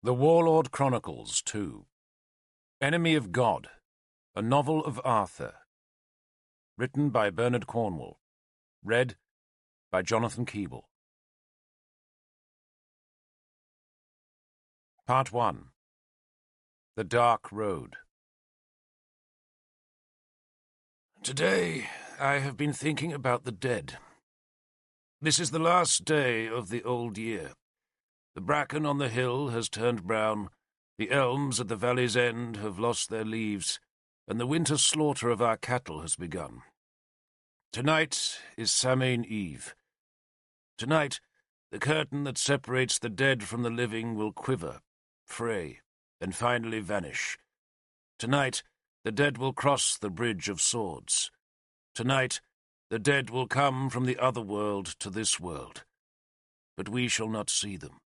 The Warlord Chronicles 2. Enemy of God, a novel of Arthur. Written by Bernard Cornwell. Read by Jonathan Keeble. Part 1. The Dark Road. Today I have been thinking about the dead. This is the last day of the old year. The bracken on the hill has turned brown, the elms at the valley's end have lost their leaves, and the winter slaughter of our cattle has begun. Tonight is Samhain Eve. Tonight, the curtain that separates the dead from the living will quiver, fray, and finally vanish. Tonight, the dead will cross the bridge of swords. Tonight, the dead will come from the other world to this world. But we shall not see them.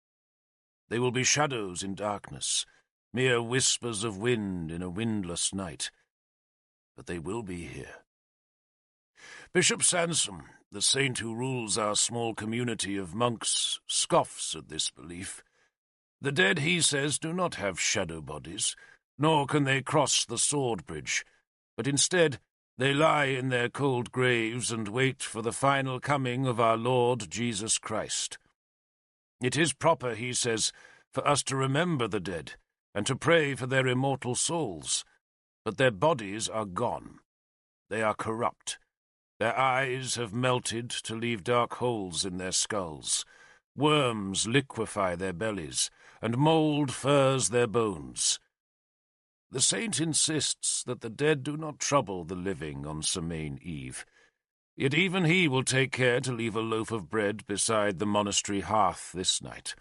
They will be shadows in darkness, mere whispers of wind in a windless night. But they will be here. Bishop Sansom, the saint who rules our small community of monks, scoffs at this belief. The dead, he says, do not have shadow bodies, nor can they cross the sword bridge, but instead they lie in their cold graves and wait for the final coming of our Lord Jesus Christ. It is proper, he says, for us to remember the dead and to pray for their immortal souls, but their bodies are gone. They are corrupt. Their eyes have melted to leave dark holes in their skulls. Worms liquefy their bellies, and mould furs their bones. The saint insists that the dead do not trouble the living on Samhain Eve. Yet even he will take care to leave a loaf of bread beside the monastery hearth this night.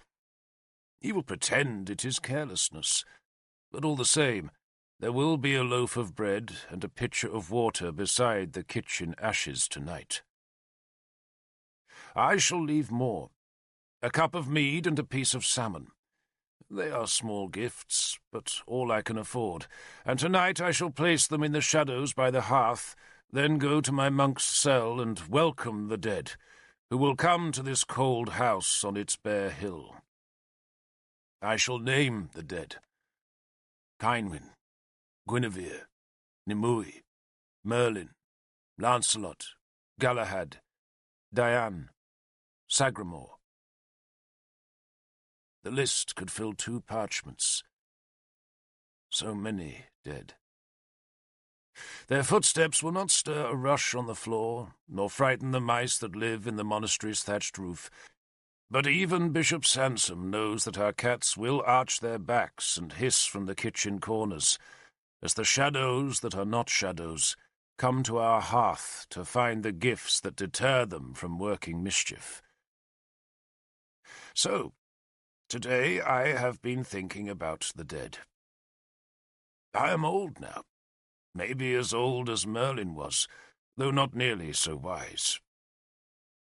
He will pretend it is carelessness, but all the same, there will be a loaf of bread and a pitcher of water beside the kitchen ashes tonight. I shall leave more. A cup of mead and a piece of salmon. They are small gifts, but all I can afford, and tonight I shall place them in the shadows by the hearth, then go to my monk's cell and welcome the dead, who will come to this cold house on its bare hill. I shall name the dead: Cynwyn, Guinevere, Nimue, Merlin, Lancelot, Galahad, Diane, Sagramore. The list could fill 2 parchments. So many dead. Their footsteps will not stir a rush on the floor, nor frighten the mice that live in the monastery's thatched roof. But even Bishop Sansom knows that our cats will arch their backs and hiss from the kitchen corners, as the shadows that are not shadows come to our hearth to find the gifts that deter them from working mischief. So, today I have been thinking about the dead. I am old now. Maybe as old as Merlin was, though not nearly so wise.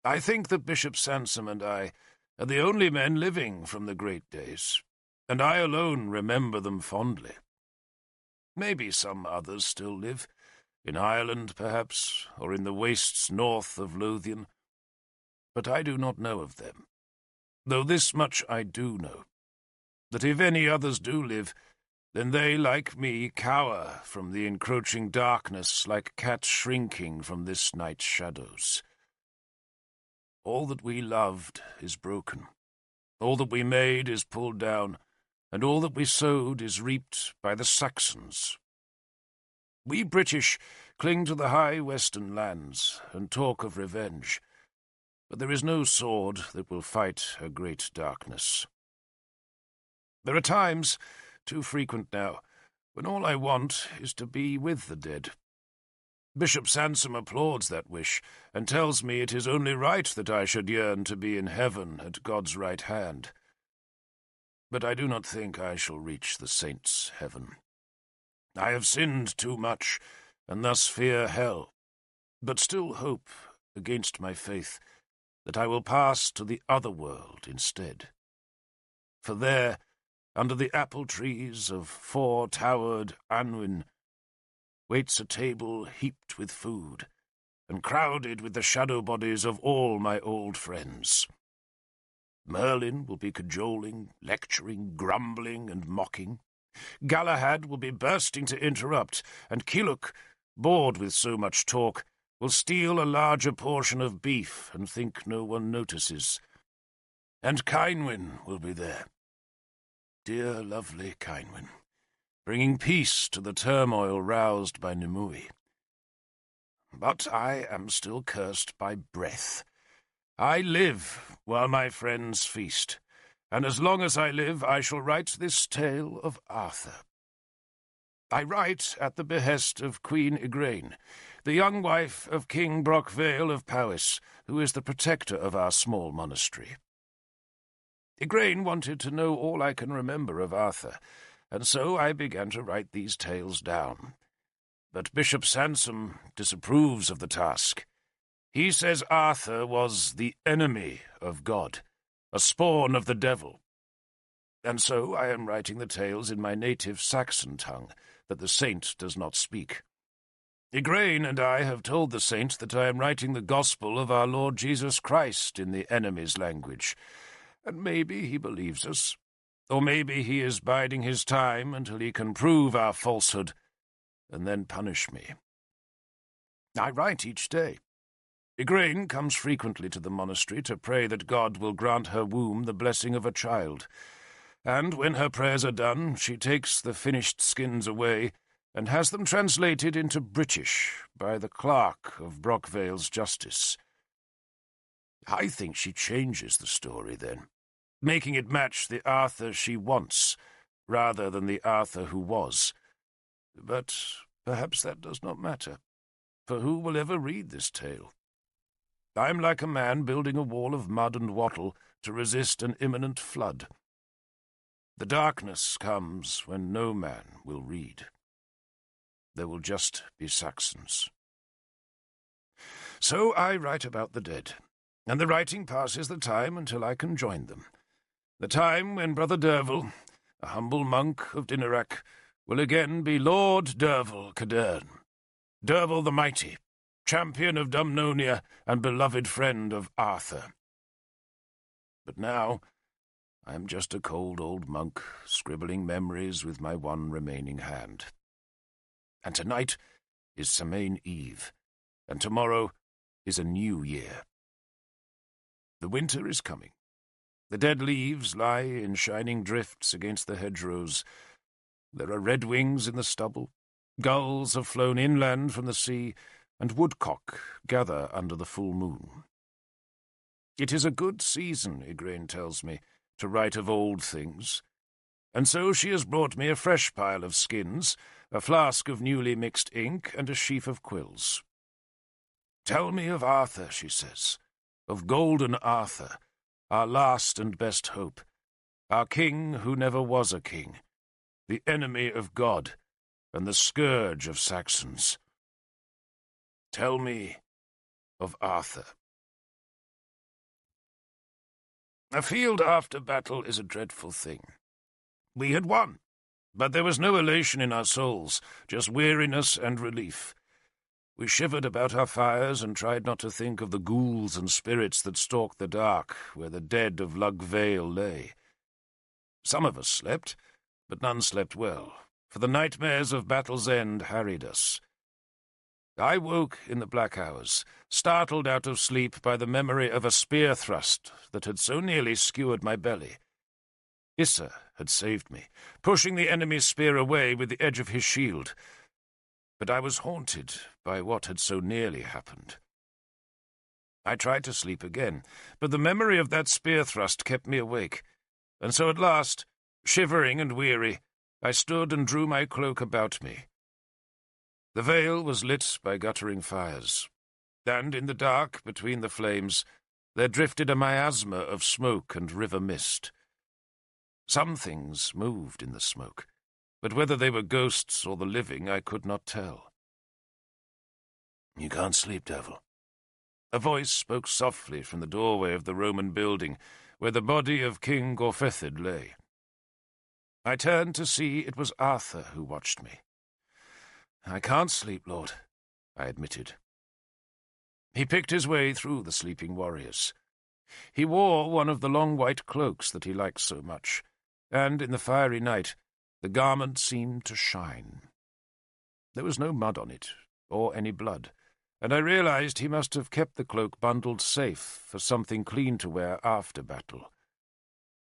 I think that Bishop Sansom and I are the only men living from the great days, and I alone remember them fondly. Maybe some others still live, in Ireland perhaps, or in the wastes north of Lothian, but I do not know of them. Though this much I do know, that if any others do live, then they, like me, cower from the encroaching darkness like cats shrinking from this night's shadows. All that we loved is broken. All that we made is pulled down, and all that we sowed is reaped by the Saxons. We British cling to the high western lands and talk of revenge, but there is no sword that will fight a great darkness. There are times, too frequent now, when all I want is to be with the dead. Bishop Sansom applauds that wish, and tells me it is only right that I should yearn to be in heaven at God's right hand. But I do not think I shall reach the saints' heaven. I have sinned too much, and thus fear hell, but still hope, against my faith, that I will pass to the other world instead. For there, under the apple trees of 4-towered Anwyn, waits a table heaped with food, and crowded with the shadow bodies of all my old friends. Merlin will be cajoling, lecturing, grumbling, and mocking. Galahad will be bursting to interrupt, and Kiluk, bored with so much talk, will steal a larger portion of beef and think no one notices. And Cynwyn will be there. Dear, lovely Cynwyn, bringing peace to the turmoil roused by Nimue. But I am still cursed by breath. I live while my friends feast, and as long as I live I shall write this tale of Arthur. I write at the behest of Queen Igraine, the young wife of King Brockvale of Powys, who is the protector of our small monastery. Igraine wanted to know all I can remember of Arthur, and so I began to write these tales down. But Bishop Sansom disapproves of the task. He says Arthur was the enemy of God, a spawn of the devil. And so I am writing the tales in my native Saxon tongue, that the saint does not speak. Igraine and I have told the saint that I am writing the gospel of our Lord Jesus Christ in the enemy's language, and maybe he believes us, or maybe he is biding his time until he can prove our falsehood, and then punish me. I write each day. Igraine comes frequently to the monastery to pray that God will grant her womb the blessing of a child, and when her prayers are done, she takes the finished skins away and has them translated into British by the clerk of Brockvale's justice. I think she changes the story then, making it match the Arthur she wants, rather than the Arthur who was. But perhaps that does not matter, for who will ever read this tale? I am like a man building a wall of mud and wattle to resist an imminent flood. The darkness comes when no man will read. There will just be Saxons. So I write about the dead, and the writing passes the time until I can join them. The time when Brother Derfel, a humble monk of Dinarac, will again be Lord Derfel Cadarn, Derfel the Mighty, champion of Dumnonia and beloved friend of Arthur. But now I am just a cold old monk, scribbling memories with my one remaining hand. And tonight is Samain Eve, and tomorrow is a new year. The winter is coming. The dead leaves lie in shining drifts against the hedgerows. There are redwings in the stubble, gulls have flown inland from the sea, and woodcock gather under the full moon. It is a good season, Igraine tells me, to write of old things, and so she has brought me a fresh pile of skins, a flask of newly mixed ink, and a sheaf of quills. Tell me of Arthur, she says, of golden Arthur, our last and best hope, our king who never was a king, the enemy of God, and the scourge of Saxons. Tell me of Arthur. A field after battle is a dreadful thing. We had won, but there was no elation in our souls, just weariness and relief. We shivered about our fires and tried not to think of the ghouls and spirits that stalked the dark, where the dead of Lugvale lay. Some of us slept, but none slept well, for the nightmares of battle's end harried us. I woke in the black hours, startled out of sleep by the memory of a spear thrust that had so nearly skewered my belly. Issa had saved me, pushing the enemy's spear away with the edge of his shield. But I was haunted by what had so nearly happened. I tried to sleep again, but the memory of that spear thrust kept me awake, and so at last, shivering and weary, I stood and drew my cloak about me. The vale was lit by guttering fires, and in the dark between the flames there drifted a miasma of smoke and river mist. Some things moved in the smoke, but whether they were ghosts or the living I could not tell. "You can't sleep, Derfel." A voice spoke softly from the doorway of the Roman building, where the body of King Gorfethid lay. I turned to see it was Arthur who watched me. "I can't sleep, Lord," I admitted. He picked his way through the sleeping warriors. He wore one of the long white cloaks that he liked so much, and in the fiery night the garment seemed to shine. There was no mud on it, or any blood, and I realized he must have kept the cloak bundled safe for something clean to wear after battle.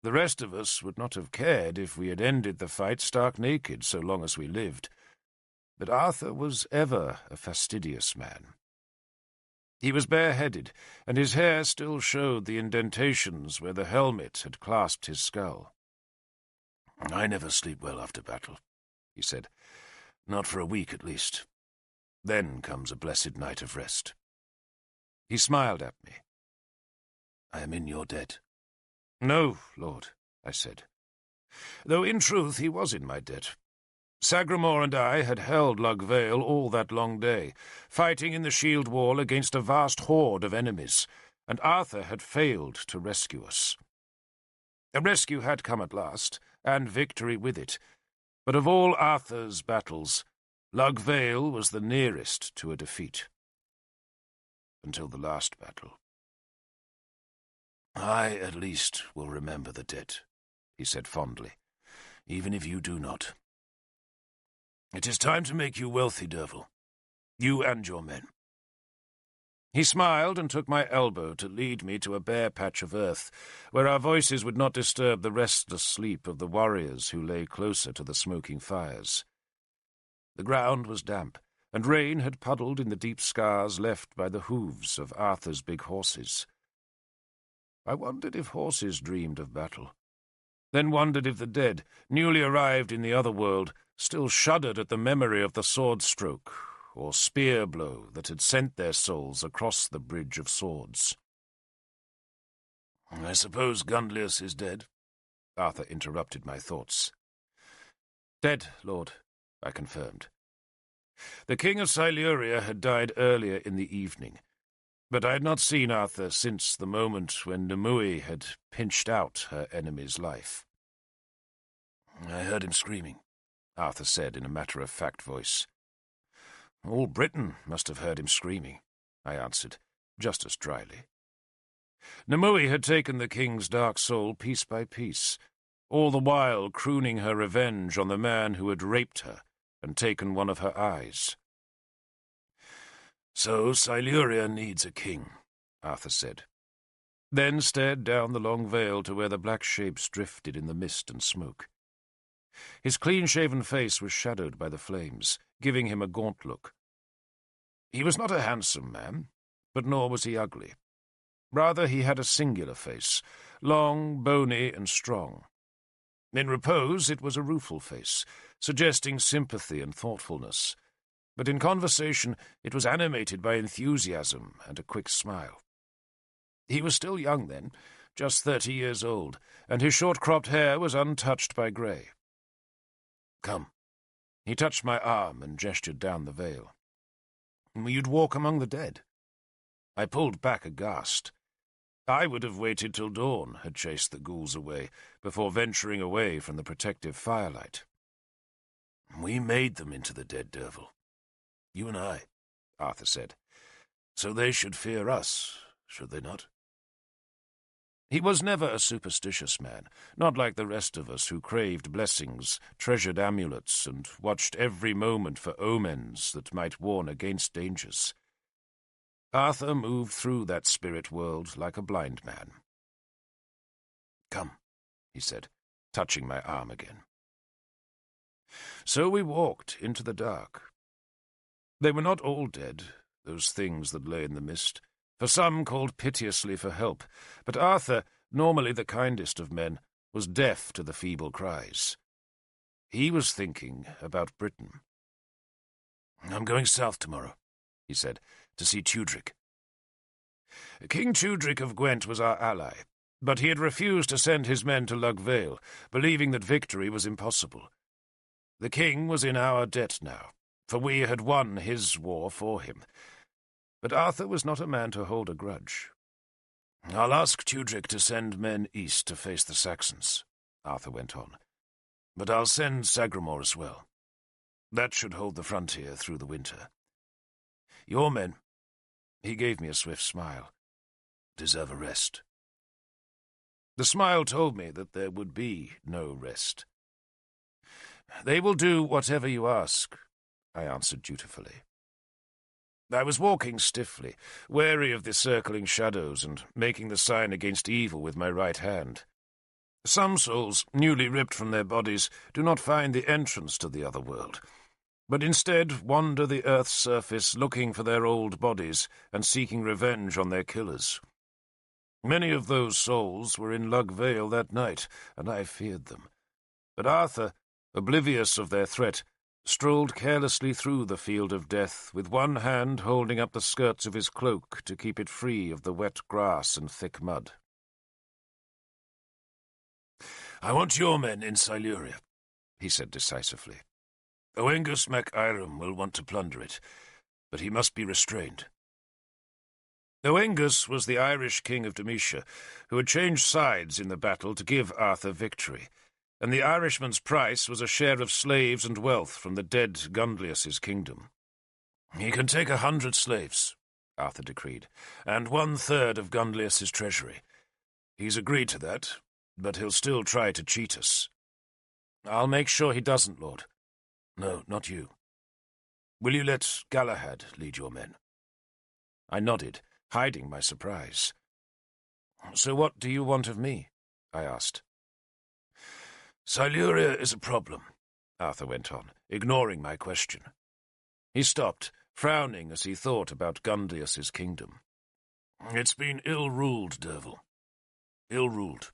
The rest of us would not have cared if we had ended the fight stark naked so long as we lived. But Arthur was ever a fastidious man. He was bareheaded, and his hair still showed the indentations where the helmet had clasped his skull. "I never sleep well after battle," he said. "Not for a week, at least. Then comes a blessed night of rest." He smiled at me. "I am in your debt." "No, Lord," I said. Though in truth he was in my debt. Sagramor and I had held Lugvale all that long day, fighting in the shield wall against a vast horde of enemies, and Arthur had failed to rescue us. A rescue had come at last, and victory with it, but of all Arthur's battles, Lugvale was the nearest to a defeat. Until the last battle. "I, at least, will remember the debt," he said fondly, "even if you do not. It is time to make you wealthy, Derfel. You and your men." He smiled and took my elbow to lead me to a bare patch of earth, where our voices would not disturb the restless sleep of the warriors who lay closer to the smoking fires. The ground was damp, and rain had puddled in the deep scars left by the hooves of Arthur's big horses. I wondered if horses dreamed of battle, then wondered if the dead, newly arrived in the other world, still shuddered at the memory of the sword stroke or spear blow that had sent their souls across the bridge of swords. "I suppose Gunlius is dead?" Arthur interrupted my thoughts. "Dead, Lord," I confirmed. The king of Siluria had died earlier in the evening, but I had not seen Arthur since the moment when Nimue had pinched out her enemy's life. "I heard him screaming," Arthur said in a matter-of-fact voice. "All Britain must have heard him screaming," I answered, just as dryly. Nimue had taken the king's dark soul piece by piece, all the while crooning her revenge on the man who had raped her and taken one of her eyes. "So Siluria needs a king," Arthur said, then stared down the long vale to where the black shapes drifted in the mist and smoke. His clean-shaven face was shadowed by the flames, giving him a gaunt look. He was not a handsome man, but nor was he ugly. Rather, he had a singular face, long, bony, and strong. In repose, it was a rueful face, suggesting sympathy and thoughtfulness, but in conversation it was animated by enthusiasm and a quick smile. He was still young then, just 30 years old, and his short-cropped hair was untouched by grey. "Come." He touched my arm and gestured down the vale. "You'd walk among the dead." I pulled back aghast. I would have waited till dawn had chased the ghouls away, before venturing away from the protective firelight. "We made them into the dead, Derfel. You and I," Arthur said. "So they should fear us, should they not?" He was never a superstitious man, not like the rest of us who craved blessings, treasured amulets, and watched every moment for omens that might warn against dangers. Arthur moved through that spirit world like a blind man. "Come," he said, touching my arm again. So we walked into the dark. They were not all dead, those things that lay in the mist, for some called piteously for help, but Arthur, normally the kindest of men, was deaf to the feeble cries. He was thinking about Britain. "I'm going south tomorrow," he said, "to see Tudric." King Tudric of Gwent was our ally, but he had refused to send his men to Lugvale, believing that victory was impossible. The king was in our debt now, for we had won his war for him. But Arthur was not a man to hold a grudge. "I'll ask Tudric to send men east to face the Saxons," Arthur went on. "But I'll send Sagramor as well. That should hold the frontier through the winter. Your men," he gave me a swift smile, "deserve a rest. The smile told me that there would be no rest. "They will do whatever you ask," I answered dutifully. I was walking stiffly, wary of the circling shadows and making the sign against evil with my right hand. Some souls, newly ripped from their bodies, do not find the entrance to the other world, but instead wander the earth's surface looking for their old bodies and seeking revenge on their killers. Many of those souls were in Lug Vale that night, and I feared them. But Arthur, oblivious of their threat, strolled carelessly through the field of death, with one hand holding up the skirts of his cloak to keep it free of the wet grass and thick mud. "I want your men in Siluria," he said decisively. "Oengus mac Eirim will want to plunder it, but he must be restrained." Oengus was the Irish king of Demetia, who had changed sides in the battle to give Arthur victory, and the Irishman's price was a share of slaves and wealth from the dead Gunlius's kingdom. "He can take 100 slaves," Arthur decreed, "and 1/3 of Gunlius's treasury. He's agreed to that, but he'll still try to cheat us." "I'll make sure he doesn't, Lord." "No, not you. Will you let Galahad lead your men?" I nodded, hiding my surprise. "So what do you want of me?" I asked. "Siluria is a problem," Arthur went on, ignoring my question. He stopped, frowning as he thought about Gunlius's kingdom. "It's been ill-ruled, Derfel. Ill-ruled."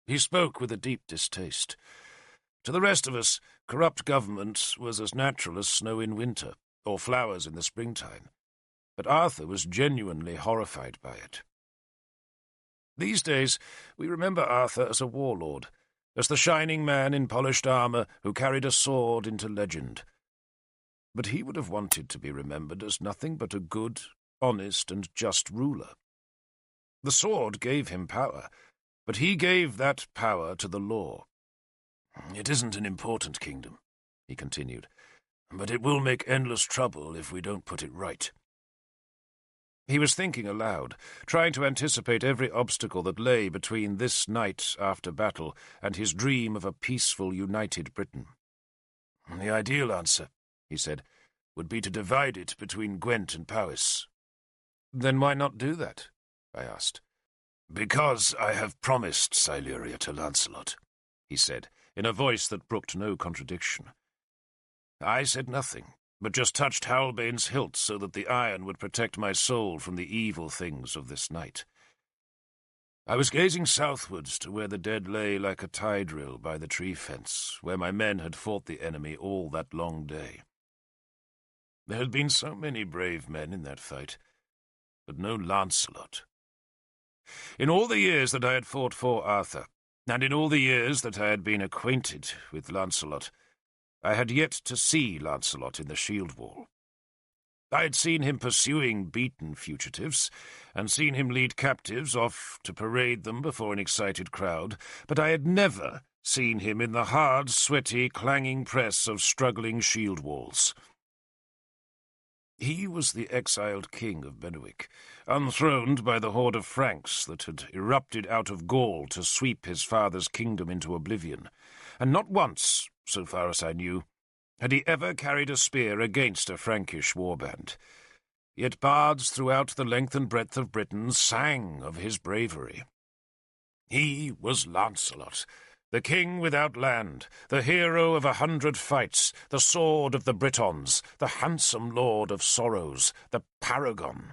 He spoke with a deep distaste. To the rest of us, corrupt government was as natural as snow in winter, or flowers in the springtime. But Arthur was genuinely horrified by it. These days, we remember Arthur as a warlord, as the shining man in polished armour who carried a sword into legend. But he would have wanted to be remembered as nothing but a good, honest, and just ruler. The sword gave him power, but he gave that power to the law. "It isn't an important kingdom," he continued, "but it will make endless trouble if we don't put it right." He was thinking aloud, trying to anticipate every obstacle that lay between this night after battle and his dream of a peaceful, united Britain. "The ideal answer," he said, "would be to divide it between Gwent and Powys." "Then why not do that?" I asked. "Because I have promised Siluria to Lancelot," he said, in a voice that brooked no contradiction. I said nothing, but just touched Halbane's hilt so that the iron would protect my soul from the evil things of this night. I was gazing southwards to where the dead lay like a tide rill by the tree fence, where my men had fought the enemy all that long day. There had been so many brave men in that fight, but no Lancelot. In all the years that I had fought for Arthur, and in all the years that I had been acquainted with Lancelot, I had yet to see Lancelot in the shield wall. I had seen him pursuing beaten fugitives, and seen him lead captives off to parade them before an excited crowd, but I had never seen him in the hard, sweaty, clanging press of struggling shield walls. He was the exiled king of Benwick, unthroned by the horde of Franks that had erupted out of Gaul to sweep his father's kingdom into oblivion, and not once, so far as I knew, had he ever carried a spear against a Frankish warband. Yet bards throughout the length and breadth of Britain sang of his bravery. He was Lancelot, the king without land, the hero of 100 fights, the sword of the Britons, the handsome lord of sorrows, the paragon.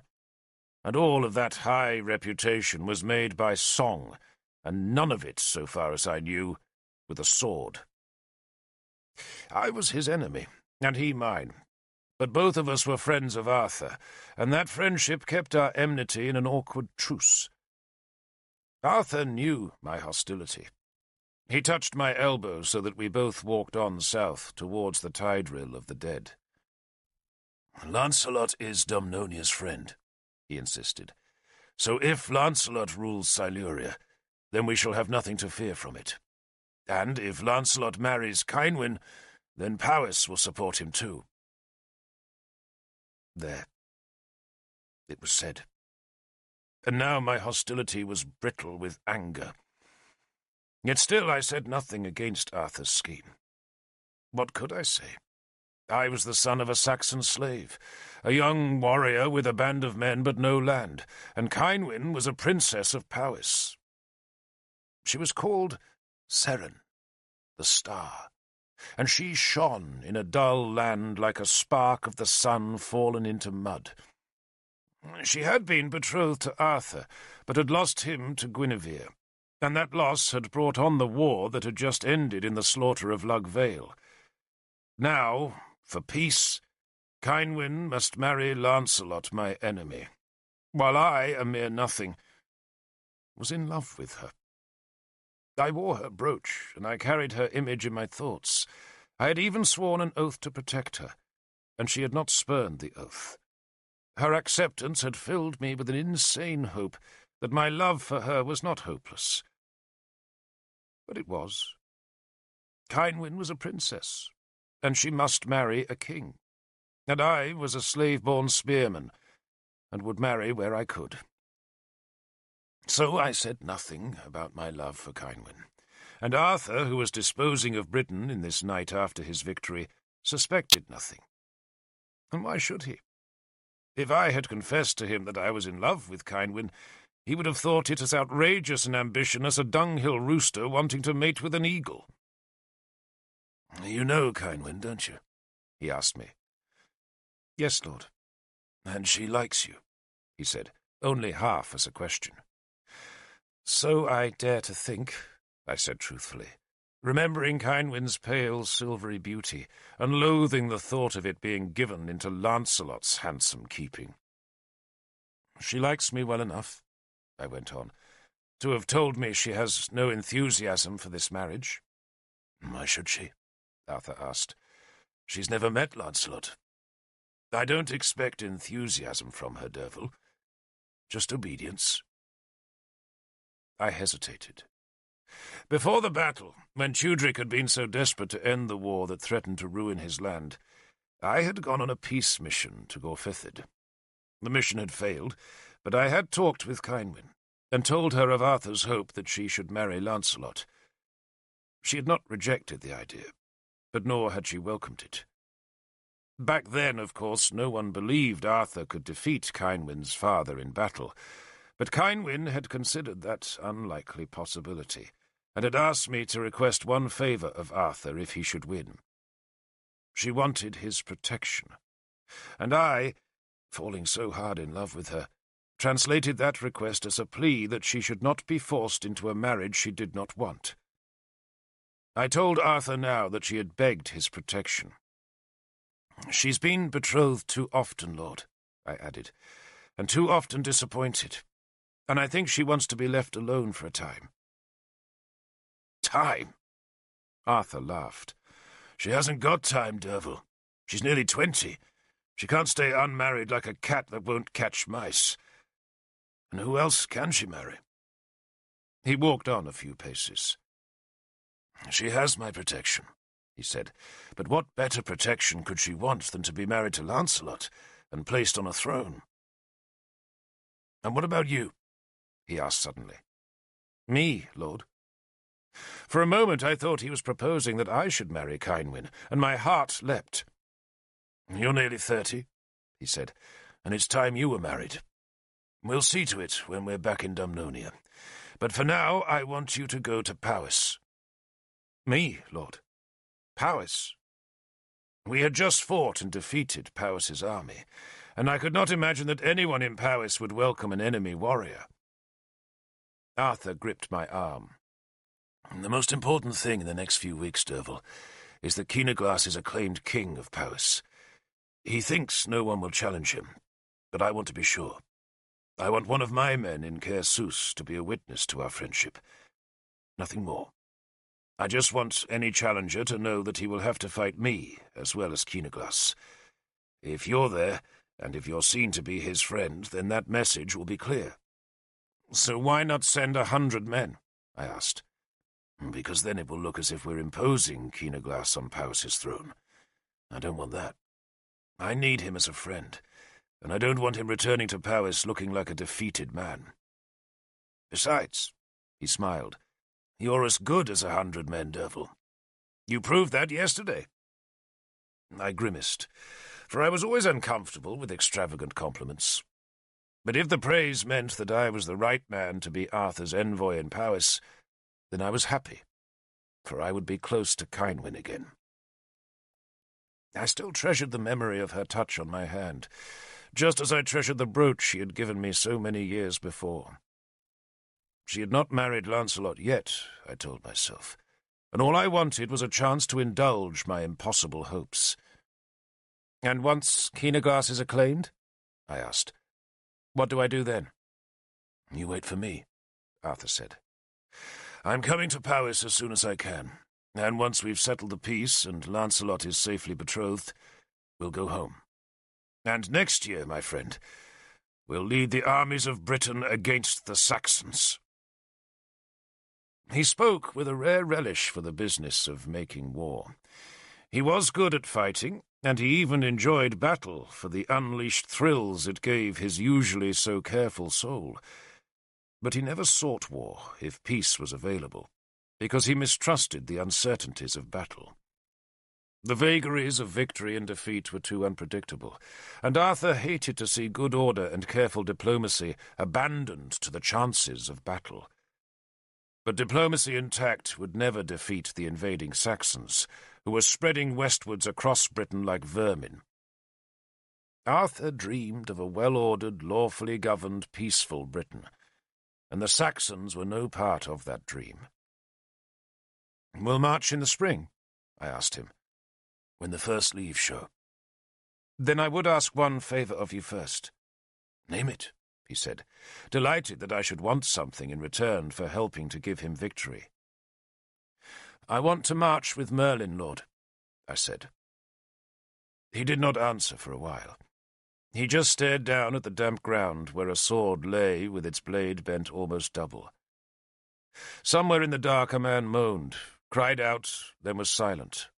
And all of that high reputation was made by song, and none of it, so far as I knew, with a sword. I was his enemy, and he mine, but both of us were friends of Arthur, and that friendship kept our enmity in an awkward truce. Arthur knew my hostility. He touched my elbow so that we both walked on south towards the tide rill of the dead. "Lancelot is Dumnonia's friend," he insisted. "So if Lancelot rules Siluria, then we shall have nothing to fear from it. And if Lancelot marries Cynwyn, then Powys will support him too." There. It was said. And now my hostility was brittle with anger, Yet still I said nothing against Arthur's scheme. What could I say? I was the son of a Saxon slave, a young warrior with a band of men but no land, and Cynwyn was a princess of Powys. She was called Seren, the Star, and she shone in a dull land like a spark of the sun fallen into mud. She had been betrothed to Arthur, but had lost him to Guinevere, and that loss had brought on the war that had just ended in the slaughter of Lug Vale. Now, for peace, Cynwyn must marry Lancelot, my enemy, while I, a mere nothing, was in love with her. I wore her brooch, and I carried her image in my thoughts. I had even sworn an oath to protect her, and she had not spurned the oath. Her acceptance had filled me with an insane hope that my love for her was not hopeless. But it was. Cynwyn was a princess, and she must marry a king, and I was a slave-born spearman, and would marry where I could. So I said nothing about my love for Cynwyn, and Arthur, who was disposing of Britain in this night after his victory, suspected nothing. And why should he? If I had confessed to him that I was in love with Cynwyn, he would have thought it as outrageous an ambition as a dunghill rooster wanting to mate with an eagle. "You know Cynwyn, don't you?" he asked me. "Yes, Lord." "And she likes you," he said, only half as a question. "So I dare to think," I said truthfully, remembering Cynwyn's pale, silvery beauty, and loathing the thought of it being given into Lancelot's handsome keeping. "She likes me well enough," I went on, "to have told me she has no enthusiasm for this marriage." "Why should she?" Arthur asked. "She's never met Lancelot. I don't expect enthusiasm from her, Derfel. Just obedience." I hesitated. Before the battle, when Tudric had been so desperate to end the war that threatened to ruin his land, I had gone on a peace mission to Gorfithid. The mission had failed, but I had talked with Cynwyn, and told her of Arthur's hope that she should marry Lancelot. She had not rejected the idea, but nor had she welcomed it. Back then, of course, no one believed Arthur could defeat Cynwyn's father in battle, but Cynwyn had considered that unlikely possibility, and had asked me to request one favour of Arthur if he should win. She wanted his protection, and I, falling so hard in love with her, translated that request as a plea that she should not be forced into a marriage she did not want. I told Arthur now that she had begged his protection. "She's been betrothed too often, Lord," I added, "and too often disappointed, and I think she wants to be left alone for a time." "Time?" Arthur laughed. "She hasn't got time, Derfel. She's nearly 20. She can't stay unmarried like a cat that won't catch mice. And who else can she marry?" He walked on a few paces. "She has my protection," he said, "but what better protection could she want than to be married to Lancelot and placed on a throne?" "And what about you?" he asked suddenly. "Me, Lord." For a moment I thought he was proposing that I should marry Cynwyn, and my heart leapt. "You're nearly 30, he said, "and it's time you were married. We'll see to it when we're back in Dumnonia. But for now I want you to go to Powys." "Me, Lord? Powys?" We had just fought and defeated Powys's army, and I could not imagine that anyone in Powys would welcome an enemy warrior. Arthur gripped my arm. "The most important thing in the next few weeks, Derfel, is that Keenaglas is acclaimed king of Powys. He thinks no one will challenge him, but I want to be sure. I want one of my men in Caer Sus to be a witness to our friendship. Nothing more. I just want any challenger to know that he will have to fight me as well as Keenaglas. If you're there, and if you're seen to be his friend, then that message will be clear." "So why not send 100 men?" I asked. "Because then it will look as if we're imposing Keenaglas on Powys's throne. I don't want that. I need him as a friend, and I don't want him returning to Powys looking like a defeated man. Besides," he smiled, You're as good as 100 men, Derfel. You proved that yesterday. I grimaced, for I was always uncomfortable with extravagant compliments. But if the praise meant that I was the right man to be Arthur's envoy in Powys, then I was happy, for I would be close to Kynwyn again. I still treasured the memory of her touch on my hand, just as I treasured the brooch she had given me so many years before. She had not married Lancelot yet, I told myself, and all I wanted was a chance to indulge my impossible hopes. "And once Keenaglass is acclaimed?" I asked. "What do I do then?" "You wait for me," Arthur said. "I'm coming to Powys as soon as I can, and once we've settled the peace and Lancelot is safely betrothed, we'll go home. And next year, my friend, we'll lead the armies of Britain against the Saxons." He spoke with a rare relish for the business of making war. He was good at fighting, and he even enjoyed battle for the unleashed thrills it gave his usually so careful soul. But he never sought war if peace was available, because he mistrusted the uncertainties of battle. The vagaries of victory and defeat were too unpredictable, and Arthur hated to see good order and careful diplomacy abandoned to the chances of battle. But diplomacy and tact would never defeat the invading Saxons, who were spreading westwards across Britain like vermin. Arthur dreamed of a well-ordered, lawfully governed, peaceful Britain, and the Saxons were no part of that dream. "We'll march in the spring?" I asked him. "When the first leaves show." "Then I would ask one favour of you first." "Name it," he said, delighted that I should want something in return for helping to give him victory. "I want to march with Merlin, Lord," I said. He did not answer for a while. He just stared down at the damp ground where a sword lay with its blade bent almost double. Somewhere in the dark a man moaned, cried out, then was silent.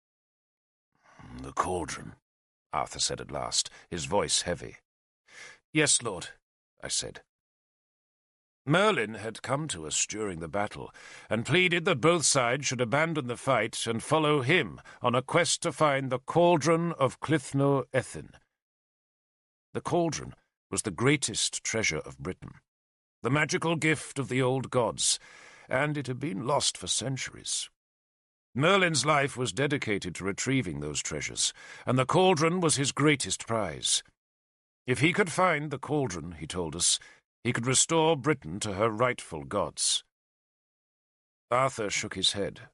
"The cauldron," Arthur said at last, his voice heavy. "Yes, Lord," I said. Merlin had come to us during the battle, and pleaded that both sides should abandon the fight and follow him on a quest to find the cauldron of Clithno Ethin. The cauldron was the greatest treasure of Britain, the magical gift of the old gods, and it had been lost for centuries. Merlin's life was dedicated to retrieving those treasures, and the cauldron was his greatest prize. If he could find the cauldron, he told us, he could restore Britain to her rightful gods. Arthur shook his head.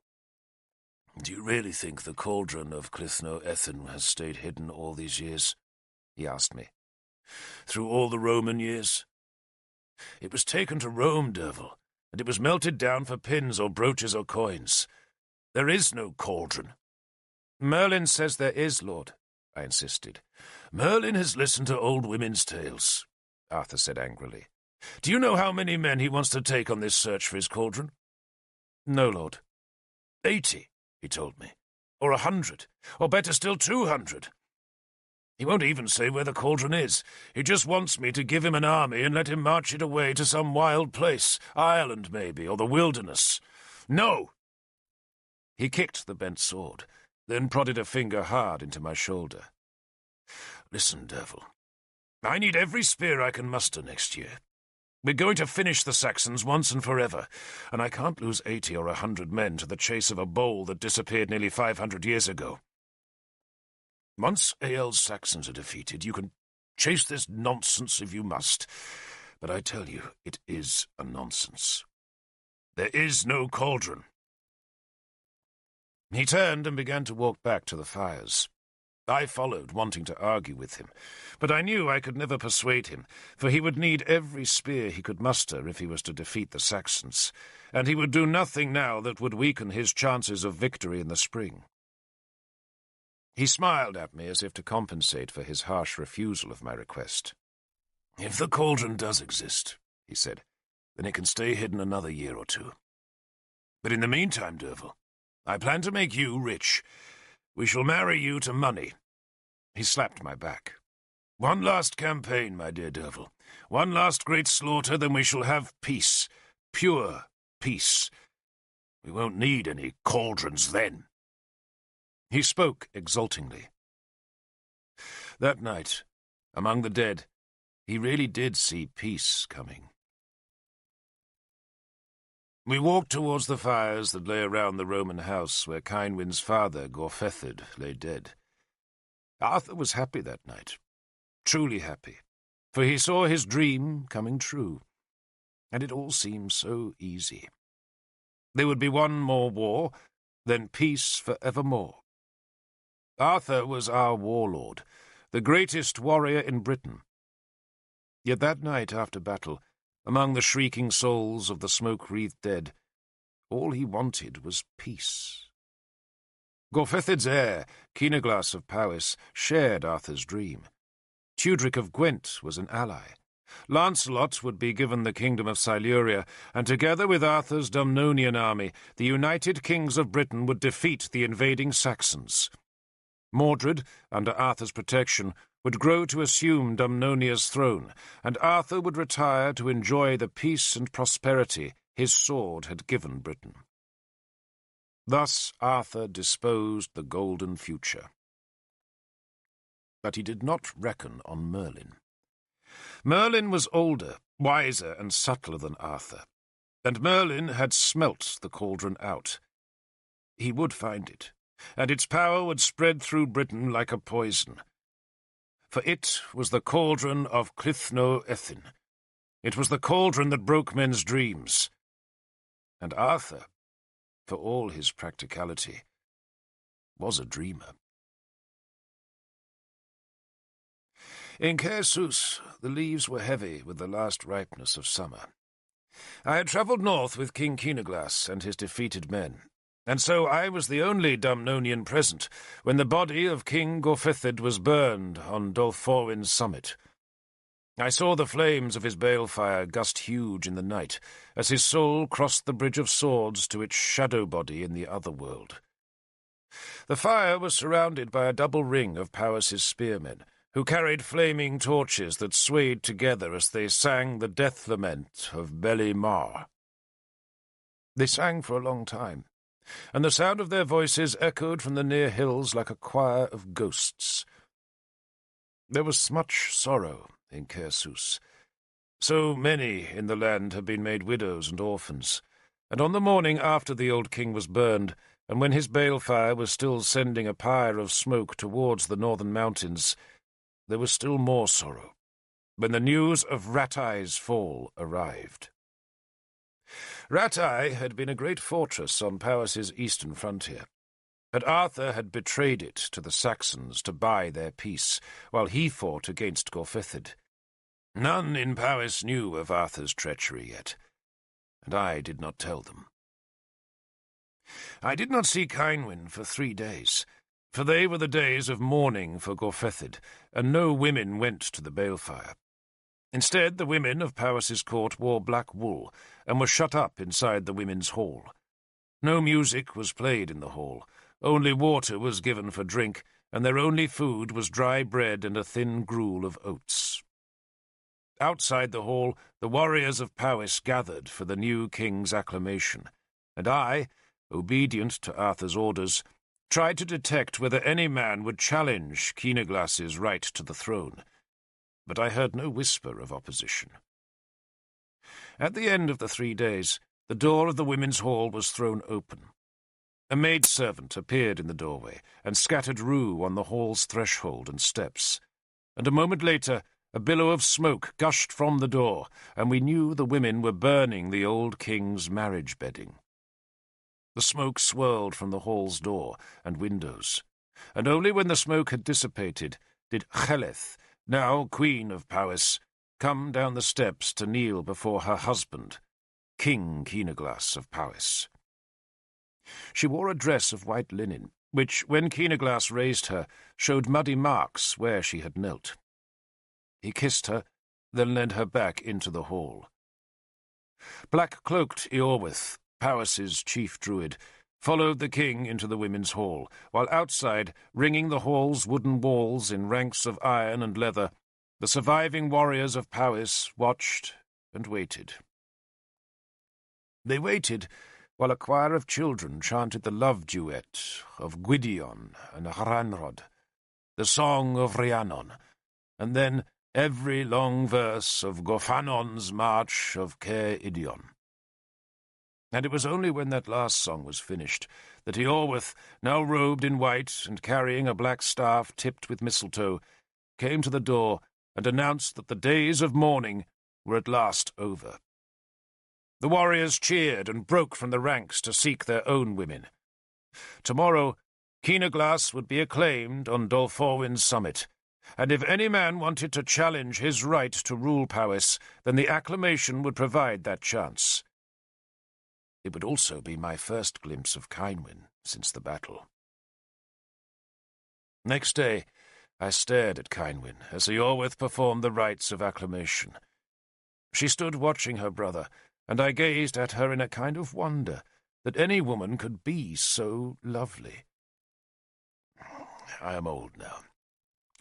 "Do you really think the cauldron of Clithno Ethin has stayed hidden all these years?" he asked me. "Through all the Roman years? It was taken to Rome, Derfel, and it was melted down for pins or brooches or coins. There is no cauldron." "Merlin says there is, Lord," I insisted. "Merlin has listened to old women's tales," Arthur said angrily. "Do you know how many men he wants to take on this search for his cauldron?" "No, Lord." 80, he told me. Or 100. Or better still, 200. He won't even say where the cauldron is. He just wants me to give him an army and let him march it away to some wild place, Ireland maybe, or the wilderness. No! He kicked the bent sword, then prodded a finger hard into my shoulder. "Listen, Derfel. I need every spear I can muster next year. We're going to finish the Saxons once and forever, and I can't lose 80 or 100 men to the chase of a bowl that disappeared nearly 500 years ago. Once Ael's Saxons are defeated, you can chase this nonsense if you must, but I tell you, it is a nonsense. There is no cauldron." He turned and began to walk back to the fires. I followed, wanting to argue with him, but I knew I could never persuade him, for he would need every spear he could muster if he was to defeat the Saxons, and he would do nothing now that would weaken his chances of victory in the spring. He smiled at me as if to compensate for his harsh refusal of my request. "If the cauldron does exist," he said, "then it can stay hidden another year or two. But in the meantime, Derfel, I plan to make you rich. We shall marry you to money." He slapped my back. "One last campaign, my dear Derfel. One last great slaughter, then we shall have peace. Pure peace. We won't need any cauldrons then." He spoke exultingly. That night, among the dead, he really did see peace coming. We walked towards the fires that lay around the Roman house where Cynwyn's father, Gorfethid, lay dead. Arthur was happy that night, truly happy, for he saw his dream coming true, and it all seemed so easy. There would be one more war, then peace for evermore. Arthur was our warlord, the greatest warrior in Britain. Yet that night after battle, among the shrieking souls of the smoke-wreathed dead, all he wanted was peace. Gorfethid's heir, Kynaglas of Powys, shared Arthur's dream. Tudric of Gwent was an ally. Lancelot would be given the kingdom of Siluria, and together with Arthur's Dumnonian army, the united kings of Britain would defeat the invading Saxons. Mordred, under Arthur's protection, would grow to assume Dumnonia's throne, and Arthur would retire to enjoy the peace and prosperity his sword had given Britain. Thus Arthur disposed the golden future. But he did not reckon on Merlin. Merlin was older, wiser, and subtler than Arthur, and Merlin had smelt the cauldron out. He would find it, and its power would spread through Britain like a poison. For it was the cauldron of Clythno Ethin. It was the cauldron that broke men's dreams. And Arthur, for all his practicality, was a dreamer. In Caersus, the leaves were heavy with the last ripeness of summer. I had travelled north with King Kynaglas and his defeated men, and so I was the only Dumnonian present when the body of King Gorfethid was burned on Dolforwin's summit. I saw the flames of his balefire gust huge in the night, as his soul crossed the Bridge of Swords to its shadow body in the other world. The fire was surrounded by a double ring of Powys's spearmen, who carried flaming torches that swayed together as they sang the death lament of Beli Mar. They sang for a long time, and the sound of their voices echoed from the near hills like a choir of ghosts. There was much sorrow in Caersus. So many in the land had been made widows and orphans, and on the morning after the old king was burned, and when his balefire was still sending a pyre of smoke towards the northern mountains, there was still more sorrow when the news of Ratai's fall arrived. Ratai had been a great fortress on Powys's eastern frontier, but Arthur had betrayed it to the Saxons to buy their peace, while he fought against Gorfethid. None in Powys knew of Arthur's treachery yet, and I did not tell them. I did not see Cynwyn for 3 days, for they were the days of mourning for Gorfethid, and no women went to the balefire. Instead, the women of Powys's court wore black wool, and were shut up inside the women's hall. No music was played in the hall, only water was given for drink, and their only food was dry bread and a thin gruel of oats. Outside the hall, the warriors of Powys gathered for the new king's acclamation, and I, obedient to Arthur's orders, tried to detect whether any man would challenge Kynaglas's right to the throne, but I heard no whisper of opposition. At the end of the 3 days, the door of the women's hall was thrown open. A maidservant appeared in the doorway and scattered rue on the hall's threshold and steps, and a moment later a billow of smoke gushed from the door, and we knew the women were burning the old king's marriage bedding. The smoke swirled from the hall's door and windows, and only when the smoke had dissipated did Cheleth, now Queen of Powys, come down the steps to kneel before her husband, King Kynaglas of Powys. She wore a dress of white linen, which, when Kynaglas raised her, showed muddy marks where she had knelt. He kissed her, then led her back into the hall. Black-cloaked Eorwith, Powys's chief druid, followed the king into the women's hall, while outside, ringing the hall's wooden walls in ranks of iron and leather, the surviving warriors of Powys watched and waited. They waited while a choir of children chanted the love duet of Gwydion and Hranrod, the song of Rhiannon, and then every long verse of Gorfanon's march of Caer Idion. And it was only when that last song was finished that Eorwith, now robed in white and carrying a black staff tipped with mistletoe, came to the door and announced that the days of mourning were at last over. The warriors cheered and broke from the ranks to seek their own women. Tomorrow, Keenaglas would be acclaimed on Dolforwin's summit, and if any man wanted to challenge his right to rule Powys, then the acclamation would provide that chance. It would also be my first glimpse of Cynwyn since the battle. Next day, I stared at Cynwyn as Eorwith performed the rites of acclamation. She stood watching her brother, and I gazed at her in a kind of wonder that any woman could be so lovely. I am old now,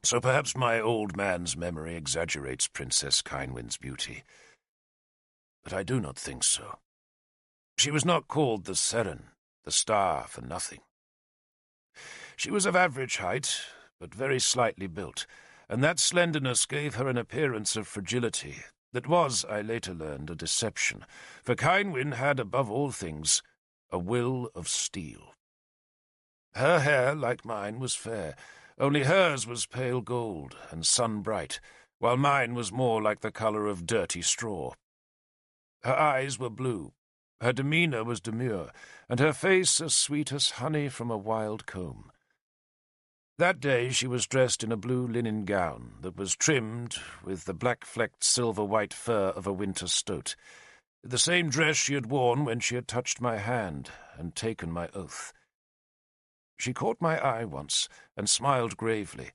so perhaps my old man's memory exaggerates Princess Cynwyn's beauty. But I do not think so. She was not called the Seren, the Star, for nothing. She was of average height, but very slightly built, and that slenderness gave her an appearance of fragility that was, I later learned, a deception, for Cynwyn had, above all things, a will of steel. Her hair, like mine, was fair, only hers was pale gold and sun-bright, while mine was more like the colour of dirty straw. Her eyes were blue, her demeanour was demure, and her face as sweet as honey from a wild comb. That day she was dressed in a blue linen gown that was trimmed with the black-flecked silver-white fur of a winter stoat, the same dress she had worn when she had touched my hand and taken my oath. She caught my eye once and smiled gravely,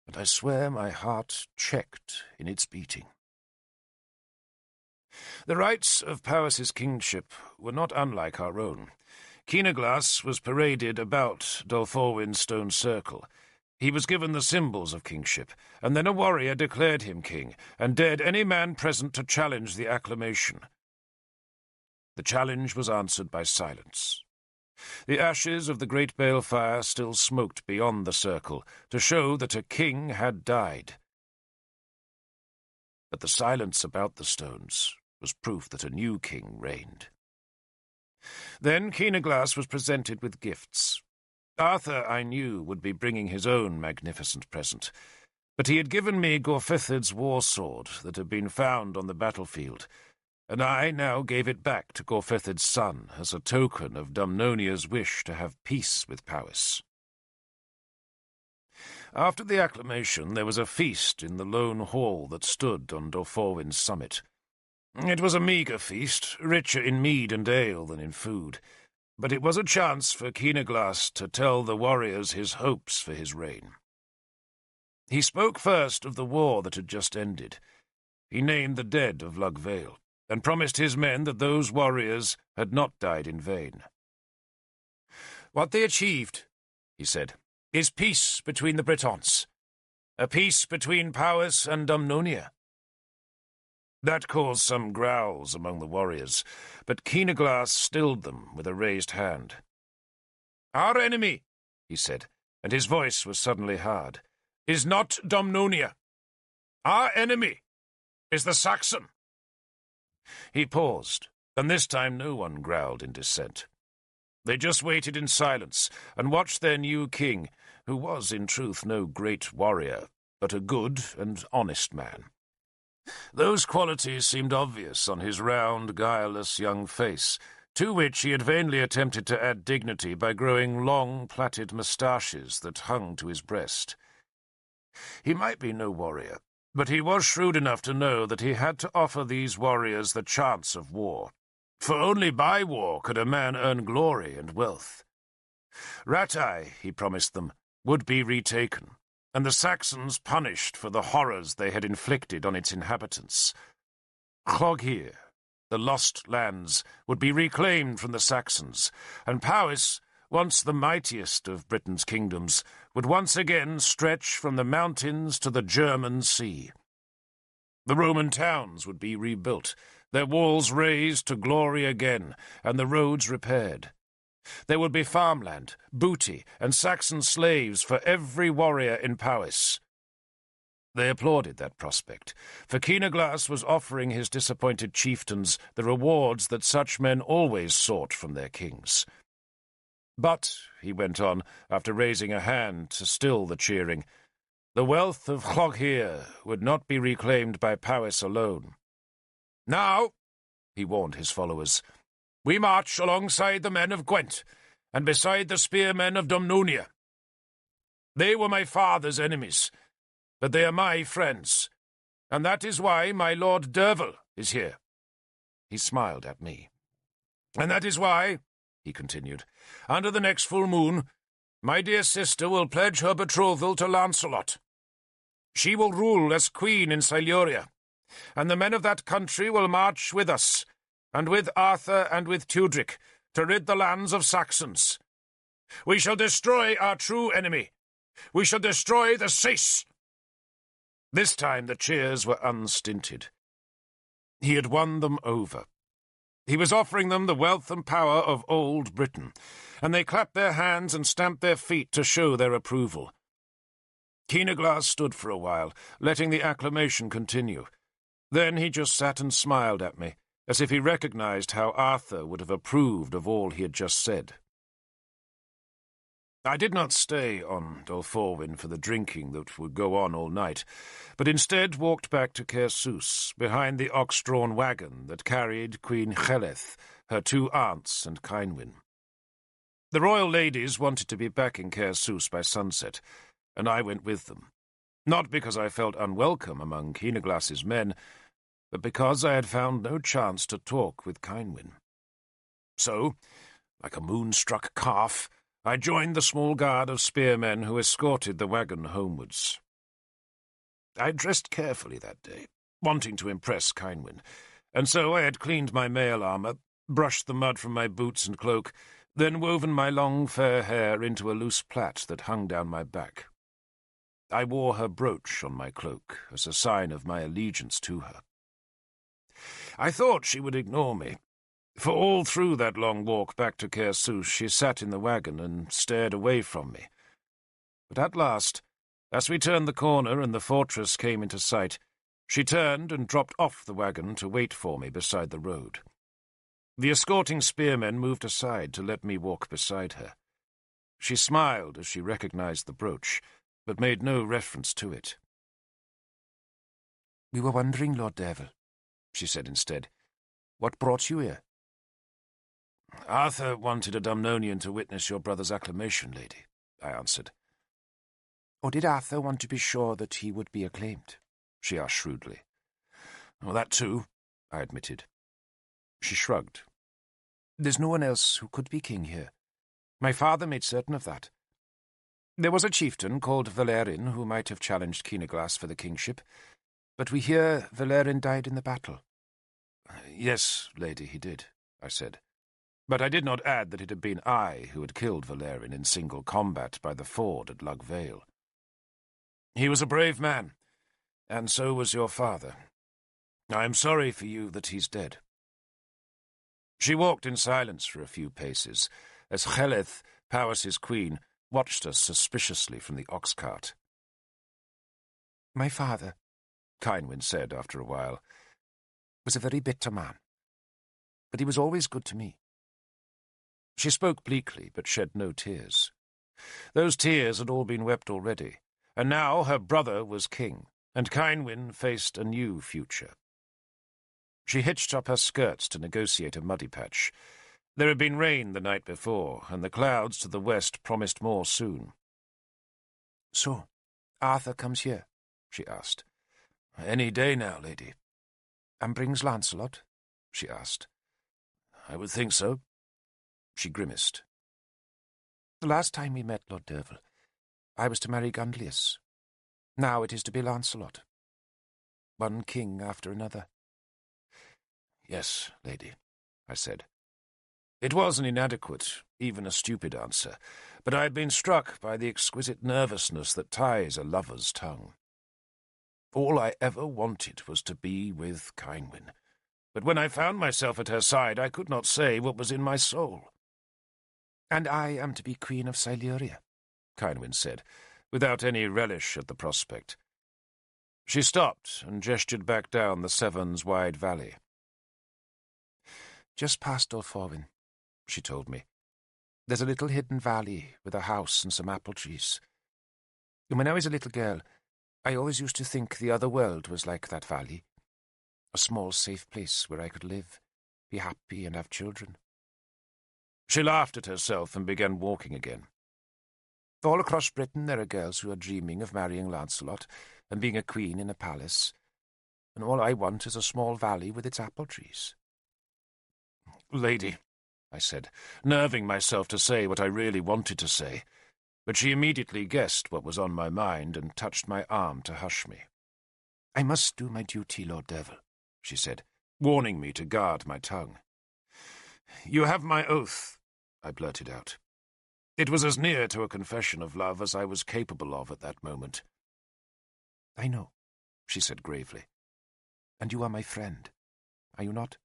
and I swear my heart checked in its beating. The rites of Powys's kingship were not unlike our own. Keenaglas was paraded about Dolforwin's stone circle. He was given the symbols of kingship, and then a warrior declared him king, and dared any man present to challenge the acclamation. The challenge was answered by silence. The ashes of the great balefire still smoked beyond the circle, to show that a king had died. But the silence about the stones was proof that a new king reigned. Then Keenaglas was presented with gifts. Arthur, I knew, would be bringing his own magnificent present, but he had given me Gorfithid's war sword that had been found on the battlefield, and I now gave it back to Gorfithid's son as a token of Dumnonia's wish to have peace with Powys. After the acclamation there was a feast in the lone hall that stood on Dolforwin's summit. It was a meagre feast, richer in mead and ale than in food, but it was a chance for Keenaglas to tell the warriors his hopes for his reign. He spoke first of the war that had just ended. He named the dead of Lugvale, and promised his men that those warriors had not died in vain. "What they achieved," he said, "is peace between the Britons, a peace between Powys and Dumnonia." That caused some growls among the warriors, but Keenaglas stilled them with a raised hand. "Our enemy," he said, and his voice was suddenly hard, "is not Dumnonia. Our enemy is the Saxon." He paused, and this time no one growled in dissent. They just waited in silence and watched their new king, who was in truth no great warrior, but a good and honest man. Those qualities seemed obvious on his round, guileless young face, to which he had vainly attempted to add dignity by growing long, plaited moustaches that hung to his breast. He might be no warrior, but he was shrewd enough to know that he had to offer these warriors the chance of war, for only by war could a man earn glory and wealth. Rattay, he promised them, would be retaken, and the Saxons punished for the horrors they had inflicted on its inhabitants. Cloghear, the lost lands, would be reclaimed from the Saxons, and Powys, once the mightiest of Britain's kingdoms, would once again stretch from the mountains to the German Sea. The Roman towns would be rebuilt, their walls razed to glory again, and the roads repaired. There would be farmland, booty, and Saxon slaves for every warrior in Powys. They applauded that prospect, for Keenaglas was offering his disappointed chieftains the rewards that such men always sought from their kings. But, he went on, after raising a hand to still the cheering, the wealth of Llogheir would not be reclaimed by Powys alone. Now, he warned his followers, we march alongside the men of Gwent, and beside the spearmen of Dumnonia. They were my father's enemies, but they are my friends, and that is why my Lord Derfel is here. He smiled at me. And that is why, he continued, under the next full moon, my dear sister will pledge her betrothal to Lancelot. She will rule as queen in Siluria, and the men of that country will march with us, and with Arthur and with Tudric, to rid the lands of Saxons. We shall destroy our true enemy. We shall destroy the Sace. This time the cheers were unstinted. He had won them over. He was offering them the wealth and power of old Britain, and they clapped their hands and stamped their feet to show their approval. Keenaglas stood for a while, letting the acclamation continue. Then he just sat and smiled at me, as if he recognized how Arthur would have approved of all he had just said. I did not stay on Dolforwyn for the drinking that would go on all night, but instead walked back to Caersws, behind the ox-drawn wagon that carried Queen Cheleth, her 2 aunts, and Cynwyn. The royal ladies wanted to be back in Caersws by sunset, and I went with them, not because I felt unwelcome among Keenaglas's men, but because I had found no chance to talk with Cynwyn. So, like a moonstruck calf, I joined the small guard of spearmen who escorted the wagon homewards. I dressed carefully that day, wanting to impress Cynwyn, and so I had cleaned my mail armour, brushed the mud from my boots and cloak, then woven my long fair hair into a loose plait that hung down my back. I wore her brooch on my cloak as a sign of my allegiance to her. I thought she would ignore me, for all through that long walk back to Caersws she sat in the wagon and stared away from me. But at last, as we turned the corner and the fortress came into sight, she turned and dropped off the wagon to wait for me beside the road. The escorting spearmen moved aside to let me walk beside her. She smiled as she recognized the brooch, but made no reference to it. "We were wondering, Lord Derfel," she said instead. "What brought you here?" "Arthur wanted a Dumnonian to witness your brother's acclamation, lady," I answered. "Or did Arthur want to be sure that he would be acclaimed?" she asked shrewdly. "Well, that too," I admitted. She shrugged. "There's no one else who could be king here. My father made certain of that. There was a chieftain called Valerin who might have challenged Keenaglas for the kingship, but we hear Valerin died in the battle." "Yes, lady, he did," I said. But I did not add that it had been I who had killed Valerin in single combat by the ford at Lug Vale. "He was a brave man, and so was your father. I am sorry for you that he's dead." She walked in silence for a few paces, as Cheleth, Powys's queen, watched us suspiciously from the ox-cart. "My father," Cynwyn said after a while, "was a very bitter man, but he was always good to me." She spoke bleakly, but shed no tears. Those tears had all been wept already, and now her brother was king, and Cynwyn faced a new future. She hitched up her skirts to negotiate a muddy patch. There had been rain the night before, and the clouds to the west promised more soon. "So, Arthur comes here?" she asked. "Any day now, lady." "And brings Lancelot?" she asked. "I would think so." She grimaced. "The last time we met, Lord Derfel, I was to marry Gunlius. Now it is to be Lancelot. One king after another." "Yes, lady," I said. It was an inadequate, even a stupid answer, but I had been struck by the exquisite nervousness that ties a lover's tongue. All I ever wanted was to be with Cynwyn, but when I found myself at her side, I could not say what was in my soul. "And I am to be Queen of Siluria," Cynwyn said, without any relish at the prospect. She stopped and gestured back down the Severn's wide valley. "Just past Dolforwyn," she told me. "There's a little hidden valley with a house and some apple trees. When I was a little girl, I always used to think the other world was like that valley. A small, safe place where I could live, be happy and have children." She laughed at herself and began walking again. "All across Britain there are girls who are dreaming of marrying Lancelot and being a queen in a palace, and all I want is a small valley with its apple trees." "Lady," I said, nerving myself to say what I really wanted to say, but she immediately guessed what was on my mind and touched my arm to hush me. "I must do my duty, Lord Derfel," she said, warning me to guard my tongue. "You have my oath," I blurted out. It was as near to a confession of love as I was capable of at that moment. "I know," she said gravely. "And you are my friend, are you not?"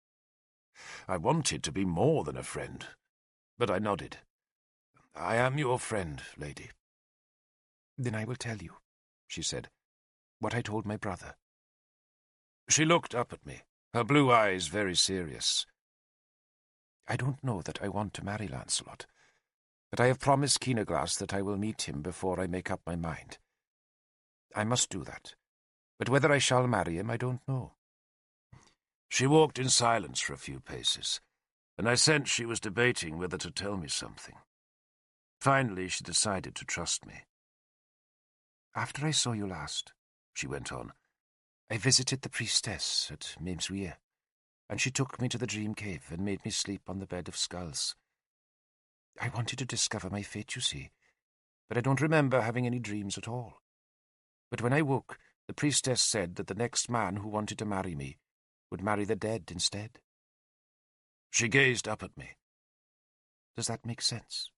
I wanted to be more than a friend, but I nodded. "I am your friend, lady." "Then I will tell you," she said, "what I told my brother." She looked up at me, her blue eyes very serious. "I don't know that I want to marry Lancelot, but I have promised Keenaglass that I will meet him before I make up my mind. I must do that, but whether I shall marry him I don't know." She walked in silence for a few paces, and I sensed she was debating whether to tell me something. Finally, she decided to trust me. "After I saw you last," she went on, "I visited the priestess at Memesweir, and she took me to the dream cave and made me sleep on the bed of skulls. I wanted to discover my fate, you see, but I don't remember having any dreams at all. But when I woke, the priestess said that the next man who wanted to marry me would marry the dead instead." She gazed up at me. "Does that make sense?"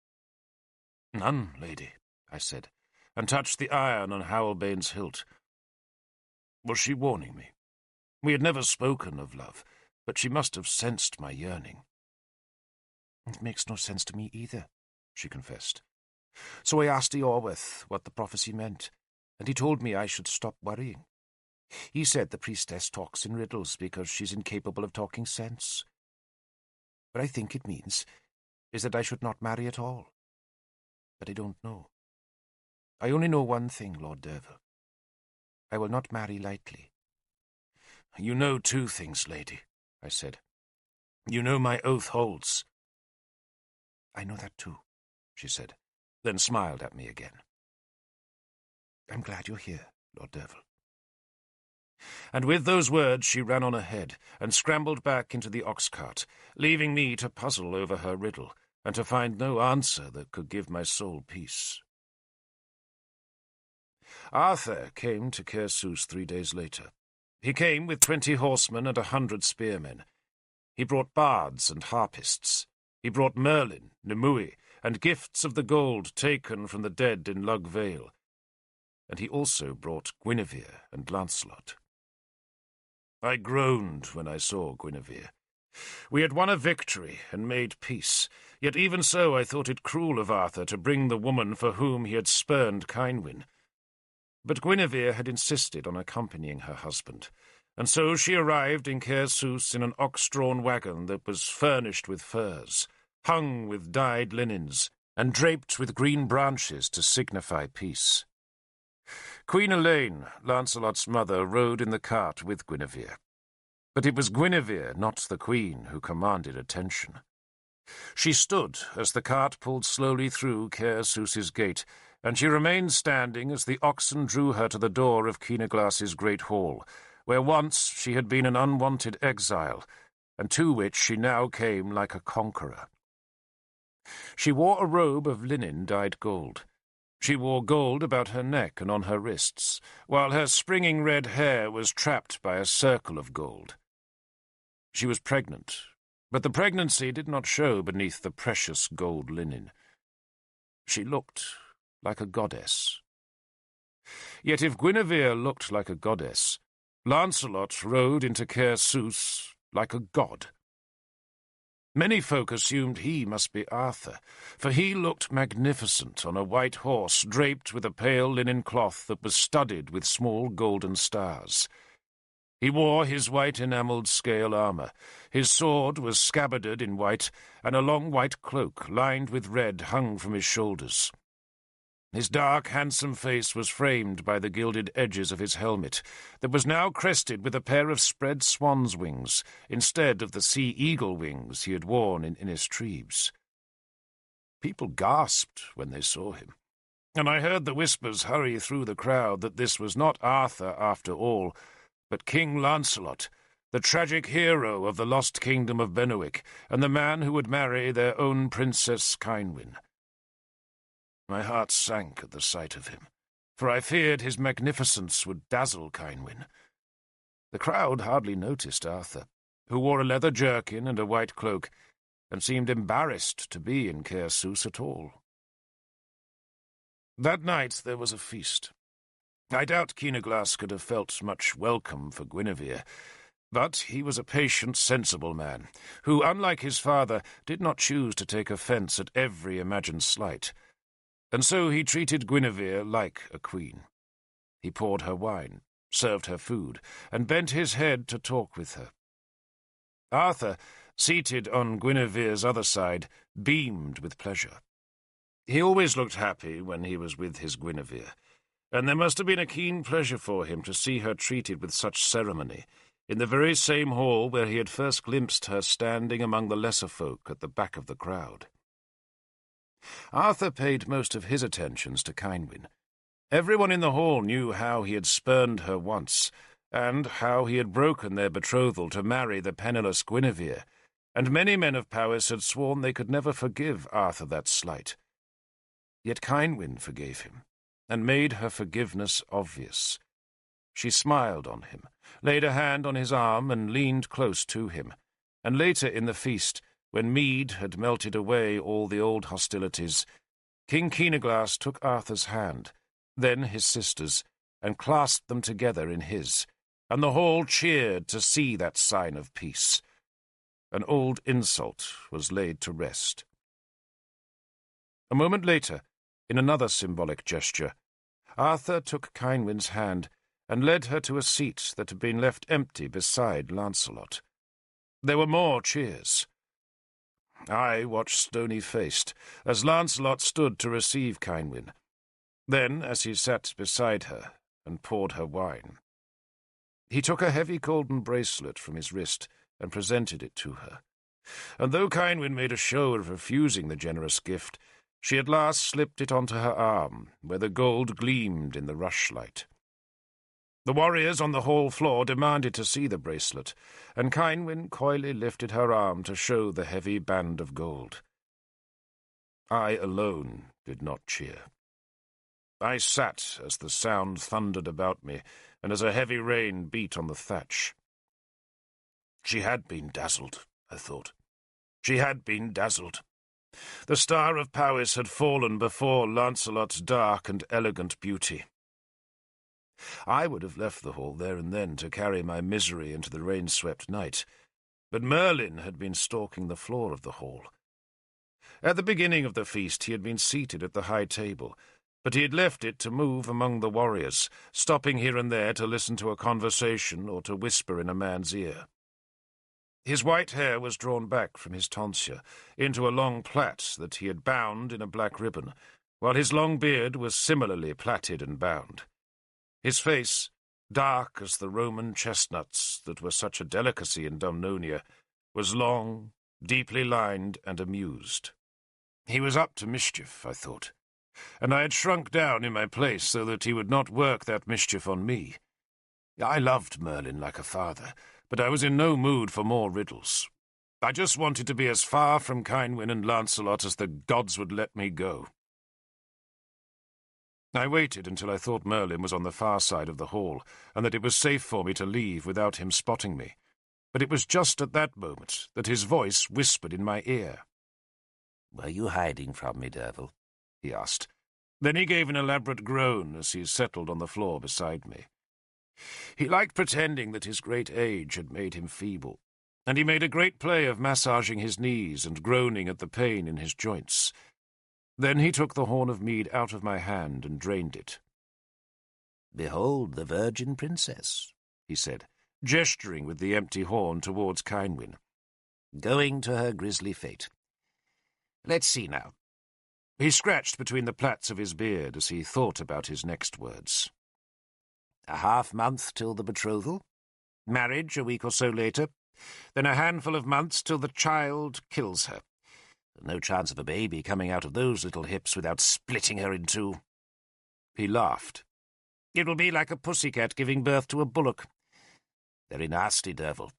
"None, lady," I said, and touched the iron on Howelbane's hilt. Was she warning me? We had never spoken of love, but she must have sensed my yearning. "It makes no sense to me either," she confessed. "So I asked Eorwith what the prophecy meant, and he told me I should stop worrying. He said the priestess talks in riddles because she's incapable of talking sense. What I think it means is that I should not marry at all. But I don't know. I only know one thing, Lord Derfel. I will not marry lightly." "You know two things, lady," I said. "You know my oath holds." "I know that too," she said, then smiled at me again. "I'm glad you're here, Lord Derfel." And with those words she ran on ahead and scrambled back into the ox-cart, leaving me to puzzle over her riddle and to find no answer that could give my soul peace. Arthur came to Caersus 3 days later. He came with 20 horsemen and 100 spearmen. He brought bards and harpists. He brought Merlin, Nimue, and gifts of the gold taken from the dead in Lug Vale. And he also brought Guinevere and Lancelot. I groaned when I saw Guinevere. We had won a victory and made peace, yet even so I thought it cruel of Arthur to bring the woman for whom he had spurned Cynwyn. But Guinevere had insisted on accompanying her husband, and so she arrived in Caersus in an ox-drawn wagon that was furnished with furs, hung with dyed linens, and draped with green branches to signify peace. Queen Elaine, Lancelot's mother, rode in the cart with Guinevere. But it was Guinevere, not the queen, who commanded attention. She stood as the cart pulled slowly through Caersus's gate, and she remained standing as the oxen drew her to the door of Keenaglass's great hall, where once she had been an unwanted exile, and to which she now came like a conqueror. She wore a robe of linen dyed gold. She wore gold about her neck and on her wrists, while her springing red hair was trapped by a circle of gold. She was pregnant, but the pregnancy did not show beneath the precious gold linen. She looked like a goddess. Yet if Guinevere looked like a goddess, Lancelot rode into Caersus like a god. Many folk assumed he must be Arthur, for he looked magnificent on a white horse draped with a pale linen cloth that was studded with small golden stars. He wore his white enamelled scale armour. His sword was scabbarded in white, and a long white cloak lined with red hung from his shoulders. His dark, handsome face was framed by the gilded edges of his helmet, that was now crested with a pair of spread swan's wings, instead of the sea-eagle wings he had worn in Innistribes. People gasped when they saw him, and I heard the whispers hurry through the crowd that this was not Arthur after all, but King Lancelot, the tragic hero of the lost kingdom of Benwick, and the man who would marry their own Princess Cynwyn. My heart sank at the sight of him, for I feared his magnificence would dazzle Cynwyn. The crowd hardly noticed Arthur, who wore a leather jerkin and a white cloak, and seemed embarrassed to be in Caersoos at all. That night there was a feast. I doubt Keenaglas could have felt much welcome for Guinevere, but he was a patient, sensible man, who, unlike his father, did not choose to take offence at every imagined slight, and so he treated Guinevere like a queen. He poured her wine, served her food, and bent his head to talk with her. Arthur, seated on Guinevere's other side, beamed with pleasure. He always looked happy when he was with his Guinevere, and there must have been a keen pleasure for him to see her treated with such ceremony, in the very same hall where he had first glimpsed her standing among the lesser folk at the back of the crowd. Arthur paid most of his attentions to Cynwyn. Everyone in the hall knew how he had spurned her once, and how he had broken their betrothal to marry the penniless Guinevere, and many men of Powys had sworn they could never forgive Arthur that slight. Yet Cynwyn forgave him, and made her forgiveness obvious. She smiled on him, laid a hand on his arm, and leaned close to him, and later in the feast, when mead had melted away all the old hostilities, King Keenaglas took Arthur's hand, then his sister's, and clasped them together in his, and the hall cheered to see that sign of peace. An old insult was laid to rest. A moment later, in another symbolic gesture, Arthur took Cynwyn's hand and led her to a seat that had been left empty beside Lancelot. There were more cheers. I watched stony-faced as Lancelot stood to receive Cynwyn, then as he sat beside her and poured her wine. He took a heavy golden bracelet from his wrist and presented it to her, and though Cynwyn made a show of refusing the generous gift, she at last slipped it onto her arm, where the gold gleamed in the rushlight. The warriors on the hall floor demanded to see the bracelet, and Cynwyn coyly lifted her arm to show the heavy band of gold. I alone did not cheer. I sat as the sound thundered about me, and as a heavy rain beat on the thatch. She had been dazzled, I thought. She had been dazzled. The star of Powys had fallen before Lancelot's dark and elegant beauty. I would have left the hall there and then to carry my misery into the rain-swept night, but Merlin had been stalking the floor of the hall. At the beginning of the feast he had been seated at the high table, but he had left it to move among the warriors, stopping here and there to listen to a conversation or to whisper in a man's ear. His white hair was drawn back from his tonsure into a long plait that he had bound in a black ribbon, while his long beard was similarly plaited and bound. His face, dark as the Roman chestnuts that were such a delicacy in Dumnonia, was long, deeply lined, and amused. He was up to mischief, I thought, and I had shrunk down in my place so that he would not work that mischief on me. I loved Merlin like a father, but I was in no mood for more riddles. I just wanted to be as far from Cynwyn and Lancelot as the gods would let me go. I waited until I thought Merlin was on the far side of the hall, and that it was safe for me to leave without him spotting me. But it was just at that moment that his voice whispered in my ear. "Were you hiding from me, Derfel?" he asked. Then he gave an elaborate groan as he settled on the floor beside me. He liked pretending that his great age had made him feeble, and he made a great play of massaging his knees and groaning at the pain in his joints. Then he took the horn of mead out of my hand and drained it. "Behold the virgin princess," he said, gesturing with the empty horn towards Kynwyn, "going to her grisly fate. Let's see now." He scratched between the plaits of his beard as he thought about his next words. "A half-month till the betrothal, marriage a week or so later, then a handful of months till the child kills her. No chance of a baby coming out of those little hips without splitting her in two." He laughed. "It will be like a pussycat giving birth to a bullock. Very nasty, Derfel."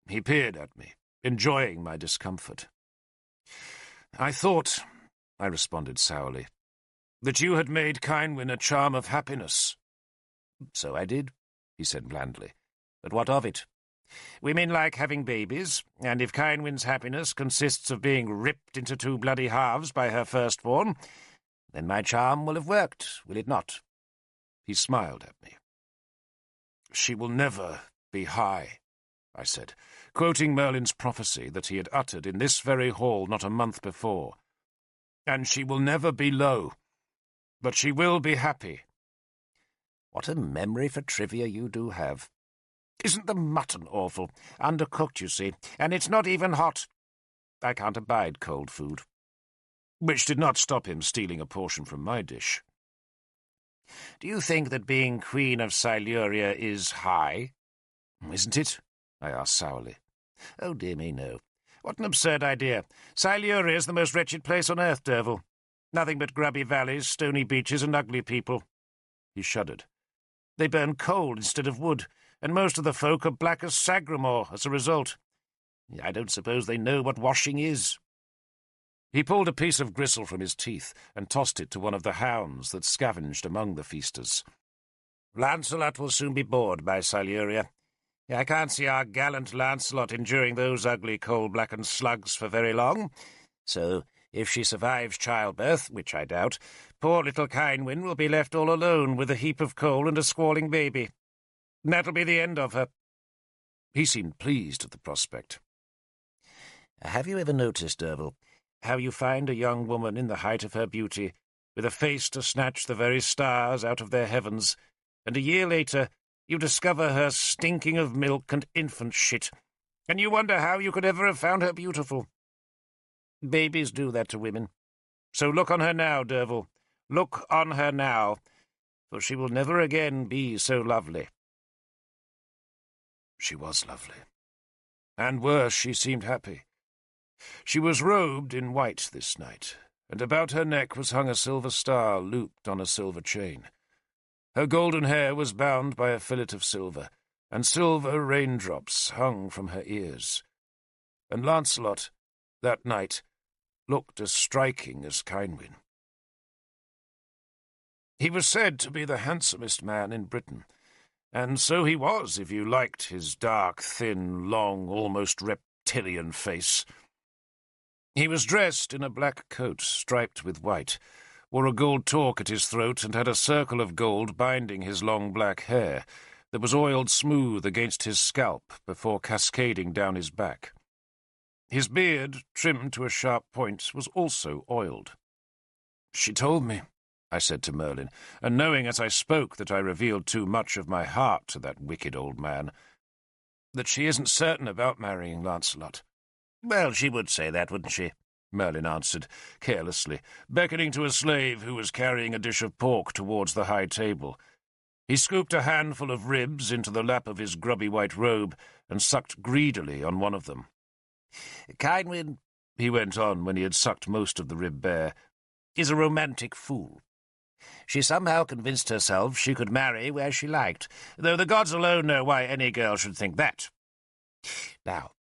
He peered at me, enjoying my discomfort. "I thought," I responded sourly, "that you had made Kynwyn a charm of happiness." "So I did," he said blandly. "But what of it? Women like having babies, and if Kynwyn's happiness consists of being ripped into two bloody halves by her firstborn, then my charm will have worked, will it not?" He smiled at me. "She will never be high," I said, quoting Merlin's prophecy that he had uttered in this very hall not a month before. "And she will never be low, but she will be happy." "What a memory for trivia you do have." "Isn't the mutton awful? Undercooked, you see, and it's not even hot. I can't abide cold food." Which did not stop him stealing a portion from my dish. "Do you think that being Queen of Siluria is high?" "Isn't it?" I asked sourly. "Oh, dear me, no. What an absurd idea. Siluria is the most wretched place on earth, Derfel. Nothing but grubby valleys, stony beaches, and ugly people." He shuddered. "They burn coal instead of wood, and most of the folk are black as Sagramore as a result. I don't suppose they know what washing is." He pulled a piece of gristle from his teeth and tossed it to one of the hounds that scavenged among the feasters. "Lancelot will soon be bored by Siluria. I can't see our gallant Lancelot enduring those ugly coal-blackened slugs for very long. So, if she survives childbirth, which I doubt, poor little Kynwyn will be left all alone with a heap of coal and a squalling baby. That'll be the end of her." He seemed pleased at the prospect. "Have you ever noticed, Derfel, how you find a young woman in the height of her beauty, with a face to snatch the very stars out of their heavens, and a year later you discover her stinking of milk and infant shit, and you wonder how you could ever have found her beautiful? Babies do that to women. So look on her now, Derfel. Look on her now, for she will never again be so lovely." She was lovely. And worse, she seemed happy. She was robed in white this night, and about her neck was hung a silver star looped on a silver chain. Her golden hair was bound by a fillet of silver, and silver raindrops hung from her ears. And Lancelot, that night, looked as striking as Kynwyn. He was said to be the handsomest man in Britain, and so he was if you liked his dark, thin, long, almost reptilian face. He was dressed in a black coat striped with white, wore a gold torque at his throat, and had a circle of gold binding his long black hair that was oiled smooth against his scalp before cascading down his back. His beard, trimmed to a sharp point, was also oiled. "She told me," I said to Merlin, and knowing as I spoke that I revealed too much of my heart to that wicked old man, "that she isn't certain about marrying Lancelot." "Well, she would say that, wouldn't she?" Merlin answered, carelessly, beckoning to a slave who was carrying a dish of pork towards the high table. He scooped a handful of ribs into the lap of his grubby white robe and sucked greedily on one of them. "Kynwyn," he went on when he had sucked most of the rib bare, "is a romantic fool. She somehow convinced herself she could marry where she liked, though the gods alone know why any girl should think that. Now,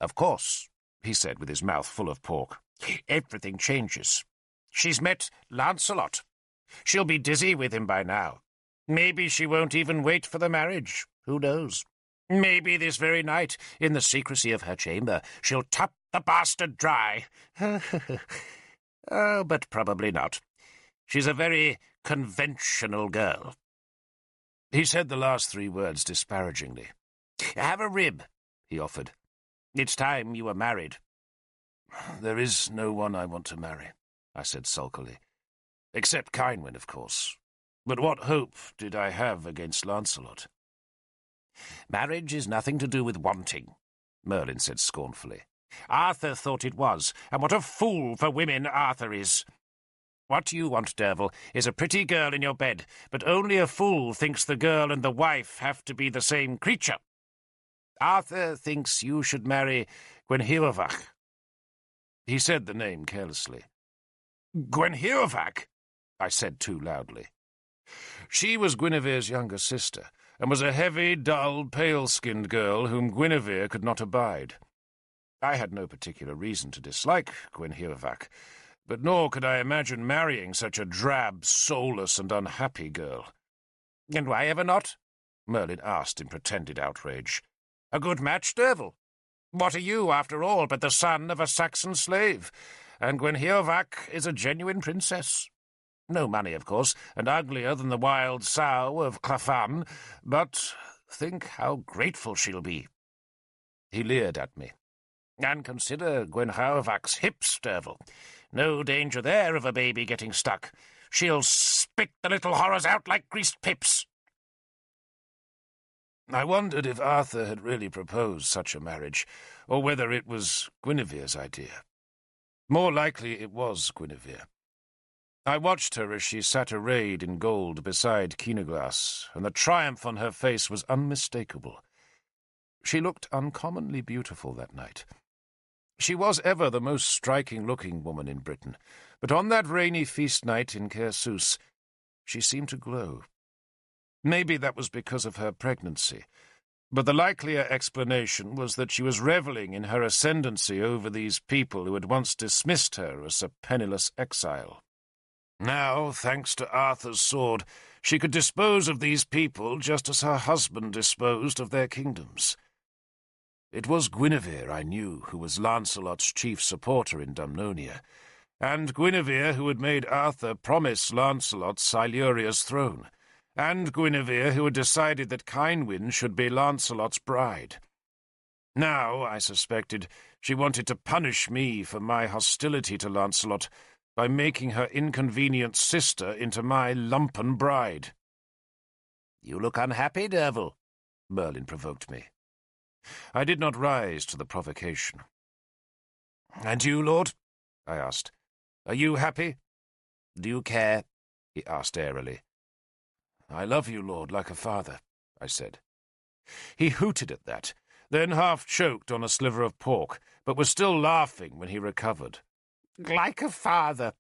of course," he said with his mouth full of pork, "everything changes. She's met Lancelot. She'll be dizzy with him by now. Maybe she won't even wait for the marriage. Who knows? Maybe this very night, in the secrecy of her chamber, she'll tap the bastard dry. Oh, but probably not. She's a very conventional girl." He said the last three words disparagingly. "Have a rib," he offered. It's time you were married." "There is no one I want to marry," I said sulkily. "Except Kynwyn, of course. But what hope did I have against Lancelot?" "Marriage is nothing to do with wanting," Merlin said scornfully. "Arthur thought it was, and what a fool for women Arthur is. What you want, Derfel, is a pretty girl in your bed, but only a fool thinks the girl and the wife have to be the same creature. Arthur thinks you should marry Gwenhwyvarch." He said the name carelessly. "Gwenhwyvarch?" I said too loudly. She was Guinevere's younger sister, and was a heavy, dull, pale-skinned girl whom Guinevere could not abide. I had no particular reason to dislike Gwenhwyvarch, but nor could I imagine marrying such a drab, soulless, and unhappy girl. "And why ever not?" Merlin asked in pretended outrage. "A good match, Derfel. What are you, after all, but the son of a Saxon slave? And Gwenhwyvarch is a genuine princess. No money, of course, and uglier than the wild sow of Clafan, but think how grateful she'll be." He leered at me. "And consider Gwenhwyvarch's hips, Derfel. No danger there of a baby getting stuck. She'll spit the little horrors out like greased pips." I wondered if Arthur had really proposed such a marriage, or whether it was Guinevere's idea. More likely it was Guinevere. I watched her as she sat arrayed in gold beside Kyneglas, and the triumph on her face was unmistakable. She looked uncommonly beautiful that night. She was ever the most striking-looking woman in Britain, but on that rainy feast night in Caersus, she seemed to glow. Maybe that was because of her pregnancy, but the likelier explanation was that she was reveling in her ascendancy over these people who had once dismissed her as a penniless exile. Now, thanks to Arthur's sword, she could dispose of these people just as her husband disposed of their kingdoms. It was Guinevere, I knew, who was Lancelot's chief supporter in Dumnonia, and Guinevere who had made Arthur promise Lancelot Siluria's throne, and Guinevere who had decided that Kynwyn should be Lancelot's bride. Now, I suspected, she wanted to punish me for my hostility to Lancelot by making her inconvenient sister into my lumpen bride. "You look unhappy, Derfel," Merlin provoked me. I did not rise to the provocation. "And you, Lord?" I asked. "Are you happy?" "Do you care?" he asked airily. "I love you, Lord, like a father," I said. He hooted at that, then half-choked on a sliver of pork, but was still laughing when he recovered. "Like a father.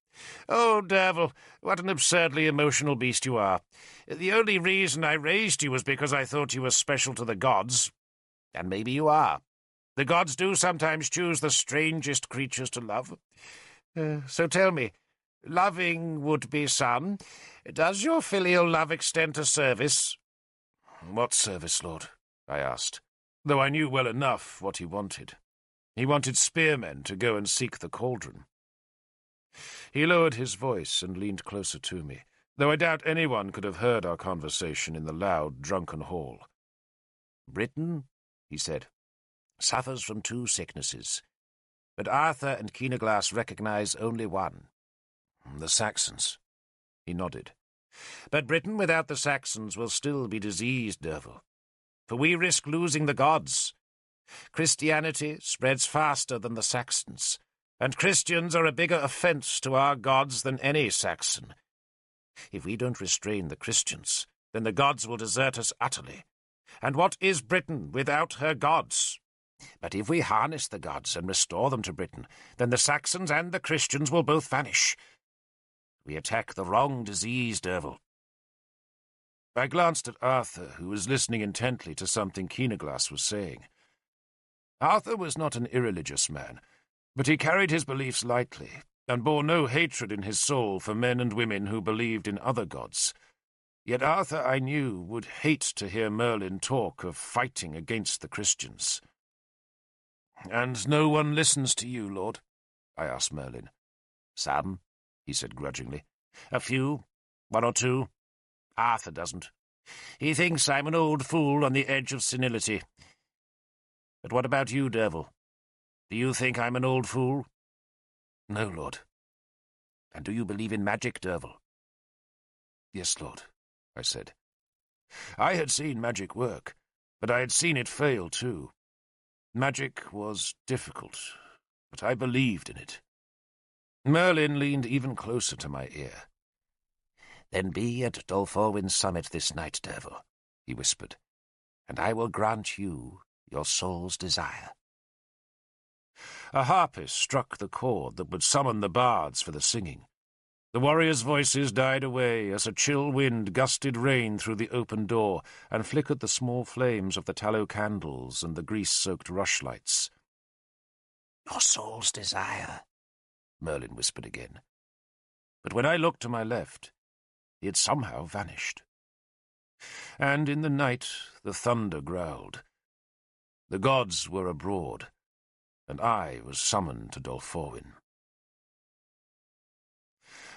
Oh, Derfel, what an absurdly emotional beast you are. The only reason I raised you was because I thought you were special to the gods. And maybe you are. The gods do sometimes choose the strangest creatures to love. So tell me, loving would-be son, does your filial love extend to service?" "What service, Lord?" I asked, though I knew well enough what he wanted. He wanted spearmen to go and seek the cauldron. He lowered his voice and leaned closer to me, though I doubt anyone could have heard our conversation in the loud, drunken hall. "Britain," he said, "suffers from two sicknesses, but Arthur and Kyneglas recognize only one." "The Saxons." He nodded. "But Britain without the Saxons will still be diseased, Derfel, for we risk losing the gods. Christianity spreads faster than the Saxons, and Christians are a bigger offence to our gods than any Saxon. If we don't restrain the Christians, then the gods will desert us utterly. And what is Britain without her gods? But if we harness the gods and restore them to Britain, then the Saxons and the Christians will both vanish. We attack the wrong disease, Derfel." I glanced at Arthur, who was listening intently to something Kyneglas was saying. Arthur was not an irreligious man, but he carried his beliefs lightly, and bore no hatred in his soul for men and women who believed in other gods. Yet Arthur, I knew, would hate to hear Merlin talk of fighting against the Christians. "And no one listens to you, Lord?" I asked Merlin. "Some," he said grudgingly. "A few, one or two. Arthur doesn't. He thinks I'm an old fool on the edge of senility. But what about you, Derfel? Do you think I'm an old fool?" "No, Lord." "And do you believe in magic, Derfel?" "Yes, Lord," I said. I had seen magic work, but I had seen it fail too. Magic was difficult, but I believed in it. Merlin leaned even closer to my ear. "Then be at Dolforwin's summit this night, Derfel," he whispered, "and I will grant you your soul's desire." A harpist struck the chord that would summon the bards for the singing. The warriors' voices died away as a chill wind gusted rain through the open door and flickered the small flames of the tallow candles and the grease-soaked rushlights. "Your soul's desire," Merlin whispered again. But when I looked to my left, he had somehow vanished. And in the night the thunder growled. The gods were abroad, and I was summoned to Dolforwin.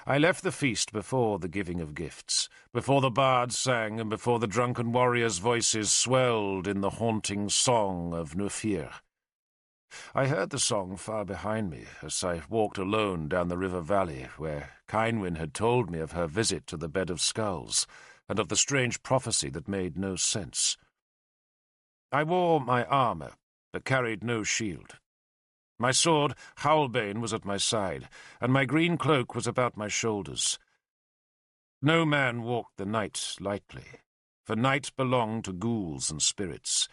I left the feast before the giving of gifts, before the bards sang and before the drunken warriors' voices swelled in the haunting song of Neufir. I heard the song far behind me as I walked alone down the river valley where Cynwyn had told me of her visit to the Bed of Skulls and of the strange prophecy that made no sense. I wore my armour, but carried no shield. My sword, Howlbane, was at my side, and my green cloak was about my shoulders. No man walked the night lightly, for night belonged to ghouls and spirits.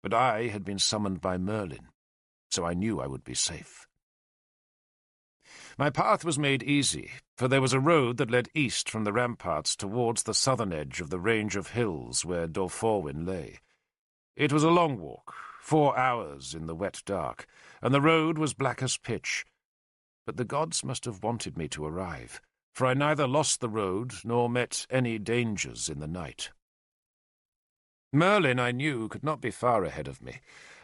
But I had been summoned by Merlin, so I knew I would be safe. My path was made easy, for there was a road that led east from the ramparts towards the southern edge of the range of hills where Dolforwin lay. It was a long walk, 4 hours in the wet dark, and the road was black as pitch. But the gods must have wanted me to arrive, for I neither lost the road nor met any dangers in the night. Merlin, I knew, could not be far ahead of me,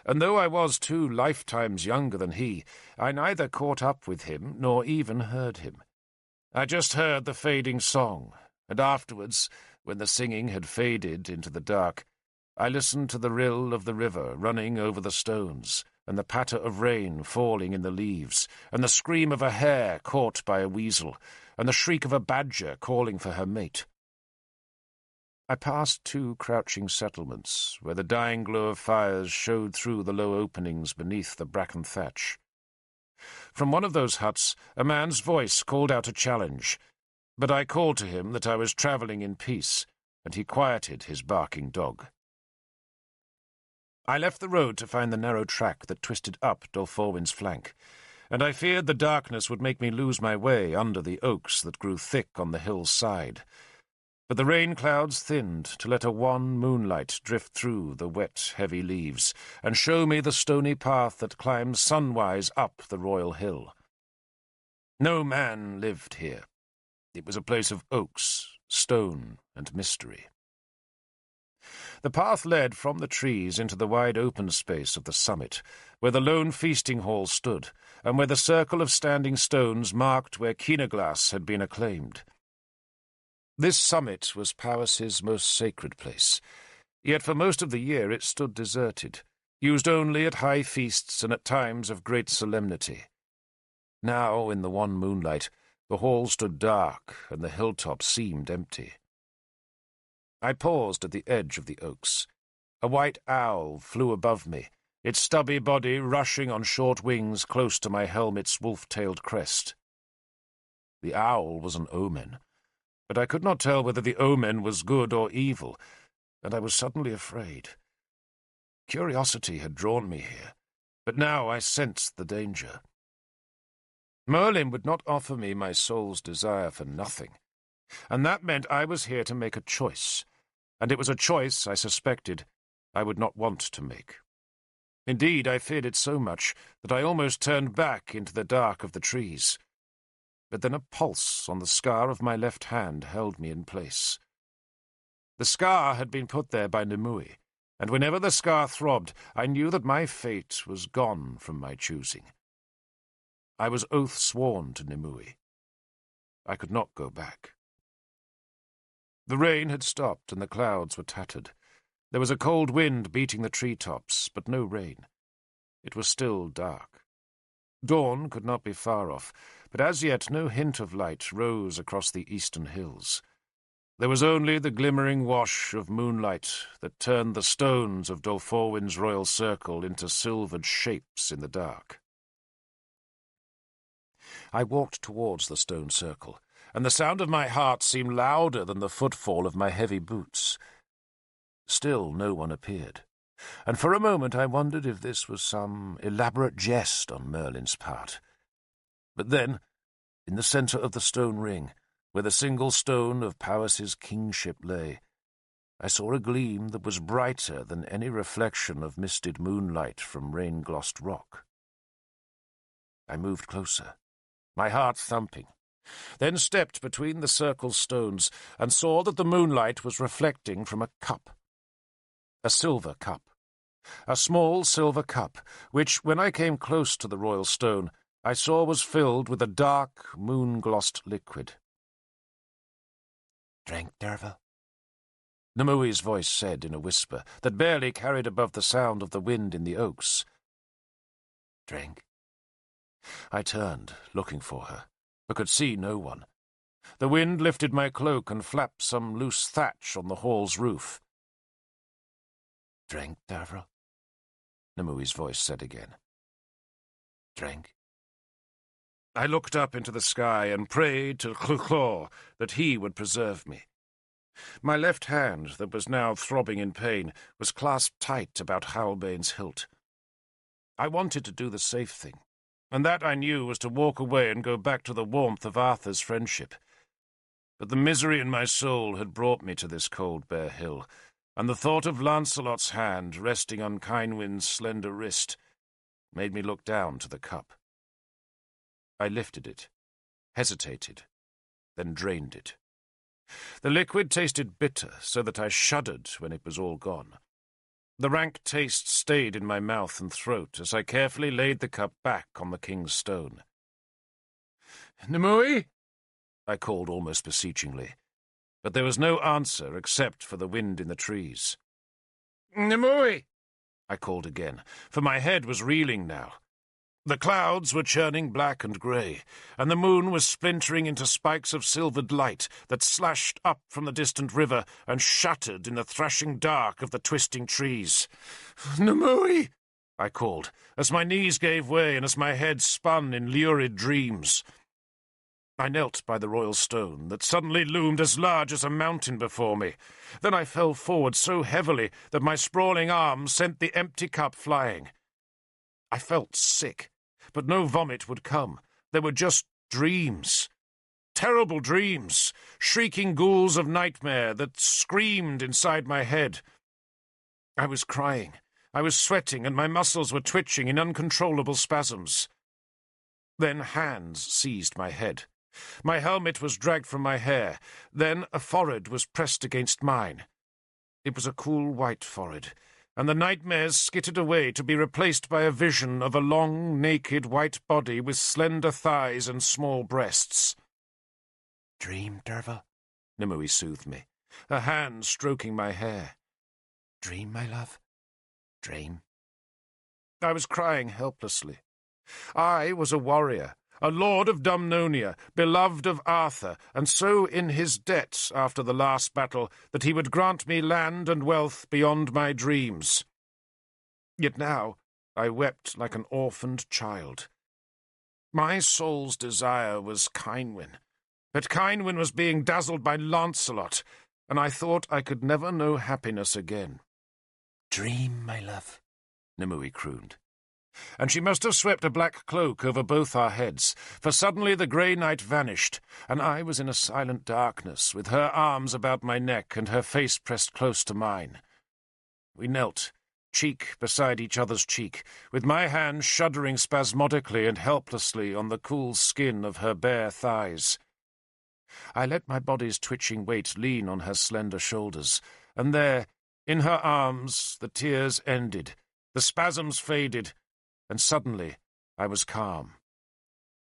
and though I was 2 lifetimes younger than he, I neither caught up with him nor even heard him. I just heard the fading song, and afterwards, when the singing had faded into the dark, I listened to the rill of the river running over the stones, and the patter of rain falling in the leaves, and the scream of a hare caught by a weasel, and the shriek of a badger calling for her mate. I passed 2 crouching settlements, where the dying glow of fires showed through the low openings beneath the bracken thatch. From one of those huts a man's voice called out a challenge, but I called to him that I was travelling in peace, and he quieted his barking dog. I left the road to find the narrow track that twisted up Dolforwin's flank, and I feared the darkness would make me lose my way under the oaks that grew thick on the hill's side. But the rain clouds thinned to let a wan moonlight drift through the wet, heavy leaves, and show me the stony path that climbs sunwise up the royal hill. No man lived here. It was a place of oaks, stone, and mystery. The path led from the trees into the wide open space of the summit, where the lone feasting hall stood, and where the circle of standing stones marked where Keenaglass had been acclaimed. This summit was Powys's most sacred place, yet for most of the year it stood deserted, used only at high feasts and at times of great solemnity. Now, in the wan moonlight, the hall stood dark and the hilltop seemed empty. I paused at the edge of the oaks. A white owl flew above me, its stubby body rushing on short wings close to my helmet's wolf-tailed crest. The owl was an omen, but I could not tell whether the omen was good or evil, and I was suddenly afraid. Curiosity had drawn me here, but now I sensed the danger. Merlin would not offer me my soul's desire for nothing, and that meant I was here to make a choice, and it was a choice, I suspected, I would not want to make. Indeed, I feared it so much that I almost turned back into the dark of the trees. But then a pulse on the scar of my left hand held me in place. The scar had been put there by Nimue, and whenever the scar throbbed, I knew that my fate was gone from my choosing. I was oath-sworn to Nimue. I could not go back. The rain had stopped and the clouds were tattered. There was a cold wind beating the tree-tops, but no rain. It was still dark. Dawn could not be far off, but as yet no hint of light rose across the eastern hills. There was only the glimmering wash of moonlight that turned the stones of Dolforwin's royal circle into silvered shapes in the dark. I walked towards the stone circle, and the sound of my heart seemed louder than the footfall of my heavy boots. Still no one appeared, and for a moment I wondered if this was some elaborate jest on Merlin's part. But then, in the centre of the stone ring, where the single stone of Powys's kingship lay, I saw a gleam that was brighter than any reflection of misted moonlight from rain-glossed rock. I moved closer, my heart thumping, then stepped between the circle's stones and saw that the moonlight was reflecting from a cup. A silver cup. A small silver cup, which, when I came close to the royal stone, I saw was filled with a dark, moon-glossed liquid. "Drink, Derfel?" Nimue's voice said in a whisper that barely carried above the sound of the wind in the oaks. "Drink?" I turned, looking for her, but could see no one. The wind lifted my cloak and flapped some loose thatch on the hall's roof. "Drink, Derfel?" Nimue's voice said again. "Drink?" I looked up into the sky and prayed to Llwch that he would preserve me. My left hand, that was now throbbing in pain, was clasped tight about Howlbane's hilt. I wanted to do the safe thing, and that I knew was to walk away and go back to the warmth of Arthur's friendship. But the misery in my soul had brought me to this cold bare hill, and the thought of Lancelot's hand resting on Kynwyn's slender wrist made me look down to the cup. I lifted it, hesitated, then drained it. The liquid tasted bitter, so that I shuddered when it was all gone. The rank taste stayed in my mouth and throat as I carefully laid the cup back on the king's stone. "Nimue?" I called almost beseechingly, but there was no answer except for the wind in the trees. "Nimue!" I called again, for my head was reeling now. The clouds were churning black and grey, and the moon was splintering into spikes of silvered light that slashed up from the distant river and shattered in the thrashing dark of the twisting trees. "Nimue!" I called, as my knees gave way and as my head spun in lurid dreams. I knelt by the royal stone that suddenly loomed as large as a mountain before me. Then I fell forward so heavily that my sprawling arms sent the empty cup flying. I felt sick, but no vomit would come. There were just dreams. Terrible dreams, shrieking ghouls of nightmare that screamed inside my head. I was crying, I was sweating, and my muscles were twitching in uncontrollable spasms. Then hands seized my head. My helmet was dragged from my hair. Then a forehead was pressed against mine. It was a cool white forehead, and the nightmares skittered away to be replaced by a vision of a long, naked white body with slender thighs and small breasts. "Dream, Derfel?" Nimue soothed me, her hand stroking my hair. "Dream, my love? Dream?" I was crying helplessly. I was a warrior, a lord of Dumnonia, beloved of Arthur, and so in his debt after the last battle that he would grant me land and wealth beyond my dreams. Yet now I wept like an orphaned child. My soul's desire was Kynwyn, but Kynwyn was being dazzled by Lancelot, and I thought I could never know happiness again. "Dream, my love," Nimue crooned. And she must have swept a black cloak over both our heads, for suddenly the grey night vanished, and I was in a silent darkness, with her arms about my neck and her face pressed close to mine. We knelt, cheek beside each other's cheek, with my hand shuddering spasmodically and helplessly on the cool skin of her bare thighs. I let my body's twitching weight lean on her slender shoulders, and there, in her arms, the tears ended, the spasms faded, and suddenly I was calm.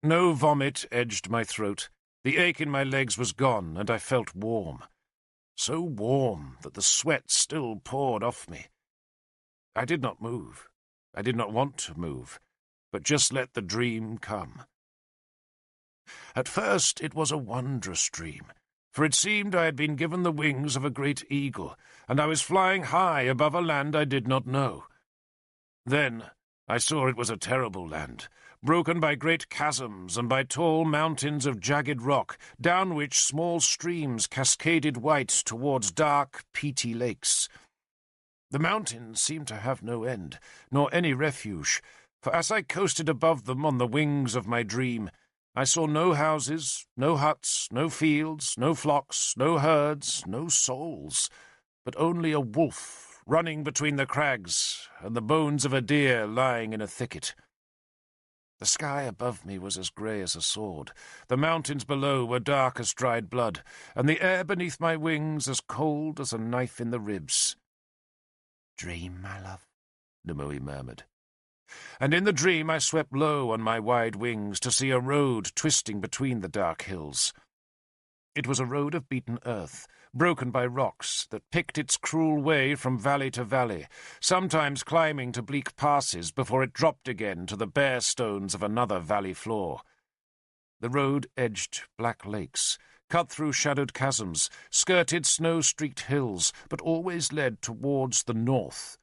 No vomit edged my throat, the ache in my legs was gone, and I felt warm. So warm that the sweat still poured off me. I did not move, I did not want to move, but just let the dream come. At first it was a wondrous dream, for it seemed I had been given the wings of a great eagle, and I was flying high above a land I did not know. Then I saw it was a terrible land, broken by great chasms and by tall mountains of jagged rock, down which small streams cascaded white towards dark, peaty lakes. The mountains seemed to have no end, nor any refuge, for as I coasted above them on the wings of my dream, I saw no houses, no huts, no fields, no flocks, no herds, no souls, but only a wolf running between the crags and the bones of a deer lying in a thicket. The sky above me was as grey as a sword, the mountains below were dark as dried blood, and the air beneath my wings as cold as a knife in the ribs. "Dream, my love," Nimue murmured. And in the dream I swept low on my wide wings to see a road twisting between the dark hills. It was a road of beaten earth, broken by rocks, that picked its cruel way from valley to valley, sometimes climbing to bleak passes before it dropped again to the bare stones of another valley floor. The road edged black lakes, cut through shadowed chasms, skirted snow-streaked hills, but always led towards the north.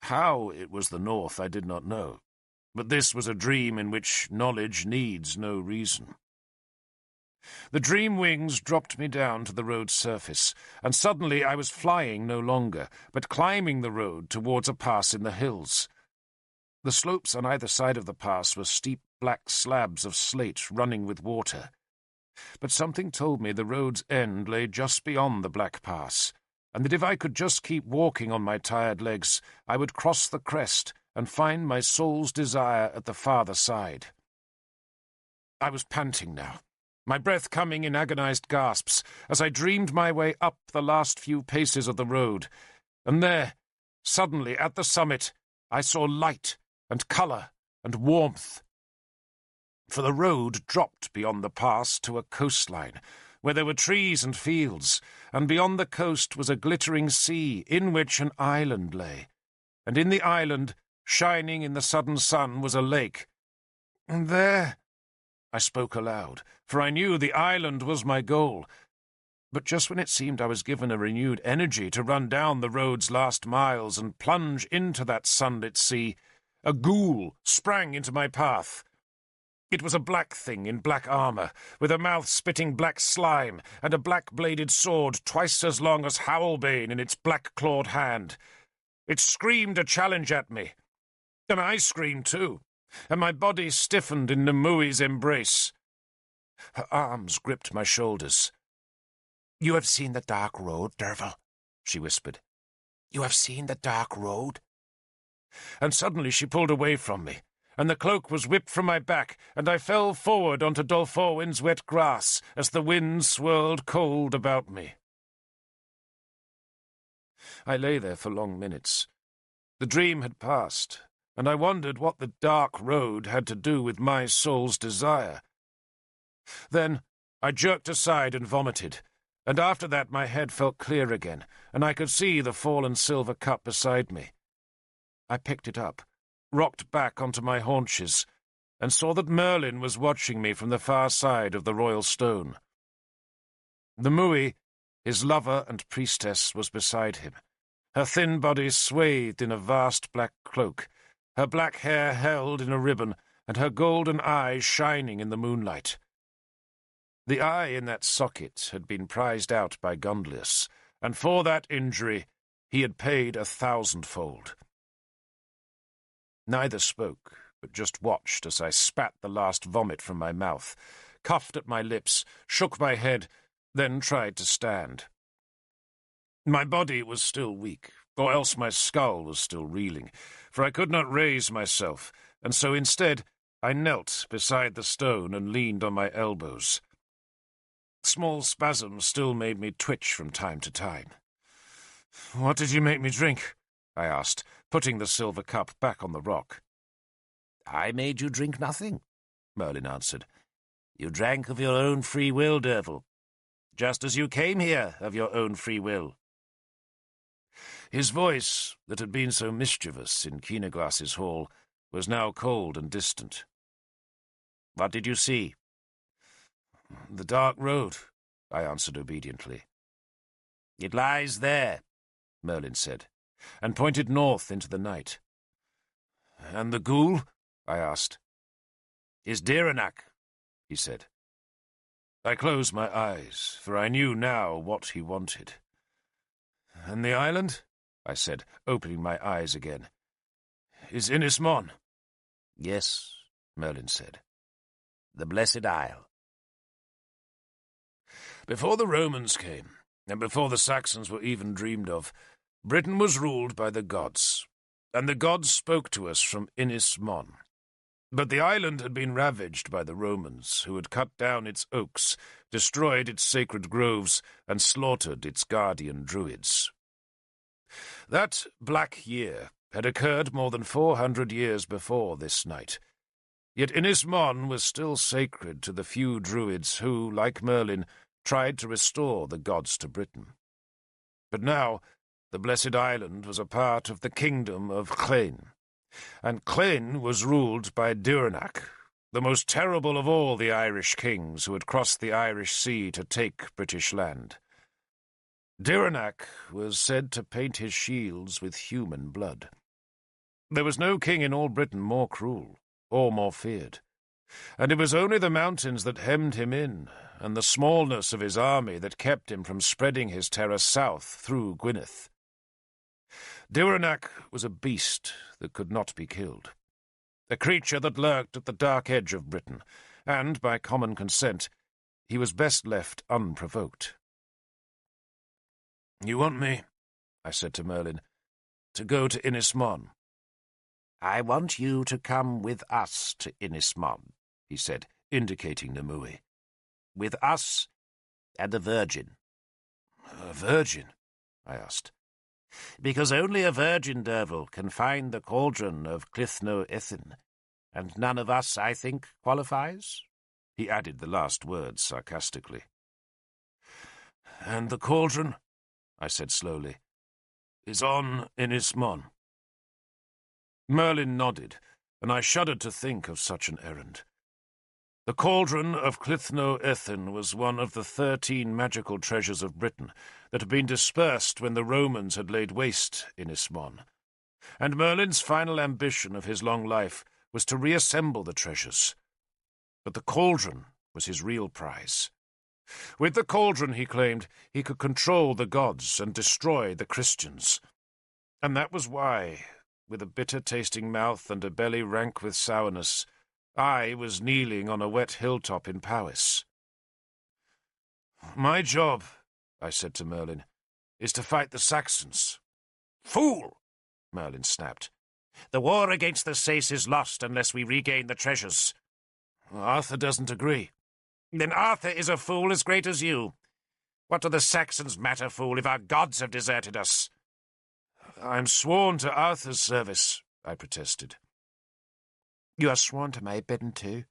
How it was the north I did not know, but this was a dream in which knowledge needs no reason. The dream wings dropped me down to the road's surface, and suddenly I was flying no longer, but climbing the road towards a pass in the hills. The slopes on either side of the pass were steep black slabs of slate running with water. But something told me the road's end lay just beyond the black pass, and that if I could just keep walking on my tired legs, I would cross the crest and find my soul's desire at the farther side. I was panting now, my breath coming in agonized gasps, as I dreamed my way up the last few paces of the road, and there, suddenly at the summit, I saw light and colour and warmth. For the road dropped beyond the pass to a coastline, where there were trees and fields, and beyond the coast was a glittering sea in which an island lay, and in the island, shining in the sudden sun, was a lake. And there, I spoke aloud, for I knew the island was my goal. But just when it seemed I was given a renewed energy to run down the road's last miles and plunge into that sunlit sea, a ghoul sprang into my path. It was a black thing in black armour, with a mouth spitting black slime, and a black-bladed sword twice as long as Howlbane in its black-clawed hand. It screamed a challenge at me, and I screamed too, and my body stiffened in Nimue's embrace. Her arms gripped my shoulders. "You have seen the dark road, Derfel," she whispered. "You have seen the dark road?" And suddenly she pulled away from me, and the cloak was whipped from my back, and I fell forward onto Dolforwin's wet grass as the wind swirled cold about me. I lay there for long minutes. The dream had passed, and I wondered what the dark road had to do with my soul's desire. Then I jerked aside and vomited, and after that my head felt clear again, and I could see the fallen silver cup beside me. I picked it up, rocked back onto my haunches, and saw that Merlin was watching me from the far side of the royal stone. Nimue, his lover and priestess, was beside him, her thin body swathed in a vast black cloak, her black hair held in a ribbon, and her golden eyes shining in the moonlight. The eye in that socket had been prized out by Gondlius, and for that injury he had paid 1,000-fold. Neither spoke, but just watched as I spat the last vomit from my mouth, coughed at my lips, shook my head, then tried to stand. My body was still weak, or else my skull was still reeling, for I could not raise myself, and so instead I knelt beside the stone and leaned on my elbows. Small spasms still made me twitch from time to time. "What did you make me drink?" I asked, putting the silver cup back on the rock. "I made you drink nothing," Merlin answered. "You drank of your own free will, Derfel, just as you came here of your own free will." His voice, that had been so mischievous in Keenaglass's hall, was now cold and distant. "What did you see?" "The dark road," I answered obediently. "It lies there," Merlin said, and pointed north into the night. "And the ghoul?" I asked. "Is Diranak," he said. I closed my eyes, for I knew now what he wanted. "And the island?" I said, opening my eyes again. "Is Inismon?" "Yes," Merlin said. "The Blessed Isle." Before the Romans came, and before the Saxons were even dreamed of, Britain was ruled by the gods, and the gods spoke to us from Inismon. But the island had been ravaged by the Romans, who had cut down its oaks, destroyed its sacred groves, and slaughtered its guardian druids. That black year had occurred more than 400 years before this night, yet Inismon was still sacred to the few druids who, like Merlin, tried to restore the gods to Britain. But now the Blessed Island was a part of the kingdom of Llyn, and Llyn was ruled by Diranak, the most terrible of all the Irish kings who had crossed the Irish Sea to take British land. Diranak was said to paint his shields with human blood. There was no king in all Britain more cruel or more feared, and it was only the mountains that hemmed him in, and the smallness of his army that kept him from spreading his terror south through Gwynedd. Diranak was a beast that could not be killed, a creature that lurked at the dark edge of Britain, and, by common consent, he was best left unprovoked. "You want me," I said to Merlin, "to go to Inismon?" "I want you to come with us to Inismon," he said, indicating Nimue. "With us and a virgin." "A virgin?" I asked. "Because only a virgin, Derfel, can find the cauldron of Clythno Ethin, and none of us, I think, qualifies." He added the last words sarcastically. "And the cauldron," I said slowly, "is on Inismon." Merlin nodded, and I shuddered to think of such an errand. The cauldron of Clythno Ethin was one of the 13 magical treasures of Britain that had been dispersed when the Romans had laid waste Inismon, and Merlin's final ambition of his long life was to reassemble the treasures. But the cauldron was his real prize. With the cauldron, he claimed, he could control the gods and destroy the Christians. And that was why, with a bitter-tasting mouth and a belly rank with sourness, I was kneeling on a wet hilltop in Powys. "My job," I said to Merlin, "is to fight the Saxons." "Fool!" Merlin snapped. "The war against the Sace is lost unless we regain the treasures." "Arthur doesn't agree." "Then Arthur is a fool as great as you. What do the Saxons matter, fool, if our gods have deserted us?" "I'm sworn to Arthur's service," I protested. "You are sworn to my bidding too,"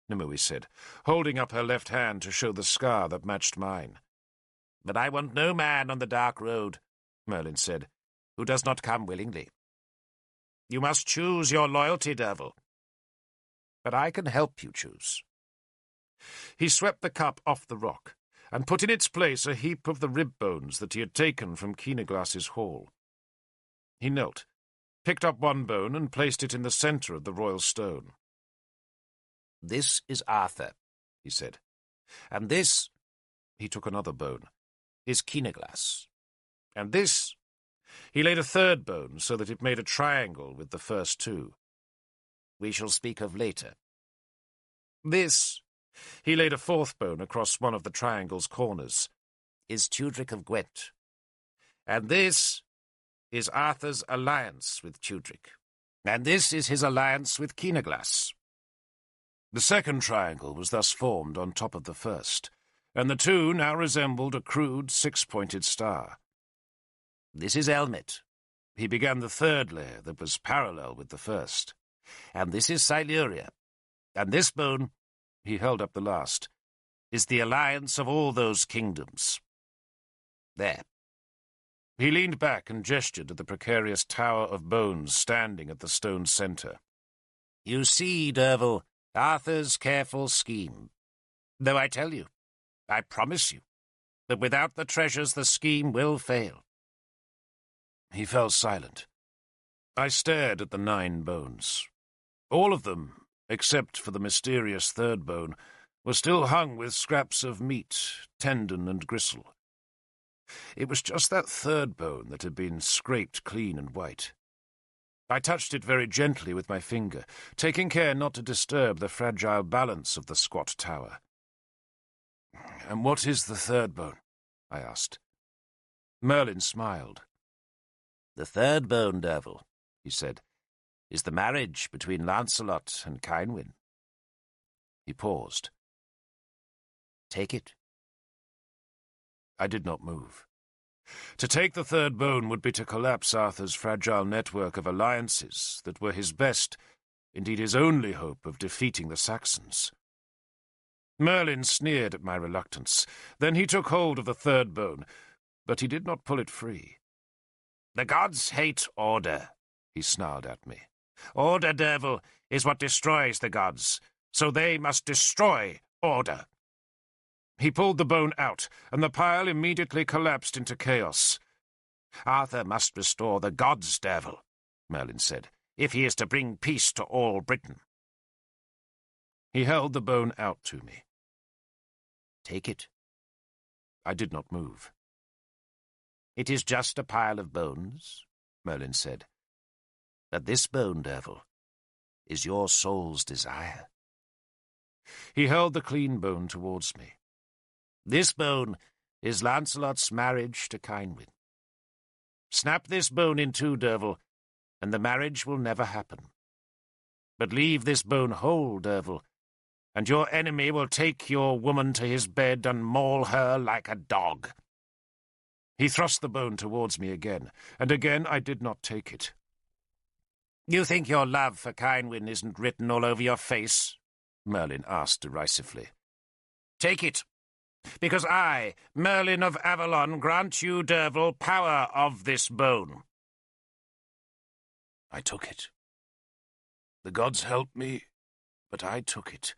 Nimue said, holding up her left hand to show the scar that matched mine. "But I want no man on the dark road," Merlin said, "who does not come willingly. You must choose your loyalty, Derfel. But I can help you choose." He swept the cup off the rock and put in its place a heap of the rib bones that he had taken from Keenaglass's hall. He knelt, picked up one bone and placed it in the centre of the royal stone. "This is Arthur," he said, "and this," he took another bone, "is Keenaglass. And this," he laid a third bone so that it made a triangle with the first two, "we shall speak of later. This," he laid a fourth bone across one of the triangle's corners, "is Tudric of Gwent. And this is Arthur's alliance with Tudric. And this is his alliance with Keenaglass." The second triangle was thus formed on top of the first, and the two now resembled a crude six-pointed star. "This is Elmet." He began the third layer that was parallel with the first. "And this is Siluria. And this bone," he held up the last, "is the alliance of all those kingdoms. There." He leaned back and gestured at the precarious tower of bones standing at the stone centre. "You see, Derfel, Arthur's careful scheme. Though I tell you, I promise you, that without the treasures the scheme will fail." He fell silent. I stared at the 9 bones. All of them, except for the mysterious third bone, were still hung with scraps of meat, tendon and gristle. It was just that third bone that had been scraped clean and white. I touched it very gently with my finger, taking care not to disturb the fragile balance of the squat tower. "And what is the third bone?" I asked. Merlin smiled. "The third bone, Derfel," he said, "is the marriage between Lancelot and Cynwyn." He paused. "Take it." I did not move. To take the third bone would be to collapse Arthur's fragile network of alliances that were his best, indeed his only hope of defeating the Saxons. Merlin sneered at my reluctance. Then he took hold of the third bone, but he did not pull it free. "The gods hate order," he snarled at me. "Order, Derfel, is what destroys the gods, so they must destroy order." He pulled the bone out, and the pile immediately collapsed into chaos. "Arthur must restore the gods, Derfel," Merlin said, "if he is to bring peace to all Britain." He held the bone out to me. "Take it." I did not move. "It is just a pile of bones," Merlin said. "But this bone, Derfel, is your soul's desire." He held the clean bone towards me. "This bone is Lancelot's marriage to Cynwyn. Snap this bone in two, Derfel, and the marriage will never happen. But leave this bone whole, Derfel, and your enemy will take your woman to his bed and maul her like a dog." He thrust the bone towards me again, and again I did not take it. "You think your love for Cynwyn isn't written all over your face?" Merlin asked derisively. "Take it, because I, Merlin of Avalon, grant you, Derfel, power of this bone." I took it. The gods helped me, but I took it.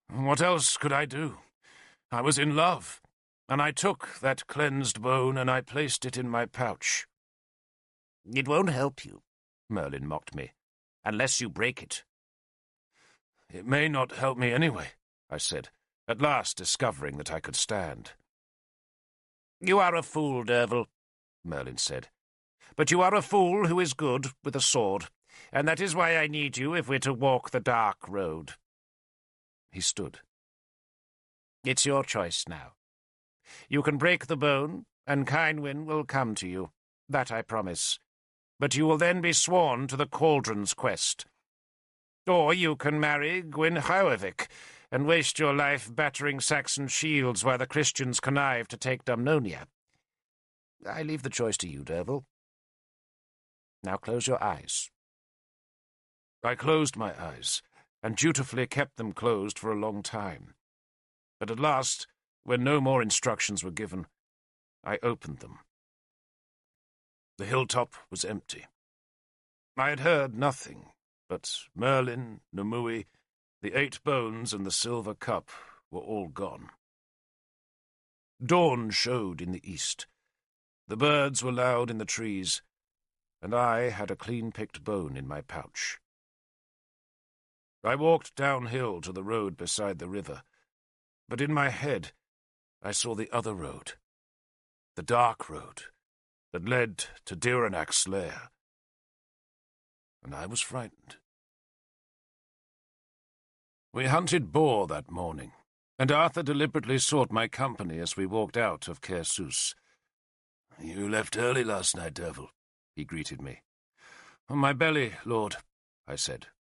What else could I do? I was in love, and I took that cleansed bone and I placed it in my pouch. "It won't help you," Merlin mocked me, "unless you break it." "It may not help me anyway," I said, at last discovering that I could stand. "You are a fool, Derfel," Merlin said. "But you are a fool who is good with a sword, and that is why I need you if we're to walk the dark road." He stood. "It's your choice now. You can break the bone, and Cynwyn will come to you. That I promise. But you will then be sworn to the Cauldron's quest. Or you can marry Gwynhwyvig and waste your life battering Saxon shields while the Christians connive to take Dumnonia. I leave the choice to you, Derfel. Now close your eyes." I closed my eyes, and dutifully kept them closed for a long time. But at last, when no more instructions were given, I opened them. The hilltop was empty. I had heard nothing, but Merlin, Numui, the 8 bones and the silver cup were all gone. Dawn showed in the east. The birds were loud in the trees, and I had a clean-picked bone in my pouch. I walked downhill to the road beside the river, but in my head I saw the other road, the dark road that led to Diranac's lair, and I was frightened. We hunted boar that morning, and Arthur deliberately sought my company as we walked out of Caersus. "You left early last night, Derfel," he greeted me. "On my belly, Lord," I said.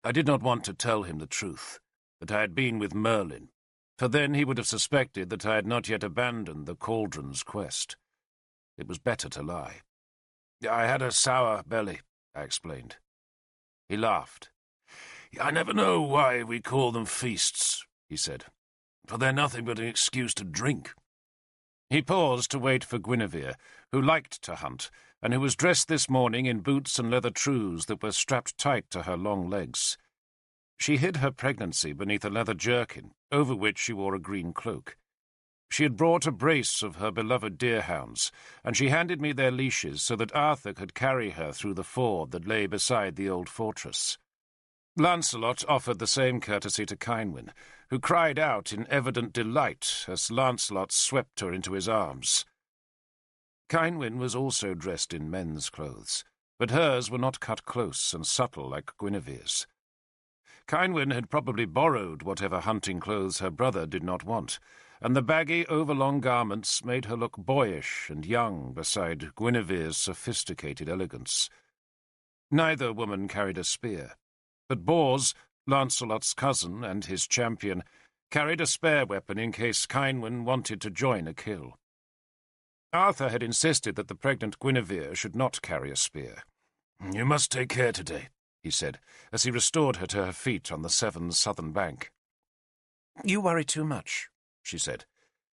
I did not want to tell him the truth, that I had been with Merlin, for then he would have suspected that I had not yet abandoned the Cauldron's quest. It was better to lie. "I had a sour belly," I explained. He laughed. "I never know why we call them feasts," he said, "for they're nothing but an excuse to drink." He paused to wait for Guinevere, who liked to hunt, and who was dressed this morning in boots and leather trews that were strapped tight to her long legs. She hid her pregnancy beneath a leather jerkin, over which she wore a green cloak. She had brought a brace of her beloved deerhounds, and she handed me their leashes so that Arthur could carry her through the ford that lay beside the old fortress. Lancelot offered the same courtesy to Cynwyn, who cried out in evident delight as Lancelot swept her into his arms. Cynwyn was also dressed in men's clothes, but hers were not cut close and subtle like Guinevere's. Cynwyn had probably borrowed whatever hunting clothes her brother did not want, and the baggy, overlong garments made her look boyish and young beside Guinevere's sophisticated elegance. Neither woman carried a spear, but Bors, Lancelot's cousin and his champion, carried a spare weapon in case Cynwyn wanted to join a kill. Arthur had insisted that the pregnant Guinevere should not carry a spear. "You must take care today," he said, as he restored her to her feet on the Severn's southern bank. "You worry too much," she said,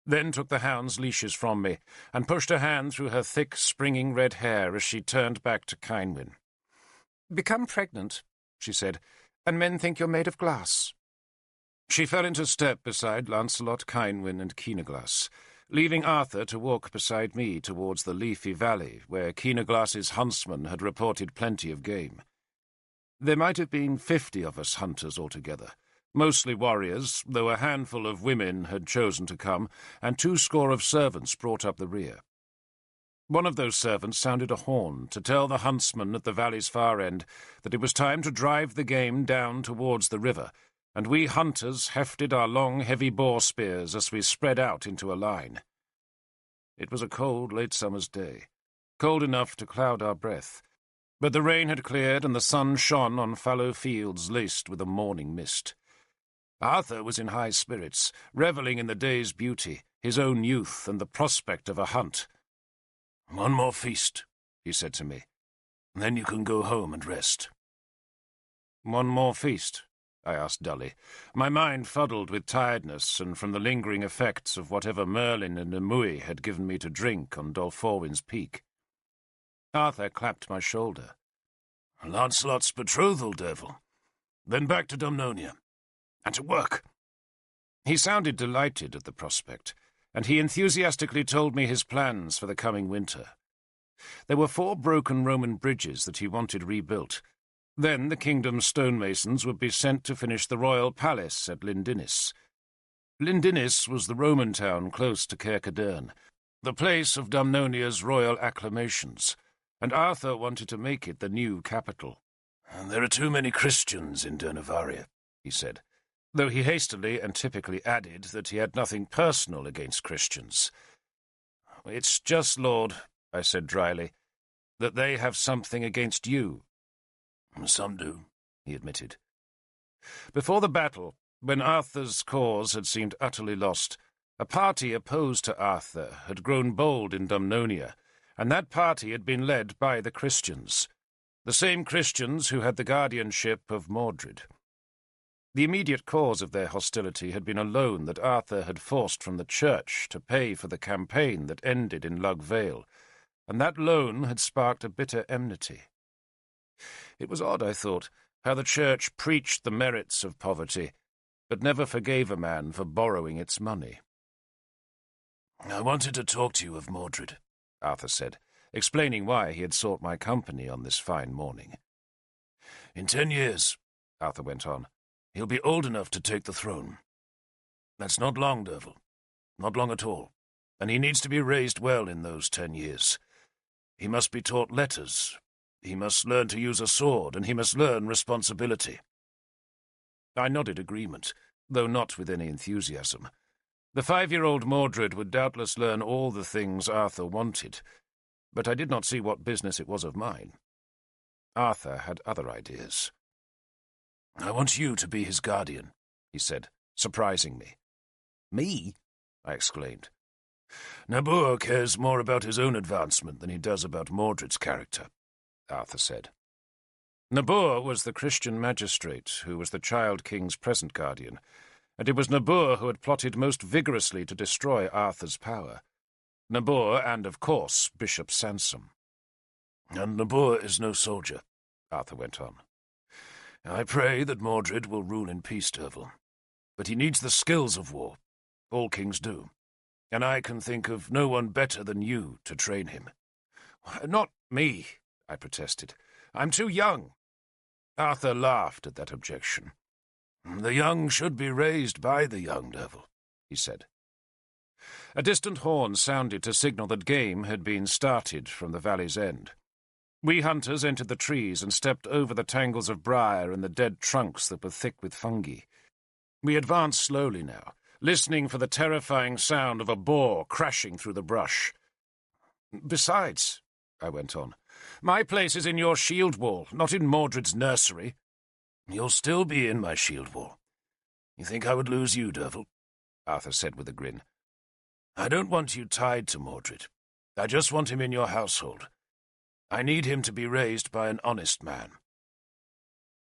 then took the hound's leashes from me and pushed a hand through her thick, springing red hair as she turned back to Cynwyn. "Become pregnant," she said, "and men think you're made of glass." She fell into step beside Lancelot, Cynwyn, and Keenaglass, leaving Arthur to walk beside me towards the leafy valley where Keenaglass's huntsman had reported plenty of game. There might have been 50 of us hunters altogether, mostly warriors, though a handful of women had chosen to come, and 20 of servants brought up the rear. One of those servants sounded a horn to tell the huntsman at the valley's far end that it was time to drive the game down towards the river, and we hunters hefted our long, heavy boar spears as we spread out into a line. It was a cold, late summer's day, cold enough to cloud our breath, but the rain had cleared and the sun shone on fallow fields laced with a morning mist. Arthur was in high spirits, revelling in the day's beauty, his own youth, and the prospect of a hunt. "One more feast," he said to me. "Then you can go home and rest." "One more feast?" I asked dully, my mind fuddled with tiredness and from the lingering effects of whatever Merlin and Nimue had given me to drink on Dolforwin's Peak. Arthur clapped my shoulder. "Lancelot's betrothal, Derfel. Then back to Dumnonia. And to work." He sounded delighted at the prospect, and he enthusiastically told me his plans for the coming winter. There were 4 broken Roman bridges that he wanted rebuilt. Then the kingdom's stonemasons would be sent to finish the royal palace at Lindinis. Lindinis was the Roman town close to Cadarn, the place of Dumnonia's royal acclamations, and Arthur wanted to make it the new capital. "There are too many Christians in Dernavaria," he said, though he hastily and typically added that he had nothing personal against Christians. "It's just, Lord," I said dryly, "that they have something against you." "Some do," he admitted. Before the battle, when Arthur's cause had seemed utterly lost, a party opposed to Arthur had grown bold in Dumnonia, and that party had been led by the Christians, the same Christians who had the guardianship of Mordred. The immediate cause of their hostility had been a loan that Arthur had forced from the church to pay for the campaign that ended in Lug Vale, and that loan had sparked a bitter enmity. It was odd, I thought, how the church preached the merits of poverty, but never forgave a man for borrowing its money. "I wanted to talk to you of Mordred," Arthur said, explaining why he had sought my company on this fine morning. "In 10 years, Arthur went on, he'll be old enough to take the throne. That's not long, Derfel. Not long at all. And he needs to be raised well in those 10 years. He must be taught letters. He must learn to use a sword, and he must learn responsibility." I nodded agreement, though not with any enthusiasm. The 5-year-old Mordred would doubtless learn all the things Arthur wanted, but I did not see what business it was of mine. Arthur had other ideas. "I want you to be his guardian," he said, surprising me. "Me?" I exclaimed. "Nabur cares more about his own advancement than he does about Mordred's character," Arthur said. Nabur was the Christian magistrate who was the Child King's present guardian, and it was Nabur who had plotted most vigorously to destroy Arthur's power. Nabor and, of course, Bishop Sansom. And Nabor is no soldier, Arthur went on. I pray that Mordred will rule in peace, Derfel. But he needs the skills of war. All kings do. And I can think of no one better than you to train him. Not me, I protested. I'm too young. Arthur laughed at that objection. The young should be raised by the young, Derfel, he said. A distant horn sounded to signal that game had been started from the valley's end. We hunters entered the trees and stepped over the tangles of briar and the dead trunks that were thick with fungi. We advanced slowly now, listening for the terrifying sound of a boar crashing through the brush. Besides, I went on, my place is in your shield wall, not in Mordred's nursery. You'll still be in my shield wall. You think I would lose you, Derfel? Arthur said with a grin. I don't want you tied to Mordred. I just want him in your household. I need him to be raised by an honest man.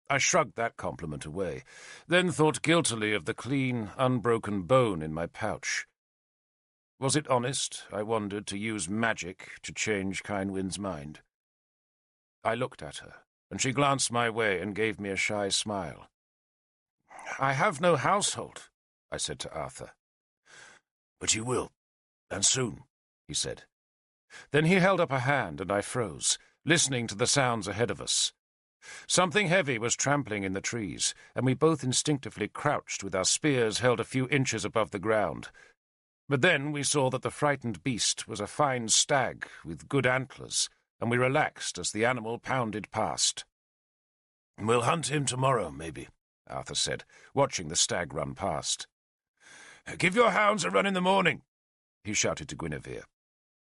I shrugged that compliment away, then thought guiltily of the clean, unbroken bone in my pouch. Was it honest, I wondered, to use magic to change Kynwyn's mind? I looked at her, and she glanced my way and gave me a shy smile. I have no household, I said to Arthur. But you will, and soon, he said. Then he held up a hand, and I froze, listening to the sounds ahead of us. Something heavy was trampling in the trees, and we both instinctively crouched with our spears held a few inches above the ground. But then we saw that the frightened beast was a fine stag with good antlers, and we relaxed as the animal pounded past. We'll hunt him tomorrow, maybe, Arthur said, watching the stag run past. Give your hounds a run in the morning, he shouted to Guinevere.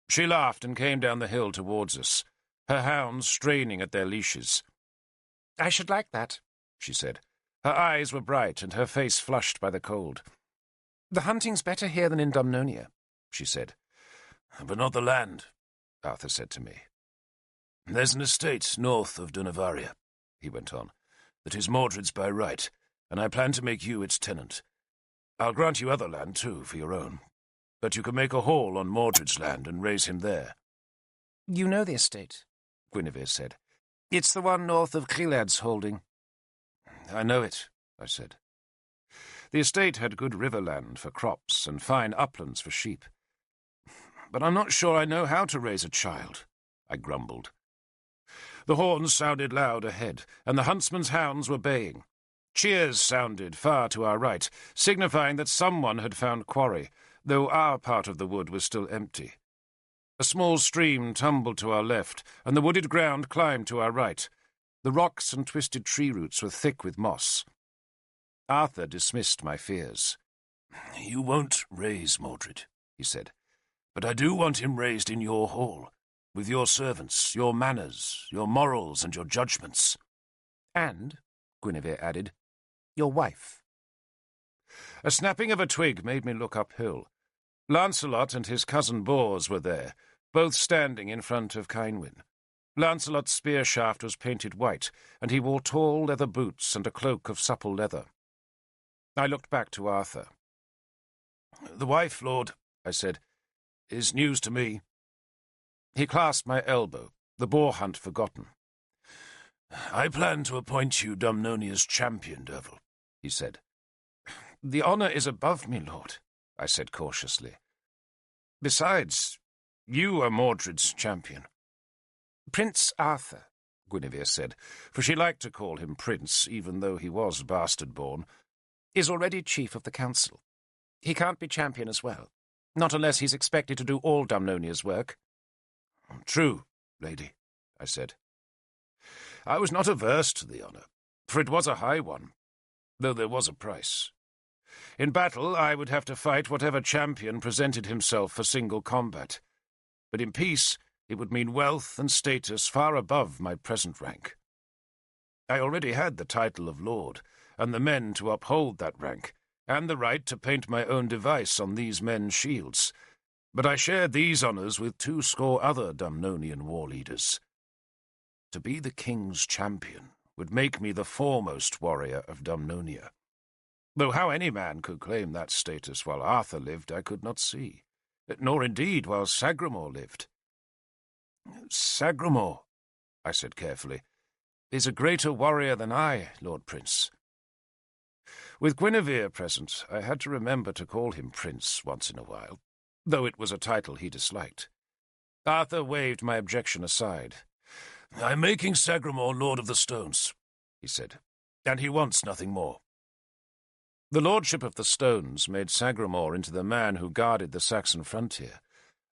She laughed and came down the hill towards us, her hounds straining at their leashes. I should like that, she said. Her eyes were bright and her face flushed by the cold. The hunting's better here than in Dumnonia, she said. But not the land, Arthur said to me. There's an estate north of Dunavaria, he went on, that is Mordred's by right, and I plan to make you its tenant. I'll grant you other land, too, for your own, but you can make a hall on Mordred's land and raise him there. You know the estate, Guinevere said. It's the one north of Gilead's holding. I know it, I said. The estate had good riverland for crops and fine uplands for sheep. But I'm not sure I know how to raise a child, I grumbled. The horns sounded loud ahead, and the huntsman's hounds were baying. Cheers sounded far to our right, signifying that someone had found quarry, though our part of the wood was still empty. A small stream tumbled to our left, and the wooded ground climbed to our right. The rocks and twisted tree roots were thick with moss. Arthur dismissed my fears. You won't raise Mordred, he said, but I do want him raised in your hall, with your servants, your manners, your morals, and your judgments. And, Guinevere added, your wife. A snapping of a twig made me look uphill. Lancelot and his cousin Bors were there, both standing in front of Kynwyn. Lancelot's spear shaft was painted white, and he wore tall leather boots and a cloak of supple leather. I looked back to Arthur. The wife, Lord, I said, is news to me. He clasped my elbow, the boar hunt forgotten. I plan to appoint you Dumnonia's champion, Derfel, he said. The honour is above me, Lord, I said cautiously. Besides, you are Mordred's champion. Prince Arthur, Guinevere said, for she liked to call him prince, even though he was bastard-born, is already chief of the council. He can't be champion as well, not unless he's expected to do all Dumnonia's work. True, lady, I said. I was not averse to the honour, for it was a high one, though there was a price. In battle, I would have to fight whatever champion presented himself for single combat, but in peace it would mean wealth and status far above my present rank. I already had the title of lord, and the men to uphold that rank, and the right to paint my own device on these men's shields, but I shared these honours with 20 other Dumnonian war leaders. To be the king's champion would make me the foremost warrior of Dumnonia, though how any man could claim that status while Arthur lived I could not see, nor indeed while Sagramor lived. Sagramor, I said carefully, is a greater warrior than I, Lord Prince. With Guinevere present, I had to remember to call him Prince once in a while, though it was a title he disliked. Arthur waved my objection aside. "I'm making Sagramor Lord of the Stones," he said, "and he wants nothing more." The Lordship of the Stones made Sagramor into the man who guarded the Saxon frontier,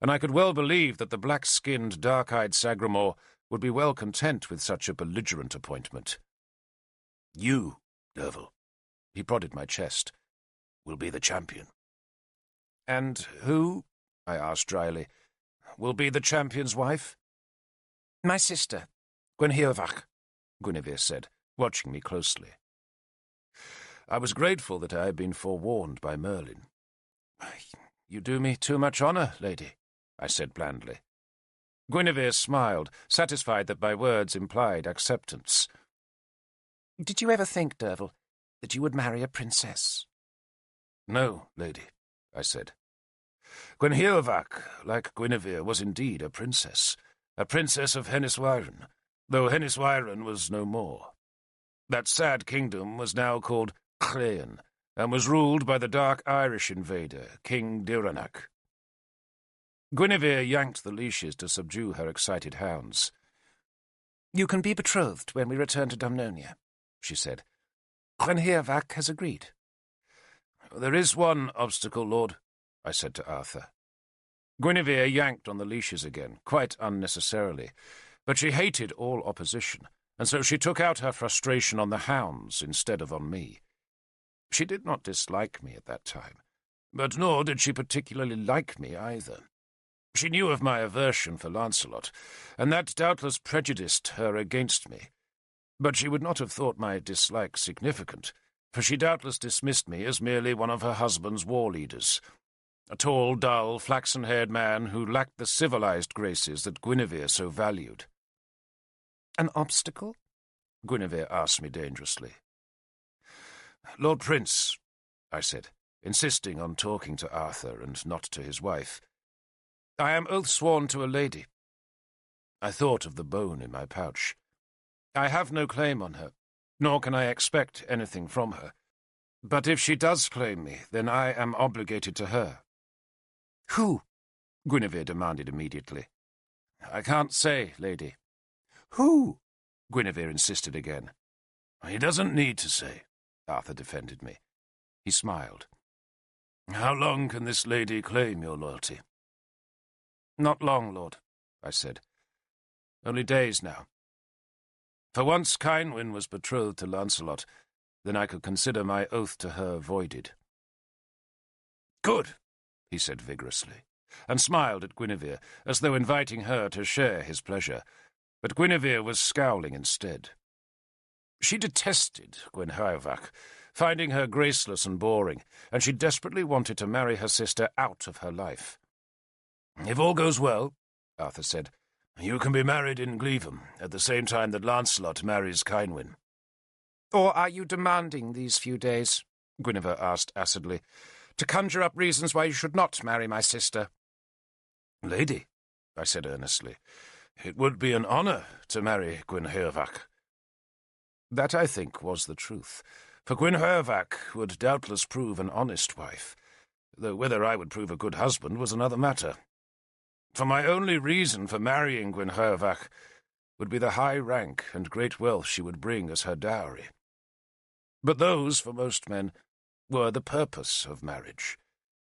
and I could well believe that the black-skinned, dark-eyed Sagramor would be well content with such a belligerent appointment. "You, Derfel," he prodded my chest, "will be the champion." "And who," I asked dryly, "will be the champion's wife?" "My sister, Gwenhwyvarch," Guinevere said, watching me closely. I was grateful that I had been forewarned by Merlin. "You do me too much honour, lady," I said blandly. Guinevere smiled, satisfied that my words implied acceptance. "Did you ever think, Derfel, that you would marry a princess?" "No, lady," I said. Gwenhwyvarch, like Guinevere, was indeed a princess of Henniswyren, though Henniswyren was no more. That sad kingdom was now called Chréan, and was ruled by the dark Irish invader, King Diranach. Guinevere yanked the leashes to subdue her excited hounds. "You can be betrothed when we return to Dumnonia," she said. "Gwenhwyvarch has agreed." "There is one obstacle, Lord," I said to Arthur. Guinevere yanked on the leashes again, quite unnecessarily, but she hated all opposition, and so she took out her frustration on the hounds instead of on me. She did not dislike me at that time, but nor did she particularly like me either. She knew of my aversion for Lancelot, and that doubtless prejudiced her against me. But she would not have thought my dislike significant, for she doubtless dismissed me as merely one of her husband's war leaders, a tall, dull, flaxen-haired man who lacked the civilized graces that Guinevere so valued. "An obstacle?" Guinevere asked me dangerously. "Lord Prince," I said, insisting on talking to Arthur and not to his wife, "I am oath-sworn to a lady." I thought of the bone in my pouch. "I have no claim on her, nor can I expect anything from her. But if she does claim me, then I am obligated to her." "Who?" Guinevere demanded immediately. "I can't say, lady." "Who?" Guinevere insisted again. "He doesn't need to say," Arthur defended me. He smiled. "How long can this lady claim your loyalty?" "Not long, Lord," I said. "Only days now. For once Cynwyn was betrothed to Lancelot, then I could consider my oath to her voided." "Good," he said vigorously, and smiled at Guinevere, as though inviting her to share his pleasure. But Guinevere was scowling instead. She detested Gwenhwyvarch, finding her graceless and boring, and she desperately wanted to marry her sister out of her life. "If all goes well," Arthur said, "you can be married in Gleevem at the same time that Lancelot marries Cynwyn." "Or are you demanding these few days," Guinevere asked acidly, "to conjure up reasons why you should not marry my sister?" "Lady," I said earnestly, "it would be an honour to marry Gwenhwyvarch." That, I think, was the truth, for Gwenhwyvarch would doubtless prove an honest wife, though whether I would prove a good husband was another matter. For my only reason for marrying Gwenhwyvarch would be the high rank and great wealth she would bring as her dowry. But those, for most men, were the purpose of marriage,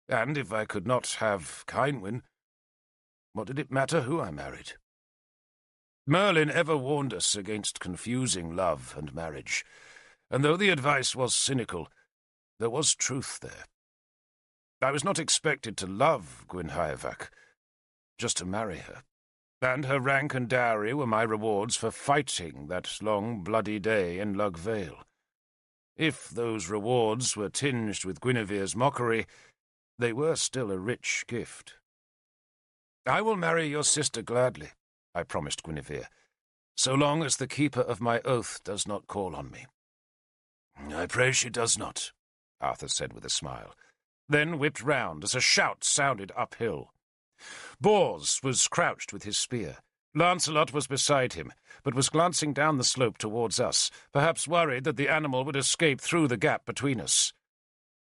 and if I could not have Cynwyn, what did it matter who I married? Merlin ever warned us against confusing love and marriage, and though the advice was cynical, there was truth there. I was not expected to love Gwenhwyvarch, just to marry her, and her rank and dowry were my rewards for fighting that long, bloody day in Lug Vale. If those rewards were tinged with Guinevere's mockery, they were still a rich gift. "I will marry your sister gladly," I promised Guinevere, "so long as the keeper of my oath does not call on me." "I pray she does not," Arthur said with a smile. then whipped round as a shout sounded uphill. Bors was crouched with his spear. Lancelot was beside him, but was glancing down the slope towards us, perhaps worried that the animal would escape through the gap between us.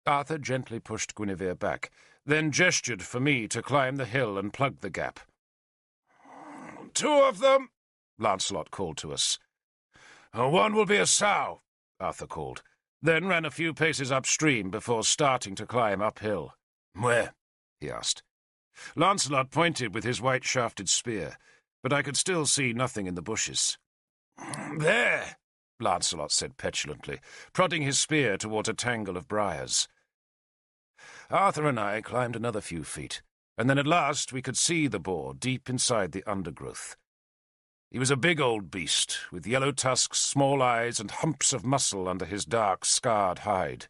Arthur gently pushed Guinevere back, then gestured for me to climb the hill and plug the gap. "Two of them," Lancelot called to us. "One will be a sow," Arthur called, then ran a few paces upstream before starting to climb uphill. "Where?" he asked. Lancelot pointed with his white-shafted spear, but I could still see nothing in the bushes. "There," Lancelot said petulantly, prodding his spear towards a tangle of briars. Arthur and I climbed another few feet, and then at last we could see the boar deep inside the undergrowth. He was a big old beast, with yellow tusks, small eyes, and humps of muscle under his dark, scarred hide.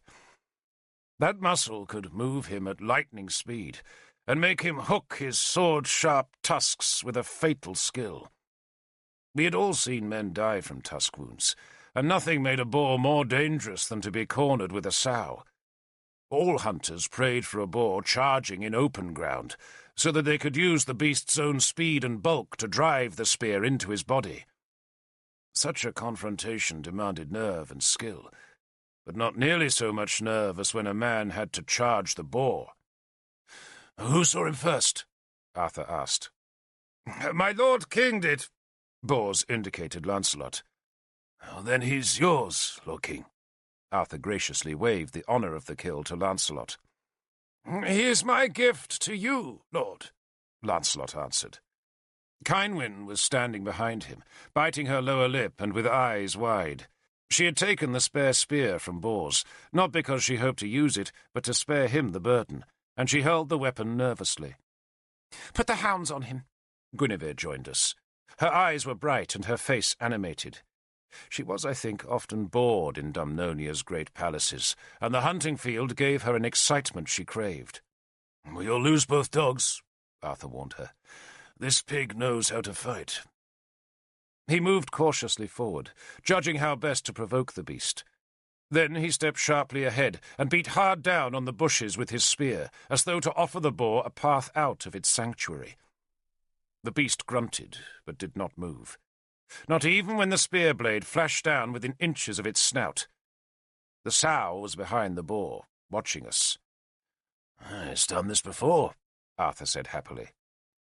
That muscle could move him at lightning speed, and make him hook his sword-sharp tusks with a fatal skill. We had all seen men die from tusk wounds, and nothing made a boar more dangerous than to be cornered with a sow. All hunters prayed for a boar charging in open ground, so that they could use the beast's own speed and bulk to drive the spear into his body. Such a confrontation demanded nerve and skill, but not nearly so much nerve as when a man had to charge the boar. "Who saw him first?" Arthur asked. "My lord king did," Bors indicated Lancelot. "Then he's yours, Lord King." Arthur graciously waved the honour of the kill to Lancelot. "He is my gift to you, lord," Lancelot answered. Kynwyn was standing behind him, biting her lower lip and with eyes wide. She had taken the spare spear from Bors, not because she hoped to use it, but to spare him the burden, and she held the weapon nervously. "Put the hounds on him," Guinevere joined us. Her eyes were bright and her face animated. She was, I think, often bored in Dumnonia's great palaces, and the hunting field gave her an excitement she craved. "You'll lose both dogs," Arthur warned her. "This pig knows how to fight." He moved cautiously forward, judging how best to provoke the beast. Then he stepped sharply ahead and beat hard down on the bushes with his spear, as though to offer the boar a path out of its sanctuary. The beast grunted, but did not move. Not even when the spear blade flashed down within inches of its snout. The sow was behind the boar, watching us. "It's done this before," Arthur said happily.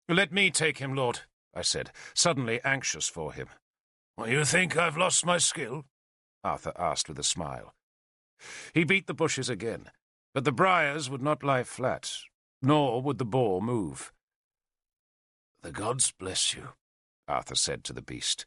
"Let me take him, lord," I said, suddenly anxious for him. "You think I've lost my skill?" Arthur asked with a smile. He beat the bushes again, but the briars would not lie flat, nor would the boar move. "The gods bless you," Arthur said to the beast.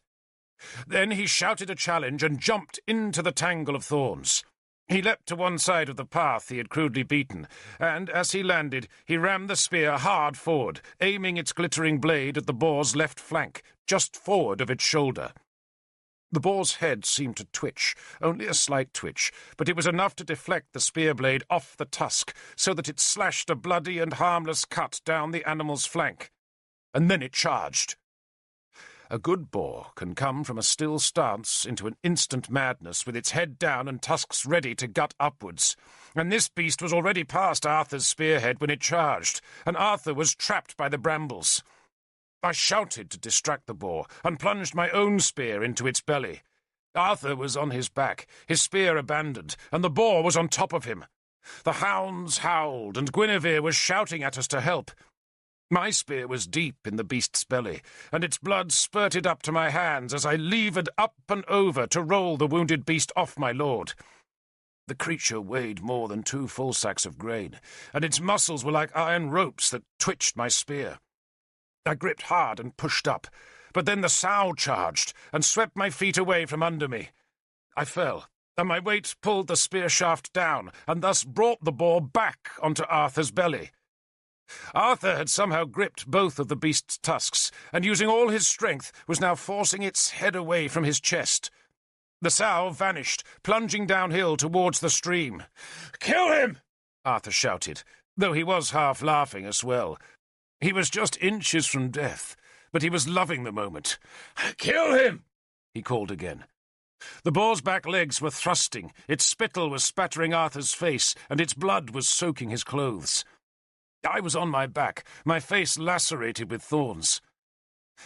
Then he shouted a challenge and jumped into the tangle of thorns. He leapt to one side of the path he had crudely beaten, and as he landed, he rammed the spear hard forward, aiming its glittering blade at the boar's left flank, just forward of its shoulder. The boar's head seemed to twitch, only a slight twitch, but it was enough to deflect the spear blade off the tusk, so that it slashed a bloody and harmless cut down the animal's flank. And then it charged. A good boar can come from a still stance into an instant madness with its head down and tusks ready to gut upwards, and this beast was already past Arthur's spearhead when it charged, and Arthur was trapped by the brambles. I shouted to distract the boar and plunged my own spear into its belly. Arthur was on his back, his spear abandoned, and the boar was on top of him. The hounds howled, and Guinevere was shouting at us to help. My spear was deep in the beast's belly, and its blood spurted up to my hands as I levered up and over to roll the wounded beast off my lord. The creature weighed more than 2 full sacks of grain, and its muscles were like iron ropes that twitched my spear. I gripped hard and pushed up, but then the sow charged and swept my feet away from under me. I fell, and my weight pulled the spear shaft down, and thus brought the boar back onto Arthur's belly. Arthur had somehow gripped both of the beast's tusks, and using all his strength was now forcing its head away from his chest. The sow vanished, plunging downhill towards the stream. "Kill him!" Arthur shouted, though he was half laughing as well. He was just inches from death, but he was loving the moment. "Kill him!" he called again. The boar's back legs were thrusting, its spittle was spattering Arthur's face, and its blood was soaking his clothes. I was on my back, my face lacerated with thorns.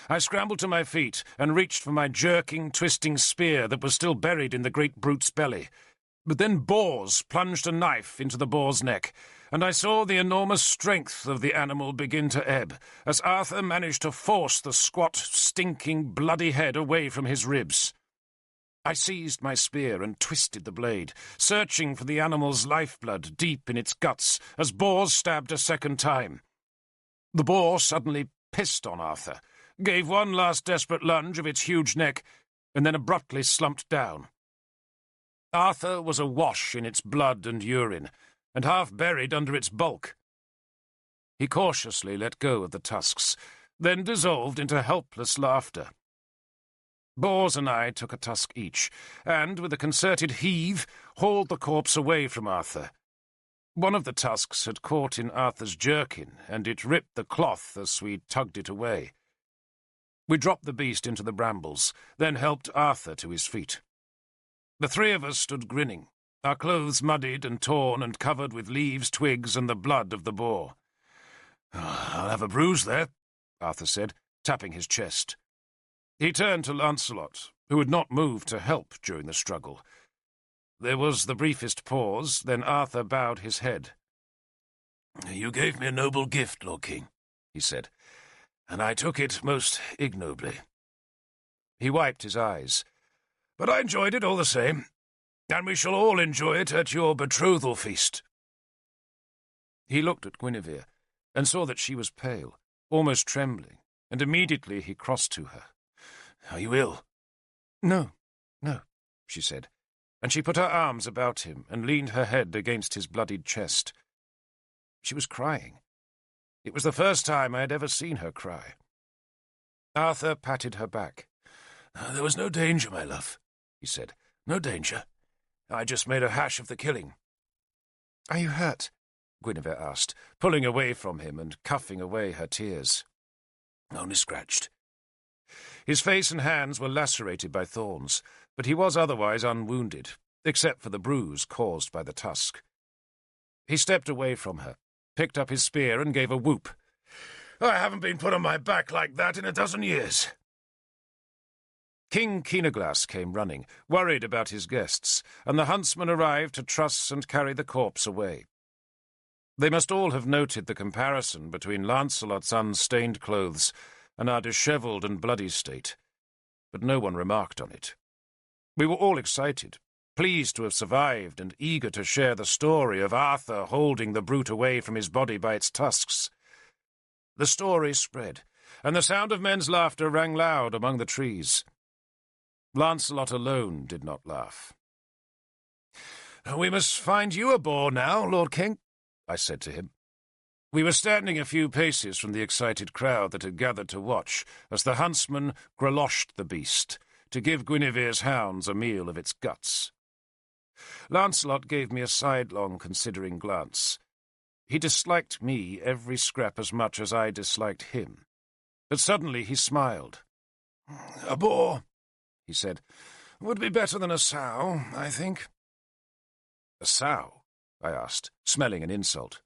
I scrambled to my feet and reached for my jerking, twisting spear that was still buried in the great brute's belly. But then Bors plunged a knife into the boar's neck, and I saw the enormous strength of the animal begin to ebb, as Arthur managed to force the squat, stinking, bloody head away from his ribs. I seized my spear and twisted the blade, searching for the animal's lifeblood deep in its guts, as Bors stabbed a second time. The boar suddenly pissed on Arthur, gave one last desperate lunge of its huge neck, and then abruptly slumped down. Arthur was awash in its blood and urine, and half buried under its bulk. He cautiously let go of the tusks, then dissolved into helpless laughter. Bors and I took a tusk each, and, with a concerted heave, hauled the corpse away from Arthur. One of the tusks had caught in Arthur's jerkin, and it ripped the cloth as we tugged it away. We dropped the beast into the brambles, then helped Arthur to his feet. The three of us stood grinning, our clothes muddied and torn and covered with leaves, twigs, and the blood of the boar. "I'll have a bruise there," Arthur said, tapping his chest. He turned to Lancelot, who had not moved to help during the struggle. There was the briefest pause, then Arthur bowed his head. "You gave me a noble gift, Lord King," he said, "and I took it most ignobly." He wiped his eyes. "But I enjoyed it all the same, and we shall all enjoy it at your betrothal feast." He looked at Guinevere, and saw that she was pale, almost trembling, and immediately he crossed to her. "Are you ill?" No, she said, and she put her arms about him and leaned her head against his bloodied chest. She was crying. It was the first time I had ever seen her cry. Arthur patted her back. "There was no danger, my love," he said. "No danger. I just made a hash of the killing." "Are you hurt?" Guinevere asked, pulling away from him and cuffing away her tears. "Only scratched." His face and hands were lacerated by thorns, but he was otherwise unwounded, except for the bruise caused by the tusk. He stepped away from her, picked up his spear, and gave a whoop. "I haven't been put on my back like that in a dozen years." King Keenaglas came running, worried about his guests, and the huntsmen arrived to truss and carry the corpse away. They must all have noted the comparison between Lancelot's unstained clothes and our dishevelled and bloody state, but no one remarked on it. We were all excited, pleased to have survived and eager to share the story of Arthur holding the brute away from his body by its tusks. The story spread, and the sound of men's laughter rang loud among the trees. Lancelot alone did not laugh. "We must find you a boar now, Lord King," I said to him. We were standing a few paces from the excited crowd that had gathered to watch as the huntsman greloshed the beast to give Guinevere's hounds a meal of its guts. Lancelot gave me a sidelong, considering glance. He disliked me every scrap as much as I disliked him. But suddenly he smiled. "A boar," he said, "would be better than a sow, I think." "A sow?" I asked, smelling an insult.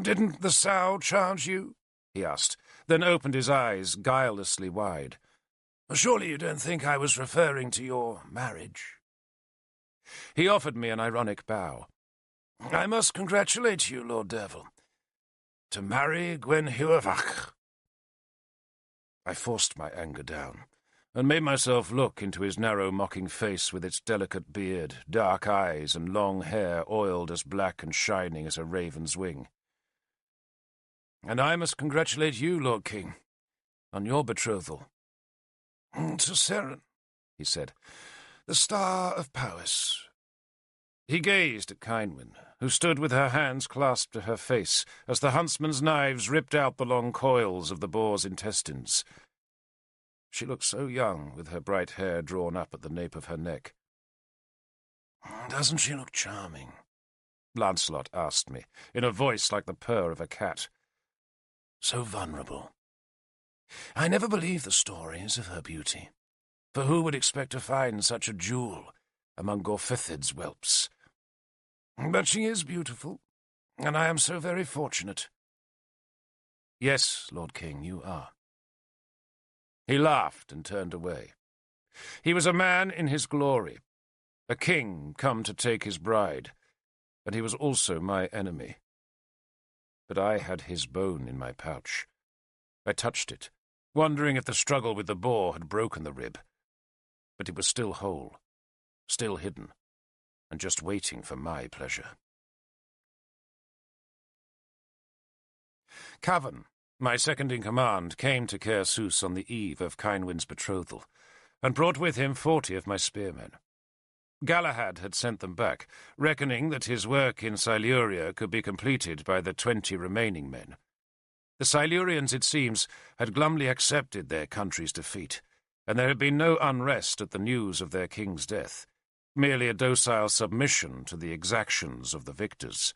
"Didn't the sow charge you?" he asked, then opened his eyes guilelessly wide. "Surely you don't think I was referring to your marriage?" He offered me an ironic bow. "I must congratulate you, Lord Derfel. To marry Gwenhwyvarch." I forced my anger down, and made myself look into his narrow, mocking face with its delicate beard, dark eyes, and long hair oiled as black and shining as a raven's wing. "And I must congratulate you, Lord King, on your betrothal." "To Seren," he said, "the star of Powys." He gazed at Cynwyn, who stood with her hands clasped to her face as the huntsman's knives ripped out the long coils of the boar's intestines. She looked so young, with her bright hair drawn up at the nape of her neck. "Doesn't she look charming?" Lancelot asked me, in a voice like the purr of a cat. "So vulnerable. I never believed the stories of her beauty. For who would expect to find such a jewel among Gorfithid's whelps? But she is beautiful, and I am so very fortunate. Yes, Lord King, you are. He laughed and turned away. He was a man in his glory, a king come to take his bride, and he was also my enemy. But I had his bone in my pouch. I touched it, wondering if the struggle with the boar had broken the rib. But it was still whole, still hidden, and just waiting for my pleasure. Cavan, my second-in-command, came to Caer Sws on the eve of Cynwyn's betrothal, and brought with him 40 of my spearmen. Galahad had sent them back, reckoning that his work in Siluria could be completed by the 20 remaining men. The Silurians, it seems, had glumly accepted their country's defeat, and there had been no unrest at the news of their king's death, merely a docile submission to the exactions of the victors.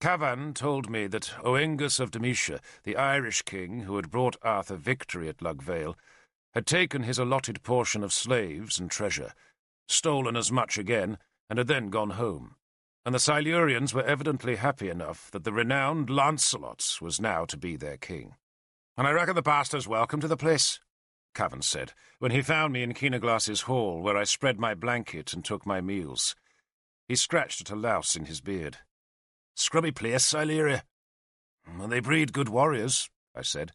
Cavan told me that Oengus of Demetia, the Irish king who had brought Arthur victory at Lugvale, had taken his allotted portion of slaves and treasure, stolen as much again, and had then gone home, and the Silurians were evidently happy enough that the renowned Lancelot was now to be their king. "And I reckon the bastard's welcome to the place," Cavan said, when he found me in Keenaglass's hall, where I spread my blanket and took my meals. He scratched at a louse in his beard. "Scrubby place, Siluria." "Well, they breed good warriors," I said.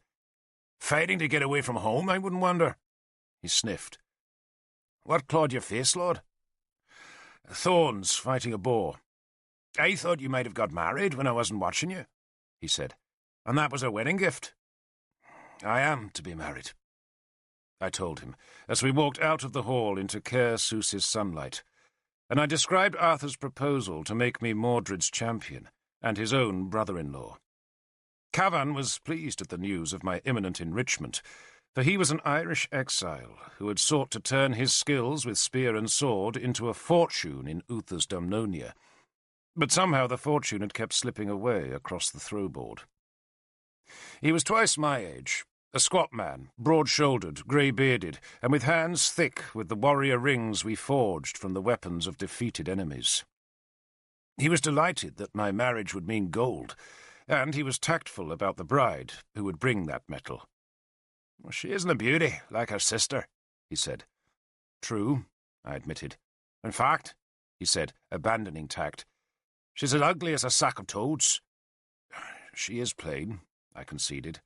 "Fighting to get away from home, I wouldn't wonder." He sniffed. "What clawed your face, Lord?" "Thorns fighting a boar." "I thought you might have got married when I wasn't watching you," he said. "And that was a wedding gift." "I am to be married," I told him, as we walked out of the hall into Caer Sws' sunlight, and I described Arthur's proposal to make me Mordred's champion and his own brother-in-law. Cavan was pleased at the news of my imminent enrichment, for he was an Irish exile who had sought to turn his skills with spear and sword into a fortune in Uther's Dumnonia, but somehow the fortune had kept slipping away across the throwboard. He was twice my age, a squat man, broad-shouldered, grey-bearded, and with hands thick with the warrior rings we forged from the weapons of defeated enemies. He was delighted that my marriage would mean gold, and he was tactful about the bride who would bring that metal. "She isn't a beauty, like her sister," he said. "True," I admitted. "In fact," he said, abandoning tact, "she's as ugly as a sack of toads." "She is plain," I conceded.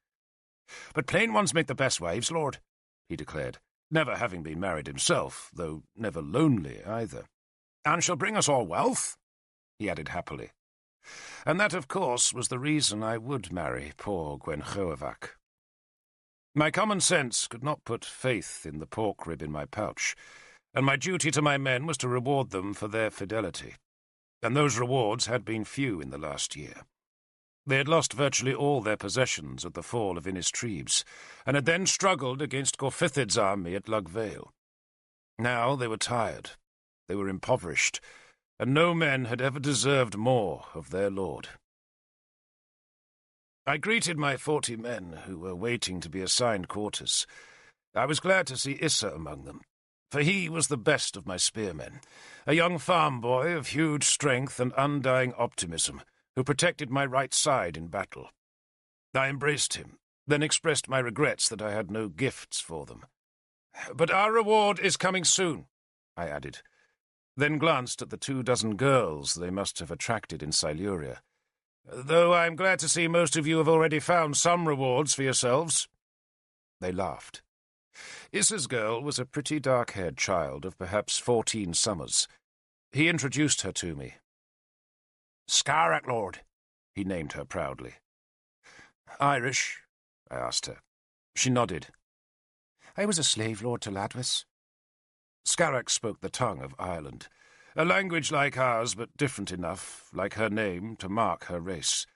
"But plain ones make the best wives, Lord," he declared, never having been married himself, though never lonely either. "And she'll bring us all wealth," he added happily. And that, of course, was the reason I would marry poor Gwenllyvarch. My common sense could not put faith in the pork rib in my pouch, and my duty to my men was to reward them for their fidelity. And those rewards had been few in the last year. They had lost virtually all their possessions at the fall of Innistribes, and had then struggled against Gorfithid's army at Lugvale. Now they were tired, they were impoverished, and no men had ever deserved more of their lord. I greeted my 40 men who were waiting to be assigned quarters. I was glad to see Issa among them, for he was the best of my spearmen, a young farm boy of huge strength and undying optimism, who protected my right side in battle. I embraced him, then expressed my regrets that I had no gifts for them. "But our reward is coming soon," I added, then glanced at the 24 girls they must have attracted in Siluria. "Though I am glad to see most of you have already found some rewards for yourselves." They laughed. Issa's girl was a pretty dark-haired child of perhaps 14 summers. He introduced her to me. "Scarach, Lord," he named her proudly. "Irish?" I asked her. She nodded. "I was a slave lord to Ladwys." Scarach spoke the tongue of Ireland, a language like ours, but different enough, like her name, to mark her race.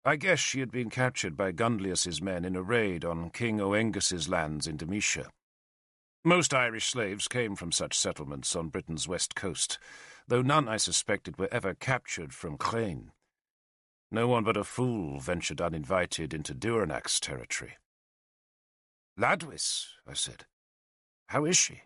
I guess she had been captured by Gunlius's men in a raid on King Oengus's lands in Demetia. Most Irish slaves came from such settlements on Britain's west coast, though none, I suspected, were ever captured from Chlain. No one but a fool ventured uninvited into Duranac's territory. "Ladwys," I said. How is she?"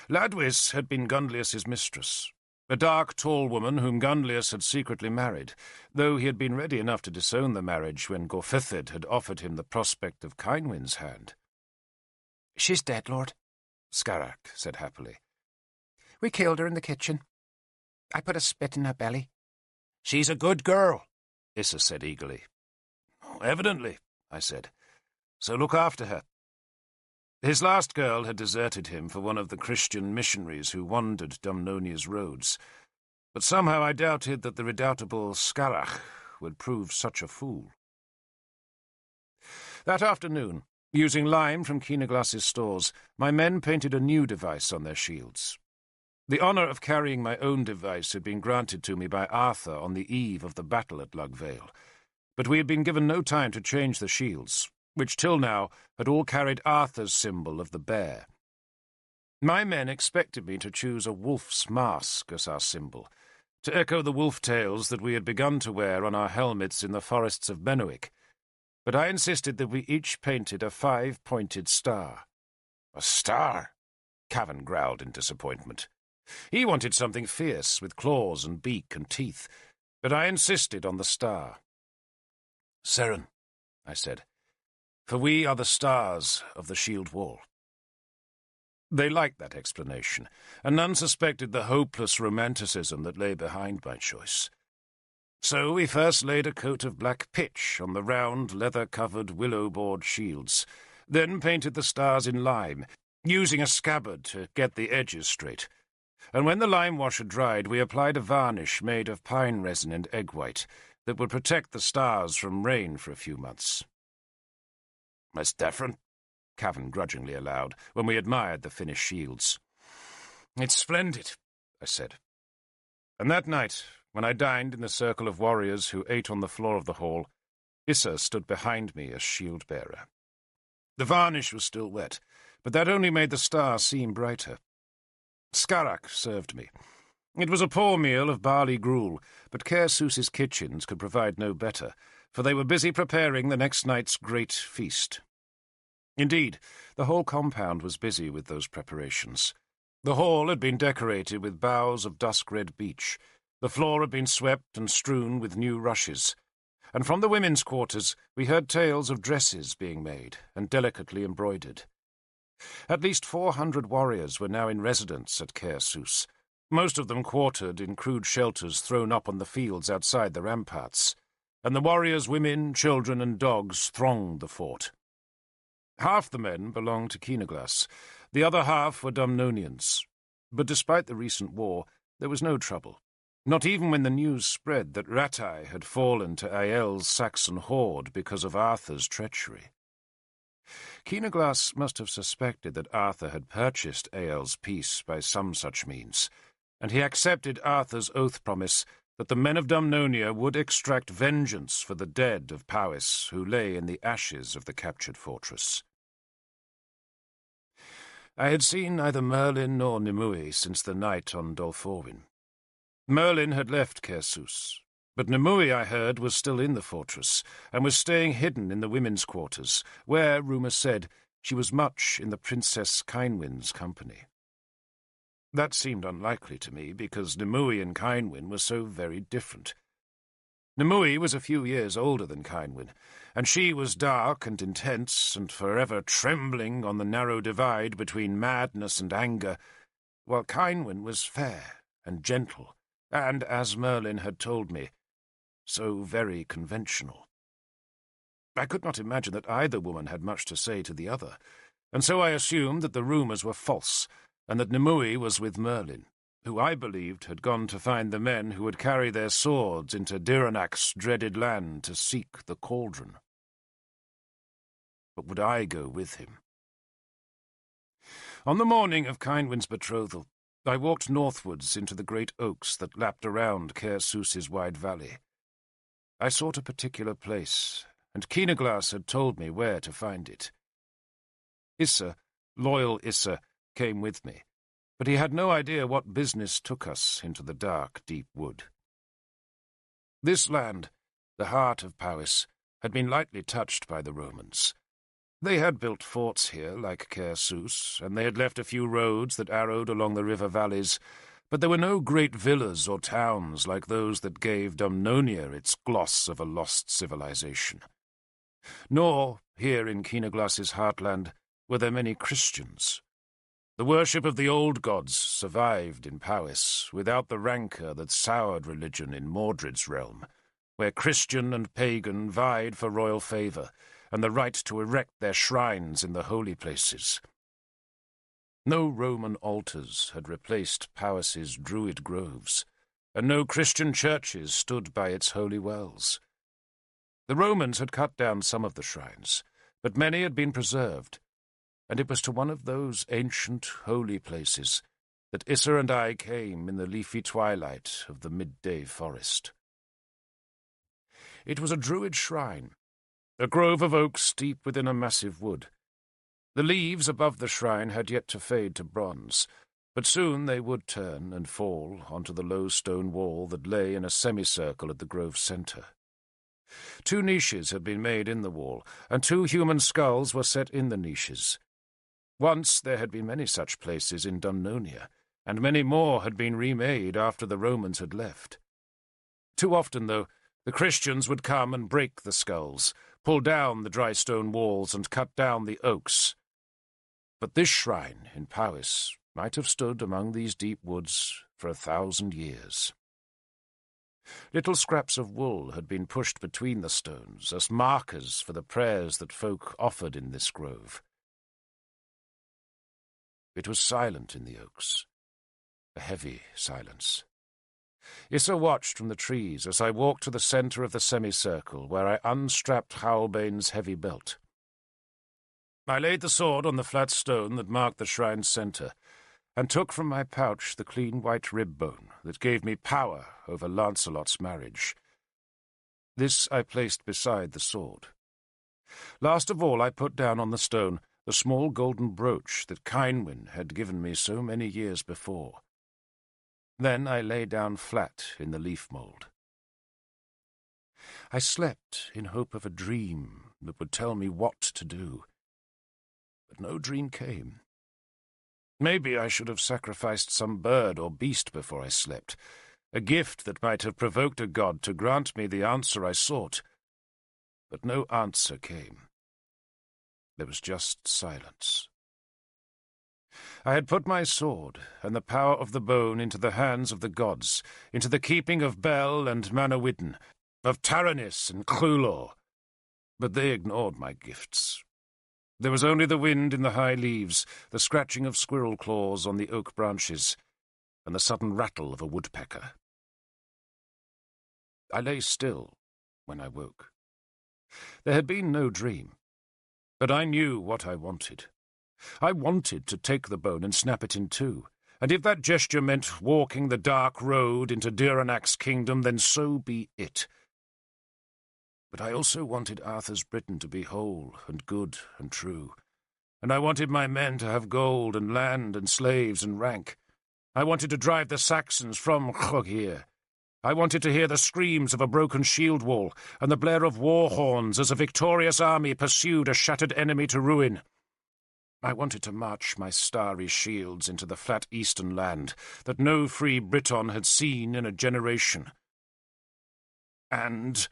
Ladwys had been Gunlius's mistress, a dark, tall woman whom Gunlius had secretly married, though he had been ready enough to disown the marriage when Gorfythid had offered him the prospect of Kynwyn's hand. "She's dead, Lord," Scarach said happily. "We killed her in the kitchen. I put a spit in her belly." "She's a good girl," Issa said eagerly. "Evidently," I said. "So look after her." His last girl had deserted him for one of the Christian missionaries who wandered Dumnonia's roads, but somehow I doubted that the redoubtable Scarach would prove such a fool. That afternoon, using lime from Keenaglass's stores, my men painted a new device on their shields. The honour of carrying my own device had been granted to me by Arthur on the eve of the battle at Lugvale, but we had been given no time to change the shields, which till now had all carried Arthur's symbol of the bear. My men expected me to choose a wolf's mask as our symbol, to echo the wolf tails that we had begun to wear on our helmets in the forests of Benwick, but I insisted that we each painted a 5-pointed star. "A star?" Cavan growled in disappointment. He wanted something fierce, with claws and beak and teeth, but I insisted on the star. "Seren," I said, "for we are the stars of the shield wall." They liked that explanation, and none suspected the hopeless romanticism that lay behind my choice. So we first laid a coat of black pitch on the round, leather-covered willow-board shields, then painted the stars in lime, using a scabbard to get the edges straight. And when the lime wash had dried, we applied a varnish made of pine resin and egg white that would protect the stars from rain for a few months. "That's different," Cavan grudgingly allowed, when we admired the finished shields. "It's splendid," I said. And that night, when I dined in the circle of warriors who ate on the floor of the hall, Issa stood behind me as shield-bearer. The varnish was still wet, but that only made the star seem brighter. Scarach served me. It was a poor meal of barley gruel, but Caersus's kitchens could provide no better, for they were busy preparing the next night's great feast. Indeed, the whole compound was busy with those preparations. The hall had been decorated with boughs of dusk-red beech, the floor had been swept and strewn with new rushes, and from the women's quarters we heard tales of dresses being made and delicately embroidered. At least 400 warriors were now in residence at Caersus, most of them quartered in crude shelters thrown up on the fields outside the ramparts, and the warriors' women, children, and dogs thronged the fort. Half the men belonged to Keenaglass, the other half were Dumnonians. But despite the recent war, there was no trouble, not even when the news spread that Ratai had fallen to Ael's Saxon horde because of Arthur's treachery. Keenaglass must have suspected that Arthur had purchased Ael's peace by some such means, and he accepted Arthur's oath promise that the men of Dumnonia would extract vengeance for the dead of Powys who lay in the ashes of the captured fortress. I had seen neither Merlin nor Nimue since the night on Dolforwyn. Merlin had left Caersus, but Nimue, I heard, was still in the fortress, and was staying hidden in the women's quarters, where, rumour said, she was much in the Princess Kynwyn's company. That seemed unlikely to me, because Nimue and Kynwyn were so very different. Nimue was a few years older than Kynwyn, and she was dark and intense and forever trembling on the narrow divide between madness and anger, while Kynwyn was fair and gentle, and, as Merlin had told me, so very conventional. I could not imagine that either woman had much to say to the other, and so I assumed that the rumours were false, and that Nimue was with Merlin, who I believed had gone to find the men who would carry their swords into Diranac's dreaded land to seek the cauldron. But would I go with him? On the morning of Kynwyn's betrothal, I walked northwards into the great oaks that lapped around Caersus's wide valley. I sought a particular place, and Keenaglass had told me where to find it. Issa, loyal Issa, came with me, but he had no idea what business took us into the dark, deep wood. This land, the heart of Powys, had been lightly touched by the Romans. They had built forts here, like Caersus, and they had left a few roads that arrowed along the river valleys, but there were no great villas or towns like those that gave Dumnonia its gloss of a lost civilization. Nor, here in Keenaglass's heartland, were there many Christians. The worship of the old gods survived in Powys, without the rancour that soured religion in Mordred's realm, where Christian and pagan vied for royal favour, and the right to erect their shrines in the holy places. No Roman altars had replaced Powys's druid groves, and no Christian churches stood by its holy wells. The Romans had cut down some of the shrines, but many had been preserved, and it was to one of those ancient holy places that Issa and I came in the leafy twilight of the midday forest. It was a druid shrine, a grove of oaks deep within a massive wood. The leaves above the shrine had yet to fade to bronze, but soon they would turn and fall onto the low stone wall that lay in a semicircle at the grove's centre. 2 niches had been made in the wall, and 2 human skulls were set in the niches. Once there had been many such places in Dumnonia, and many more had been remade after the Romans had left. Too often, though, the Christians would come and break the skulls, pull down the dry stone walls and cut down the oaks. But this shrine in Powys might have stood among these deep woods for 1,000 years. Little scraps of wool had been pushed between the stones as markers for the prayers that folk offered in this grove. It was silent in the oaks, a heavy silence. Issa watched from the trees as I walked to the centre of the semicircle, where I unstrapped Howlbane's heavy belt. I laid the sword on the flat stone that marked the shrine's centre, and took from my pouch the clean white rib bone that gave me power over Lancelot's marriage. This I placed beside the sword. Last of all I put down on the stone the small golden brooch that Kynwyn had given me so many years before. Then I lay down flat in the leaf mould. I slept in hope of a dream that would tell me what to do, but no dream came. Maybe I should have sacrificed some bird or beast before I slept, a gift that might have provoked a god to grant me the answer I sought. But no answer came. There was just silence. I had put my sword and the power of the bone into the hands of the gods, into the keeping of Bel and Manawyddan, of Taranis and Clulor, but they ignored my gifts. There was only the wind in the high leaves, the scratching of squirrel claws on the oak branches, and the sudden rattle of a woodpecker. I lay still when I woke. There had been no dream, but I knew what I wanted. I wanted to take the bone and snap it in 2, and if that gesture meant walking the dark road into Diranac's kingdom, then so be it. But I also wanted Arthur's Britain to be whole and good and true, and I wanted my men to have gold and land and slaves and rank. I wanted to drive the Saxons from Llogir. I wanted to hear the screams of a broken shield wall and the blare of war horns as a victorious army pursued a shattered enemy to ruin. I wanted to march my starry shields into the flat eastern land that no free Briton had seen in a generation. And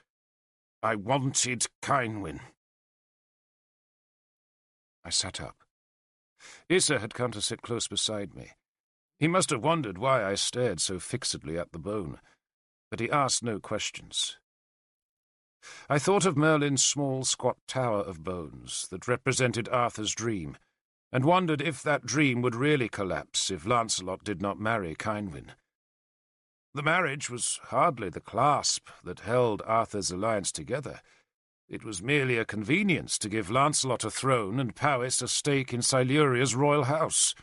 I wanted Kynwyn. I sat up. Issa had come to sit close beside me. He must have wondered why I stared so fixedly at the bone, but he asked no questions. I thought of Merlin's small, squat tower of bones that represented Arthur's dream, and wondered if that dream would really collapse if Lancelot did not marry Kynwyn. The marriage was hardly the clasp that held Arthur's alliance together. It was merely a convenience to give Lancelot a throne and Powys a stake in Siluria's royal house.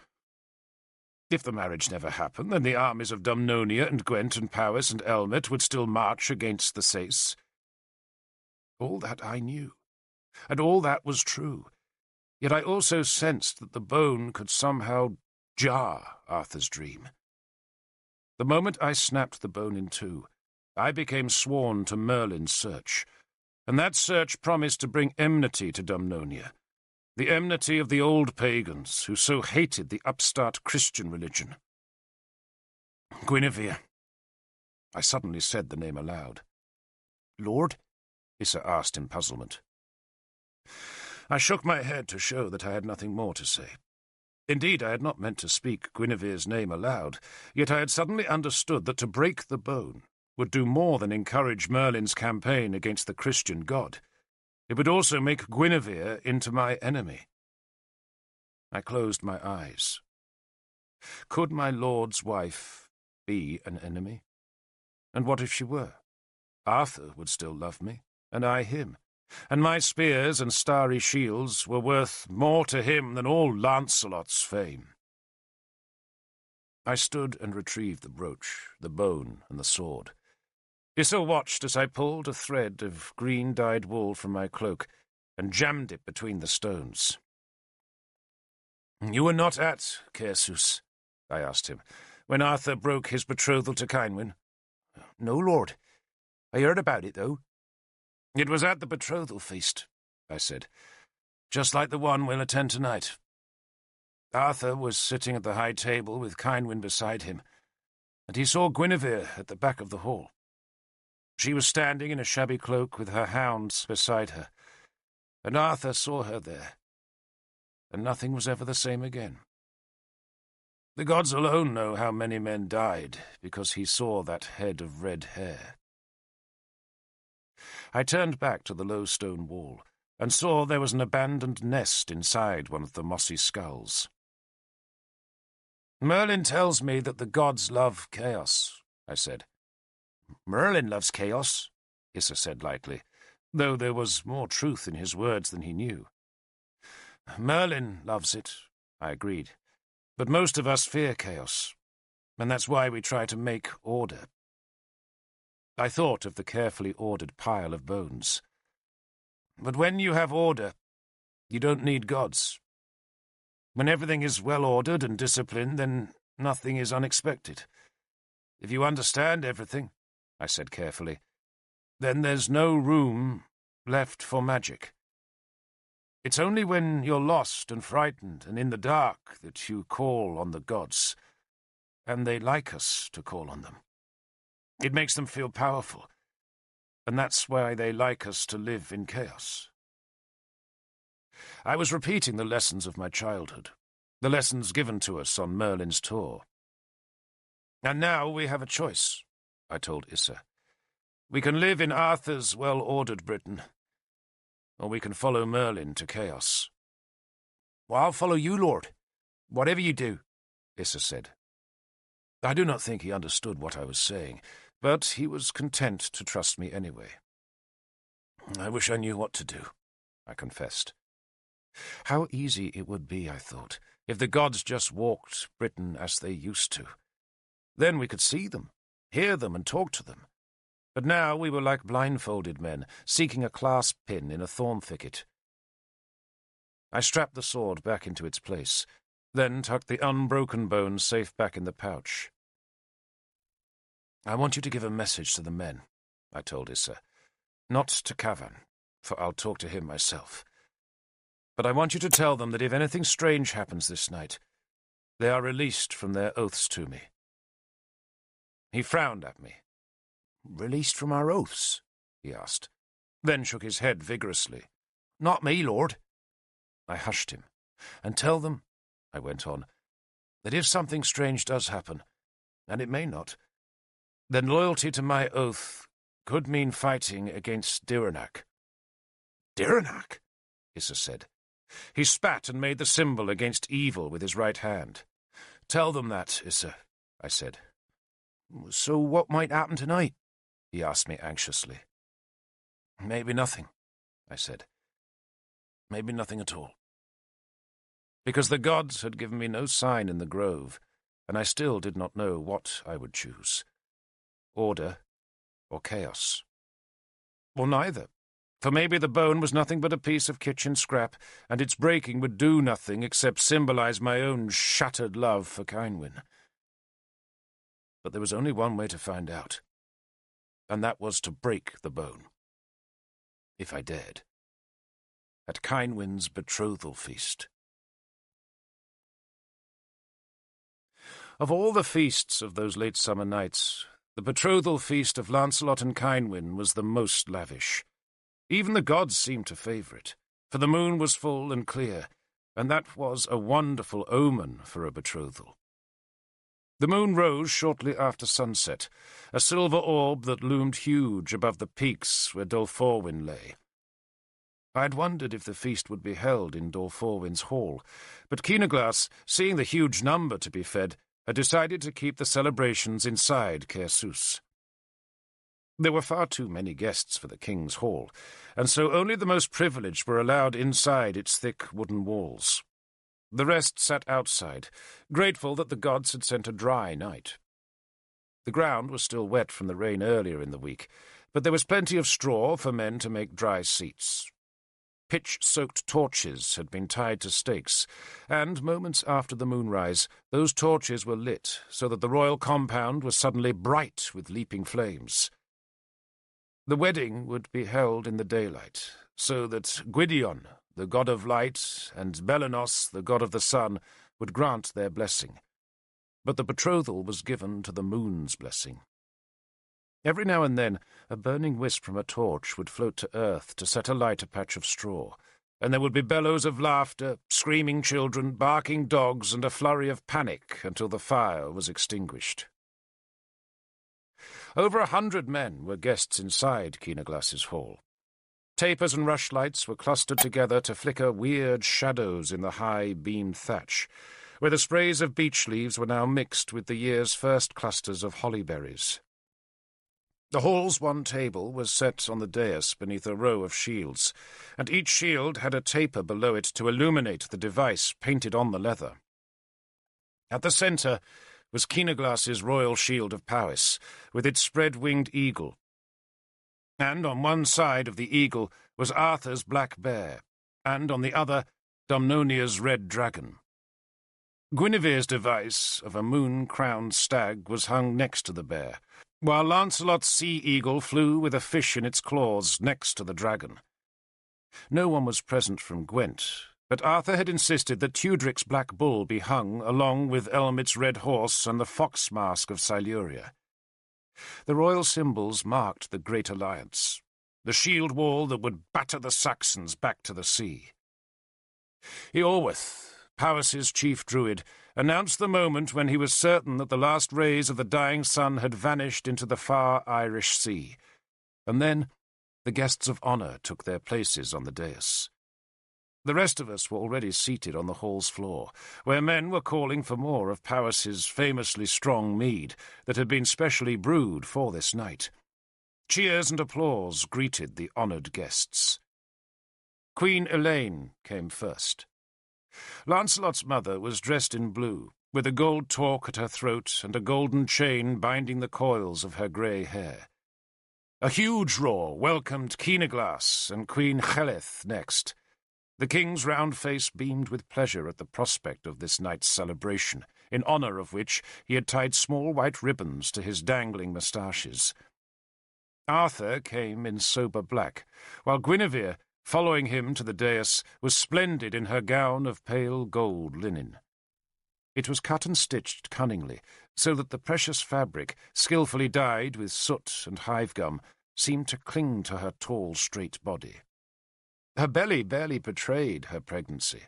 If the marriage never happened, then the armies of Dumnonia and Gwent and Powys and Elmet would still march against the Sace. All that I knew, and all that was true. Yet I also sensed that the bone could somehow jar Arthur's dream. The moment I snapped the bone in 2, I became sworn to Merlin's search, and that search promised to bring enmity to Dumnonia, The enmity of the old pagans who so hated the upstart Christian religion. Guinevere. I suddenly said the name aloud. Lord? Issa asked in puzzlement. I shook my head to show that I had nothing more to say. Indeed, I had not meant to speak Guinevere's name aloud, yet I had suddenly understood that to break the bone would do more than encourage Merlin's campaign against the Christian god. It would also make Guinevere into my enemy. I closed my eyes. Could my lord's wife be an enemy? And what if she were? Arthur would still love me, and I him, and my spears and starry shields were worth more to him than all Lancelot's fame. I stood and retrieved the brooch, the bone, and the sword. Issa watched as I pulled a thread of green-dyed wool from my cloak and jammed it between the stones. "You were not at Caersus," I asked him, "when Arthur broke his betrothal to Cynwyn?" "No, Lord. I heard about it, though." "It was at the betrothal feast," I said, "just like the one we'll attend tonight. Arthur was sitting at the high table with Cynwyn beside him, and he saw Guinevere at the back of the hall. She was standing in a shabby cloak with her hounds beside her, and Arthur saw her there, and nothing was ever the same again. The gods alone know how many men died because he saw that head of red hair." I turned back to the low stone wall and saw there was an abandoned nest inside one of the mossy skulls. "Merlin tells me that the gods love chaos," I said. "Merlin loves chaos," Issa said lightly, though there was more truth in his words than he knew. "Merlin loves it," I agreed, "but most of us fear chaos, and that's why we try to make order." I thought of the carefully ordered pile of bones. But when you have order, you don't need gods. When everything is well ordered and disciplined, then nothing is unexpected. If you understand everything, I said carefully, then there's no room left for magic. It's only when you're lost and frightened and in the dark that you call on the gods, and they like us to call on them. It makes them feel powerful, and that's why they like us to live in chaos. I was repeating the lessons of my childhood, the lessons given to us on Merlin's tour. "And now we have a choice," I told Issa. "We can live in Arthur's well-ordered Britain, or we can follow Merlin to chaos." "Well, I'll follow you, Lord, whatever you do," Issa said. I do not think he understood what I was saying, but he was content to trust me anyway. "I wish I knew what to do," I confessed. How easy it would be, I thought, if the gods just walked Britain as they used to. Then we could see them, hear them, and talk to them. But now we were like blindfolded men, seeking a clasp pin in a thorn thicket. I strapped the sword back into its place, then tucked the unbroken bone safe back in the pouch. "I want you to give a message to the men," I told Issa. "Not to Cavan, for I'll talk to him myself. But I want you to tell them that if anything strange happens this night, they are released from their oaths to me." He frowned at me. "Released from our oaths?" he asked, then shook his head vigorously. "Not me, Lord." I hushed him. "And tell them," I went on, "that if something strange does happen, and it may not, then loyalty to my oath could mean fighting against Dyranak." "Dyranak?" Issa said. He spat and made the symbol against evil with his right hand. "Tell them that, Issa," I said. "So what might happen tonight?" he asked me anxiously. "Maybe nothing," I said. "Maybe nothing at all." Because the gods had given me no sign in the grove, and I still did not know what I would choose. Order or chaos. Or neither, for maybe the bone was nothing but a piece of kitchen scrap, and its breaking would do nothing except symbolize my own shattered love for Cynwyn. But there was only one way to find out, and that was to break the bone. If I dared. at Kynwyn's betrothal feast. Of all the feasts of those late summer nights, the betrothal feast of Lancelot and Kynwyn was the most lavish. Even the gods seemed to favour it, for the moon was full and clear, and that was a wonderful omen for a betrothal. The moon rose shortly after sunset, a silver orb that loomed huge above the peaks where Dolforwyn lay. I had wondered if the feast would be held in Dolforwyn's hall, but Keenaglas, seeing the huge number to be fed, had decided to keep the celebrations inside Caersus. There were far too many guests for the king's hall, and so only the most privileged were allowed inside its thick wooden walls. The rest sat outside, grateful that the gods had sent a dry night. The ground was still wet from the rain earlier in the week, but there was plenty of straw for men to make dry seats. Pitch-soaked torches had been tied to stakes, and moments after the moonrise, those torches were lit so that the royal compound was suddenly bright with leaping flames. The wedding would be held in the daylight, so that Gwydion, the god of light, and Belenos, the god of the sun, would grant their blessing. But the betrothal was given to the moon's blessing. Every now and then a burning wisp from a torch would float to earth to set alight a patch of straw, and there would be bellows of laughter, screaming children, barking dogs, and a flurry of panic until the fire was extinguished. Over 100 men were guests inside Keenaglas's hall. Tapers and rushlights were clustered together to flicker weird shadows in the high-beamed thatch, where the sprays of beech leaves were now mixed with the year's first clusters of hollyberries. The hall's one table was set on the dais beneath a row of shields, and each shield had a taper below it to illuminate the device painted on the leather. At the centre was Keenaglas's royal shield of Powys, with its spread-winged eagle, and on one side of the eagle was Arthur's black bear, and on the other Dumnonia's red dragon. Guinevere's device of a moon-crowned stag was hung next to the bear, while Lancelot's sea-eagle flew with a fish in its claws next to the dragon. No one was present from Gwent, but Arthur had insisted that Tudric's black bull be hung along with Elmit's red horse and the fox mask of Siluria. The royal symbols marked the Great Alliance, the shield wall that would batter the Saxons back to the sea. Eorwith, Powys's chief druid, announced the moment when he was certain that the last rays of the dying sun had vanished into the far Irish Sea, and then the guests of honour took their places on the dais. The rest of us were already seated on the hall's floor, where men were calling for more of Powys's famously strong mead that had been specially brewed for this night. Cheers and applause greeted the honoured guests. Queen Elaine came first. Lancelot's mother was dressed in blue, with a gold torque at her throat and a golden chain binding the coils of her grey hair. A huge roar welcomed Keenaglas and Queen Heleth next. The king's round face beamed with pleasure at the prospect of this night's celebration, in honour of which he had tied small white ribbons to his dangling moustaches. Arthur came in sober black, while Guinevere, following him to the dais, was splendid in her gown of pale gold linen. It was cut and stitched cunningly, so that the precious fabric, skilfully dyed with soot and hive-gum, seemed to cling to her tall, straight body. Her belly barely betrayed her pregnancy,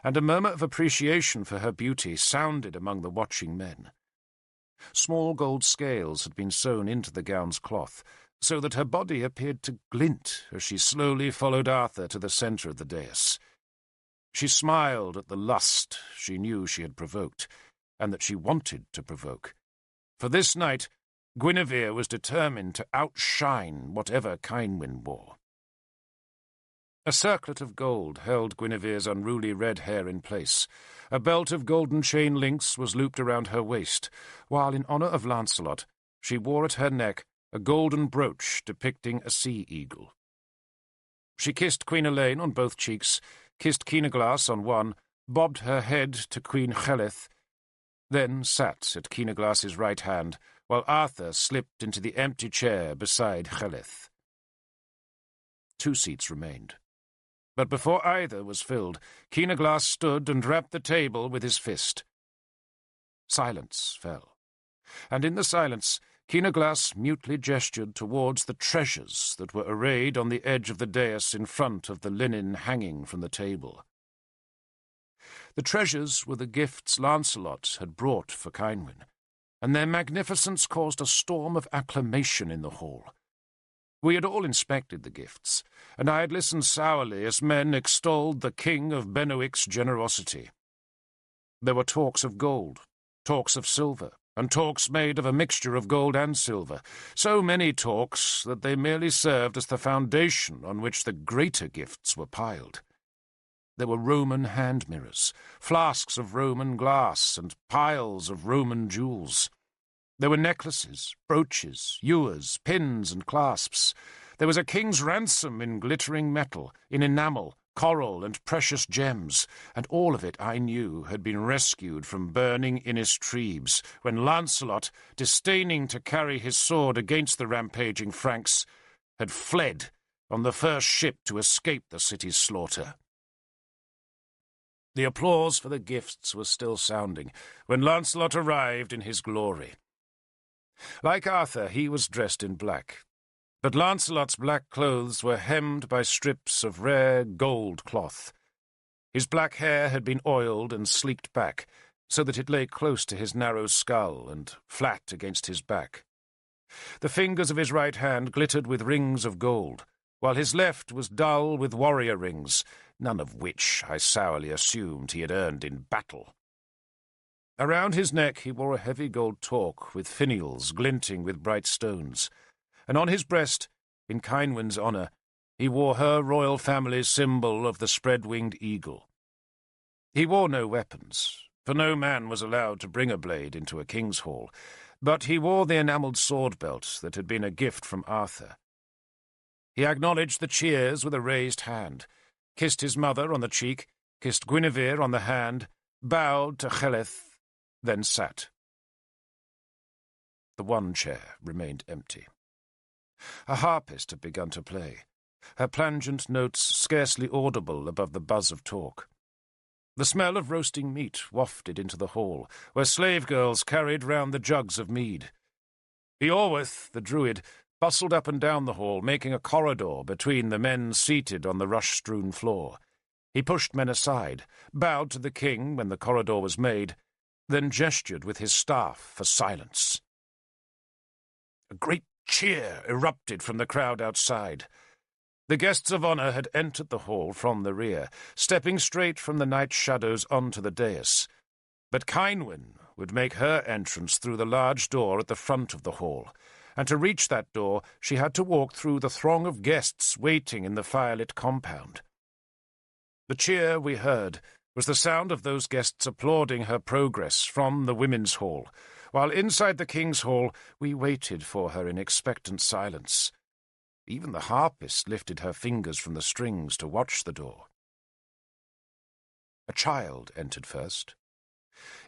and a murmur of appreciation for her beauty sounded among the watching men. Small gold scales had been sewn into the gown's cloth, so that her body appeared to glint as she slowly followed Arthur to the centre of the dais. She smiled at the lust she knew she had provoked, and that she wanted to provoke. For this night, Guinevere was determined to outshine whatever Kynwyn wore. A circlet of gold held Guinevere's unruly red hair in place. A belt of golden chain links was looped around her waist, while in honour of Lancelot she wore at her neck a golden brooch depicting a sea-eagle. She kissed Queen Elaine on both cheeks, kissed Keenaglas on one, bobbed her head to Queen Heleth, then sat at Keenaglas's right hand, while Arthur slipped into the empty chair beside Heleth. 2 seats remained, But before either was filled, Keenaglass stood and rapped the table with his fist. Silence fell, and in the silence Keenaglass mutely gestured towards the treasures that were arrayed on the edge of the dais in front of the linen hanging from the table. The treasures were the gifts Lancelot had brought for Cynwyn, and their magnificence caused a storm of acclamation in the hall. We had all inspected the gifts, and I had listened sourly as men extolled the King of Benwick's generosity. There were talks of gold, talks of silver, and talks made of a mixture of gold and silver, so many talks that they merely served as the foundation on which the greater gifts were piled. There were Roman hand mirrors, flasks of Roman glass, and piles of Roman jewels. There were necklaces, brooches, ewers, pins, and clasps. There was a king's ransom in glittering metal, in enamel, coral, and precious gems, and all of it, I knew, had been rescued from burning Innistribes, when Lancelot, disdaining to carry his sword against the rampaging Franks, had fled on the first ship to escape the city's slaughter. The applause for the gifts was still sounding when Lancelot arrived in his glory. Like Arthur, he was dressed in black, but Lancelot's black clothes were hemmed by strips of rare gold cloth. His black hair had been oiled and sleeked back, so that it lay close to his narrow skull and flat against his back. The fingers of his right hand glittered with rings of gold, while his left was dull with warrior rings, none of which I sourly assumed he had earned in battle. Around his neck he wore a heavy gold torque with finials glinting with bright stones, and on his breast, in Cynwyn's honour, he wore her royal family's symbol of the spread-winged eagle. He wore no weapons, for no man was allowed to bring a blade into a king's hall, but he wore the enamelled sword belt that had been a gift from Arthur. He acknowledged the cheers with a raised hand, kissed his mother on the cheek, kissed Guinevere on the hand, bowed to Heleth, then sat. The one chair remained empty. A harpist had begun to play, her plangent notes scarcely audible above the buzz of talk. The smell of roasting meat wafted into the hall, where slave girls carried round the jugs of mead. Beorwith, the druid, bustled up and down the hall, making a corridor between the men seated on the rush-strewn floor. He pushed men aside, bowed to the king when the corridor was made, then gestured with his staff for silence. A great cheer erupted from the crowd outside. The guests of honour had entered the hall from the rear, stepping straight from the night shadows onto the dais. But Cynwyn would make her entrance through the large door at the front of the hall, and to reach that door she had to walk through the throng of guests waiting in the firelit compound. The cheer we heard was the sound of those guests applauding her progress from the women's hall, while inside the king's hall we waited for her in expectant silence. Even the harpist lifted her fingers from the strings to watch the door. A child entered first.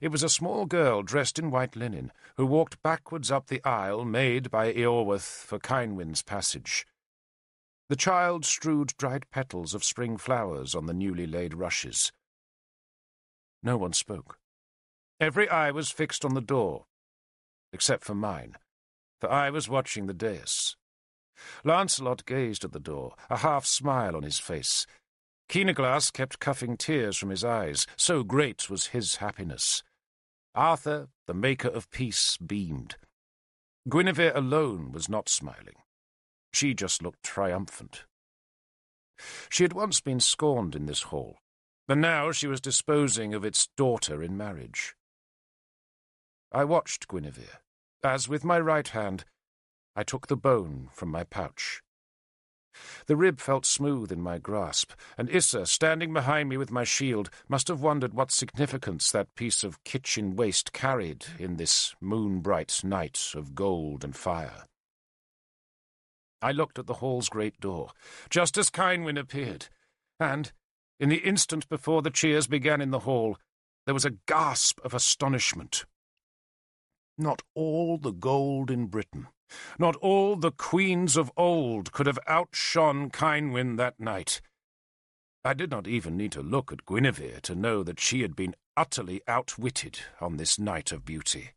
It was a small girl dressed in white linen, who walked backwards up the aisle made by Beorwith for Cynwyn's passage. The child strewed dried petals of spring flowers on the newly laid rushes. No one spoke. Every eye was fixed on the door, except for mine, for I was watching the dais. Lancelot gazed at the door, a half-smile on his face. Keenaglass kept cuffing tears from his eyes, so great was his happiness. Arthur, the maker of peace, beamed. Guinevere alone was not smiling. She just looked triumphant. She had once been scorned in this hall, and now she was disposing of its daughter in marriage. I watched Guinevere, as with my right hand I took the bone from my pouch. The rib felt smooth in my grasp, and Issa, standing behind me with my shield, must have wondered what significance that piece of kitchen waste carried in this moon-bright night of gold and fire. I looked at the hall's great door, just as Cynwyn appeared, and, in the instant before the cheers began in the hall, there was a gasp of astonishment. Not all the gold in Britain, not all the queens of old could have outshone Cynwyn that night. I did not even need to look at Guinevere to know that she had been utterly outwitted on this night of beauty.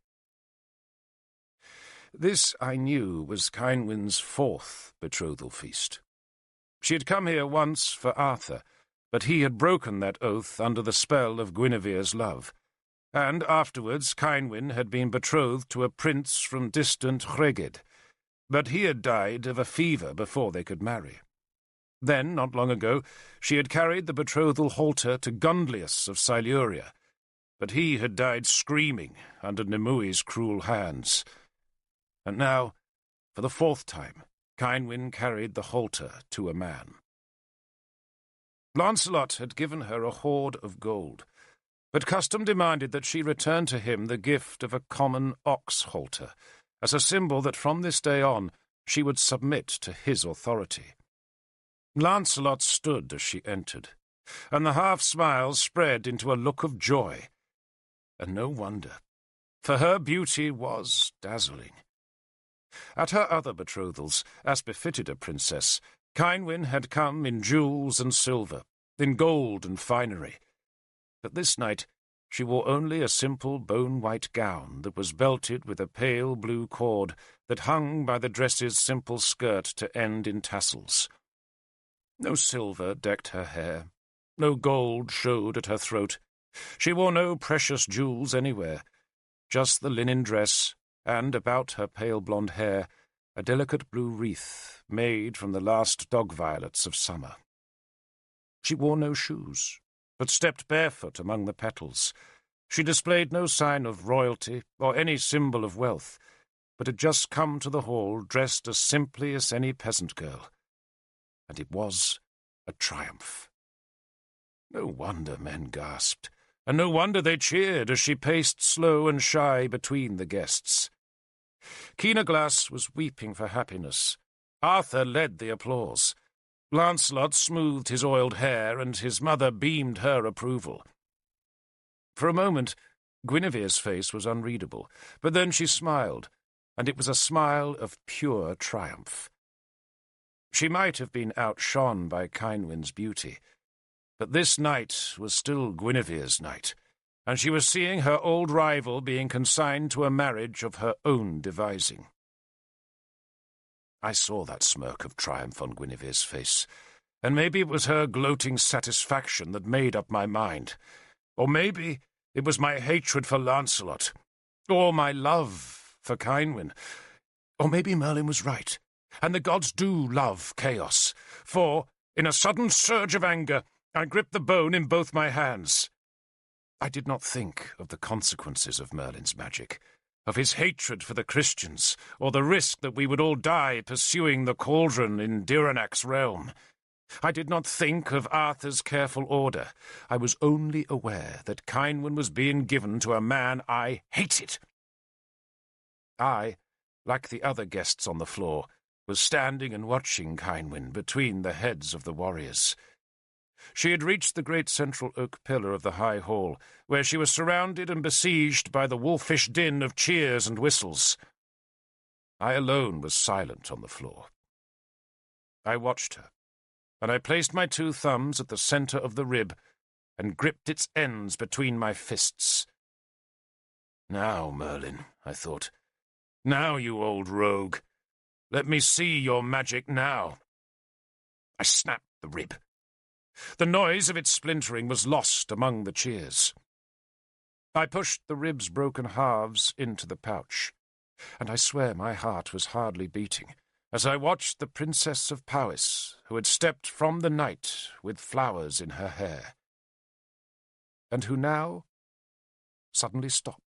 This, I knew, was Cynwyn's 4th betrothal feast. She had come here once for Arthur, but he had broken that oath under the spell of Guinevere's love, and afterwards Cynwyn had been betrothed to a prince from distant Hreged, but he had died of a fever before they could marry. Then, not long ago, she had carried the betrothal halter to Gundlius of Siluria, but he had died screaming under Nimue's cruel hands. And now, for the 4th time, Cynwyn carried the halter to a man. Lancelot had given her a hoard of gold, but custom demanded that she return to him the gift of a common ox halter, as a symbol that from this day on she would submit to his authority. Lancelot stood as she entered, and the half-smile spread into a look of joy. And no wonder, for her beauty was dazzling. At her other betrothals, as befitted a princess, Cynwyn had come in jewels and silver, in gold and finery. But this night she wore only a simple bone-white gown that was belted with a pale blue cord that hung by the dress's simple skirt to end in tassels. No silver decked her hair, no gold showed at her throat. She wore no precious jewels anywhere, just the linen dress, and about her pale blonde hair a delicate blue wreath made from the last dog-violets of summer. She wore no shoes, but stepped barefoot among the petals. She displayed no sign of royalty or any symbol of wealth, but had just come to the hall dressed as simply as any peasant girl. And it was a triumph. No wonder men gasped, and no wonder they cheered as she paced slow and shy between the guests. Keenaglass was weeping for happiness. Arthur led the applause. Lancelot smoothed his oiled hair, and his mother beamed her approval. For a moment, Guinevere's face was unreadable, but then she smiled, and it was a smile of pure triumph. She might have been outshone by Cynwyn's beauty, but this night was still Guinevere's night, and she was seeing her old rival being consigned to a marriage of her own devising. I saw that smirk of triumph on Guinevere's face, and maybe it was her gloating satisfaction that made up my mind, or maybe it was my hatred for Lancelot, or my love for Cynwyn, or maybe Merlin was right, and the gods do love chaos, for, in a sudden surge of anger, I gripped the bone in both my hands. I did not think of the consequences of Merlin's magic, of his hatred for the Christians, or the risk that we would all die pursuing the cauldron in Diranac's realm. I did not think of Arthur's careful order. I was only aware that Cynwyn was being given to a man I hated. I, like the other guests on the floor, was standing and watching Cynwyn between the heads of the warriors. She had reached the great central oak pillar of the high hall, where she was surrounded and besieged by the wolfish din of cheers and whistles. I alone was silent on the floor. I watched her, and I placed my 2 thumbs at the center of the rib and gripped its ends between my fists. Now, Merlin, I thought, now, you old rogue. Let me see your magic now. I snapped the rib. The noise of its splintering was lost among the cheers. I pushed the rib's broken halves into the pouch, and I swear my heart was hardly beating as I watched the Princess of Powys, who had stepped from the night with flowers in her hair, and who now suddenly stopped.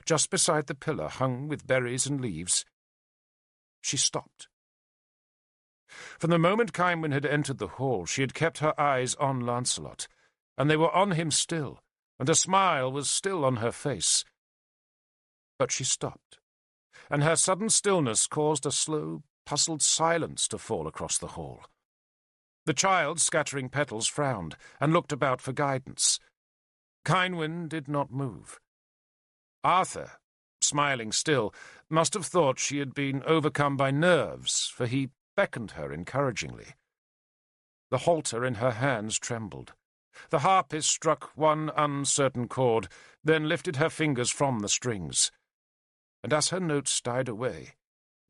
Just beside the pillar hung with berries and leaves, she stopped. From the moment Cynwyn had entered the hall, she had kept her eyes on Lancelot, and they were on him still, and a smile was still on her face. But she stopped, and her sudden stillness caused a slow, puzzled silence to fall across the hall. The child, scattering petals, frowned, and looked about for guidance. Cynwyn did not move. Arthur, smiling still, must have thought she had been overcome by nerves, for he beckoned her encouragingly. The halter in her hands trembled. The harpist struck one uncertain chord, then lifted her fingers from the strings. And as her notes died away,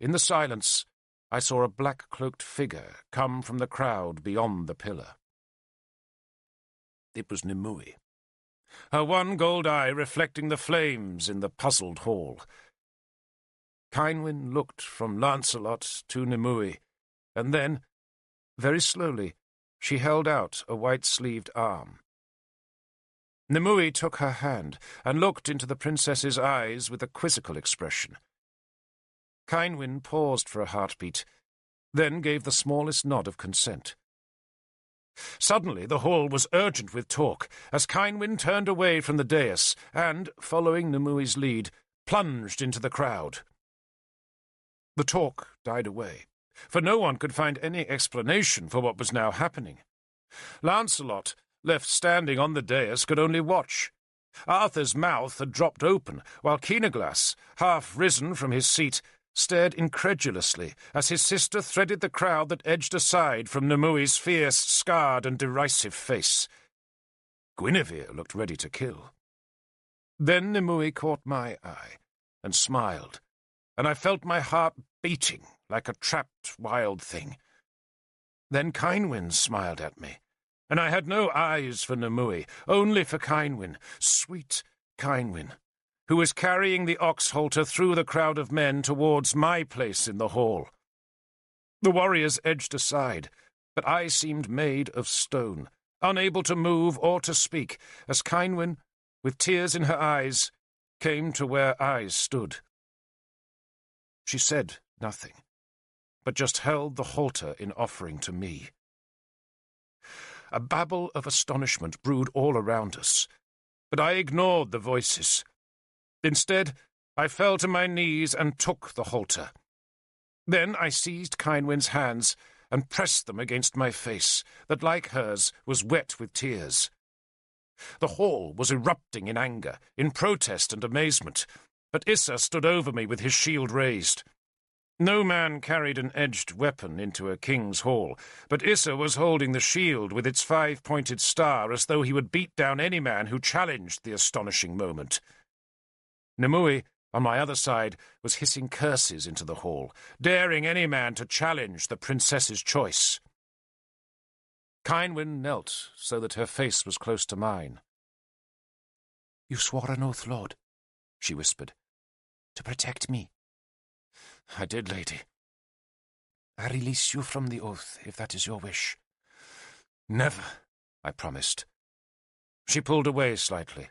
in the silence, I saw a black-cloaked figure come from the crowd beyond the pillar. It was Nimue, her one gold eye reflecting the flames in the puzzled hall. Kynwyn looked from Lancelot to Nimue, and then, very slowly, she held out a white-sleeved arm. Nimue took her hand and looked into the princess's eyes with a quizzical expression. Kynwyn paused for a heartbeat, then gave the smallest nod of consent. Suddenly the hall was urgent with talk, as Kynwyn turned away from the dais and, following Nimue's lead, plunged into the crowd. The talk died away, for no one could find any explanation for what was now happening. Lancelot, left standing on the dais, could only watch. Arthur's mouth had dropped open, while Keenaglas, half risen from his seat, stared incredulously as his sister threaded the crowd that edged aside from Nimue's fierce, scarred and derisive face. Guinevere looked ready to kill. Then Nimue caught my eye and smiled, and I felt my heart beating like a trapped wild thing. Then Kynwyn smiled at me, and I had no eyes for Nimue, only for Kynwyn, sweet Kynwyn, who was carrying the ox-halter through the crowd of men towards my place in the hall. The warriors edged aside, but I seemed made of stone, unable to move or to speak, as Kynwyn, with tears in her eyes, came to where I stood. She said nothing, but just held the halter in offering to me. A babble of astonishment brewed all around us, but I ignored the voices. Instead, I fell to my knees and took the halter. Then I seized Kynwyn's hands and pressed them against my face, that, like hers, was wet with tears. The hall was erupting in anger, in protest and amazement, but Issa stood over me with his shield raised. No man carried an edged weapon into a king's hall, but Issa was holding the shield with its 5-pointed star as though he would beat down any man who challenged the astonishing moment. Nimue, on my other side, was hissing curses into the hall, daring any man to challenge the princess's choice. Kynwyn knelt so that her face was close to mine. "You swore an oath, Lord," she whispered, "to protect me." "I did, lady." "I release you from the oath, if that is your wish." "Never," I promised. She pulled away slightly.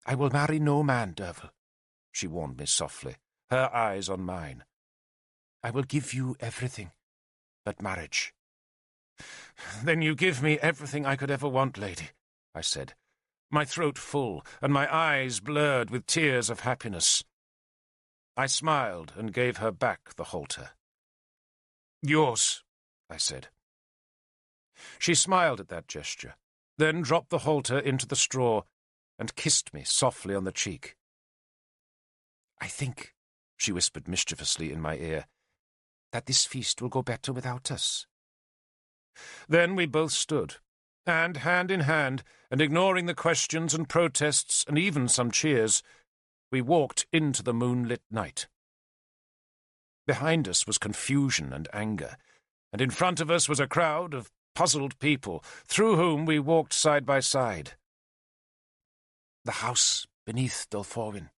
"I will marry no man, Derfel," she warned me softly, her eyes on mine. "I will give you everything but marriage." "Then you give me everything I could ever want, lady," I said, my throat full and my eyes blurred with tears of happiness. I smiled and gave her back the halter. "Yours," I said. She smiled at that gesture, then dropped the halter into the straw and kissed me softly on the cheek. "I think," she whispered mischievously in my ear, "that this feast will go better without us." Then we both stood, and hand in hand, and ignoring the questions and protests and even some cheers, we walked into the moonlit night. Behind us was confusion and anger, and in front of us was a crowd of puzzled people, through whom we walked side by side. "The house beneath Dolforwyn,"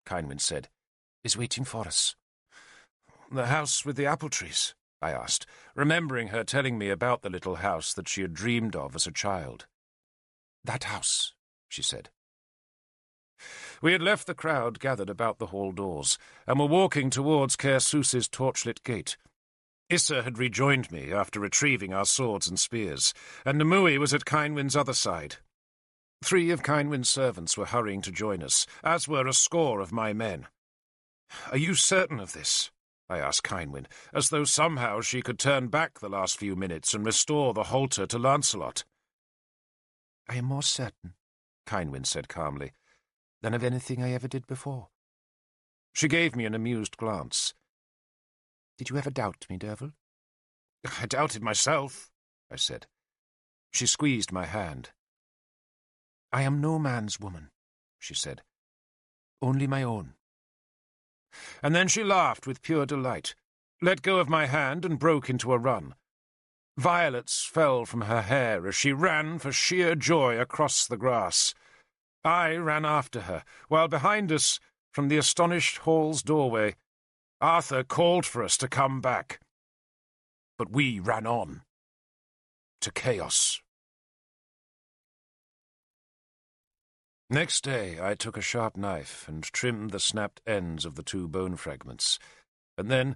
Kynwyn said, "is waiting for us." "The house with the apple trees?" I asked, remembering her telling me about the little house that she had dreamed of as a child. "That house," she said. We had left the crowd gathered about the hall doors, and were walking towards Caersus's torchlit gate. Issa had rejoined me after retrieving our swords and spears, and Nimue was at Kynwyn's other side. 3 of Kynwyn's servants were hurrying to join us, as were a score of my men. "Are you certain of this?" I asked Kynwyn, as though somehow she could turn back the last few minutes and restore the halter to Lancelot. "I am more certain," Kynwyn said calmly, "than of anything I ever did before." She gave me an amused glance. "Did you ever doubt me, Derfel?" I doubted myself, I said. She squeezed my hand. I am no man's woman, she said. Only my own. And then she laughed with pure delight, let go of my hand and broke into a run. Violets fell from her hair as she ran for sheer joy across the grass. I ran after her, while behind us, from the astonished hall's doorway, Arthur called for us to come back. But we ran on. To chaos. Next day I took a sharp knife and trimmed the snapped ends of the 2 bone fragments, and then,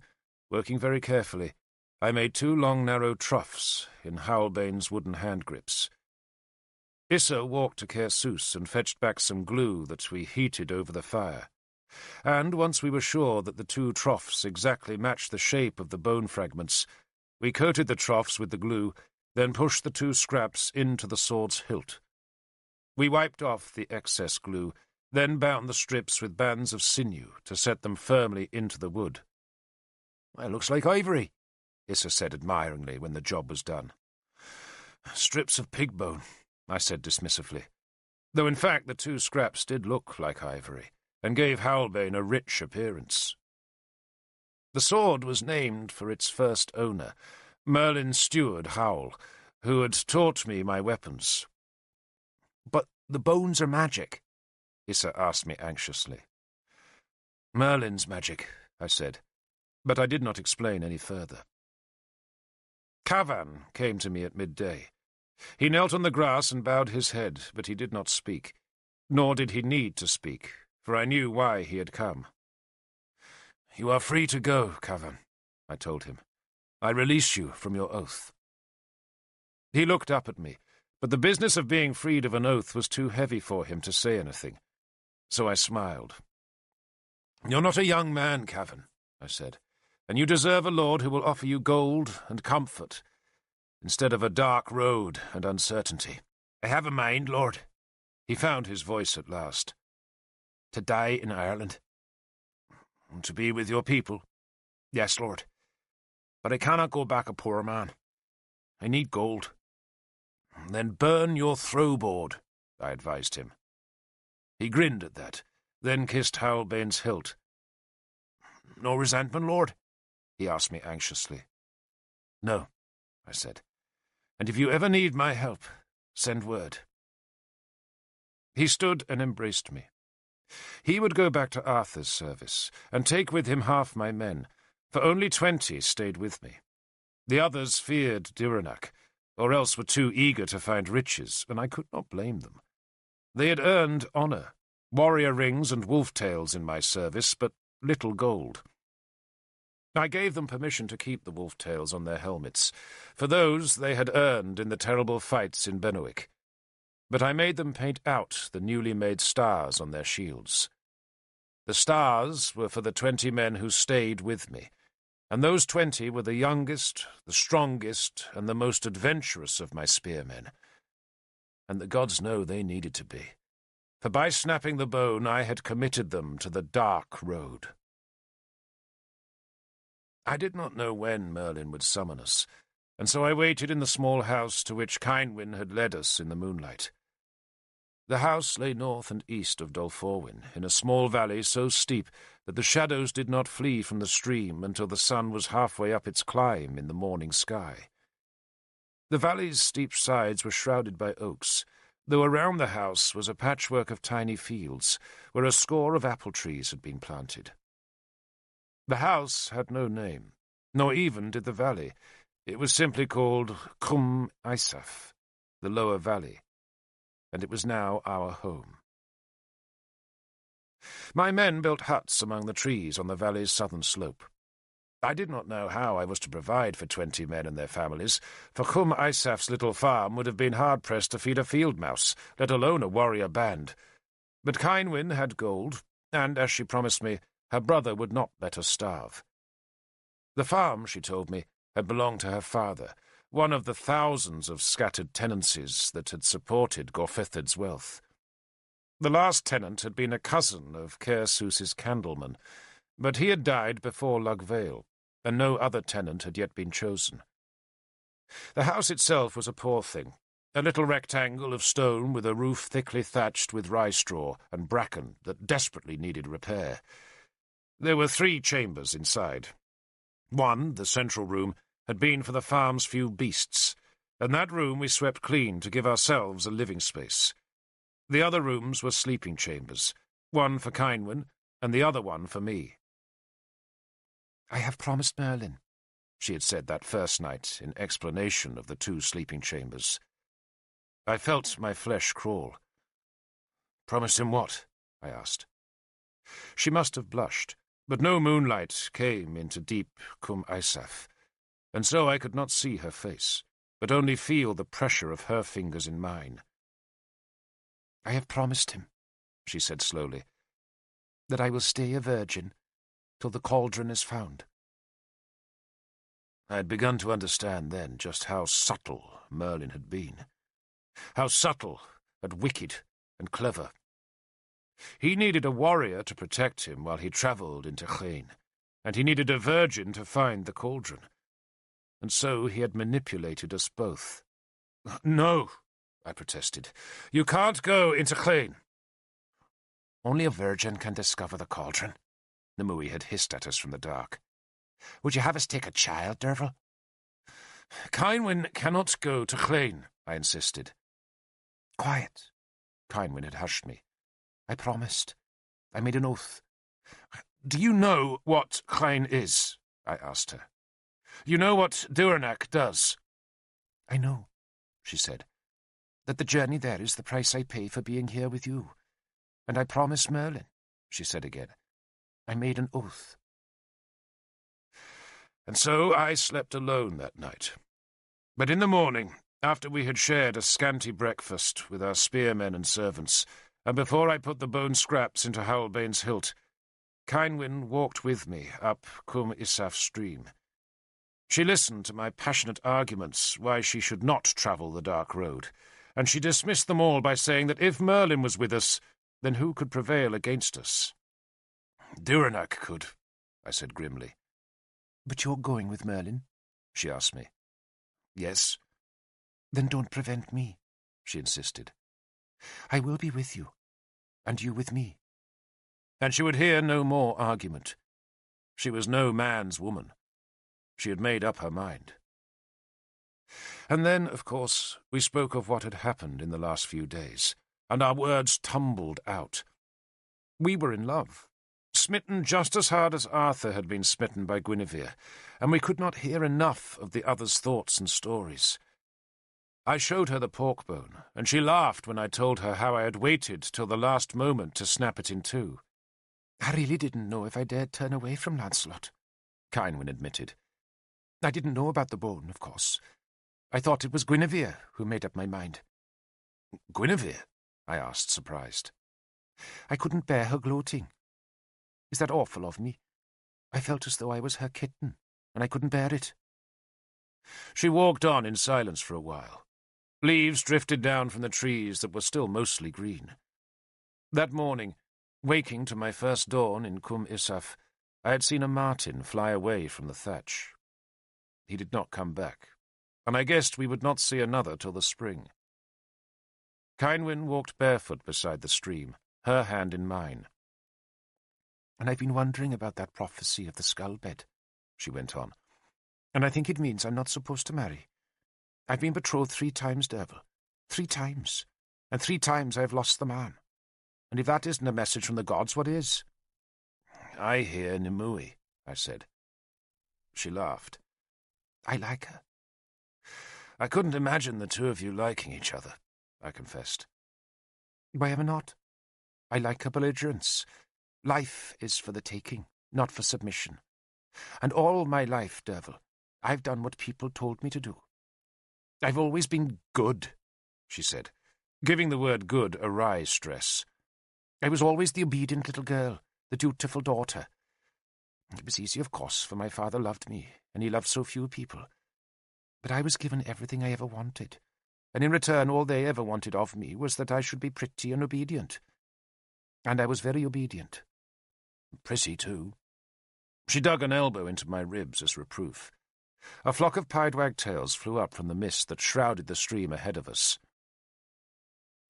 working very carefully, I made 2 long narrow troughs in Howlbane's wooden hand grips. Issa walked to Kersus and fetched back some glue that we heated over the fire, and once we were sure that the 2 troughs exactly matched the shape of the bone fragments, we coated the troughs with the glue, then pushed the 2 scraps into the sword's hilt. We wiped off the excess glue, then bound the strips with bands of sinew to set them firmly into the wood. "It looks like ivory," Issa said admiringly when the job was done. "Strips of pig bone," I said dismissively, though in fact the 2 scraps did look like ivory, and gave Howlbane a rich appearance. The sword was named for its first owner, Merlin's steward Howl, who had taught me my weapons. "But the bones are magic?" Issa asked me anxiously. "Merlin's magic," I said, but I did not explain any further. Cadarn came to me at midday. He knelt on the grass and bowed his head, but he did not speak, nor did he need to speak, for I knew why he had come. "You are free to go, Cadarn," I told him. "I release you from your oath." He looked up at me, but the business of being freed of an oath was too heavy for him to say anything, so I smiled. "You're not a young man, Cadarn," I said, "and you deserve a lord who will offer you gold and comfort, instead of a dark road and uncertainty." "I have a mind, Lord." He found his voice at last. "To die in Ireland." "To be with your people." "Yes, Lord. But I cannot go back a poor man. I need gold." "Then burn your throwboard," I advised him. He grinned at that, then kissed Howlbane's hilt. "No resentment, Lord?" he asked me anxiously. "No," I said. "And if you ever need my help, send word." He stood and embraced me. He would go back to Arthur's service, and take with him half my men, for only 20 stayed with me. The others feared Direnak, or else were too eager to find riches, and I could not blame them. They had earned honour, warrior rings and wolf-tails in my service, but little gold. I gave them permission to keep the wolf-tails on their helmets, for those they had earned in the terrible fights in Benwick, but I made them paint out the newly made stars on their shields. The stars were for the 20 men who stayed with me, and those 20 were the youngest, the strongest, and the most adventurous of my spearmen. And the gods know they needed to be, for by snapping the bone I had committed them to the dark road. I did not know when Merlin would summon us, and so I waited in the small house to which Cynwyn had led us in the moonlight. The house lay north and east of Dolforwyn, in a small valley so steep that the shadows did not flee from the stream until the sun was halfway up its climb in the morning sky. The valley's steep sides were shrouded by oaks, though around the house was a patchwork of tiny fields, where a score of apple trees had been planted. The house had no name, nor even did the valley. It was simply called Cwm Isaf, the lower valley, and it was now our home. My men built huts among the trees on the valley's southern slope. I did not know how I was to provide for 20 men and their families, for Cwm Isaf's little farm would have been hard-pressed to feed a field mouse, let alone a warrior band. But Cynwyn had gold, and, as she promised me, her brother would not let us starve. The farm, she told me, had belonged to her father, one of the thousands of scattered tenancies that had supported Gorfethid's wealth. The last tenant had been a cousin of Kersus's Candleman, but he had died before Lugvale, and no other tenant had yet been chosen. The house itself was a poor thing, a little rectangle of stone with a roof thickly thatched with rye straw and bracken that desperately needed repair. There were 3 chambers inside. One, the central room, had been for the farm's few beasts, and that room we swept clean to give ourselves a living space. The other rooms were sleeping chambers, one for Kynwyn and the other one for me. "I have promised Merlin," she had said that first night in explanation of the 2 sleeping chambers. I felt my flesh crawl. "Promised him what?" I asked. She must have blushed, but no moonlight came into deep Cum Isaf, and so I could not see her face, but only feel the pressure of her fingers in mine. "I have promised him," she said slowly, "that I will stay a virgin till the cauldron is found." I had begun to understand then just how subtle Merlin had been. How subtle and wicked and clever. He needed a warrior to protect him while he travelled into Khane, and he needed a virgin to find the cauldron. And so he had manipulated us both. "No," I protested. "You can't go into Khane." "Only a virgin can discover the cauldron," Nimue had hissed at us from the dark. "Would you have us take a child, Derfel?" "Kynwyn cannot go to Khane," I insisted. "Quiet." Kynwyn had hushed me. "I promised. I made an oath." "Do you know what Khane is?" I asked her. "You know what Durenak does?" "I know," she said, "that the journey there is the price I pay for being here with you. And I promised Merlin," she said again. "I made an oath." And so I slept alone that night. But in the morning, after we had shared a scanty breakfast with our spearmen and servants, and before I put the bone scraps into Howlbane's hilt, Kynwyn walked with me up Cum Isaf stream. She listened to my passionate arguments why she should not travel the dark road, and she dismissed them all by saying that if Merlin was with us, then who could prevail against us? "Durenak could," I said grimly. "But you're going with Merlin?" she asked me. "Yes." "Then don't prevent me," she insisted. "I will be with you, and you with me." And she would hear no more argument. She was no man's woman. She had made up her mind. And then, of course, we spoke of what had happened in the last few days, and our words tumbled out. We were in love, smitten just as hard as Arthur had been smitten by Guinevere, and we could not hear enough of the other's thoughts and stories. I showed her the pork bone, and she laughed when I told her how I had waited till the last moment to snap it in 2. "I really didn't know if I dared turn away from Lancelot," Kynwyn admitted. "I didn't know about the bone, of course. I thought it was Guinevere who made up my mind." "Guinevere?" I asked, surprised. "I couldn't bear her gloating. Is that awful of me? I felt as though I was her kitten, and I couldn't bear it." She walked on in silence for a while. Leaves drifted down from the trees that were still mostly green. That morning, waking to my first dawn in Cum Isaf, I had seen a martin fly away from the thatch. He did not come back, and I guessed we would not see another till the spring. Kynwyn walked barefoot beside the stream, her hand in mine. "And I've been wondering about that prophecy of the skull bed," she went on. "And I think it means I'm not supposed to marry. I've been betrothed 3 times, Derfel. 3 times. And 3 times I've lost the man. And if that isn't a message from the gods, what is?" "I hear Nimue," I said. She laughed. "I like her." "I couldn't imagine the 2 of you liking each other," I confessed. "Why ever not? I like her belligerence. Life is for the taking, not for submission. And all my life, Derfel, I've done what people told me to do. I've always been good," she said, giving the word good a wry stress. "I was always the obedient little girl, the dutiful daughter. It was easy, of course, for my father loved me, and he loved so few people. But I was given everything I ever wanted, and in return all they ever wanted of me was that I should be pretty and obedient. And I was very obedient. Pretty, too." She dug an elbow into my ribs as reproof. A flock of pied wagtails flew up from the mist that shrouded the stream ahead of us.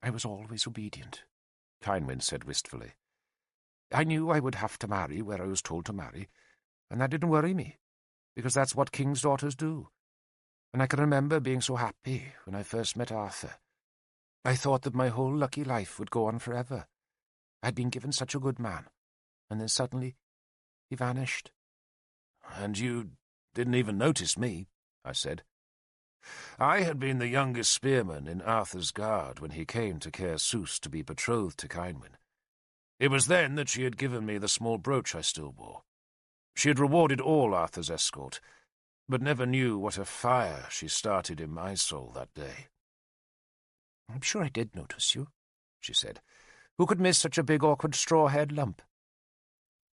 "I was always obedient," Kynwyn said wistfully. "I knew I would have to marry where I was told to marry, and that didn't worry me, because that's what king's daughters do. And I can remember being so happy when I first met Arthur. I thought that my whole lucky life would go on forever. I'd been given such a good man, and then suddenly he vanished." "And you didn't even notice me," I said. I had been the youngest spearman in Arthur's guard when he came to Caer Sws to be betrothed to Kynwyn. It was then that she had given me the small brooch I still wore. She had rewarded all Arthur's escort, but never knew what a fire she started in my soul that day. "I'm sure I did notice you," she said. "Who could miss such a big, awkward, straw-haired lump?"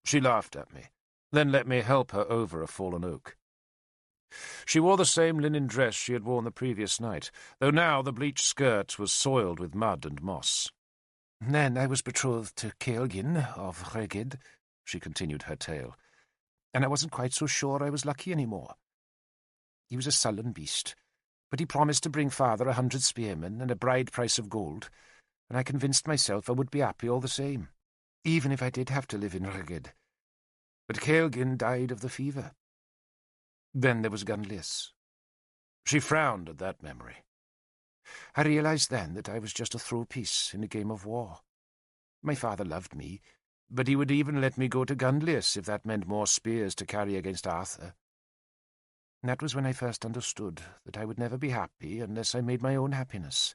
She laughed at me, then let me help her over a fallen oak. She wore the same linen dress she had worn the previous night, though now the bleached skirt was soiled with mud and moss. "Then I was betrothed to Caelgyn of Rheged," she continued her tale, "and I wasn't quite so sure I was lucky any more. He was a sullen beast, but he promised to bring father 100 spearmen and a bride price of gold, and I convinced myself I would be happy all the same, even if I did have to live in Rheged. But Caelgyn died of the fever. Then there was Gunlius." She frowned at that memory. "I realized then that I was just a throw-piece in a game of war. My father loved me, but he would even let me go to Gunlius if that meant more spears to carry against Arthur. And that was when I first understood that I would never be happy unless I made my own happiness.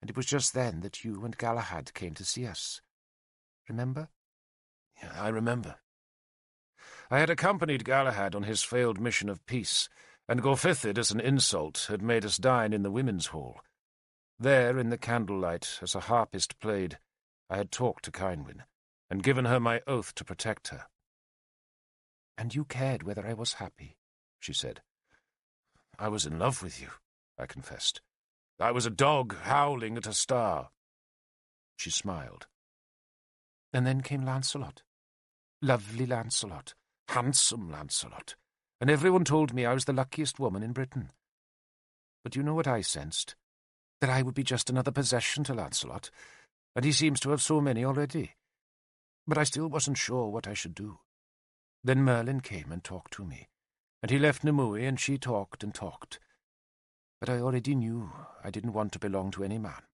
And it was just then that you and Galahad came to see us. Remember?" "Yeah, I remember. I had accompanied Galahad on his failed mission of peace, and Gorfithid, as an insult, had made us dine in the women's hall. There, in the candlelight, as a harpist played, I had talked to Kynwyn, and given her my oath to protect her." "And you cared whether I was happy," she said. "I was in love with you," I confessed. "I was a dog howling at a star." She smiled. "And then came Lancelot. Lovely Lancelot. Handsome Lancelot, and everyone told me I was the luckiest woman in Britain. But you know what I sensed? That I would be just another possession to Lancelot, and he seems to have so many already. But I still wasn't sure what I should do. Then Merlin came and talked to me, and he left Nimue, and she talked and talked. But I already knew I didn't want to belong to any man.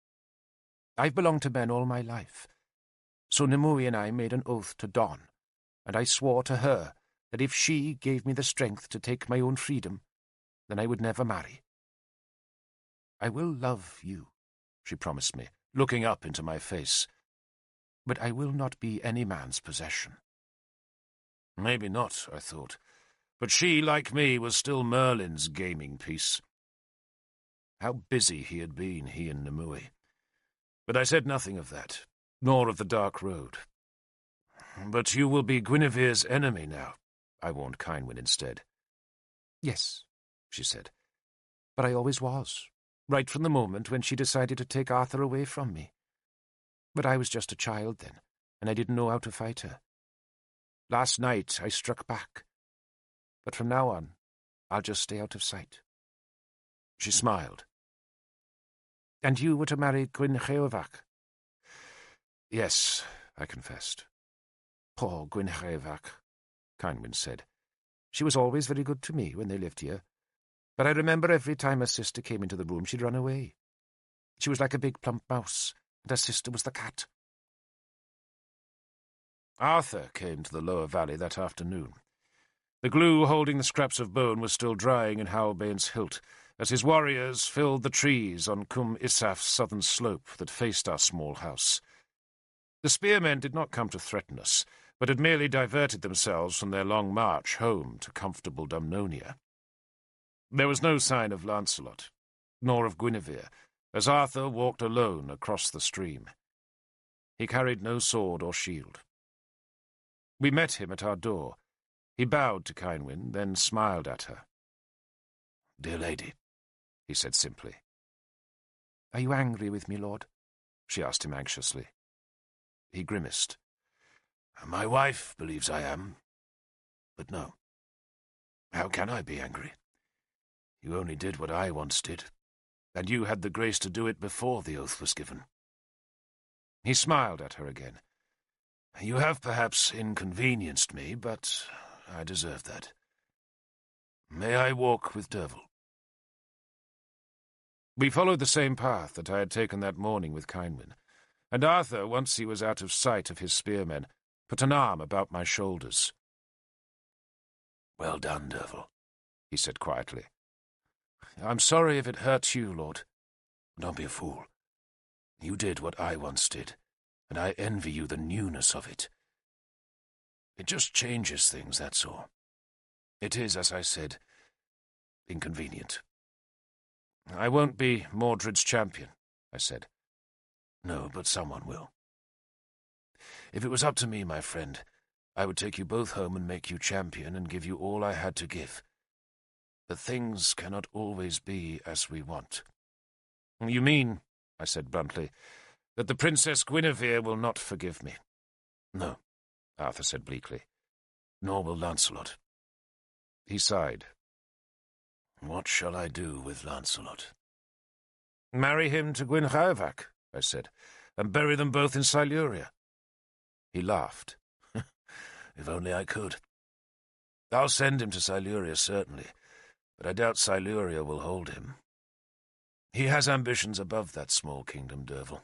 I've belonged to men all my life. So Nimue and I made an oath to Don, and I swore to her that if she gave me the strength to take my own freedom, then I would never marry. I will love you," she promised me, looking up into my face, "but I will not be any man's possession." Maybe not, I thought, but she, like me, was still Merlin's gaming piece. How busy he had been, he and Nimue. But I said nothing of that, nor of the Dark Road. "But you will be Guinevere's enemy now," I warned Kynwyn instead. "Yes," she said, "but I always was, right from the moment when she decided to take Arthur away from me. But I was just a child then, and I didn't know how to fight her. Last night I struck back, but from now on I'll just stay out of sight." She smiled. "And you were to marry Gwynncheovach?" "Yes," I confessed. "Poor Gwynncheovach," Kynwyn said. "She was always very good to me when they lived here, but I remember every time her sister came into the room she'd run away. She was like a big plump mouse, and her sister was the cat." Arthur came to the lower valley that afternoon. The glue holding the scraps of bone was still drying in Howlbane's hilt, as his warriors filled the trees on Cum Isaf's southern slope that faced our small house. The spearmen did not come to threaten us, but had merely diverted themselves from their long march home to comfortable Dumnonia. There was no sign of Lancelot, nor of Guinevere, as Arthur walked alone across the stream. He carried no sword or shield. We met him at our door. He bowed to Kynwyn, then smiled at her. "Dear lady," he said simply. "Are you angry with me, Lord?" she asked him anxiously. He grimaced. "My wife believes I am, but no." How can I be angry? You only did what I once did, and you had the grace to do it before the oath was given. He smiled at her again. You have perhaps inconvenienced me, but I deserve that. May I walk with Derfel? We followed the same path that I had taken that morning with Kynwyn, and Arthur, once he was out of sight of his spearmen, put an arm about my shoulders. Well done, Derfel, he said quietly. I'm sorry if it hurts you, Lord. Don't be a fool. You did what I once did, and I envy you the newness of it. It just changes things, that's all. It is, as I said, inconvenient. I won't be Mordred's champion, I said. No, but someone will. If it was up to me, my friend, I would take you both home and make you champion and give you all I had to give. But things cannot always be as we want. You mean, I said bluntly, that the Princess Guinevere will not forgive me? No, Arthur said bleakly. Nor will Lancelot. He sighed. What shall I do with Lancelot? Marry him to Gwynhwyvarch, I said, and bury them both in Siluria. He laughed. If only I could. I'll send him to Siluria, certainly, but I doubt Siluria will hold him. He has ambitions above that small kingdom, Derfel.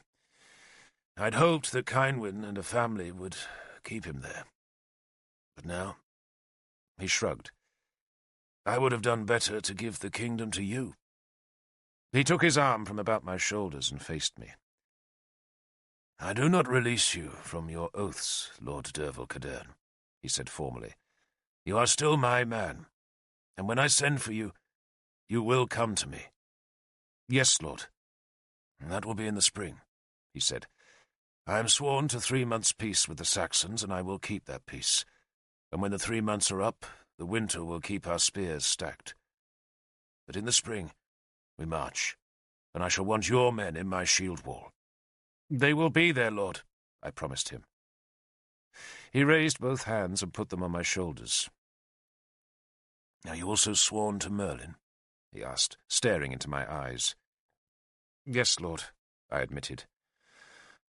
I'd hoped that Kynwyn and a family would keep him there. But now, he shrugged. I would have done better to give the kingdom to you. He took his arm from about my shoulders and faced me. I do not release you from your oaths, Lord Derfel Cadarn, he said formally. You are still my man, and when I send for you, you will come to me. Yes, Lord. That will be in the spring, he said. I am sworn to 3 months' peace with the Saxons, and I will keep that peace. And when the 3 months are up, the winter will keep our spears stacked. But in the spring, we march, and I shall want your men in my shield wall. They will be there, Lord, I promised him. He raised both hands and put them on my shoulders. Are you also sworn to Merlin? He asked, staring into my eyes. Yes, Lord, I admitted.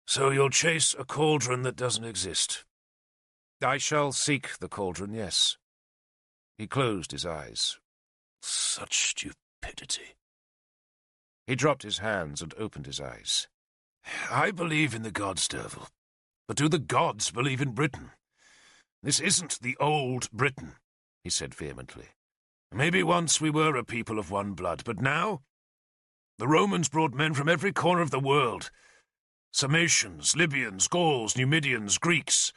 So you'll chase a cauldron that doesn't exist? I shall seek the cauldron, yes. He closed his eyes. Such stupidity. He dropped his hands and opened his eyes. I believe in the gods, Derfel. But do the gods believe in Britain? This isn't the old Britain, he said vehemently. Maybe once we were a people of one blood, but now? The Romans brought men from every corner of the world. Sarmatians, Libyans, Gauls, Numidians, Greeks.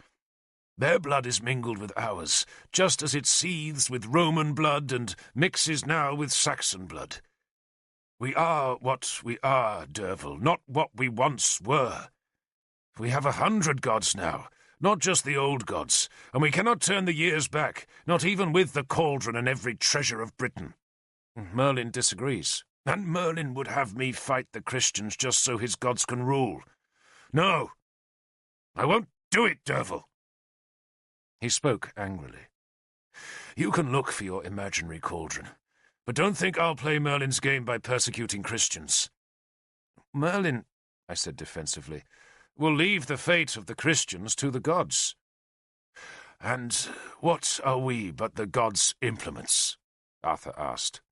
Their blood is mingled with ours, just as it seethes with Roman blood and mixes now with Saxon blood. We are what we are, Derfel, not what we once were. We have 100 gods now, not just the old gods, and we cannot turn the years back, not even with the cauldron and every treasure of Britain. Merlin disagrees. And Merlin would have me fight the Christians just so his gods can rule. No, I won't do it, Derfel. He spoke angrily. You can look for your imaginary cauldron, but don't think I'll play Merlin's game by persecuting Christians. Merlin, I said defensively, will leave the fate of the Christians to the gods. And what are we but the gods' implements? Arthur asked.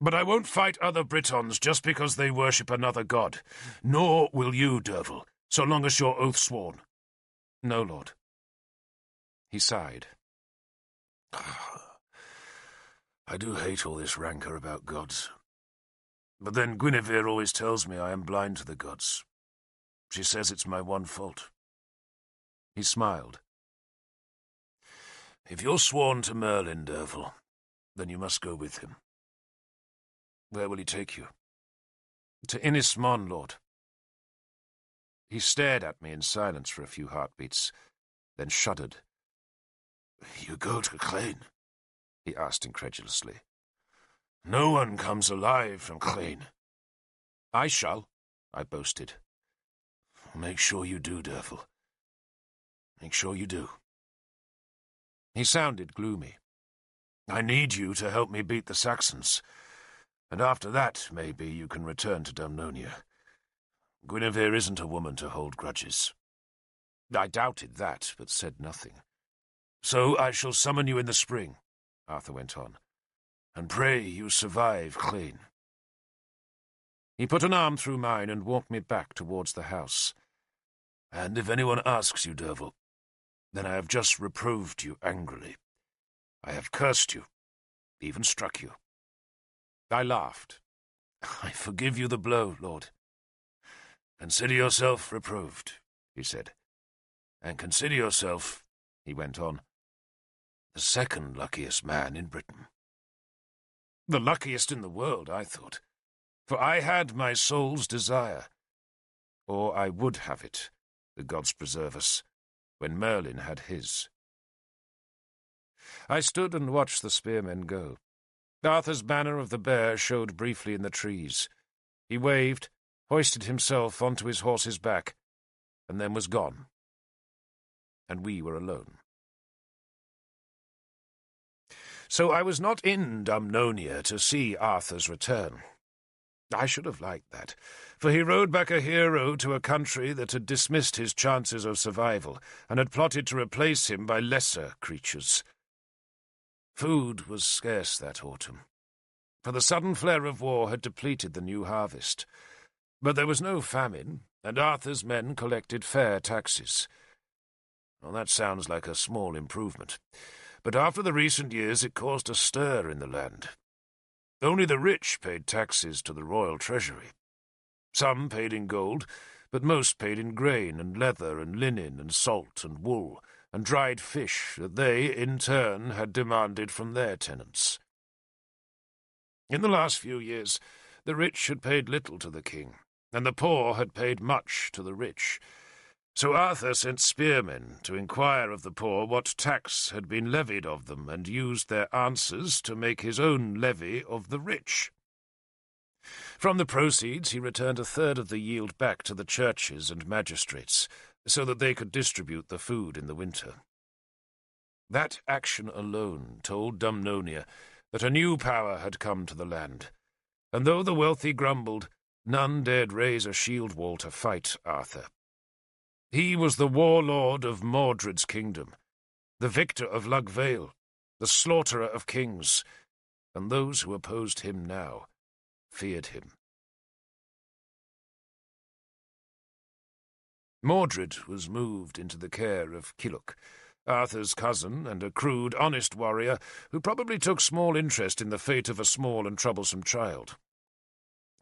But I won't fight other Britons just because they worship another god. Nor will you, Derfel, so long as you're oath-sworn. No, Lord. He sighed. I do hate all this rancour about gods. But then Guinevere always tells me I am blind to the gods. She says it's my one fault. He smiled. If you're sworn to Merlin, Derfel, then you must go with him. Where will he take you? To Inis Mon, Lord. He stared at me in silence for a few heartbeats, then shuddered. You go to Clane? He asked incredulously. No one comes alive from Clane. I shall, I boasted. Make sure you do, Derfel. Make sure you do. He sounded gloomy. I need you to help me beat the Saxons, and after that, maybe you can return to Dumnonia. Guinevere isn't a woman to hold grudges." I doubted that, but said nothing. "So I shall summon you in the spring," Arthur went on, "and pray you survive clean." He put an arm through mine and walked me back towards the house. "And if anyone asks you, Derfel, then I have just reproved you angrily. I have cursed you, even struck you." I laughed. "I forgive you the blow, Lord. Consider yourself reproved," he said. "And consider yourself," he went on, "the second luckiest man in Britain." The luckiest in the world, I thought, for I had my soul's desire. Or I would have it, the gods preserve us, when Merlin had his. I stood and watched the spearmen go. Arthur's banner of the bear showed briefly in the trees. He waved, hoisted himself onto his horse's back, and then was gone. And we were alone. So I was not in Dumnonia to see Arthur's return. I should have liked that, for he rode back a hero to a country that had dismissed his chances of survival and had plotted to replace him by lesser creatures. Food was scarce that autumn, for the sudden flare of war had depleted the new harvest. But there was no famine, and Arthur's men collected fair taxes. Well, that sounds like a small improvement, but after the recent years it caused a stir in the land. Only the rich paid taxes to the royal treasury. Some paid in gold, but most paid in grain and leather and linen and salt and wool and dried fish that they, in turn, had demanded from their tenants. In the last few years, the rich had paid little to the king, and the poor had paid much to the rich. So Arthur sent spearmen to inquire of the poor what tax had been levied of them, and used their answers to make his own levy of the rich. From the proceeds he returned a third of the yield back to the churches and magistrates, so that they could distribute the food in the winter. That action alone told Dumnonia that a new power had come to the land, and though the wealthy grumbled, none dared raise a shield wall to fight Arthur. He was the warlord of Mordred's kingdom, the victor of Lugvale, the slaughterer of kings, and those who opposed him now feared him. Mordred was moved into the care of Kiluk, Arthur's cousin and a crude, honest warrior who probably took small interest in the fate of a small and troublesome child.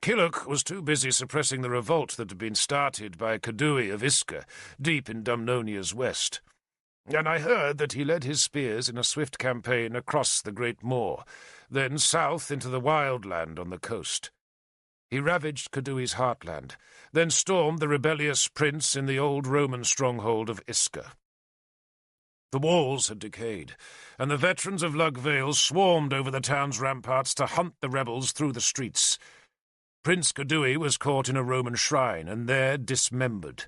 Kiluk was too busy suppressing the revolt that had been started by Cadui of Iska, deep in Dumnonia's west, and I heard that he led his spears in a swift campaign across the Great Moor, then south into the wild land on the coast. He ravaged Cadui's heartland, then stormed the rebellious prince in the old Roman stronghold of Iska. The walls had decayed, and the veterans of Lugvale swarmed over the town's ramparts to hunt the rebels through the streets. Prince Cadui was caught in a Roman shrine, and there dismembered.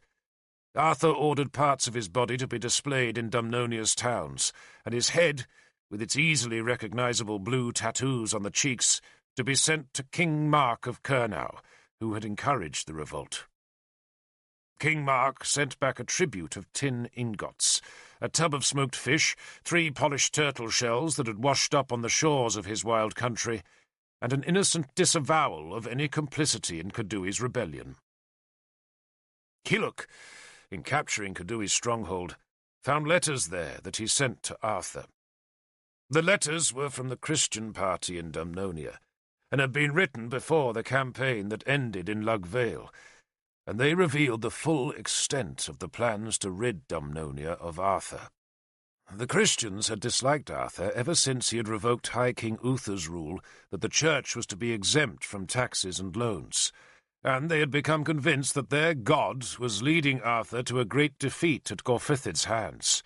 Arthur ordered parts of his body to be displayed in Dumnonia's towns, and his head, with its easily recognizable blue tattoos on the cheeks, to be sent to King Mark of Kernau, who had encouraged the revolt. King Mark sent back a tribute of tin ingots, a tub of smoked fish, 3 polished turtle shells that had washed up on the shores of his wild country, and an innocent disavowal of any complicity in Cadui's rebellion. Kiluk, in capturing Cadui's stronghold, found letters there that he sent to Arthur. The letters were from the Christian party in Dumnonia, and had been written before the campaign that ended in Lugvale, and they revealed the full extent of the plans to rid Dumnonia of Arthur. The Christians had disliked Arthur ever since he had revoked High King Uther's rule that the church was to be exempt from taxes and loans, and they had become convinced that their god was leading Arthur to a great defeat at Gorfithid's hands.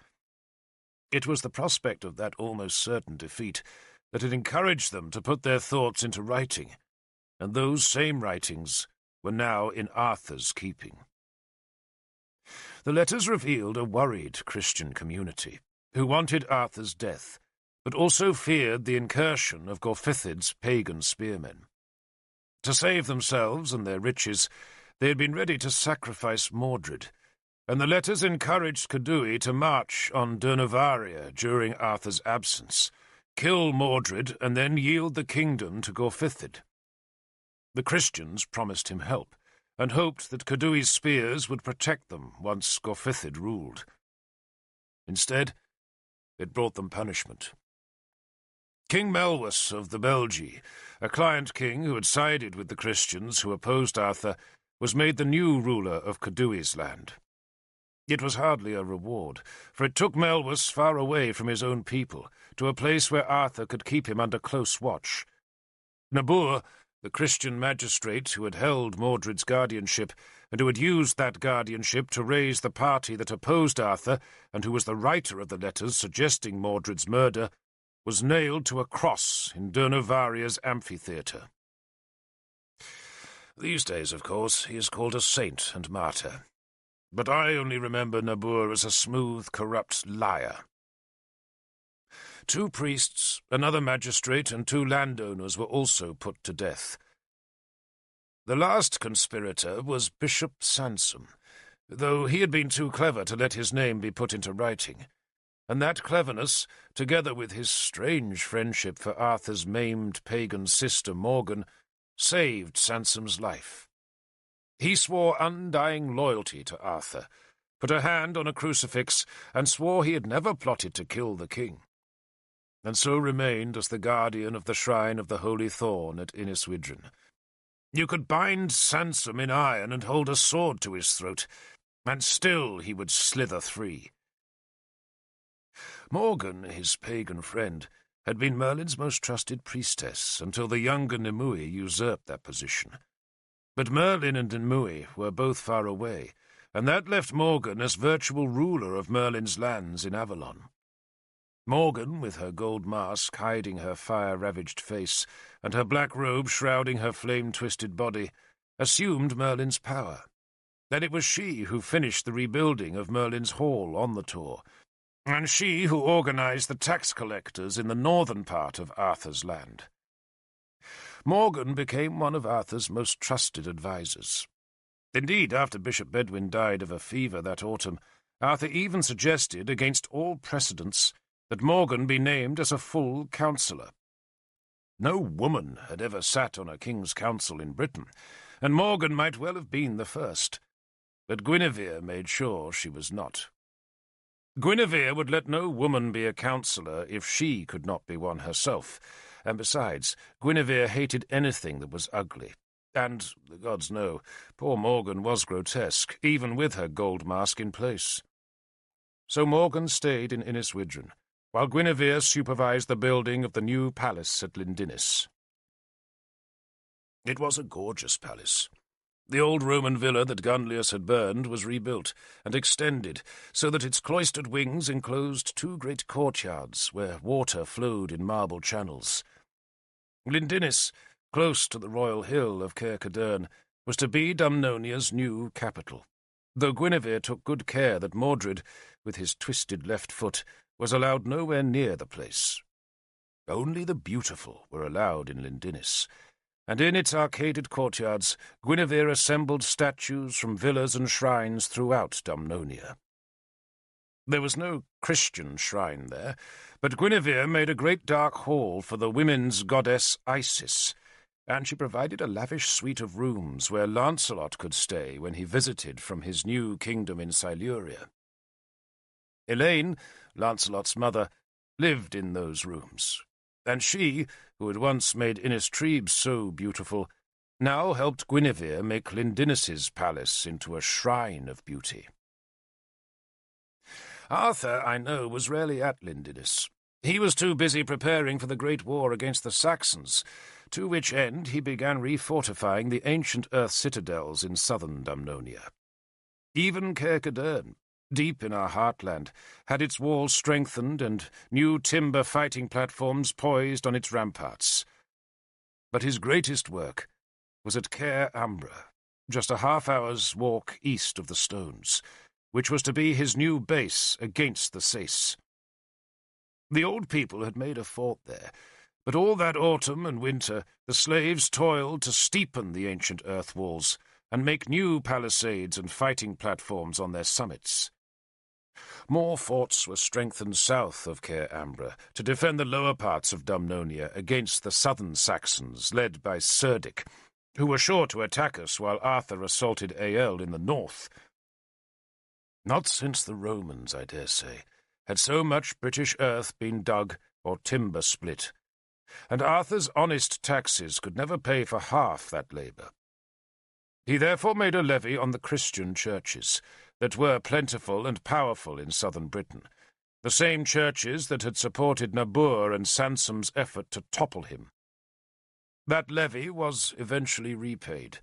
It was the prospect of that almost certain defeat that had encouraged them to put their thoughts into writing, and those same writings were now in Arthur's keeping. The letters revealed a worried Christian community, who wanted Arthur's death, but also feared the incursion of Gorfithid's pagan spearmen. To save themselves and their riches, they had been ready to sacrifice Mordred, and the letters encouraged Cadui to march on Durnovaria during Arthur's absence, kill Mordred, and then yield the kingdom to Gorfithid. The Christians promised him help, and hoped that Cadui's spears would protect them once Gorfithid ruled. Instead, it brought them punishment. King Melwas of the Belgi, a client king who had sided with the Christians who opposed Arthur, was made the new ruler of Cadui's land. It was hardly a reward, for it took Melwas far away from his own people, to a place where Arthur could keep him under close watch. Nabur, the Christian magistrate who had held Mordred's guardianship, and who had used that guardianship to raise the party that opposed Arthur, and who was the writer of the letters suggesting Mordred's murder, was nailed to a cross in Durnovaria's amphitheatre. These days, of course, he is called a saint and martyr, but I only remember Nabur as a smooth, corrupt liar. 2 priests, another magistrate, and 2 landowners were also put to death. The last conspirator was Bishop Sansom, though he had been too clever to let his name be put into writing, and that cleverness, together with his strange friendship for Arthur's maimed pagan sister Morgan, saved Sansom's life. He swore undying loyalty to Arthur, put a hand on a crucifix, and swore he had never plotted to kill the king, and so remained as the guardian of the shrine of the Holy Thorn at Inniswydren. You could bind Sansom in iron and hold a sword to his throat, and still he would slither free. Morgan, his pagan friend, had been Merlin's most trusted priestess until the younger Nimue usurped that position. But Merlin and Nimue were both far away, and that left Morgan as virtual ruler of Merlin's lands in Avalon. Morgan, with her gold mask hiding her fire-ravaged face, and her black robe shrouding her flame-twisted body, assumed Merlin's power. Then it was she who finished the rebuilding of Merlin's hall on the Tor, and she who organized the tax collectors in the northern part of Arthur's land. Morgan became one of Arthur's most trusted advisers. Indeed, after Bishop Bedwin died of a fever that autumn, Arthur even suggested, against all precedents, that Morgan be named as a full councillor. No woman had ever sat on a king's council in Britain, and Morgan might well have been the first, but Guinevere made sure she was not. Guinevere would let no woman be a councillor if she could not be one herself, and besides, Guinevere hated anything that was ugly, and, the gods know, poor Morgan was grotesque, even with her gold mask in place. So Morgan stayed in Inniswydren, while Guinevere supervised the building of the new palace at Lindinnis. It was a gorgeous palace. The old Roman villa that Gunlius had burned was rebuilt and extended so that its cloistered wings enclosed 2 great courtyards where water flowed in marble channels. Lindinnis, close to the royal hill of Cadarn, was to be Dumnonia's new capital, though Guinevere took good care that Mordred, with his twisted left foot, was allowed nowhere near the place. Only the beautiful were allowed in Lindinnis, and in its arcaded courtyards Guinevere assembled statues from villas and shrines throughout Dumnonia. There was no Christian shrine there, but Guinevere made a great dark hall for the women's goddess Isis, and she provided a lavish suite of rooms where Lancelot could stay when he visited from his new kingdom in Siluria. Elaine, Lancelot's mother, lived in those rooms, and she, who had once made Innistribes so beautiful, now helped Guinevere make Lindinnis's palace into a shrine of beauty. Arthur, I know, was rarely at Lindinnis. He was too busy preparing for the great war against the Saxons, to which end he began refortifying the ancient earth citadels in southern Dumnonia. Even Cadarn, deep in our heartland, had its walls strengthened and new timber fighting platforms poised on its ramparts. But his greatest work was at Caer Ambra, just a half-hour's walk east of the Stones, which was to be his new base against the Sace. The old people had made a fort there, but all that autumn and winter the slaves toiled to steepen the ancient earth walls and make new palisades and fighting platforms on their summits. More forts were strengthened south of Caer Ambra to defend the lower parts of Dumnonia against the southern Saxons led by Cerdic, who were sure to attack us while Arthur assaulted Ael in the north. Not since the Romans, I dare say, had so much British earth been dug or timber split, and Arthur's honest taxes could never pay for half that labour. He therefore made a levy on the Christian churches that were plentiful and powerful in southern Britain, the same churches that had supported Nabur and Sansom's effort to topple him. That levy was eventually repaid,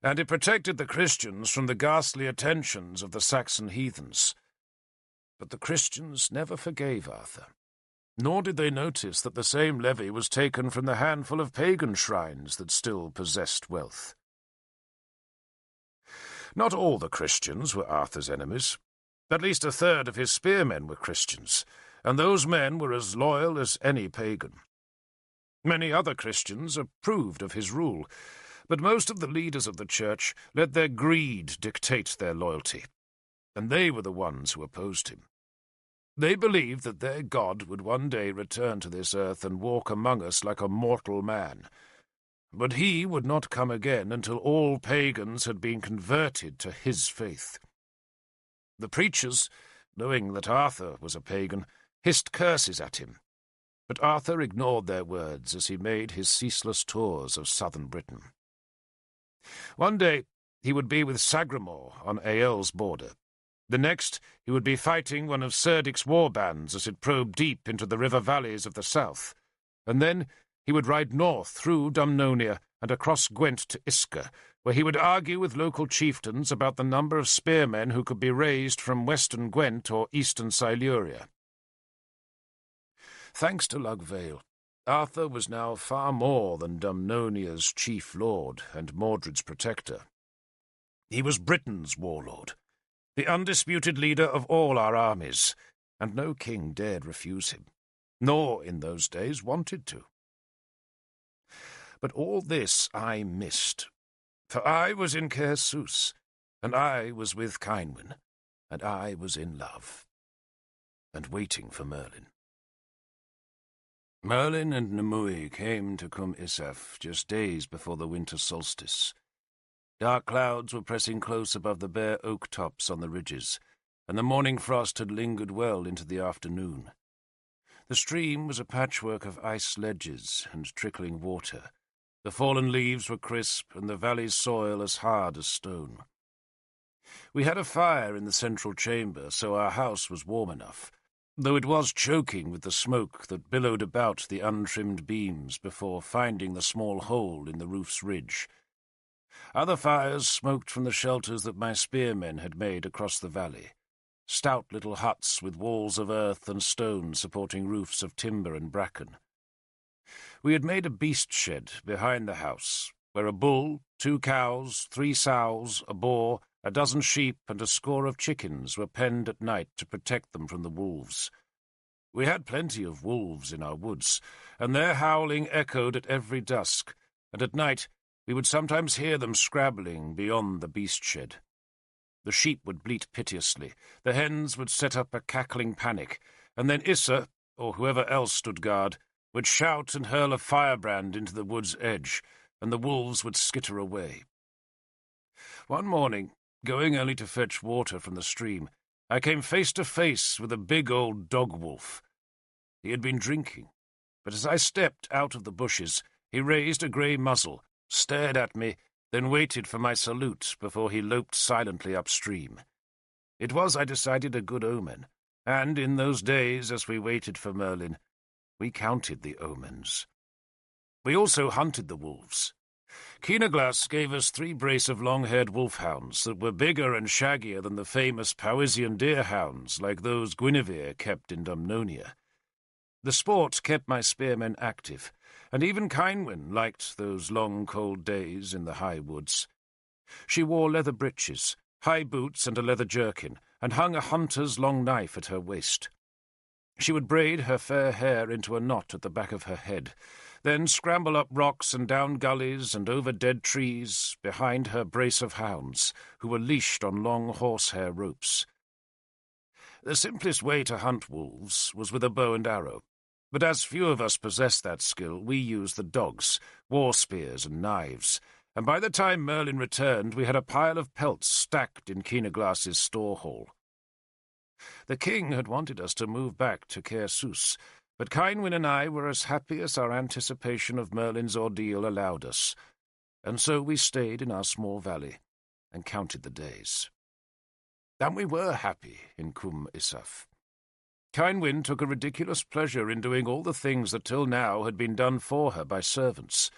and it protected the Christians from the ghastly attentions of the Saxon heathens. But the Christians never forgave Arthur, nor did they notice that the same levy was taken from the handful of pagan shrines that still possessed wealth. Not all the Christians were Arthur's enemies. At least a third of his spearmen were Christians, and those men were as loyal as any pagan. Many other Christians approved of his rule, but most of the leaders of the church let their greed dictate their loyalty, and they were the ones who opposed him. They believed that their God would one day return to this earth and walk among us like a mortal man. But he would not come again until all pagans had been converted to his faith. The preachers, knowing that Arthur was a pagan, hissed curses at him, but Arthur ignored their words as he made his ceaseless tours of southern Britain. One day he would be with Sagramor on Ael's border. The next he would be fighting one of Cerdic's war bands as it probed deep into the river valleys of the south, and then he would ride north through Dumnonia and across Gwent to Isker, where he would argue with local chieftains about the number of spearmen who could be raised from western Gwent or eastern Siluria. Thanks to Lugvale, Arthur was now far more than Dumnonia's chief lord and Mordred's protector. He was Britain's warlord, the undisputed leader of all our armies, and no king dared refuse him, nor, in those days, wanted to. But all this I missed, for I was in Caer Sus, and I was with Cynwyn, and I was in love, and waiting for Merlin. Merlin and Nimue came to Cum Isaf just days before the winter solstice. Dark clouds were pressing close above the bare oak tops on the ridges, and the morning frost had lingered well into the afternoon. The stream was a patchwork of ice ledges and trickling water. The fallen leaves were crisp, and the valley's soil as hard as stone. We had a fire in the central chamber, so our house was warm enough, though it was choking with the smoke that billowed about the untrimmed beams before finding the small hole in the roof's ridge. Other fires smoked from the shelters that my spearmen had made across the valley, stout little huts with walls of earth and stone supporting roofs of timber and bracken. We had made a beast shed behind the house, where a bull, 2 cows, 3 sows, a boar, a dozen sheep, and a score of chickens were penned at night to protect them from the wolves. We had plenty of wolves in our woods, and their howling echoed at every dusk, and at night we would sometimes hear them scrabbling beyond the beast shed. The sheep would bleat piteously, the hens would set up a cackling panic, and then Issa, or whoever else stood guard, would shout and hurl a firebrand into the wood's edge, and the wolves would skitter away. One morning, going early to fetch water from the stream, I came face to face with a big old dog-wolf. He had been drinking, but as I stepped out of the bushes, he raised a grey muzzle, stared at me, then waited for my salute before he loped silently upstream. It was, I decided, a good omen, and in those days, as we waited for Merlin, we counted the omens. We also hunted the wolves. Keenaglas gave us 3 brace of long-haired wolfhounds that were bigger and shaggier than the famous Powisian deerhounds like those Guinevere kept in Dumnonia. The sport kept my spearmen active, and even Cynwyn liked those long, cold days in the high woods. She wore leather breeches, high boots and a leather jerkin, and hung a hunter's long knife at her waist. She would braid her fair hair into a knot at the back of her head, then scramble up rocks and down gullies and over dead trees behind her brace of hounds, who were leashed on long horsehair ropes. The simplest way to hunt wolves was with a bow and arrow, but as few of us possessed that skill, we used the dogs, war spears and knives, and by the time Merlin returned we had a pile of pelts stacked in Keenaglass's store hall. The king had wanted us to move back to Caersus, but Cynwyn and I were as happy as our anticipation of Merlin's ordeal allowed us, and so we stayed in our small valley and counted the days. And we were happy in Cwm Isaf. Cynwyn took a ridiculous pleasure in doing all the things that till now had been done for her by servants,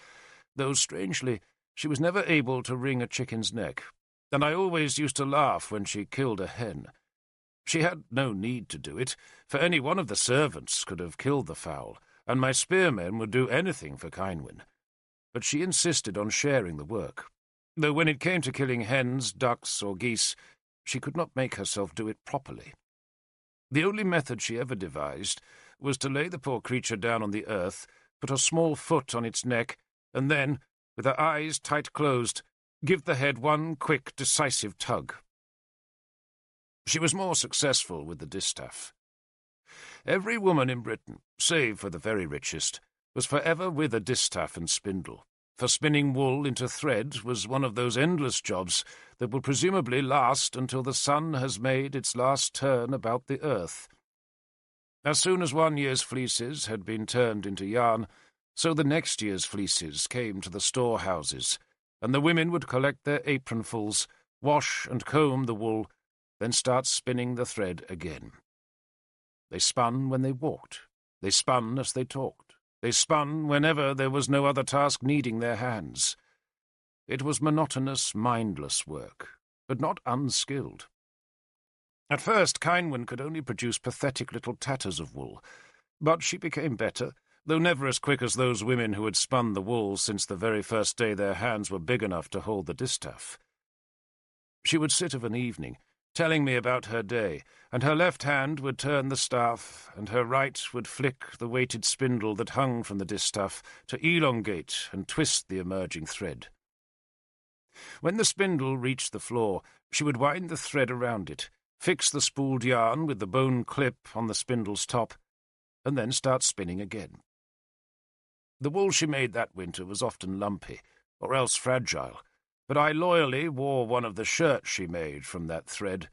though, strangely, she was never able to wring a chicken's neck, and I always used to laugh when she killed a hen. She had no need to do it, for any one of the servants could have killed the fowl, and my spearmen would do anything for Cynwyn. But she insisted on sharing the work, though when it came to killing hens, ducks, or geese, she could not make herself do it properly. The only method she ever devised was to lay the poor creature down on the earth, put a small foot on its neck, and then, with her eyes tight closed, give the head one quick, decisive tug. She was more successful with the distaff. Every woman in Britain, save for the very richest, was forever with a distaff and spindle, for spinning wool into thread was one of those endless jobs that will presumably last until the sun has made its last turn about the earth. As soon as one year's fleeces had been turned into yarn, so the next year's fleeces came to the storehouses, and the women would collect their apronfuls, wash and comb the wool, then start spinning the thread again. They spun when they walked. They spun as they talked. They spun whenever there was no other task needing their hands. It was monotonous, mindless work, but not unskilled. At first, Cynwyn could only produce pathetic little tatters of wool, but she became better, though never as quick as those women who had spun the wool since the very first day their hands were big enough to hold the distaff. She would sit of an evening, telling me about her day, and her left hand would turn the staff, and her right would flick the weighted spindle that hung from the distaff to elongate and twist the emerging thread. When the spindle reached the floor, she would wind the thread around it, fix the spooled yarn with the bone clip on the spindle's top, and then start spinning again. The wool she made that winter was often lumpy, or else fragile, but I loyally wore one of the shirts she made from that thread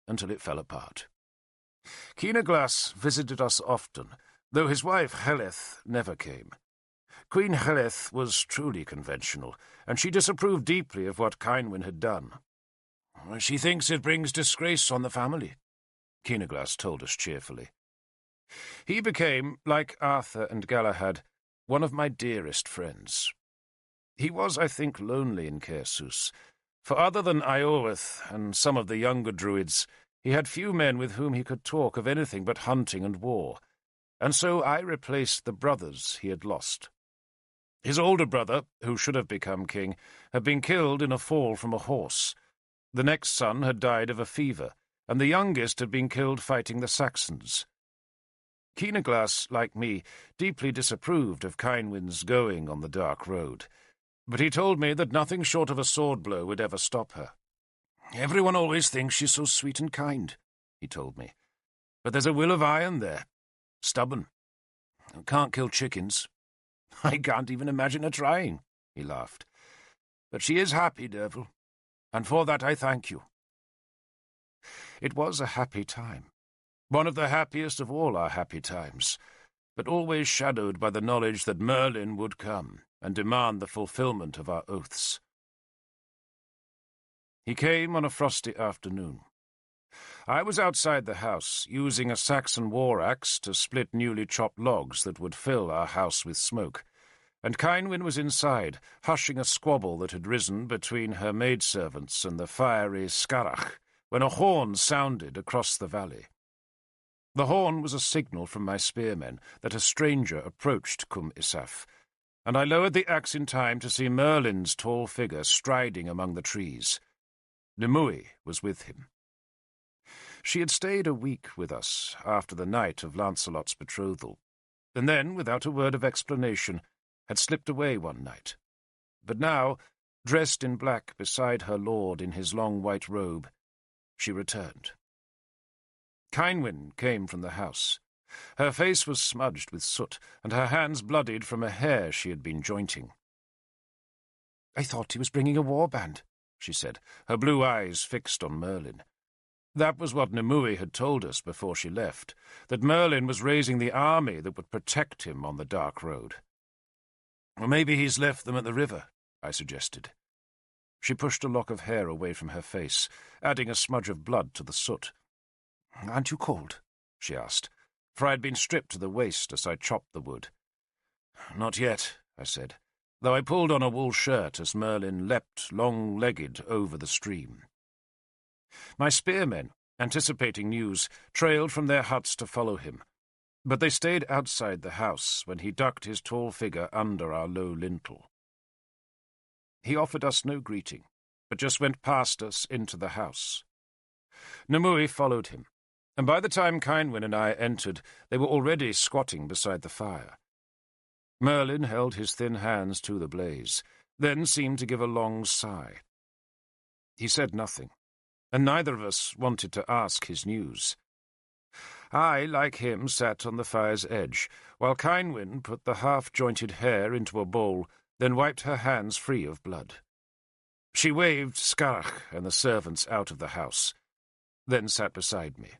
until it fell apart. Keenaglass visited us often, though his wife Heleth never came. Queen Heleth was truly conventional, and she disapproved deeply of what Cynwyn had done. "She thinks it brings disgrace on the family," Keenaglass told us cheerfully. He became, like Arthur and Galahad, one of my dearest friends. He was, I think, lonely in Caersus, for other than Iorwerth and some of the younger druids, he had few men with whom he could talk of anything but hunting and war, and so I replaced the brothers he had lost. His older brother, who should have become king, had been killed in a fall from a horse. The next son had died of a fever, and the youngest had been killed fighting the Saxons. Keenaglass, like me, deeply disapproved of Cynwyn's going on the dark road, but he told me that nothing short of a sword blow would ever stop her. "Everyone always thinks she's so sweet and kind," he told me, "but there's a will of iron there. Stubborn. Can't kill chickens. I can't even imagine her trying," he laughed. "But she is happy, Derfel, and for that I thank you." It was a happy time, one of the happiest of all our happy times, but always shadowed by the knowledge that Merlin would come and demand the fulfillment of our oaths. He came on a frosty afternoon. I was outside the house, using a Saxon war-axe to split newly chopped logs that would fill our house with smoke, and Cynwyn was inside, hushing a squabble that had risen between her maidservants and the fiery Scarach, when a horn sounded across the valley. The horn was a signal from my spearmen that a stranger approached Cwm Isaf, and I lowered the axe in time to see Merlin's tall figure striding among the trees. Nimue was with him. She had stayed a week with us after the night of Lancelot's betrothal, and then, without a word of explanation, had slipped away one night. But now, dressed in black beside her lord in his long white robe, she returned. Kynwyn came from the house. Her face was smudged with soot, and her hands bloodied from a hair she had been jointing. "I thought he was bringing a warband," she said, her blue eyes fixed on Merlin. That was what Nimue had told us before she left, that Merlin was raising the army that would protect him on the Dark Road. "Or maybe he's left them at the river," I suggested. She pushed a lock of hair away from her face, adding a smudge of blood to the soot. "Aren't you cold?" she asked, for I had been stripped to the waist as I chopped the wood. "Not yet," I said, though I pulled on a wool shirt as Merlin leapt long-legged over the stream. My spearmen, anticipating news, trailed from their huts to follow him, but they stayed outside the house when he ducked his tall figure under our low lintel. He offered us no greeting, but just went past us into the house. Nimue followed him, and by the time Kynwyn and I entered, they were already squatting beside the fire. Merlin held his thin hands to the blaze, then seemed to give a long sigh. He said nothing, and neither of us wanted to ask his news. I, like him, sat on the fire's edge, while Kynwyn put the half-jointed hair into a bowl, then wiped her hands free of blood. She waved Scarach and the servants out of the house, then sat beside me.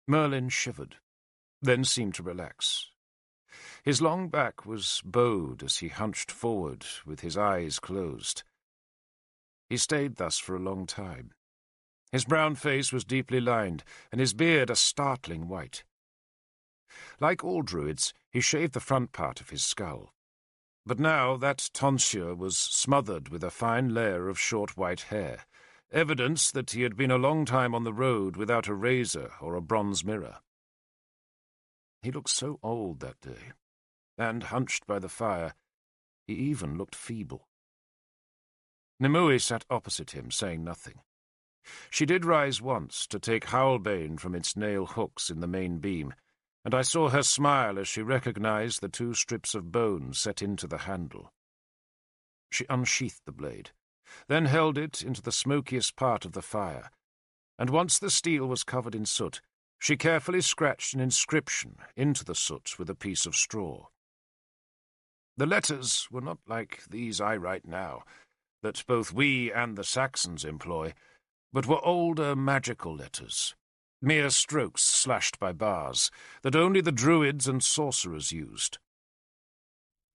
Merlin shivered, then seemed to relax. His long back was bowed as he hunched forward with his eyes closed. He stayed thus for a long time. His brown face was deeply lined, and his beard a startling white. Like all druids, he shaved the front part of his skull. But now that tonsure was smothered with a fine layer of short white hair, evidence that he had been a long time on the road without a razor or a bronze mirror. He looked so old that day, and, hunched by the fire, he even looked feeble. Nimue sat opposite him, saying nothing. She did rise once to take Howlbane from its nail hooks in the main beam, and I saw her smile as she recognized the 2 strips of bone set into the handle. She unsheathed the blade, then held it into the smokiest part of the fire, and once the steel was covered in soot, she carefully scratched an inscription into the soot with a piece of straw. The letters were not like these I write now, that both we and the Saxons employ, but were older magical letters, mere strokes slashed by bars, that only the druids and sorcerers used.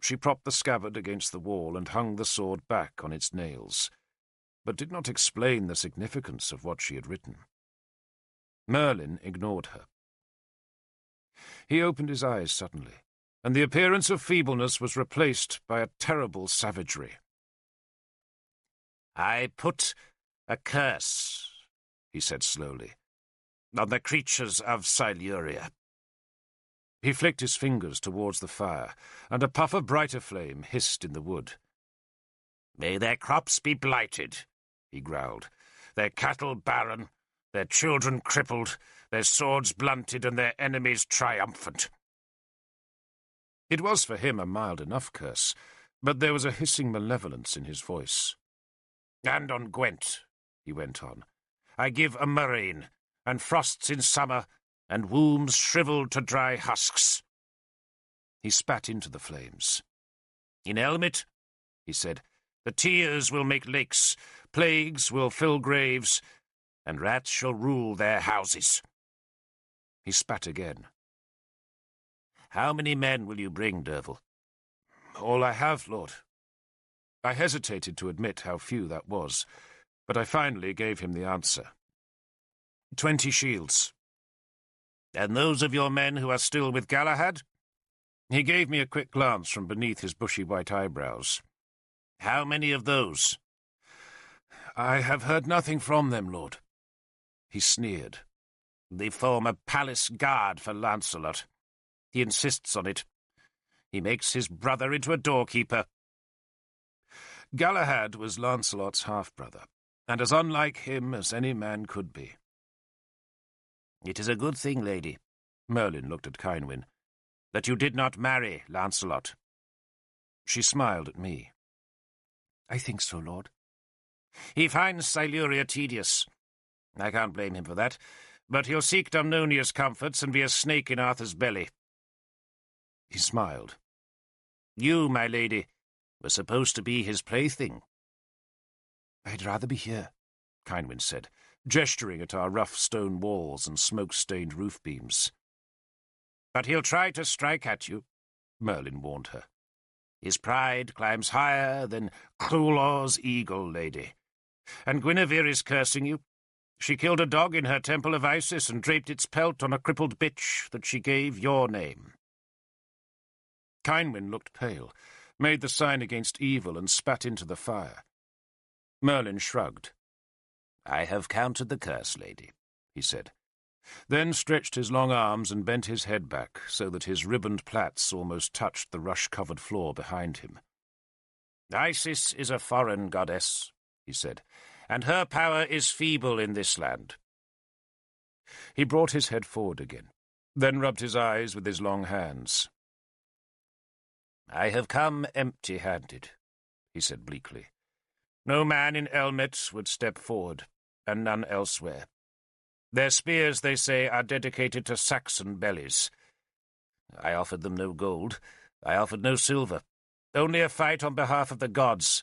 She propped the scabbard against the wall and hung the sword back on its nails, but did not explain the significance of what she had written. Merlin ignored her. He opened his eyes suddenly, and the appearance of feebleness was replaced by a terrible savagery. "I put a curse," he said slowly, "on the creatures of Siluria." He flicked his fingers towards the fire, and a puff of brighter flame hissed in the wood. "May their crops be blighted," he growled, "their cattle barren, their children crippled, their swords blunted, and their enemies triumphant." It was for him a mild enough curse, but there was a hissing malevolence in his voice. "And on Gwent," he went on, "I give a murrain, and frosts in summer, and wombs shriveled to dry husks." He spat into the flames. "In Elmet," he said, "the tears will make lakes, plagues will fill graves, and rats shall rule their houses." He spat again. "How many men will you bring, Derfel?" "All I have, Lord." I hesitated to admit how few that was, but I finally gave him the answer. 20 shields. "And those of your men who are still with Galahad?" He gave me a quick glance from beneath his bushy white eyebrows. "How many of those?" "I have heard nothing from them, Lord." He sneered. "They form a palace guard for Lancelot. He insists on it. He makes his brother into a doorkeeper." Galahad was Lancelot's half-brother, and as unlike him as any man could be. It is a good thing, lady," Merlin looked at Cynwyn, "that you did not marry Lancelot." She smiled at me. "I think so, Lord." "He finds Siluria tedious. I can't blame him for that, but he'll seek Dumnonia's comforts and be a snake in Arthur's belly." He smiled. "You, my lady, were supposed to be his plaything." "I'd rather be here," Cynwyn said, gesturing at our rough stone walls and smoke-stained roof beams. "But he'll try to strike at you," Merlin warned her. "His pride climbs higher than Cthulhu's eagle, lady. And Guinevere is cursing you. She killed a dog in her temple of Isis and draped its pelt on a crippled bitch that she gave your name." Cynwyn looked pale, made the sign against evil and spat into the fire. Merlin shrugged. "I have counted the curse, lady," he said, then stretched his long arms and bent his head back so that his ribboned plaits almost touched the rush-covered floor behind him. "Isis is a foreign goddess," he said, "and her power is feeble in this land." He brought his head forward again, then rubbed his eyes with his long hands. "I have come empty-handed," he said bleakly. "No man in Elmet would step forward, and none elsewhere. Their spears, they say, are dedicated to Saxon bellies. I offered them no gold. I offered no silver. Only a fight on behalf of the gods,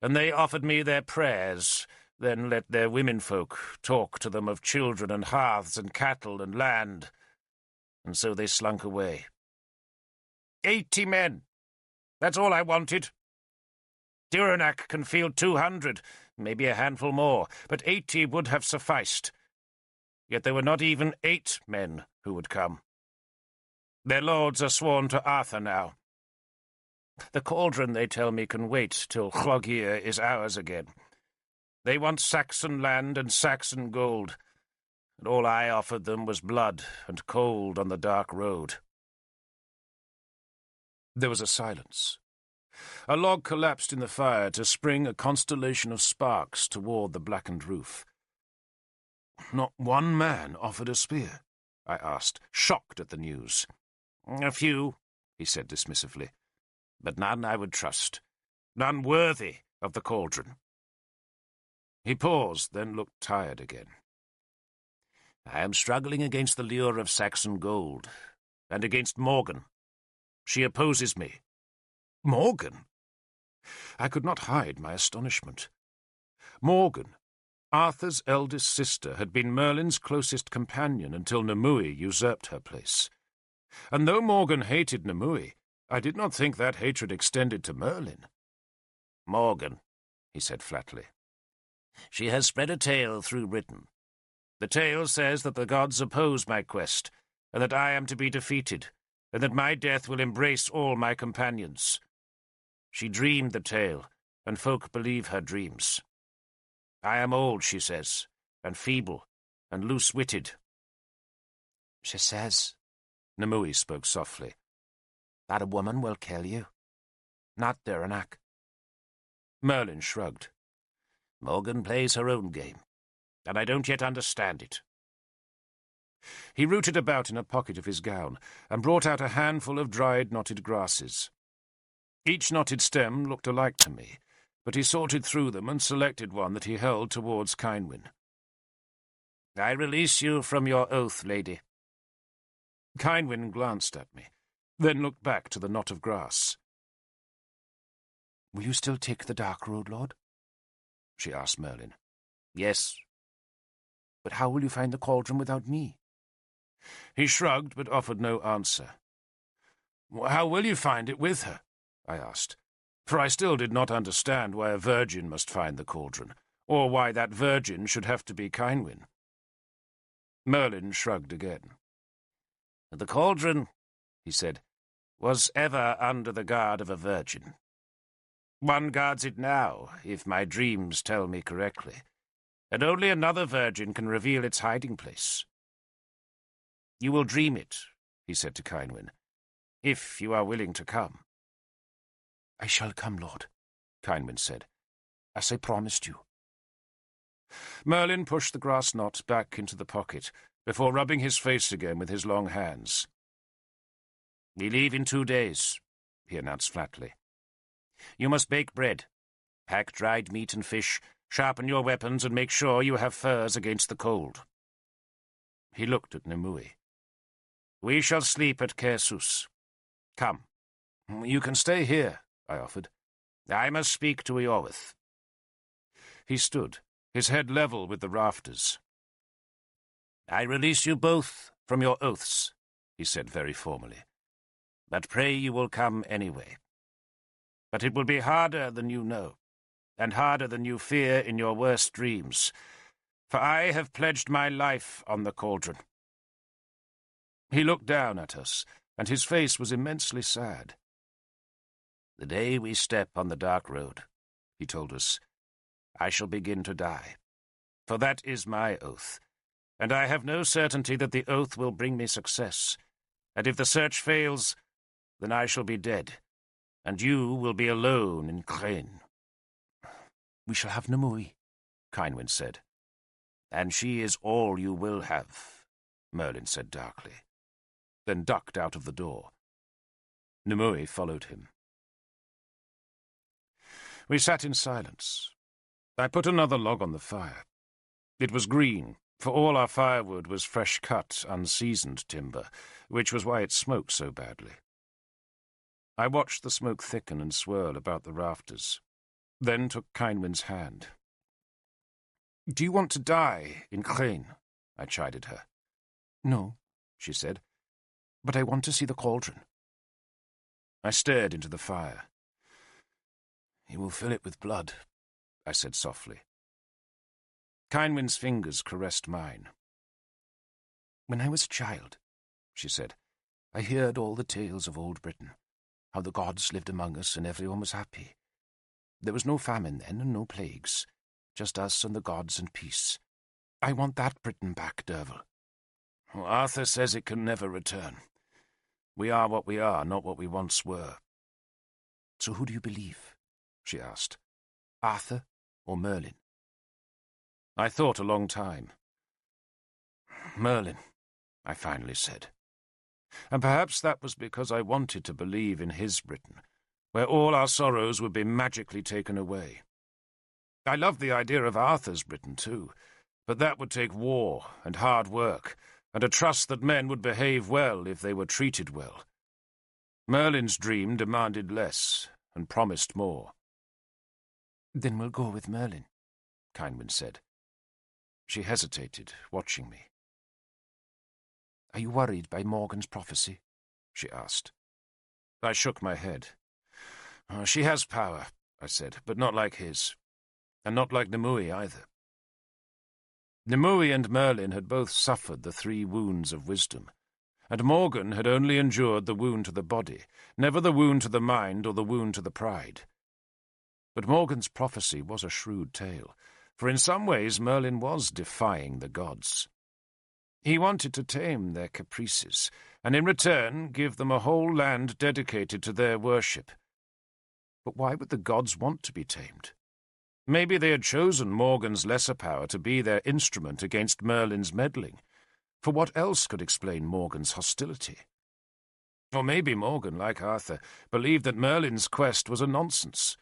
and they offered me their prayers, then let their womenfolk talk to them of children and hearths and cattle and land. And so they slunk away. 80 men! That's all I wanted. Dyranak can field 200, maybe a handful more, but 80 would have sufficed. Yet there were not even 8 men who would come. Their lords are sworn to Arthur now. The cauldron, they tell me, can wait till Llogir is ours again. They want Saxon land and Saxon gold, and all I offered them was blood and cold on the dark road." There was a silence. A log collapsed in the fire to spring a constellation of sparks toward the blackened roof. "Not one man offered a spear?" I asked, shocked at the news. "A few," he said dismissively, "but none I would trust. None worthy of the cauldron." He paused, then looked tired again. "I am struggling against the lure of Saxon gold, and against Morgan. She opposes me." Morgan? I could not hide my astonishment. Morgan, Arthur's eldest sister, had been Merlin's closest companion until Nimue usurped her place. And though Morgan hated Nimue, I did not think that hatred extended to Merlin. "Morgan," he said flatly. "She has spread a tale through Britain. The tale says that the gods oppose my quest, and that I am to be defeated, and that my death will embrace all my companions. She dreamed the tale, and folk believe her dreams. I am old, she says, and feeble, and loose-witted." "She says," Nimue spoke softly, "that a woman will kill you, not Dyranak." Merlin shrugged. "Morgan plays her own game, and I don't yet understand it." He rooted about in a pocket of his gown and brought out a handful of dried knotted grasses. Each knotted stem looked alike to me, but he sorted through them and selected one that he held towards Cynwyn. "I release you from your oath, lady." Cynwyn glanced at me, then looked back to the knot of grass. "Will you still take the dark road, Lord?" she asked Merlin. "Yes." "But how will you find the cauldron without me?" He shrugged, but offered no answer. "How will you find it with her?" I asked, for I still did not understand why a virgin must find the cauldron, or why that virgin should have to be Cynwyn. Merlin shrugged again. "The cauldron," he said, "was ever under the guard of a virgin. One guards it now, if my dreams tell me correctly, and only another virgin can reveal its hiding place. You will dream it," he said to Cynwyn, "if you are willing to come." "I shall come, Lord," Cynwyn said, "as I promised you." Merlin pushed the grass knot back into the pocket, before rubbing his face again with his long hands. "We leave in 2 days," he announced flatly. "You must bake bread, pack dried meat and fish, sharpen your weapons, and make sure you have furs against the cold." He looked at Nimue. "We shall sleep at Kersus. Come." "You can stay here," I offered. "I must speak to Iorwerth." He stood, his head level with the rafters. "I release you both from your oaths," he said very formally. "But pray you will come anyway. But it will be harder than you know, and harder than you fear in your worst dreams, for I have pledged my life on the cauldron." He looked down at us, and his face was immensely sad. "The day we step on the dark road," he told us, "I shall begin to die, for that is my oath, and I have no certainty that the oath will bring me success, and if the search fails, then I shall be dead, and you will be alone in Crane." "We shall have Nimue," Kynwyn said. "And she is all you will have," Merlin said darkly, then ducked out of the door. Nimue followed him. We sat in silence. I put another log on the fire. It was green, for all our firewood was fresh-cut, unseasoned timber, which was why it smoked so badly. I watched the smoke thicken and swirl about the rafters, then took Kynwyn's hand. "Do you want to die in Crane?" I chided her. "No," she said, "but I want to see the cauldron." I stared into the fire. "You will fill it with blood," I said softly. Kynwyn's fingers caressed mine. "When I was a child," she said, "I heard all the tales of old Britain, how the gods lived among us and everyone was happy. There was no famine then and no plagues, just us and the gods and peace. I want that Britain back, Derfel." "Arthur says it can never return. We are what we are, not what we once were." "So who do you believe?" she asked. "Arthur or Merlin?" I thought a long time. "Merlin," I finally said. And perhaps that was because I wanted to believe in his Britain, where all our sorrows would be magically taken away. I loved the idea of Arthur's Britain too, but that would take war and hard work, and a trust that men would behave well if they were treated well. Merlin's dream demanded less and promised more. "Then we'll go with Merlin," Kynwyn said. She hesitated, watching me. "Are you worried by Morgan's prophecy?" she asked. I shook my head. "She has power," I said, "but not like his. And not like Nimue either." Nimue and Merlin had both suffered the 3 wounds of wisdom, and Morgan had only endured the wound to the body, never the wound to the mind or the wound to the pride. But Morgan's prophecy was a shrewd tale, for in some ways Merlin was defying the gods. He wanted to tame their caprices, and in return give them a whole land dedicated to their worship. But why would the gods want to be tamed? Maybe they had chosen Morgan's lesser power to be their instrument against Merlin's meddling, for what else could explain Morgan's hostility? Or maybe Morgan, like Arthur, believed that Merlin's quest was a nonsense,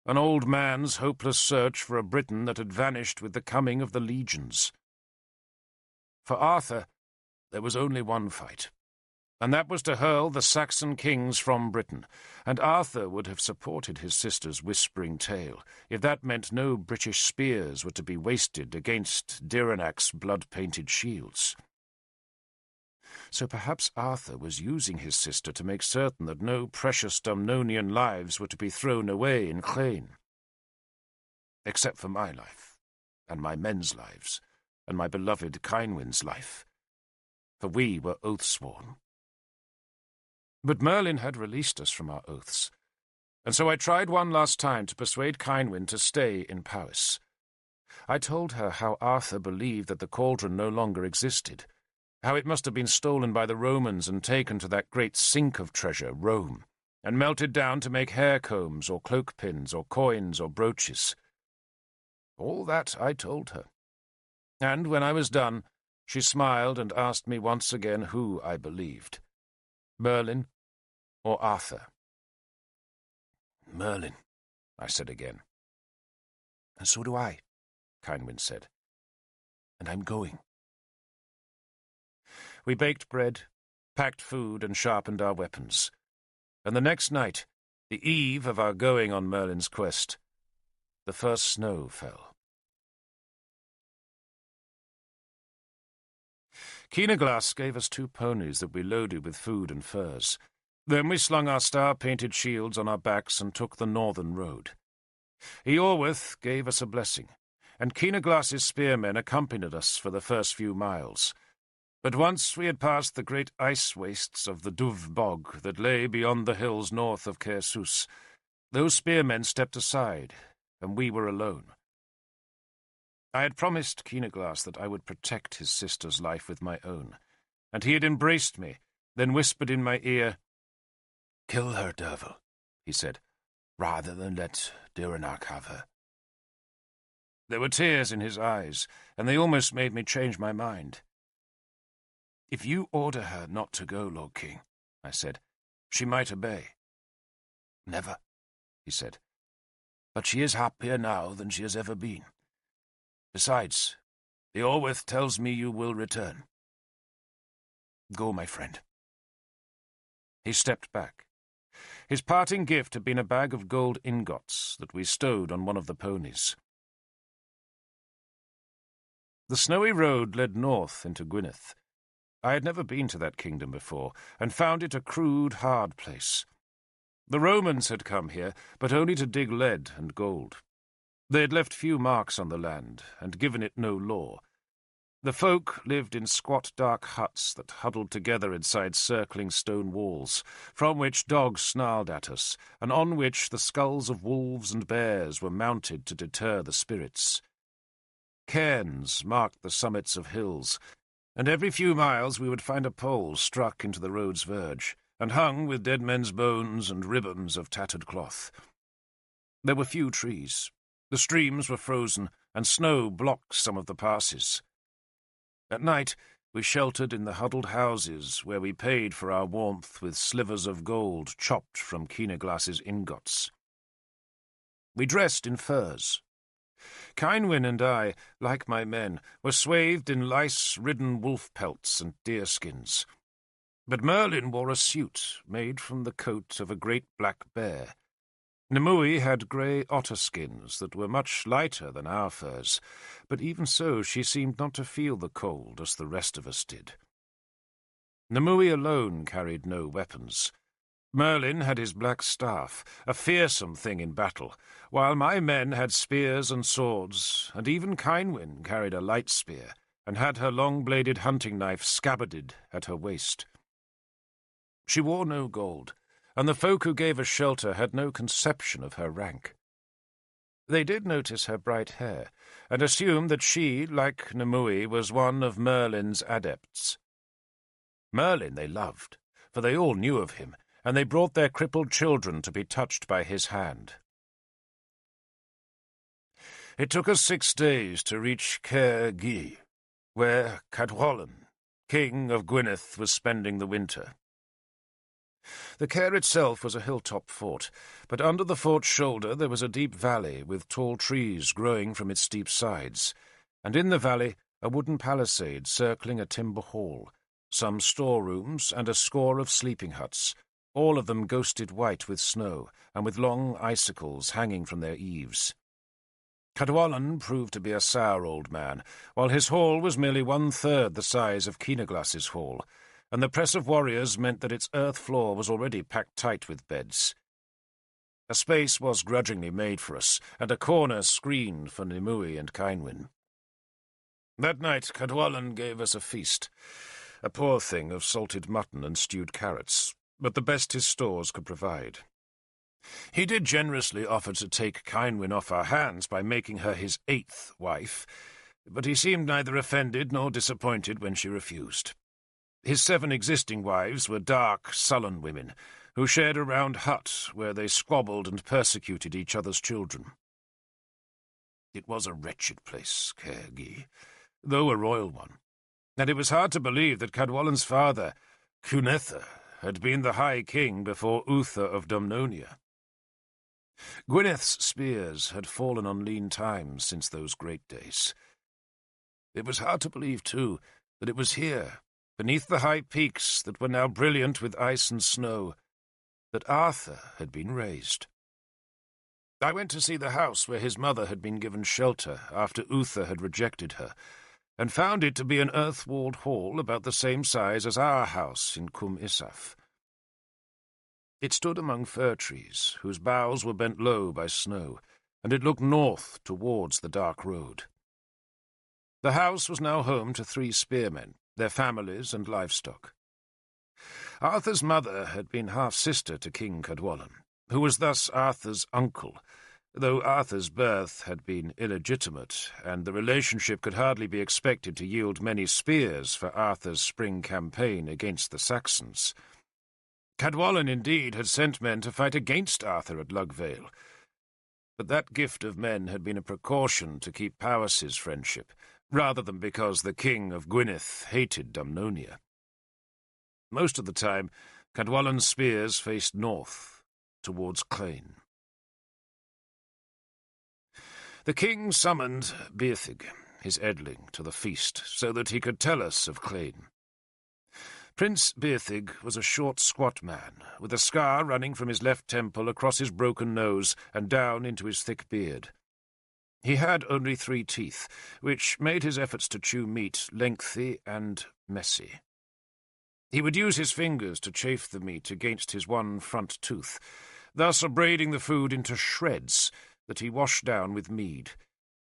an old man's hopeless search for a Britain that had vanished with the coming of the legions. For Arthur, there was only one fight, and that was to hurl the Saxon kings from Britain, and Arthur would have supported his sister's whispering tale if that meant no British spears were to be wasted against Direnac's blood-painted shields. So perhaps Arthur was using his sister to make certain that no precious Dumnonian lives were to be thrown away in Crane. Except for my life, and my men's lives, and my beloved Kynwyn's life, for we were oath-sworn. But Merlin had released us from our oaths, and so I tried one last time to persuade Kynwyn to stay in Powys. I told her how Arthur believed that the cauldron no longer existed, how it must have been stolen by the Romans and taken to that great sink of treasure, Rome, and melted down to make hair combs or cloak pins or coins or brooches. All that I told her, And when I was done, she smiled and asked me once again who I believed, Merlin or Arthur. Merlin, I said again. And so do I, Kynwyn said. And I'm going. We baked bread, packed food, and sharpened our weapons. And the next night, the eve of our going on Merlin's quest, the first snow fell. Keenaglas gave us 2 ponies that we loaded with food and furs. Then we slung our star-painted shields on our backs and took the northern road. Eorwith gave us a blessing, and Keenaglas's spearmen accompanied us for the first few miles. But once we had passed the great ice wastes of the Duv Bog that lay beyond the hills north of Caersus, those spearmen stepped aside, and we were alone. I had promised Keenaglas that I would protect his sister's life with my own, and he had embraced me, then whispered in my ear, "Kill her, Derfel," he said, "rather than let Diranach have her." There were tears in his eyes, and they almost made me change my mind. "If you order her not to go, Lord King," I said, "she might obey." "Never," he said. "But she is happier now than she has ever been. Besides, Eorwith tells me you will return. Go, my friend." He stepped back. His parting gift had been a bag of gold ingots that we stowed on one of the ponies. The snowy road led north into Gwynedd. I had never been to that kingdom before, and found it a crude, hard place. The Romans had come here, but only to dig lead and gold. They had left few marks on the land, and given it no law. The folk lived in squat, dark huts that huddled together inside circling stone walls, from which dogs snarled at us, and on which the skulls of wolves and bears were mounted to deter the spirits. Cairns marked the summits of hills, and every few miles we would find a pole struck into the road's verge, and hung with dead men's bones and ribbons of tattered cloth. There were few trees. The streams were frozen, and snow blocked some of the passes. At night, we sheltered in the huddled houses where we paid for our warmth with slivers of gold chopped from Keenaglas's ingots. We dressed in furs. Kynwyn and I, like my men, were swathed in lice-ridden wolf pelts and deerskins. But Merlin wore a suit made from the coat of a great black bear. Nimue had grey otter skins that were much lighter than our furs, but even so she seemed not to feel the cold as the rest of us did. Nimue alone carried no weapons. Merlin had his black staff, a fearsome thing in battle, while my men had spears and swords, and even Kynwyn carried a light spear, and had her long-bladed hunting knife scabbarded at her waist. She wore no gold, and the folk who gave us shelter had no conception of her rank. They did notice her bright hair, and assumed that she, like Nimue, was one of Merlin's adepts. Merlin they loved, for they all knew of him, and they brought their crippled children to be touched by his hand. It took us 6 days to reach Caer Gy, where Cadwallon, king of Gwynedd, was spending the winter. The Caer itself was a hilltop fort, but under the fort's shoulder there was a deep valley with tall trees growing from its steep sides, and in the valley a wooden palisade circling a timber hall, some storerooms and a score of sleeping huts, all of them ghosted white with snow, and with long icicles hanging from their eaves. Cadwallon proved to be a sour old man, while his hall was merely 1/3 the size of Keenaglas's hall, and the press of warriors meant that its earth floor was already packed tight with beds. A space was grudgingly made for us, and a corner screened for Nimue and Kynwyn. That night Cadwallon gave us a feast, a poor thing of salted mutton and stewed carrots, but the best his stores could provide. He did generously offer to take Kynwyn off our hands by making her his 8th wife, but he seemed neither offended nor disappointed when she refused. His 7 existing wives were dark, sullen women, who shared a round hut where they squabbled and persecuted each other's children. It was a wretched place, Caer Gy, though a royal one, and it was hard to believe that Cadwalladen's father, Cunetha, had been the High King before Uther of Dumnonia. Gwyneth's spears had fallen on lean times since those great days. It was hard to believe, too, that it was here, beneath the high peaks that were now brilliant with ice and snow, that Arthur had been raised. I went to see the house where his mother had been given shelter after Uther had rejected her, and found it to be an earth-walled hall about the same size as our house in Cum Isaf. It stood among fir trees, whose boughs were bent low by snow, and it looked north towards the dark road. The house was now home to 3 spearmen, their families and livestock. Arthur's mother had been half-sister to King Cadwallon, who was thus Arthur's uncle, though Arthur's birth had been illegitimate, and the relationship could hardly be expected to yield many spears for Arthur's spring campaign against the Saxons. Cadwallon, indeed, had sent men to fight against Arthur at Lugvale, but that gift of men had been a precaution to keep Powys's friendship, rather than because the king of Gwynedd hated Dumnonia. Most of the time, Cadwallon's spears faced north, towards Clane. The king summoned Beethig, his edling, to the feast, so that he could tell us of Clane. Prince Beethig was a short, squat man, with a scar running from his left temple across his broken nose and down into his thick beard. He had only 3 teeth, which made his efforts to chew meat lengthy and messy. He would use his fingers to chafe the meat against his one front tooth, thus abrading the food into shreds that he washed down with mead,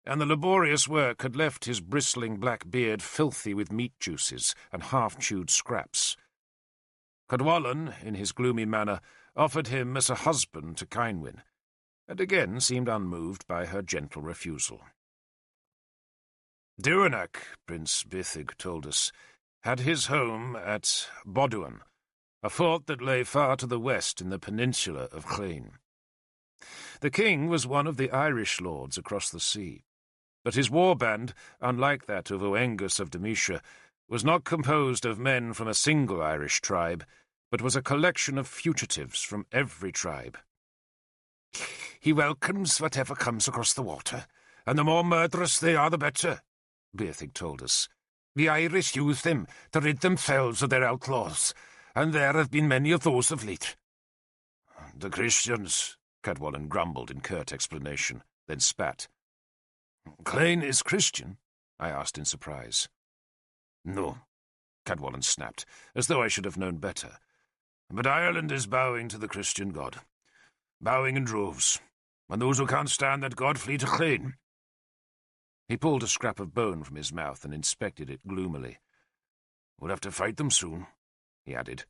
and the laborious work had left his bristling black beard filthy with meat juices and half-chewed scraps. Cadwallon, in his gloomy manner, offered him as a husband to Cynwyn, and again seemed unmoved by her gentle refusal. Duanac, Prince Beethig told us, had his home at Boduan, a fort that lay far to the west in the peninsula of Clane. The king was one of the Irish lords across the sea, but his warband, unlike that of Oengus of Demetia, was not composed of men from a single Irish tribe, but was a collection of fugitives from every tribe. "He welcomes whatever comes across the water, and the more murderous they are, the better," Beethig told us. "The Irish use them to rid themselves of their outlaws, and there have been many of those of late." "The Christians," Cadwallon grumbled in curt explanation, then spat. "Clane is Christian?" I asked in surprise. "No," Cadwallon snapped, as though I should have known better. "But Ireland is bowing to the Christian God. Bowing in droves, and those who can't stand that God flee to Clane." He pulled a scrap of bone from his mouth and inspected it gloomily. "We'll have to fight them soon," he added.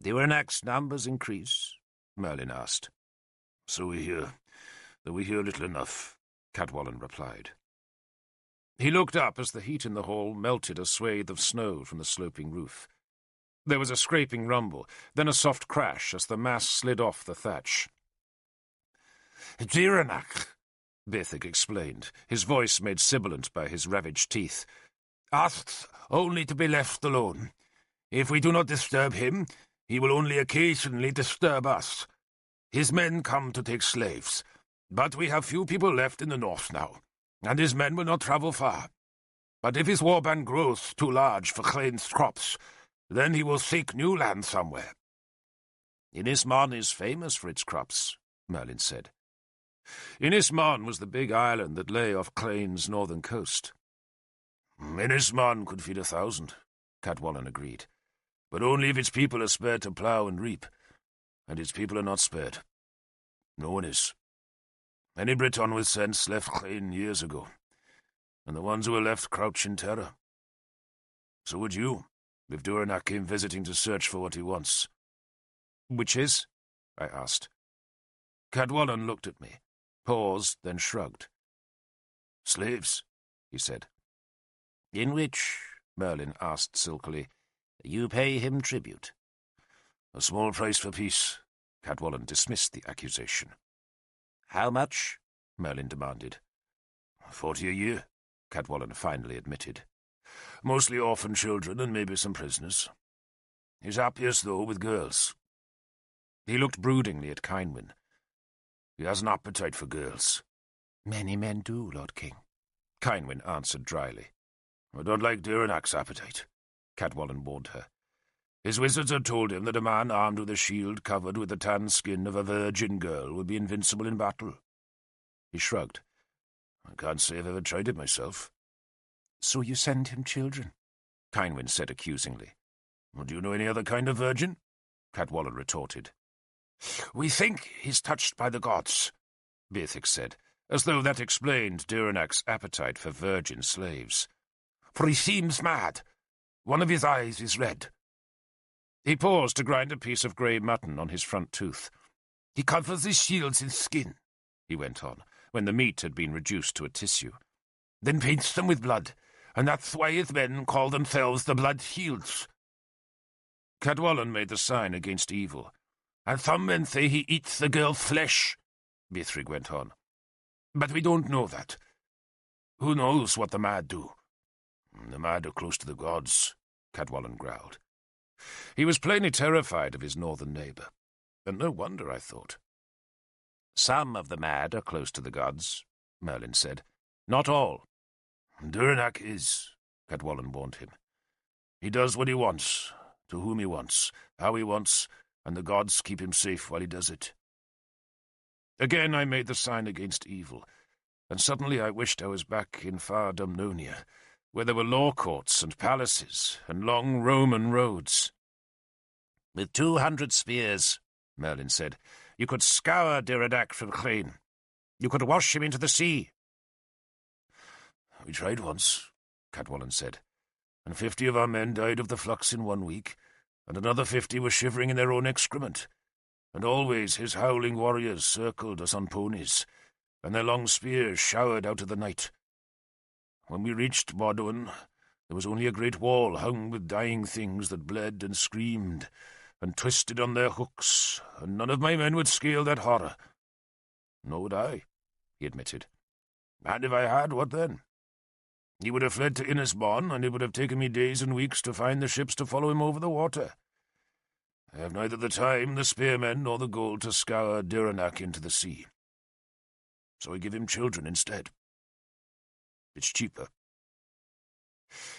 "Duanac's numbers increase?" Merlin asked. "So we hear, though we hear little enough," Cadwallon replied. He looked up as the heat in the hall melted a swathe of snow from the sloping roof. There was a scraping rumble, then a soft crash as the mass slid off the thatch. "Duanac," Beethig explained, his voice made sibilant by his ravaged teeth, "asks only to be left alone. If we do not disturb him, he will only occasionally disturb us. His men come to take slaves, but we have few people left in the north now, and his men will not travel far. But if his warband grows too large for Clane's crops, then he will seek new land somewhere." "Inismon is famous for its crops," Merlin said. Inismon was the big island that lay off Clane's northern coast. "Inismon could feed 1,000, Cadwallon agreed, "but only if its people are spared to plough and reap, and its people are not spared. No one is. Any Briton with sense left Clane years ago, and the ones who are left crouch in terror. So would you, if Duanac came visiting to search for what he wants." "Which is?" I asked. Cadwallon looked at me, paused, then shrugged. "Slaves," he said. "In which," Merlin asked silkily, "you pay him tribute?" "A small price for peace." Cadwallon dismissed the accusation. "How much?" Merlin demanded. 40 a year," Cadwallon finally admitted. Mostly orphan children and maybe some prisoners. He's happiest, though, with girls. He looked broodingly at Kynwyn. He has an appetite for girls. Many men do, Lord King. Kynwyn answered dryly. I don't like Direnac's appetite, Cadwallon warned her. His wizards had told him that a man armed with a shield covered with the tan skin of a virgin girl would be invincible in battle. He shrugged. I can't say I've ever tried it myself. So you send him children? Kynwyn said accusingly. Well, do you know any other kind of virgin? Cadwallon retorted. We think he's touched by the gods, Beatrix said, as though that explained Direnac's appetite for virgin slaves. For he seems mad. One of his eyes is red. He paused to grind a piece of grey mutton on his front tooth. He covers his shields in skin, he went on, when the meat had been reduced to a tissue. Then paints them with blood, and that's why his men call themselves the Blood Shields. Cadwallon made the sign against evil. And some men say he eats the girl's flesh, Beatrix went on. But we don't know that. Who knows what the mad do? The mad are close to the gods, Cadwallon growled. He was plainly terrified of his northern neighbour, and no wonder, I thought. Some of the mad are close to the gods, Merlin said. Not all. Direnac is, Cadwallon warned him. He does what he wants, to whom he wants, how he wants, and the gods keep him safe while he does it. Again I made the sign against evil, and suddenly I wished I was back in far Dumnonia, where there were law courts and palaces and long Roman roads. With 200 spears, Merlin said, you could scour Direnac from Clain. You could wash him into the sea. We tried once, Cadwallon said, and 50 of our men died of the flux in 1 week, and another 50 were shivering in their own excrement, and always his howling warriors circled us on ponies, and their long spears showered out of the night. When we reached Bodwin, there was only a great wall hung with dying things that bled and screamed, and twisted on their hooks, and none of my men would scale that horror. Nor would I, he admitted. And if I had, what then? He would have fled to Innisbon, and it would have taken me days and weeks to find the ships to follow him over the water. I have neither the time, the spearmen, nor the gold to scour Direnac into the sea. So I give him children instead. It's cheaper.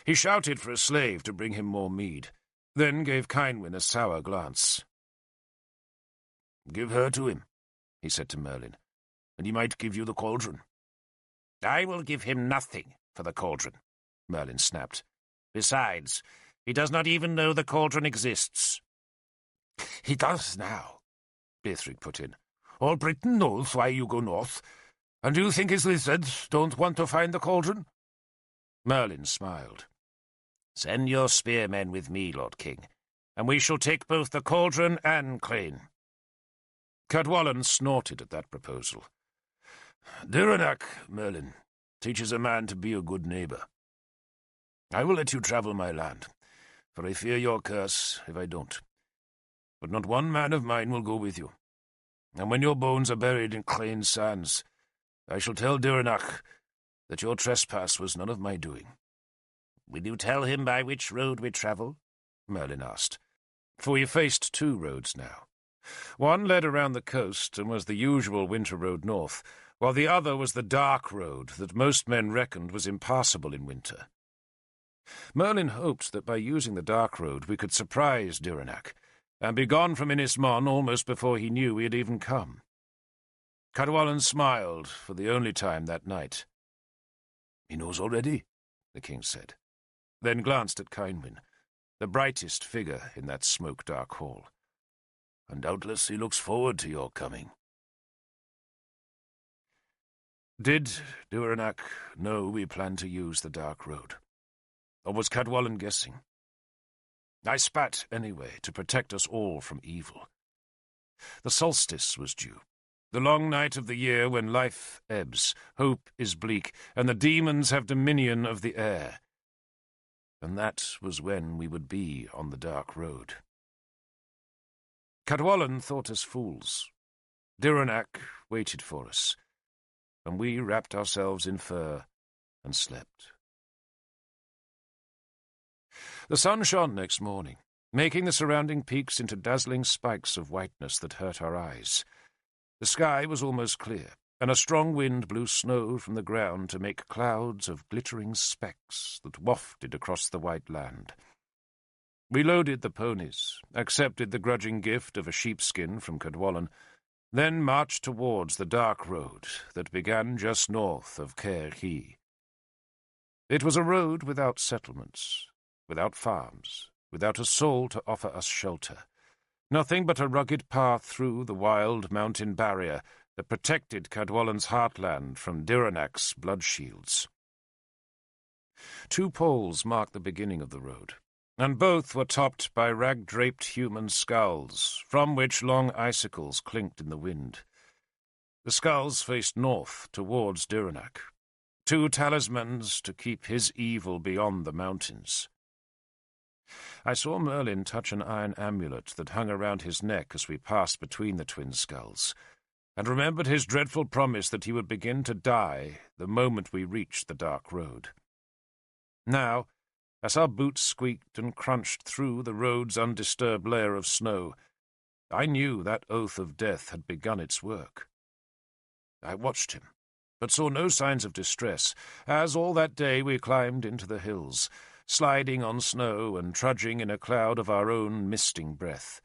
He shouted for a slave to bring him more mead, then gave Kynwyn a sour glance. Give her to him, he said to Merlin, and he might give you the cauldron. I will give him nothing for the cauldron, Merlin snapped. Besides, he does not even know the cauldron exists. He does now, Beatrix put in. All Britain knows why you go north. And do you think his lizards don't want to find the cauldron? Merlin smiled. Send your spearmen with me, Lord King, and we shall take both the cauldron and Clain. Cadwallon snorted at that proposal. Direnac, Merlin, teaches a man to be a good neighbour. I will let you travel my land, for I fear your curse if I don't. But not one man of mine will go with you. And when your bones are buried in Clain's sands, I shall tell Direnac that your trespass was none of my doing. Will you tell him by which road we travel? Merlin asked, for we faced 2 roads now. One led around the coast and was the usual winter road north, while the other was the dark road that most men reckoned was impassable in winter. Merlin hoped that by using the dark road we could surprise Direnac, and be gone from Innismon almost before he knew we had even come. Cadwallon smiled for the only time that night. He knows already, the king said, then glanced at Kynwyn, the brightest figure in that smoke-dark hall. And doubtless he looks forward to your coming. Did Direnac know we planned to use the dark road? Or was Cadwallon guessing? I spat anyway, to protect us all from evil. The solstice was due, the long night of the year when life ebbs, hope is bleak, and the demons have dominion of the air. And that was when we would be on the dark road. Cadwallon thought us fools. Direnac waited for us, and we wrapped ourselves in fur and slept. The sun shone next morning, making the surrounding peaks into dazzling spikes of whiteness that hurt our eyes. The sky was almost clear, and a strong wind blew snow from the ground to make clouds of glittering specks that wafted across the white land. We loaded the ponies, accepted the grudging gift of a sheepskin from Cadwallon, then marched towards the dark road that began just north of Caer Hí. It was a road without settlements, without farms, without a soul to offer us shelter. Nothing but a rugged path through the wild mountain barrier that protected Cadwallon's heartland from Diranac's blood shields. 2 poles marked the beginning of the road, and both were topped by rag-draped human skulls, from which long icicles clinked in the wind. The skulls faced north towards Diranac, 2 talismans to keep his evil beyond the mountains. I saw Merlin touch an iron amulet that hung around his neck as we passed between the twin skulls, and remembered his dreadful promise that he would begin to die the moment we reached the dark road. Now, as our boots squeaked and crunched through the road's undisturbed layer of snow, I knew that oath of death had begun its work. I watched him, but saw no signs of distress, as all that day we climbed into the hills, sliding on snow and trudging in a cloud of our own misting breath.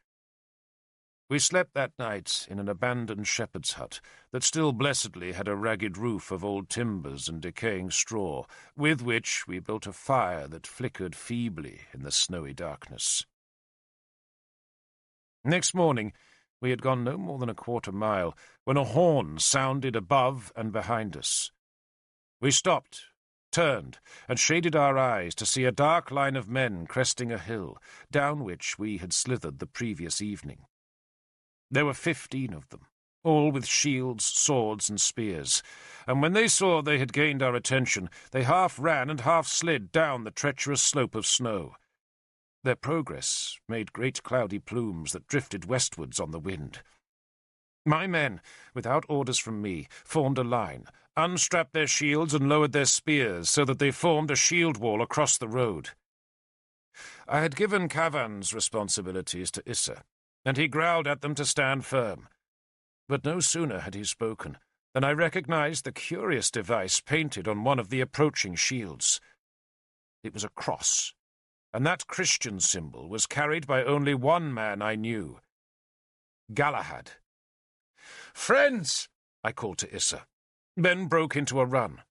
We slept that night in an abandoned shepherd's hut that still blessedly had a ragged roof of old timbers and decaying straw, with which we built a fire that flickered feebly in the snowy darkness. Next morning, we had gone no more than a quarter mile when a horn sounded above and behind us. We stopped, turned, and shaded our eyes to see a dark line of men cresting a hill, down which we had slithered the previous evening. There were 15 of them, all with shields, swords, and spears, and when they saw they had gained our attention, they half ran and half slid down the treacherous slope of snow. Their progress made great cloudy plumes that drifted westwards on the wind. My men, without orders from me, formed a line, unstrapped their shields and lowered their spears so that they formed a shield wall across the road. I had given Cavan's responsibilities to Issa, and he growled at them to stand firm. But no sooner had he spoken than I recognized the curious device painted on one of the approaching shields. It was a cross, and that Christian symbol was carried by only one man I knew, Galahad. "Friends!" I called to Issa, then broke into a run.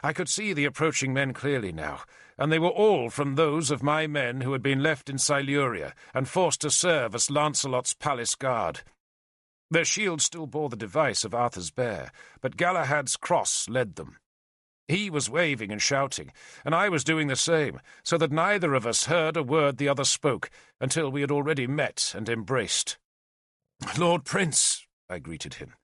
I could see the approaching men clearly now, and they were all from those of my men who had been left in Siluria and forced to serve as Lancelot's palace guard. Their shields still bore the device of Arthur's bear, but Galahad's cross led them. He was waving and shouting, and I was doing the same, so that neither of us heard a word the other spoke until we had already met and embraced. "Lord Prince," I greeted him,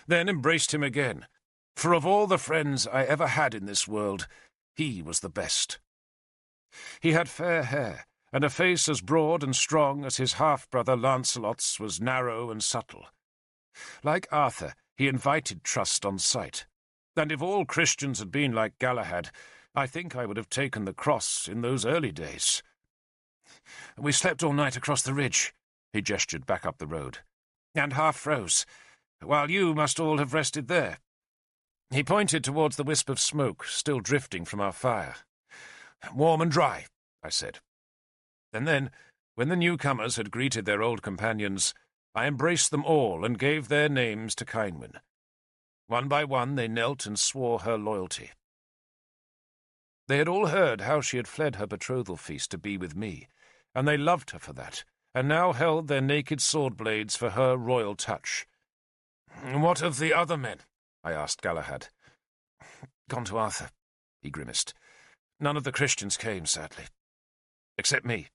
then embraced him again, for of all the friends I ever had in this world, he was the best. He had fair hair, and a face as broad and strong as his half-brother Lancelot's was narrow and subtle. Like Arthur, he invited trust on sight, and if all Christians had been like Galahad, I think I would have taken the cross in those early days. "We slept all night across the ridge," he gestured back up the road, "and half froze, while you must all have rested there." He pointed towards the wisp of smoke still drifting from our fire. "Warm and dry," I said. And then, when the newcomers had greeted their old companions, I embraced them all and gave their names to Cynwyn. One by one they knelt and swore her loyalty. They had all heard how she had fled her betrothal feast to be with me, and they loved her for that, and now held their naked sword blades for her royal touch. "What of the other men?" I asked Galahad. "Gone to Arthur," he grimaced. "None of the Christians came, sadly. Except me."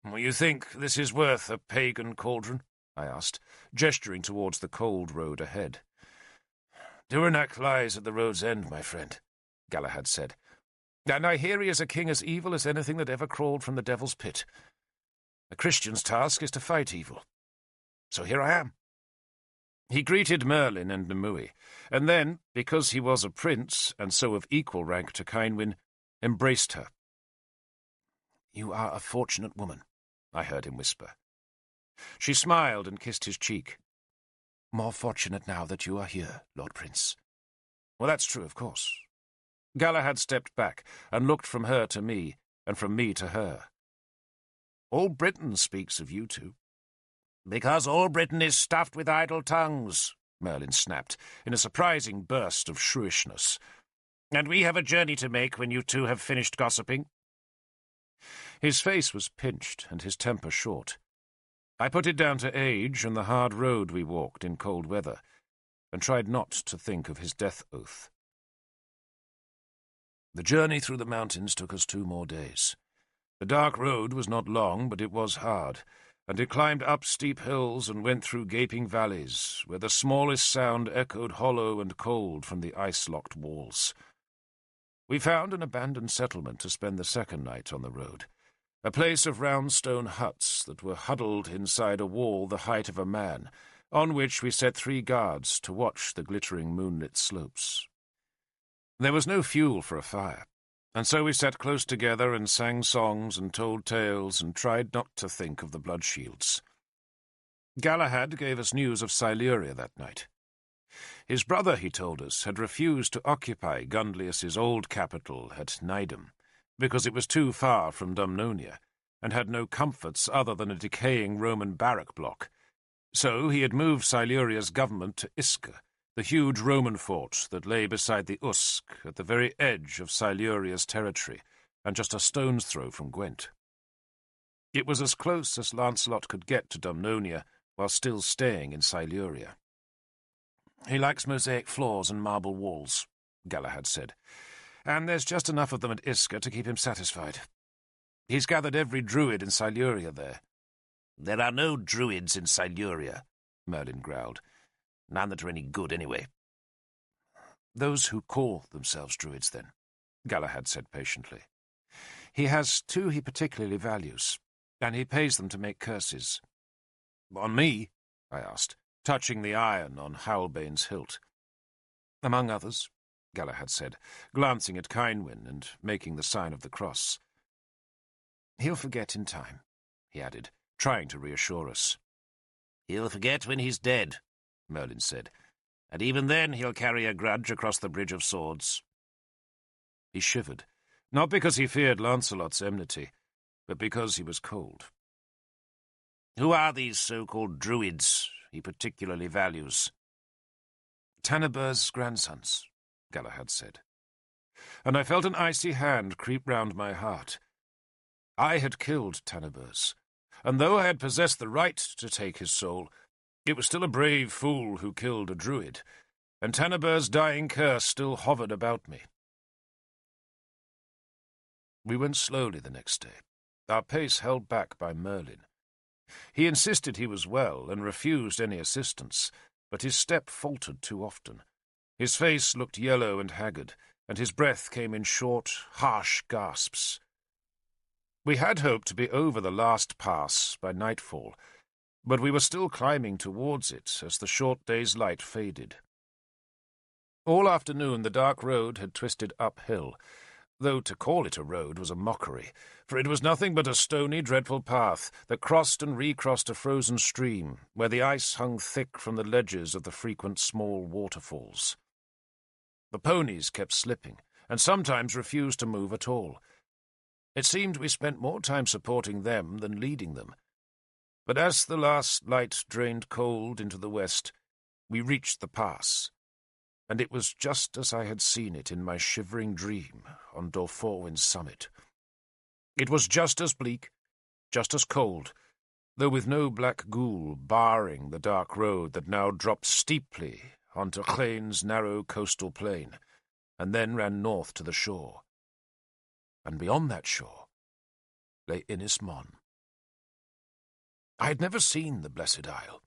"You think this is worth a pagan cauldron?" I asked, gesturing towards the cold road ahead. "Diranac lies at the road's end, my friend," Galahad said, "and I hear he is a king as evil as anything that ever crawled from the devil's pit. A Christian's task is to fight evil. So here I am." He greeted Merlin and Nimue, and then, because he was a prince, and so of equal rank to Cynwyn, embraced her. "You are a fortunate woman," I heard him whisper. She smiled and kissed his cheek. "More fortunate now that you are here, Lord Prince." Well, that's true, of course. Galahad stepped back and looked from her to me, and from me to her. All Britain speaks of you two. Because all Britain is stuffed with idle tongues, Merlin snapped, in a surprising burst of shrewishness. And we have a journey to make when you two have finished gossiping. His face was pinched and his temper short. I put it down to age and the hard road we walked in cold weather, and tried not to think of his death oath. The journey through the mountains took us 2 more days. The dark road was not long, but it was hard, and it climbed up steep hills and went through gaping valleys, where the smallest sound echoed hollow and cold from the ice-locked walls. We found an abandoned settlement to spend the second night on the road, a place of round stone huts that were huddled inside a wall the height of a man, on which we set 3 guards to watch the glittering moonlit slopes. There was no fuel for a fire, and so we sat close together and sang songs and told tales and tried not to think of the blood shields. Galahad gave us news of Siluria that night. His brother, he told us, had refused to occupy Gunlius's old capital at Nidum, because it was too far from Dumnonia, and had no comforts other than a decaying Roman barrack block. So he had moved Siluria's government to Iska, the huge Roman fort that lay beside the Usk, at the very edge of Siluria's territory, and just a stone's throw from Gwent. It was as close as Lancelot could get to Dumnonia, while still staying in Siluria. "He likes mosaic floors and marble walls," Galahad said, "and there's just enough of them at Iska to keep him satisfied. He's gathered every druid in Siluria there." "There are no druids in Siluria," Merlin growled. "None that are any good, anyway." "Those who call themselves druids, then," Galahad said patiently. "He has 2 he particularly values, and he pays them to make curses." "On me?" I asked, touching the iron on Howlbane's hilt. "Among others," Galahad said, glancing at Cynwyn and making the sign of the cross. "He'll forget in time," he added, trying to reassure us. "He'll forget when he's dead," Merlin said, "and even then he'll carry a grudge across the Bridge of Swords." He shivered, not because he feared Lancelot's enmity, but because he was cold. "Who are these so-called druids he particularly values?" "Tanaber's grandsons," Galahad said. And I felt an icy hand creep round my heart. I had killed Tanaber's, and though I had possessed the right to take his soul, it was still a brave fool who killed a druid, and Tanaber's dying curse still hovered about me. We went slowly the next day, our pace held back by Merlin. He insisted he was well and refused any assistance, but his step faltered too often. His face looked yellow and haggard, and his breath came in short, harsh gasps. We had hoped to be over the last pass by nightfall, but we were still climbing towards it as the short day's light faded. All afternoon the dark road had twisted uphill, though to call it a road was a mockery, for it was nothing but a stony, dreadful path that crossed and recrossed a frozen stream, where the ice hung thick from the ledges of the frequent small waterfalls. The ponies kept slipping, and sometimes refused to move at all. It seemed we spent more time supporting them than leading them. But as the last light drained cold into the west, we reached the pass, and it was just as I had seen it in my shivering dream on Dorforwin's summit. It was just as bleak, just as cold, though with no black ghoul barring the dark road that now dropped steeply onto Llane's narrow coastal plain, and then ran north to the shore. And beyond that shore lay Ynys Môn. I had never seen the Blessed Isle.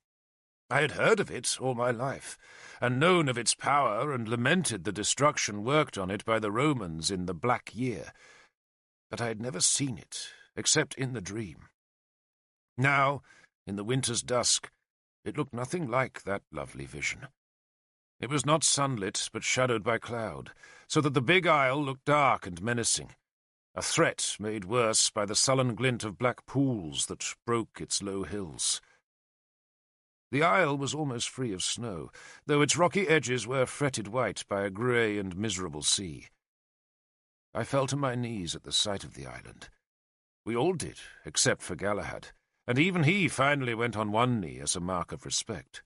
I had heard of it all my life, and known of its power, and lamented the destruction worked on it by the Romans in the Black Year, but I had never seen it, except in the dream. Now, in the winter's dusk, It looked nothing like that lovely vision. It was not sunlit, but shadowed by cloud, so that the big isle looked dark and menacing, a threat made worse by the sullen glint of black pools that broke its low hills. The isle was almost free of snow, though its rocky edges were fretted white by a grey and miserable sea. I fell to my knees at the sight of the island. We all did, except for Galahad, and even he finally went on one knee as a mark of respect.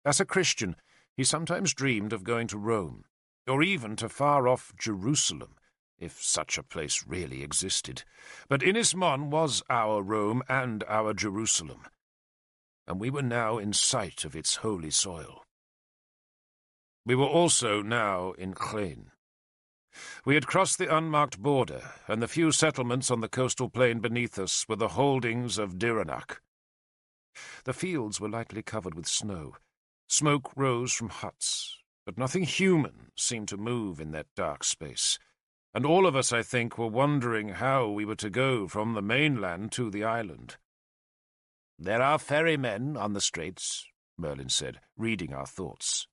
As a Christian, he sometimes dreamed of going to Rome, or even to far-off Jerusalem, if such a place really existed. But Ynys Môn was our Rome and our Jerusalem, and we were now in sight of its holy soil. We were also now in Llyn. We had crossed the unmarked border, and the few settlements on the coastal plain beneath us were the holdings of Diranac. The fields were lightly covered with snow. Smoke rose from huts, but nothing human seemed to move in that dark space, and all of us, I think, were wondering how we were to go from the mainland to the island. "There are ferrymen on the straits," Merlin said, reading our thoughts.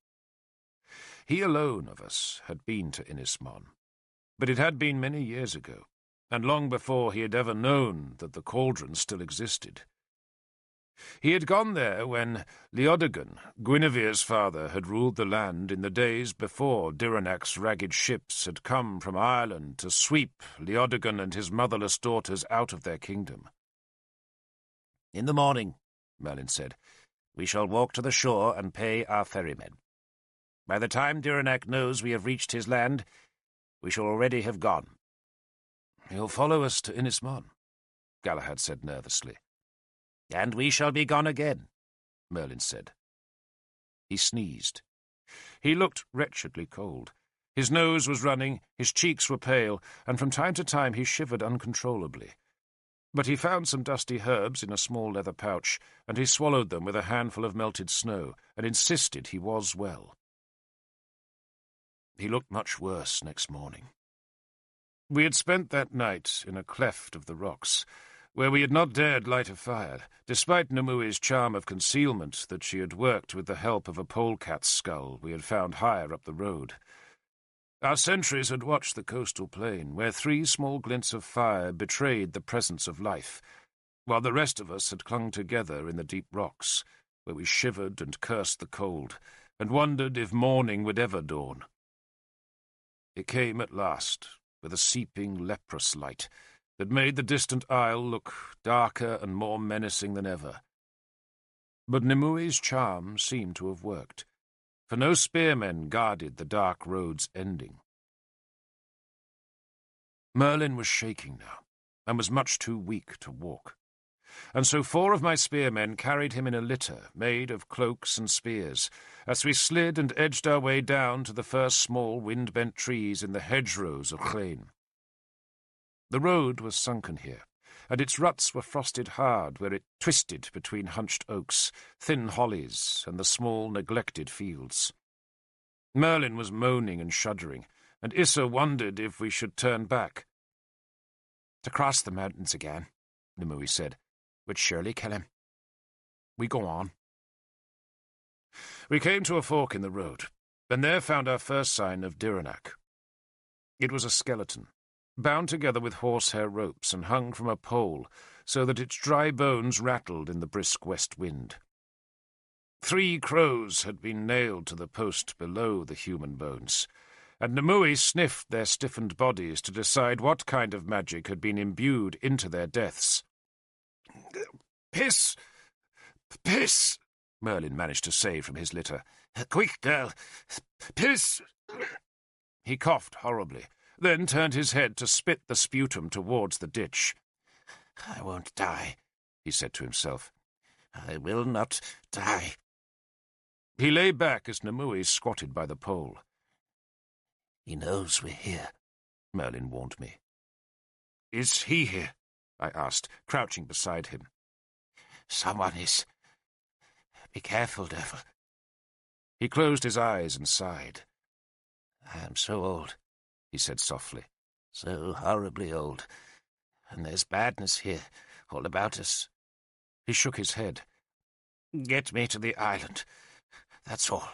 He alone of us had been to Ynys Môn, but it had been many years ago, and long before he had ever known that the cauldron still existed. He had gone there when Leodegan, Guinevere's father, had ruled the land in the days before Diranac's ragged ships had come from Ireland to sweep Leodegan and his motherless daughters out of their kingdom. "In the morning," Merlin said, "we shall walk to the shore and pay our ferrymen. By the time Diranac knows we have reached his land, we shall already have gone." "He'll follow us to Ynys Môn," Galahad said nervously. "And we shall be gone again," Merlin said. He sneezed. He looked wretchedly cold. His nose was running, his cheeks were pale, and from time to time he shivered uncontrollably. But he found some dusty herbs in a small leather pouch, and he swallowed them with a handful of melted snow, and insisted he was well. He looked much worse next morning. We had spent that night in a cleft of the rocks, where we had not dared light a fire, despite Nemui's charm of concealment that she had worked with the help of a polecat's skull we had found higher up the road. Our sentries had watched the coastal plain, where 3 small glints of fire betrayed the presence of life, while the rest of us had clung together in the deep rocks, where we shivered and cursed the cold, and wondered if morning would ever dawn. It came at last, with a seeping, leprous light that made the distant isle look darker and more menacing than ever. But Nemui's charm seemed to have worked, for no spearmen guarded the dark road's ending. Merlin was shaking now, and was much too weak to walk, and so 4 of my spearmen carried him in a litter made of cloaks and spears, as we slid and edged our way down to the first small wind-bent trees in the hedgerows of Llyn. The road was sunken here, and its ruts were frosted hard where it twisted between hunched oaks, thin hollies, and the small, neglected fields. Merlin was moaning and shuddering, and Issa wondered if we should turn back. "To cross the mountains again," Nimue said, "would surely kill him. We go on." We came to a fork in the road, and there found our first sign of Diranac. It was a skeleton, bound together with horsehair ropes and hung from a pole so that its dry bones rattled in the brisk west wind. 3 crows had been nailed to the post below the human bones, and Nimue sniffed their stiffened bodies to decide what kind of magic had been imbued into their deaths. "Piss! Piss!" Merlin managed to say from his litter. "Quick, girl! Piss!" He coughed horribly, then turned his head to spit the sputum towards the ditch. "I won't die," he said to himself. "I will not die." He lay back as Nimue squatted by the pole. "He knows we're here," Merlin warned me. "Is he here?" I asked, crouching beside him. "Someone is. Be careful, Derfel." He closed his eyes and sighed. "I am so old," he said softly. "So horribly old. And there's badness here, all about us." He shook his head. Get me to the island. That's all.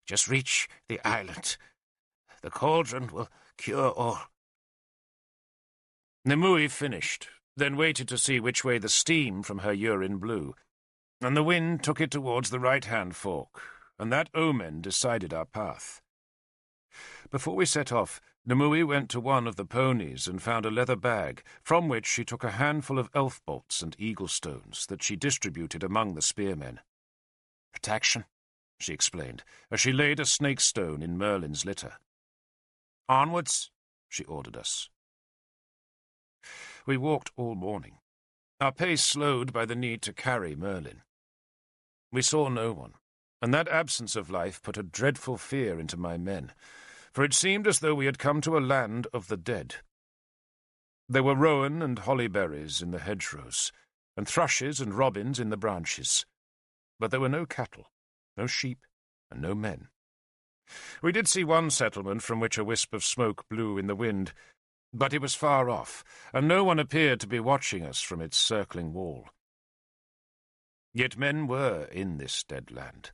Just reach the island. The cauldron will cure all." Nimue finished, then waited to see which way the steam from her urine blew, and the wind took it towards the right-hand fork, and that omen decided our path. Before we set off, Nimue went to one of the ponies and found a leather bag, from which she took a handful of elf bolts and eagle stones that she distributed among the spearmen. "Protection," she explained, as she laid a snake stone in Merlin's litter. "Onwards," she ordered us. We walked all morning, our pace slowed by the need to carry Merlin. We saw no one, and that absence of life put a dreadful fear into my men, for it seemed as though we had come to a land of the dead. There were rowan and hollyberries in the hedgerows, and thrushes and robins in the branches, but there were no cattle, no sheep, and no men. We did see one settlement from which a wisp of smoke blew in the wind, but it was far off, and no one appeared to be watching us from its circling wall. Yet men were in this dead land.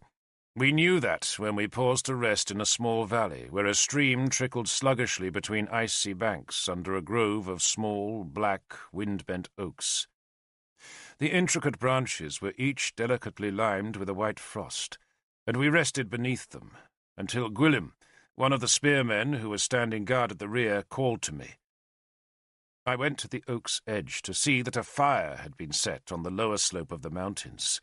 We knew that when we paused to rest in a small valley where a stream trickled sluggishly between icy banks under a grove of small, black, wind-bent oaks. The intricate branches were each delicately limed with a white frost, and we rested beneath them until Gwilym, one of the spearmen who was standing guard at the rear, called to me. I went to the oak's edge to see that a fire had been set on the lower slope of the mountains.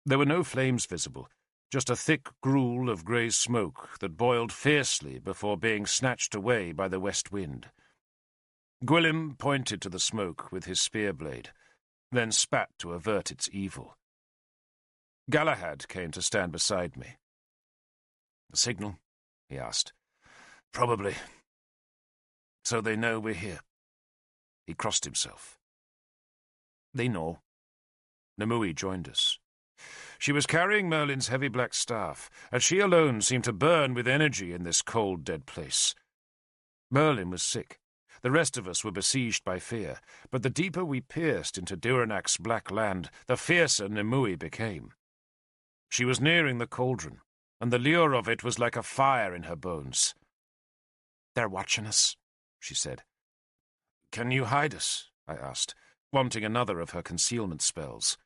There were no flames visible, just a thick gruel of grey smoke that boiled fiercely before being snatched away by the west wind. Gwilym pointed to the smoke with his spear-blade, then spat to avert its evil. Galahad came to stand beside me. "A signal?" he asked. "Probably. So they know we're here." He crossed himself. "They know." Nimue joined us. She was carrying Merlin's heavy black staff, and she alone seemed to burn with energy in this cold, dead place. Merlin was sick. The rest of us were besieged by fear, but the deeper we pierced into Durinac's black land, the fiercer Nimue became. She was nearing the cauldron, and the lure of it was like a fire in her bones. "They're watching us," she said. "Can you hide us?" I asked, wanting another of her concealment spells.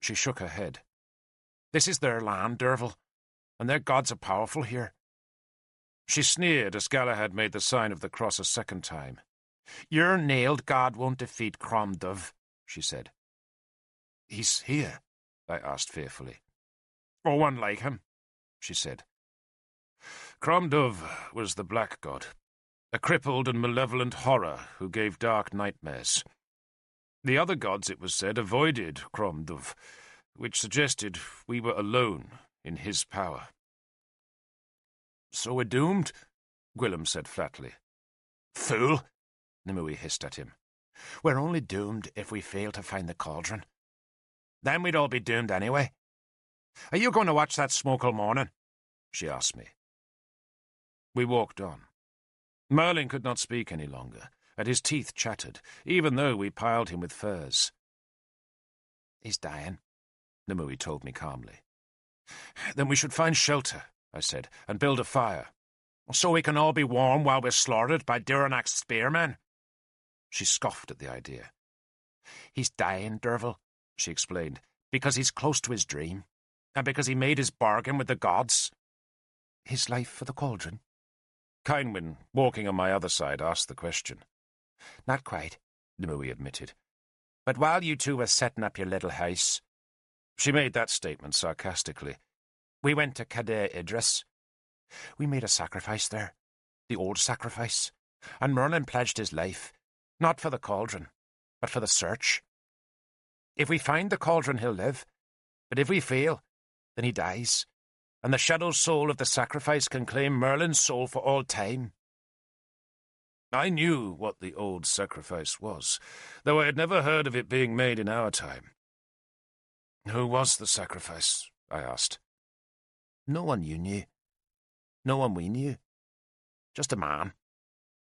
She shook her head. "This is their land, Derfel, and their gods are powerful here." She sneered as Galahad made the sign of the cross a second time. "Your nailed god won't defeat Cromdove," she said. "He's here?" I asked fearfully. "Or one like him," she said. Cromdove was the black god, a crippled and malevolent horror who gave dark nightmares. The other gods, it was said, avoided Cromdove, which suggested we were alone in his power. "So we're doomed?" Gwilym said flatly. "Fool!" Nimue hissed at him. "We're only doomed if we fail to find the cauldron. Then we'd all be doomed anyway. Are you going to watch that smoke all morning?" she asked me. We walked on. Merlin could not speak any longer, and his teeth chattered, even though we piled him with furs. "He's dying," Nimue told me calmly. "Then we should find shelter," I said, "and build a fire. So we can all be warm while we're slaughtered by Durinac's spearmen." She scoffed at the idea. "He's dying, Derfel," she explained, "because he's close to his dream, and because he made his bargain with the gods." "His life for the cauldron?" Kynwyn, walking on my other side, asked the question. "Not quite," Nimue admitted. "But while you two were setting up your little house—" She made that statement sarcastically. "We went to Cader Idris. We made a sacrifice there, the old sacrifice, and Merlin pledged his life, not for the cauldron, but for the search. If we find the cauldron, he'll live, but if we fail, then he dies, and the shadow soul of the sacrifice can claim Merlin's soul for all time." I knew what the old sacrifice was, though I had never heard of it being made in our time. "Who was the sacrifice?" I asked. "No one you knew. No one we knew. Just a man."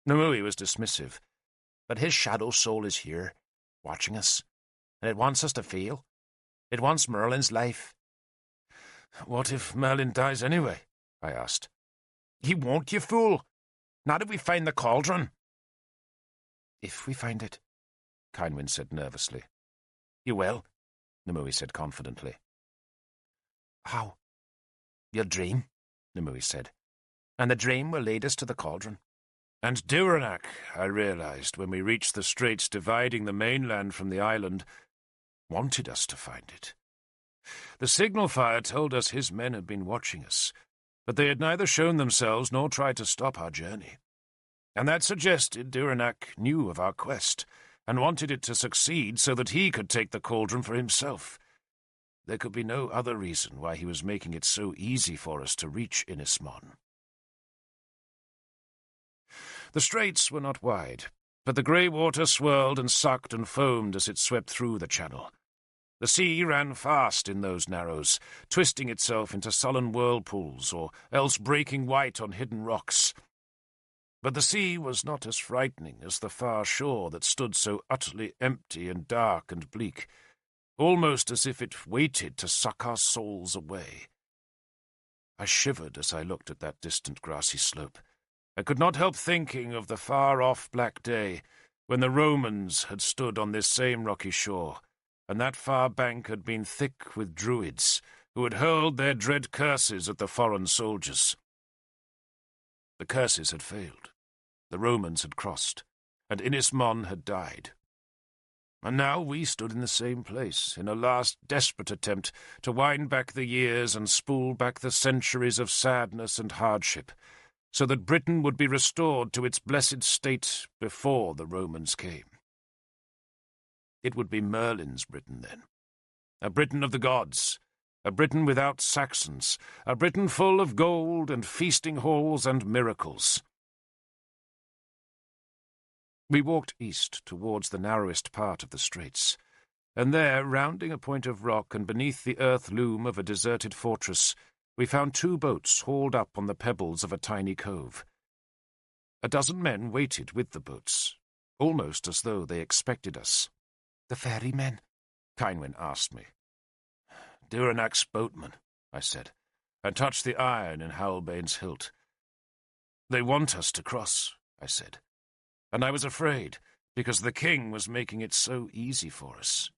Nimue was dismissive, "But his shadow soul is here, watching us, and it wants us to fail. It wants Merlin's life." "What if Merlin dies anyway?" I asked. "He won't, you fool. Not if we find the cauldron." "If we find it," Kynwyn said nervously. "You will," Nimue said confidently. "How?" "You'll dream," Nimue said, "and the dream will lead us to the cauldron." And Duranak, I realized when we reached the straits dividing the mainland from the island, wanted us to find it. The signal fire told us his men had been watching us, but they had neither shown themselves nor tried to stop our journey. And that suggested Duranak knew of our quest, and wanted it to succeed so that he could take the cauldron for himself. There could be no other reason why he was making it so easy for us to reach Inismon. The straits were not wide, but the grey water swirled and sucked and foamed as it swept through the channel. The sea ran fast in those narrows, twisting itself into sullen whirlpools, or else breaking white on hidden rocks. But the sea was not as frightening as the far shore that stood so utterly empty and dark and bleak, almost as if it waited to suck our souls away. I shivered as I looked at that distant grassy slope. I could not help thinking of the far-off black day when the Romans had stood on this same rocky shore, and that far bank had been thick with druids who had hurled their dread curses at the foreign soldiers. The curses had failed, the Romans had crossed, and Inismon had died. And now we stood in the same place, in a last desperate attempt to wind back the years and spool back the centuries of sadness and hardship, so that Britain would be restored to its blessed state before the Romans came. It would be Merlin's Britain then, a Britain of the gods, a Britain without Saxons, a Britain full of gold and feasting halls and miracles. We walked east towards the narrowest part of the straits, and there, rounding a point of rock and beneath the earth loom of a deserted fortress, we found 2 boats hauled up on the pebbles of a tiny cove. A dozen men waited with the boats, almost as though they expected us. "The ferrymen?" Kynwyn asked me. "Duranak's boatmen," I said, and touched the iron in Halbane's hilt. "They want us to cross," I said, and I was afraid, because the king was making it so easy for us.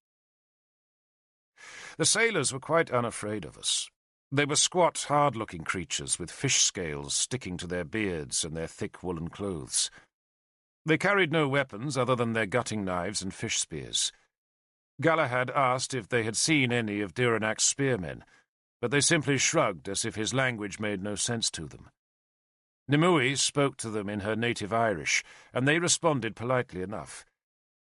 The sailors were quite unafraid of us. They were squat, hard-looking creatures with fish scales sticking to their beards and their thick woolen clothes. They carried no weapons other than their gutting knives and fish spears. Galahad asked if they had seen any of Duranak's spearmen, but they simply shrugged as if his language made no sense to them. Nimue spoke to them in her native Irish, and they responded politely enough.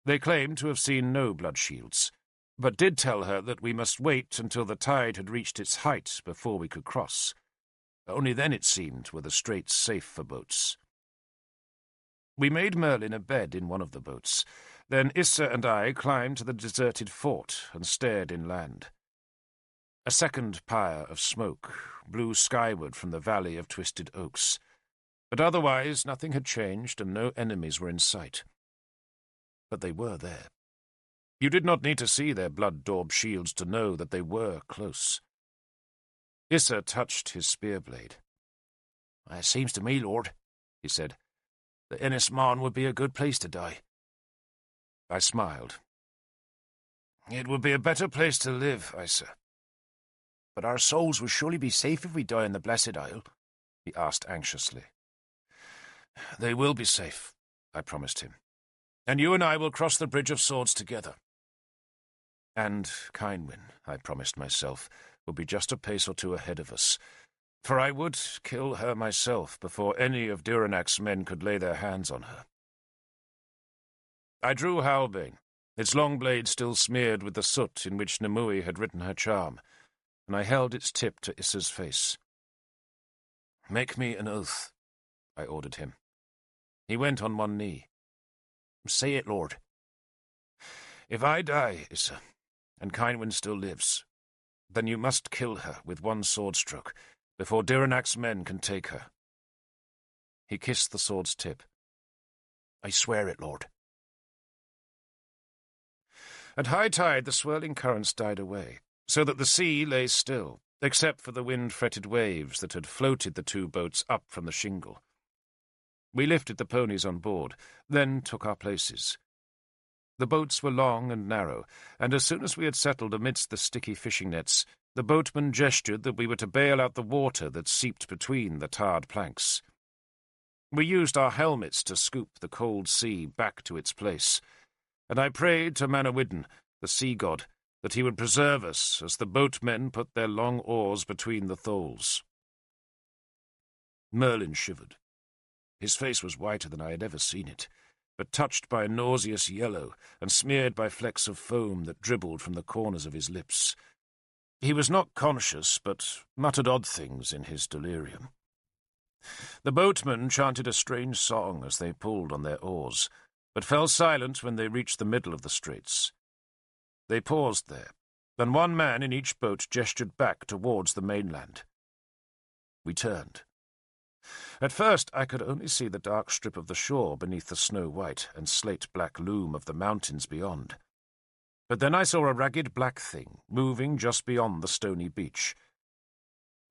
They claimed to have seen no blood shields, but did tell her that we must wait until the tide had reached its height before we could cross. Only then, it seemed, were the straits safe for boats. We made Merlin a bed in one of the boats. Then Issa and I climbed to the deserted fort and stared inland. A second pyre of smoke blew skyward from the valley of twisted oaks, but otherwise nothing had changed and no enemies were in sight. But they were there. You did not need to see their blood-daubed shields to know that they were close. Issa touched his spear-blade. "It seems to me, Lord," he said, "that Inismon would be a good place to die." I smiled. "It would be a better place to live," I said. "But our souls will surely be safe if we die in the Blessed Isle?" he asked anxiously. "They will be safe," I promised him. "And you and I will cross the Bridge of Swords together." And Kynwyn, I promised myself, would be just a pace or 2 ahead of us, for I would kill her myself before any of Duranak's men could lay their hands on her. I drew Halbane, its long blade still smeared with the soot in which Nimue had written her charm, and I held its tip to Issa's face. "Make me an oath," I ordered him. He went on one knee. "Say it, Lord." "If I die, Issa, and Kynwyn still lives, then you must kill her with one sword stroke before Duranak's men can take her." He kissed the sword's tip. "I swear it, Lord." At high tide, the swirling currents died away, so that the sea lay still, except for the wind-fretted waves that had floated the two boats up from the shingle. We lifted the ponies on board, then took our places. The boats were long and narrow, and as soon as we had settled amidst the sticky fishing nets, the boatman gestured that we were to bail out the water that seeped between the tarred planks. We used our helmets to scoop the cold sea back to its place, and I prayed to Manawyddan, the sea god, that he would preserve us as the boatmen put their long oars between the tholes. Merlin shivered. His face was whiter than I had ever seen it, but touched by a nauseous yellow and smeared by flecks of foam that dribbled from the corners of his lips. He was not conscious, but muttered odd things in his delirium. The boatmen chanted a strange song as they pulled on their oars, but fell silent when they reached the middle of the straits. They paused there, and one man in each boat gestured back towards the mainland. We turned. At first I could only see the dark strip of the shore beneath the snow-white and slate-black loom of the mountains beyond. But then I saw a ragged black thing moving just beyond the stony beach.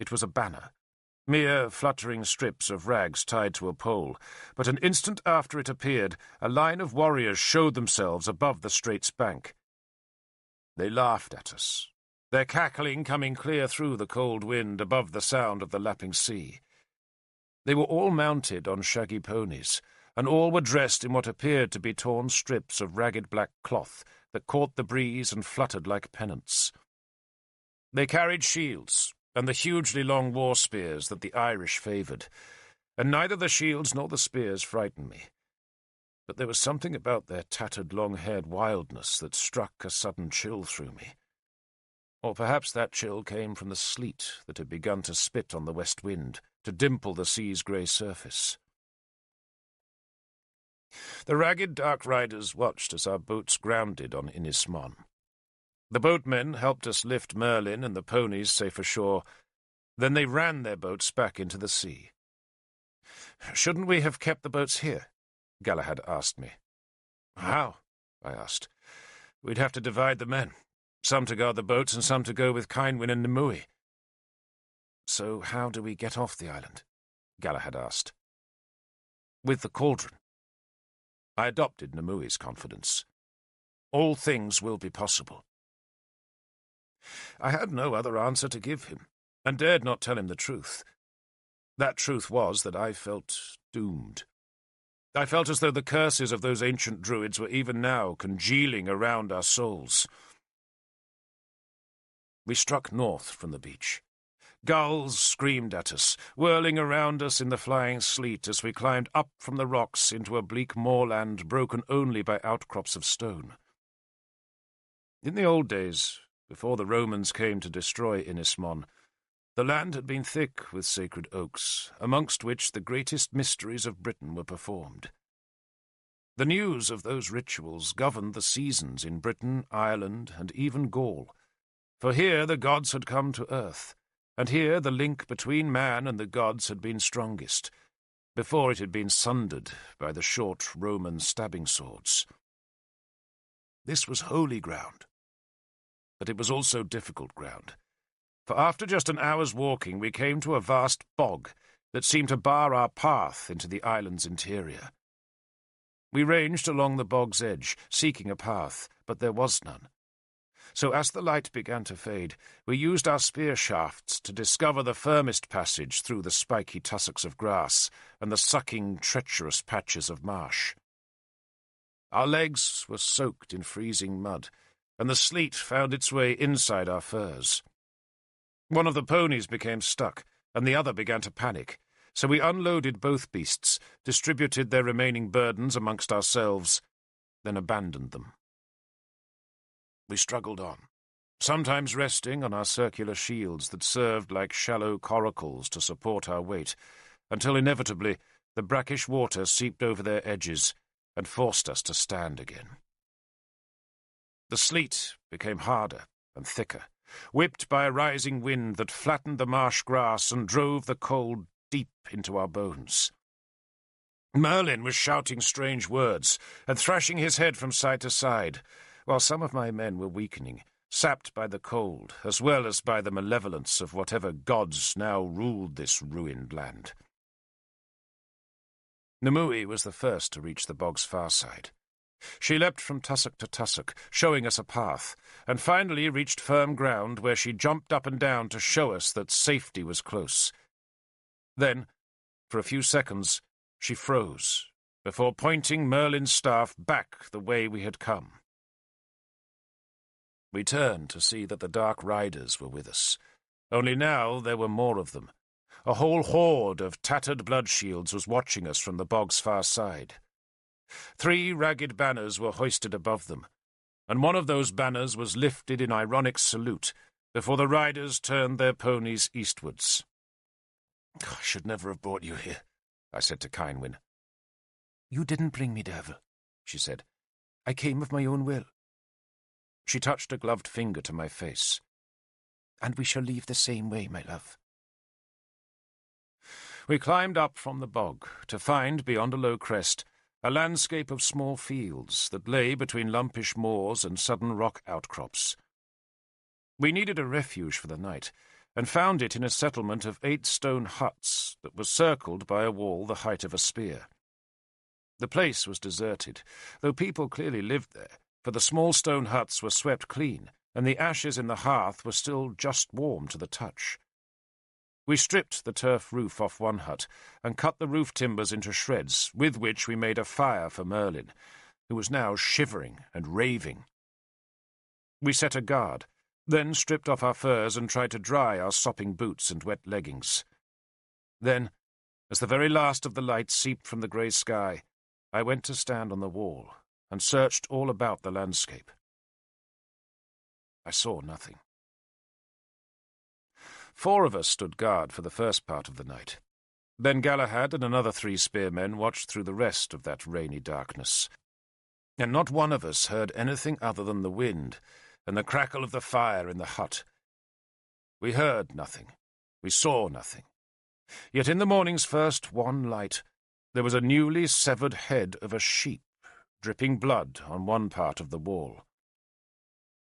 It was a banner, mere fluttering strips of rags tied to a pole, but an instant after it appeared, a line of warriors showed themselves above the strait's bank. They laughed at us, their cackling coming clear through the cold wind above the sound of the lapping sea. They were all mounted on shaggy ponies, and all were dressed in what appeared to be torn strips of ragged black cloth that caught the breeze and fluttered like pennants. They carried shields and the hugely long war spears that the Irish favoured, and neither the shields nor the spears frightened me. But there was something about their tattered, long-haired wildness that struck a sudden chill through me. Or perhaps that chill came from the sleet that had begun to spit on the west wind, to dimple the sea's grey surface. The ragged dark riders watched as our boats grounded on Inismon. The boatmen helped us lift Merlin and the ponies safe ashore. Then they ran their boats back into the sea. "Shouldn't we have kept the boats here?" Galahad asked me. "How?" I asked. "We'd have to divide the men, some to guard the boats and some to go with Cynwyn and Nimue." "So how do we get off the island?" Galahad asked. "With the cauldron." I adopted Nimue's confidence. "All things will be possible." I had no other answer to give him, and dared not tell him the truth. That truth was that I felt doomed. I felt as though the curses of those ancient druids were even now congealing around our souls. We struck north from the beach. Gulls screamed at us, whirling around us in the flying sleet as we climbed up from the rocks into a bleak moorland broken only by outcrops of stone. In the old days, before the Romans came to destroy Inismon, the land had been thick with sacred oaks, amongst which the greatest mysteries of Britain were performed. The news of those rituals governed the seasons in Britain, Ireland, and even Gaul, for here the gods had come to earth, and here the link between man and the gods had been strongest, before it had been sundered by the short Roman stabbing swords. This was holy ground, but it was also difficult ground, for after just an hour's walking we came to a vast bog that seemed to bar our path into the island's interior. We ranged along the bog's edge, seeking a path, but there was none. So as the light began to fade, we used our spear shafts to discover the firmest passage through the spiky tussocks of grass and the sucking, treacherous patches of marsh. Our legs were soaked in freezing mud, and the sleet found its way inside our furs. One of the ponies became stuck, and the other began to panic, so we unloaded both beasts, distributed their remaining burdens amongst ourselves, then abandoned them. We struggled on, sometimes resting on our circular shields that served like shallow coracles to support our weight, until inevitably the brackish water seeped over their edges and forced us to stand again. The sleet became harder and thicker, whipped by a rising wind that flattened the marsh grass and drove the cold deep into our bones. Merlin was shouting strange words and thrashing his head from side to side, while some of my men were weakening, sapped by the cold, as well as by the malevolence of whatever gods now ruled this ruined land. Nimue was the first to reach the bog's far side. She leapt from tussock to tussock, showing us a path, and finally reached firm ground where she jumped up and down to show us that safety was close. Then, for a few seconds, she froze, before pointing Merlin's staff back the way we had come. We turned to see that the dark riders were with us, only now there were more of them. A whole horde of tattered blood shields was watching us from the bog's far side. 3 ragged banners were hoisted above them, and one of those banners was lifted in ironic salute before the riders turned their ponies eastwards. "I should never have brought you here," I said to Kynwyn. "You didn't bring me, Derfel," she said. "I came of my own will." She touched a gloved finger to my face. "And we shall leave the same way, my love." We climbed up from the bog to find, beyond a low crest, a landscape of small fields that lay between lumpish moors and sudden rock outcrops. We needed a refuge for the night, and found it in a settlement of 8 stone huts that was circled by a wall the height of a spear. The place was deserted, though people clearly lived there, for the small stone huts were swept clean, and the ashes in the hearth were still just warm to the touch. We stripped the turf roof off one hut and cut the roof timbers into shreds, with which we made a fire for Merlin, who was now shivering and raving. We set a guard, then stripped off our furs and tried to dry our sopping boots and wet leggings. Then, as the very last of the light seeped from the grey sky, I went to stand on the wall and searched all about the landscape. I saw nothing. 4 of us stood guard for the first part of the night. Then Galahad and another 3 spearmen watched through the rest of that rainy darkness, and not one of us heard anything other than the wind and the crackle of the fire in the hut. We heard nothing. We saw nothing. Yet in the morning's first wan light, there was a newly severed head of a sheep, dripping blood on one part of the wall.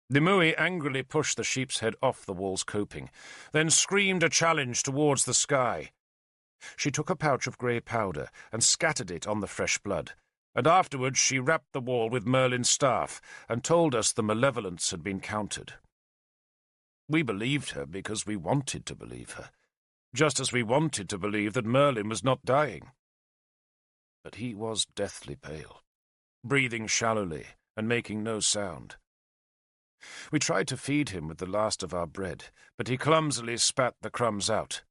Nimue angrily pushed the sheep's head off the wall's coping, then screamed a challenge towards the sky. She took a pouch of grey powder and scattered it on the fresh blood, and afterwards she rapped the wall with Merlin's staff and told us the malevolence had been countered. We believed her because we wanted to believe her, just as we wanted to believe that Merlin was not dying. But he was deathly pale, breathing shallowly and making no sound. We tried to feed him with the last of our bread, but he clumsily spat the crumbs out.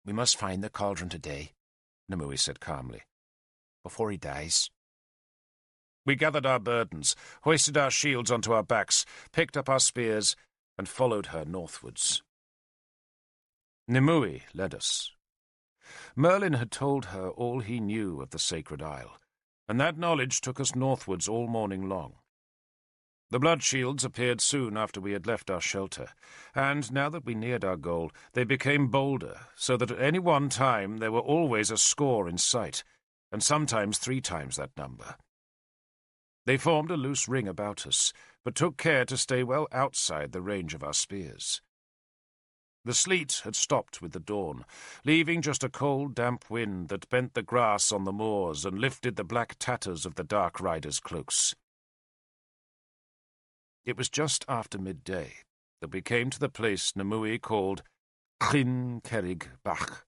"We must find the cauldron today," Nimue said calmly, "before he dies." We gathered our burdens, hoisted our shields onto our backs, picked up our spears, and followed her northwards. Nimue led us. Merlin had told her all he knew of the Sacred Isle, and that knowledge took us northwards all morning long. The blood shields appeared soon after we had left our shelter, and now that we neared our goal, they became bolder, so that at any one time there were always a score in sight, and sometimes 3 times that number. They formed a loose ring about us, but took care to stay well outside the range of our spears. The sleet had stopped with the dawn, leaving just a cold, damp wind that bent the grass on the moors and lifted the black tatters of the dark riders' cloaks. It was just after midday that we came to the place Nimue called Llyn Cerrig Bach.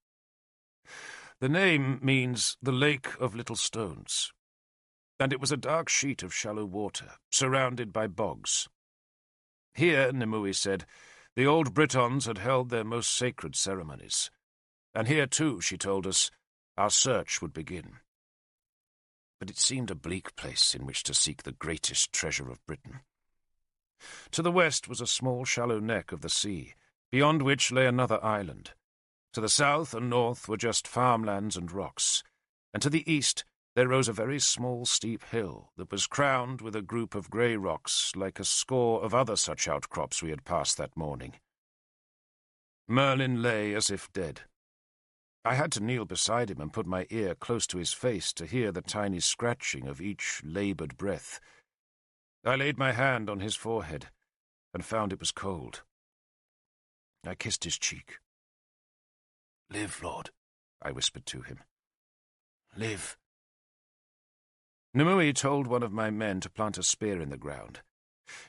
The name means the Lake of Little Stones, and it was a dark sheet of shallow water, surrounded by bogs. Here, Nimue said, the old Britons had held their most sacred ceremonies, and here too, she told us, our search would begin. But it seemed a bleak place in which to seek the greatest treasure of Britain. To the west was a small shallow neck of the sea, beyond which lay another island. To the south and north were just farmlands and rocks, and to the east there rose a very small steep hill that was crowned with a group of grey rocks like a score of other such outcrops we had passed that morning. Merlin lay as if dead. I had to kneel beside him and put my ear close to his face to hear the tiny scratching of each laboured breath. I laid my hand on his forehead and found it was cold. I kissed his cheek. "Live, Lord," I whispered to him. "Live." Nimue told one of my men to plant a spear in the ground.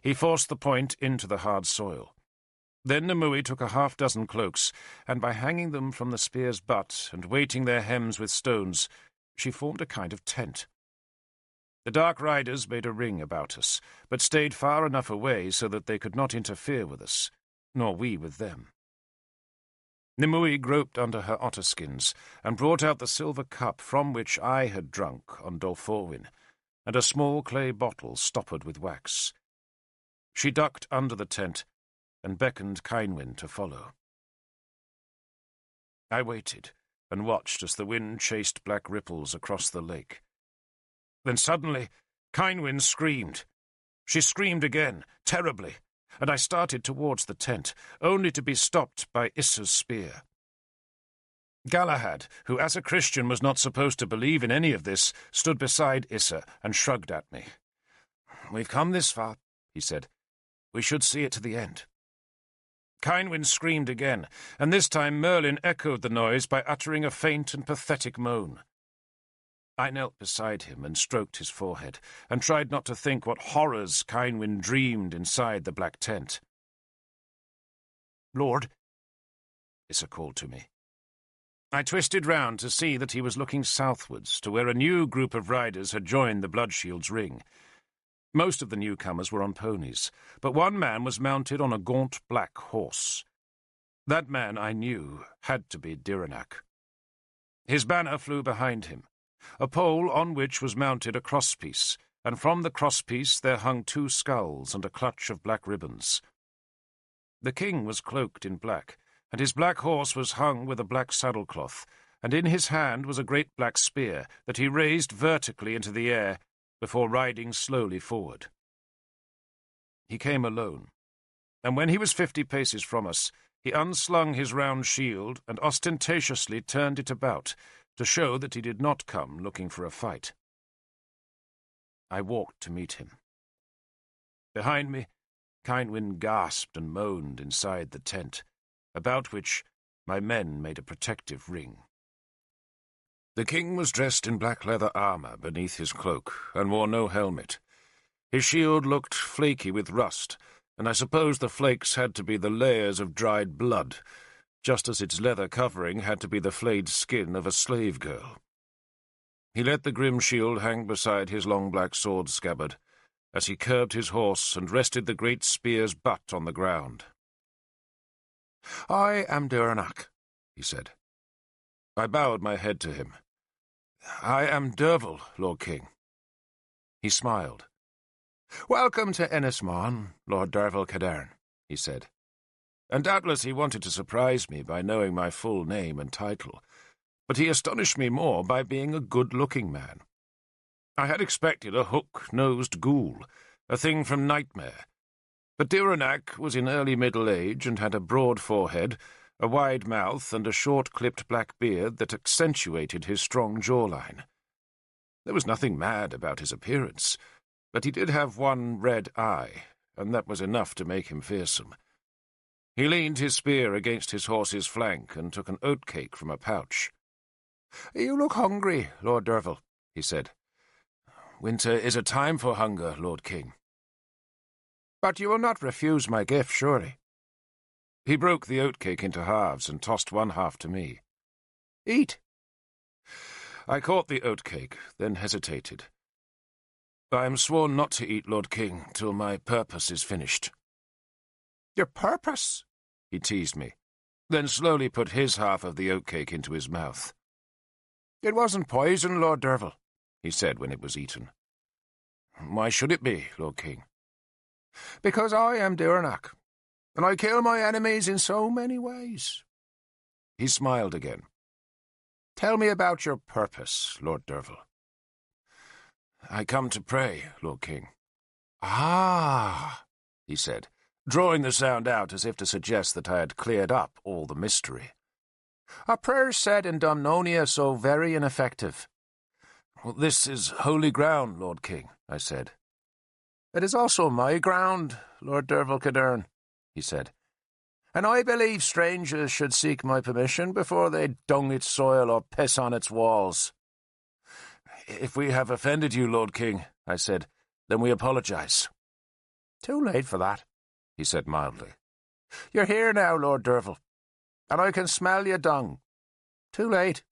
He forced the point into the hard soil. Then Nimue took a half-dozen cloaks, and by hanging them from the spear's butt and weighting their hems with stones, she formed a kind of tent. The dark riders made a ring about us, but stayed far enough away so that they could not interfere with us, nor we with them. Nimue groped under her otter-skins and brought out the silver cup from which I had drunk on Dolforwyn, and a small clay bottle stoppered with wax. She ducked under the tent and beckoned Kynwyn to follow. I waited and watched as the wind chased black ripples across the lake. Then suddenly, Kynwyn screamed. She screamed again, terribly, and I started towards the tent, only to be stopped by Issa's spear. Galahad, who as a Christian was not supposed to believe in any of this, stood beside Issa and shrugged at me. "We've come this far," he said. "We should see it to the end." Kynwyn screamed again, and this time Merlin echoed the noise by uttering a faint and pathetic moan. I knelt beside him and stroked his forehead, and tried not to think what horrors Kynwyn dreamed inside the black tent. "Lord," Issa called to me. I twisted round to see that he was looking southwards, to where a new group of riders had joined the Bloodshield's ring. Most of the newcomers were on ponies, but one man was mounted on a gaunt black horse. That man, I knew, had to be Dyranak. His banner flew behind him, a pole on which was mounted a crosspiece, and from the crosspiece there hung 2 skulls and a clutch of black ribbons. The king was cloaked in black, and his black horse was hung with a black saddlecloth, and in his hand was a great black spear that he raised vertically into the air before riding slowly forward. He came alone, and when he was 50 paces from us, he unslung his round shield and ostentatiously turned it about, to show that he did not come looking for a fight. I walked to meet him. Behind me, Kynwyn gasped and moaned inside the tent, about which my men made a protective ring. The king was dressed in black leather armour beneath his cloak, and wore no helmet. His shield looked flaky with rust, and I suppose the flakes had to be the layers of dried blood, just as its leather covering had to be the flayed skin of a slave girl. He let the grim shield hang beside his long black sword scabbard, as he curbed his horse and rested the great spear's butt on the ground. "I am Dyranak," he said. I bowed my head to him. "I am Derfel, Lord King." He smiled. "Welcome to Ennismon, Lord Derfel Cadarn," he said. And doubtless he wanted to surprise me by knowing my full name and title, but he astonished me more by being a good-looking man. I had expected a hook-nosed ghoul, a thing from nightmare, but Dyranak was in early middle age and had a broad forehead, a wide mouth, and a short-clipped black beard that accentuated his strong jawline. There was nothing mad about his appearance, but he did have one red eye, and that was enough to make him fearsome. He leaned his spear against his horse's flank and took an oatcake from a pouch. "You look hungry, Lord Derfel," he said. "Winter is a time for hunger, Lord King." "But you will not refuse my gift, surely." He broke the oatcake into halves and tossed one half to me. "Eat." I caught the oatcake, then hesitated. "I am sworn not to eat, Lord King, till my purpose is finished." "Your purpose?" he teased me, then slowly put his half of the oatcake into his mouth. "It wasn't poison, Lord Derfel," he said when it was eaten. "Why should it be, Lord King?" "Because I am Dyranak, and I kill my enemies in so many ways." He smiled again. "Tell me about your purpose, Lord Derfel." "I come to pray, Lord King." "Ah," he said, drawing the sound out as if to suggest that I had cleared up all the mystery. "A prayer said in Domnonia so very ineffective." "This is holy ground, Lord King," I said. "It is also my ground, Lord Derfel Cadarn," he said, "and I believe strangers should seek my permission before they dung its soil or piss on its walls." "If we have offended you, Lord King," I said, "then we apologize." "Too late for that," he said mildly. "You're here now, Lord Derfel, and I can smell your dung. Too late.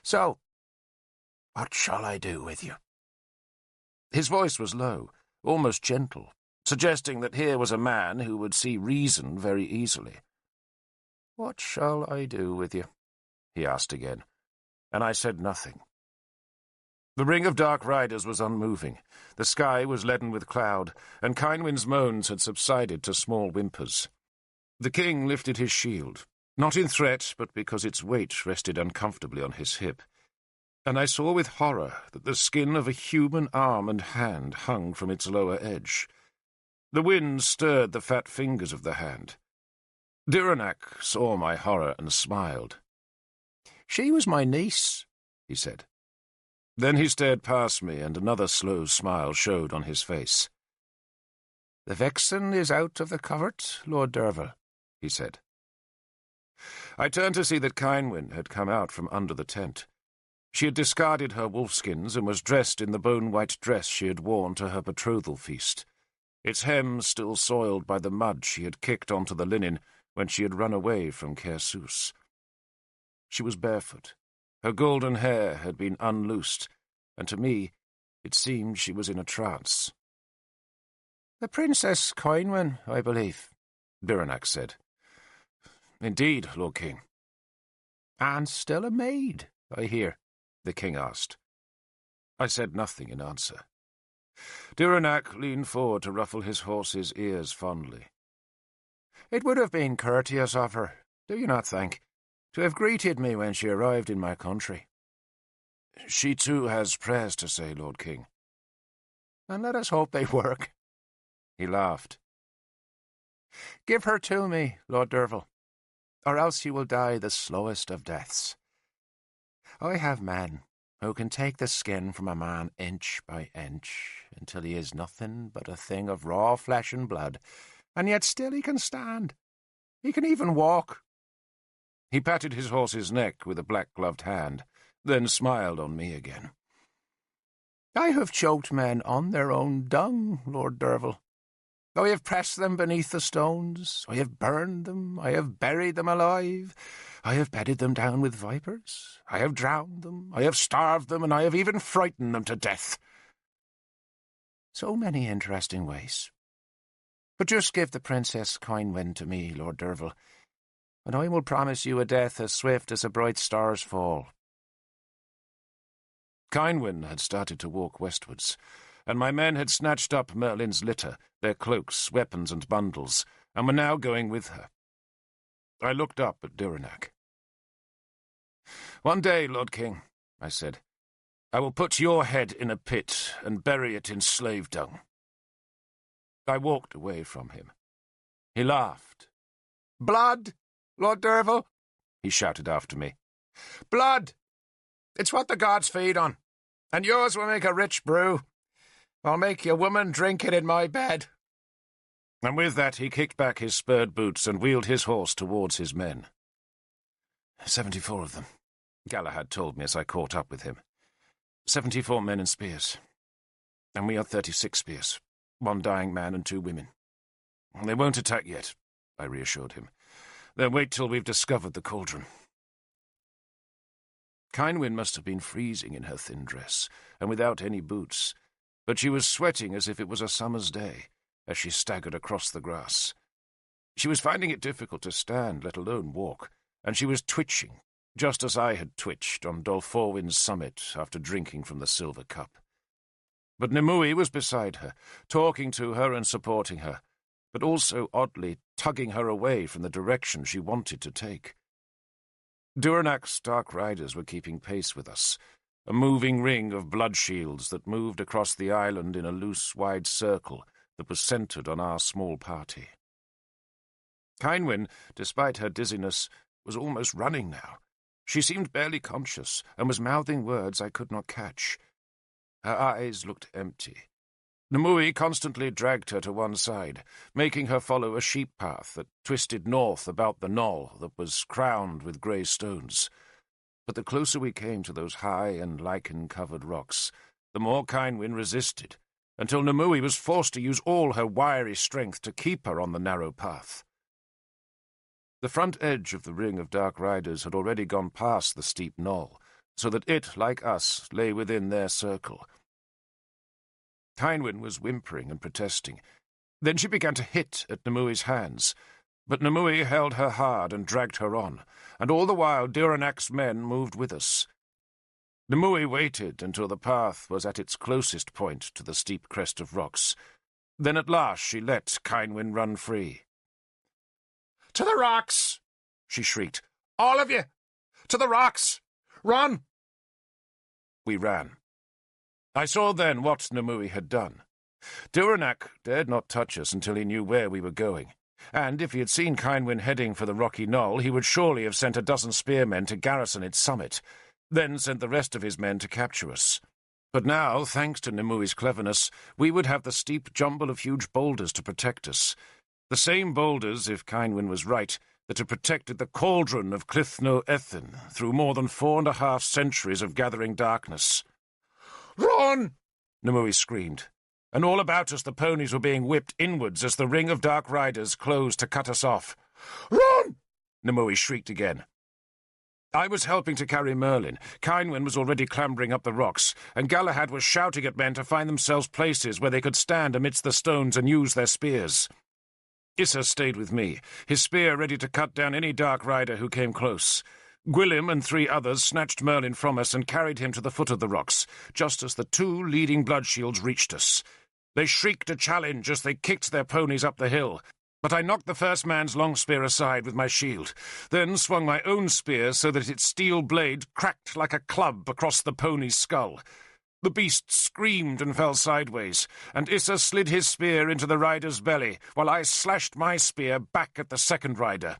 So, what shall I do with you?" His voice was low, almost gentle, suggesting that here was a man who would see reason very easily. "What shall I do with you?" he asked again, and I said nothing. The ring of dark riders was unmoving. The sky was leaden with cloud, and Kynwyn's moans had subsided to small whimpers. The king lifted his shield, not in threat, but because its weight rested uncomfortably on his hip, and I saw with horror that the skin of a human arm and hand hung from its lower edge. The wind stirred the fat fingers of the hand. Dyranak saw my horror and smiled. "She was my niece," he said. Then he stared past me, and another slow smile showed on his face. "The vixen is out of the covert, Lord Derfel," he said. I turned to see that Kynwyn had come out from under the tent. She had discarded her wolfskins and was dressed in the bone-white dress she had worn to her betrothal feast, its hem still soiled by the mud she had kicked onto the linen when she had run away from Kersus. She was barefoot. Her golden hair had been unloosed, and to me it seemed she was in a trance. "The Princess Kynwyn, I believe," Dyranak said. "Indeed, Lord King." "And still a maid, I hear?" the king asked. I said nothing in answer. Dyranak leaned forward to ruffle his horse's ears fondly. "It would have been courteous of her, do you not think, to have greeted me when she arrived in my country?" "She too has prayers to say, Lord King." "And let us hope they work." He laughed. "Give her to me, Lord Derfel, or else you will die the slowest of deaths. I have men who can take the skin from a man inch by inch until he is nothing but a thing of raw flesh and blood, and yet still he can stand. He can even walk." He patted his horse's neck with a black-gloved hand, then smiled on me again. "I have choked men on their own dung, Lord Derfel. I have pressed them beneath the stones, I have burned them, I have buried them alive, I have bedded them down with vipers, I have drowned them, I have starved them, and I have even frightened them to death." "So many interesting ways. But just give the Princess Kynwyn to me, Lord Derfel, and I will promise you a death as swift as a bright star's fall." Kynwyn had started to walk westwards, and my men had snatched up Merlin's litter, their cloaks, weapons, and bundles, and were now going with her. I looked up at Dyranak. "One day, Lord King," I said, "I will put your head in a pit and bury it in slave dung." I walked away from him. He laughed. "Blood, Lord Derfel," he shouted after me. "Blood! It's what the gods feed on, and yours will make a rich brew. I'll make your woman drink it in my bed." And with that he kicked back his spurred boots and wheeled his horse towards his men. 74 of them, Galahad told me as I caught up with him. 74 men and spears. And we are 36 spears, 1 dying man and 2 women. They won't attack yet, I reassured him. They'll wait till we've discovered the cauldron. Kynwyn must have been freezing in her thin dress, and without any boots, but she was sweating as if it was a summer's day, as she staggered across the grass. She was finding it difficult to stand, let alone walk, and she was twitching, just as I had twitched on Dolforwin's summit after drinking from the silver cup. But Nimue was beside her, talking to her and supporting her, but also, oddly, tugging her away from the direction she wanted to take. Dyranak's dark riders were keeping pace with us, a moving ring of blood shields that moved across the island in a loose, wide circle that was centred on our small party. Kynwyn, despite her dizziness, was almost running now. She seemed barely conscious and was mouthing words I could not catch. Her eyes looked empty. Nimue constantly dragged her to one side, making her follow a sheep path that twisted north about the knoll that was crowned with grey stones. But the closer we came to those high and lichen-covered rocks, the more Kynwyn resisted, until Nimue was forced to use all her wiry strength to keep her on the narrow path. The front edge of the ring of dark riders had already gone past the steep knoll, so that it, like us, lay within their circle. Kynwyn was whimpering and protesting. Then she began to hit at Nimue's hands, but Nimue held her hard and dragged her on, and all the while Duranac's men moved with us. Nimue waited until the path was at its closest point to the steep crest of rocks. Then at last she let Kynwyn run free. "To the rocks!" she shrieked. "All of you! To the rocks! Run!" We ran. I saw then what Nimue had done. Duranac dared not touch us until he knew where we were going, and if he had seen Kynwyn heading for the rocky knoll, he would surely have sent a dozen spearmen to garrison its summit, then sent the rest of his men to capture us. But now, thanks to Nimue's cleverness, we would have the steep jumble of huge boulders to protect us. The same boulders, if Kynwyn was right, that had protected the cauldron of Clithno Ethin through more than 4.5 centuries of gathering darkness. "Run!" Nimue screamed, and all about us the ponies were being whipped inwards as the ring of dark riders closed to cut us off. "Run!" Nimue shrieked again. I was helping to carry Merlin. Kynwyn was already clambering up the rocks, and Galahad was shouting at men to find themselves places where they could stand amidst the stones and use their spears. Issa stayed with me, his spear ready to cut down any dark rider who came close. Gwilym and 3 others snatched Merlin from us and carried him to the foot of the rocks, just as the 2 leading blood shields reached us. They shrieked a challenge as they kicked their ponies up the hill, but I knocked the first man's long spear aside with my shield, then swung my own spear so that its steel blade cracked like a club across the pony's skull. The beast screamed and fell sideways, and Issa slid his spear into the rider's belly, while I slashed my spear back at the second rider.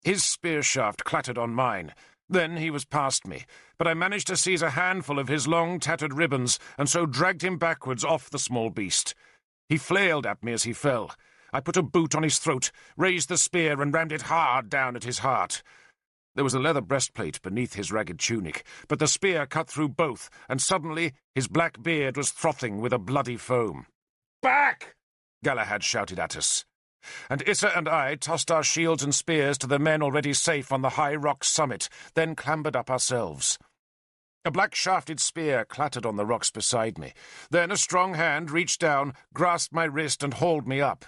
His spear shaft clattered on mine. Then he was past me, but I managed to seize a handful of his long, tattered ribbons, and so dragged him backwards off the small beast. He flailed at me as he fell. I put a boot on his throat, raised the spear, and rammed it hard down at his heart. There was a leather breastplate beneath his ragged tunic, but the spear cut through both, and suddenly his black beard was frothing with a bloody foam. "Back!" Galahad shouted at us. And Issa and I tossed our shields and spears to the men already safe on the high rock summit, then clambered up ourselves. A black-shafted spear clattered on the rocks beside me. Then a strong hand reached down, grasped my wrist, and hauled me up.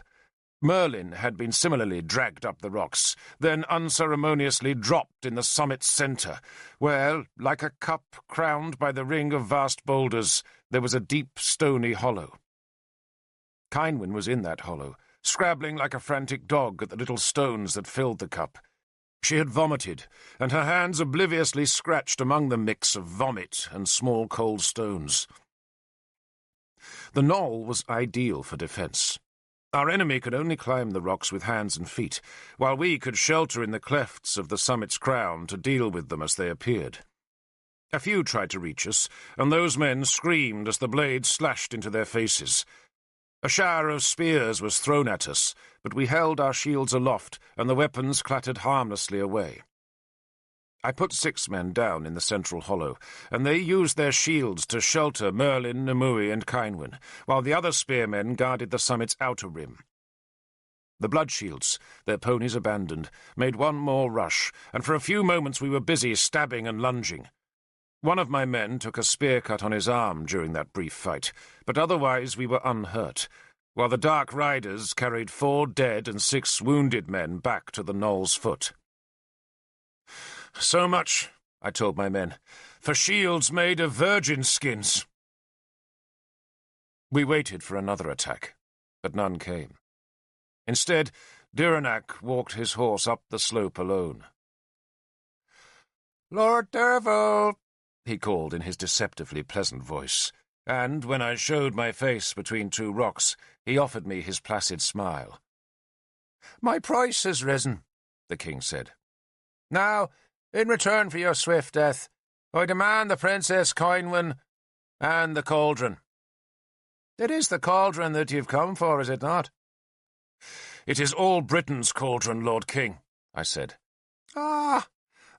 Merlin had been similarly dragged up the rocks, then unceremoniously dropped in the summit's centre, where, like a cup crowned by the ring of vast boulders, there was a deep, stony hollow. Kynwyn was in that hollow, scrabbling like a frantic dog at the little stones that filled the cup. She had vomited, and her hands obliviously scratched among the mix of vomit and small cold stones. The knoll was ideal for defence. Our enemy could only climb the rocks with hands and feet, while we could shelter in the clefts of the summit's crown to deal with them as they appeared. A few tried to reach us, and those men screamed as the blades slashed into their faces. A shower of spears was thrown at us, but we held our shields aloft, and the weapons clattered harmlessly away. I put 6 men down in the central hollow, and they used their shields to shelter Merlin, Nimue, and Kynwyn, while the other spearmen guarded the summit's outer rim. The blood shields, their ponies abandoned, made one more rush, and for a few moments we were busy stabbing and lunging. One of my men took a spear cut on his arm during that brief fight, but otherwise we were unhurt, while the dark riders carried 4 dead and 6 wounded men back to the knoll's foot. "So much," I told my men, "for shields made of virgin skins." We waited for another attack, but none came. Instead, Duranac walked his horse up the slope alone. "Lord Derfel," he called in his deceptively pleasant voice, and when I showed my face between 2 rocks, he offered me his placid smile. "My price has risen," the king said. "Now, in return for your swift death, I demand the Princess Kynwyn and the cauldron." It is the cauldron that you've come for, is it not? It is all Britain's cauldron, Lord King, I said. Ah,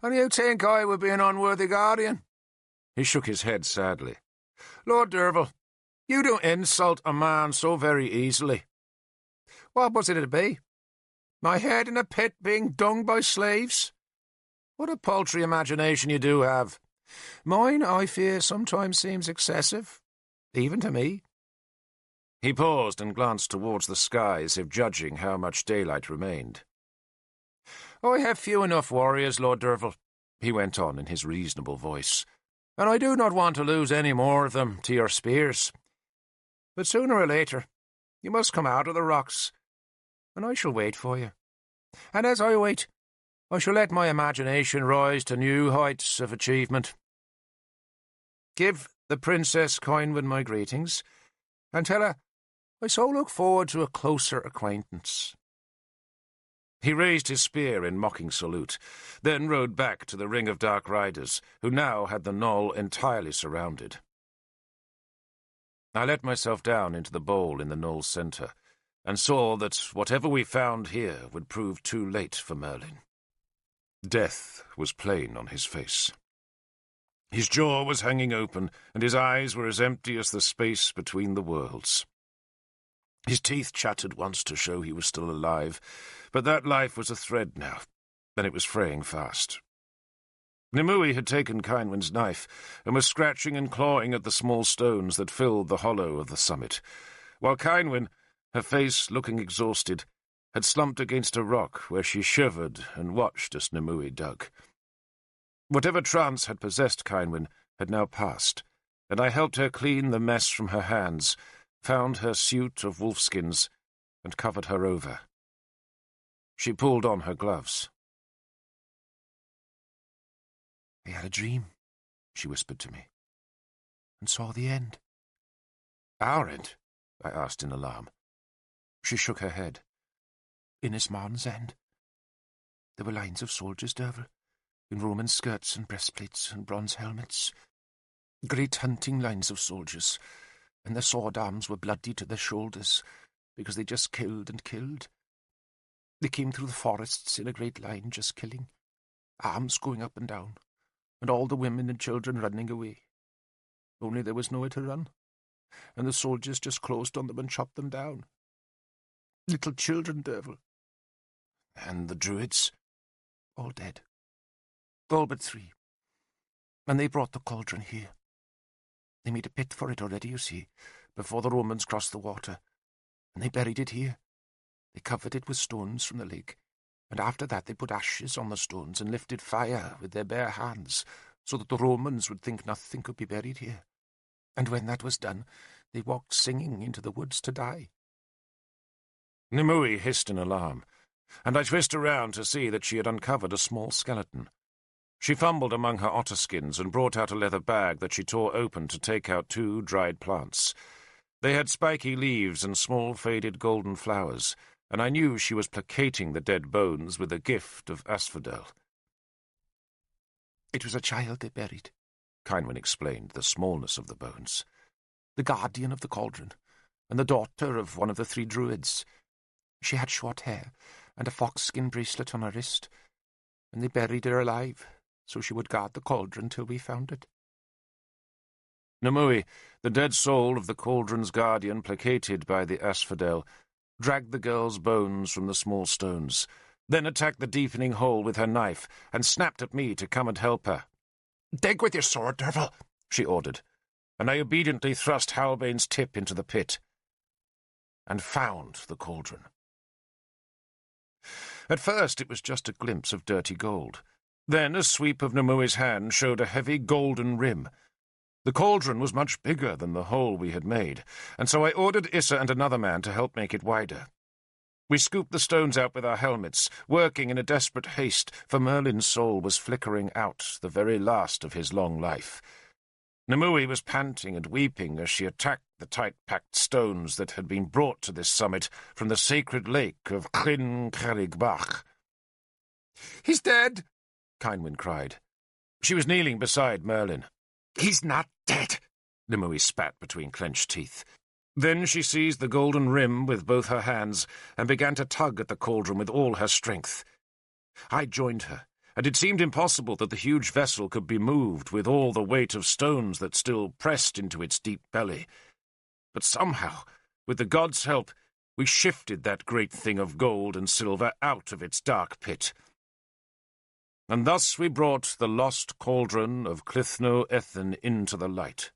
and you think I would be an unworthy guardian? He shook his head sadly. Lord Derfel, you don't insult a man so very easily. What was it to be? My head in a pit being dung by slaves? What a paltry imagination you do have. Mine, I fear, sometimes seems excessive, even to me. He paused and glanced towards the sky as if judging how much daylight remained. I have few enough warriors, Lord Derfel, he went on in his reasonable voice, and I do not want to lose any more of them to your spears. But sooner or later, you must come out of the rocks, and I shall wait for you. And as I wait, I shall let my imagination rise to new heights of achievement. Give the Princess Coinwin my greetings, and tell her I so look forward to a closer acquaintance. He raised his spear in mocking salute, then rode back to the ring of dark riders, who now had the knoll entirely surrounded. I let myself down into the bowl in the knoll's centre, and saw that whatever we found here would prove too late for Merlin. Death was plain on his face. His jaw was hanging open, and his eyes were as empty as the space between the worlds. His teeth chattered once to show he was still alive, but that life was a thread now, and it was fraying fast. Nimue had taken Kynwyn's knife, and was scratching and clawing at the small stones that filled the hollow of the summit, while Kynwyn, her face looking exhausted, had slumped against a rock where she shivered and watched as Nimue dug. Whatever trance had possessed Kynwyn had now passed, and I helped her clean the mess from her hands, found her suit of wolfskins, and covered her over. She pulled on her gloves. "I had a dream," she whispered to me, "and saw the end." "Our end?" I asked in alarm. She shook her head. "In Ismarn's end. There were lines of soldiers, Derfel, in Roman skirts and breastplates and bronze helmets. Great hunting lines of soldiers, and their sword arms were bloody to their shoulders, because they just killed and killed. They came through the forests in a great line, just killing, arms going up and down, and all the women and children running away. Only there was nowhere to run, and the soldiers just closed on them and chopped them down. Little children, Derfel." "And the druids?" "All dead. All but 3. And they brought the cauldron here. They made a pit for it already, you see, before the Romans crossed the water, and they buried it here. They covered it with stones from the lake, and after that they put ashes on the stones and lifted fire with their bare hands, so that the Romans would think nothing could be buried here. And when that was done, they walked singing into the woods to die." Nimue hissed in alarm, and I twisted around to see that she had uncovered a small skeleton. She fumbled among her otter skins and brought out a leather bag that she tore open to take out 2 dried plants. They had spiky leaves and small faded golden flowers, and I knew she was placating the dead bones with a gift of asphodel. "It was a child they buried," Kynwyn explained the smallness of the bones. "The guardian of the cauldron, and the daughter of one of the 3 druids. She had short hair, and a fox-skin bracelet on her wrist, and they buried her alive, so she would guard the cauldron till we found it." Nimue, the dead soul of the cauldron's guardian placated by the asphodel, dragged the girl's bones from the small stones, then attacked the deepening hole with her knife, and snapped at me to come and help her. "Dig with your sword, Derfel," she ordered, and I obediently thrust Halbane's tip into the pit, and found the cauldron. At first it was just a glimpse of dirty gold. Then a sweep of Nimue's hand showed a heavy golden rim. The cauldron was much bigger than the hole we had made, and so I ordered Issa and another man to help make it wider. We scooped the stones out with our helmets, working in a desperate haste, for Merlin's soul was flickering out the very last of his long life. Nimue was panting and weeping as she attacked the tight-packed stones that had been brought to this summit from the sacred lake of Chlyn Carrigbach. "He's dead!" Kynwyn cried. She was kneeling beside Merlin. "He's not dead," Nimue spat between clenched teeth. Then she seized the golden rim with both her hands and began to tug at the cauldron with all her strength. I joined her, and it seemed impossible that the huge vessel could be moved with all the weight of stones that still pressed into its deep belly. But somehow, with the gods' help, we shifted that great thing of gold and silver out of its dark pit. And thus we brought the lost cauldron of Clithno Ethen into the light.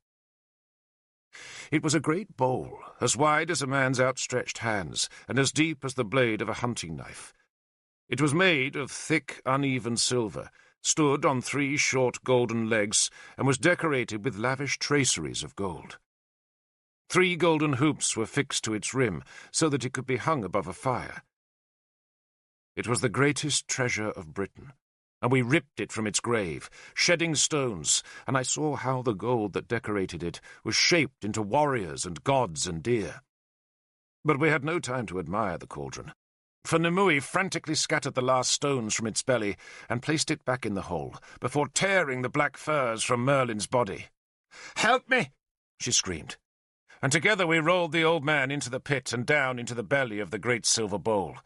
It was a great bowl, as wide as a man's outstretched hands, and as deep as the blade of a hunting knife. It was made of thick, uneven silver, stood on 3 short golden legs, and was decorated with lavish traceries of gold. 3 golden hoops were fixed to its rim, so that it could be hung above a fire. It was the greatest treasure of Britain, and we ripped it from its grave, shedding stones, and I saw how the gold that decorated it was shaped into warriors and gods and deer. But we had no time to admire the cauldron, for Nimue frantically scattered the last stones from its belly and placed it back in the hole, before tearing the black furs from Merlin's body. "Help me!" she screamed, and together we rolled the old man into the pit and down into the belly of the great silver bowl.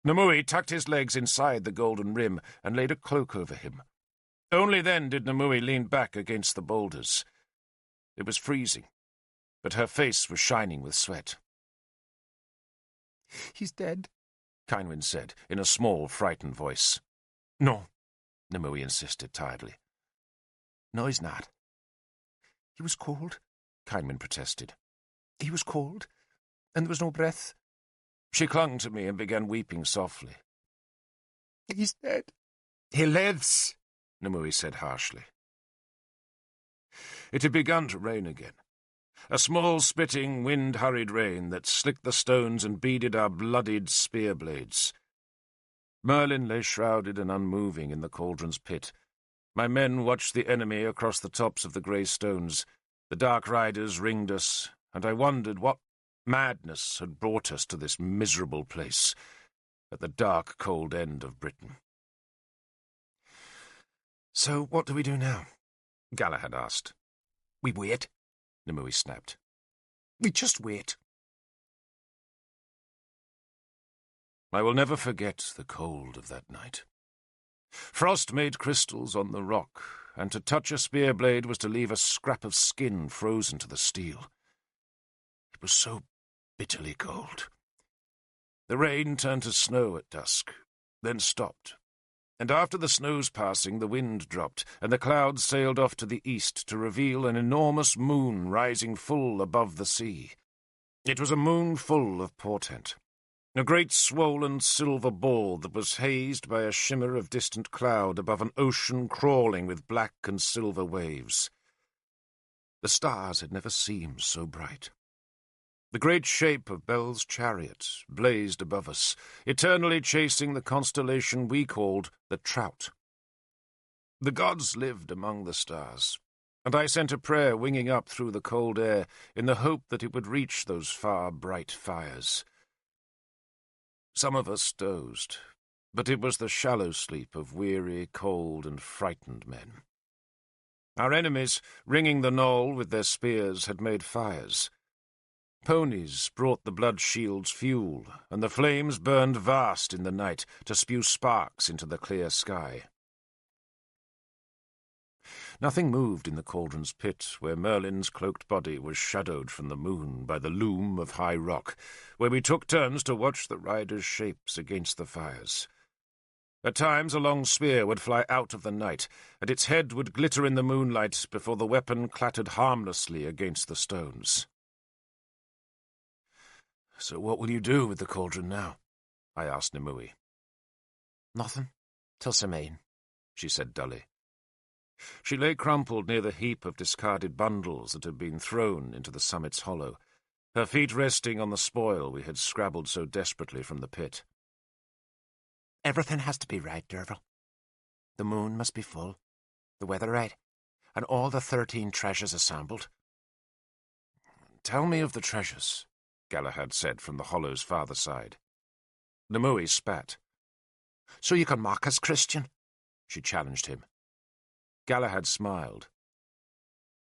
Nimue tucked his legs inside the golden rim and laid a cloak over him. Only then did Nimue lean back against the boulders. It was freezing, but her face was shining with sweat. "He's dead," Kynwyn said, in a small, frightened voice. "No," Nimue insisted tiredly. "No, he's not. He was cold," Kynwyn protested. "He was cold, and there was no breath." She clung to me and began weeping softly. "He's dead." "He lives," Nimue said harshly. It had begun to rain again. A small, spitting, wind-hurried rain that slicked the stones and beaded our bloodied spear blades. Merlin lay shrouded and unmoving in the cauldron's pit. My men watched the enemy across the tops of the grey stones. The dark riders ringed us, and I wondered what madness had brought us to this miserable place, at the dark, cold end of Britain. "So what do we do now?" Galahad asked. "We wait," Nimue snapped. "We just wait." I will never forget the cold of that night. Frost made crystals on the rock, and to touch a spear blade was to leave a scrap of skin frozen to the steel. It was so bitterly cold. The rain turned to snow at dusk, then stopped, and after the snow's passing the wind dropped, and the clouds sailed off to the east to reveal an enormous moon rising full above the sea. It was a moon full of portent, a great swollen silver ball that was hazed by a shimmer of distant cloud above an ocean crawling with black and silver waves. The stars had never seemed so bright. The great shape of Bel's chariot blazed above us, eternally chasing the constellation we called the Trout. The gods lived among the stars, and I sent a prayer winging up through the cold air in the hope that it would reach those far, bright fires. Some of us dozed, but it was the shallow sleep of weary, cold, and frightened men. Our enemies, ringing the knoll with their spears, had made fires. Ponies brought the blood shield's fuel, and the flames burned vast in the night to spew sparks into the clear sky. Nothing moved in the cauldron's pit, where Merlin's cloaked body was shadowed from the moon by the loom of high rock, where we took turns to watch the riders' shapes against the fires. At times a long spear would fly out of the night, and its head would glitter in the moonlight before the weapon clattered harmlessly against the stones. "So what will you do with the cauldron now?" I asked Nimue. "Nothing, till Semaine," she said dully. She lay crumpled near the heap of discarded bundles that had been thrown into the summit's hollow, her feet resting on the spoil we had scrabbled so desperately from the pit. "Everything has to be right, Derfel. The moon must be full, the weather right, and all the 13 treasures assembled." "Tell me of the treasures," Galahad said from the hollow's farther side. Nimue spat. "So you can mock us, Christian?" she challenged him. Galahad smiled.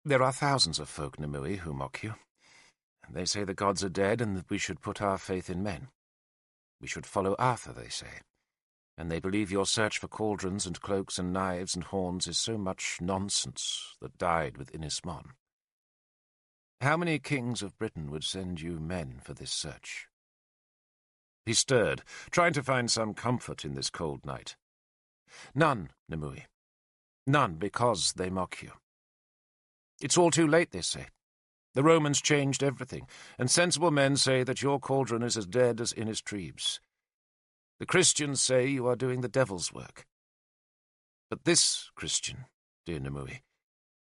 "There are thousands of folk, Nimue, who mock you. They say the gods are dead and that we should put our faith in men. We should follow Arthur, they say. And they believe your search for cauldrons and cloaks and knives and horns is so much nonsense that died with Innis Mon. How many kings of Britain would send you men for this search?" He stirred, trying to find some comfort in this cold night. "None, Nimue. None, because they mock you. It's all too late, they say. The Romans changed everything, and sensible men say that your cauldron is as dead as Innis Treves. The Christians say you are doing the devil's work. But this Christian, dear Nimue,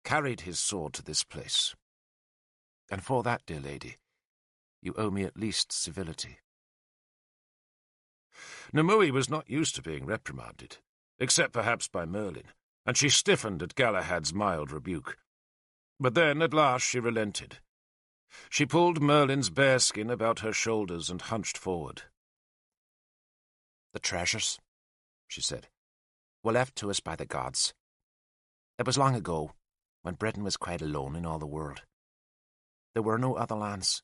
carried his sword to this place. And for that, dear lady, you owe me at least civility." Nimue was not used to being reprimanded, except perhaps by Merlin, and she stiffened at Galahad's mild rebuke. But then, at last, she relented. She pulled Merlin's bearskin about her shoulders and hunched forward. "The treasures," she said, "were left to us by the gods. It was long ago, when Britain was quite alone in all the world. There were no other lands,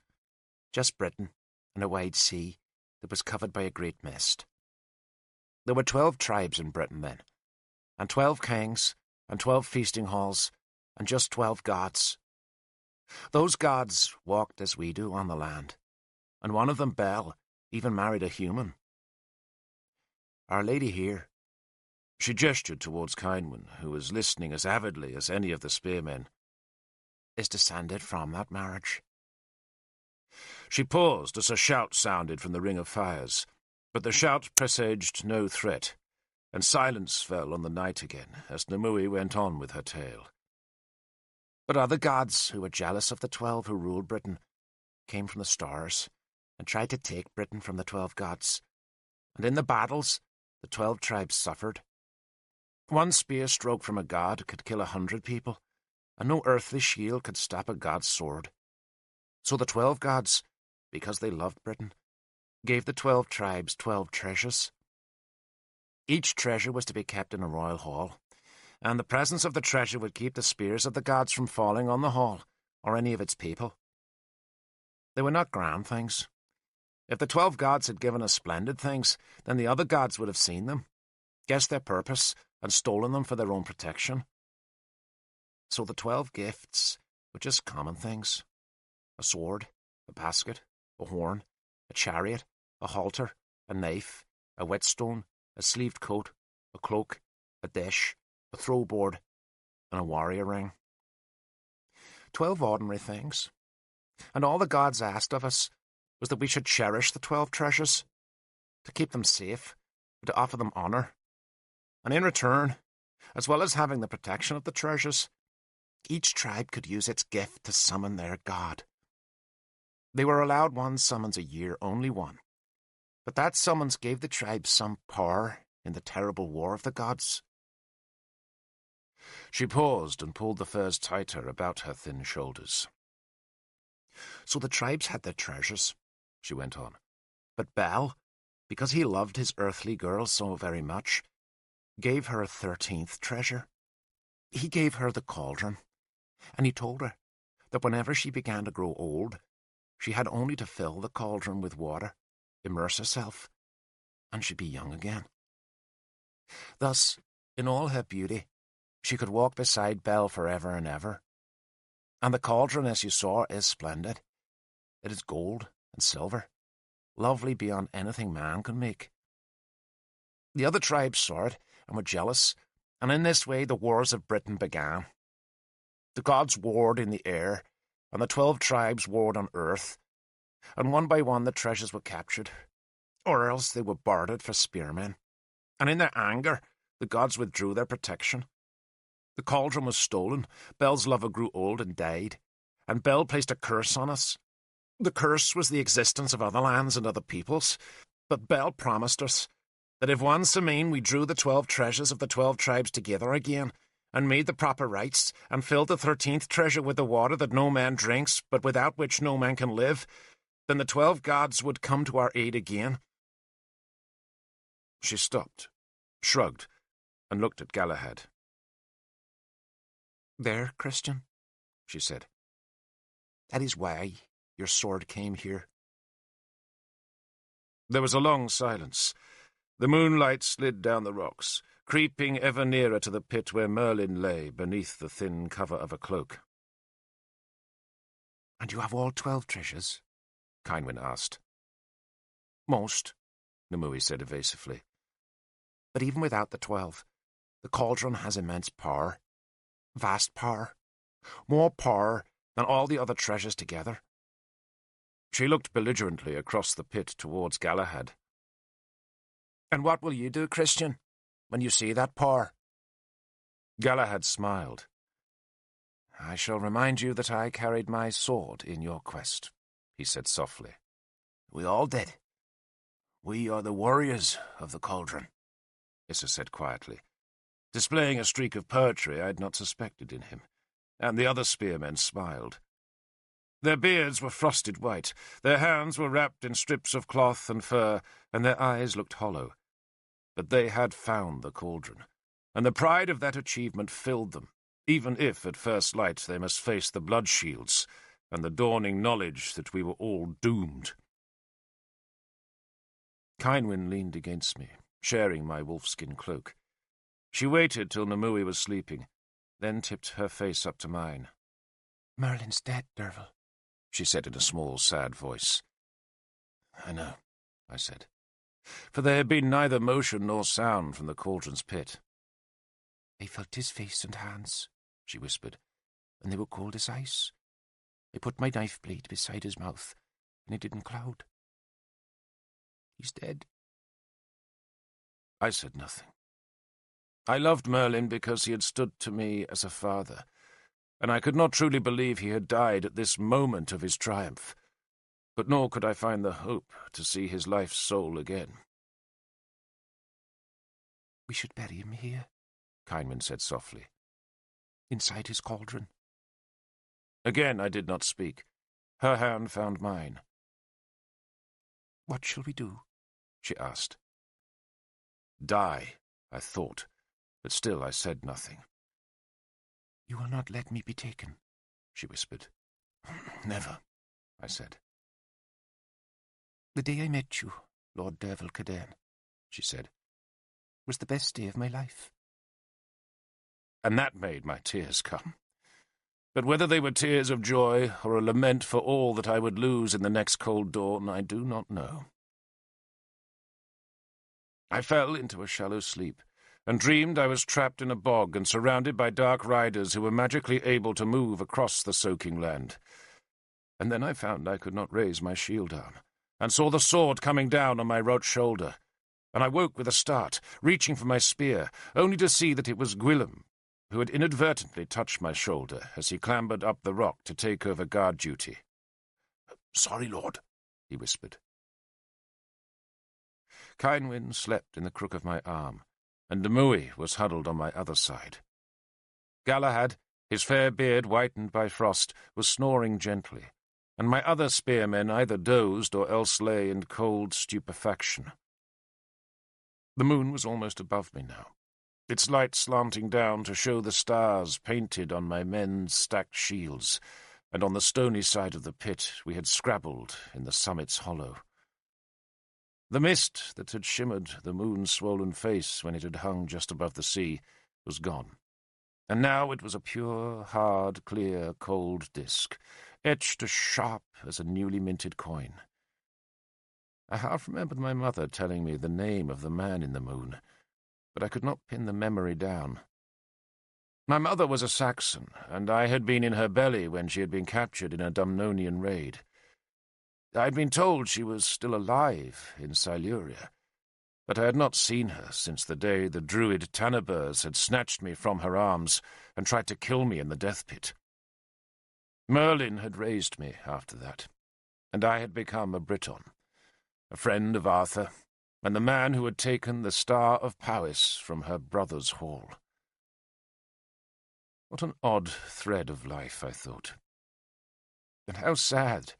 just Britain and a wide sea that was covered by a great mist. There were 12 tribes in Britain then, and 12 kings, and 12 feasting halls, and just 12 gods. Those gods walked as we do on the land, and one of them, Bel, even married a human. Our lady here," she gestured towards Kynwyn, who was listening as avidly as any of the spearmen, "is descended from that marriage." She paused as a shout sounded from the ring of fires, but the shout presaged no threat, and silence fell on the night again as Nimue went on with her tale. "But other gods who were jealous of the 12 who ruled Britain came from the stars and tried to take Britain from the 12 gods. And in the battles, the 12 tribes suffered. One spear stroke from a god could kill 100 people, and no earthly shield could stop a god's sword. So the 12 gods, because they loved Britain, gave the 12 tribes 12 treasures. Each treasure was to be kept in a royal hall, and the presence of the treasure would keep the spears of the gods from falling on the hall or any of its people. They were not grand things. If the 12 gods had given us splendid things, then the other gods would have seen them, guessed their purpose, and stolen them for their own protection. So the 12 gifts were just common things. A sword, a basket, a horn, a chariot, a halter, a knife, a whetstone, a sleeved coat, a cloak, a dish, a throw-board, and a warrior ring. 12 ordinary things. And all the gods asked of us was that we should cherish the 12 treasures, to keep them safe, and to offer them honour. And in return, as well as having the protection of the treasures, each tribe could use its gift to summon their god. They were allowed one summons a year, only one. But that summons gave the tribe some power in the terrible war of the gods." She paused and pulled the furs tighter about her thin shoulders. "So the tribes had their treasures," she went on. "But Bel, because he loved his earthly girl so very much, gave her a 13th treasure. He gave her the cauldron, and he told her that whenever she began to grow old, she had only to fill the cauldron with water, immerse herself, and she'd be young again. Thus, in all her beauty, she could walk beside Bel forever and ever. And the cauldron, as you saw, is splendid. It is gold and silver, lovely beyond anything man can make. The other tribes saw it and were jealous, and in this way the wars of Britain began. The gods warred in the air, and the 12 tribes warred on earth, and one by one the treasures were captured, or else they were bartered for spearmen, and in their anger the gods withdrew their protection. The cauldron was stolen, Bel's lover grew old and died, and Bel placed a curse on us. The curse was the existence of other lands and other peoples, but Bel promised us that if once amain we drew the 12 treasures of the 12 tribes together again, and made the proper rites, and filled the 13th treasure with the water that no man drinks, but without which no man can live, then the 12 gods would come to our aid again." She stopped, shrugged, and looked at Galahad. "There, Christian," she said. "That is why your sword came here?" There was a long silence. The moonlight slid down the rocks, creeping ever nearer to the pit where Merlin lay beneath the thin cover of a cloak. "And you have all 12 treasures?" Kynwyn asked. "Most," Nimue said evasively. "But even without the 12, the cauldron has immense power. Vast power. More power than all the other treasures together." She looked belligerently across the pit towards Galahad. "And what will you do, Christian, when you see that power?" Galahad smiled. "I shall remind you that I carried my sword in your quest," he said softly. "We all did. We are the warriors of the cauldron," Issa said quietly, displaying a streak of poetry I had not suspected in him, and the other spearmen smiled. Their beards were frosted white, their hands were wrapped in strips of cloth and fur, and their eyes looked hollow. But they had found the cauldron, and the pride of that achievement filled them, even if at first light they must face the blood shields and the dawning knowledge that we were all doomed. Kynwyn leaned against me, sharing my wolfskin cloak. She waited till Nimue was sleeping, then tipped her face up to mine. "Merlin's dead, Derfel," she said in a small, sad voice. "I know," I said, for there had been neither motion nor sound from the cauldron's pit. "I felt his face and hands," she whispered, "and they were cold as ice. I put my knife blade beside his mouth, and it didn't cloud. He's dead." I said nothing. I loved Merlin because he had stood to me as a father, and I could not truly believe he had died at this moment of his triumph, but nor could I find the hope to see his life's soul again. "We should bury him here," Kynwyn said softly, "inside his cauldron." Again I did not speak. Her hand found mine. "What shall we do?" she asked. Die, I thought, but still I said nothing. "You will not let me be taken," she whispered. "Never," I said. "The day I met you, Lord Derfel Cadarn," she said, "was the best day of my life." And that made my tears come. But whether they were tears of joy or a lament for all that I would lose in the next cold dawn, I do not know. I fell into a shallow sleep, and dreamed I was trapped in a bog and surrounded by dark riders who were magically able to move across the soaking land. And then I found I could not raise my shield arm, and saw the sword coming down on my right shoulder, and I woke with a start, reaching for my spear, only to see that it was Gwillem, who had inadvertently touched my shoulder as he clambered up the rock to take over guard duty. "Sorry, Lord," he whispered. Kynwyn slept in the crook of my arm, and Nimue was huddled on my other side. Galahad, his fair beard whitened by frost, was snoring gently, and my other spearmen either dozed or else lay in cold stupefaction. The moon was almost above me now, its light slanting down to show the stars painted on my men's stacked shields, and on the stony side of the pit we had scrabbled in the summit's hollow. The mist that had shimmered the moon's swollen face when it had hung just above the sea was gone, and now it was a pure, hard, clear, cold disk, etched as sharp as a newly minted coin. I half remembered my mother telling me the name of the man in the moon, but I could not pin the memory down. My mother was a Saxon, and I had been in her belly when she had been captured in a Dumnonian raid. I had been told she was still alive in Siluria, but I had not seen her since the day the druid Tanaburs had snatched me from her arms and tried to kill me in the death pit. Merlin had raised me after that, and I had become a Briton, a friend of Arthur, and the man who had taken the Star of Powys from her brother's hall. What an odd thread of life, I thought. And how sad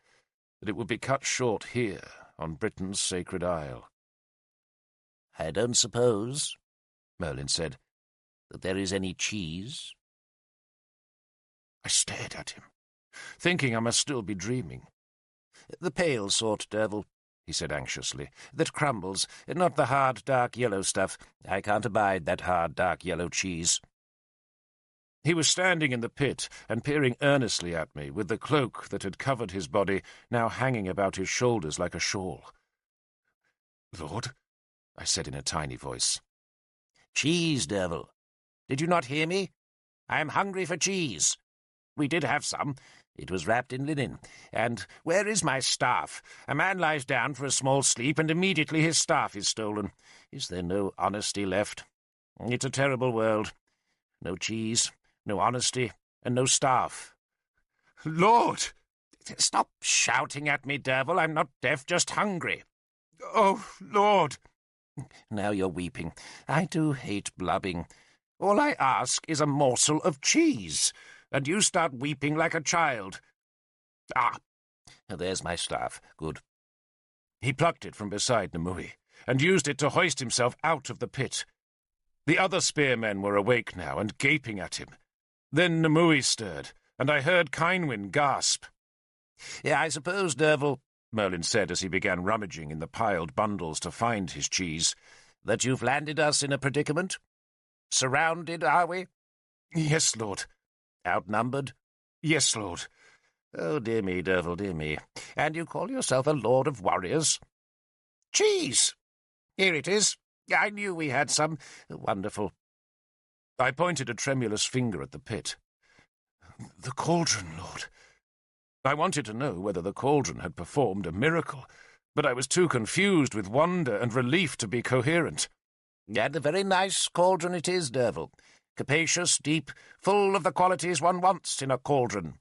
that it would be cut short here, on Britain's sacred isle. "I don't suppose," Merlin said, "that there is any cheese?" I stared at him, thinking I must still be dreaming. "The pale sort, Derfel," he said anxiously, "that crumbles, not the hard, dark yellow stuff. I can't abide that hard, dark yellow cheese." He was standing in the pit and peering earnestly at me, with the cloak that had covered his body now hanging about his shoulders like a shawl. "Lord," I said in a tiny voice. "Cheese, Derfel. Did you not hear me? I am hungry for cheese. We did have some. It was wrapped in linen. And where is my staff? A man lies down for a small sleep, and immediately his staff is stolen. Is there no honesty left? It's a terrible world. No cheese, no honesty, and no staff." "Lord!" "Stop shouting at me, Derfel. I'm not deaf, just hungry." "Oh, Lord!" "Now you're weeping. I do hate blubbing. All I ask is a morsel of cheese, and you start weeping like a child. Ah, there's my staff. Good." He plucked it from beside Nimue, and used it to hoist himself out of the pit. The other spearmen were awake now, and gaping at him. Then Nimue stirred, and I heard Kynwyn gasp. "Yeah, I suppose, Derfel," Merlin said as he began rummaging in the piled bundles to find his cheese, "that you've landed us in a predicament. Surrounded, are we?" "Yes, Lord." "Outnumbered?" "Yes, Lord." "Oh, dear me, Derfel, dear me. And you call yourself a lord of warriors?" "Cheese! Here it is. I knew we had some. Wonderful." I pointed a tremulous finger at the pit. "The cauldron, Lord." I wanted to know whether the cauldron had performed a miracle, but I was too confused with wonder and relief to be coherent. "And a very nice cauldron it is, Derfel. Capacious, deep, full of the qualities one wants in a cauldron."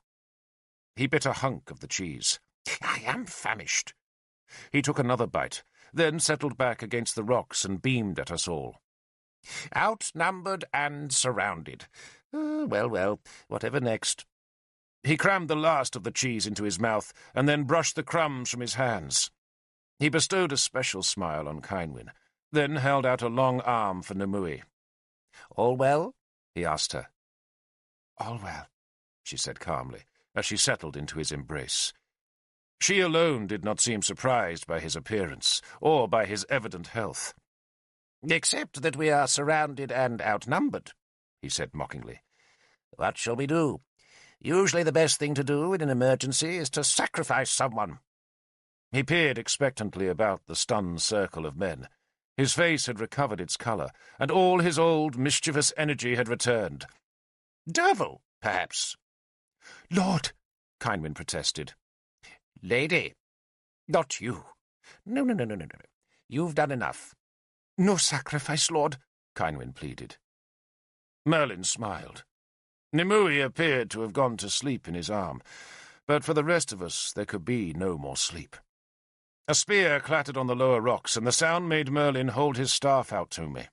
He bit a hunk of the cheese. "I am famished." He took another bite, then settled back against the rocks and beamed at us all. "Outnumbered and surrounded. Well, well, whatever next?" He crammed the last of the cheese into his mouth and then brushed the crumbs from his hands. He bestowed a special smile on Kynwyn, then held out a long arm for Nimue. "All well?" he asked her. "All well," she said calmly, as she settled into his embrace. She alone did not seem surprised by his appearance, or by his evident health. "Except that we are surrounded and outnumbered," he said mockingly. "What shall we do? Usually the best thing to do in an emergency is to sacrifice someone." He peered expectantly about the stunned circle of men. His face had recovered its colour, and all his old mischievous energy had returned. "Derfel, perhaps." "Lord!" Kynwyn protested. "Lady, not you. No. You've done enough." "No sacrifice, Lord," Kynwyn pleaded. Merlin smiled. Nimue appeared to have gone to sleep in his arm, but for the rest of us there could be no more sleep. A spear clattered on the lower rocks, and the sound made Merlin hold his staff out to me.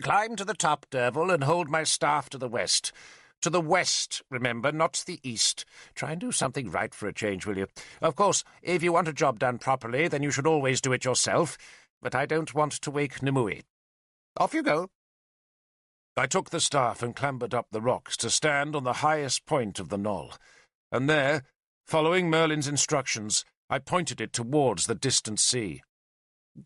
"Climb to the top, Derfel, and hold my staff to the west. To the west, remember, not the east. Try and do something right for a change, will you? Of course, if you want a job done properly, then you should always do it yourself, but I don't want to wake Nimue. Off you go." I took the staff and clambered up the rocks to stand on the highest point of the knoll, and there, following Merlin's instructions, I pointed it towards the distant sea.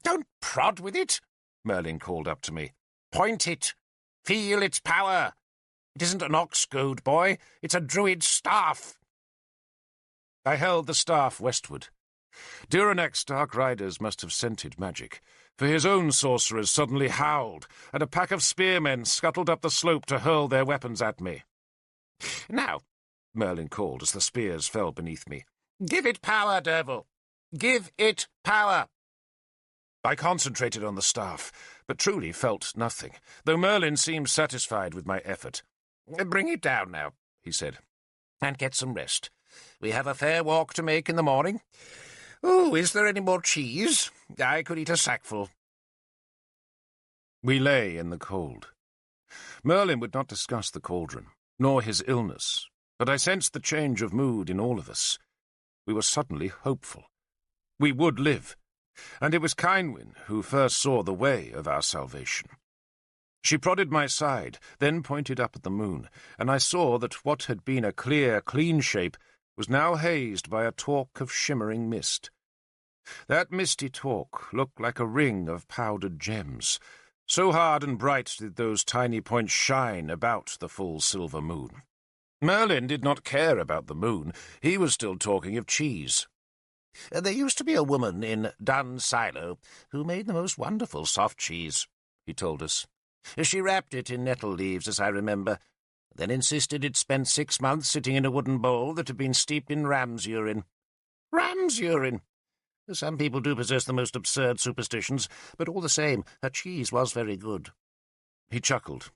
"Don't prod with it," Merlin called up to me. "Point it. Feel its power. It isn't an ox goad, boy. It's a druid's staff." I held the staff westward. Duranek's dark riders must have scented magic, for his own sorcerers suddenly howled, and a pack of spearmen scuttled up the slope to hurl their weapons at me. "Now," Merlin called as the spears fell beneath me, "give it power, Derfel. Give it power." I concentrated on the staff, but truly felt nothing, though Merlin seemed satisfied with my effort. "Bring it down now," he said, "and get some rest. We have a fair walk to make in the morning. Oh, is there any more cheese? I could eat a sackful." We lay in the cold. Merlin would not discuss the cauldron, nor his illness, but I sensed the change of mood in all of us. We were suddenly hopeful. We would live, and it was Kynwyn who first saw the way of our salvation. She prodded my side, then pointed up at the moon, and I saw that what had been a clear, clean shape was now hazed by a talk of shimmering mist. That misty talk looked like a ring of powdered gems. So hard and bright did those tiny points shine about the full silver moon. Merlin did not care about the moon. He was still talking of cheese. There used to be a woman in Dunsilo who made the most wonderful soft cheese, he told us. She wrapped it in nettle leaves, as I remember, then insisted it spent 6 months sitting in a wooden bowl that had been steeped in ram's urine. Ram's urine! Some people do possess the most absurd superstitions, but all the same, her cheese was very good. He chuckled.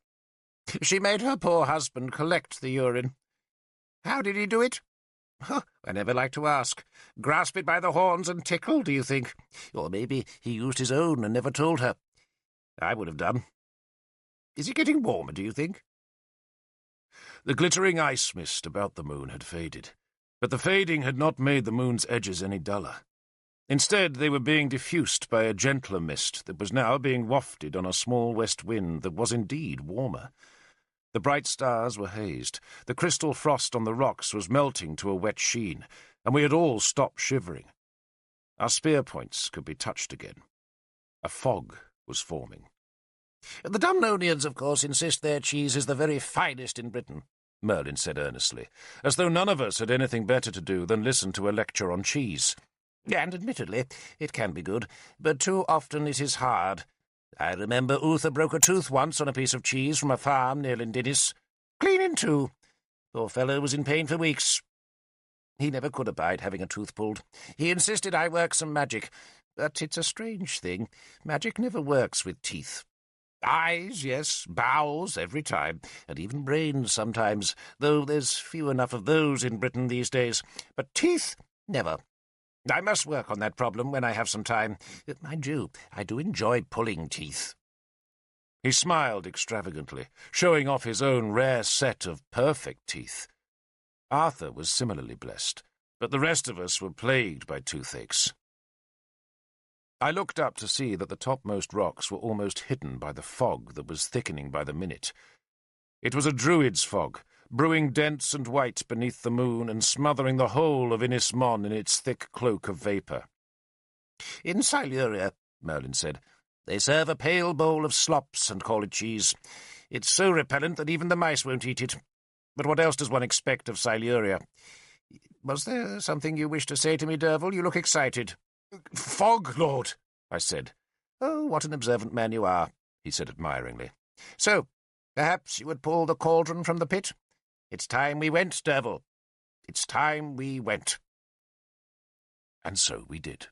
She made her poor husband collect the urine. How did he do it? I never like to ask. Grasp it by the horns and tickle, do you think? Or maybe he used his own and never told her. I would have done. Is it getting warmer, do you think? The glittering ice mist about the moon had faded, but the fading had not made the moon's edges any duller. Instead, they were being diffused by a gentler mist that was now being wafted on a small west wind that was indeed warmer. The bright stars were hazed, the crystal frost on the rocks was melting to a wet sheen, and we had all stopped shivering. Our spear points could be touched again. A fog was forming. The Dumnonians, of course, insist their cheese is the very finest in Britain, Merlin said earnestly, as though none of us had anything better to do than listen to a lecture on cheese. And admittedly, it can be good, but too often it is hard. I remember Uther broke a tooth once on a piece of cheese from a farm near Lindinnis. Clean in two. Poor fellow was in pain for weeks. He never could abide having a tooth pulled. He insisted I work some magic, but it's a strange thing. Magic never works with teeth. Eyes, yes, bowels every time, and even brains sometimes, though there's few enough of those in Britain these days. But teeth, never. I must work on that problem when I have some time. Mind you, I do enjoy pulling teeth. He smiled extravagantly, showing off his own rare set of perfect teeth. Arthur was similarly blessed, but the rest of us were plagued by toothaches. I looked up to see that the topmost rocks were almost hidden by the fog that was thickening by the minute. It was a druid's fog, brewing dense and white beneath the moon and smothering the whole of Inis Mon in its thick cloak of vapour. In Siluria, Merlin said, they serve a pale bowl of slops and call it cheese. It's so repellent that even the mice won't eat it. But what else does one expect of Siluria? Was there something you wished to say to me, Derfel? You look excited. Fog, Lord, I said. Oh, what an observant man you are, he said admiringly. So, perhaps you would pull the cauldron from the pit? It's time we went, Derfel. It's time we went. And so we did.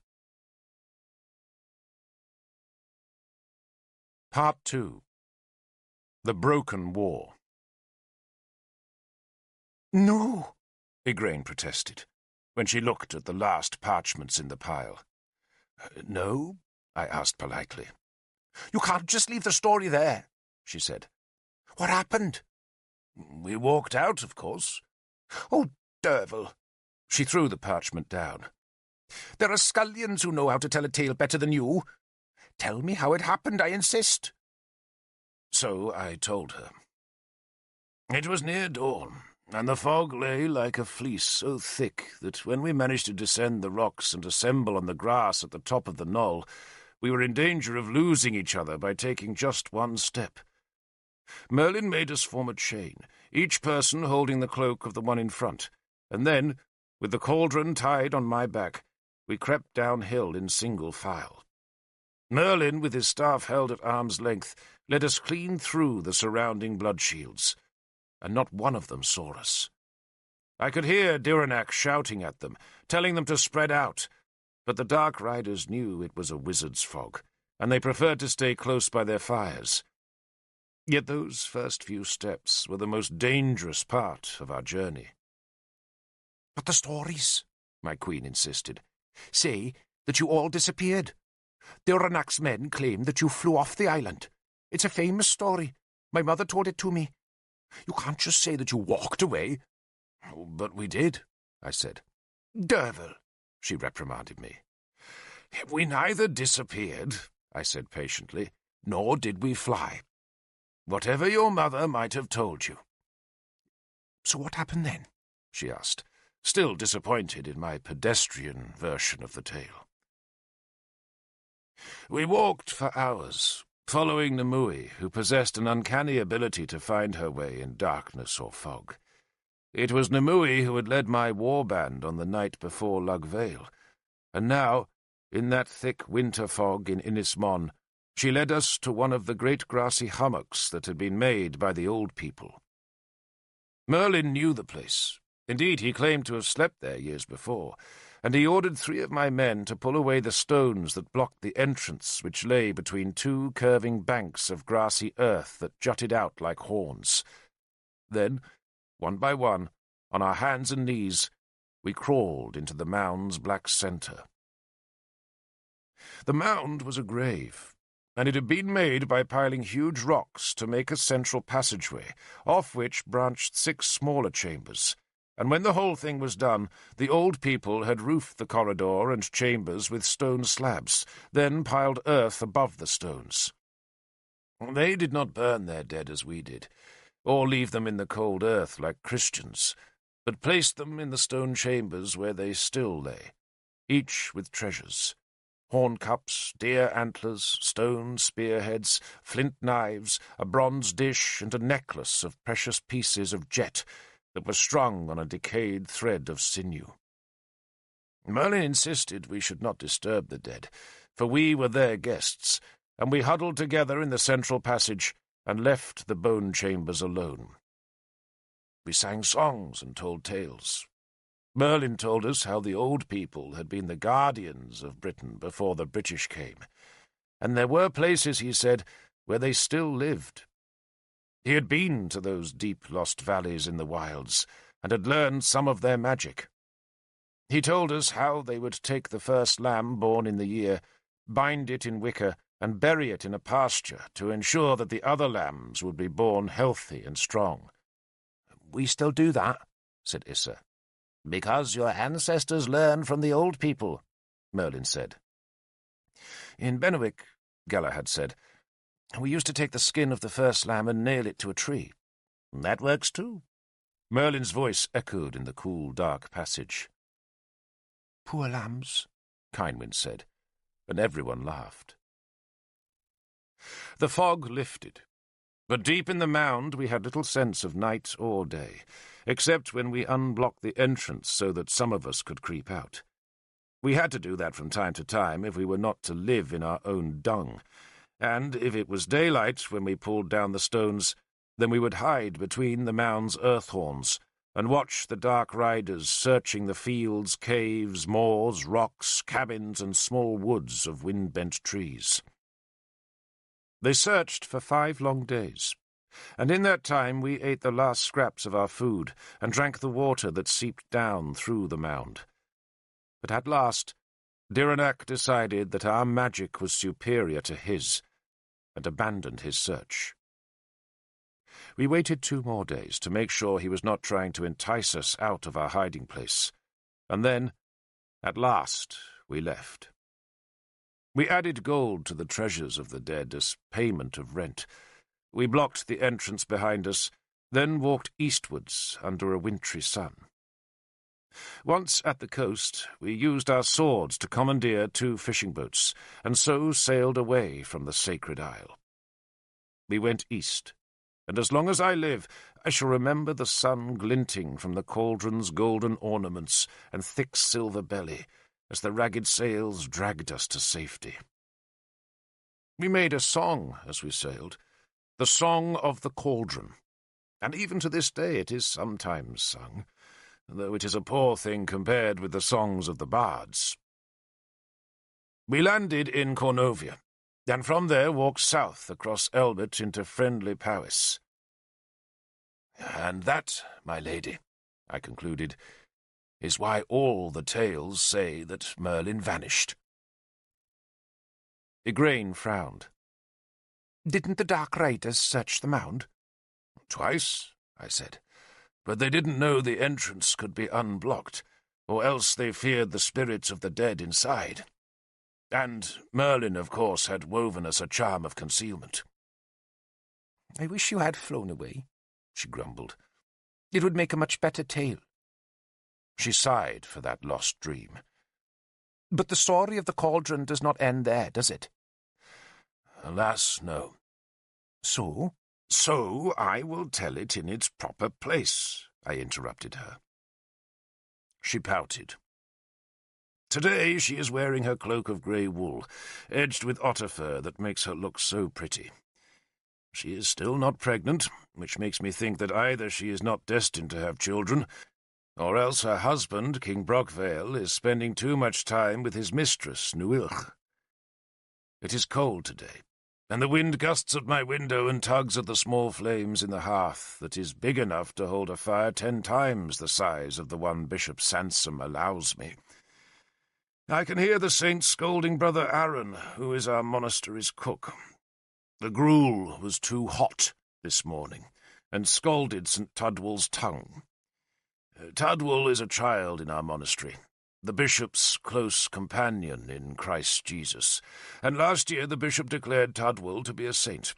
Part 2. The Broken War. No, Igraine protested, when she looked at the last parchments in the pile. No? I asked politely. You can't just leave the story there, she said. What happened? We walked out, of course. Oh, Derfel. She threw the parchment down. There are scullions who know how to tell a tale better than you. Tell me how it happened, I insist. So I told her. It was near dawn, and the fog lay like a fleece so thick that when we managed to descend the rocks and assemble on the grass at the top of the knoll, we were in danger of losing each other by taking just one step. Merlin made us form a chain, each person holding the cloak of the one in front, and then, with the cauldron tied on my back, we crept downhill in single file. Merlin, with his staff held at arm's length, led us clean through the surrounding blood shields, and not one of them saw us. I could hear Diranak shouting at them, telling them to spread out, but the Dark Riders knew it was a wizard's fog, and they preferred to stay close by their fires. Yet those first few steps were the most dangerous part of our journey. But the stories, my queen insisted, say that you all disappeared. Diranak's men claim that you flew off the island. It's a famous story. My mother told it to me. You can't just say that you walked away. Oh, but we did, I said. Derfel, she reprimanded me. We neither disappeared, I said patiently, nor did we fly. Whatever your mother might have told you. So what happened then? She asked, still disappointed in my pedestrian version of the tale. We walked for hours, following Nimue, who possessed an uncanny ability to find her way in darkness or fog. It was Nimue who had led my war band on the night before Lugvale, and now, in that thick winter fog in Inismon, she led us to one of the great grassy hummocks that had been made by the old people. Merlin knew the place. Indeed, he claimed to have slept there years before, and he ordered 3 of my men to pull away the stones that blocked the entrance, which lay between 2 curving banks of grassy earth that jutted out like horns. Then, one by one, on our hands and knees, we crawled into the mound's black centre. The mound was a grave, and it had been made by piling huge rocks to make a central passageway, off which branched 6 smaller chambers, and when the whole thing was done, the old people had roofed the corridor and chambers with stone slabs, then piled earth above the stones. They did not burn their dead as we did, or leave them in the cold earth like Christians, but placed them in the stone chambers where they still lay, each with treasures: horn cups, deer antlers, stone spearheads, flint knives, a bronze dish, and a necklace of precious pieces of jet that were strung on a decayed thread of sinew. Merlin insisted we should not disturb the dead, for we were their guests, and we huddled together in the central passage and left the bone chambers alone. We sang songs and told tales. Merlin told us how the old people had been the guardians of Britain before the British came, and there were places, he said, where they still lived. He had been to those deep lost valleys in the wilds, and had learned some of their magic. He told us how they would take the first lamb born in the year, bind it in wicker, and bury it in a pasture to ensure that the other lambs would be born healthy and strong. "We still do that," said Issa. "Because your ancestors learned from the old people," Merlin said. "In Benwick," Galahad said, "we used to take the skin of the first lamb and nail it to a tree." "That works too." Merlin's voice echoed in the cool, dark passage. "Poor lambs," Kynwind said, and everyone laughed. The fog lifted, but deep in the mound we had little sense of night or day, except when we unblocked the entrance so that some of us could creep out. We had to do that from time to time if we were not to live in our own dung, and if it was daylight when we pulled down the stones, then we would hide between the mound's earth horns and watch the dark riders searching the fields, caves, moors, rocks, cabins, and small woods of wind-bent trees. They searched for 5 long days, and in that time we ate the last scraps of our food and drank the water that seeped down through the mound. But at last, Diranak decided that our magic was superior to his, and abandoned his search. We waited 2 more days to make sure he was not trying to entice us out of our hiding place, and then, at last, we left. We added gold to the treasures of the dead as payment of rent. We blocked the entrance behind us, then walked eastwards under a wintry sun. Once at the coast, we used our swords to commandeer 2 fishing boats, and so sailed away from the sacred isle. We went east, and as long as I live, I shall remember the sun glinting from the cauldron's golden ornaments and thick silver belly, as the ragged sails dragged us to safety. We made a song as we sailed, the Song of the Cauldron, and even to this day it is sometimes sung, though it is a poor thing compared with the songs of the bards. We landed in Cornovia, and from there walked south across Elbert into friendly Powys. "And that, my lady," I concluded, "is why all the tales say that Merlin vanished." Igraine frowned. "Didn't the Dark Riders search the mound?" "Twice," I said, "but they didn't know the entrance could be unblocked, or else they feared the spirits of the dead inside. And Merlin, of course, had woven us a charm of concealment." "I wish you had flown away," she grumbled. "It would make a much better tale." She sighed for that lost dream. But the story of the cauldron does not end there, does it? Alas, no. So? So I will tell it in its proper place, I interrupted her. She pouted. Today she is wearing her cloak of grey wool, edged with otter fur that makes her look so pretty. She is still not pregnant, which makes me think that either she is not destined to have children, or else her husband, King Brockvale, is spending too much time with his mistress, Nuilch. It is cold today, and the wind gusts at my window and tugs at the small flames in the hearth that is big enough to hold a fire 10 times the size of the one Bishop Sansom allows me. I can hear the saints scolding Brother Aaron, who is our monastery's cook. The gruel was too hot this morning, and scalded St. Tudwell's tongue. Tudwell is a child in our monastery, the bishop's close companion in Christ Jesus, and last year the bishop declared Tudwell to be a saint.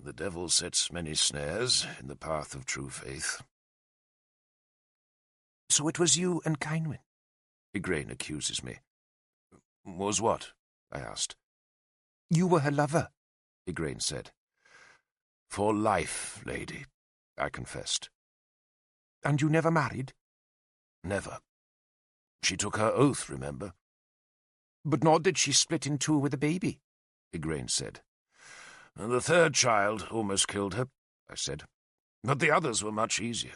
The devil sets many snares in the path of true faith. So it was you and Kynwyn? Igraine accuses me. Was what? I asked. You were her lover, Igraine said. For life, lady, I confessed. And you never married? Never. She took her oath, remember? But nor did she split in two with a baby, Igraine said. The third child almost killed her, I said. But the others were much easier.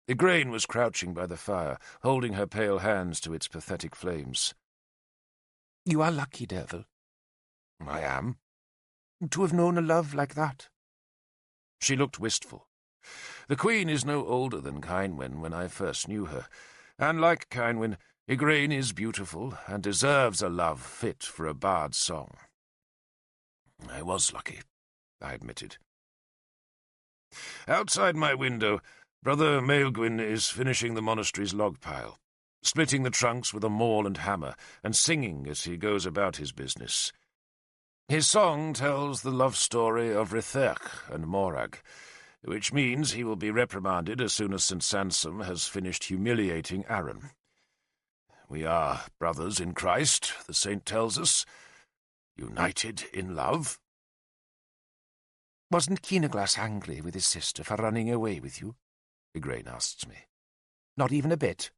Igraine was crouching by the fire, holding her pale hands to its pathetic flames. You are lucky, Derfel. I am. To have known a love like that. She looked wistful. The Queen is no older than Kynwyn when I first knew her, and like Kynwyn, Igraine is beautiful and deserves a love fit for a bard's song. I was lucky, I admitted. Outside my window, Brother Maelgwyn is finishing the monastery's log pile, splitting the trunks with a maul and hammer, and singing as he goes about his business. His song tells the love story of Ritherch and Morag, which means he will be reprimanded as soon as St. Sansom has finished humiliating Aaron. We are brothers in Christ, the saint tells us, united in love. Wasn't Keenaglass angry with his sister for running away with you? Igraine asks me. Not even a bit?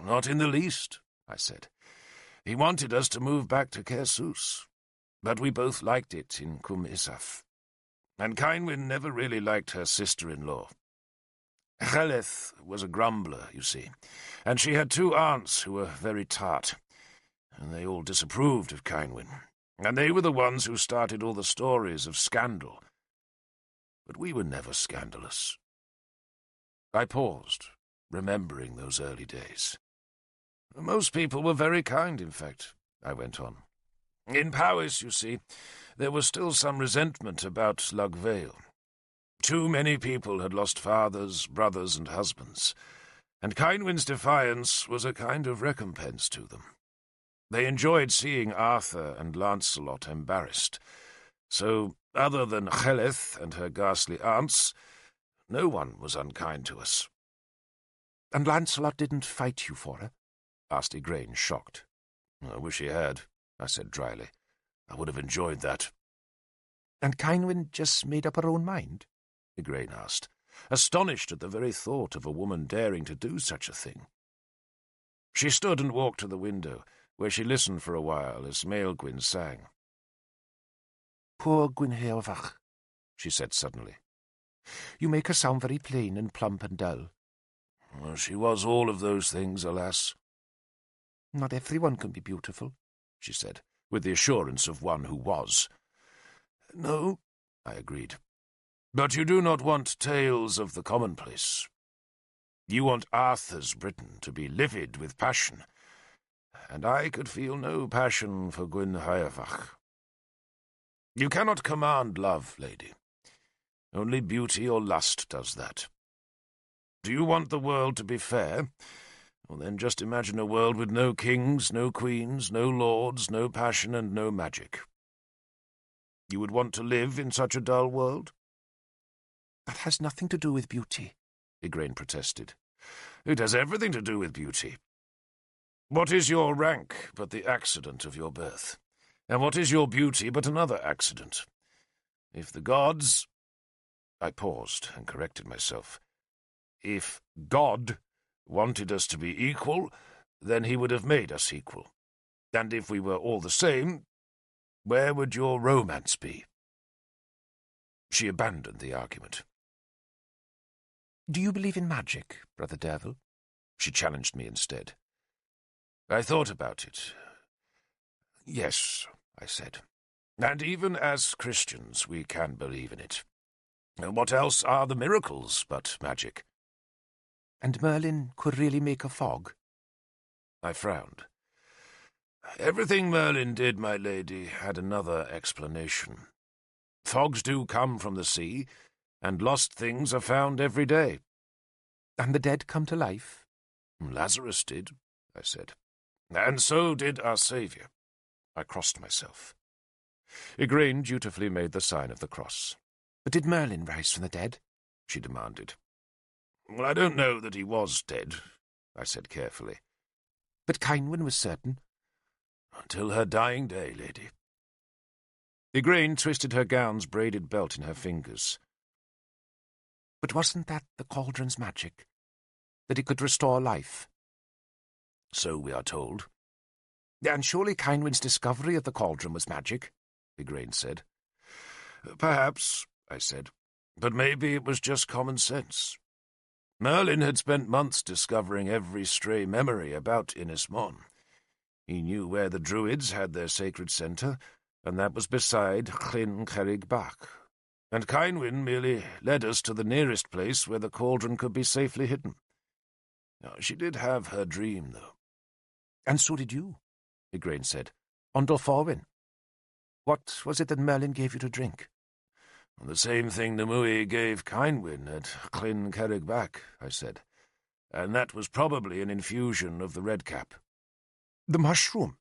Not in the least, I said. He wanted us to move back to Kersus, but we both liked it in Cum Isaf. And Kynwyn never really liked her sister-in-law. Cheleth was a grumbler, you see, and she had 2 aunts who were very tart, and they all disapproved of Kynwyn, and they were the ones who started all the stories of scandal. But we were never scandalous. I paused, remembering those early days. Most people were very kind, in fact, I went on. In Powys, you see, there was still some resentment about Slug Vale. Too many people had lost fathers, brothers, and husbands, and Kynwyn's defiance was a kind of recompense to them. They enjoyed seeing Arthur and Lancelot embarrassed, so, other than Cheleth and her ghastly aunts, no one was unkind to us. And Lancelot didn't fight you for her? Asked Igraine, shocked. I wish he had, I said dryly. I would have enjoyed that. And Kynwyn just made up her own mind? Igraine asked, astonished at the very thought of a woman daring to do such a thing. She stood and walked to the window, where she listened for a while as Maelgwyn sang. Poor Gwynhewfach, she said suddenly. You make her sound very plain and plump and dull. Well, she was all of those things, alas. Not everyone can be beautiful, she said, with the assurance of one who was. No, I agreed. But you do not want tales of the commonplace. You want Arthur's Britain to be livid with passion, and I could feel no passion for Gwynhewfach. You cannot command love, lady. Only beauty or lust does that. Do you want the world to be fair? Well, then just imagine a world with no kings, no queens, no lords, no passion, and no magic. You would want to live in such a dull world? That has nothing to do with beauty, Igraine protested. It has everything to do with beauty. What is your rank but the accident of your birth? And what is your beauty but another accident? If the gods—" I paused and corrected myself. "If God wanted us to be equal, then he would have made us equal. And if we were all the same, where would your romance be?" She abandoned the argument. "Do you believe in magic, Brother Derfel?" She challenged me instead. I thought about it. "Yes," I said. "And even as Christians we can believe in it. What else are the miracles but magic?" "And Merlin could really make a fog?" I frowned. "Everything Merlin did, my lady, had another explanation. Fogs do come from the sea, and lost things are found every day." "And the dead come to life?" "Lazarus did," I said. "And so did our Saviour." I crossed myself. Igraine dutifully made the sign of the cross. "But did Merlin rise from the dead?" she demanded. "Well, I don't know that he was dead," I said carefully. "But Cynwen was certain." "Until her dying day, lady." Igraine twisted her gown's braided belt in her fingers. "But wasn't that the cauldron's magic? That it could restore life?" "So we are told." "And surely Cynwen's discovery of the cauldron was magic," Igraine said. "Perhaps," I said, "but maybe it was just common sense. Merlin had spent months discovering every stray memory about Inismon. He knew where the Druids had their sacred centre, and that was beside Llyn Cerrig Bach. And Cynwen merely led us to the nearest place where the cauldron could be safely hidden. She did have her dream, though." "And so did you," Igraine said. "On Dorforwyn. What was it that Merlin gave you to drink?" "The same thing Nimue gave Cynwen at Llyn Cerrig Bach," I said. "And that was probably an infusion of the redcap." "The mushroom?"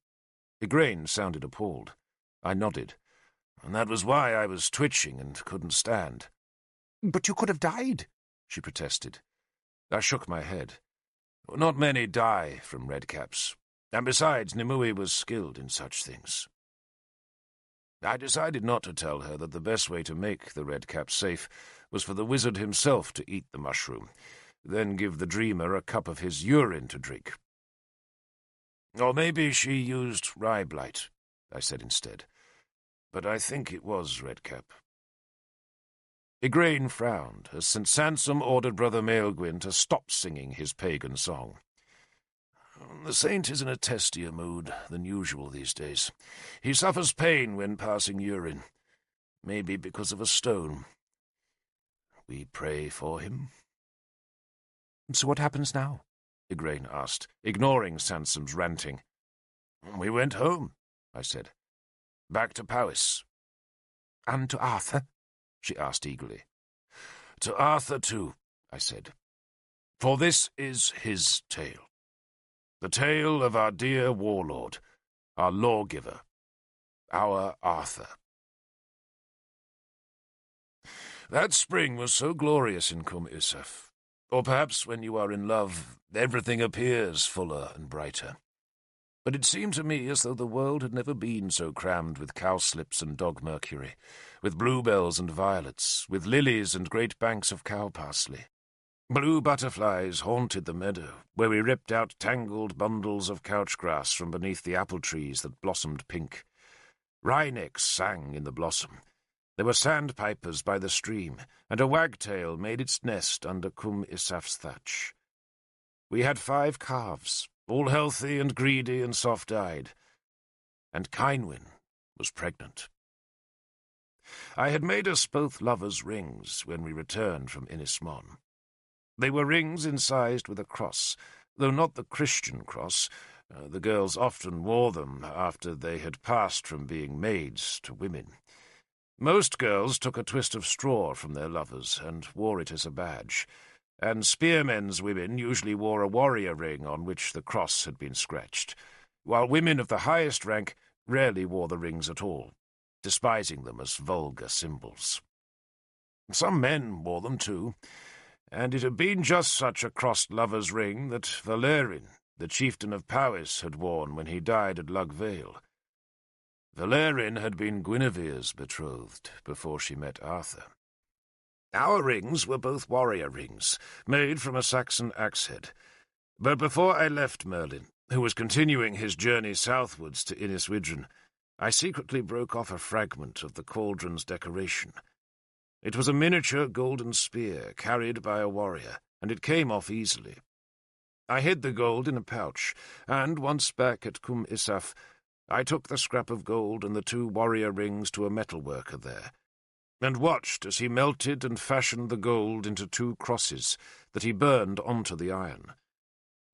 Igraine sounded appalled. I nodded. "And that was why I was twitching and couldn't stand." "But you could have died," she protested. I shook my head. "Not many die from redcaps. And besides, Nimue was skilled in such things." I decided not to tell her that the best way to make the redcap safe was for the wizard himself to eat the mushroom, then give the dreamer a cup of his urine to drink. "Or maybe she used rye blight," I said instead. "But I think it was redcap." Igraine frowned as St. Sansom ordered Brother Maelgwyn to stop singing his pagan song. "The saint is in a testier mood than usual these days. He suffers pain when passing urine, maybe because of a stone. We pray for him." "So what happens now?" Igraine asked, ignoring Sansom's ranting. "We went home," I said. "Back to Powys." "And to Arthur?" she asked eagerly. "To Arthur, too," I said. "For this is his tale. The tale of our dear warlord, our lawgiver, our Arthur." That spring was so glorious in Cwm Isaf. Or perhaps when you are in love, everything appears fuller and brighter. But it seemed to me as though the world had never been so crammed with cowslips and dog mercury, with bluebells and violets, with lilies and great banks of cow parsley. Blue butterflies haunted the meadow, where we ripped out tangled bundles of couch grass from beneath the apple trees that blossomed pink. Wrynecks sang in the blossom. There were sandpipers by the stream, and a wagtail made its nest under Cwm Isaf's thatch. We had 5 calves, all healthy and greedy and soft-eyed, and Cynwen was pregnant. I had made us both lovers' rings when we returned from Inismon. They were rings incised with a cross, though not the Christian cross. The girls often wore them after they had passed from being maids to women. Most girls took a twist of straw from their lovers and wore it as a badge, and spearmen's women usually wore a warrior ring on which the cross had been scratched, while women of the highest rank rarely wore the rings at all, despising them as vulgar symbols. Some men wore them too, and it had been just such a crossed lover's ring that Valerian, the chieftain of Powys, had worn when he died at Lug Vale. Valerian had been Guinevere's betrothed before she met Arthur. Our rings were both warrior rings, made from a Saxon axe-head. But before I left Merlin, who was continuing his journey southwards to Inniswydren, I secretly broke off a fragment of the cauldron's decoration. It was a miniature golden spear carried by a warrior, and it came off easily. I hid the gold in a pouch, and once back at Cum Isaf, I took the scrap of gold and the 2 warrior rings to a metalworker there, and watched as he melted and fashioned the gold into 2 crosses that he burned onto the iron.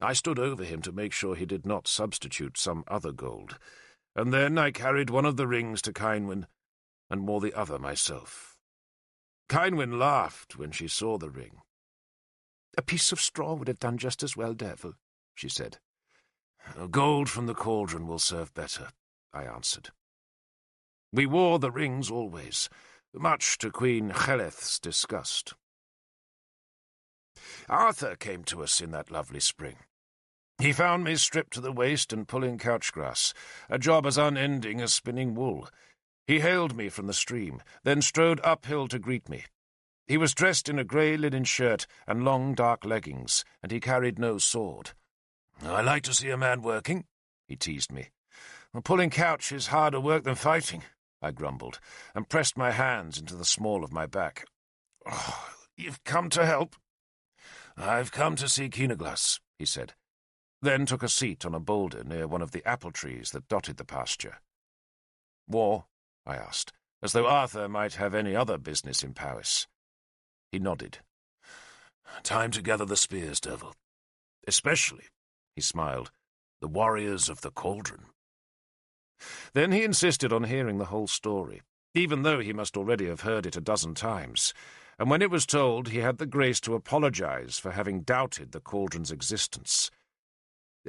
I stood over him to make sure he did not substitute some other gold, and then I carried one of the rings to Cynwyn and wore the other myself. Cynwyn laughed when she saw the ring. "A piece of straw would have done just as well, Derfel," she said. "Gold from the cauldron will serve better," I answered. We wore the rings always, much to Queen Cheleth's disgust. Arthur came to us in that lovely spring. He found me stripped to the waist and pulling couch grass, a job as unending as spinning wool. He hailed me from the stream, then strode uphill to greet me. He was dressed in a grey linen shirt and long dark leggings, and he carried no sword. "I like to see a man working," he teased me. "Pulling couch is harder work than fighting," I grumbled, and pressed my hands into the small of my back. "Oh, you've come to help." "I've come to see Keenaglas," he said, then took a seat on a boulder near one of the apple trees that dotted the pasture. "War?" I asked, as though Arthur might have any other business in Powys. He nodded. "Time to gather the spears, Derfel. Especially," he smiled, "the warriors of the cauldron." Then he insisted on hearing the whole story, even though he must already have heard it a dozen times, and when it was told he had the grace to apologize for having doubted the cauldron's existence.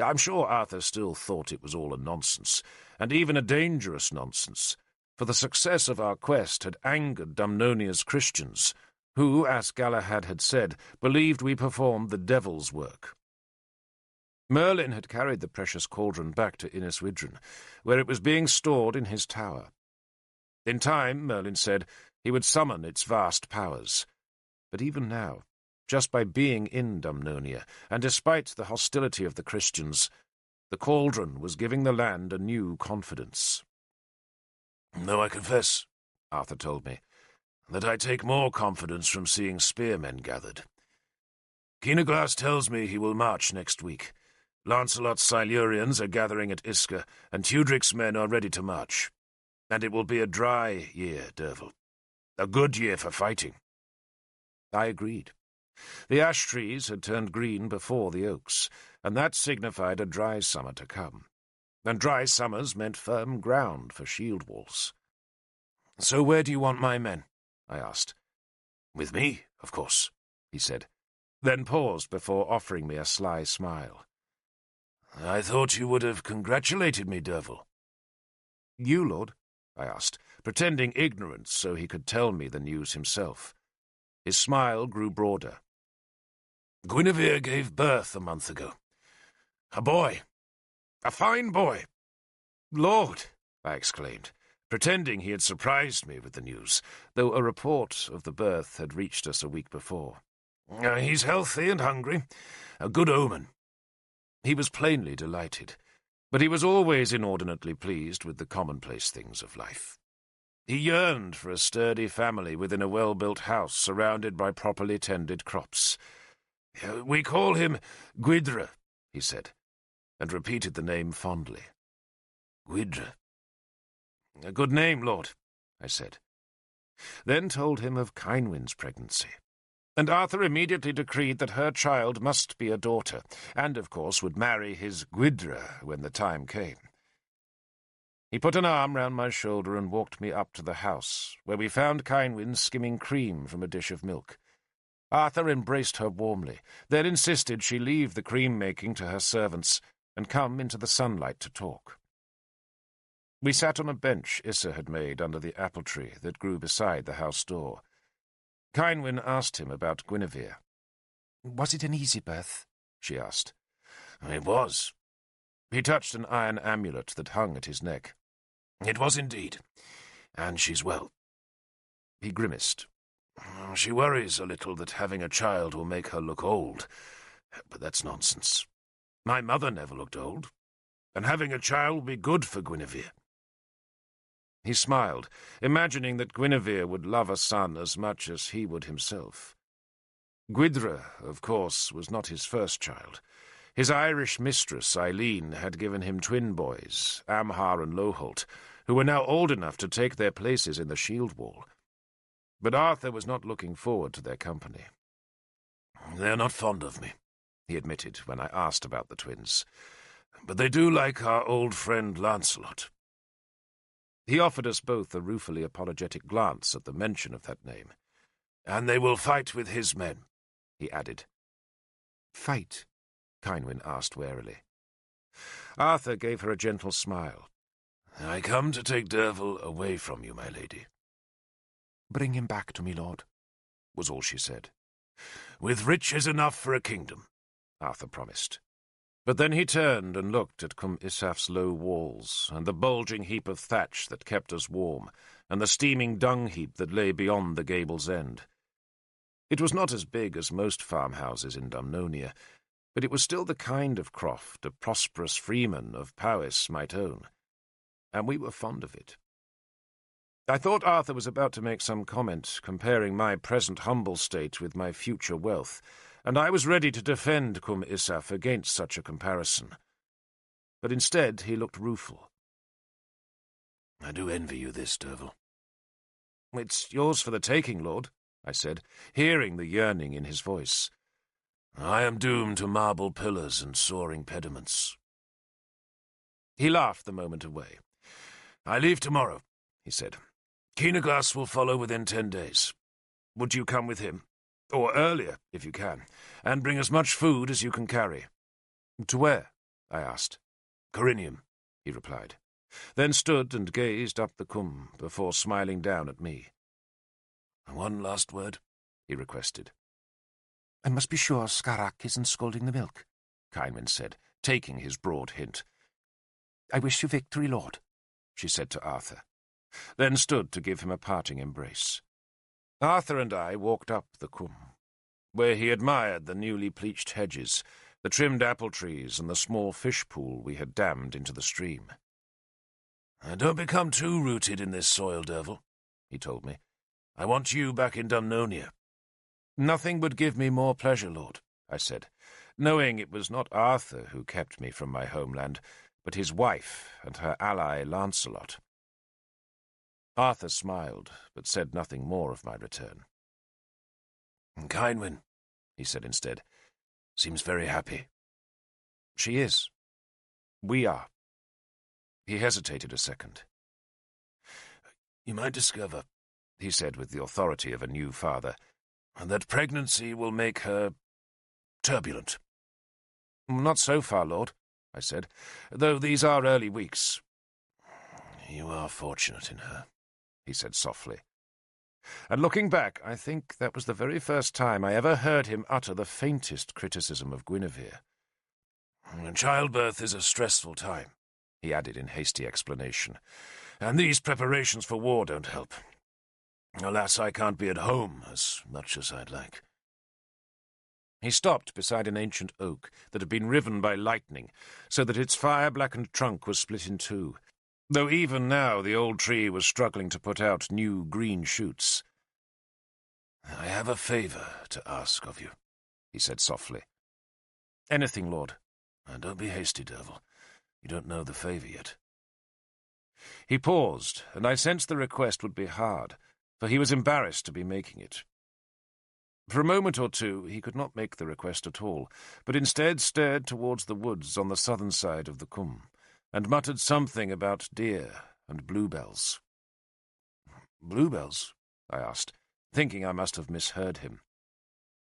I'm sure Arthur still thought it was all a nonsense, and even a dangerous nonsense, for the success of our quest had angered Dumnonia's Christians, who, as Galahad had said, believed we performed the devil's work. Merlin had carried the precious cauldron back to Inniswydren, where it was being stored in his tower. In time, Merlin said, he would summon its vast powers. But even now, just by being in Dumnonia, and despite the hostility of the Christians, the cauldron was giving the land a new confidence. "Though I confess," Arthur told me, "that I take more confidence from seeing spearmen gathered. Keenaglas tells me he will march next week. Lancelot's Silurians are gathering at Iska, and Tudric's men are ready to march. And it will be a dry year, Derfel. A good year for fighting." I agreed. The ash trees had turned green before the oaks, and that signified a dry summer to come. And dry summers meant firm ground for shield walls. "So where do you want my men?" I asked. "With me, of course," he said, then paused before offering me a sly smile. "I thought you would have congratulated me, Derfel." "You, Lord?" I asked, pretending ignorance so he could tell me the news himself. His smile grew broader. "Guinevere gave birth a month ago. A boy. A fine boy." "Lord!" I exclaimed, pretending he had surprised me with the news, though a report of the birth had reached us a week before. "He's healthy and hungry. A good omen." He was plainly delighted, but he was always inordinately pleased with the commonplace things of life. He yearned for a sturdy family within a well-built house surrounded by properly tended crops. "We call him Gwyddra," he said, and repeated the name fondly. "Gwyddra." "A good name, Lord," I said. Then told him of Cynwyn's pregnancy. And Arthur immediately decreed that her child must be a daughter, and, of course, would marry his Gwyddra when the time came. He put an arm round my shoulder and walked me up to the house, where we found Cynwyn skimming cream from a dish of milk. Arthur embraced her warmly, then insisted she leave the cream-making to her servants and come into the sunlight to talk. We sat on a bench Issa had made under the apple tree that grew beside the house door. Cynwyn asked him about Guinevere. Was it an easy birth? She asked. It was. He touched an iron amulet that hung at his neck. It was indeed, and she's well. He grimaced. She worries a little that having a child will make her look old, but that's nonsense. My mother never looked old, and having a child will be good for Guinevere. He smiled, imagining that Guinevere would love a son as much as he would himself. Gwyddra, of course, was not his first child. His Irish mistress, Eileen, had given him twin boys, Amhar and Loholt, who were now old enough to take their places in the shield wall. But Arthur was not looking forward to their company. "They're not fond of me," he admitted when I asked about the twins. "But they do like our old friend Lancelot." He offered us both a ruefully apologetic glance at the mention of that name. "And they will fight with his men," he added. "Fight?" Kynwyn asked warily. Arthur gave her a gentle smile. "I come to take Derfel away from you, my lady." "Bring him back to me, lord," was all she said. "With riches enough for a kingdom," Arthur promised. But then he turned and looked at Cwm Isaf's low walls, and the bulging heap of thatch that kept us warm, and the steaming dung heap that lay beyond the gable's end. It was not as big as most farmhouses in Dumnonia, but it was still the kind of croft a prosperous freeman of Powys might own, and we were fond of it. I thought Arthur was about to make some comment comparing my present humble state with my future wealth, and I was ready to defend Cwm Isaf against such a comparison. But instead he looked rueful. "I do envy you this, Derfel." "It's yours for the taking, lord," I said, hearing the yearning in his voice. "I am doomed to marble pillars and soaring pediments." He laughed the moment away. "I leave tomorrow," he said. "Keenaglas will follow within 10 days. Would you come with him? Or earlier, if you can, and bring as much food as you can carry." "To where?" I asked. "Corinium," he replied, then stood and gazed up the Cwm before smiling down at me. "One last word," he requested. "I must be sure Scarach isn't scalding the milk," Kynwyn said, taking his broad hint. "I wish you victory, lord," she said to Arthur, then stood to give him a parting embrace. Arthur and I walked up the Cwm, where he admired the newly pleached hedges, the trimmed apple trees, and the small fish pool we had dammed into the stream. "Don't become too rooted in this soil, Derfel," he told me. "I want you back in Dumnonia." "Nothing would give me more pleasure, lord," I said, knowing it was not Arthur who kept me from my homeland, but his wife and her ally Lancelot. Arthur smiled, but said nothing more of my return. "Kynwyn," he said instead, "seems very happy." "She is. We are." He hesitated a second. "You might discover," he said with the authority of a new father, "that pregnancy will make her turbulent." "Not so far, lord," I said, "though these are early weeks." "You are fortunate in her," he said softly. And looking back, I think that was the very first time I ever heard him utter the faintest criticism of Guinevere. "Childbirth is a stressful time," he added in hasty explanation, "and these preparations for war don't help. Alas, I can't be at home as much as I'd like." He stopped beside an ancient oak that had been riven by lightning, so that its fire-blackened trunk was split in two, though even now the old tree was struggling to put out new green shoots. "I have a favour to ask of you," he said softly. "Anything, lord." "Don't be hasty, Derfel. You don't know the favour yet." He paused, and I sensed the request would be hard, for he was embarrassed to be making it. For a moment or two he could not make the request at all, but instead stared towards the woods on the southern side of the Cwm, and muttered something about deer and bluebells. "Bluebells?" I asked, thinking I must have misheard him.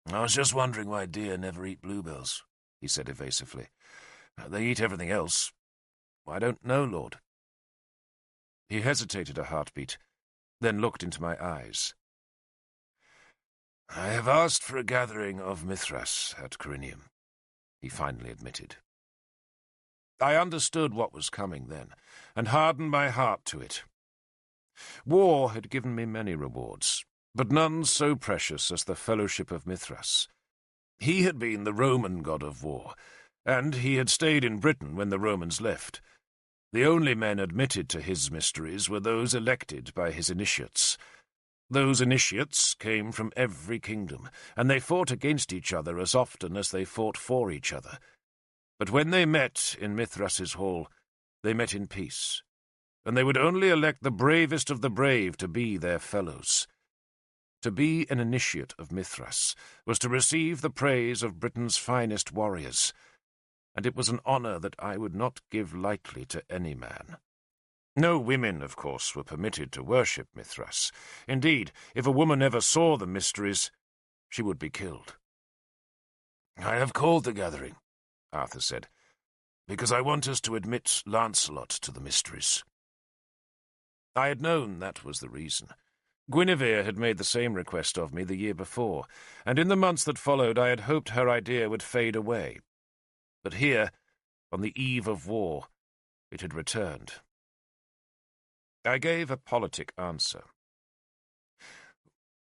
"I was just wondering why deer never eat bluebells," he said evasively. "They eat everything else." "I don't know, lord." He hesitated a heartbeat, then looked into my eyes. I have asked for a gathering of Mithras at Corinium, he finally admitted. I understood what was coming then, and hardened my heart to it. War had given me many rewards, but none so precious as the fellowship of Mithras. He had been the Roman god of war, and he had stayed in Britain when the Romans left. The only men admitted to his mysteries were those elected by his initiates. Those initiates came from every kingdom, and they fought against each other as often as they fought for each other. But when they met in Mithras's hall, they met in peace, and they would only elect the bravest of the brave to be their fellows. To be an initiate of Mithras was to receive the praise of Britain's finest warriors, and it was an honour that I would not give lightly to any man. No women, of course, were permitted to worship Mithras. Indeed, if a woman ever saw the mysteries, she would be killed. "I have called the gathering," Arthur said, "because I want us to admit Lancelot to the mysteries." I had known that was the reason. Guinevere had made the same request of me the year before, and in the months that followed I had hoped her idea would fade away. But here, on the eve of war, it had returned. I gave a politic answer.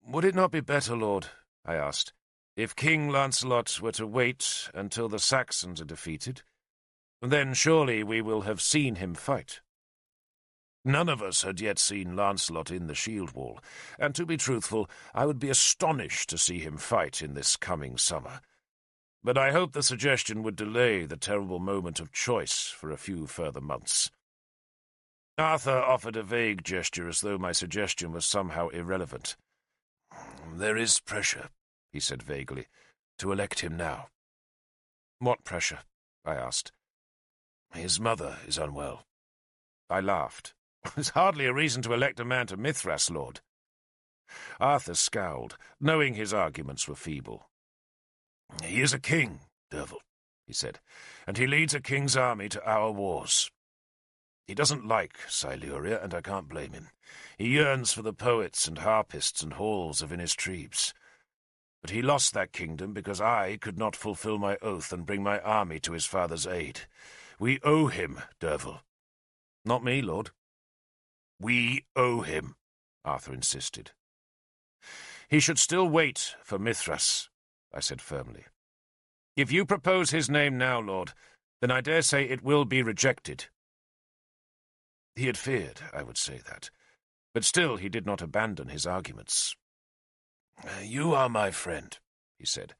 "Would it not be better, Lord," I asked, "if King Lancelot were to wait until the Saxons are defeated? Then surely we will have seen him fight." None of us had yet seen Lancelot in the shield wall, and to be truthful, I would be astonished to see him fight in this coming summer. But I hoped the suggestion would delay the terrible moment of choice for a few further months. Arthur offered a vague gesture as though my suggestion was somehow irrelevant. "There is pressure," he said vaguely, "to elect him now." "What pressure?" I asked. "His mother is unwell." I laughed. "There's hardly a reason to elect a man to Mithras, Lord." Arthur scowled, knowing his arguments were feeble. "He is a king, Derfel," he said, "and he leads a king's army to our wars. He doesn't like Siluria, and I can't blame him. He yearns for the poets and harpists and halls of Innistribes. But he lost that kingdom because I could not fulfill my oath and bring my army to his father's aid. We owe him, Derfel." "Not me, Lord." "We owe him," Arthur insisted. "He should still wait for Mithras," I said firmly. "If you propose his name now, Lord, then I dare say it will be rejected." He had feared I would say that, but still he did not abandon his arguments. "You are my friend," he said,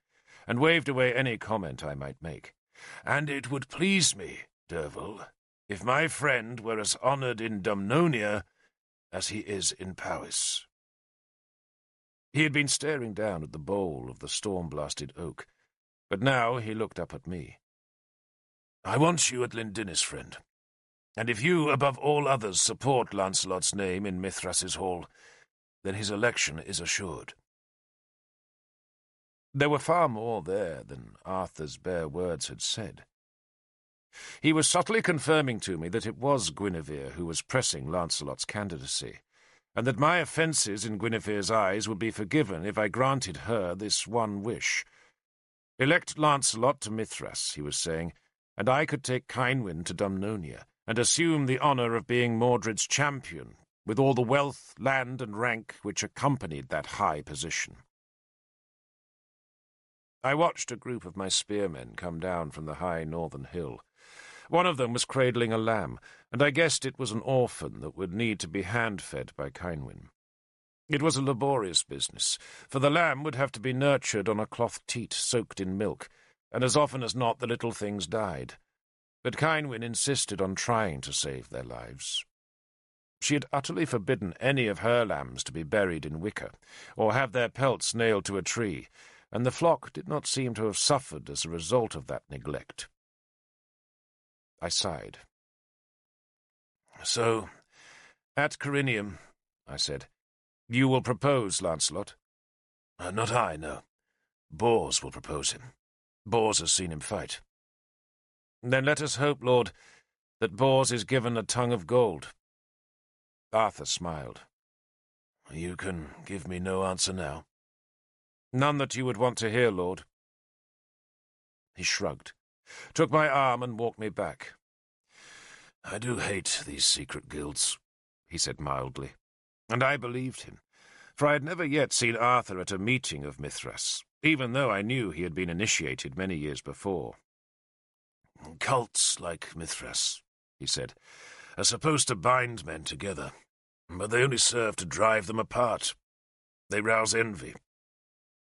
and waved away any comment I might make. "And it would please me, Derfel, if my friend were as honoured in Dumnonia as he is in Powys." He had been staring down at the bole of the storm-blasted oak, but now he looked up at me. "I want you at Lindinnis, friend. And if you, above all others, support Lancelot's name in Mithras's hall, then his election is assured." There were far more there than Arthur's bare words had said. He was subtly confirming to me that it was Guinevere who was pressing Lancelot's candidacy, and that my offences in Guinevere's eyes would be forgiven if I granted her this one wish. Elect Lancelot to Mithras, he was saying, and I could take Cynwyn to Dumnonia, and assume the honour of being Mordred's champion, with all the wealth, land, and rank which accompanied that high position. I watched a group of my spearmen come down from the high northern hill. One of them was cradling a lamb, and I guessed it was an orphan that would need to be hand-fed by Cynwyn. It was a laborious business, for the lamb would have to be nurtured on a cloth teat soaked in milk, and as often as not the little things died. But Cynwyn insisted on trying to save their lives. She had utterly forbidden any of her lambs to be buried in wicker, or have their pelts nailed to a tree, and the flock did not seem to have suffered as a result of that neglect. I sighed. "So, at Corinium," I said, "you will propose Lancelot?" "Not I, no. Bors will propose him. Bors has seen him fight." "Then let us hope, Lord, that Bors is given a tongue of gold." Arthur smiled. "You can give me no answer now?" None that you would want to hear, Lord. He shrugged, took my arm and walked me back. I do hate these secret guilds, he said mildly. And I believed him, for I had never yet seen Arthur at a meeting of Mithras, even though I knew he had been initiated many years before. Cults like Mithras, he said, are supposed to bind men together, but they only serve to drive them apart. They rouse envy.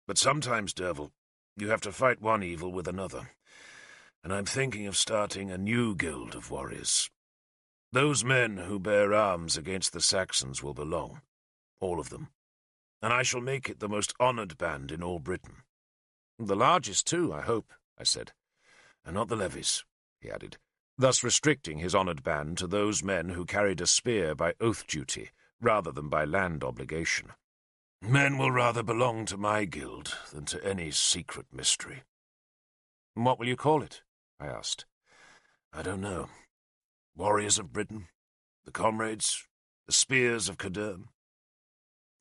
But sometimes, Derfel, you have to fight one evil with another, and I'm thinking of starting a new guild of warriors. Those men who bear arms against the Saxons will belong, all of them, and I shall make it the most honoured band in all Britain. The largest, too, I hope, I said. And not the levies, he added, thus restricting his honoured band to those men who carried a spear by oath duty, rather than by land obligation. Men will rather belong to my guild than to any secret mystery. What will you call it? I asked. I don't know. Warriors of Britain, the Comrades, the Spears of Cadarn.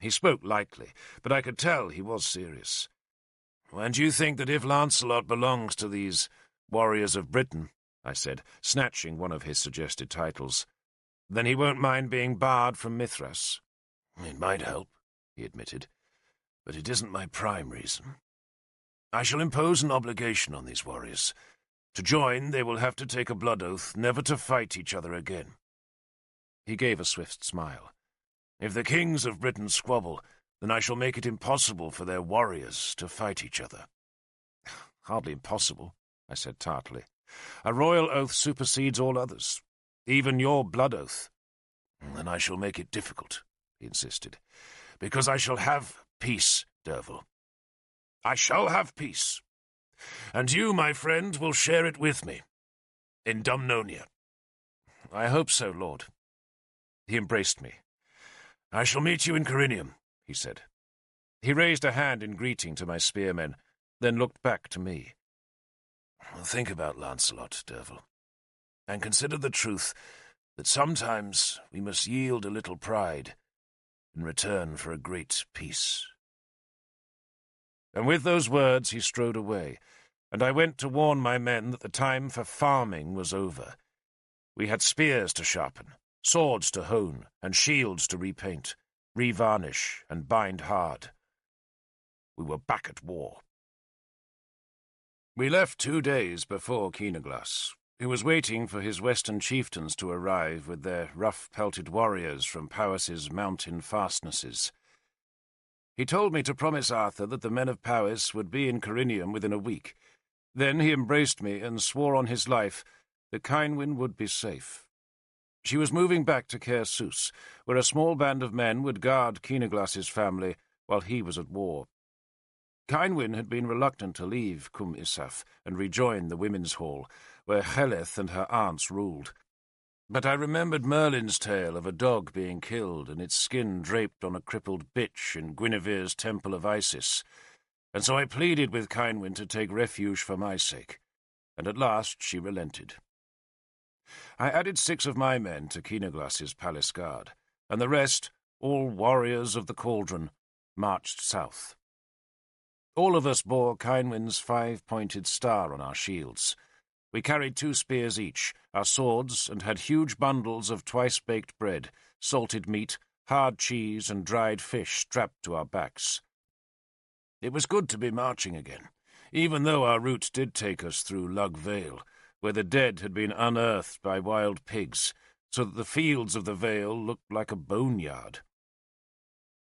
He spoke lightly, but I could tell he was serious. And you think that if Lancelot belongs to these Warriors of Britain, I said, snatching one of his suggested titles, then he won't mind being barred from Mithras? It might help, he admitted, but it isn't my prime reason. I shall impose an obligation on these warriors. To join, they will have to take a blood oath never to fight each other again. He gave a swift smile. If the kings of Britain squabble, then I shall make it impossible for their warriors to fight each other. Hardly impossible, I said tartly. A royal oath supersedes all others, even your blood oath. Then I shall make it difficult, he insisted, because I shall have peace, Derfel. I shall have peace. And you, my friend, will share it with me, in Dumnonia. I hope so, Lord. He embraced me. I shall meet you in Corinium, he said. He raised a hand in greeting to my spearmen, then looked back to me. Think about Lancelot, Derfel, and consider the truth that sometimes we must yield a little pride in return for a great peace. And with those words he strode away, and I went to warn my men that the time for farming was over. We had spears to sharpen, swords to hone, and shields to repaint, revarnish, and bind hard. We were back at war. We left 2 days before Keenaglas, who was waiting for his western chieftains to arrive with their rough-pelted warriors from Powys's mountain fastnesses. He told me to promise Arthur that the men of Powys would be in Corinium within a week. Then he embraced me and swore on his life that Cynwyn would be safe. She was moving back to Caer Sus, where a small band of men would guard Keenaglas's family while he was at war. Cynwyn had been reluctant to leave Cum Isaf and rejoin the women's hall, where Heleth and her aunts ruled. But I remembered Merlin's tale of a dog being killed and its skin draped on a crippled bitch in Guinevere's temple of Isis, and so I pleaded with Cynwyn to take refuge for my sake, and at last she relented. I added 6 of my men to Keenaglas's palace guard, and the rest, all warriors of the cauldron, marched south. All of us bore Cynwyn's 5-pointed star on our shields. We carried 2 spears each, our swords, and had huge bundles of twice-baked bread, salted meat, hard cheese, and dried fish strapped to our backs. It was good to be marching again, even though our route did take us through Lug Vale, where the dead had been unearthed by wild pigs, so that the fields of the Vale looked like a boneyard.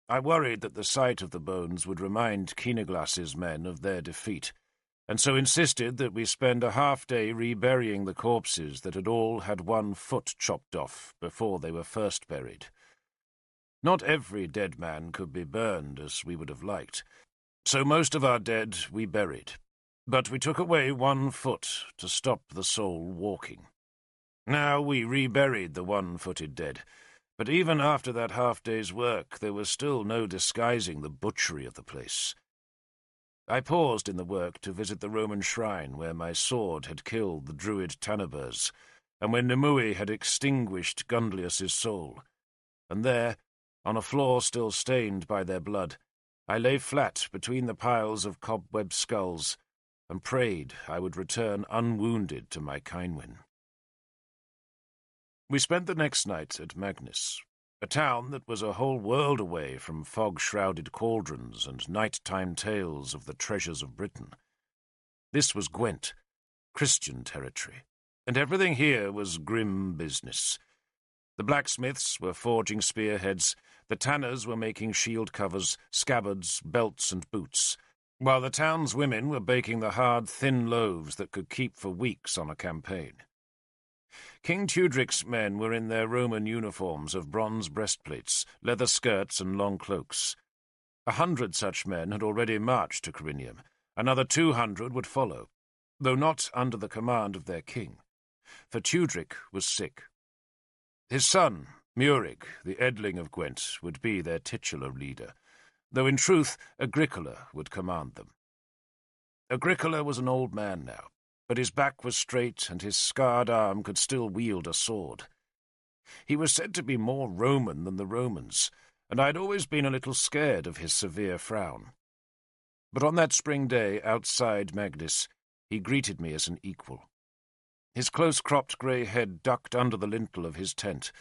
I worried that the sight of the bones would remind Keenaglas's men of their defeat, and so insisted that we spend a half-day reburying the corpses that had all had one foot chopped off before they were first buried. Not every dead man could be burned as we would have liked, so most of our dead we buried, but we took away 1 foot to stop the soul walking. Now we reburied the 1-footed dead, but even after that half-day's work there was still no disguising the butchery of the place. I paused in the work to visit the Roman shrine where my sword had killed the druid Tanabers, and where Nimue had extinguished Gundlius's soul, and there, on a floor still stained by their blood, I lay flat between the piles of cobweb skulls and prayed I would return unwounded to my Kynwyn. We spent the next night at Magnus, a town that was a whole world away from fog-shrouded cauldrons and night-time tales of the treasures of Britain. This was Gwent, Christian territory, and everything here was grim business. The blacksmiths were forging spearheads, the tanners were making shield covers, scabbards, belts, and boots, while the town's women were baking the hard, thin loaves that could keep for weeks on a campaign. King Tudric's men were in their Roman uniforms of bronze breastplates, leather skirts, and long cloaks. 100 such men had already marched to Corinium. Another 200 would follow, though not under the command of their king, for Tudric was sick. His son, Murig, the Edling of Gwent, would be their titular leader, though in truth Agricola would command them. Agricola was an old man now, but his back was straight and his scarred arm could still wield a sword. He was said to be more Roman than the Romans, and I had always been a little scared of his severe frown. But on that spring day outside Magnus, he greeted me as an equal. His close-cropped grey head ducked under the lintel of his tent.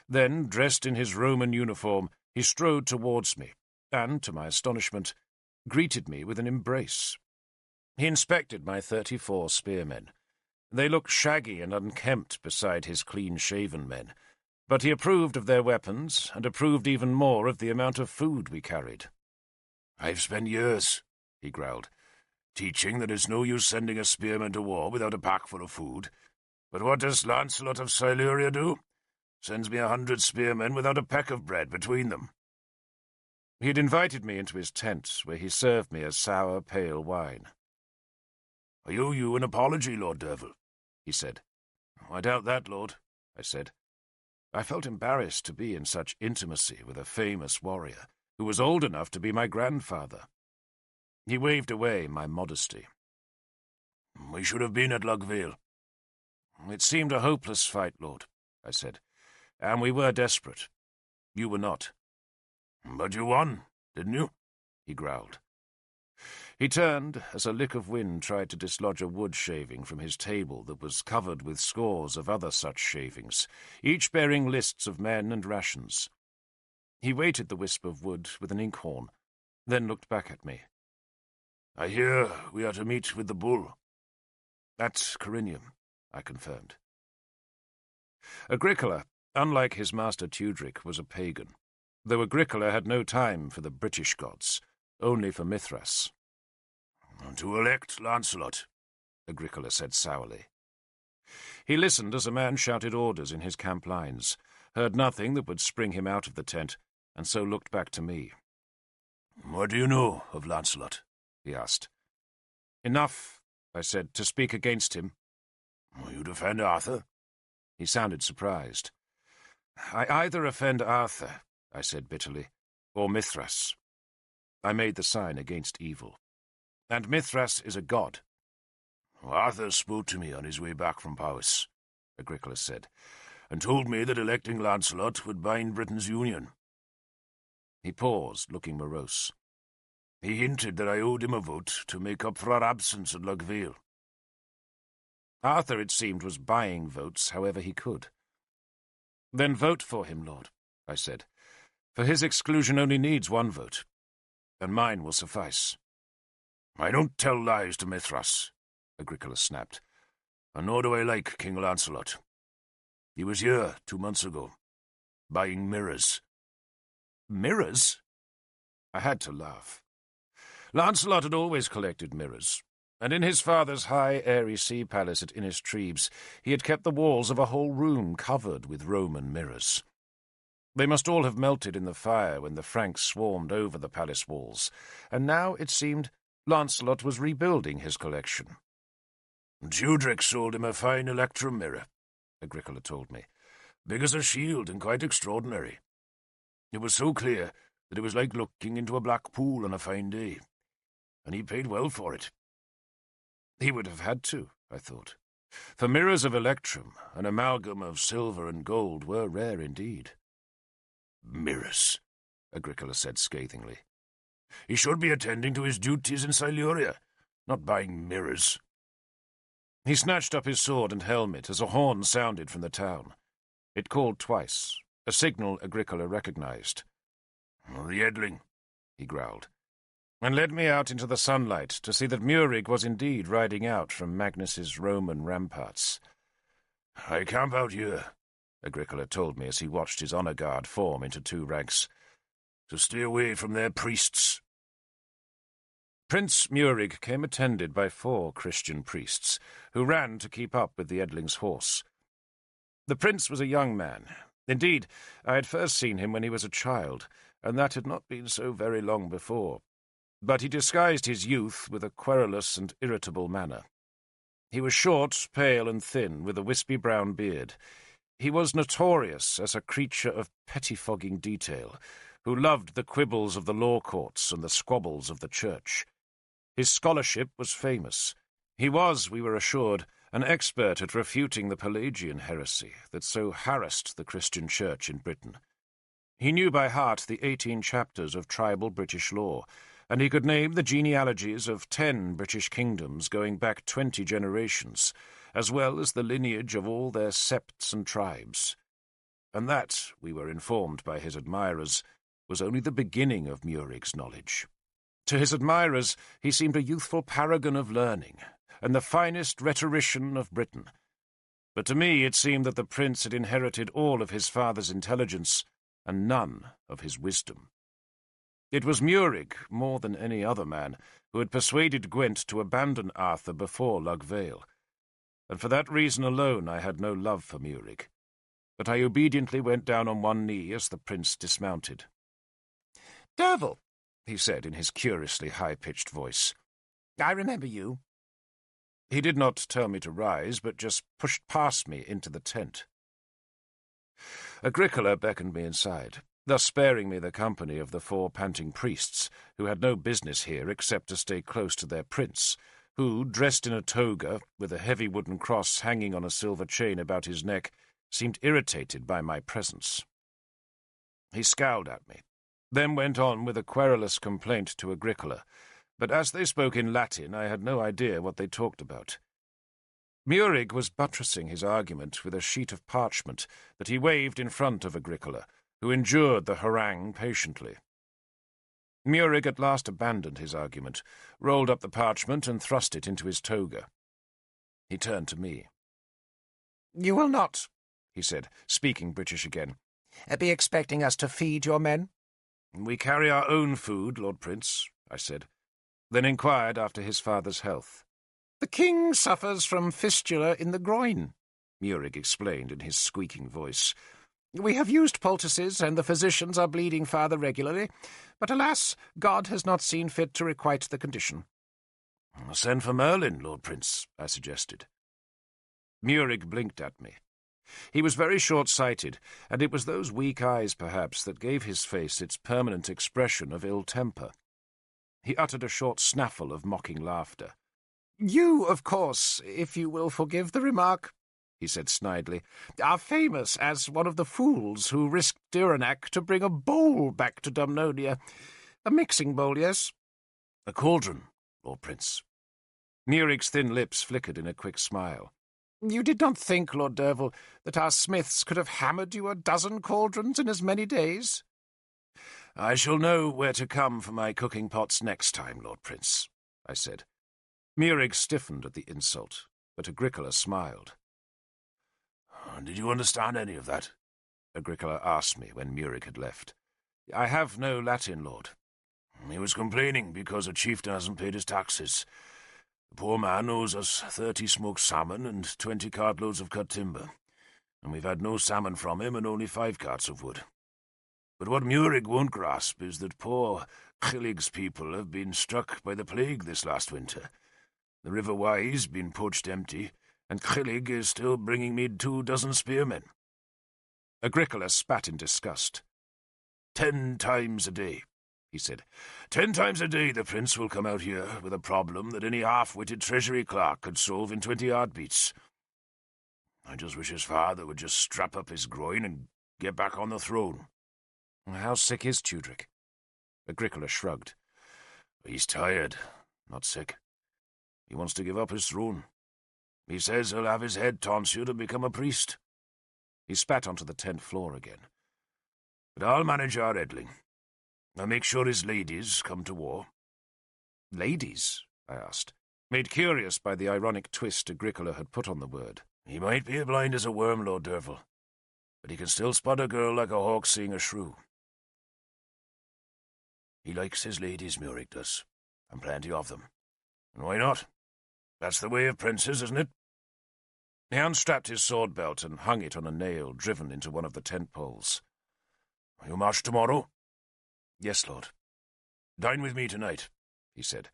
Then, dressed in his Roman uniform, he strode towards me, and, to my astonishment, greeted me with an embrace. He inspected my 34 spearmen. They looked shaggy and unkempt beside his clean-shaven men, but he approved of their weapons, and approved even more of the amount of food we carried. "I've spent years," he growled, "teaching that it's no use sending a spearman to war without a pack full of food. But what does Lancelot of Siluria do? Sends me 100 spearmen without a peck of bread between them." He had invited me into his tent, where he served me a sour, pale wine. "I owe you an apology, Lord Derfel," he said. "I doubt that, Lord," I said. I felt embarrassed to be in such intimacy with a famous warrior, who was old enough to be my grandfather. He waved away my modesty. "We should have been at Lugvale." "It seemed a hopeless fight, Lord," I said, "and we were desperate. You were not." "But you won, didn't you?" he growled. He turned as a lick of wind tried to dislodge a wood shaving from his table that was covered with scores of other such shavings, each bearing lists of men and rations. He weighted the wisp of wood with an inkhorn, then looked back at me. "I hear we are to meet with the bull." "At Corinium," I confirmed. Agricola, unlike his master Tudric, was a pagan, though Agricola had no time for the British gods, only for Mithras. "To elect Lancelot," Agricola said sourly. He listened as a man shouted orders in his camp lines, heard nothing that would spring him out of the tent, and so looked back to me. "What do you know of Lancelot?" he asked. "Enough," I said, "to speak against him." "You defend Arthur?" He sounded surprised. "I either offend Arthur," I said bitterly, "or Mithras." I made the sign against evil. "And Mithras is a god." "Arthur spoke to me on his way back from Powys," Agricola said, "and told me that electing Lancelot would bind Britain's union." He paused, looking morose. "He hinted that I owed him a vote to make up for our absence at Lugvale." Arthur, it seemed, was buying votes however he could. "Then vote for him, Lord," I said, "for his exclusion only needs one vote, and mine will suffice." "I don't tell lies to Mithras," Agricola snapped, "and nor do I like King Lancelot. He was here 2 months ago, buying mirrors." "Mirrors?" I had to laugh. Lancelot had always collected mirrors, and in his father's high, airy sea palace at Innistribes he had kept the walls of a whole room covered with Roman mirrors. They must all have melted in the fire when the Franks swarmed over the palace walls, and now, it seemed, Lancelot was rebuilding his collection. "Tudric sold him a fine electrum mirror," Agricola told me, "big as a shield and quite extraordinary. It was so clear that it was like looking into a black pool on a fine day, and he paid well for it." He would have had to, I thought, for mirrors of electrum, an amalgam of silver and gold, were rare indeed. "Mirrors," Agricola said scathingly. He should be attending to his duties in Siluria, not buying mirrors. He snatched up his sword and helmet as a horn sounded from the town. It called twice, a signal Agricola recognized. The Edling, he growled, and led me out into the sunlight to see that Murig was indeed riding out from Magnus's Roman ramparts. I camp out here, Agricola told me as he watched his honor guard form into two ranks, to stay away from their priests. Prince Murig came attended by 4 Christian priests, who ran to keep up with the Edling's horse. The prince was a young man. Indeed, I had first seen him when he was a child, and that had not been so very long before. But he disguised his youth with a querulous and irritable manner. He was short, pale, and thin, with a wispy brown beard. He was notorious as a creature of pettifogging detail, who loved the quibbles of the law courts and the squabbles of the church. His scholarship was famous. He was, we were assured, an expert at refuting the Pelagian heresy that so harassed the Christian church in Britain. He knew by heart the 18 chapters of tribal British law, and he could name the genealogies of 10 British kingdoms going back 20 generations, as well as the lineage of all their septs and tribes. And that, we were informed by his admirers, was only the beginning of Murig's knowledge. To his admirers he seemed a youthful paragon of learning, and the finest rhetorician of Britain. But to me it seemed that the prince had inherited all of his father's intelligence, and none of his wisdom. It was Murig, more than any other man, who had persuaded Gwent to abandon Arthur before Lugvale, and for that reason alone I had no love for Murig. But I obediently went down on one knee as the prince dismounted. "Derfel," he said in his curiously high-pitched voice. "I remember you." He did not tell me to rise, but just pushed past me into the tent. Agricola beckoned me inside, thus sparing me the company of the 4 panting priests, who had no business here except to stay close to their prince, who, dressed in a toga, with a heavy wooden cross hanging on a silver chain about his neck, seemed irritated by my presence. He scowled at me, then went on with a querulous complaint to Agricola, but as they spoke in Latin I had no idea what they talked about. Murig was buttressing his argument with a sheet of parchment that he waved in front of Agricola, who endured the harangue patiently. Murig at last abandoned his argument, rolled up the parchment and thrust it into his toga. He turned to me. "You will not," he said, speaking British again, "be expecting us to feed your men?" "We carry our own food, Lord Prince," I said, then inquired after his father's health. "The king suffers from fistula in the groin," Murig explained in his squeaking voice. "We have used poultices, and the physicians are bleeding father regularly, but alas, God has not seen fit to requite the condition." "Send for Merlin, Lord Prince," I suggested. Murig blinked at me. He was very short-sighted, and it was those weak eyes, perhaps, that gave his face its permanent expression of ill temper. He uttered a short snaffle of mocking laughter. "You, of course, if you will forgive the remark," he said snidely, "are famous as one of the fools who risked Dyranak to bring a bowl back to Dumnonia. A mixing bowl, yes?" "A cauldron, Lord Prince." Murig's thin lips flickered in a quick smile. "You did not think, Lord Derfel, that our smiths could have hammered you a dozen cauldrons in as many days?" "I shall know where to come for my cooking pots next time, Lord Prince," I said. Murig stiffened at the insult, but Agricola smiled. "Did you understand any of that?" Agricola asked me when Murig had left. "I have no Latin, Lord." "He was complaining because a chieftain hasn't paid his taxes. The poor man owes us 30 smoked salmon and 20 cartloads of cut timber, and we've had no salmon from him and only 5 carts of wood. But what Murig won't grasp is that poor Chillig's people have been struck by the plague this last winter. The River Wye's been poached empty, and Chillig is still bringing me 24 spearmen." Agricola spat in disgust. 10 times a day, he said. 10 times a day the prince will come out here with a problem that any half-witted treasury clerk could solve in 20 heartbeats. I just wish his father would just strap up his groin and get back on the throne." "How sick is Tudrick?" Agricola shrugged. He's tired, not sick. He wants to give up his throne. He says he'll have his head tonsured and become a priest. He spat onto the tent floor again. But I'll manage our Edling. I'll make sure his ladies come to war. Ladies? I asked, made curious by the ironic twist Agricola had put on the word. He might be as blind as a worm, Lord Derfel, but he can still spot a girl like a hawk seeing a shrew. He likes his ladies, Murik does, and plenty of them. And why not? That's the way of princes, isn't it? He unstrapped his sword belt and hung it on a nail driven into one of the tent poles. You march tomorrow? Yes, Lord. Dine with me tonight, he said,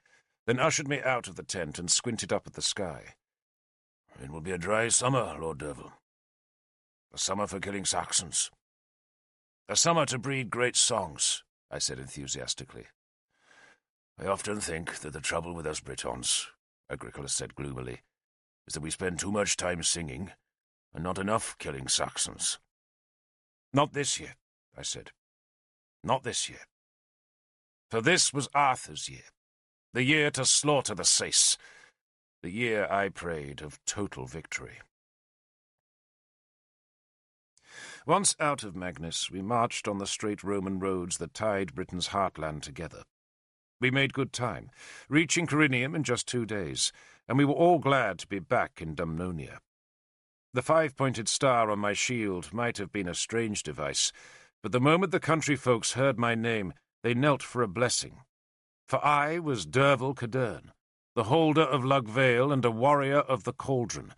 then ushered me out of the tent and squinted up at the sky. It will be a dry summer, Lord Derfel. A summer for killing Saxons. A summer to breed great songs, I said enthusiastically. I often think that the trouble with us Britons, Agricola said gloomily, is that we spend too much time singing and not enough killing Saxons. Not this year, I said. Not this year. For this was Arthur's year, the year to slaughter the Sace, the year, I prayed, of total victory. Once out of Magnus, we marched on the straight Roman roads that tied Britain's heartland together. We made good time, reaching Corinium in just 2 days, and we were all glad to be back in Dumnonia. The 5-pointed star on my shield might have been a strange device, but the moment the country folks heard my name, they knelt for a blessing. For I was Derfel Cadarn, the holder of Lugvale and a warrior of the Cauldron,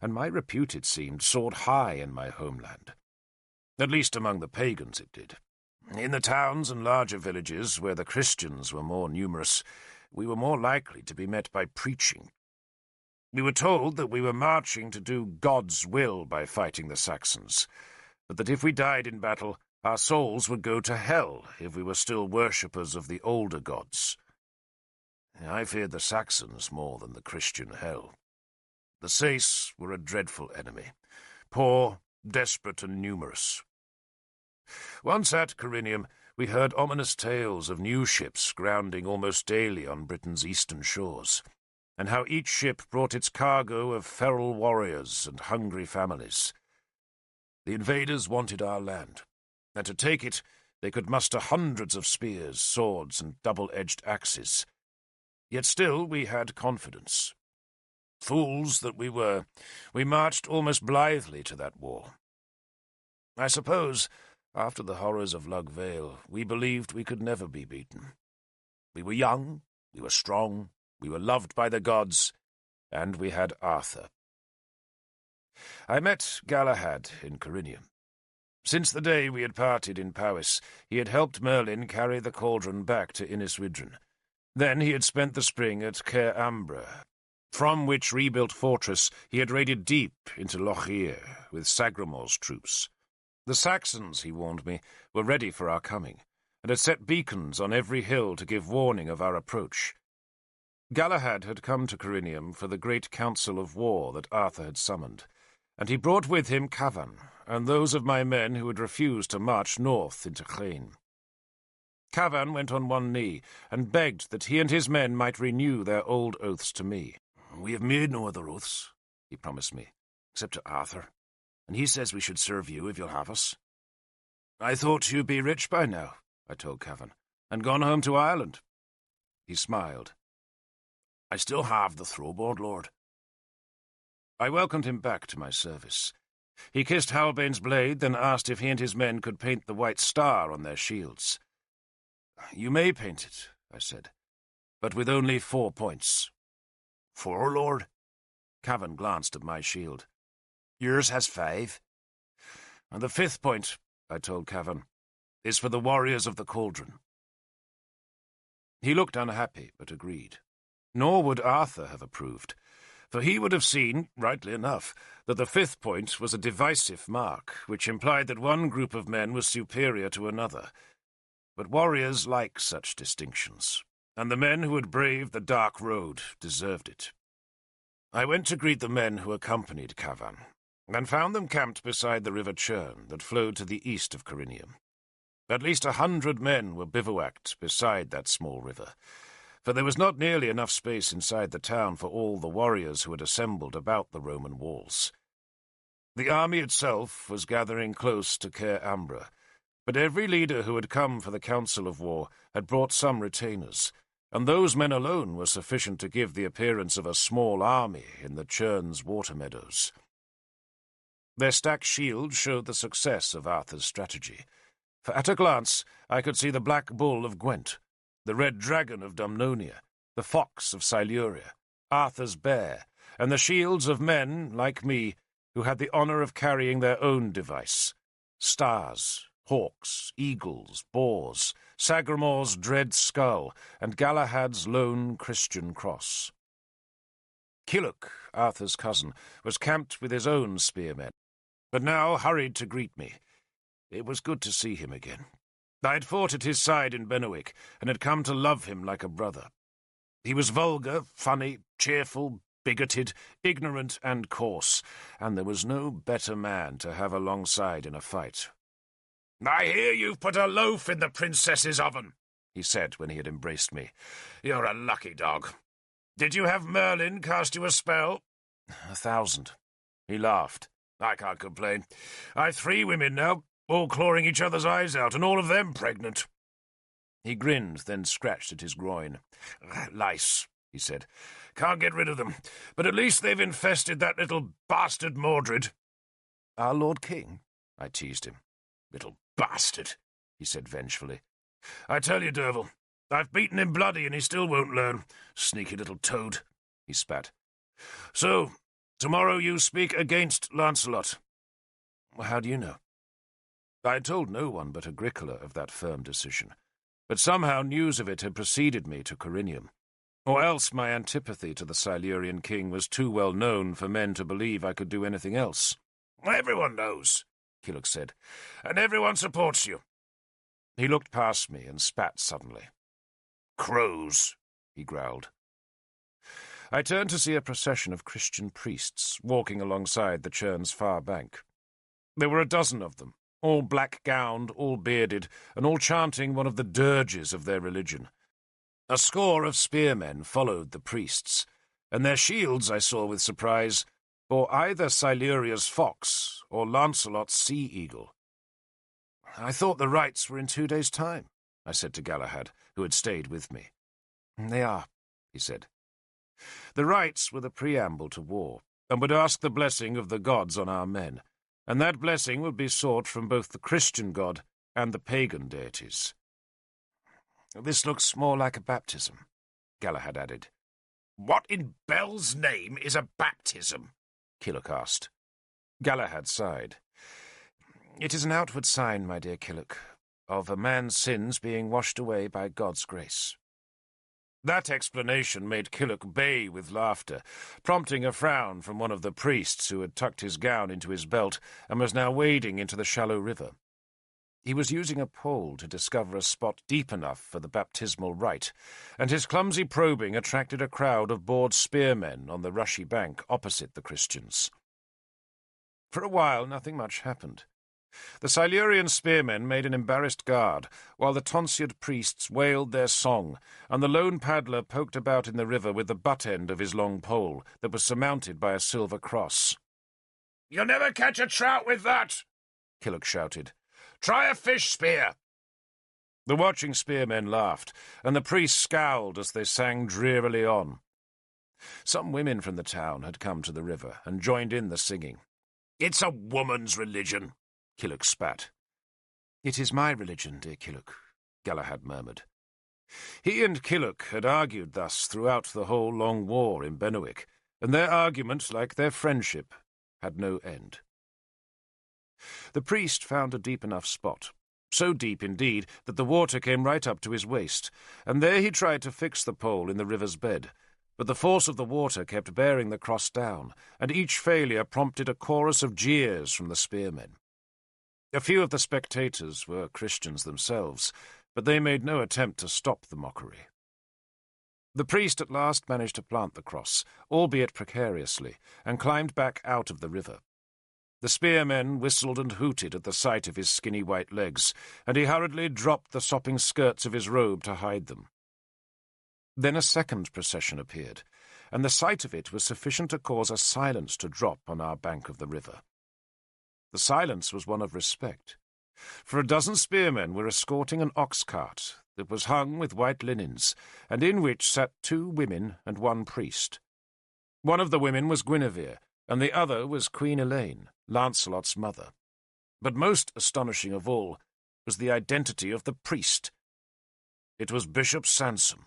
and my repute, it seemed, soared high in my homeland. At least among the pagans it did. In the towns and larger villages, where the Christians were more numerous, we were more likely to be met by preaching. We were told that we were marching to do God's will by fighting the Saxons, but that if we died in battle, our souls would go to hell if we were still worshippers of the older gods. I feared the Saxons more than the Christian hell. The Sace were a dreadful enemy, poor, desperate, and numerous. Once at Corinium, we heard ominous tales of new ships grounding almost daily on Britain's eastern shores, and how each ship brought its cargo of feral warriors and hungry families. The invaders wanted our land, and to take it they could muster hundreds of spears, swords, and double-edged axes. Yet still we had confidence. Fools that we were, we marched almost blithely to that war. I suppose, after the horrors of Lugvale, we believed we could never be beaten. We were young, we were strong, we were loved by the gods, and we had Arthur. I met Galahad in Corinium. Since the day we had parted in Powys, he had helped Merlin carry the cauldron back to Inniswydren. Then he had spent the spring at Caer Ambra, from which rebuilt fortress he had raided deep into Lochir with Sagramor's troops. The Saxons, he warned me, were ready for our coming, and had set beacons on every hill to give warning of our approach. Galahad had come to Corinium for the great council of war that Arthur had summoned, and he brought with him Cavan and those of my men who had refused to march north into Llain. Cavan went on one knee and begged that he and his men might renew their old oaths to me. "We have made no other oaths," he promised me, "except to Arthur, and he says we should serve you if you'll have us." "I thought you'd be rich by now," I told Cavan, "and gone home to Ireland." He smiled. "I still have the throwboard, Lord." I welcomed him back to my service. He kissed Halbane's blade, then asked if he and his men could paint the white star on their shields. "You may paint it," I said, "but with only 4 points." "4, Lord?" Cavan glanced at my shield. "Yours has 5. "And the 5th point," I told Cavan, "is for the warriors of the Cauldron." He looked unhappy, but agreed. Nor would Arthur have approved, for he would have seen, rightly enough, that the 5th point was a divisive mark, which implied that one group of men was superior to another. But warriors like such distinctions, and the men who had braved the dark road deserved it. I went to greet the men who accompanied Cavan, and found them camped beside the river Churn that flowed to the east of Corinium. At least 100 men were bivouacked beside that small river, for there was not nearly enough space inside the town for all the warriors who had assembled about the Roman walls. The army itself was gathering close to Caer Ambra, but every leader who had come for the council of war had brought some retainers, and those men alone were sufficient to give the appearance of a small army in the Churn's water meadows. Their stacked shields showed the success of Arthur's strategy, for at a glance I could see the black bull of Gwent, the red dragon of Dumnonia, the fox of Siluria, Arthur's bear, and the shields of men, like me, who had the honour of carrying their own device: stars, hawks, eagles, boars, Sagramor's dread skull, and Galahad's lone Christian cross. Killoch, Arthur's cousin, was camped with his own spearmen, but now hurried to greet me. It was good to see him again. I had fought at his side in Benwick, and had come to love him like a brother. He was vulgar, funny, cheerful, bigoted, ignorant, and coarse, and there was no better man to have alongside in a fight. "I hear you've put a loaf in the princess's oven," he said when he had embraced me. "You're a lucky dog. Did you have Merlin cast you a spell?" 1,000. He laughed. "I can't complain. I've 3 women now, all clawing each other's eyes out, and all of them pregnant." He grinned, then scratched at his groin. "Lice," he said. "Can't get rid of them, but at least they've infested that little bastard Mordred." "Our Lord King?" I teased him. "Little bastard," he said vengefully. "I tell you, Derfel, I've beaten him bloody and he still won't learn. Sneaky little toad," he spat. "So, tomorrow you speak against Lancelot." "How do you know?" I had told no one but Agricola of that firm decision, but somehow news of it had preceded me to Corinium. Or else my antipathy to the Silurian king was too well known for men to believe I could do anything else. "Everyone knows," Killoch said, "and everyone supports you." He looked past me and spat suddenly. "Crows," he growled. I turned to see a procession of Christian priests walking alongside the Churn's far bank. There were a dozen of them, all black-gowned, all bearded, and all chanting one of the dirges of their religion. A score of spearmen followed the priests, and their shields, I saw with surprise, bore either Siluria's fox or Lancelot's sea-eagle. "I thought the rites were in 2 days' time," I said to Galahad, who had stayed with me. "They are," he said. The rites were the preamble to war, and would ask the blessing of the gods on our men, and that blessing would be sought from both the Christian god and the pagan deities. "This looks more like a baptism," Galahad added. "What in Bel's name is a baptism?" Killoch asked. Galahad sighed. "It is an outward sign, my dear Killoch, of a man's sins being washed away by God's grace." That explanation made Killoch bay with laughter, prompting a frown from one of the priests who had tucked his gown into his belt and was now wading into the shallow river. He was using a pole to discover a spot deep enough for the baptismal rite, and his clumsy probing attracted a crowd of bored spearmen on the rushy bank opposite the Christians. For a while nothing much happened. The Silurian spearmen made an embarrassed guard, while the tonsured priests wailed their song, and the lone paddler poked about in the river with the butt end of his long pole that was surmounted by a silver cross. "You'll never catch a trout with that!" Killoch shouted. "Try a fish spear!" The watching spearmen laughed, and the priests scowled as they sang drearily on. Some women from the town had come to the river and joined in the singing. "It's a woman's religion," Killoch spat. "It is my religion, dear Killoch," Galahad murmured. He and Killoch had argued thus throughout the whole long war in Benwick, and their argument, like their friendship, had no end. The priest found a deep enough spot, so deep indeed that the water came right up to his waist, and there he tried to fix the pole in the river's bed, but the force of the water kept bearing the cross down, and each failure prompted a chorus of jeers from the spearmen. A few of the spectators were Christians themselves, but they made no attempt to stop the mockery. The priest at last managed to plant the cross, albeit precariously, and climbed back out of the river. The spearmen whistled and hooted at the sight of his skinny white legs, and he hurriedly dropped the sopping skirts of his robe to hide them. Then a second procession appeared, and the sight of it was sufficient to cause a silence to drop on our bank of the river. The silence was one of respect, for a dozen spearmen were escorting an ox-cart that was hung with white linens, and in which sat 2 women and 1 priest. One of the women was Guinevere, and the other was Queen Elaine, Lancelot's mother. But most astonishing of all was the identity of the priest. It was Bishop Sansom.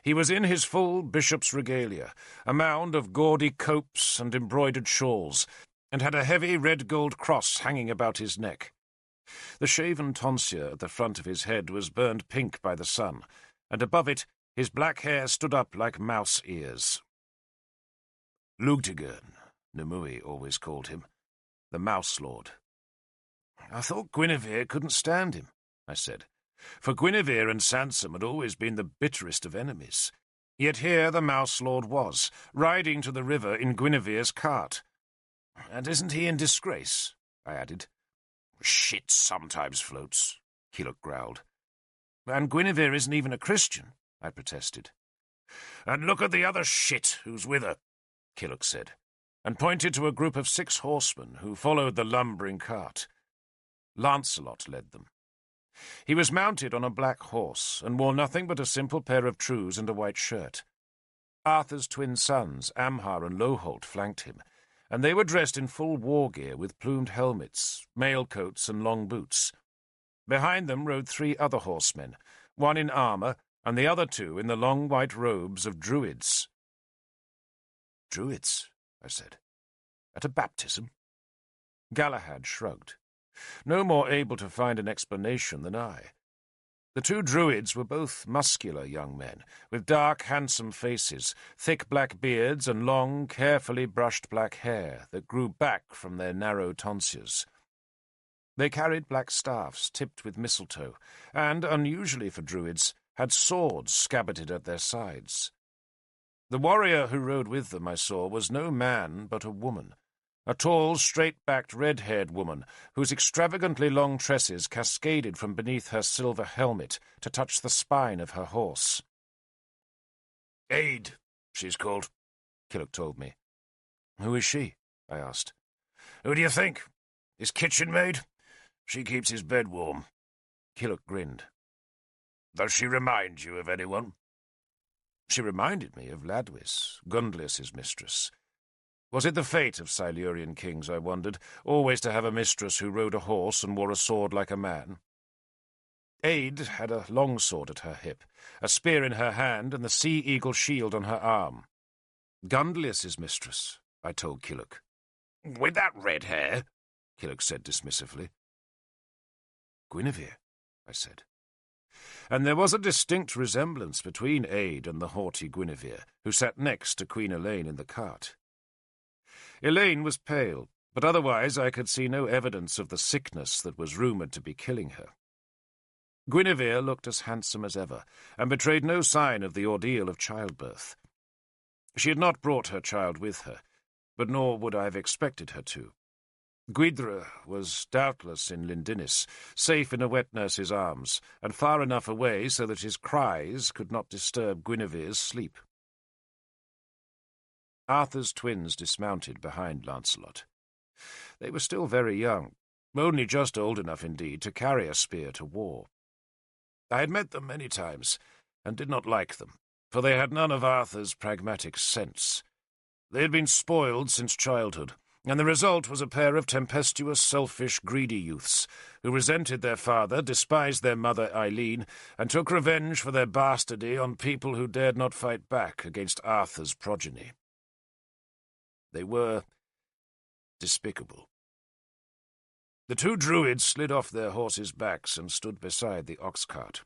He was in his full bishop's regalia, a mound of gaudy copes and embroidered shawls, and had a heavy red gold cross hanging about his neck. The shaven tonsure at the front of his head was burned pink by the sun, and above it his black hair stood up like mouse ears. Lugtigern, Nimue always called him, the Mouse Lord. I thought Guinevere couldn't stand him, I said, for Guinevere and Sansom had always been the bitterest of enemies. Yet here the Mouse Lord was, riding to the river in Guinevere's cart. And isn't he in disgrace? I added. Shit sometimes floats, Killock growled. And Guinevere isn't even a Christian, I protested. And look at the other shit who's with her, Killock said, and pointed to a group of 6 horsemen who followed the lumbering cart. Lancelot led them. He was mounted on a black horse, and wore nothing but a simple pair of trews and a white shirt. Arthur's twin sons, Amhar and Loholt, flanked him, and they were dressed in full war gear with plumed helmets, mail coats, and long boots. Behind them rode 3 other horsemen, one in armour, and the other 2 in the long white robes of druids. Druids, I said. At a baptism? Galahad shrugged, no more able to find an explanation than I. The 2 druids were both muscular young men, with dark, handsome faces, thick black beards, and long, carefully brushed black hair that grew back from their narrow tonsures. They carried black staffs tipped with mistletoe, and, unusually for druids, had swords scabbarded at their sides. The warrior who rode with them, I saw, was no man but a woman, a tall, straight-backed, red-haired woman, whose extravagantly long tresses cascaded from beneath her silver helmet to touch the spine of her horse. "Aid, she's called," Killock told me. "Who is she?" I asked. "Who do you think? His kitchen maid? She keeps his bed warm." Killock grinned. "Does she remind you of anyone?" She reminded me of Ladwis, Gunglius's mistress. Was it the fate of Silurian kings, I wondered, always to have a mistress who rode a horse and wore a sword like a man? Aid had a long sword at her hip, a spear in her hand, and the sea-eagle shield on her arm. Gunglius's mistress, I told Killock. "With that red hair?" Killock said dismissively. "Guinevere," I said. And there was a distinct resemblance between Aid and the haughty Guinevere, who sat next to Queen Elaine in the cart. Elaine was pale, but otherwise I could see no evidence of the sickness that was rumoured to be killing her. Guinevere looked as handsome as ever, and betrayed no sign of the ordeal of childbirth. She had not brought her child with her, but nor would I have expected her to. Gwyddra was doubtless in Lyndinis, safe in a wet nurse's arms, and far enough away so that his cries could not disturb Guinevere's sleep. Arthur's twins dismounted behind Lancelot. They were still very young, only just old enough indeed to carry a spear to war. I had met them many times, and did not like them, for they had none of Arthur's pragmatic sense. They had been spoiled since childhood, and the result was a pair of tempestuous, selfish, greedy youths, who resented their father, despised their mother Eileen, and took revenge for their bastardy on people who dared not fight back against Arthur's progeny. They were despicable. The 2 druids slid off their horses' backs and stood beside the ox-cart.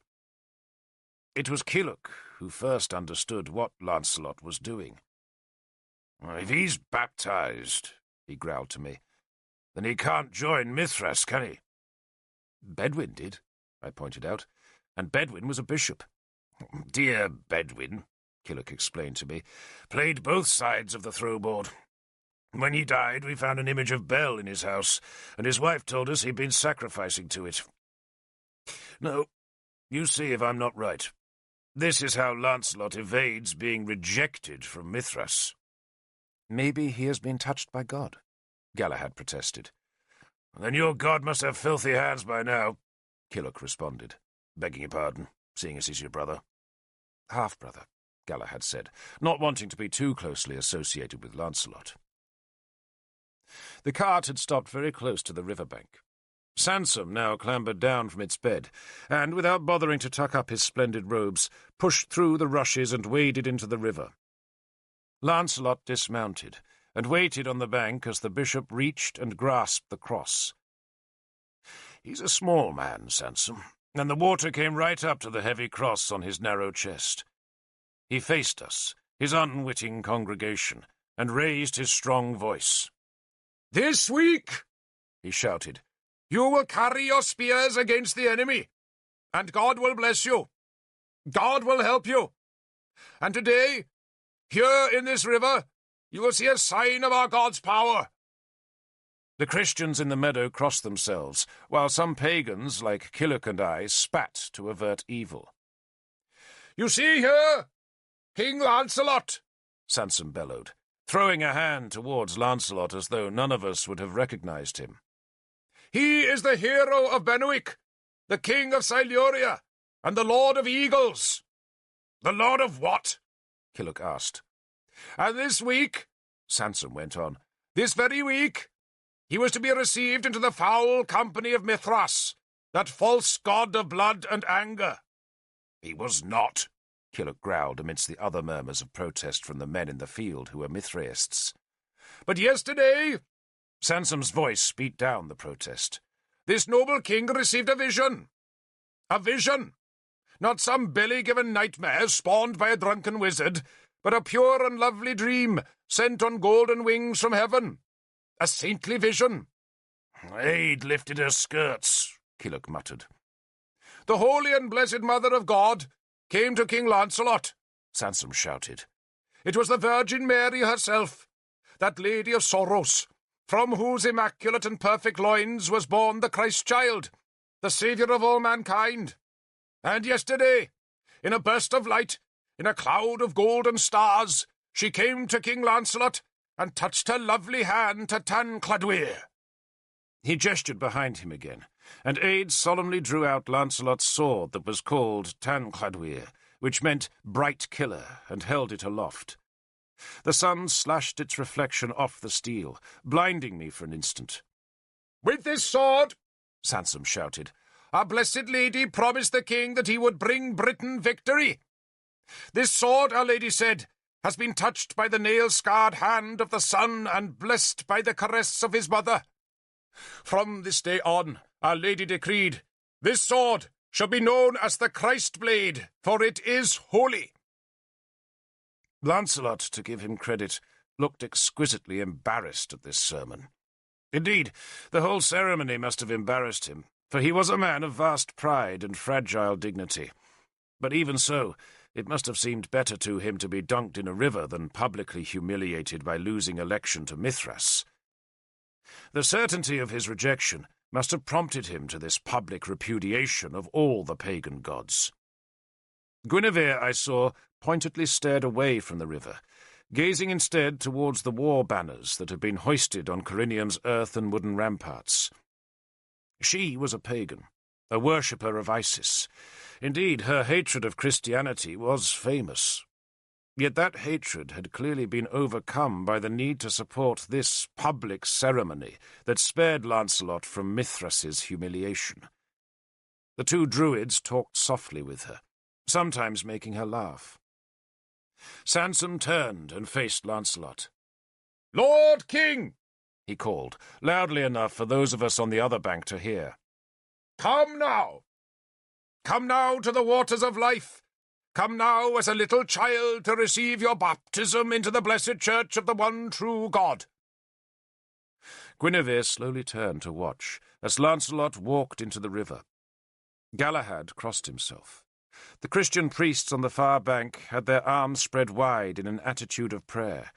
It was Killock who first understood what Lancelot was doing. "If he's baptized," he growled to me, "then he can't join Mithras, can he?" "Bedwin did," I pointed out, "and Bedwin was a bishop." "Dear Bedwin," Killock explained to me, "played both sides of the throwboard. When he died, we found an image of Bel in his house, and his wife told us he'd been sacrificing to it. No, you see if I'm not right. This is how Lancelot evades being rejected from Mithras. Maybe he has been touched by God, Galahad protested. Then your god must have filthy hands by now, Killick responded. Begging your pardon, seeing as he's your brother. Half-brother, Galahad said, not wanting to be too closely associated with Lancelot. The cart had stopped very close to the riverbank. Sansom now clambered down from its bed, and, without bothering to tuck up his splendid robes, pushed through the rushes and waded into the river. Lancelot dismounted, and waited on the bank as the bishop reached and grasped the cross. He's a small man, Sansom, and the water came right up to the heavy cross on his narrow chest. He faced us, his unwitting congregation, and raised his strong voice. "This week," he shouted, "you will carry your spears against the enemy, and God will bless you. God will help you. And today, here in this river, you will see a sign of our God's power." The Christians in the meadow crossed themselves, while some pagans, like Killick and I, spat to avert evil. "You see here, King Lancelot," Sansom bellowed, throwing a hand towards Lancelot as though none of us would have recognized him. "He is the hero of Benwick, the king of Siluria, and the lord of eagles." "The lord of what?" Killick asked. "And this week," Sansom went on, "this very week, he was to be received into the foul company of Mithras, that false god of blood and anger." "He was not," Killick growled amidst the other murmurs of protest from the men in the field who were Mithraists. "But yesterday," Sansom's voice beat down the protest, "this noble king received a vision. A vision! Not some belly-given nightmare spawned by a drunken wizard, but a pure and lovely dream sent on golden wings from heaven. A saintly vision." "Aid lifted her skirts," Killick muttered. "The holy and blessed Mother of God came to King Lancelot," Sansom shouted. "It was the Virgin Mary herself, that Lady of Sorrows, from whose immaculate and perfect loins was born the Christ-child, the Saviour of all mankind. And yesterday, in a burst of light, in a cloud of golden stars, she came to King Lancelot and touched her lovely hand to Tancladwyr." He gestured behind him again, and Aid solemnly drew out Lancelot's sword that was called Tancladwyr, which meant bright killer, and held it aloft. The sun slashed its reflection off the steel, blinding me for an instant. "With this sword," Sansom shouted, "our blessed lady promised the king that he would bring Britain victory. This sword, our lady said, has been touched by the nail-scarred hand of the sun and blessed by the caress of his mother. From this day on, our lady decreed, this sword shall be known as the Christ blade, for it is holy." Lancelot, to give him credit, looked exquisitely embarrassed at this sermon. Indeed, the whole ceremony must have embarrassed him, for he was a man of vast pride and fragile dignity. But even so, it must have seemed better to him to be dunked in a river than publicly humiliated by losing election to Mithras. The certainty of his rejection must have prompted him to this public repudiation of all the pagan gods. Guinevere, I saw, pointedly stared away from the river, gazing instead towards the war banners that had been hoisted on Corinium's earth and wooden ramparts. She was a pagan, a worshipper of Isis. Indeed, her hatred of Christianity was famous. Yet that hatred had clearly been overcome by the need to support this public ceremony that spared Lancelot from Mithras's humiliation. The two druids talked softly with her, sometimes making her laugh. Sansom turned and faced Lancelot. "Lord King!" he called, loudly enough for those of us on the other bank to hear. "Come now! Come now to the waters of life! Come now as a little child to receive your baptism into the blessed church of the one true God." Guinevere slowly turned to watch as Lancelot walked into the river. Galahad crossed himself. The Christian priests on the far bank had their arms spread wide in an attitude of prayer,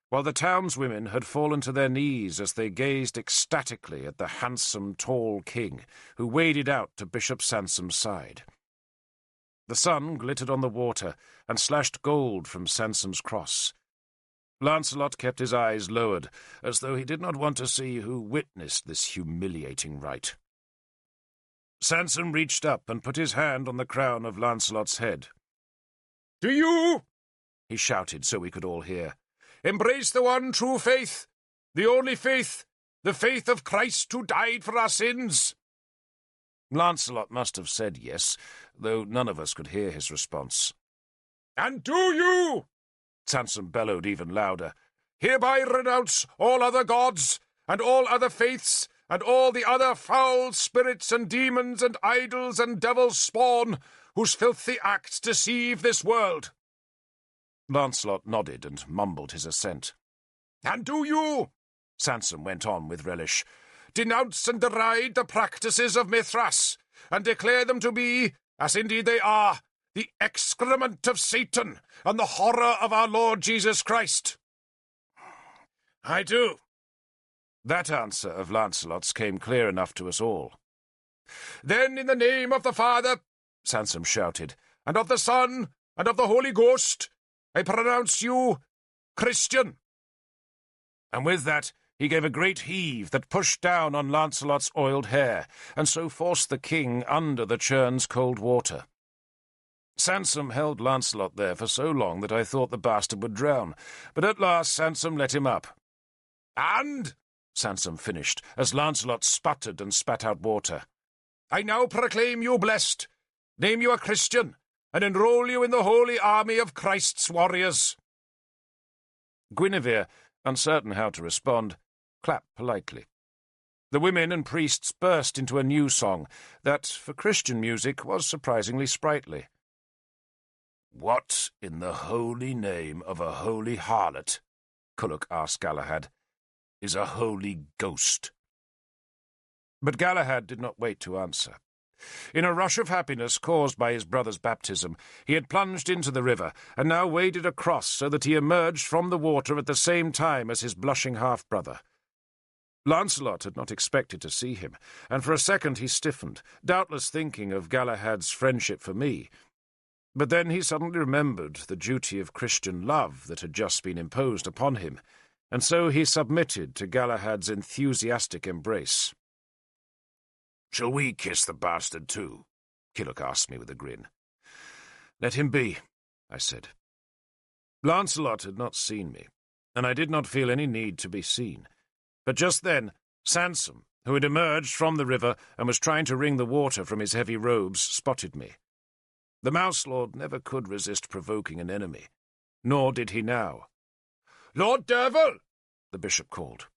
while the townswomen had fallen to their knees as they gazed ecstatically at the handsome, tall king who waded out to Bishop Sansom's side. The sun glittered on the water and slashed gold from Sansom's cross. Lancelot kept his eyes lowered, as though he did not want to see who witnessed this humiliating rite. Sansom reached up and put his hand on the crown of Lancelot's head. "Do you," he shouted so we could all hear, "embrace the one true faith, the only faith, the faith of Christ who died for our sins?" Lancelot must have said yes, though none of us could hear his response. "And do you," Sansom bellowed even louder, "hereby renounce all other gods, and all other faiths, and all the other foul spirits and demons and idols and devil's spawn, whose filthy acts deceive this world?" Lancelot nodded and mumbled his assent. "And do you," Sansom went on with relish, "denounce and deride the practices of Mithras, and declare them to be, as indeed they are, the excrement of Satan and the horror of our Lord Jesus Christ?" "I do." That answer of Lancelot's came clear enough to us all. "Then in the name of the Father," Sansom shouted, "and of the Son, and of the Holy Ghost, I pronounce you Christian." And with that he gave a great heave that pushed down on Lancelot's oiled hair, and so forced the king under the churn's cold water. Sansom held Lancelot there for so long that I thought the bastard would drown, but at last Sansom let him up. "And," Sansom finished, as Lancelot sputtered and spat out water, "I now proclaim you blessed, name you a Christian, and enroll you in the holy army of Christ's warriors." Guinevere, uncertain how to respond, clapped politely. The women and priests burst into a new song that, for Christian music, was surprisingly sprightly. "What in the holy name of a holy harlot," Culloch asked Galahad, "is a holy ghost?" But Galahad did not wait to answer. In a rush of happiness caused by his brother's baptism, he had plunged into the river, and now waded across so that he emerged from the water at the same time as his blushing half-brother. Lancelot had not expected to see him, and for a second he stiffened, doubtless thinking of Galahad's friendship for me. But then he suddenly remembered the duty of Christian love that had just been imposed upon him, and so he submitted to Galahad's enthusiastic embrace. "Shall we kiss the bastard too?" Culloch asked me with a grin. "Let him be," I said. Lancelot had not seen me, and I did not feel any need to be seen. But just then, Sansom, who had emerged from the river and was trying to wring the water from his heavy robes, spotted me. The Mouse Lord never could resist provoking an enemy, nor did he now. "Lord Derfel!" the bishop called.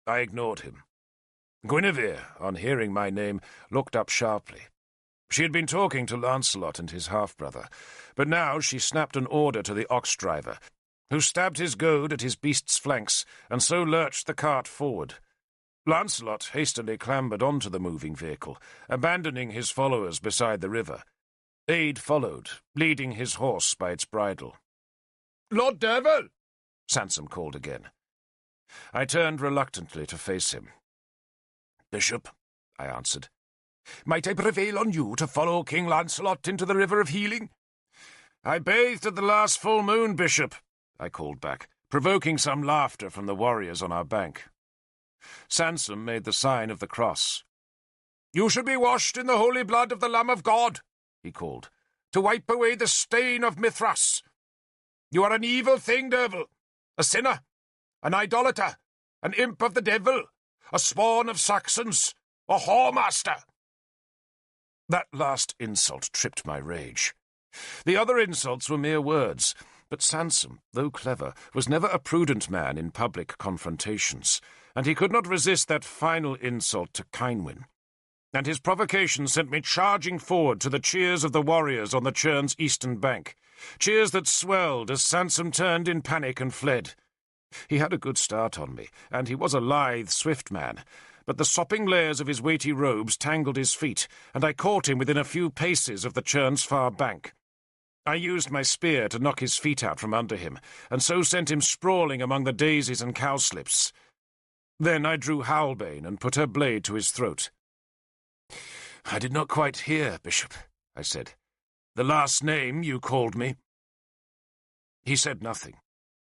I ignored him. Guinevere, on hearing my name, looked up sharply. She had been talking to Lancelot and his half-brother, but now she snapped an order to the ox-driver, who stabbed his goad at his beast's flanks, and so lurched the cart forward. Lancelot hastily clambered onto the moving vehicle, abandoning his followers beside the river. Aid followed, leading his horse by its bridle. "Lord Derfel!" Sansom called again. I turned reluctantly to face him. "Bishop," I answered, "might I prevail on you to follow King Lancelot into the River of Healing?" "I bathed at the last full moon, Bishop," I called back, provoking some laughter from the warriors on our bank. Sansom made the sign of the cross. "You should be washed in the holy blood of the Lamb of God," he called, "to wipe away the stain of Mithras. You are an evil thing, Derfel, a sinner, an idolater, an imp of the devil, a spawn of Saxons, a whoremaster." That last insult tripped my rage. The other insults were mere words, but Sansom, though clever, was never a prudent man in public confrontations, and he could not resist that final insult to Kynwyn. And his provocation sent me charging forward to the cheers of the warriors on the churn's eastern bank, cheers that swelled as Sansom turned in panic and fled. He had a good start on me, and he was a lithe, swift man, but the sopping layers of his weighty robes tangled his feet, and I caught him within a few paces of the churn's far bank. I used my spear to knock his feet out from under him, and so sent him sprawling among the daisies and cowslips. Then I drew Howlbane and put her blade to his throat. "I did not quite hear, Bishop," I said. The last name you called me?" He said nothing,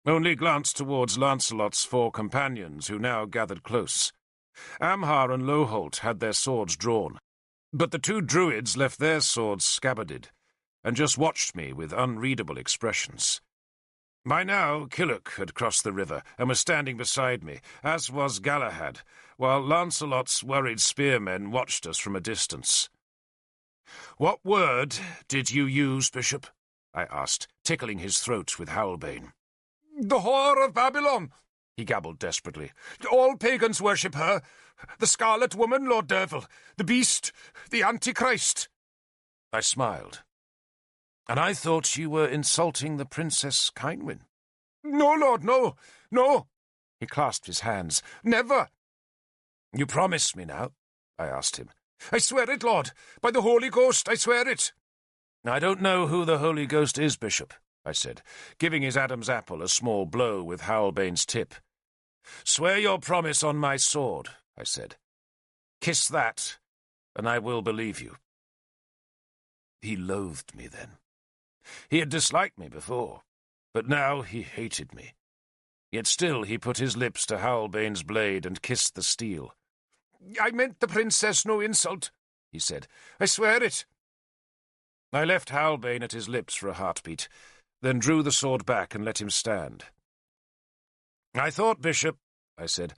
only glanced towards Lancelot's 4 companions, who now gathered close. Amhar and Loholt had their swords drawn, but the 2 druids left their swords scabbarded, and just watched me with unreadable expressions. By now, Killock had crossed the river and was standing beside me, as was Galahad, while Lancelot's worried spearmen watched us from a distance. "What word did you use, Bishop?" I asked, tickling his throat with Howlbane. "The whore of Babylon," he gabbled desperately. "All pagans worship her. The Scarlet Woman, Lord Derfel. The Beast. The Antichrist." I smiled. "And I thought you were insulting the Princess Kynwyn." "No, Lord, no, no." He clasped his hands. "Never." "You promise me now?" I asked him. "I swear it, Lord. By the Holy Ghost, I swear it." "I don't know who the Holy Ghost is, Bishop," I said, giving his Adam's apple a small blow with Howlbane's tip. "Swear your promise on my sword," I said. "Kiss that, and I will believe you." He loathed me then. He had disliked me before, but now he hated me. Yet still he put his lips to Howlbane's blade and kissed the steel. "I meant the princess no insult," he said. "I swear it." I left Howlbane at his lips for a heartbeat, then drew the sword back and let him stand. "I thought, Bishop," I said,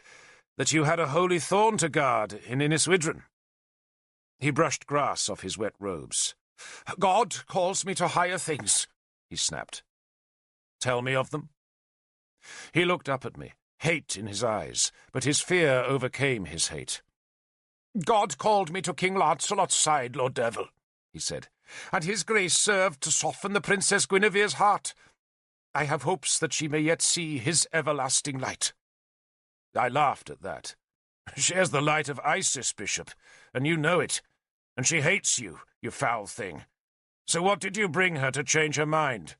"that you had a holy thorn to guard in Inniswydran." He brushed grass off his wet robes. "God calls me to higher things," he snapped. "Tell me of them." He looked up at me, hate in his eyes, but his fear overcame his hate. "God called me to King Lancelot's side, Lord Derfel," he said, "and his grace served to soften the Princess Guinevere's heart. I have hopes that she may yet see his everlasting light." I laughed at that. "She has the light of Isis, Bishop, and you know it, and she hates you, you foul thing. So what did you bring her to change her mind?"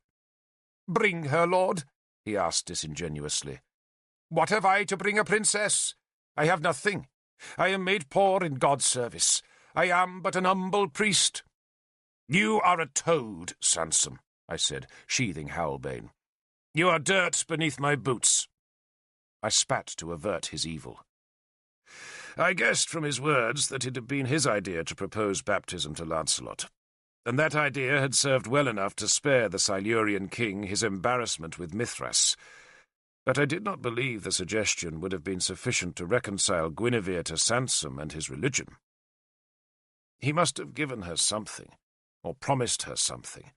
"Bring her, Lord?" he asked disingenuously. "What have I to bring a princess? I have nothing. I am made poor in God's service. I am but an humble priest." "You are a toad, Sansom," I said, sheathing Howlbane. "You are dirt beneath my boots." I spat to avert his evil. I guessed from his words that it had been his idea to propose baptism to Lancelot, and that idea had served well enough to spare the Silurian king his embarrassment with Mithras. But I did not believe the suggestion would have been sufficient to reconcile Guinevere to Sansom and his religion. He must have given her something, or promised her something,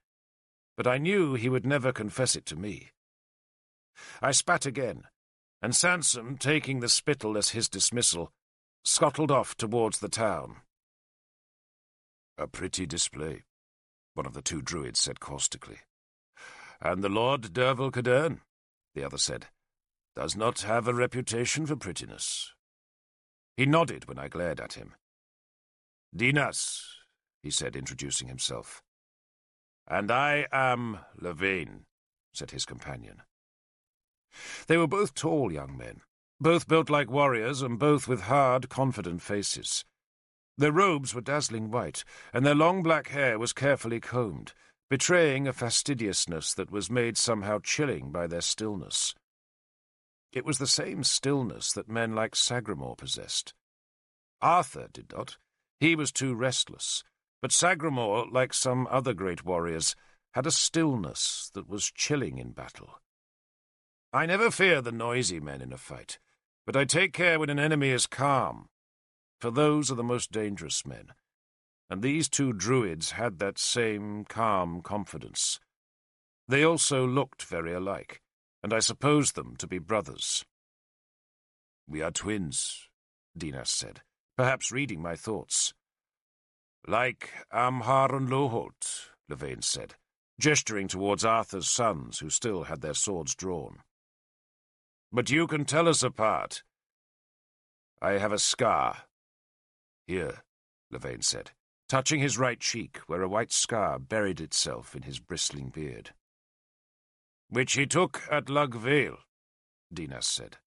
but I knew he would never confess it to me. I spat again, and Sansom, taking the spittle as his dismissal, scuttled off towards the town. "A pretty display," one of the 2 druids said caustically. "And the Lord Derfel Cadarn," the other said, "does not have a reputation for prettiness." He nodded when I glared at him. "Dinas," he said, introducing himself. "And I am Lavain," said his companion. They were both tall young men, both built like warriors and both with hard, confident faces. Their robes were dazzling white, and their long black hair was carefully combed, betraying a fastidiousness that was made somehow chilling by their stillness. It was the same stillness that men like Sagramor possessed. Arthur did not. He was too restless, but Sagramor, like some other great warriors, had a stillness that was chilling in battle. I never fear the noisy men in a fight, but I take care when an enemy is calm, for those are the most dangerous men, and these 2 druids had that same calm confidence. They also looked very alike, and I supposed them to be brothers. "We are twins," Dinas said, perhaps reading my thoughts. "Like Amhar and Loholt," Lavain said, gesturing towards Arthur's sons, who still had their swords drawn. "But you can tell us apart." "I have a scar." "Here," Lavain said, touching his right cheek, where a white scar buried itself in his bristling beard. "Which he took at Lugvale," Dinas said.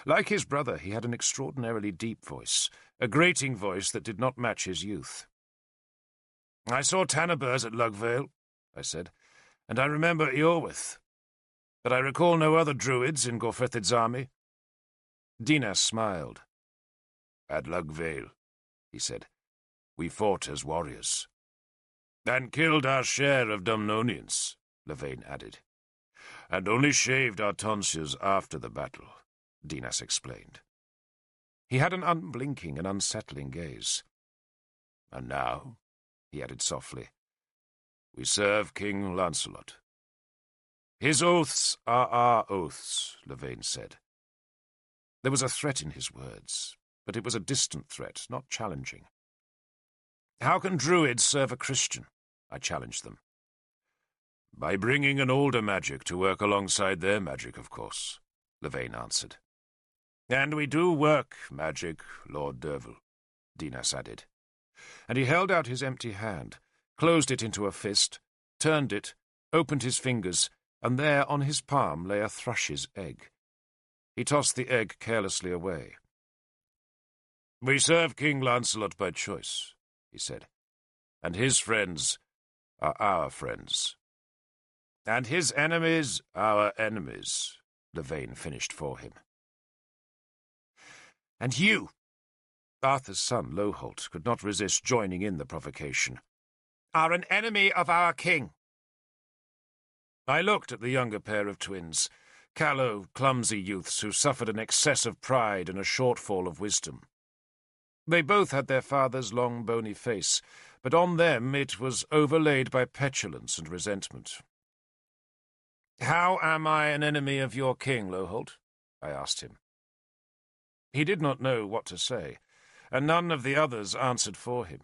Like his brother, he had an extraordinarily deep voice, a grating voice that did not match his youth. "I saw Tanabers at Lugvale," I said, "and I remember Iorwerth. But I recall no other druids in Gorfethid's army." Dinas smiled. "At Lugvale," he said, "we fought as warriors." "And killed our share of Dumnonians," Levane added. "And only shaved our tonsures after the battle," Dinas explained. He had an unblinking and unsettling gaze. "And now," he added softly, "we serve King Lancelot." "His oaths are our oaths," Levane said. There was a threat in his words, but it was a distant threat, not challenging. "How can druids serve a Christian?" I challenged them. "By bringing an older magic to work alongside their magic, of course," Levane answered. "And we do work magic, Lord Derfel," Dinas added. And he held out his empty hand, closed it into a fist, turned it, opened his fingers, and there on his palm lay a thrush's egg. He tossed the egg carelessly away. "We serve King Lancelot by choice," he said, "and his friends are our friends." "And his enemies our enemies," Levane finished for him. "And you," Arthur's son Loholt could not resist joining in the provocation, "are an enemy of our king." I looked at the younger pair of twins, callow, clumsy youths who suffered an excess of pride and a shortfall of wisdom. They both had their father's long, bony face, but on them it was overlaid by petulance and resentment. "How am I an enemy of your king, Loholt?" I asked him. He did not know what to say, and none of the others answered for him.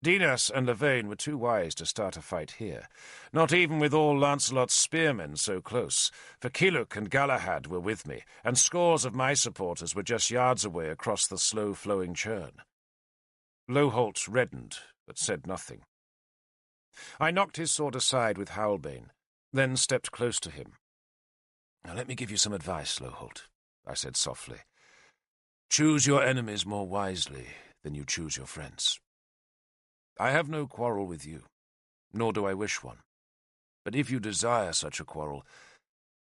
Dinas and Levane were too wise to start a fight here, not even with all Lancelot's spearmen so close, for Kiluk and Galahad were with me, and scores of my supporters were just yards away across the slow-flowing churn. Loholt reddened, but said nothing. I knocked his sword aside with Howlbane, then stepped close to him. "Now let me give you some advice, Loholt," I said softly. "Choose your enemies more wisely than you choose your friends. I have no quarrel with you, nor do I wish one. But if you desire such a quarrel,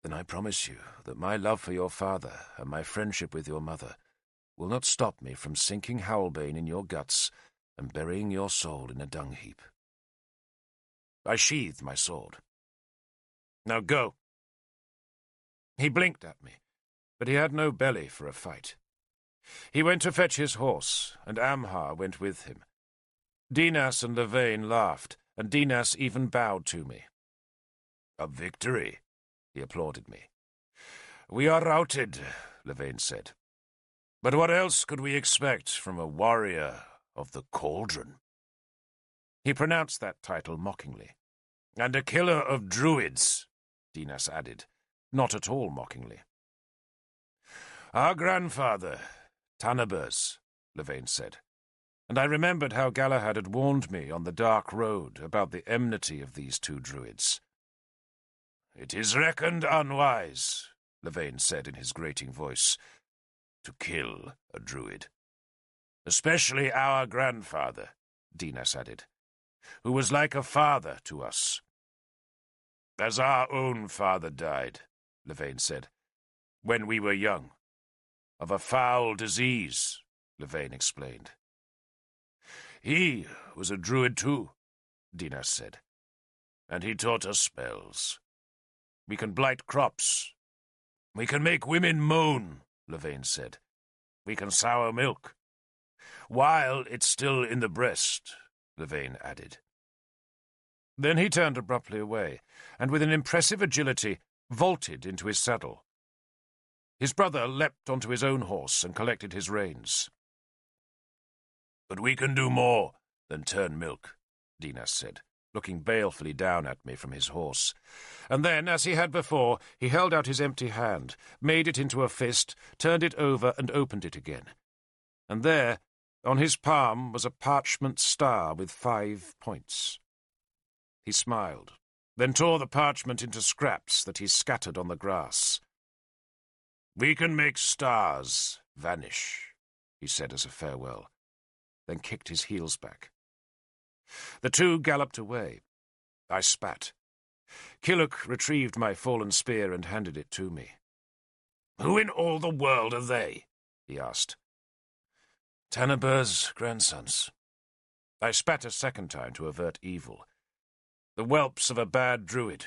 then I promise you that my love for your father and my friendship with your mother will not stop me from sinking Howlbane in your guts and burying your soul in a dung heap." I sheathed my sword. "Now go." He blinked at me, but he had no belly for a fight. He went to fetch his horse, and Amhar went with him. Dinas and Levane laughed, and Dinas even bowed to me. "A victory," he applauded me. "We are routed," Levane said. "But what else could we expect from a warrior of the Cauldron?" He pronounced that title mockingly. "And a killer of druids," Dinas added, not at all mockingly. "Our grandfather, Tanabers," Levane said, and I remembered how Galahad had warned me on the dark road about the enmity of these two druids. "It is reckoned unwise," Levane said in his grating voice, "to kill a druid. Especially our grandfather," Dinas added, "who was like a father to us." "As our own father died," Levane said, "when we were young. Of a foul disease," Levane explained. "He was a druid too," Dinas said, "and he taught us spells. We can blight crops. We can make women moan," Levane said. "We can sour milk. While it's still in the breast," Levane added. Then he turned abruptly away, and with an impressive agility vaulted into his saddle. His brother leapt onto his own horse and collected his reins. "But we can do more than turn milk," Dinas said, looking balefully down at me from his horse. And then, as he had before, he held out his empty hand, made it into a fist, turned it over and opened it again. And there, on his palm, was a parchment star with 5 points. He smiled, then tore the parchment into scraps that he scattered on the grass. "We can make stars vanish," he said as a farewell, then kicked his heels back. The two galloped away. I spat. Killock retrieved my fallen spear and handed it to me. "Who in all the world are they?" he asked. Tanaber's grandsons. I spat a second time to avert evil. The whelps of a bad druid.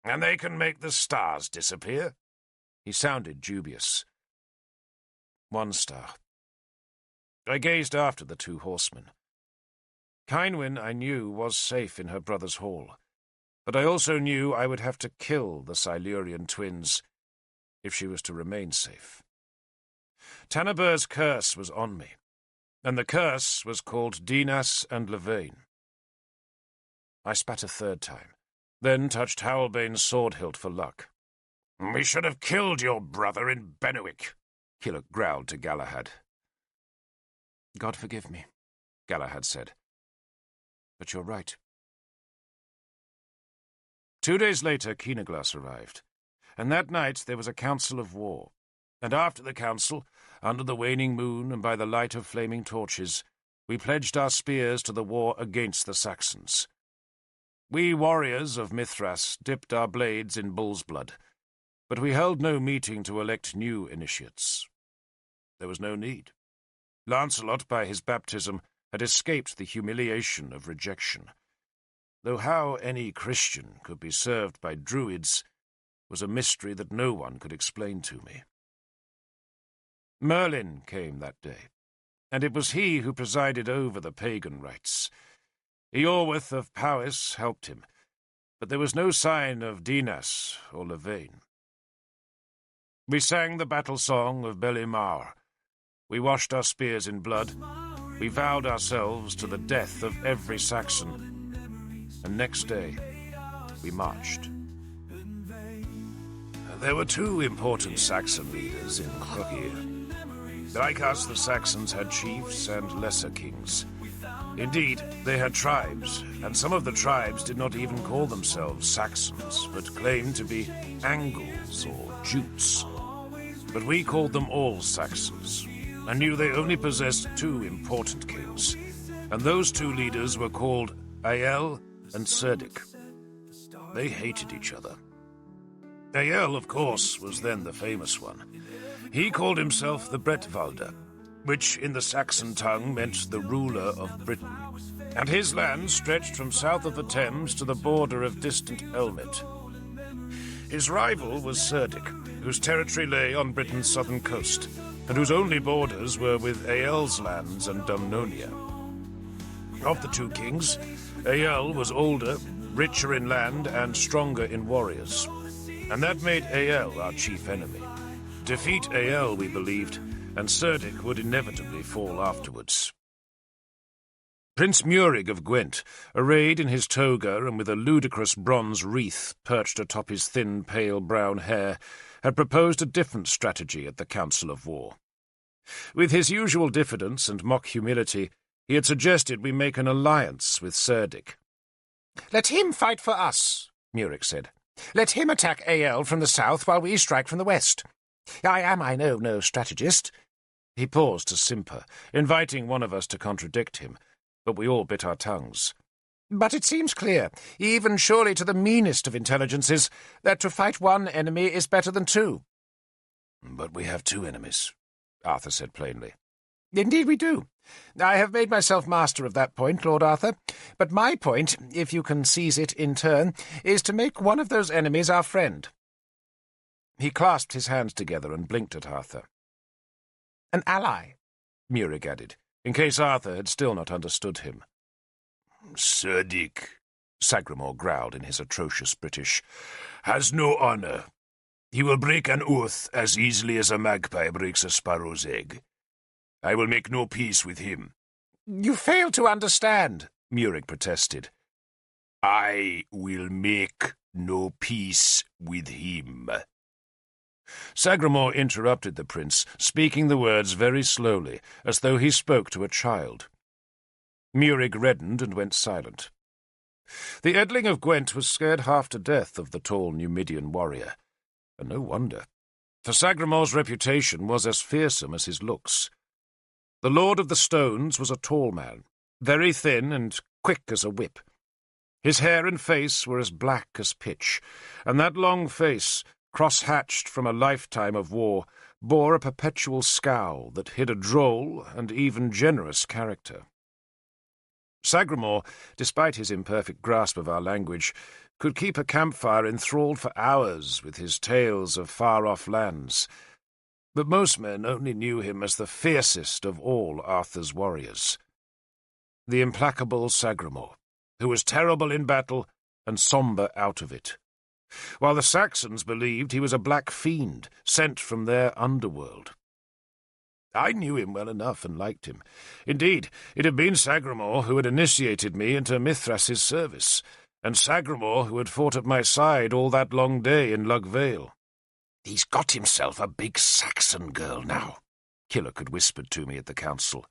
"And they can make the stars disappear?" He sounded dubious. "One star." I gazed after the two horsemen. Kynwyn, I knew, was safe in her brother's hall, but I also knew I would have to kill the Silurian twins if she was to remain safe. Tanaber's curse was on me, and the curse was called Dinas and Levain. I spat a third time, then touched Howlbane's sword hilt for luck. "We should have killed your brother in Benwick," Killock growled to Galahad. "God forgive me," Galahad said. "But you're right." 2 days later, Keenaglas arrived, and that night there was a council of war. And after the council, under the waning moon and by the light of flaming torches, we pledged our spears to the war against the Saxons. We warriors of Mithras dipped our blades in bull's blood, but we held no meeting to elect new initiates. There was no need. Lancelot, by his baptism, had escaped the humiliation of rejection, though how any Christian could be served by druids was a mystery that no one could explain to me. Merlin came that day, and it was he who presided over the pagan rites. Eorwith of Powys helped him, but there was no sign of Dinas or Levain. We sang the battle song of Belimar. We washed our spears in blood. We vowed ourselves to the death of every Saxon. And next day, we marched. There were two important Saxon leaders in Hrogir. Like us, the Saxons had chiefs and lesser kings. Indeed, they had tribes, and some of the tribes did not even call themselves Saxons, but claimed to be Angles or Jutes. But we called them all Saxons, and knew they only possessed two important kings, and those two leaders were called Ael and Cerdic. They hated each other. Ael, of course, was then the famous one. He called himself the Bretwalder, which in the Saxon tongue meant the ruler of Britain, and his land stretched from south of the Thames to the border of distant Elmet. His rival was Cerdic, whose territory lay on Britain's southern coast, and whose only borders were with Ael's lands and Dumnonia. Of the two kings, Ael was older, richer in land, and stronger in warriors, and that made Ael our chief enemy. Defeat Ael, we believed, and Cerdic would inevitably fall afterwards. Prince Murig of Gwent, arrayed in his toga and with a ludicrous bronze wreath perched atop his thin, pale brown hair, had proposed a different strategy at the Council of War. With his usual diffidence and mock humility, he had suggested we make an alliance with Cerdic. "Let him fight for us," Murig said. "Let him attack Ael from the south while we strike from the west. I am, I know, no strategist." He paused to simper, inviting one of us to contradict him, but we all bit our tongues. "But it seems clear, even surely to the meanest of intelligences, that to fight one enemy is better than two." "But we have two enemies," Arthur said plainly. "Indeed we do. I have made myself master of that point, Lord Arthur, but my point, if you can seize it in turn, is to make one of those enemies our friend." He clasped his hands together and blinked at Arthur. "An ally," Murig added, in case Arthur had still not understood him. "Cerdic," Sagramore growled in his atrocious British, "has no honour. He will break an oath as easily as a magpie breaks a sparrow's egg. I will make no peace with him." "You fail to understand," Murig protested. "I will make no peace with him." Sagramore interrupted the prince, speaking the words very slowly, as though he spoke to a child. Murig reddened and went silent. The Edling of Gwent was scared half to death of the tall Numidian warrior, and no wonder, for Sagramore's reputation was as fearsome as his looks. The Lord of the Stones was a tall man, very thin and quick as a whip. His hair and face were as black as pitch, and that long face, cross-hatched from a lifetime of war, bore a perpetual scowl that hid a droll and even generous character. Sagramore, despite his imperfect grasp of our language, could keep a campfire enthralled for hours with his tales of far-off lands, but most men only knew him as the fiercest of all Arthur's warriors. The implacable Sagramore, who was terrible in battle and sombre out of it, while the Saxons believed he was a black fiend sent from their underworld. I knew him well enough and liked him. Indeed, it had been Sagramore who had initiated me into Mithras's service, and Sagramore who had fought at my side all that long day in Lug Vale. "He's got himself a big Saxon girl now," Killock had whispered to me at the council.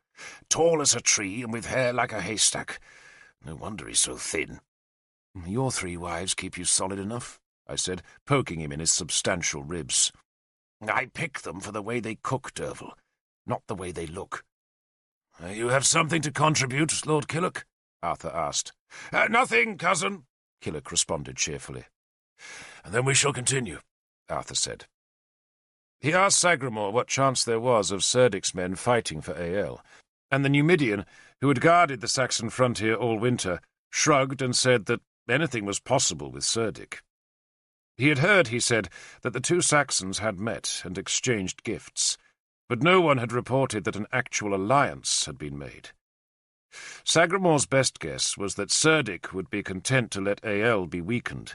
"Tall as a tree and with hair like a haystack. No wonder he's so thin." "Your 3 wives keep you solid enough," I said, poking him in his substantial ribs. "I pick them for the way they cook, Derfel, not the way they look." "You have something to contribute, Lord Killock?" Arthur asked. "Nothing, cousin," Killock responded cheerfully. "Then we shall continue," Arthur said. He asked Sagramore what chance there was of Cerdic's men fighting for Ael, and the Numidian, who had guarded the Saxon frontier all winter, shrugged and said that anything was possible with Cerdic. He had heard, he said, that the 2 Saxons had met and exchanged gifts, but no one had reported that an actual alliance had been made. Sagramore's best guess was that Cerdic would be content to let Ael be weakened,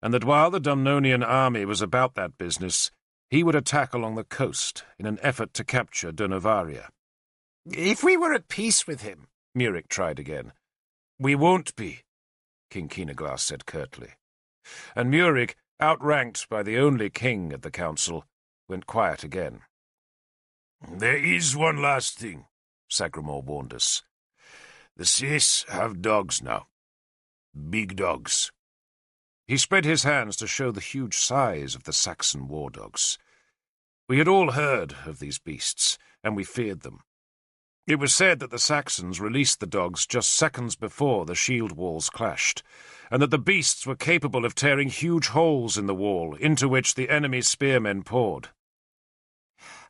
and that while the Dumnonian army was about that business, he would attack along the coast in an effort to capture Donovaria. "If we were at peace with him," Murik tried again. "We won't be," King Keenaglass said curtly. And Murik, outranked by the only king at the council, went quiet again. "There is one last thing," Sagramore warned us. "The Sis have dogs now. Big dogs." He spread his hands to show the huge size of the Saxon war dogs. We had all heard of these beasts, and we feared them. It was said that the Saxons released the dogs just seconds before the shield walls clashed, and that the beasts were capable of tearing huge holes in the wall into which the enemy's spearmen poured.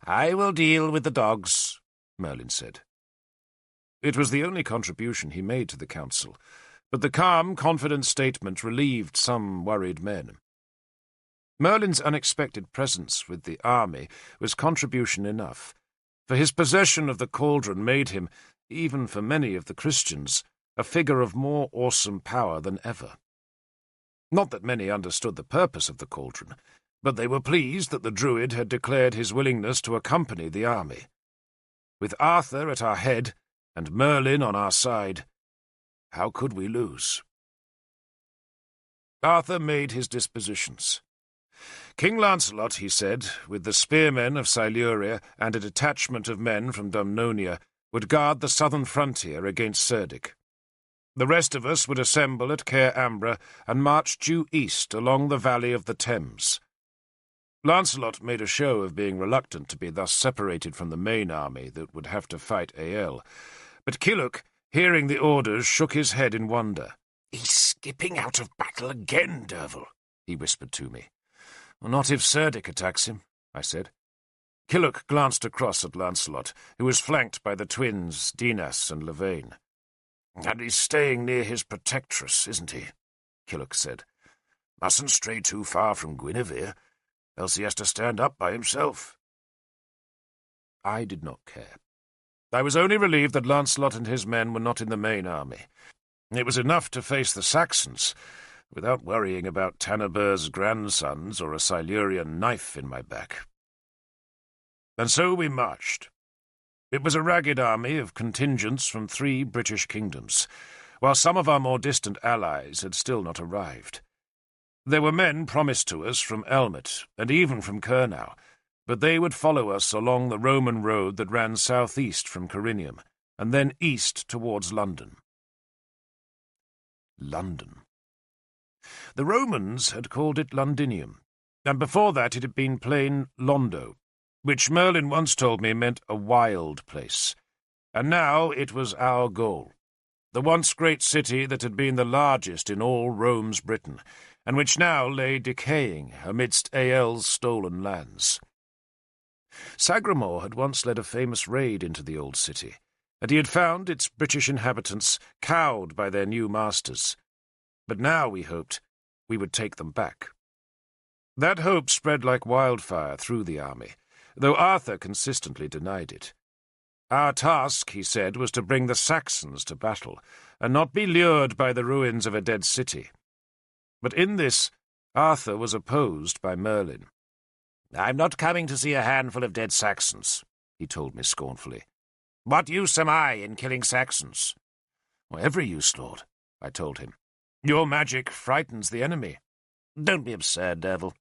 "I will deal with the dogs," Merlin said. It was the only contribution he made to the council, but the calm, confident statement relieved some worried men. Merlin's unexpected presence with the army was contribution enough, for his possession of the cauldron made him, even for many of the Christians, a figure of more awesome power than ever. Not that many understood the purpose of the cauldron, but they were pleased that the Druid had declared his willingness to accompany the army. With Arthur at our head, and Merlin on our side, how could we lose? Arthur made his dispositions. King Lancelot, he said, with the spearmen of Siluria and a detachment of men from Dumnonia, would guard the southern frontier against Cerdic. The rest of us would assemble at Caer Ambra and march due east along the valley of the Thames. Lancelot made a show of being reluctant to be thus separated from the main army that would have to fight Ael, but Killock, hearing the orders, shook his head in wonder. "He's skipping out of battle again, Derfel," he whispered to me. "Not if Cerdic attacks him," I said. Killock glanced across at Lancelot, who was flanked by the twins Dinas and Lavain. "And he's staying near his protectress, isn't he?" Killock said. "Mustn't stray too far from Guinevere, else he has to stand up by himself." I did not care. I was only relieved that Lancelot and his men were not in the main army. It was enough to face the Saxons, without worrying about Tanaber's grandsons or a Silurian knife in my back. And so we marched. It was a ragged army of contingents from 3 British kingdoms, while some of our more distant allies had still not arrived. There were men promised to us from Elmet, and even from Kernau, but they would follow us along the Roman road that ran southeast from Corinium, and then east towards London. London. The Romans had called it Londinium, and before that it had been plain Londo, which Merlin once told me meant a wild place, and now it was our goal. the once great city that had been the largest in all Rome's Britain, and which now lay decaying amidst Ael's stolen lands. Sagramor had once led a famous raid into the old city, and he had found its British inhabitants cowed by their new masters. But now, we hoped, we would take them back. That hope spread like wildfire through the army, though Arthur consistently denied it. Our task, he said, was to bring the Saxons to battle, and not be lured by the ruins of a dead city. But in this, Arthur was opposed by Merlin. "I'm not coming to see a handful of dead Saxons," he told me scornfully. "What use am I in killing Saxons?" "Well, every use, Lord," I told him. "Your magic frightens the enemy." "Don't be absurd, Derfel.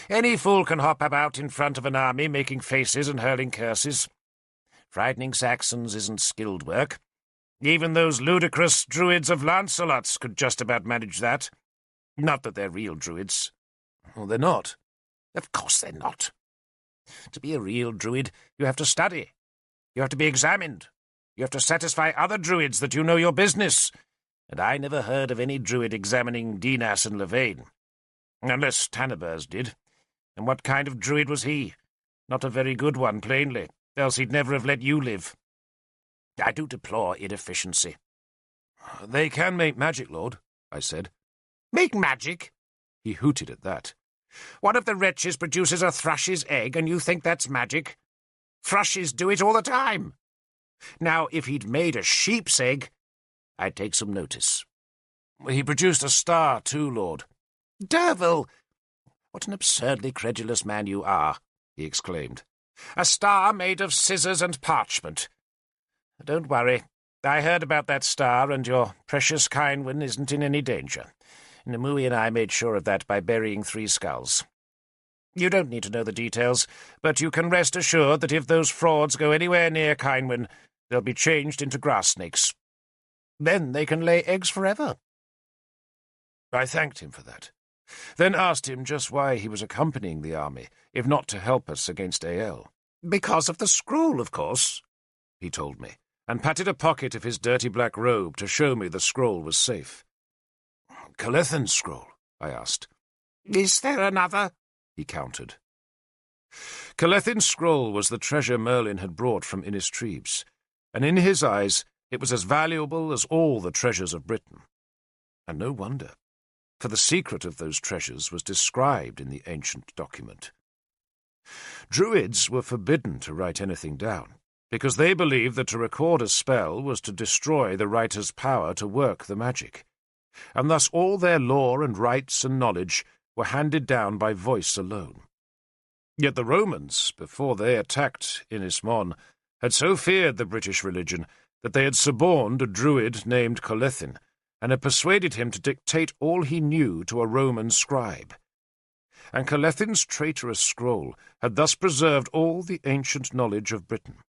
Any fool can hop about in front of an army making faces and hurling curses. Frightening Saxons isn't skilled work. Even those ludicrous druids of Lancelot's could just about manage that. Not that they're real druids." "Well, they're not." "Of course they're not. To be a real druid, you have to study. You have to be examined. You have to satisfy other druids that you know your business. And I never heard of any druid examining Dinas and Lavain. Unless Tanabers did. And what kind of druid was he? Not a very good one, plainly, else he'd never have let you live. I do deplore inefficiency." "They can make magic, Lord," I said. "Make magic?" He hooted at that. "One of the wretches produces a thrush's egg, and you think that's magic? Thrushes do it all the time. Now, if he'd made a sheep's egg, I'd take some notice." "He produced a star too, Lord." "Derfel! What an absurdly credulous man you are," he exclaimed. "A star made of scissors and parchment. Don't worry. I heard about that star, and your precious Kynwyn isn't in any danger. Nimue and I made sure of that by burying 3 skulls. You don't need to know the details, but you can rest assured that if those frauds go anywhere near Kynwyn, they'll be changed into grass snakes. Then they can lay eggs forever." I thanked him for that, then asked him just why he was accompanying the army, if not to help us against Ael. "Because of the scroll, of course," he told me, and patted a pocket of his dirty black robe to show me the scroll was safe. "Calethin's scroll?" I asked. "Is there another?" he countered. Calethin's scroll was the treasure Merlin had brought from Innistribes, and in his eyes it was as valuable as all the treasures of Britain. And no wonder, for the secret of those treasures was described in the ancient document. Druids were forbidden to write anything down, because they believed that to record a spell was to destroy the writer's power to work the magic, and thus all their lore and rites and knowledge were handed down by voice alone. Yet the Romans, before they attacked Inismon, had so feared the British religion that they had suborned a druid named Calethin, and had persuaded him to dictate all he knew to a Roman scribe. And Calethin's traitorous scroll had thus preserved all the ancient knowledge of Britain.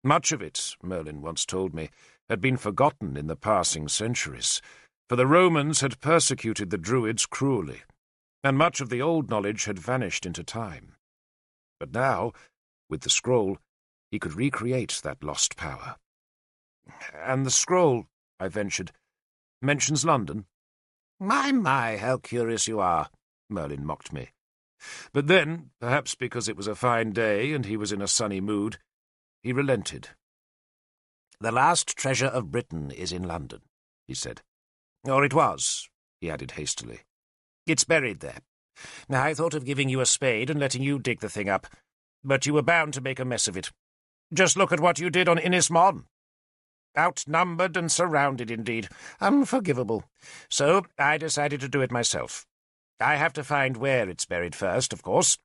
Much of it, Merlin once told me, had been forgotten in the passing centuries, for the Romans had persecuted the Druids cruelly, and much of the old knowledge had vanished into time. But now, with the scroll, he could recreate that lost power. "And the scroll," I ventured, "mentions London." My, how curious you are," Merlin mocked me. But then, perhaps because it was a fine day and he was in a sunny mood, he relented. "The last treasure of Britain is in London," he said. "Or it was," he added hastily. "It's buried there. Now, I thought of giving you a spade and letting you dig the thing up, but you were bound to make a mess of it. Just look at what you did on Inismon. Outnumbered and surrounded, indeed. Unforgivable. So I decided to do it myself. I have to find where it's buried first, of course,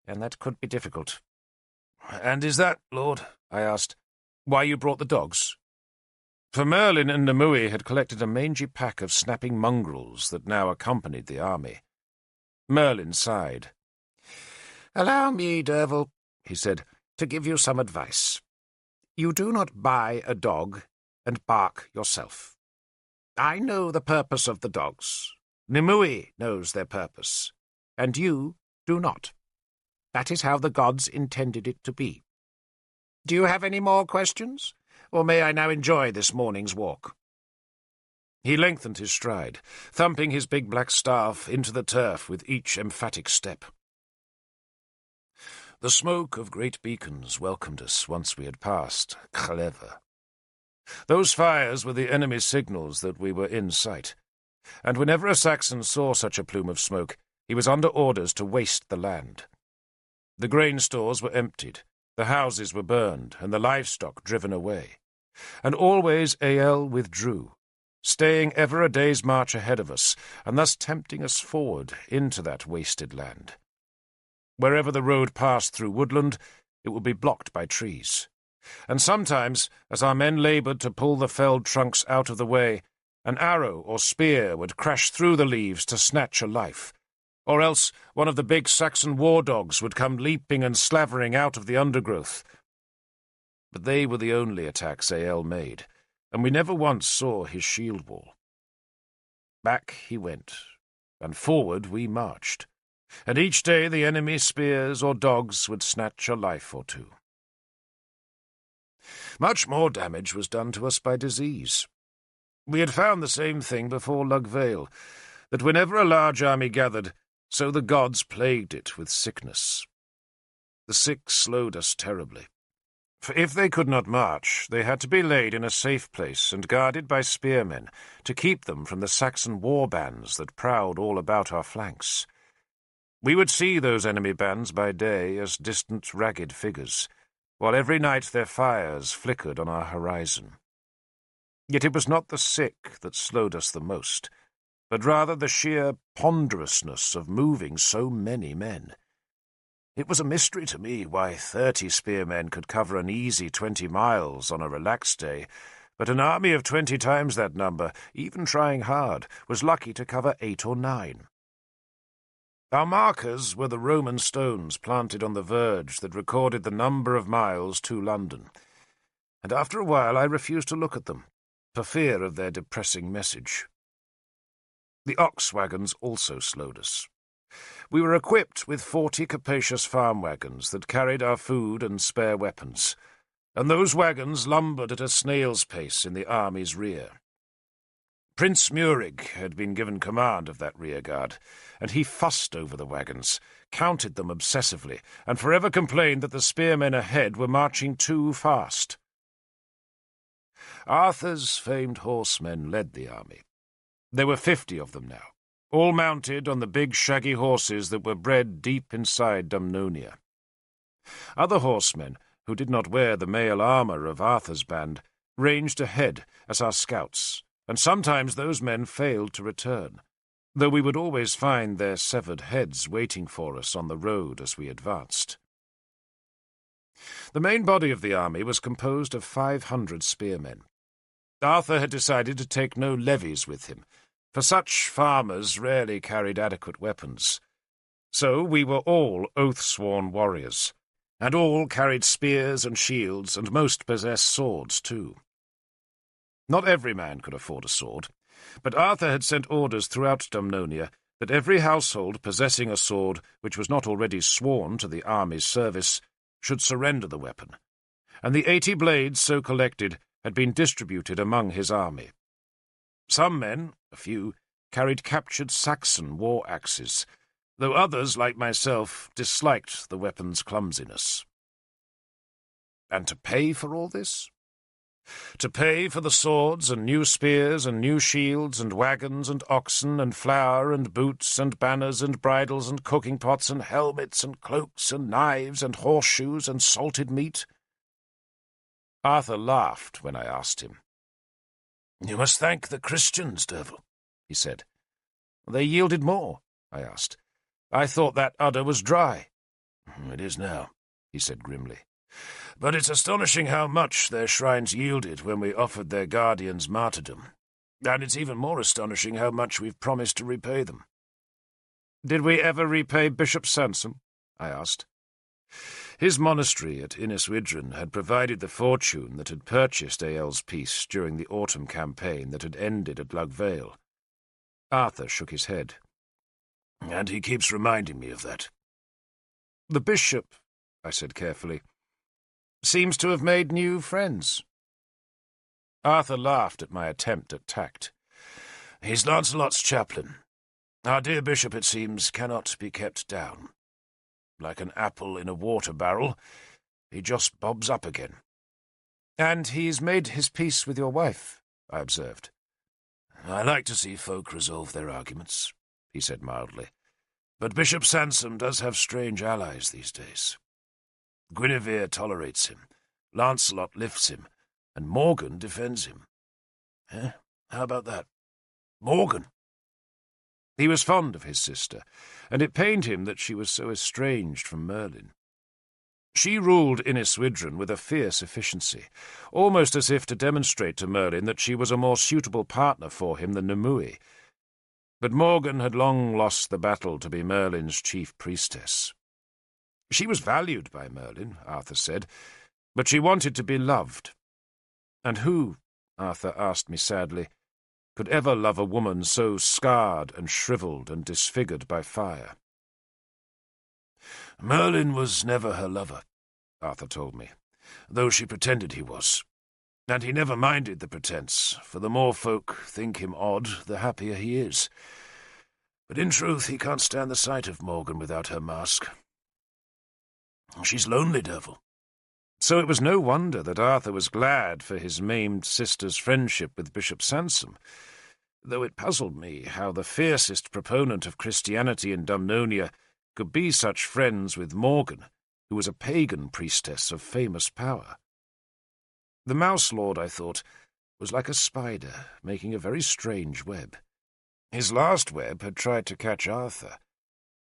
and that could be difficult." "And is that, Lord," I asked, "why you brought the dogs?" For Merlin and Nimue had collected a mangy pack of snapping mongrels that now accompanied the army. Merlin sighed. "Allow me, Derfel," he said, "to give you some advice. You do not buy a dog and bark yourself. I know the purpose of the dogs. Nimue knows their purpose, and you do not. That is how the gods intended it to be. Do you have any more questions, or may I now enjoy this morning's walk?" He lengthened his stride, thumping his big black staff into the turf with each emphatic step. The smoke of great beacons welcomed us once we had passed Clever. Those fires were the enemy's signals that we were in sight, and whenever a Saxon saw such a plume of smoke, he was under orders to waste the land. The grain stores were emptied, the houses were burned, and the livestock driven away. And always Ael withdrew, staying ever a day's march ahead of us, and thus tempting us forward into that wasted land. Wherever the road passed through woodland, it would be blocked by trees. And sometimes, as our men laboured to pull the felled trunks out of the way, an arrow or spear would crash through the leaves to snatch a life, or else one of the big Saxon war dogs would come leaping and slavering out of the undergrowth. But they were the only attacks Ael made, and we never once saw his shield wall. Back he went, and forward we marched, and each day the enemy spears or dogs would snatch a life or two. Much more damage was done to us by disease. We had found the same thing before Lugvale, that whenever a large army gathered, so the gods plagued it with sickness. The sick slowed us terribly, for if they could not march, they had to be laid in a safe place and guarded by spearmen to keep them from the Saxon war bands that prowled all about our flanks. We would see those enemy bands by day as distant, ragged figures, while every night their fires flickered on our horizon. Yet it was not the sick that slowed us the most, but rather the sheer ponderousness of moving so many men. It was a mystery to me why 30 spearmen could cover an easy 20 miles on a relaxed day, but an army of 20 times that number, even trying hard, was lucky to cover 8 or 9. Our markers were the Roman stones planted on the verge that recorded the number of miles to London, and after a while I refused to look at them, for fear of their depressing message. The ox wagons also slowed us. We were equipped with 40 capacious farm wagons that carried our food and spare weapons, and those wagons lumbered at a snail's pace in the army's rear. Prince Murig had been given command of that rearguard, and he fussed over the wagons, counted them obsessively, and forever complained that the spearmen ahead were marching too fast. Arthur's famed horsemen led the army. There were 50 of them now, all mounted on the big shaggy horses that were bred deep inside Dumnonia. Other horsemen, who did not wear the mail armour of Arthur's band, ranged ahead as our scouts, and sometimes those men failed to return, though we would always find their severed heads waiting for us on the road as we advanced. The main body of the army was composed of 500 spearmen. Arthur had decided to take no levies with him, for such farmers rarely carried adequate weapons. So we were all oath-sworn warriors, and all carried spears and shields, and most possessed swords too. Not every man could afford a sword, but Arthur had sent orders throughout Dumnonia that every household possessing a sword which was not already sworn to the army's service should surrender the weapon, and the 80 blades so collected had been distributed among his army. Some men, a few, carried captured Saxon war axes, though others, like myself, disliked the weapon's clumsiness. And to pay for all this? To pay for the swords and new spears and new shields and wagons and oxen and flour and boots and banners and bridles and cooking pots and helmets and cloaks and knives and horseshoes and salted meat? Arthur laughed when I asked him. "You must thank the Christians, Derfel," he said. "They yielded more," I asked. "I thought that udder was dry." "It is now," he said grimly. "But it's astonishing how much their shrines yielded when we offered their guardians martyrdom. And it's even more astonishing how much we've promised to repay them." "Did we ever repay Bishop Sansom?" I asked. His monastery at Inniswydren had provided the fortune that had purchased Ael's peace during the autumn campaign that had ended at Lugvale. Arthur shook his head. "And he keeps reminding me of that." "The bishop," I said carefully, "seems to have made new friends." Arthur laughed at my attempt at tact. He's Lancelot's chaplain. Our dear bishop, it seems, cannot be kept down. Like an apple in a water barrel, he just bobs up again. And he's made his peace with your wife, I observed. I like to see folk resolve their arguments, he said mildly. But Bishop Sansom does have strange allies these days. Guinevere tolerates him, Lancelot lifts him, and Morgan defends him. How about that? Morgan? He was fond of his sister, and it pained him that she was so estranged from Merlin. She ruled Iniswydran with a fierce efficiency, almost as if to demonstrate to Merlin that she was a more suitable partner for him than Nimue. But Morgan had long lost the battle to be Merlin's chief priestess. She was valued by Merlin, Arthur said, but she wanted to be loved. And who, Arthur asked me sadly, could ever love a woman so scarred and shriveled and disfigured by fire? Merlin was never her lover, Arthur told me, though she pretended he was. And he never minded the pretence, for the more folk think him odd, the happier he is. But in truth he can't stand the sight of Morgan without her mask. She's lonely, Derfel. So it was no wonder that Arthur was glad for his maimed sister's friendship with Bishop Sansom, though it puzzled me how the fiercest proponent of Christianity in Dumnonia could be such friends with Morgan, who was a pagan priestess of famous power. The Mouse Lord, I thought, was like a spider making a very strange web. His last web had tried to catch Arthur,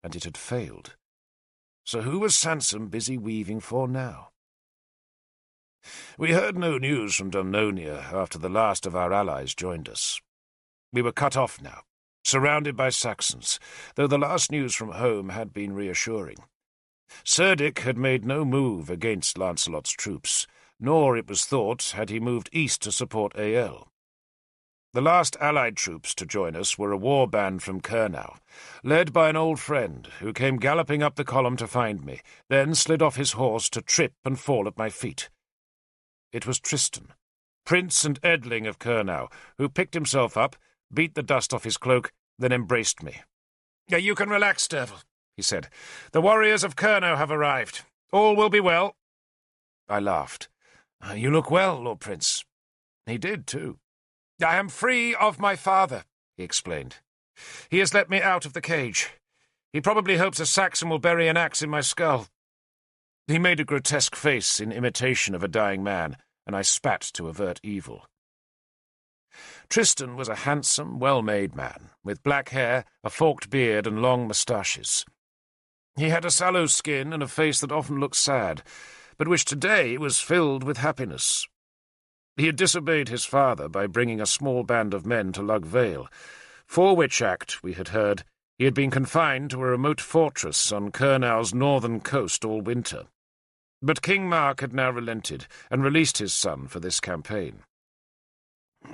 and it had failed. So who was Sansom busy weaving for now? We heard no news from Dumnonia after the last of our allies joined us. We were cut off now, surrounded by Saxons, though the last news from home had been reassuring. Cerdic had made no move against Lancelot's troops, nor, it was thought, had he moved east to support Ael. The last allied troops to join us were a war band from Kernau, led by an old friend who came galloping up the column to find me, then slid off his horse to trip and fall at my feet. It was Tristan, Prince and Edling of Kernau, who picked himself up, beat the dust off his cloak, then embraced me. "You can relax, Derfel," he said. "The warriors of Kernau have arrived. All will be well." I laughed. "You look well, Lord Prince." He did, too. "I am free of my father," he explained. "He has let me out of the cage. He probably hopes a Saxon will bury an axe in my skull." He made a grotesque face in imitation of a dying man, and I spat to avert evil. Tristan was a handsome, well-made man, with black hair, a forked beard, and long moustaches. He had a sallow skin and a face that often looked sad, but which today was filled with happiness. He had disobeyed his father by bringing a small band of men to Lug Vale, for which act, we had heard, he had been confined to a remote fortress on Kernau's northern coast all winter. But King Mark had now relented and released his son for this campaign.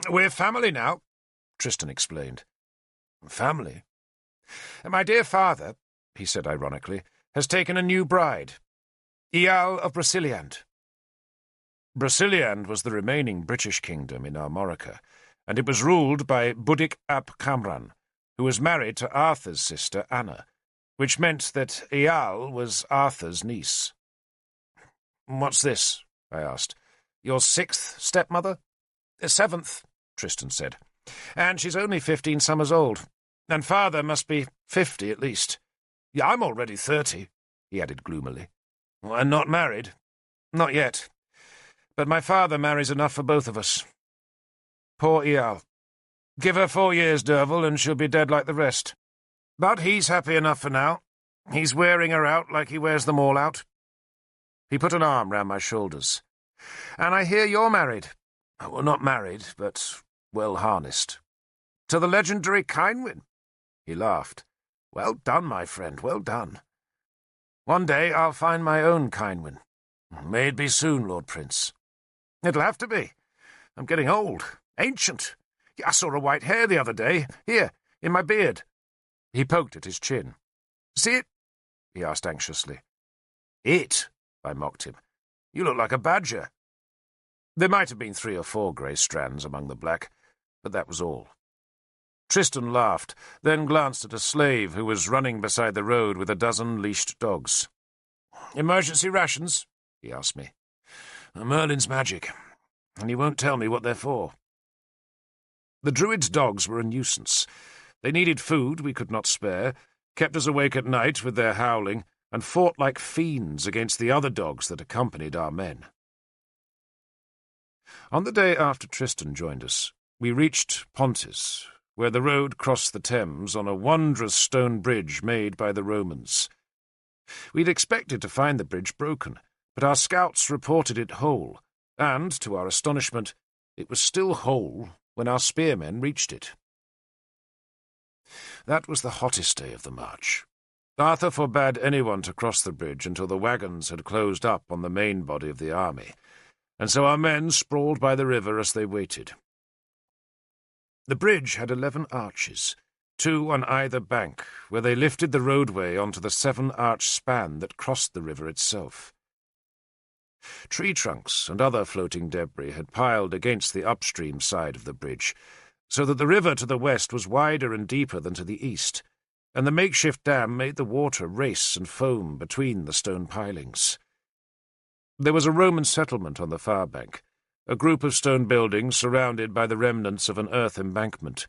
"We're family now," Tristan explained. "Family?" "My dear father," he said ironically, "has taken a new bride, Eal of Brasiliand." Brasiliand was the remaining British kingdom in Armorica, and it was ruled by Budic ap Camran, who was married to Arthur's sister Anna, which meant that Eal was Arthur's niece. "What's this?" I asked. "Your 6th stepmother?" "7th, Tristan said. "And she's only 15 summers old. And father must be 50 at least. I'm already 30, he added gloomily. "And not married?" "Not yet. But my father marries enough for both of us. Poor Eal. Give her 4 years, Derfel, and she'll be dead like the rest. But he's happy enough for now. He's wearing her out like he wears them all out." He put an arm round my shoulders. "And I hear you're married." "Well, not married, but well harnessed." "To the legendary Kynwyn?" He laughed. "Well done, my friend, well done." "One day I'll find my own Kynwyn." "May it be soon, Lord Prince." "It'll have to be. I'm getting old, ancient. I saw a white hair the other day, here, in my beard." He poked at his chin. "See it?" he asked anxiously. "It?" I mocked him. "You look like a badger." There might have been 3 or 4 grey strands among the black, but that was all. Tristan laughed, then glanced at a slave who was running beside the road with a dozen leashed dogs. "Emergency rations?" he asked me. "Merlin's magic, and he won't tell me what they're for." The druid's dogs were a nuisance. They needed food we could not spare, kept us awake at night with their howling, and fought like fiends against the other dogs that accompanied our men. On the day after Tristan joined us, we reached Pontis, where the road crossed the Thames on a wondrous stone bridge made by the Romans. We'd expected to find the bridge broken, but our scouts reported it whole, and, to our astonishment, it was still whole when our spearmen reached it. That was the hottest day of the march. Arthur forbade anyone to cross the bridge until the wagons had closed up on the main body of the army, and so our men sprawled by the river as they waited. The bridge had 11 arches, 2 on either bank, where they lifted the roadway onto the 7-arch span that crossed the river itself. Tree trunks and other floating debris had piled against the upstream side of the bridge, so that the river to the west was wider and deeper than to the east, and the makeshift dam made the water race and foam between the stone pilings. There was a Roman settlement on the far bank, a group of stone buildings surrounded by the remnants of an earth embankment,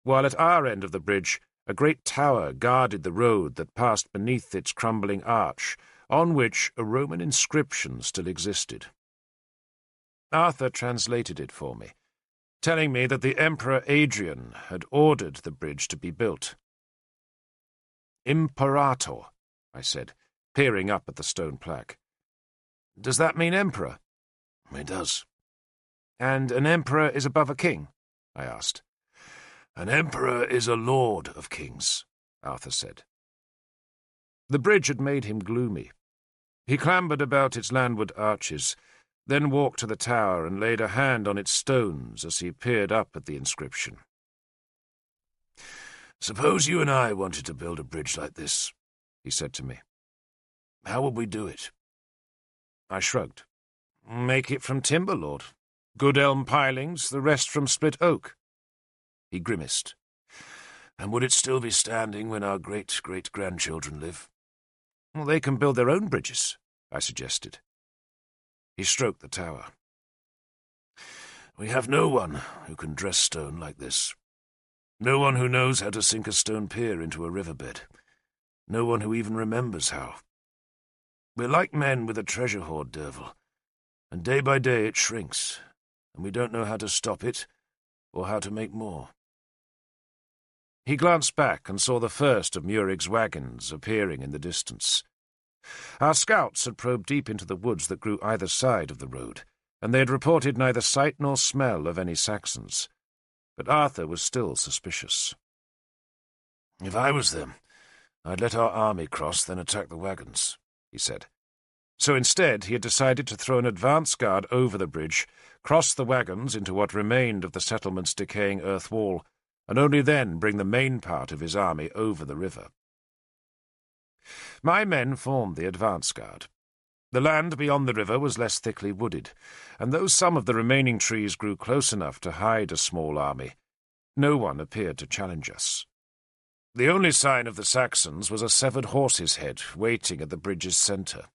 while at our end of the bridge a great tower guarded the road that passed beneath its crumbling arch, on which a Roman inscription still existed. Arthur translated it for me, telling me that the Emperor Adrian had ordered the bridge to be built. "Imperator," I said, peering up at the stone plaque. "Does that mean emperor?" "It does." "And an emperor is above a king?" I asked. "An emperor is a lord of kings," Arthur said. The bridge had made him gloomy. He clambered about its landward arches, then walked to the tower and laid a hand on its stones as he peered up at the inscription. "Suppose you and I wanted to build a bridge like this," he said to me. "How would we do it?" I shrugged. "Make it from timber, Lord. Good elm pilings, the rest from split oak." He grimaced. "And would it still be standing when our great-great-grandchildren live?" "Well, they can build their own bridges," I suggested. He stroked the tower. "We have no one who can dress stone like this. No one who knows how to sink a stone pier into a riverbed. No one who even remembers how. We're like men with a treasure hoard, Derfel, and day by day it shrinks, and we don't know how to stop it or how to make more." He glanced back and saw the first of Murig's wagons appearing in the distance. Our scouts had probed deep into the woods that grew either side of the road, and they had reported neither sight nor smell of any Saxons. But Arthur was still suspicious. "If I was them, I'd let our army cross, then attack the wagons," he said. So instead he had decided to throw an advance guard over the bridge, cross the wagons into what remained of the settlement's decaying earth wall, and only then bring the main part of his army over the river. My men formed the advance guard. The land beyond the river was less thickly wooded, and though some of the remaining trees grew close enough to hide a small army, no one appeared to challenge us. The only sign of the Saxons was a severed horse's head waiting at the bridge's centre.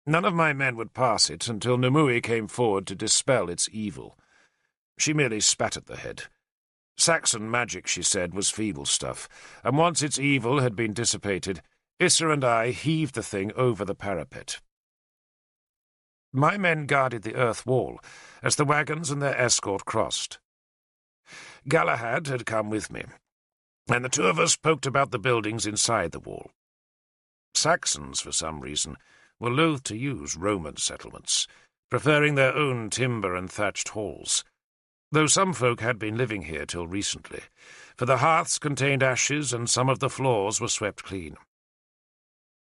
None of my men would pass it until Numui came forward to dispel its evil. She merely spat at the head. Saxon magic, she said, was feeble stuff, and once its evil had been dissipated, Issa and I heaved the thing over the parapet. My men guarded the earth wall as the wagons and their escort crossed. Galahad had come with me, and the two of us poked about the buildings inside the wall. Saxons, for some reason, were loath to use Roman settlements, preferring their own timber and thatched halls, though some folk had been living here till recently, for the hearths contained ashes and some of the floors were swept clean.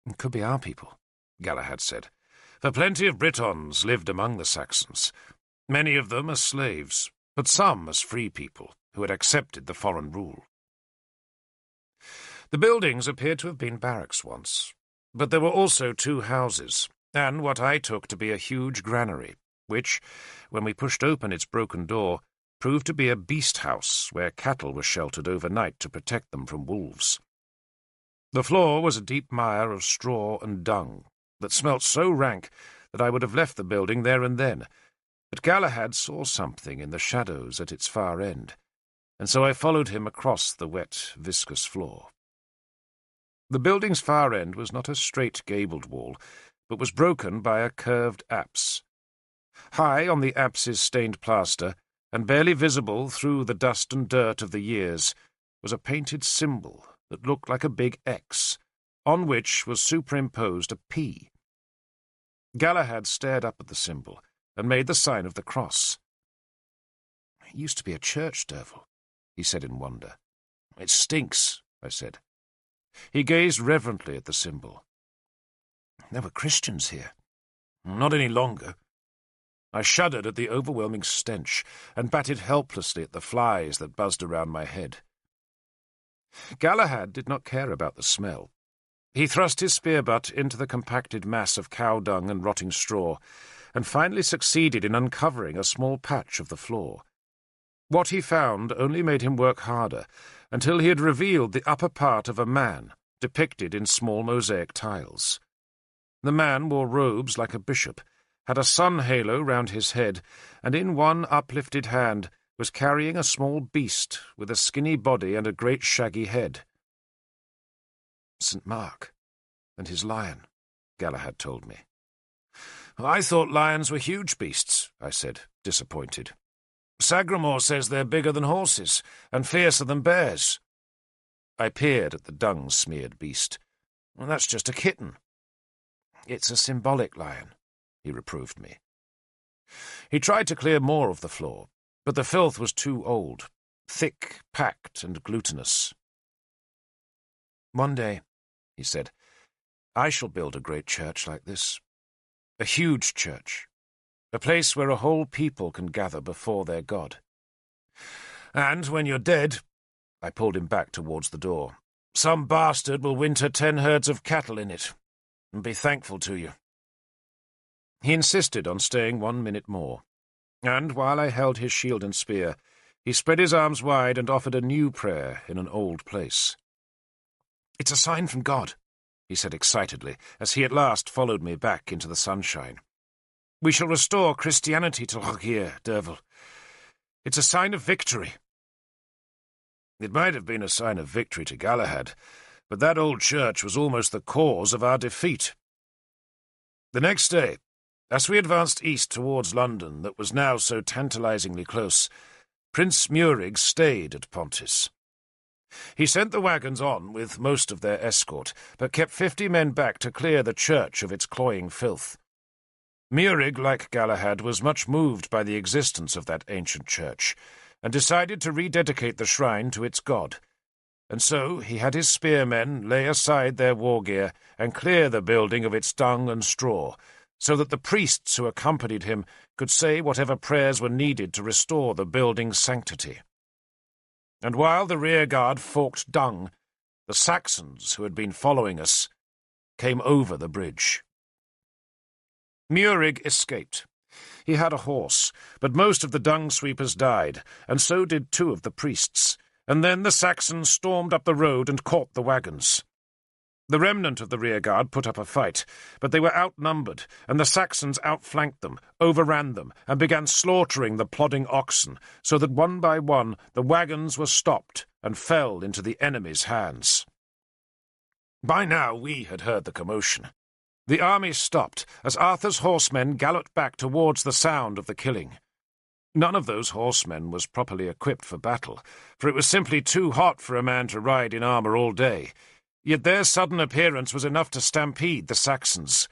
"It could be our people," Galahad said, "for plenty of Britons lived among the Saxons, many of them as slaves, but some as free people who had accepted the foreign rule." The buildings appeared to have been barracks once, but there were also 2 houses, and what I took to be a huge granary, which, when we pushed open its broken door, proved to be a beast house where cattle were sheltered overnight to protect them from wolves. The floor was a deep mire of straw and dung that smelt so rank that I would have left the building there and then, but Galahad saw something in the shadows at its far end, and so I followed him across the wet, viscous floor. The building's far end was not a straight gabled wall, but was broken by a curved apse. High on the apse's stained plaster, and barely visible through the dust and dirt of the years, was a painted symbol that looked like a big X, on which was superimposed a P. Galahad stared up at the symbol and made the sign of the cross. "It used to be a church, Derfel," he said in wonder. "It stinks," I said. He gazed reverently at the symbol. "There were Christians here." "Not any longer." I shuddered at the overwhelming stench and batted helplessly at the flies that buzzed around my head. Galahad did not care about the smell. He thrust his spear butt into the compacted mass of cow dung and rotting straw, and finally succeeded in uncovering a small patch of the floor. What he found only made him work harder, until he had revealed the upper part of a man, depicted in small mosaic tiles. The man wore robes like a bishop, had a sun halo round his head, and in one uplifted hand was carrying a small beast with a skinny body and a great shaggy head. "St. Mark and his lion," Galahad told me. "I thought lions were huge beasts," I said, disappointed. "Sagramore says they're bigger than horses and fiercer than bears." I peered at the dung-smeared beast. "Well, that's just a kitten." "It's a symbolic lion," he reproved me. He tried to clear more of the floor, but the filth was too old, thick, packed, and glutinous. "One day," he said, "I shall build a great church like this. A huge church. A place where a whole people can gather before their God. And when you're dead," I pulled him back towards the door, "some bastard will winter 10 herds of cattle in it, and be thankful to you." He insisted on staying 1 minute more, and while I held his shield and spear, he spread his arms wide and offered a new prayer in an old place. "It's a sign from God," he said excitedly, as he at last followed me back into the sunshine. "We shall restore Christianity to Logir, Derfel. It's a sign of victory." It might have been a sign of victory to Galahad, but that old church was almost the cause of our defeat. The next day, as we advanced east towards London that was now so tantalizingly close, Prince Murig stayed at Pontis. He sent the wagons on with most of their escort, but kept 50 men back to clear the church of its cloying filth. Murig, like Galahad, was much moved by the existence of that ancient church, and decided to rededicate the shrine to its god. And so he had his spearmen lay aside their war gear and clear the building of its dung and straw, so that the priests who accompanied him could say whatever prayers were needed to restore the building's sanctity. And while the rearguard forked dung, the Saxons who had been following us came over the bridge. Murig escaped. He had a horse, but most of the dung sweepers died, and so did 2 of the priests, and then the Saxons stormed up the road and caught the wagons. The remnant of the rearguard put up a fight, but they were outnumbered, and the Saxons outflanked them, overran them, and began slaughtering the plodding oxen, so that one by one the wagons were stopped and fell into the enemy's hands. By now we had heard the commotion. The army stopped as Arthur's horsemen galloped back towards the sound of the killing. None of those horsemen was properly equipped for battle, for it was simply too hot for a man to ride in armour all day. Yet their sudden appearance was enough to stampede the Saxons.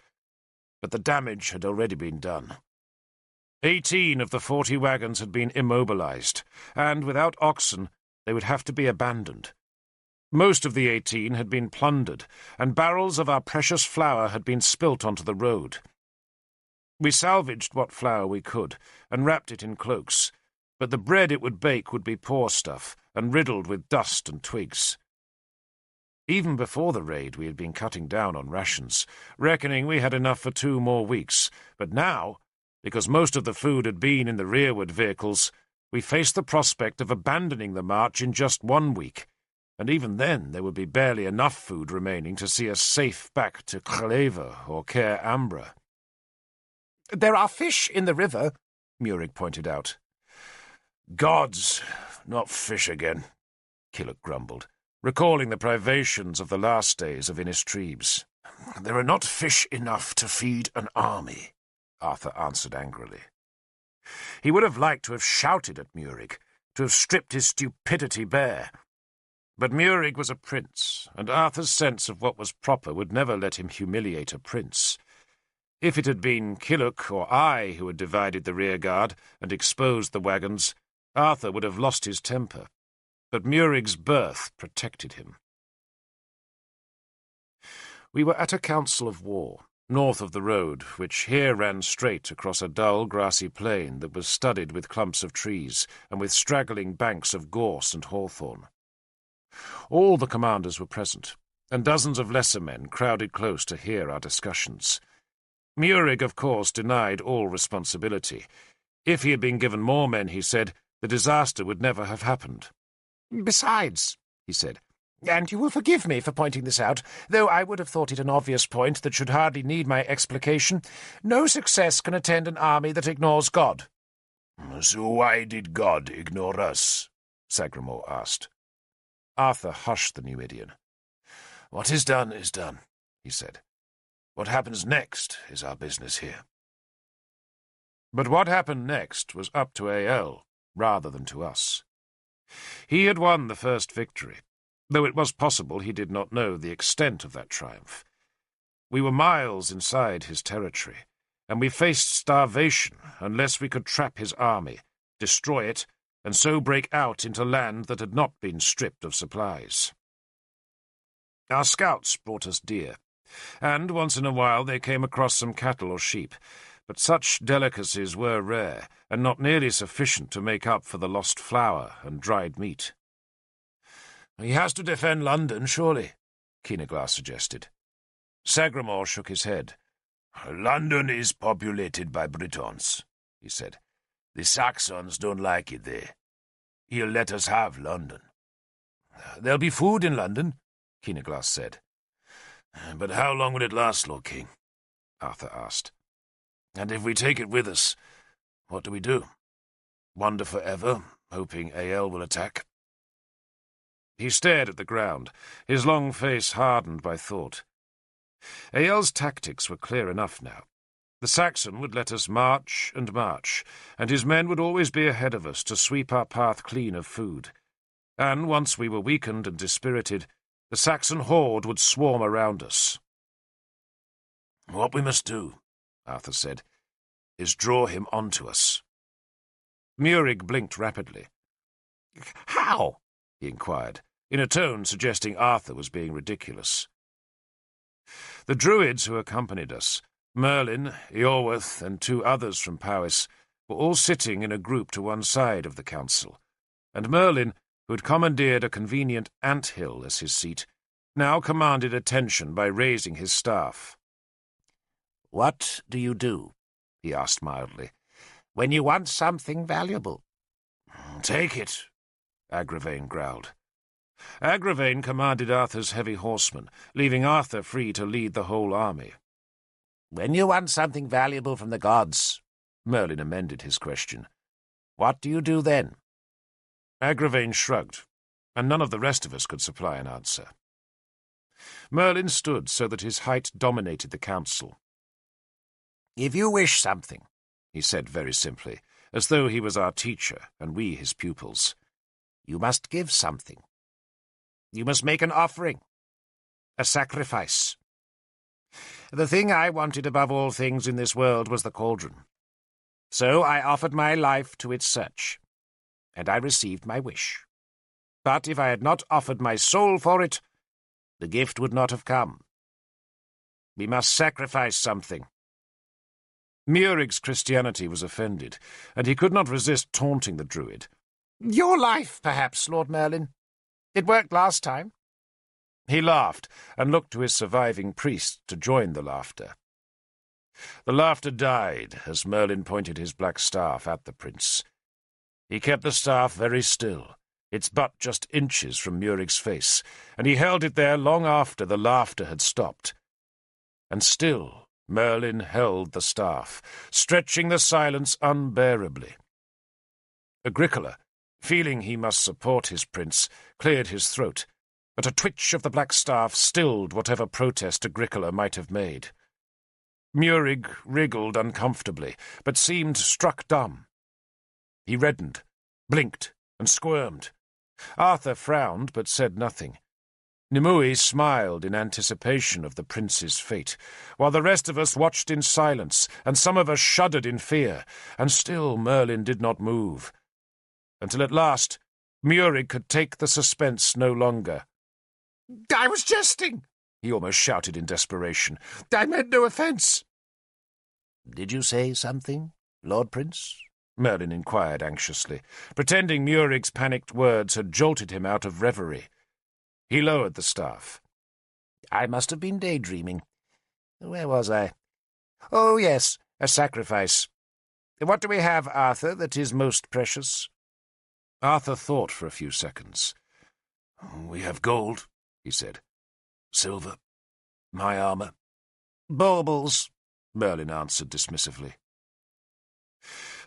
But the damage had already been done. 18 of the 40 wagons had been immobilized, and without oxen they would have to be abandoned. Most of the 18 had been plundered, and barrels of our precious flour had been spilt onto the road. We salvaged what flour we could, and wrapped it in cloaks, but the bread it would bake would be poor stuff, and riddled with dust and twigs. Even before the raid we had been cutting down on rations, reckoning we had enough for 2 more weeks, but now, because most of the food had been in the rearward vehicles, We faced the prospect of abandoning the march in just 1 week, and even then there would be barely enough food remaining to see us safe back to Chleva or Caer Ambra. "There are fish in the river," Murig pointed out. "Gods, not fish again," Killick grumbled, recalling the privations of the last days of Innistribes. "There are not fish enough to feed an army," Arthur answered angrily. He would have liked to have shouted at Murig, to have stripped his stupidity bare. But Murig was a prince, and Arthur's sense of what was proper would never let him humiliate a prince. If it had been Killick or I who had divided the rearguard and exposed the wagons, Arthur would have lost his temper. But Murig's birth protected him. We were at a council of war, north of the road, which here ran straight across a dull, grassy plain that was studded with clumps of trees and with straggling banks of gorse and hawthorn. All the commanders were present, and dozens of lesser men crowded close to hear our discussions. Murig, of course, denied all responsibility. If he had been given more men, he said, the disaster would never have happened. "Besides," he said, "and you will forgive me for pointing this out, though I would have thought it an obvious point that should hardly need my explication, no success can attend an army that ignores God." "So why did God ignore us?" Sagramore asked. Arthur hushed the Numidian. "What is done, he said. What happens next is our business here." But what happened next was up to Ael, rather than to us. He had won the first victory, though it was possible he did not know the extent of that triumph. We were miles inside his territory, and we faced starvation unless we could trap his army, destroy it, and so break out into land that had not been stripped of supplies. Our scouts brought us deer, and once in a while they came across some cattle or sheep, but such delicacies were rare, and not nearly sufficient to make up for the lost flour and dried meat. "He has to defend London, surely," Keenaglar suggested. Sagramore shook his head. "London is populated by Britons," he said. "The Saxons don't like it there. He'll let us have London." "There'll be food in London," Keenaglar said. "But how long will it last, Lord King?" Arthur asked. "And if we take it with us, what do we do? Wander forever, hoping Ael will attack?" He stared at the ground, his long face hardened by thought. Ael's tactics were clear enough now. The Saxon would let us march, and his men would always be ahead of us to sweep our path clean of food. And once we were weakened and dispirited, the Saxon horde would swarm around us. "What we must do," Arthur said, "is draw him onto us." Murig blinked rapidly. "How?" he inquired, in a tone suggesting Arthur was being ridiculous. The druids who accompanied us, Merlin, Iorwerth, and 2 others from Powys, were all sitting in a group to one side of the council, and Merlin, who had commandeered a convenient ant-hill as his seat, now commanded attention by raising his staff. "What do you do?" he asked mildly, "when you want something valuable?" "Take it," Agravain growled. Agravain commanded Arthur's heavy horsemen, leaving Arthur free to lead the whole army. "When you want something valuable from the gods," Merlin amended his question, "what do you do then?" Agravain shrugged, and none of the rest of us could supply an answer. Merlin stood so that his height dominated the council. "If you wish something," he said very simply, as though he was our teacher and we his pupils, "you must give something. You must make an offering, a sacrifice. The thing I wanted above all things in this world was the cauldron. So I offered my life to its search, and I received my wish. But if I had not offered my soul for it, the gift would not have come. We must sacrifice something." Murig's Christianity was offended, and he could not resist taunting the druid. "Your life, perhaps, Lord Merlin. It worked last time." He laughed, and looked to his surviving priest to join the laughter. The laughter died as Merlin pointed his black staff at the prince. He kept the staff very still, its butt just inches from Murig's face, and he held it there long after the laughter had stopped. And still Merlin held the staff, stretching the silence unbearably. Agricola, feeling he must support his prince, cleared his throat, but a twitch of the black staff stilled whatever protest Agricola might have made. Murig wriggled uncomfortably, but seemed struck dumb. He reddened, blinked, and squirmed. Arthur frowned, but said nothing. Nimue smiled in anticipation of the prince's fate, while the rest of us watched in silence, and some of us shuddered in fear, and still Merlin did not move. Until at last Murig could take the suspense no longer. "I was jesting," he almost shouted in desperation. "I meant no offence." "Did you say something, Lord Prince?" Merlin inquired anxiously, pretending Murig's panicked words had jolted him out of reverie. He lowered the staff. "I must have been daydreaming. Where was I? Oh, yes, a sacrifice. What do we have, Arthur, that is most precious?" Arthur thought for a few seconds. "We have gold," he said. "Silver. My armour." "Baubles," Merlin answered dismissively.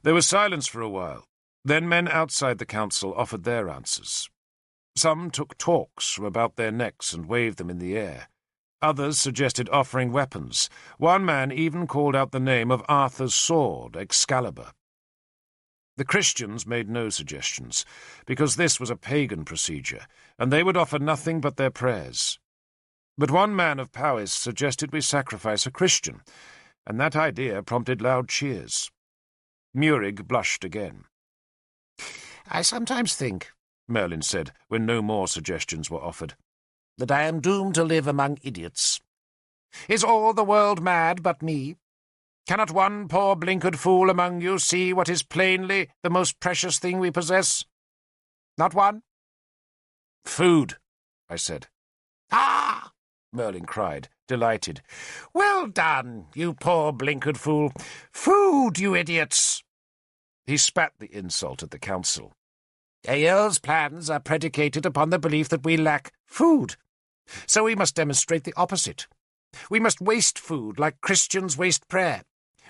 There was silence for a while. Then men outside the council offered their answers. Some took torques from about their necks and waved them in the air. Others suggested offering weapons. One man even called out the name of Arthur's sword, Excalibur. The Christians made no suggestions, because this was a pagan procedure, and they would offer nothing but their prayers. But one man of Powys suggested we sacrifice a Christian, and that idea prompted loud cheers. Murig blushed again. "I sometimes think," Merlin said, when no more suggestions were offered, "that I am doomed to live among idiots. Is all the world mad but me? Cannot one poor blinkered fool among you see what is plainly the most precious thing we possess? Not one?" "Food," I said. "Ah!" Merlin cried, delighted. "Well done, you poor blinkered fool. Food, you idiots!" He spat the insult at the council. "Ael's plans are predicated upon the belief that we lack food. So we must demonstrate the opposite. We must waste food like Christians waste prayer.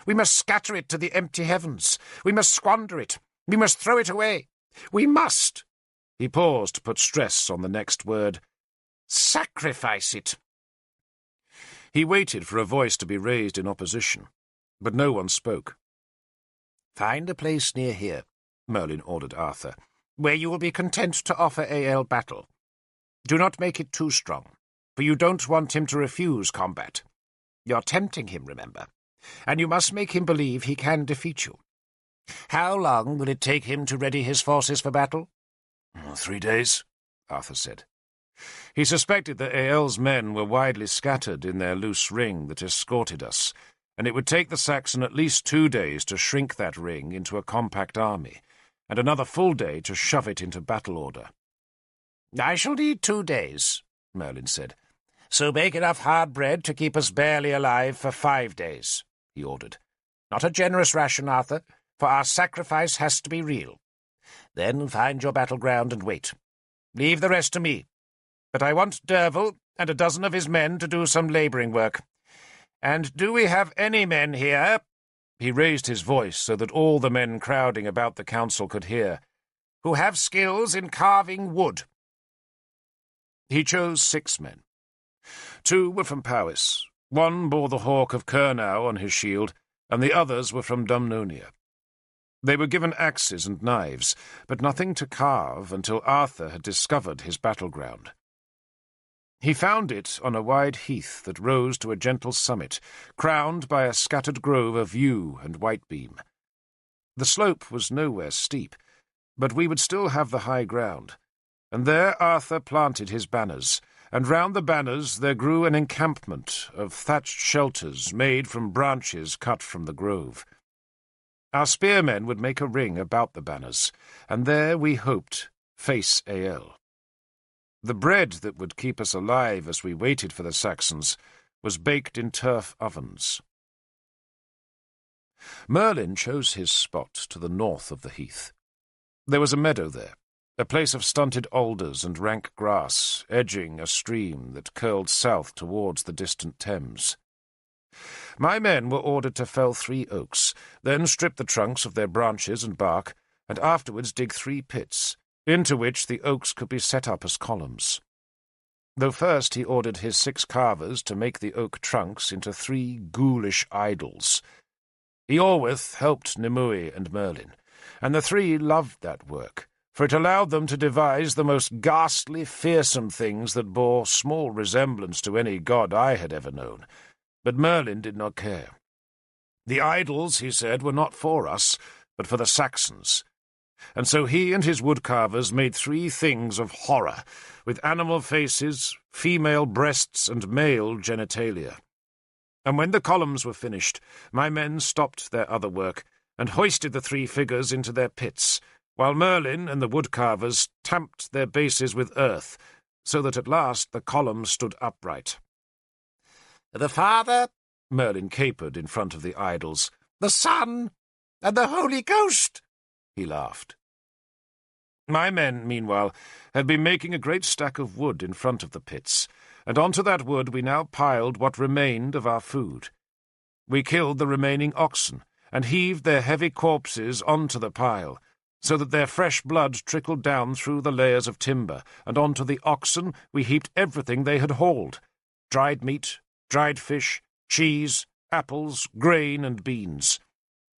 We must scatter it to the empty heavens. We must squander it. We must throw it away. We must," he paused to put stress on the next word, "sacrifice it." He waited for a voice to be raised in opposition, but no one spoke. "Find a place near here," Merlin ordered Arthur, "where you will be content to offer Ael battle. Do not make it too strong, for you don't want him to refuse combat. You're tempting him, remember, and you must make him believe he can defeat you. How long will it take him to ready his forces for battle?" 3 days, Arthur said. He suspected that Ael's men were widely scattered in their loose ring that escorted us, and it would take the Saxon at least 2 days to shrink that ring into a compact army, and another full day to shove it into battle order. "I shall need 2 days," Merlin said. "So bake enough hard bread to keep us barely alive for 5 days, he ordered. "Not a generous ration, Arthur, for our sacrifice has to be real. Then find your battleground and wait. Leave the rest to me. But I want Derfel and a dozen of his men to do some labouring work. And do we have any men here?" He raised his voice so that all the men crowding about the council could hear, "who have skills in carving wood?" He chose 6 men. 2 were from Powys. One bore the hawk of Curnau on his shield, and the others were from Dumnonia. They were given axes and knives, but nothing to carve until Arthur had discovered his battleground. He found it on a wide heath that rose to a gentle summit, crowned by a scattered grove of yew and whitebeam. The slope was nowhere steep, but we would still have the high ground, and there Arthur planted his banners, and round the banners there grew an encampment of thatched shelters made from branches cut from the grove. Our spearmen would make a ring about the banners, and there, we hoped, face Ael. The bread that would keep us alive as we waited for the Saxons was baked in turf ovens. Merlin chose his spot to the north of the heath. There was a meadow there, a place of stunted alders and rank grass, edging a stream that curled south towards the distant Thames. My men were ordered to fell 3 oaks, then strip the trunks of their branches and bark, and afterwards dig 3 pits, into which the oaks could be set up as columns. Though first he ordered his 6 carvers to make the oak trunks into 3 ghoulish idols. Iorwerth helped Nimue and Merlin, and the 3 loved that work, for it allowed them to devise the most ghastly, fearsome things that bore small resemblance to any god I had ever known. But Merlin did not care. The idols, he said, were not for us, but for the Saxons. And so he and his woodcarvers made 3 things of horror, with animal faces, female breasts, and male genitalia. And when the columns were finished, my men stopped their other work, and hoisted the 3 figures into their pits, while Merlin and the woodcarvers tamped their bases with earth, so that at last the columns stood upright. "The Father," Merlin capered in front of the idols, "the Son, and the Holy Ghost," he laughed. My men, meanwhile, had been making a great stack of wood in front of the pits, and onto that wood we now piled what remained of our food. We killed the remaining oxen, and heaved their heavy corpses onto the pile, so that their fresh blood trickled down through the layers of timber, and onto the oxen we heaped everything they had hauled: dried meat, dried fish, cheese, apples, grain, and beans.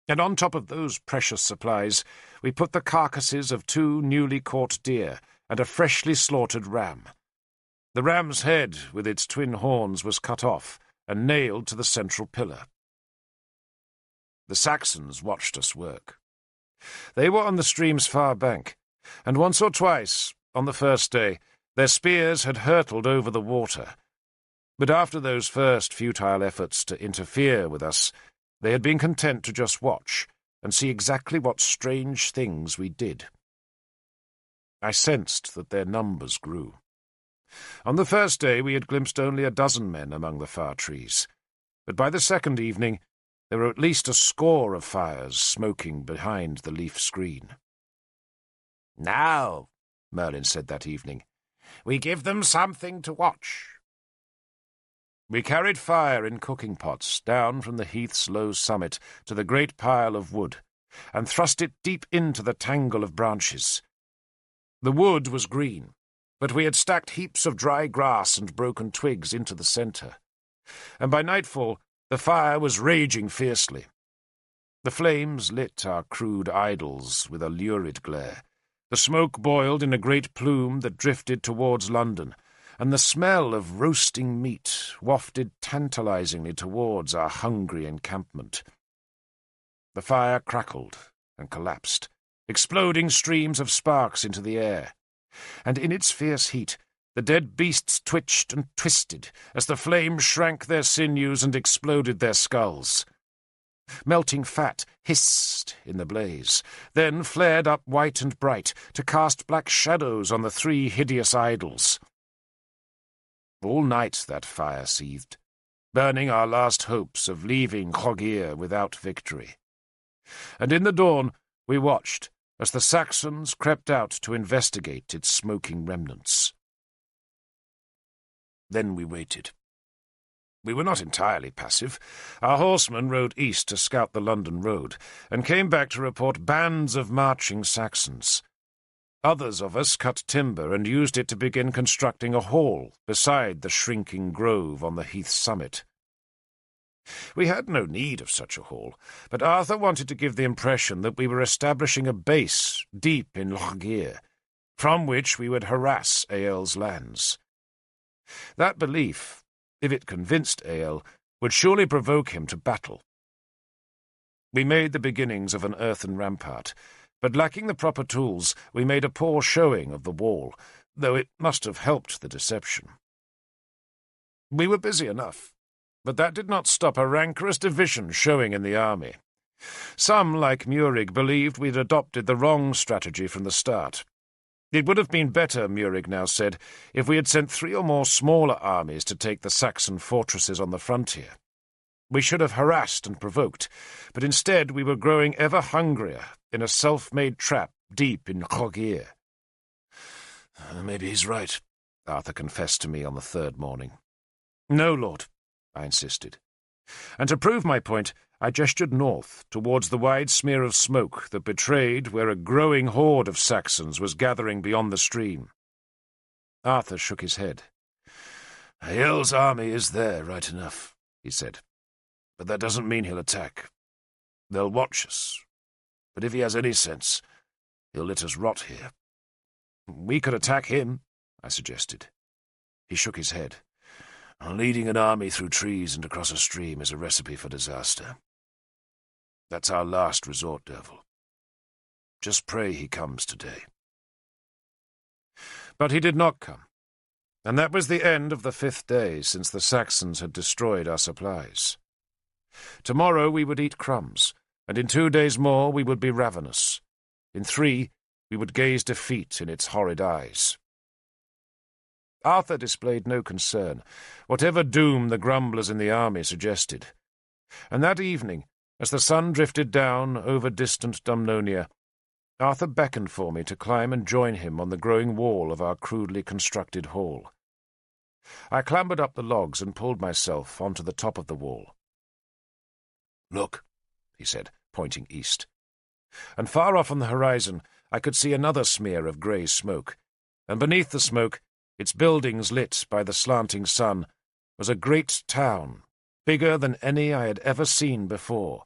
And on top of those precious supplies we put the carcasses of 2 newly caught deer and a freshly slaughtered ram. The ram's head, with its twin horns, was cut off and nailed to the central pillar. The Saxons watched us work. They were on the stream's far bank, and once or twice, on the first day, their spears had hurtled over the water. But after those first futile efforts to interfere with us, they had been content to just watch and see exactly what strange things we did. I sensed that their numbers grew. On the first day we had glimpsed only a dozen men among the far trees, but by the second evening there were at least a score of fires smoking behind the leaf screen. "Now," Merlin said that evening, "we give them something to watch." We carried fire in cooking pots down from the heath's low summit to the great pile of wood, and thrust it deep into the tangle of branches. The wood was green, but we had stacked heaps of dry grass and broken twigs into the centre, and by nightfall the fire was raging fiercely. The flames lit our crude idols with a lurid glare. The smoke boiled in a great plume that drifted towards London, and the smell of roasting meat wafted tantalizingly towards our hungry encampment. The fire crackled and collapsed, exploding streams of sparks into the air, and in its fierce heat the dead beasts twitched and twisted as the flame shrank their sinews and exploded their skulls. Melting fat hissed in the blaze, then flared up white and bright to cast black shadows on the 3 hideous idols. All night that fire seethed, burning our last hopes of leaving Llogir without victory. And in the dawn we watched as the Saxons crept out to investigate its smoking remnants. Then we waited. We were not entirely passive. Our horsemen rode east to scout the London road, and came back to report bands of marching Saxons. Others of us cut timber and used it to begin constructing a hall beside the shrinking grove on the heath's summit. We had no need of such a hall, but Arthur wanted to give the impression that we were establishing a base deep in Llogir, from which we would harass Eäl's lands. That belief, if it convinced Eäl, would surely provoke him to battle. We made the beginnings of an earthen rampart, but lacking the proper tools, we made a poor showing of the wall, though it must have helped the deception. We were busy enough, but that did not stop a rancorous division showing in the army. Some, like Murig, believed we'd adopted the wrong strategy from the start. It would have been better, Murig now said, if we had sent 3 or more smaller armies to take the Saxon fortresses on the frontier. We should have harassed and provoked, but instead we were growing ever hungrier in a self-made trap deep in Chogir. Maybe he's right, Arthur confessed to me on the third morning. No, Lord, I insisted. And to prove my point, I gestured north, towards the wide smear of smoke that betrayed where a growing horde of Saxons was gathering beyond the stream. Arthur shook his head. Eyell's army is there, right enough, he said. But that doesn't mean he'll attack. They'll watch us. But if he has any sense, he'll let us rot here. We could attack him, I suggested. He shook his head. Leading an army through trees and across a stream is a recipe for disaster. That's our last resort, Derfel. Just pray he comes today. But he did not come, and that was the end of the 5th day since the Saxons had destroyed our supplies. Tomorrow we would eat crumbs, and in 2 days more we would be ravenous. In 3, we would gaze defeat in its horrid eyes. Arthur displayed no concern, whatever doom the grumblers in the army suggested. And that evening, as the sun drifted down over distant Dumnonia, Arthur beckoned for me to climb and join him on the growing wall of our crudely constructed hall. I clambered up the logs and pulled myself onto the top of the wall. "Look," he said, pointing east. And far off on the horizon I could see another smear of grey smoke, and beneath the smoke, its buildings lit by the slanting sun, was a great town, bigger than any I had ever seen before,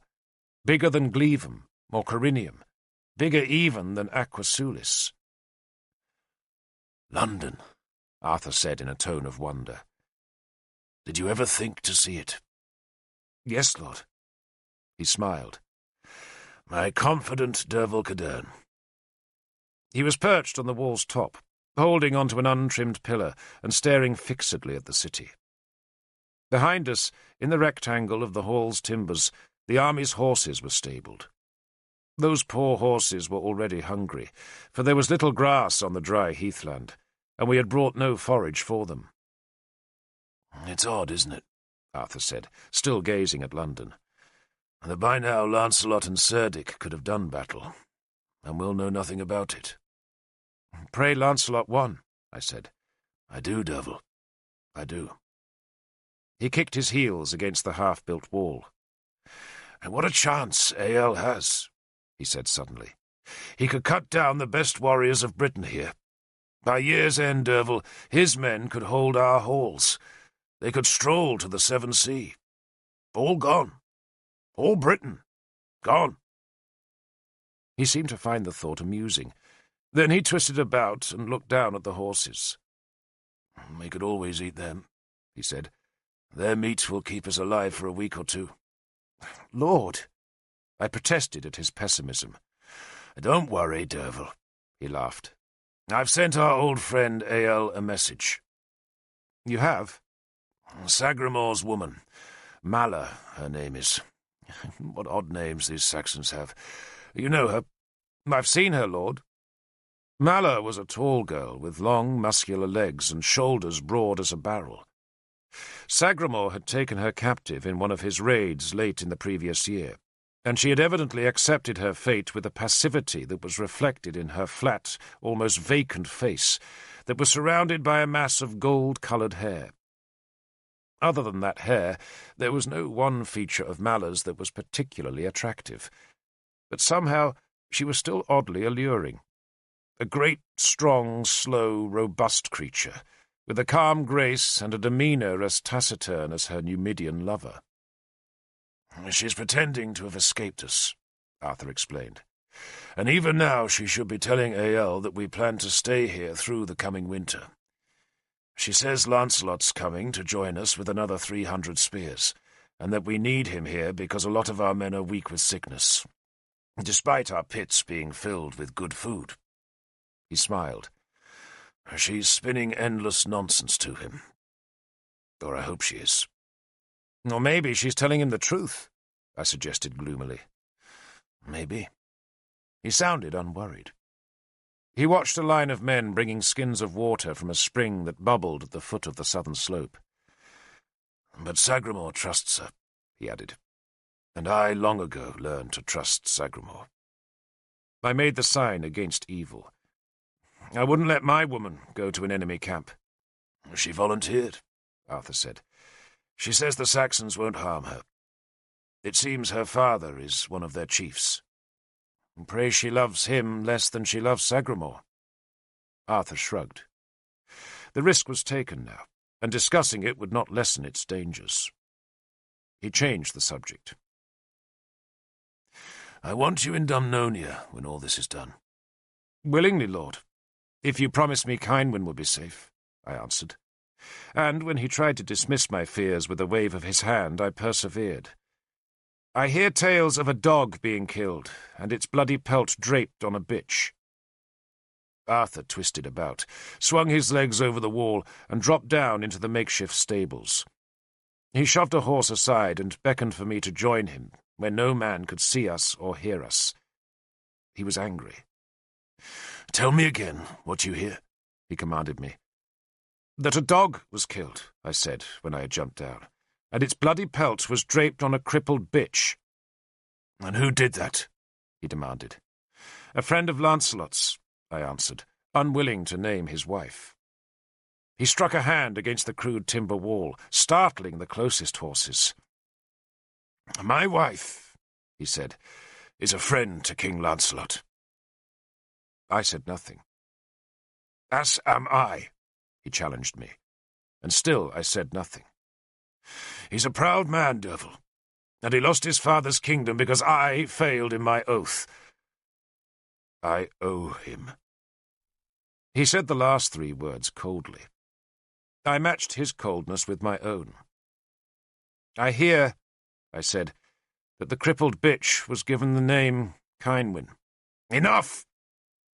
bigger than Glevum or Corinium, bigger even than Aquasulis. "London," Arthur said in a tone of wonder. "Did you ever think to see it?" "Yes, Lord." He smiled. "My confident Derfel Cadarn." He was perched on the wall's top, holding onto an untrimmed pillar and staring fixedly at the city. Behind us, in the rectangle of the hall's timbers, the army's horses were stabled. Those poor horses were already hungry, for there was little grass on the dry heathland, and we had brought no forage for them. "It's odd, isn't it?" Arthur said, still gazing at London. "That by now Lancelot and Cerdic could have done battle, and we'll know nothing about it." "Pray Lancelot won," I said. "I do, Derfel. I do." He kicked his heels against the half-built wall. "And what a chance Eyell has," he said suddenly. "He could cut down the best warriors of Britain here. By year's end, Derfel, his men could hold our halls. They could stroll to the Severn Sea. All gone. All Britain. Gone." He seemed to find the thought amusing. Then he twisted about and looked down at the horses. "We could always eat them," he said. "Their meat will keep us alive for a week or two." "Lord!" I protested at his pessimism. "Don't worry, Derfel," he laughed. "I've sent our old friend Eyell a message." "You have?" "Sagramore's woman. Mala, her name is. What odd names these Saxons have. You know her." "I've seen her, Lord." Mala was a tall girl with long, muscular legs and shoulders broad as a barrel. Sagramore had taken her captive in one of his raids late in the previous year, and she had evidently accepted her fate with a passivity that was reflected in her flat, almost vacant face that was surrounded by a mass of gold-coloured hair. Other than that hair, there was no one feature of Mala's that was particularly attractive, but somehow she was still oddly alluring. A great, strong, slow, robust creature, with a calm grace and a demeanour as taciturn as her Numidian lover. "She's pretending to have escaped us," Arthur explained. "And even now she should be telling Eyell that we plan to stay here through the coming winter. She says Lancelot's coming to join us with another 300 spears, and that we need him here because a lot of our men are weak with sickness, despite our pits being filled with good food." He smiled. "She's spinning endless nonsense to him. Or I hope she is." "Or maybe she's telling him the truth," I suggested gloomily. "Maybe." He sounded unworried. He watched a line of men bringing skins of water from a spring that bubbled at the foot of the southern slope. "But Sagramore trusts her," he added. "And I long ago learned to trust Sagramore." I made the sign against evil. I wouldn't let my woman go to an enemy camp. She volunteered, Arthur said. She says the Saxons won't harm her. It seems her father is one of their chiefs. And pray she loves him less than she loves Sagramore. Arthur shrugged. The risk was taken now, and discussing it would not lessen its dangers. He changed the subject. I want you in Dumnonia when all this is done. Willingly, Lord. If you promise me Kynwyn will be safe, I answered. And when he tried to dismiss my fears with a wave of his hand, I persevered. I hear tales of a dog being killed, and its bloody pelt draped on a bitch. Arthur twisted about, swung his legs over the wall, and dropped down into the makeshift stables. He shoved a horse aside and beckoned for me to join him, where no man could see us or hear us. He was angry. "Tell me again what you hear," he commanded me. "That a dog was killed," I said when I had jumped down, "and its bloody pelt was draped on a crippled bitch." "And who did that?" he demanded. "A friend of Lancelot's," I answered, unwilling to name his wife. He struck a hand against the crude timber wall, startling the closest horses. "My wife," he said, "is a friend to King Lancelot." I said nothing. "As am I," he challenged me, and still I said nothing. "He's a proud man, Derfel, and he lost his father's kingdom because I failed in my oath. I owe him." He said the last three words coldly. I matched his coldness with my own. "I hear," I said, "that the crippled bitch was given the name Kynwyn." "Enough!"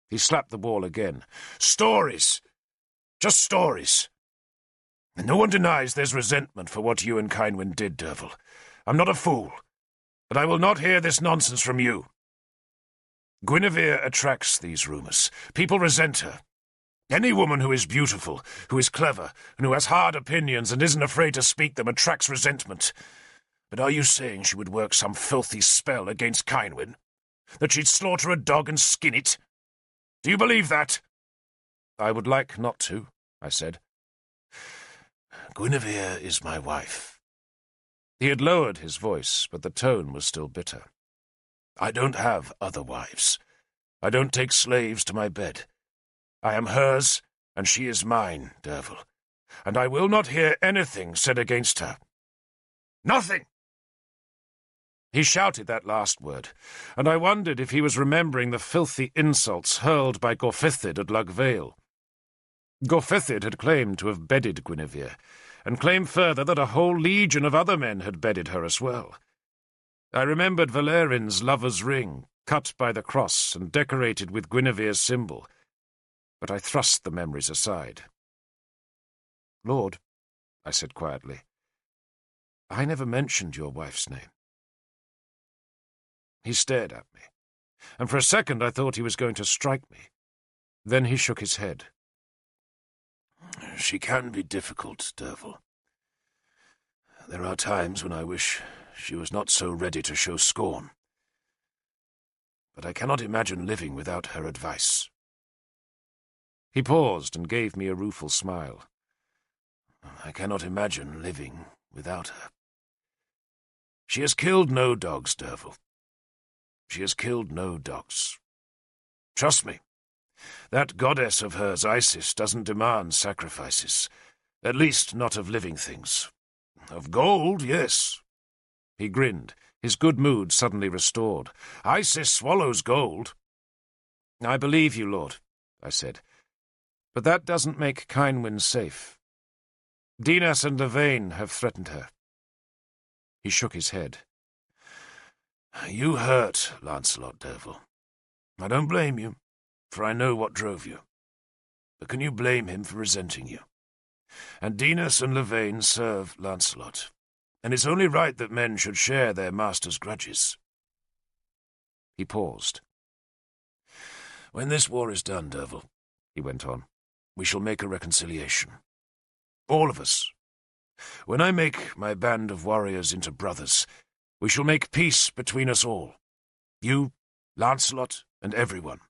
He slapped the wall again. "Stories! Just stories! And no one denies there's resentment for what you and Kynwyn did, Derfel. I'm not a fool, but I will not hear this nonsense from you. Guinevere attracts these rumours. People resent her. Any woman who is beautiful, who is clever, and who has hard opinions and isn't afraid to speak them attracts resentment. But are you saying she would work some filthy spell against Kynwyn? That she'd slaughter a dog and skin it? Do you believe that?" "I would like not to," I said. "Guinevere is my wife." He had lowered his voice, but the tone was still bitter. "I don't have other wives. I don't take slaves to my bed. I am hers, and she is mine, Derfel, and I will not hear anything said against her. Nothing!" He shouted that last word, and I wondered if he was remembering the filthy insults hurled by Gorfithid at Lugvale. Gorfithid had claimed to have bedded Guinevere, and claimed further that a whole legion of other men had bedded her as well. I remembered Valerin's lover's ring, cut by the cross and decorated with Guinevere's symbol, but I thrust the memories aside. "Lord," I said quietly, "I never mentioned your wife's name." He stared at me, and for a second I thought he was going to strike me. Then he shook his head. "She can be difficult, Derfel. There are times when I wish she was not so ready to show scorn. But I cannot imagine living without her advice." He paused and gave me a rueful smile. "I cannot imagine living without her. She has killed no dogs, Derfel. She has killed no dogs. Trust me, that goddess of hers, Isis, doesn't demand sacrifices, at least not of living things. Of gold, yes." He grinned, his good mood suddenly restored. "Isis swallows gold." "I believe you, Lord," I said, "but that doesn't make Kynwyn safe. Dinas and Lavain have threatened her." He shook his head. "You hurt Lancelot, Derfel. I don't blame you, for I know what drove you. But can you blame him for resenting you? And Dinas and Lavain serve Lancelot, and it's only right that men should share their master's grudges." He paused. "When this war is done, Derfel," he went on, "we shall make a reconciliation. All of us. When I make my band of warriors into brothers, we shall make peace between us all. You, Lancelot and everyone.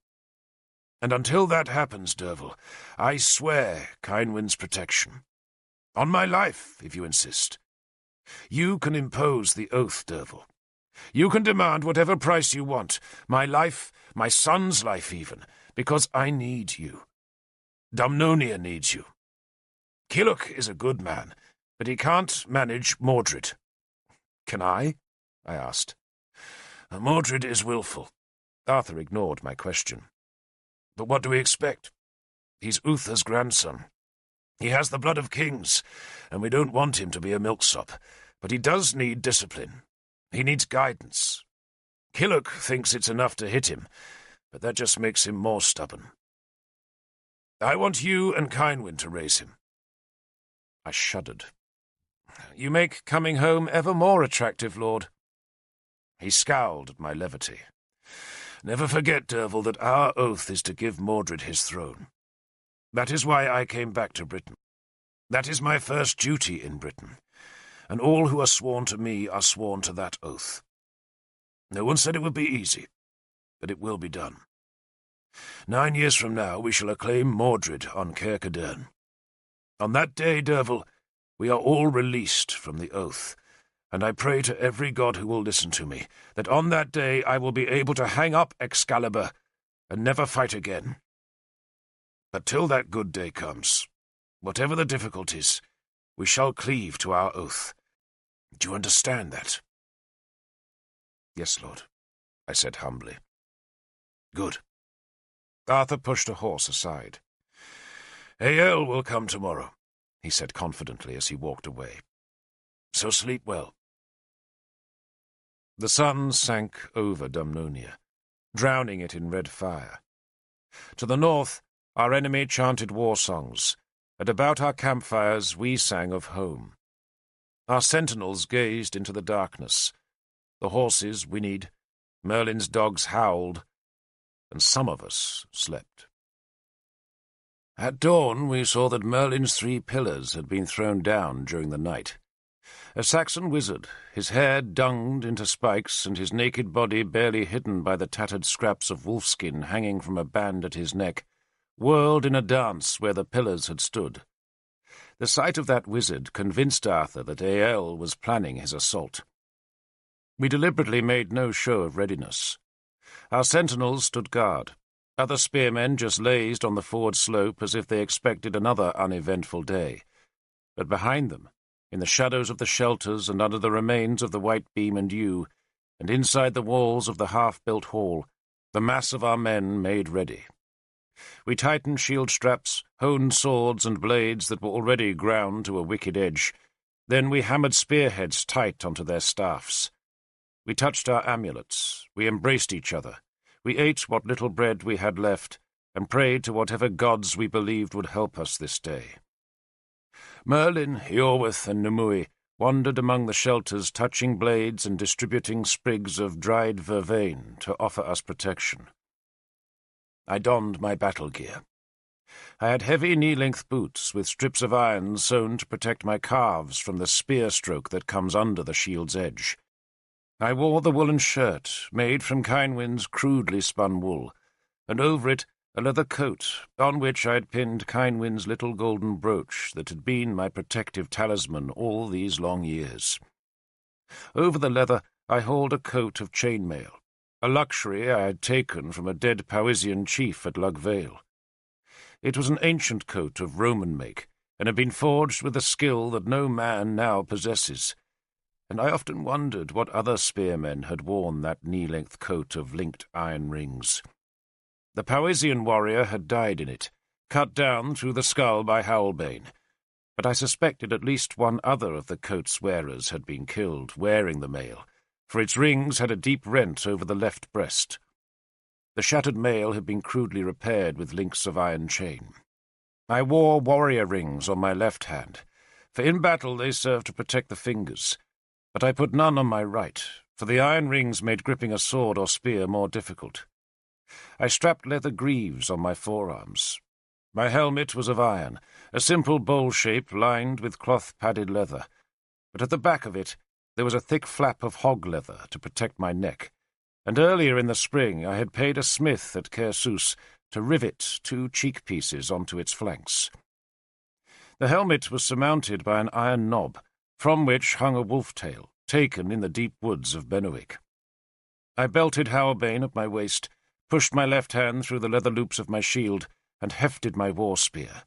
And until that happens, Derfel, I swear Kynwyn's protection. On my life, if you insist. You can impose the oath, Derfel. You can demand whatever price you want, my life, my son's life even, because I need you. Dumnonia needs you. Kilhuch is a good man, but he can't manage Mordred. Can I asked. Mordred is willful. Arthur ignored my question. But what do we expect? He's Uther's grandson. He has the blood of kings, and we don't want him to be a milksop, but he does need discipline. He needs guidance. Kilhuch thinks it's enough to hit him, but that just makes him more stubborn. I want you and Kynwyn to raise him. I shuddered. You make coming home ever more attractive, Lord. He scowled at my levity. Never forget, Derfel, that our oath is to give Mordred his throne. That is why I came back to Britain. That is my first duty in Britain, and all who are sworn to me are sworn to that oath. No one said it would be easy, but it will be done. 9 years from now we shall acclaim Mordred on Caer Cadarn. On that day, Derfel, we are all released from the oath, and I pray to every god who will listen to me, that on that day I will be able to hang up Excalibur and never fight again. But till that good day comes, whatever the difficulties, we shall cleave to our oath. Do you understand that? Yes, Lord, I said humbly. Good. Arthur pushed a horse aside. Ael will come tomorrow, he said confidently as he walked away. So sleep well. The sun sank over Dumnonia, drowning it in red fire. To the north, our enemy chanted war songs, and about our campfires we sang of home. Our sentinels gazed into the darkness. The horses whinnied, Merlin's dogs howled, and some of us slept. At dawn we saw that Merlin's 3 pillars had been thrown down during the night. A Saxon wizard, his hair dunged into spikes and his naked body barely hidden by the tattered scraps of wolfskin hanging from a band at his neck, whirled in a dance where the pillars had stood. The sight of that wizard convinced Arthur that Ael was planning his assault. We deliberately made no show of readiness. Our sentinels stood guard. Other spearmen just lazed on the forward slope as if they expected another uneventful day. But behind them, in the shadows of the shelters and under the remains of the white beam and yew, and inside the walls of the half-built hall, the mass of our men made ready. We tightened shield straps, honed swords and blades that were already ground to a wicked edge. Then we hammered spearheads tight onto their staffs. We touched our amulets. We embraced each other. We ate what little bread we had left, and prayed to whatever gods we believed would help us this day. Merlin, Iorwerth, and Numui wandered among the shelters, touching blades and distributing sprigs of dried vervain to offer us protection. I donned my battle gear. I had heavy knee-length boots with strips of iron sewn to protect my calves from the spear stroke that comes under the shield's edge. I wore the woolen shirt, made from Kynwyn's crudely spun wool, and over it a leather coat, on which I had pinned Kynwyn's little golden brooch that had been my protective talisman all these long years. Over the leather I hauled a coat of chainmail, a luxury I had taken from a dead Powisian chief at Lugvale. It was an ancient coat of Roman make, and had been forged with a skill that no man now possesses, and I often wondered what other spearmen had worn that knee-length coat of linked iron rings. The Powisian warrior had died in it, cut down through the skull by Howlbane, but I suspected at least one other of the coat's wearers had been killed wearing the mail, for its rings had a deep rent over the left breast. The shattered mail had been crudely repaired with links of iron chain. I wore warrior rings on my left hand, for in battle they served to protect the fingers, but I put none on my right, for the iron rings made gripping a sword or spear more difficult. I strapped leather greaves on my forearms. My helmet was of iron, a simple bowl shape lined with cloth-padded leather, but at the back of it there was a thick flap of hog leather to protect my neck, and earlier in the spring I had paid a smith at Kersus to rivet 2 cheek pieces onto its flanks. The helmet was surmounted by an iron knob, from which hung a wolf tail, taken in the deep woods of Benwick. I belted Howbane at my waist, pushed my left hand through the leather loops of my shield, and hefted my war spear.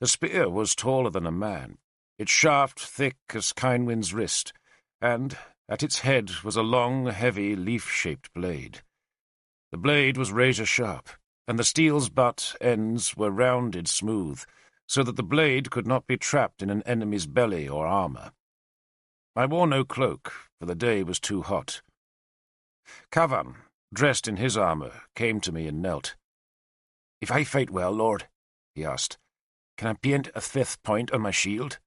The spear was taller than a man, its shaft thick as Kynwyn's wrist, and at its head was a long, heavy, leaf-shaped blade. The blade was razor-sharp, and the steel's butt ends were rounded smooth, so that the blade could not be trapped in an enemy's belly or armour. I wore no cloak, for the day was too hot. Cadarn, dressed in his armour, came to me and knelt. "If I fight well, Lord," he asked, "can I paint a 5th point on my shield?"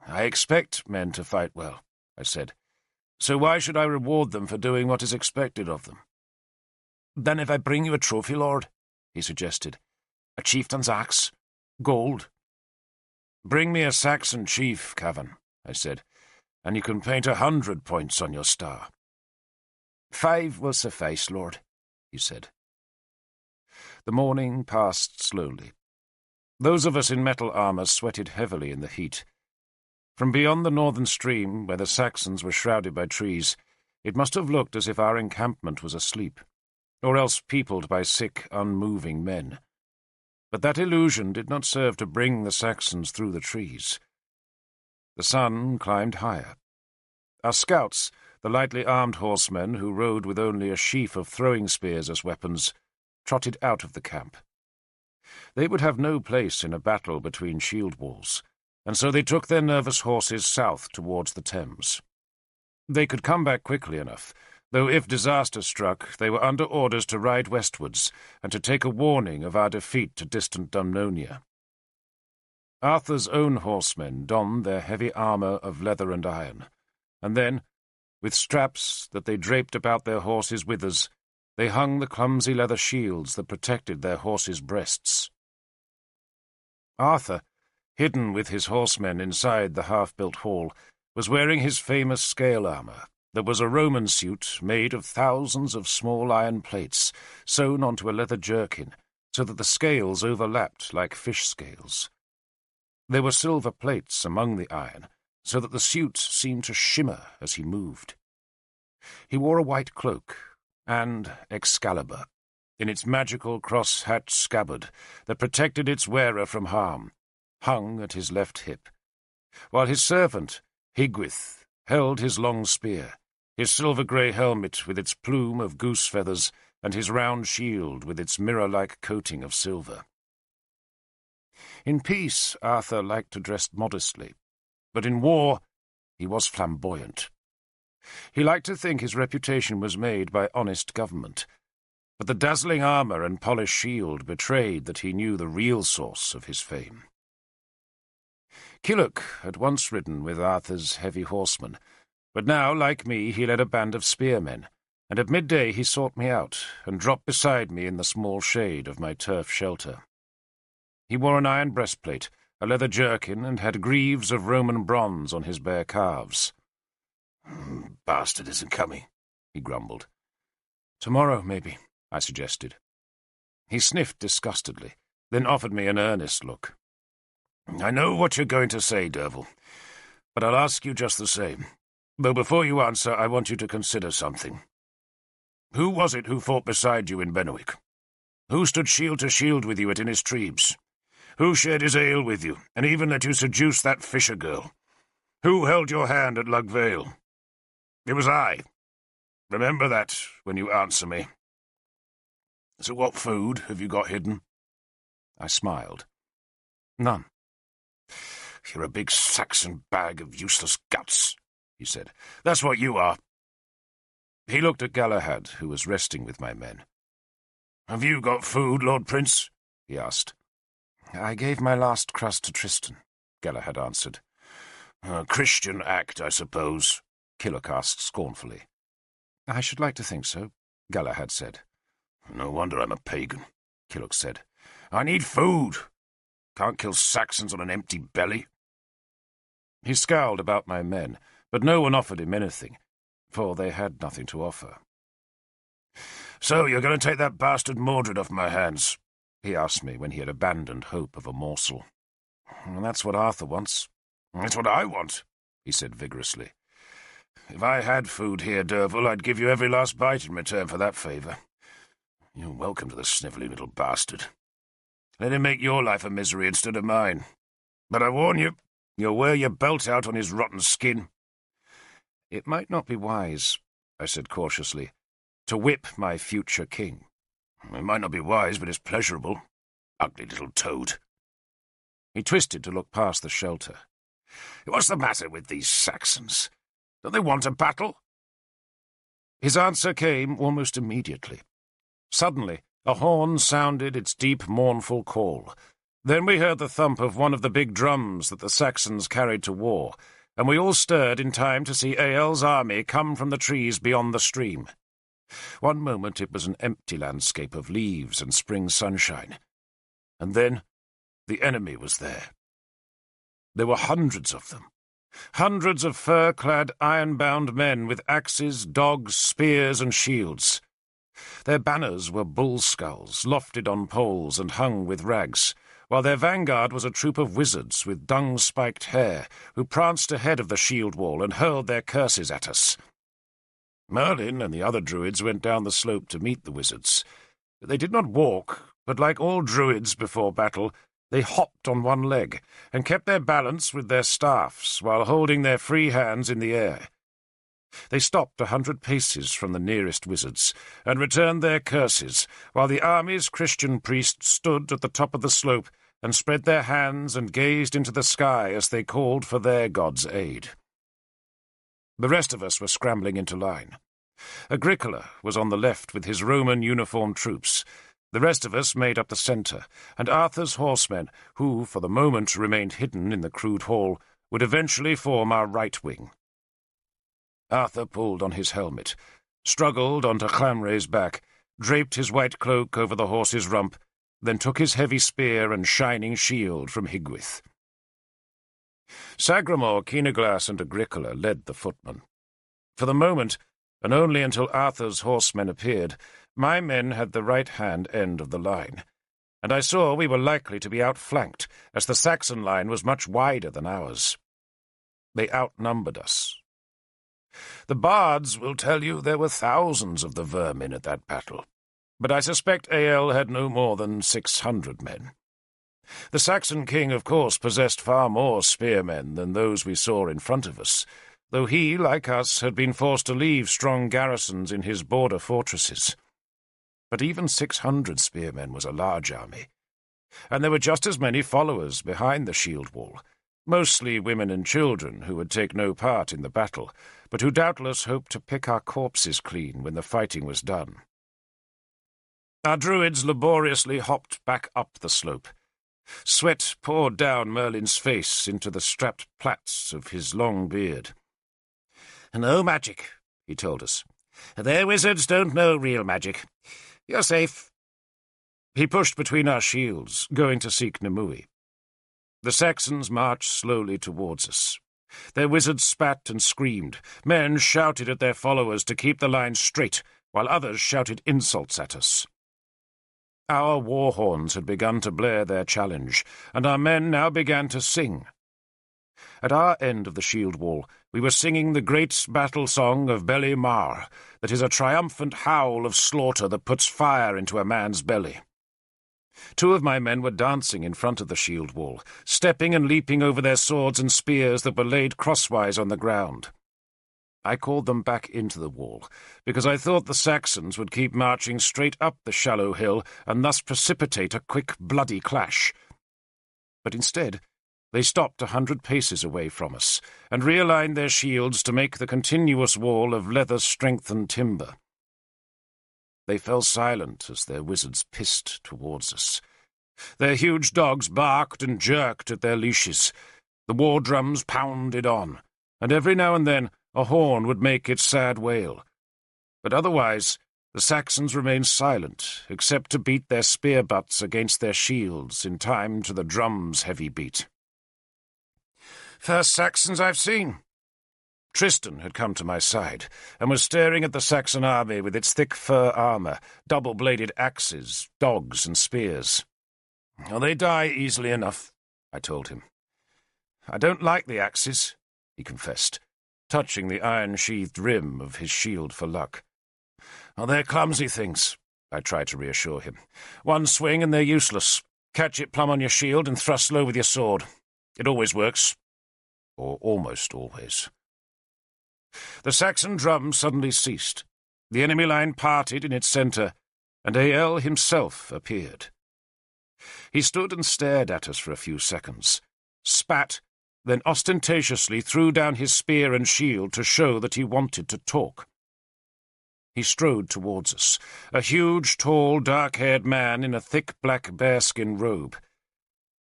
"I expect men to fight well," I said. "So why should I reward them for doing what is expected of them?" "Then if I bring you a trophy, Lord," he suggested, "a chieftain's axe, gold." "Bring me a Saxon chief, Cadarn," I said, "and you can paint 100 points on your star." "5 will suffice, Lord," he said. The morning passed slowly. Those of us in metal armour sweated heavily in the heat. From beyond the northern stream, where the Saxons were shrouded by trees, it must have looked as if our encampment was asleep, or else peopled by sick, unmoving men. But that illusion did not serve to bring the Saxons through the trees. The sun climbed higher. Our scouts, the lightly armed horsemen who rode with only a sheaf of throwing spears as weapons, trotted out of the camp. They would have no place in a battle between shield walls, and so they took their nervous horses south towards the Thames. They could come back quickly enough, though if disaster struck, they were under orders to ride westwards and to take a warning of our defeat to distant Dumnonia. Arthur's own horsemen donned their heavy armour of leather and iron, and then, with straps that they draped about their horses' withers, they hung the clumsy leather shields that protected their horses' breasts. Arthur, hidden with his horsemen inside the half-built hall, was wearing his famous scale armour, that was a Roman suit made of thousands of small iron plates sewn onto a leather jerkin, so that the scales overlapped like fish scales. There were silver plates among the iron, so that the suit seemed to shimmer as he moved. He wore a white cloak, and Excalibur, in its magical cross-hatched scabbard that protected its wearer from harm, hung at his left hip, while his servant, Higwyth, held his long spear, his silver-grey helmet with its plume of goose feathers, and his round shield with its mirror-like coating of silver. In peace, Arthur liked to dress modestly, but in war he was flamboyant. He liked to think his reputation was made by honest government, but the dazzling armour and polished shield betrayed that he knew the real source of his fame. Killoch had once ridden with Arthur's heavy horsemen, but now, like me, he led a band of spearmen, and at midday he sought me out and dropped beside me in the small shade of my turf shelter. He wore an iron breastplate, a leather jerkin, and had greaves of Roman bronze on his bare calves. "Bastard isn't coming," he grumbled. "Tomorrow, maybe," I suggested. He sniffed disgustedly, then offered me an earnest look. "I know what you're going to say, Derfel, but I'll ask you just the same. Though before you answer, I want you to consider something. Who was it who fought beside you in Benwick? Who stood shield to shield with you at Innistribes? Who shared his ale with you, and even let you seduce that fisher girl? Who held your hand at Lugvale? It was I. Remember that when you answer me. So what food have you got hidden?" I smiled. "None." "You're a big Saxon bag of useless guts," he said. "That's what you are." He looked at Galahad, who was resting with my men. "Have you got food, Lord Prince?" he asked. "I gave my last crust to Tristan," Galahad answered. "A Christian act, I suppose?" Killoch asked scornfully. "I should like to think so," Galahad said. "No wonder I'm a pagan," Killoch said. "I need food. Can't kill Saxons on an empty belly." He scowled about my men, but no one offered him anything. for they had nothing to offer. "So you're going to take that bastard Mordred off my hands?" he asked me when he had abandoned hope of a morsel. "And that's what Arthur wants." "That's what I want," he said vigorously. "If I had food here, Derfel, I'd give you every last bite in return for that favour. You're welcome to the snivelling little bastard. Let him make your life a misery instead of mine. But I warn you, you'll wear your belt out on his rotten skin." "It might not be wise," I said cautiously, "to whip my future king." "It might not be wise, but it's pleasurable. Ugly little toad." He twisted to look past the shelter. "What's the matter with these Saxons? Don't they want a battle?" His answer came almost immediately. Suddenly, a horn sounded its deep, mournful call. Then we heard the thump of one of the big drums that the Saxons carried to war, and we all stirred in time to see Eäl's army come from the trees beyond the stream. One moment it was an empty landscape of leaves and spring sunshine, and then the enemy was there. There were hundreds of them. Hundreds of fur-clad, iron-bound men with axes, dogs, spears, and shields. Their banners were bull skulls, lofted on poles and hung with rags, while their vanguard was a troop of wizards with dung-spiked hair, who pranced ahead of the shield wall and hurled their curses at us. Merlin and the other druids went down the slope to meet the wizards. They did not walk, but like all druids before battle, they hopped on one leg, and kept their balance with their staffs, while holding their free hands in the air. They stopped 100 paces from the nearest wizards, and returned their curses, while the army's Christian priests stood at the top of the slope, and spread their hands and gazed into the sky as they called for their god's aid. The rest of us were scrambling into line. Agricola was on the left with his Roman uniformed troops. The rest of us made up the centre, and Arthur's horsemen, who for the moment remained hidden in the crude hall, would eventually form our right wing. Arthur pulled on his helmet, struggled onto Llanray's back, draped his white cloak over the horse's rump, then took his heavy spear and shining shield from Higwyth. Sagramor, Keenaglas, and Agricola led the footmen. For the moment, and only until Arthur's horsemen appeared, my men had the right-hand end of the line, and I saw we were likely to be outflanked, as the Saxon line was much wider than ours. They outnumbered us. The bards will tell you there were thousands of the vermin at that battle, but I suspect Eäl had no more than 600 men. The Saxon king, of course, possessed far more spearmen than those we saw in front of us, though he, like us, had been forced to leave strong garrisons in his border fortresses. But even 600 spearmen was a large army, and there were just as many followers behind the shield wall, mostly women and children who would take no part in the battle, but who doubtless hoped to pick our corpses clean when the fighting was done. Our druids laboriously hopped back up the slope. Sweat poured down Merlin's face into the strapped plaits of his long beard. "No magic," he told us. "Their wizards don't know real magic. You're safe." He pushed between our shields, going to seek Nimue. The Saxons marched slowly towards us. Their wizards spat and screamed. Men shouted at their followers to keep the line straight, while others shouted insults at us. Our war horns had begun to blare their challenge, and our men now began to sing. At our end of the shield wall, we were singing the great battle song of Beli Mar, that is a triumphant howl of slaughter that puts fire into a man's belly. 2 of my men were dancing in front of the shield wall, stepping and leaping over their swords and spears that were laid crosswise on the ground. I called them back into the wall, because I thought the Saxons would keep marching straight up the shallow hill and thus precipitate a quick, bloody clash. But instead, they stopped 100 paces away from us, and realigned their shields to make the continuous wall of leather-strengthened timber. They fell silent as their wizards pissed towards us. Their huge dogs barked and jerked at their leashes. The war drums pounded on, and every now and then a horn would make its sad wail. But otherwise, the Saxons remained silent, except to beat their spear butts against their shields in time to the drum's heavy beat. "First Saxons I've seen," Tristan had come to my side, and was staring at the Saxon army with its thick fur armour, double-bladed axes, dogs, and spears. "Oh, they die easily enough," I told him. "I don't like the axes," he confessed, touching the iron-sheathed rim of his shield for luck. "Oh, they're clumsy things," I tried to reassure him. "One swing and they're useless. Catch it plumb on your shield and thrust low with your sword. It always works. Or almost always." The Saxon drum suddenly ceased. The enemy line parted in its centre, and A.L. himself appeared. He stood and stared at us for a few seconds, spat, then ostentatiously threw down his spear and shield to show that he wanted to talk. He strode towards us, a huge, tall, dark-haired man in a thick black bearskin robe.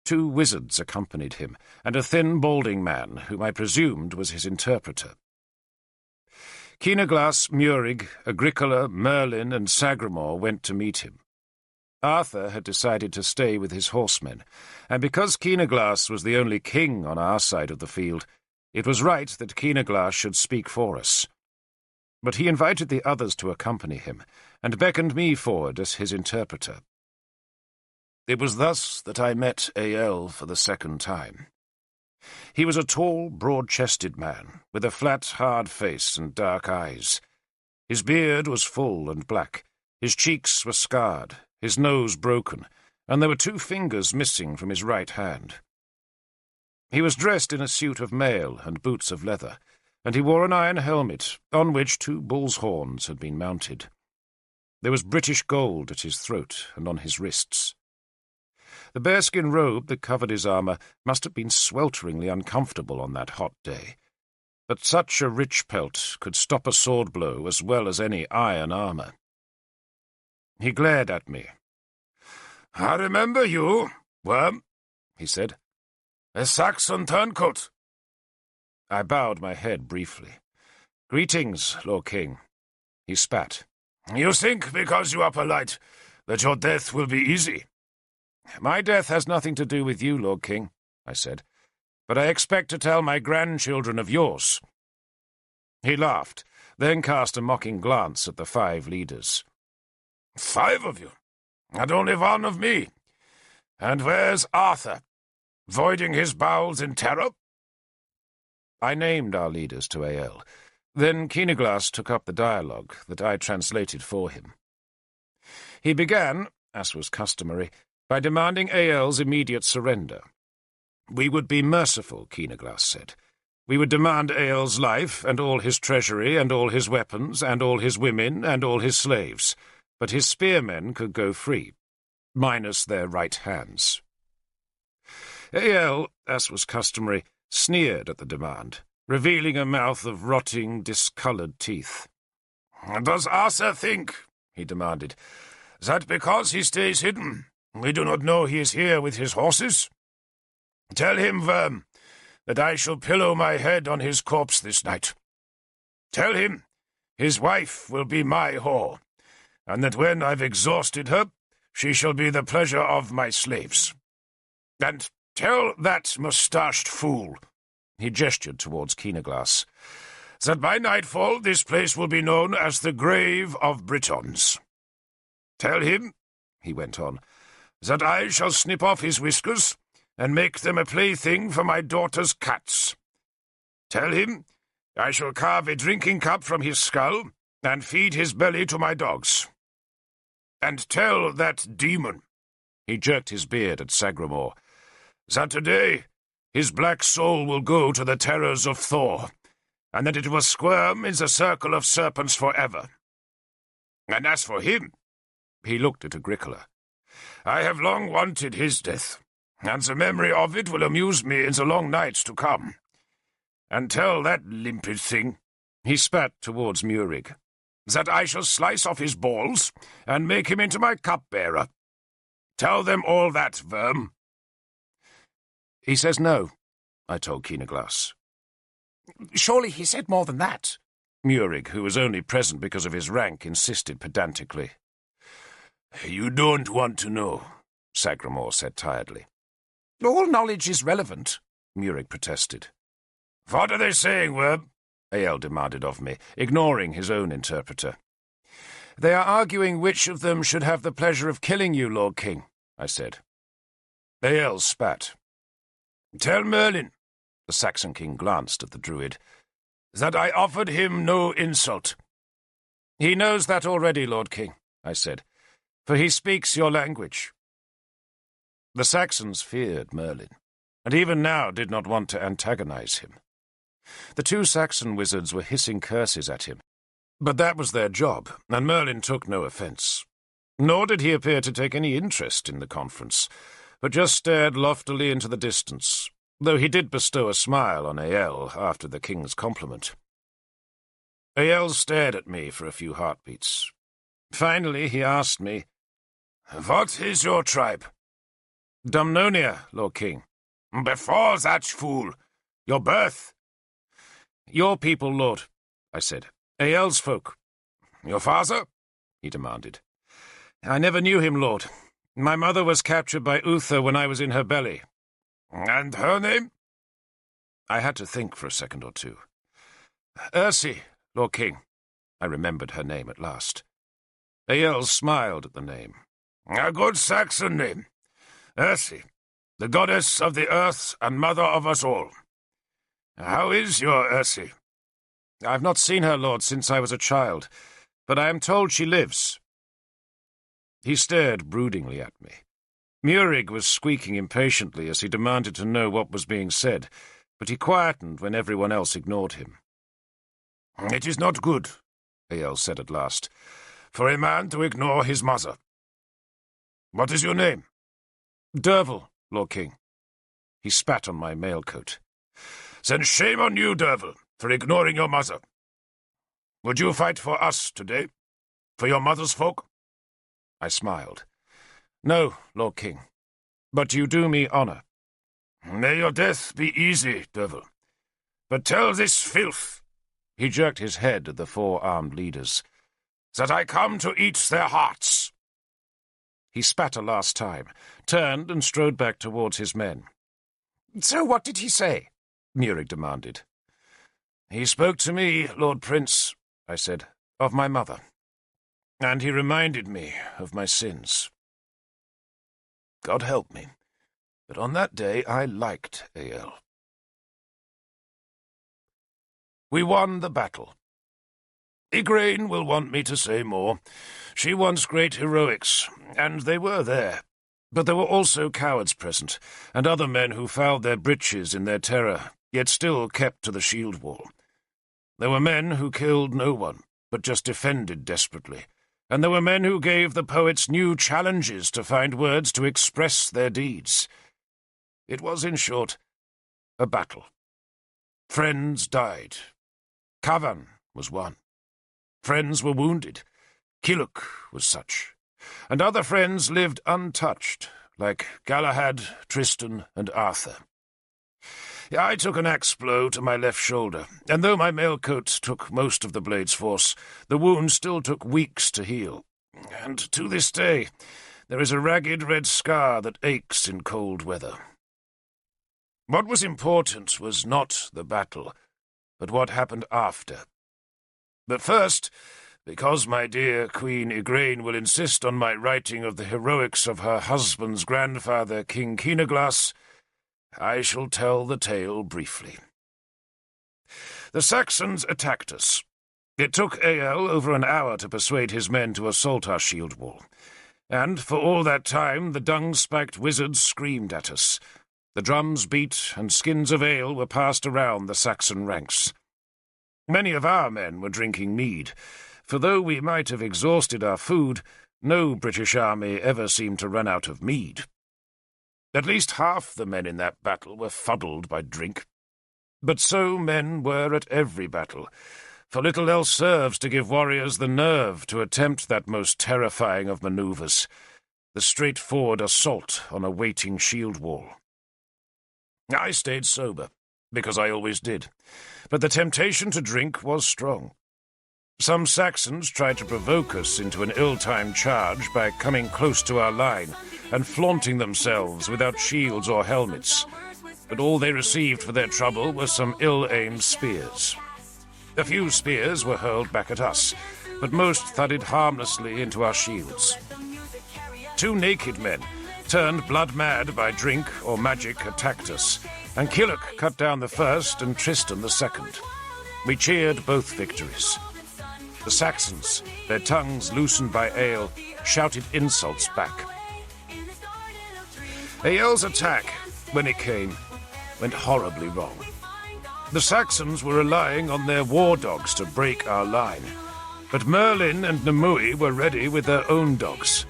2 wizards accompanied him, and a thin, balding man, whom I presumed was his interpreter. Keenaglas, Murig, Agricola, Merlin, and Sagramore went to meet him. Arthur had decided to stay with his horsemen, and because Keenaglas was the only king on our side of the field, it was right that Keenaglas should speak for us. But he invited the others to accompany him, and beckoned me forward as his interpreter. It was thus that I met A.L. for the second time. He was a tall, broad-chested man, with a flat, hard face and dark eyes. His beard was full and black, his cheeks were scarred, his nose broken, and there were 2 fingers missing from his right hand. He was dressed in a suit of mail and boots of leather, and he wore an iron helmet, on which 2 bull's horns had been mounted. There was British gold at his throat and on his wrists. The bearskin robe that covered his armour must have been swelteringly uncomfortable on that hot day, but such a rich pelt could stop a sword blow as well as any iron armour. He glared at me. "I remember you, Worm," he said. "A Saxon turncoat." I bowed my head briefly. "Greetings, Lord King." He spat. "You think, because you are polite, that your death will be easy?" "My death has nothing to do with you, Lord King," I said, "but I expect to tell my grandchildren of yours." He laughed, then cast a mocking glance at the 5 leaders. "5 of you, and only 1 of me. And where's Arthur? Voiding his bowels in terror?" I named our leaders to A.L. Then Keenaglas took up the dialogue that I translated for him. He began, as was customary, by demanding A.L.'s immediate surrender. We would be merciful, Keenaglas said. We would demand A.L.'s life, and all his treasury, and all his weapons, and all his women, and all his slaves, but his spearmen could go free, minus their right hands. A.L., as was customary, sneered at the demand, revealing a mouth of rotting, discoloured teeth. "Does Arthur think," he demanded, "that because he stays hidden, we do not know he is here with his horses? Tell him, Worm, that I shall pillow my head on his corpse this night. Tell him his wife will be my whore, and that when I've exhausted her, she shall be the pleasure of my slaves. And tell that moustached fool," he gestured towards Keenaglas, "that by nightfall this place will be known as the Grave of Britons. Tell him," he went on, "that I shall snip off his whiskers and make them a plaything for my daughter's cats. Tell him I shall carve a drinking cup from his skull and feed his belly to my dogs. And tell that demon," he jerked his beard at Sagramore, "that today his black soul will go to the terrors of Thor, and that it will squirm in the circle of serpents forever. And as for him," he looked at Agricola, "I have long wanted his death, and the memory of it will amuse me in the long nights to come. And tell that limpid thing," he spat towards Murig, "that I shall slice off his balls and make him into my cupbearer. Tell them all that, Worm." "He says no," I told Keenaglas. "Surely he said more than that," Murig, who was only present because of his rank, insisted pedantically. "You don't want to know," Sagramore said tiredly. "All knowledge is relevant," Murig protested. "What are they saying, Worm?" Eyal demanded of me, ignoring his own interpreter. "They are arguing which of them should have the pleasure of killing you, Lord King," I said. Eyal spat. "Tell Merlin," the Saxon king glanced at the druid, "that I offered him no insult." "He knows that already, Lord King," I said, "for he speaks your language." The Saxons feared Merlin, and even now did not want to antagonize him. The two Saxon wizards were hissing curses at him, but that was their job, and Merlin took no offense. Nor did he appear to take any interest in the conference, but just stared loftily into the distance, though he did bestow a smile on Eyal after the king's compliment. Eyal stared at me for a few heartbeats. Finally he asked me, "What is your tribe?" "Dumnonia, Lord King." "Before that fool, your birth?" "Your people, Lord," I said. "Eyal's folk." "Your father?" he demanded. "I never knew him, Lord. My mother was captured by Uther when I was in her belly." "And her name?" I had to think for a second or two. "Ursi, Lord King." I remembered her name at last. Eyal smiled at the name. "A good Saxon name. Ursi, the goddess of the earth and mother of us all. How is your Ursi?" "I have not seen her, Lord, since I was a child, but I am told she lives." He stared broodingly at me. Murig was squeaking impatiently as he demanded to know what was being said, but he quietened when everyone else ignored him. "It is not good," Eyal said at last, "for a man to ignore his mother. What is your name?" "Derfel, Lord King." He spat on my mailcoat. "Then shame on you, Derfel, for ignoring your mother. Would you fight for us today? For your mother's folk?" I smiled. "No, Lord King, but you do me honor." "May your death be easy, Derfel. But tell this filth," he jerked his head at the four-armed leaders, "that I come to eat their hearts." He spat a last time, turned and strode back towards his men. "So what did he say?" Murig demanded. "He spoke to me, Lord Prince," I said, "of my mother. And he reminded me of my sins." God help me, but on that day I liked Eyal. We won the battle. Igraine will want me to say more. She wants great heroics, and they were there. But there were also cowards present, and other men who fouled their breeches in their terror, yet still kept to the shield wall. There were men who killed no one, but just defended desperately, and there were men who gave the poets new challenges to find words to express their deeds. It was, in short, a battle. Friends died. Cavan was one. Friends were wounded. Kiluk was such. And other friends lived untouched, like Galahad, Tristan, and Arthur. I took an axe blow to my left shoulder, and though my mailcoat took most of the blade's force, the wound still took weeks to heal. And to this day, there is a ragged red scar that aches in cold weather. What was important was not the battle, but what happened after. But first, because my dear Queen Igraine will insist on my writing of the heroics of her husband's grandfather, King Kynaglas, I shall tell the tale briefly. The Saxons attacked us. It took Eyal over an hour to persuade his men to assault our shield wall, and for all that time the dung-spiked wizards screamed at us. The drums beat, and skins of ale were passed around the Saxon ranks. Many of our men were drinking mead, for though we might have exhausted our food, no British army ever seemed to run out of mead. At least half the men in that battle were fuddled by drink. But so men were at every battle, for little else serves to give warriors the nerve to attempt that most terrifying of manoeuvres, the straightforward assault on a waiting shield wall. I stayed sober, because I always did, but the temptation to drink was strong. Some Saxons tried to provoke us into an ill-timed charge by coming close to our line and flaunting themselves without shields or helmets, but all they received for their trouble were some ill-aimed spears. A few spears were hurled back at us, but most thudded harmlessly into our shields. 2 naked men, turned blood-mad by drink or magic, attacked us, and Killock cut down the first and Tristan the second. We cheered both victories. The Saxons, their tongues loosened by ale, shouted insults back. Ael's attack, when it came, went horribly wrong. The Saxons were relying on their war dogs to break our line, but Merlin and Nimue were ready with their own dogs.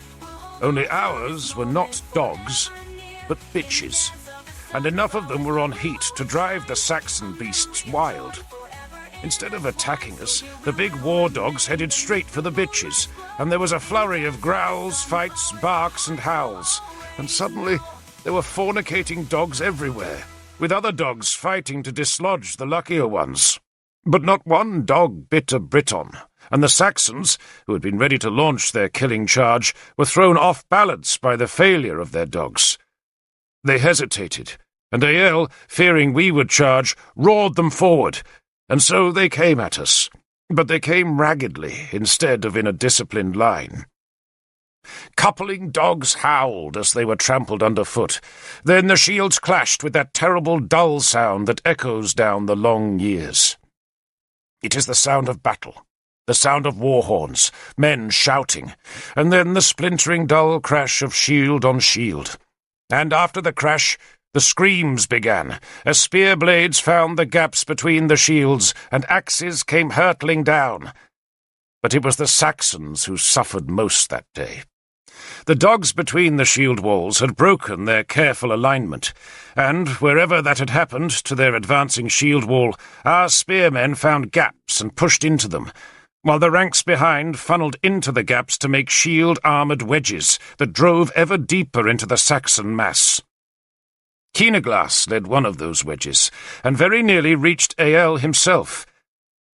Only ours were not dogs, but bitches, and enough of them were on heat to drive the Saxon beasts wild. Instead of attacking us, the big war dogs headed straight for the bitches, and there was a flurry of growls, fights, barks, and howls, and suddenly there were fornicating dogs everywhere, with other dogs fighting to dislodge the luckier ones. But not one dog bit a Briton, and the Saxons, who had been ready to launch their killing charge, were thrown off balance by the failure of their dogs. They hesitated, and Ael, fearing we would charge, roared them forward, and so they came at us, but they came raggedly instead of in a disciplined line. Coupling dogs howled as they were trampled underfoot. Then the shields clashed with that terrible dull sound that echoes down the long years. It is the sound of battle, the sound of war horns, men shouting, and then the splintering dull crash of shield on shield. And after the crash, the screams began, as spear blades found the gaps between the shields, and axes came hurtling down. But it was the Saxons who suffered most that day. The dogs between the shield walls had broken their careful alignment, and wherever that had happened to their advancing shield wall, our spearmen found gaps and pushed into them, while the ranks behind funneled into the gaps to make shield-armoured wedges that drove ever deeper into the Saxon mass. Keenaglass led one of those wedges, and very nearly reached Ael himself.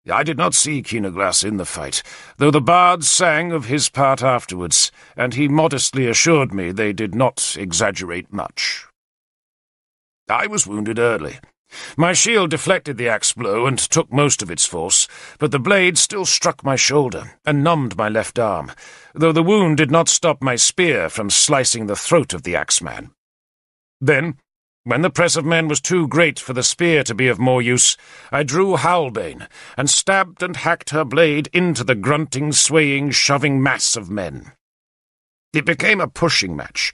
I did not see Keenaglass in the fight, though the bards sang of his part afterwards, and he modestly assured me they did not exaggerate much. I was wounded early. My shield deflected the axe blow and took most of its force, but the blade still struck my shoulder and numbed my left arm, though the wound did not stop my spear from slicing the throat of the axeman. Then, when the press of men was too great for the spear to be of more use, I drew Howlbane and stabbed and hacked her blade into the grunting, swaying, shoving mass of men. It became a pushing match,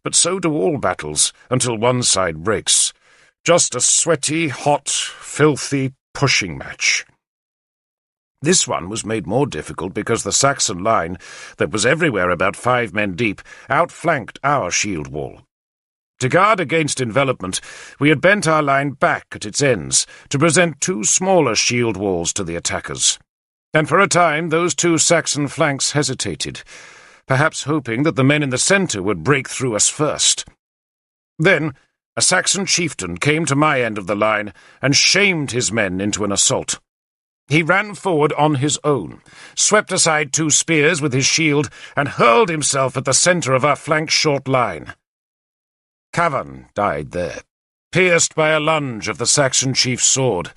but so do all battles until one side breaks. Just a sweaty, hot, filthy pushing match. This one was made more difficult because the Saxon line, that was everywhere about 5 men deep, outflanked our shield wall. To guard against envelopment, we had bent our line back at its ends to present 2 smaller shield walls to the attackers, and for a time those 2 Saxon flanks hesitated, perhaps hoping that the men in the centre would break through us first. Then a Saxon chieftain came to my end of the line and shamed his men into an assault. He ran forward on his own, swept aside 2 spears with his shield, and hurled himself at the centre of our flank short line. Cavan died there, pierced by a lunge of the Saxon chief's sword,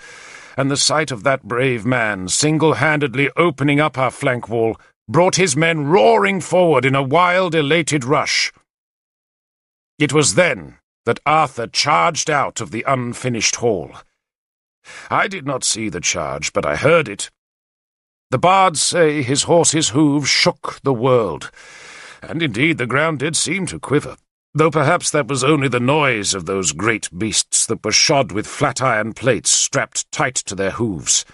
and the sight of that brave man single-handedly opening up our flank wall brought his men roaring forward in a wild, elated rush. It was then that Arthur charged out of the unfinished hall. I did not see the charge, but I heard it. The bards say his horse's hooves shook the world, and indeed the ground did seem to quiver, though perhaps that was only the noise of those great beasts that were shod with flat-iron plates strapped tight to their hooves.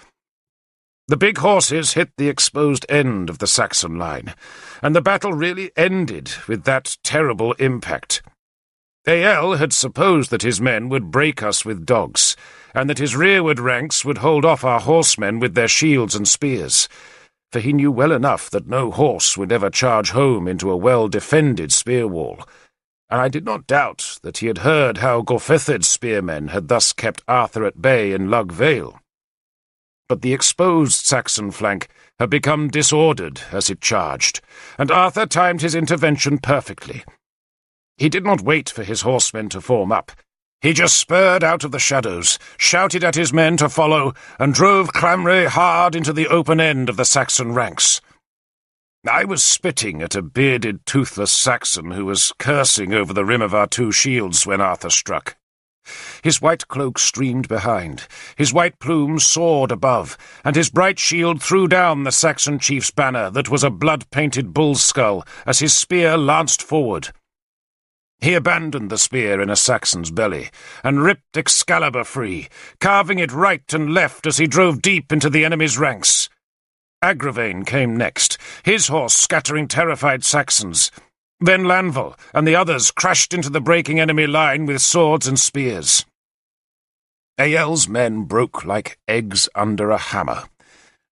The big horses hit the exposed end of the Saxon line, and the battle really ended with that terrible impact. Ael had supposed that his men would break us with dogs, and that his rearward ranks would hold off our horsemen with their shields and spears, for he knew well enough that no horse would ever charge home into a well-defended spear wall, and I did not doubt that he had heard how Gorfethid's spearmen had thus kept Arthur at bay in Lug Vale. But the exposed Saxon flank had become disordered as it charged, and Arthur timed his intervention perfectly. He did not wait for his horsemen to form up. He just spurred out of the shadows, shouted at his men to follow, and drove Cramray hard into the open end of the Saxon ranks. I was spitting at a bearded, toothless Saxon who was cursing over the rim of our two shields when Arthur struck. His white cloak streamed behind, his white plume soared above, and his bright shield threw down the Saxon chief's banner that was a blood-painted bull's skull as his spear lanced forward. He abandoned the spear in a Saxon's belly, and ripped Excalibur free, carving it right and left as he drove deep into the enemy's ranks. Agravain came next, his horse scattering terrified Saxons. Then Lanval and the others crashed into the breaking enemy line with swords and spears. Eyell's men broke like eggs under a hammer.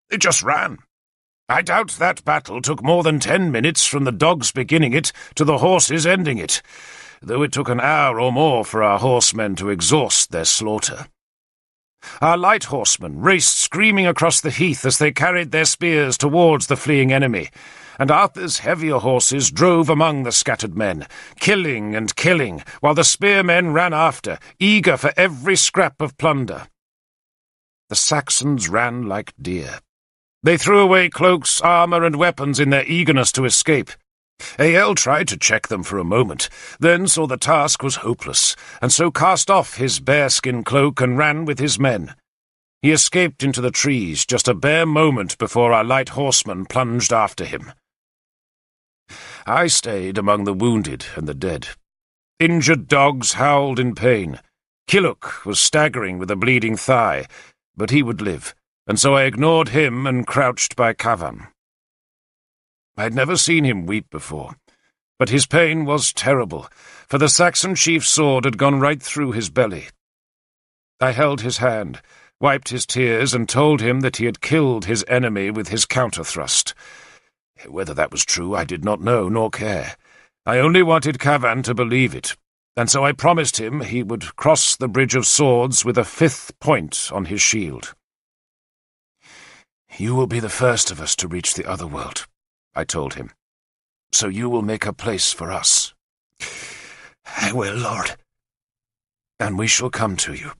They just ran. I doubt that battle took more than 10 minutes from the dogs beginning it to the horses ending it, though it took an hour or more for our horsemen to exhaust their slaughter. Our light horsemen raced screaming across the heath as they carried their spears towards the fleeing enemy, and Arthur's heavier horses drove among the scattered men, killing and killing, while the spearmen ran after, eager for every scrap of plunder. The Saxons ran like deer. They threw away cloaks, armour, and weapons in their eagerness to escape. Eyell tried to check them for a moment, then saw the task was hopeless, and so cast off his bearskin cloak and ran with his men. He escaped into the trees just a bare moment before our light horsemen plunged after him. I stayed among the wounded and the dead. Injured dogs howled in pain. Killock was staggering with a bleeding thigh, but he would live, and so I ignored him and crouched by Cavan. I had never seen him weep before, but his pain was terrible, for the Saxon chief's sword had gone right through his belly. I held his hand, wiped his tears, and told him that he had killed his enemy with his counter-thrust. Whether that was true I did not know nor care. I only wanted Cavan to believe it, and so I promised him he would cross the Bridge of Swords with a 5th point on his shield. "You will be the first of us to reach the other world," I told him. "So you will make a place for us." "I will, Lord." "And we shall come to you."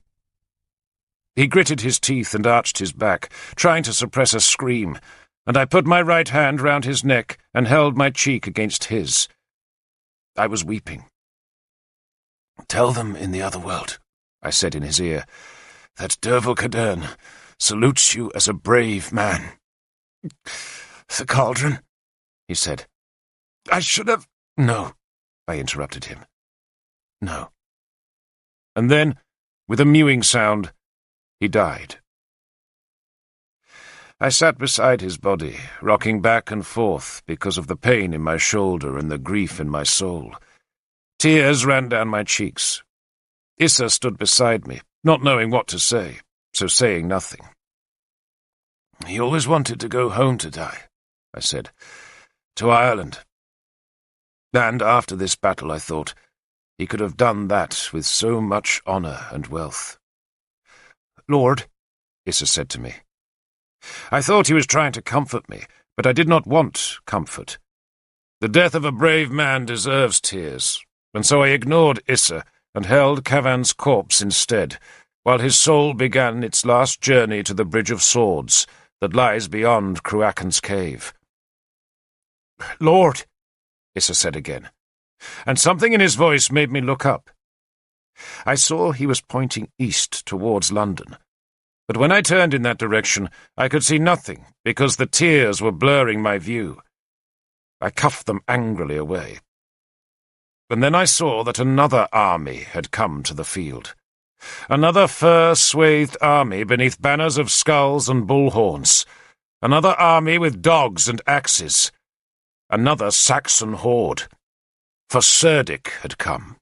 He gritted his teeth and arched his back, trying to suppress a scream, and I put my right hand round his neck and held my cheek against his. I was weeping. "Tell them in the other world," I said in his ear, "that Derfel Cadarn salutes you as a brave man." "The cauldron," he said. "I should have—" "No," I interrupted him. "No." And then, with a mewing sound, he died. I sat beside his body, rocking back and forth because of the pain in my shoulder and the grief in my soul. Tears ran down my cheeks. Issa stood beside me, not knowing what to say, so saying nothing. "He always wanted to go home to die," I said. "To Ireland." And after this battle, I thought, he could have done that with so much honour and wealth. "Lord," Issa said to me. I thought he was trying to comfort me, but I did not want comfort. The death of a brave man deserves tears, and so I ignored Issa and held Cavan's corpse instead, while his soul began its last journey to the Bridge of Swords that lies beyond Cruachan's cave. "Lord," Issa said again, and something in his voice made me look up. I saw he was pointing east towards London, but when I turned in that direction, I could see nothing because the tears were blurring my view. I cuffed them angrily away. And then I saw that another army had come to the field. Another fur-swathed army beneath banners of skulls and bullhorns. Another army with dogs and axes. Another Saxon horde. For Cerdic had come.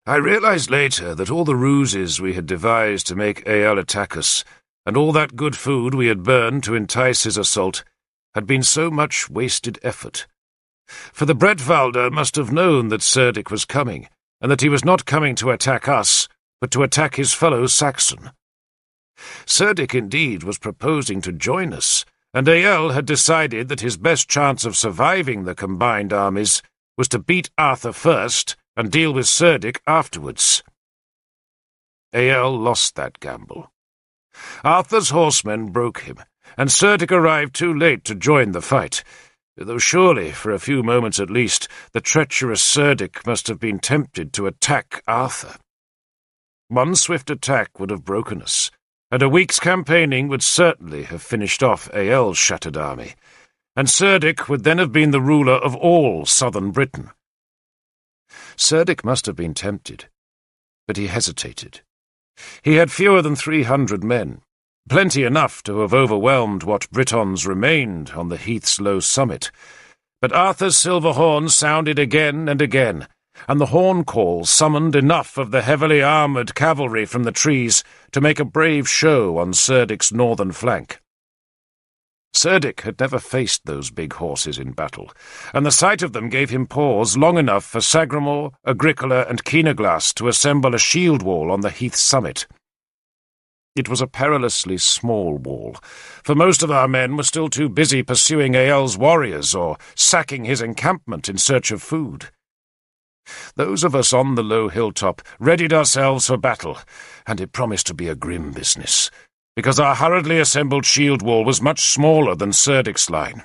I realized later that all the ruses we had devised to make Eyell attack us, and all that good food we had burned to entice his assault, had been so much wasted effort. For the Bretwalder must have known that Cerdic was coming, and that he was not coming to attack us, but to attack his fellow Saxon. Cerdic indeed was proposing to join us, and Eyell had decided that his best chance of surviving the combined armies was to beat Arthur first and deal with Cerdic afterwards. Eyal lost that gamble. Arthur's horsemen broke him, and Cerdic arrived too late to join the fight, though surely, for a few moments at least, the treacherous Cerdic must have been tempted to attack Arthur. One swift attack would have broken us, and a week's campaigning would certainly have finished off Eyal's shattered army, and Cerdic would then have been the ruler of all southern Britain. Cerdic must have been tempted, but he hesitated. He had fewer than 300 men, plenty enough to have overwhelmed what Britons remained on the heath's low summit. But Arthur's silver horn sounded again and again, and the horn call summoned enough of the heavily armoured cavalry from the trees to make a brave show on Cerdic's northern flank. Cerdic had never faced those big horses in battle, and the sight of them gave him pause long enough for Sagramore, Agricola, and Keenaglass to assemble a shield wall on the heath's summit. It was a perilously small wall, for most of our men were still too busy pursuing Eyal's warriors or sacking his encampment in search of food. Those of us on the low hilltop readied ourselves for battle, and it promised to be a grim business, because our hurriedly assembled shield wall was much smaller than Cerdic's line.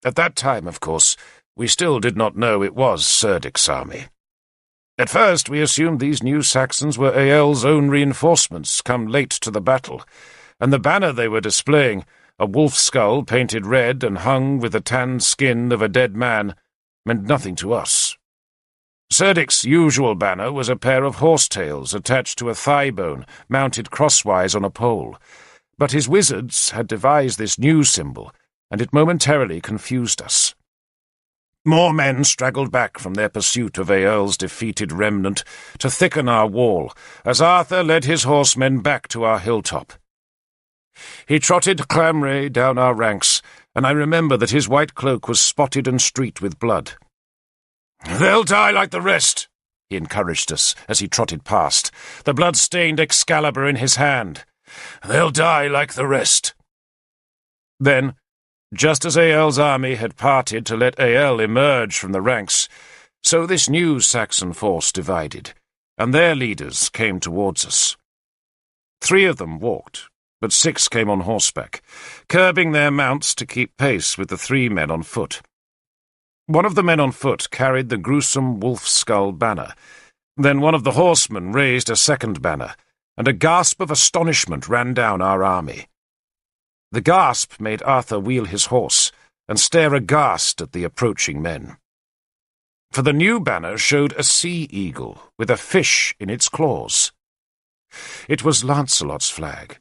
At that time, of course, we still did not know it was Cerdic's army. At first we assumed these new Saxons were Eyal's own reinforcements come late to the battle, and the banner they were displaying, a wolf skull painted red and hung with the tanned skin of a dead man, meant nothing to us. Cerdic's usual banner was a pair of horsetails attached to a thigh bone, mounted crosswise on a pole. But his wizards had devised this new symbol, and it momentarily confused us. More men straggled back from their pursuit of Eyal's defeated remnant to thicken our wall, as Arthur led his horsemen back to our hilltop. He trotted clamray down our ranks, and I remember that his white cloak was spotted and streaked with blood. "They'll die like the rest," he encouraged us as he trotted past, the blood-stained Excalibur in his hand. "They'll die like the rest." Then, just as Eyal's army had parted to let Eyal emerge from the ranks, so this new Saxon force divided, and their leaders came towards us. 3 of them walked, but 6 came on horseback, curbing their mounts to keep pace with the 3 men on foot. One of the men on foot carried the gruesome wolf-skull banner. Then one of the horsemen raised a second banner, and a gasp of astonishment ran down our army. The gasp made Arthur wheel his horse and stare aghast at the approaching men. For the new banner showed a sea-eagle with a fish in its claws. It was Lancelot's flag,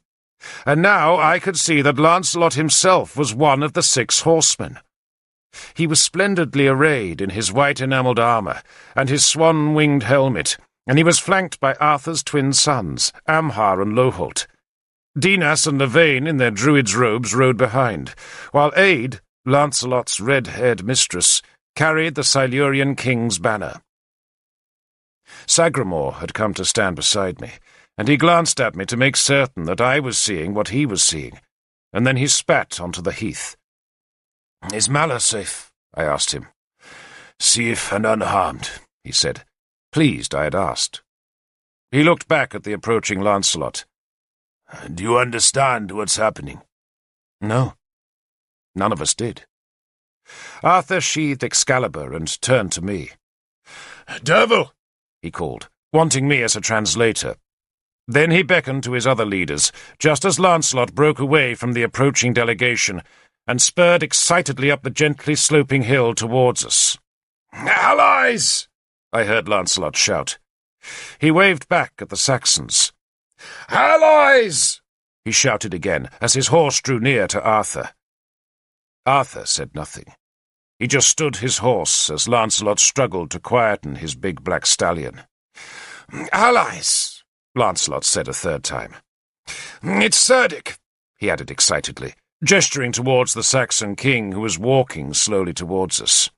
and now I could see that Lancelot himself was one of the 6 horsemen. He was splendidly arrayed in his white enamelled armour and his swan-winged helmet, and he was flanked by Arthur's twin sons, Amhar and Loholt. Dinas and Lavaine in their druid's robes rode behind, while Aed, Lancelot's red-haired mistress, carried the Silurian king's banner. Sagramore had come to stand beside me, and he glanced at me to make certain that I was seeing what he was seeing, and then he spat onto the heath. "Is Mala safe?" I asked him. "Safe and unharmed," he said, pleased I had asked. He looked back at the approaching Lancelot. "Do you understand what's happening?" No. None of us did. Arthur sheathed Excalibur and turned to me. "Derfel!" he called, wanting me as a translator. Then he beckoned to his other leaders, just as Lancelot broke away from the approaching delegation and spurred excitedly up the gently sloping hill towards us. "Allies!" I heard Lancelot shout. He waved back at the Saxons. "Allies!" he shouted again as his horse drew near to Arthur. Arthur said nothing. He just stood his horse as Lancelot struggled to quieten his big black stallion. "Allies!" Lancelot said a third time. "It's Cerdic," he added excitedly, gesturing towards the Saxon king who was walking slowly towards us.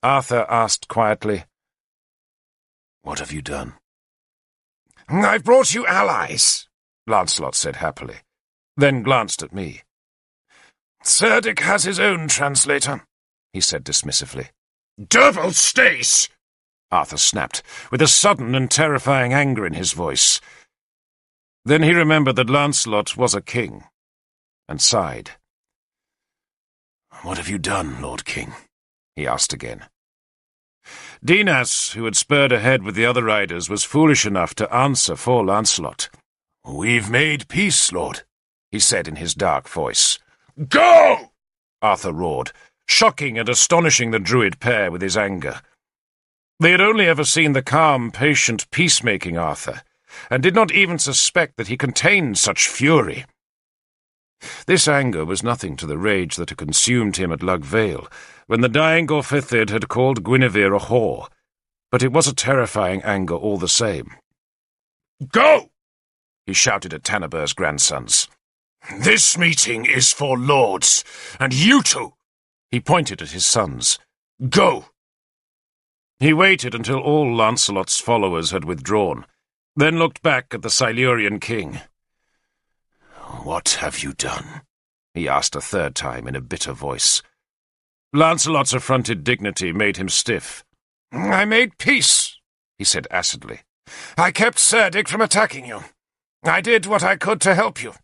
Arthur asked quietly, "What have you done?" "I've brought you allies," Lancelot said happily, then glanced at me. "Cerdic has his own translator," he said dismissively. Derfel stays! Arthur snapped, with a sudden and terrifying anger in his voice. Then he remembered that Lancelot was a king, and sighed. "What have you done, Lord King?" he asked again. Dinas, who had spurred ahead with the other riders, was foolish enough to answer for Lancelot. "We've made peace, Lord," he said in his dark voice. "Go!" Arthur roared, shocking and astonishing the druid pair with his anger. They had only ever seen the calm, patient, peacemaking Arthur, and did not even suspect that he contained such fury. This anger was nothing to the rage that had consumed him at Lug Vale, when the dying Gorfithid had called Guinevere a whore, but it was a terrifying anger all the same. "Go!" he shouted at Tanaber's grandsons. "This meeting is for lords, and you two," he pointed at his sons, "go!" He waited until all Lancelot's followers had withdrawn, then looked back at the Silurian king. "What have you done?" he asked a third time in a bitter voice. Lancelot's affronted dignity made him stiff. "I made peace," he said acidly. "I kept Cerdic from attacking you. I did what I could to help you."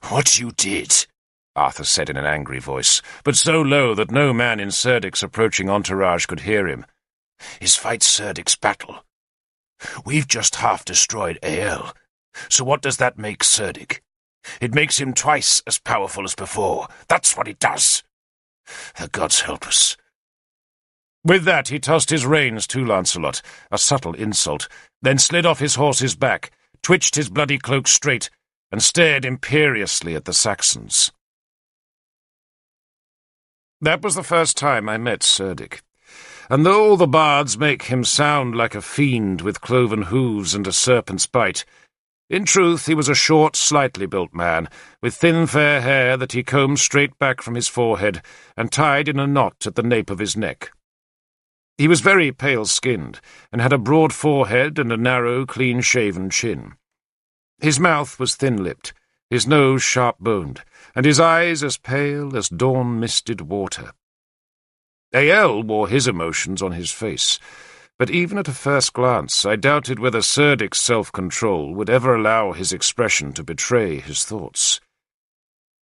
"What you did," Arthur said in an angry voice, but so low that no man in Cerdic's approaching entourage could hear him, "is fight Cerdic's battle. We've just half destroyed Ael, so what does that make Cerdic? It makes him twice as powerful as before. That's what it does. The gods help us." With that he tossed his reins to Lancelot, a subtle insult, then slid off his horse's back, twitched his bloody cloak straight, and stared imperiously at the Saxons. That was the first time I met Cerdic, and though all the bards make him sound like a fiend with cloven hooves and a serpent's bite, in truth he was a short, slightly built man, with thin fair hair that he combed straight back from his forehead and tied in a knot at the nape of his neck. He was very pale-skinned, and had a broad forehead and a narrow, clean-shaven chin. His mouth was thin-lipped, his nose sharp-boned, and his eyes as pale as dawn-misted water. Ael wore his emotions on his face, but even at a first glance I doubted whether Cerdic's self-control would ever allow his expression to betray his thoughts.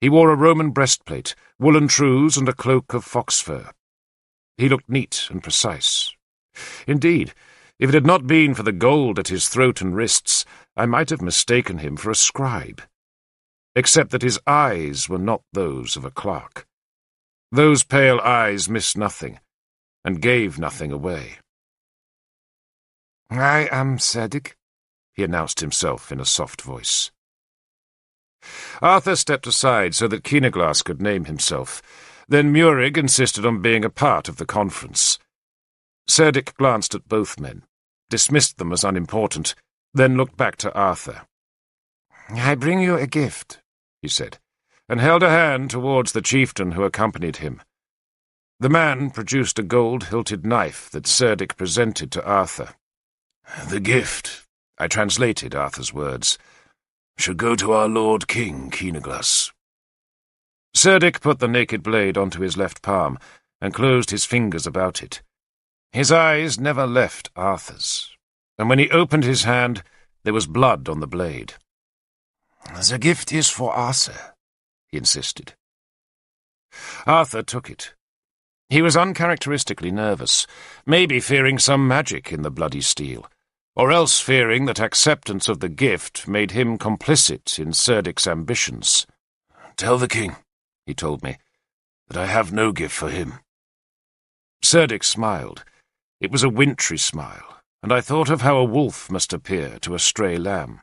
He wore a Roman breastplate, woolen trews, and a cloak of fox fur. He looked neat and precise. Indeed, if it had not been for the gold at his throat and wrists, I might have mistaken him for a scribe, except that his eyes were not those of a clerk. Those pale eyes missed nothing, and gave nothing away. "I am Cerdic," he announced himself in a soft voice. Arthur stepped aside so that Keenaglass could name himself. Then Murig insisted on being a part of the conference. Cerdic glanced at both men, dismissed them as unimportant, then looked back to Arthur. "I bring you a gift," he said, and held a hand towards the chieftain who accompanied him. The man produced a gold-hilted knife that Cerdic presented to Arthur. "The gift," I translated Arthur's words, "should go to our Lord King, Keenaglass." Cerdic put the naked blade onto his left palm and closed his fingers about it. His eyes never left Arthur's, and when he opened his hand, there was blood on the blade. "The gift is for Arthur," he insisted. Arthur took it. He was uncharacteristically nervous, maybe fearing some magic in the bloody steel, or else fearing that acceptance of the gift made him complicit in Cerdic's ambitions. "Tell the king," he told me, "that I have no gift for him." Cerdic smiled. It was a wintry smile, and I thought of how a wolf must appear to a stray lamb.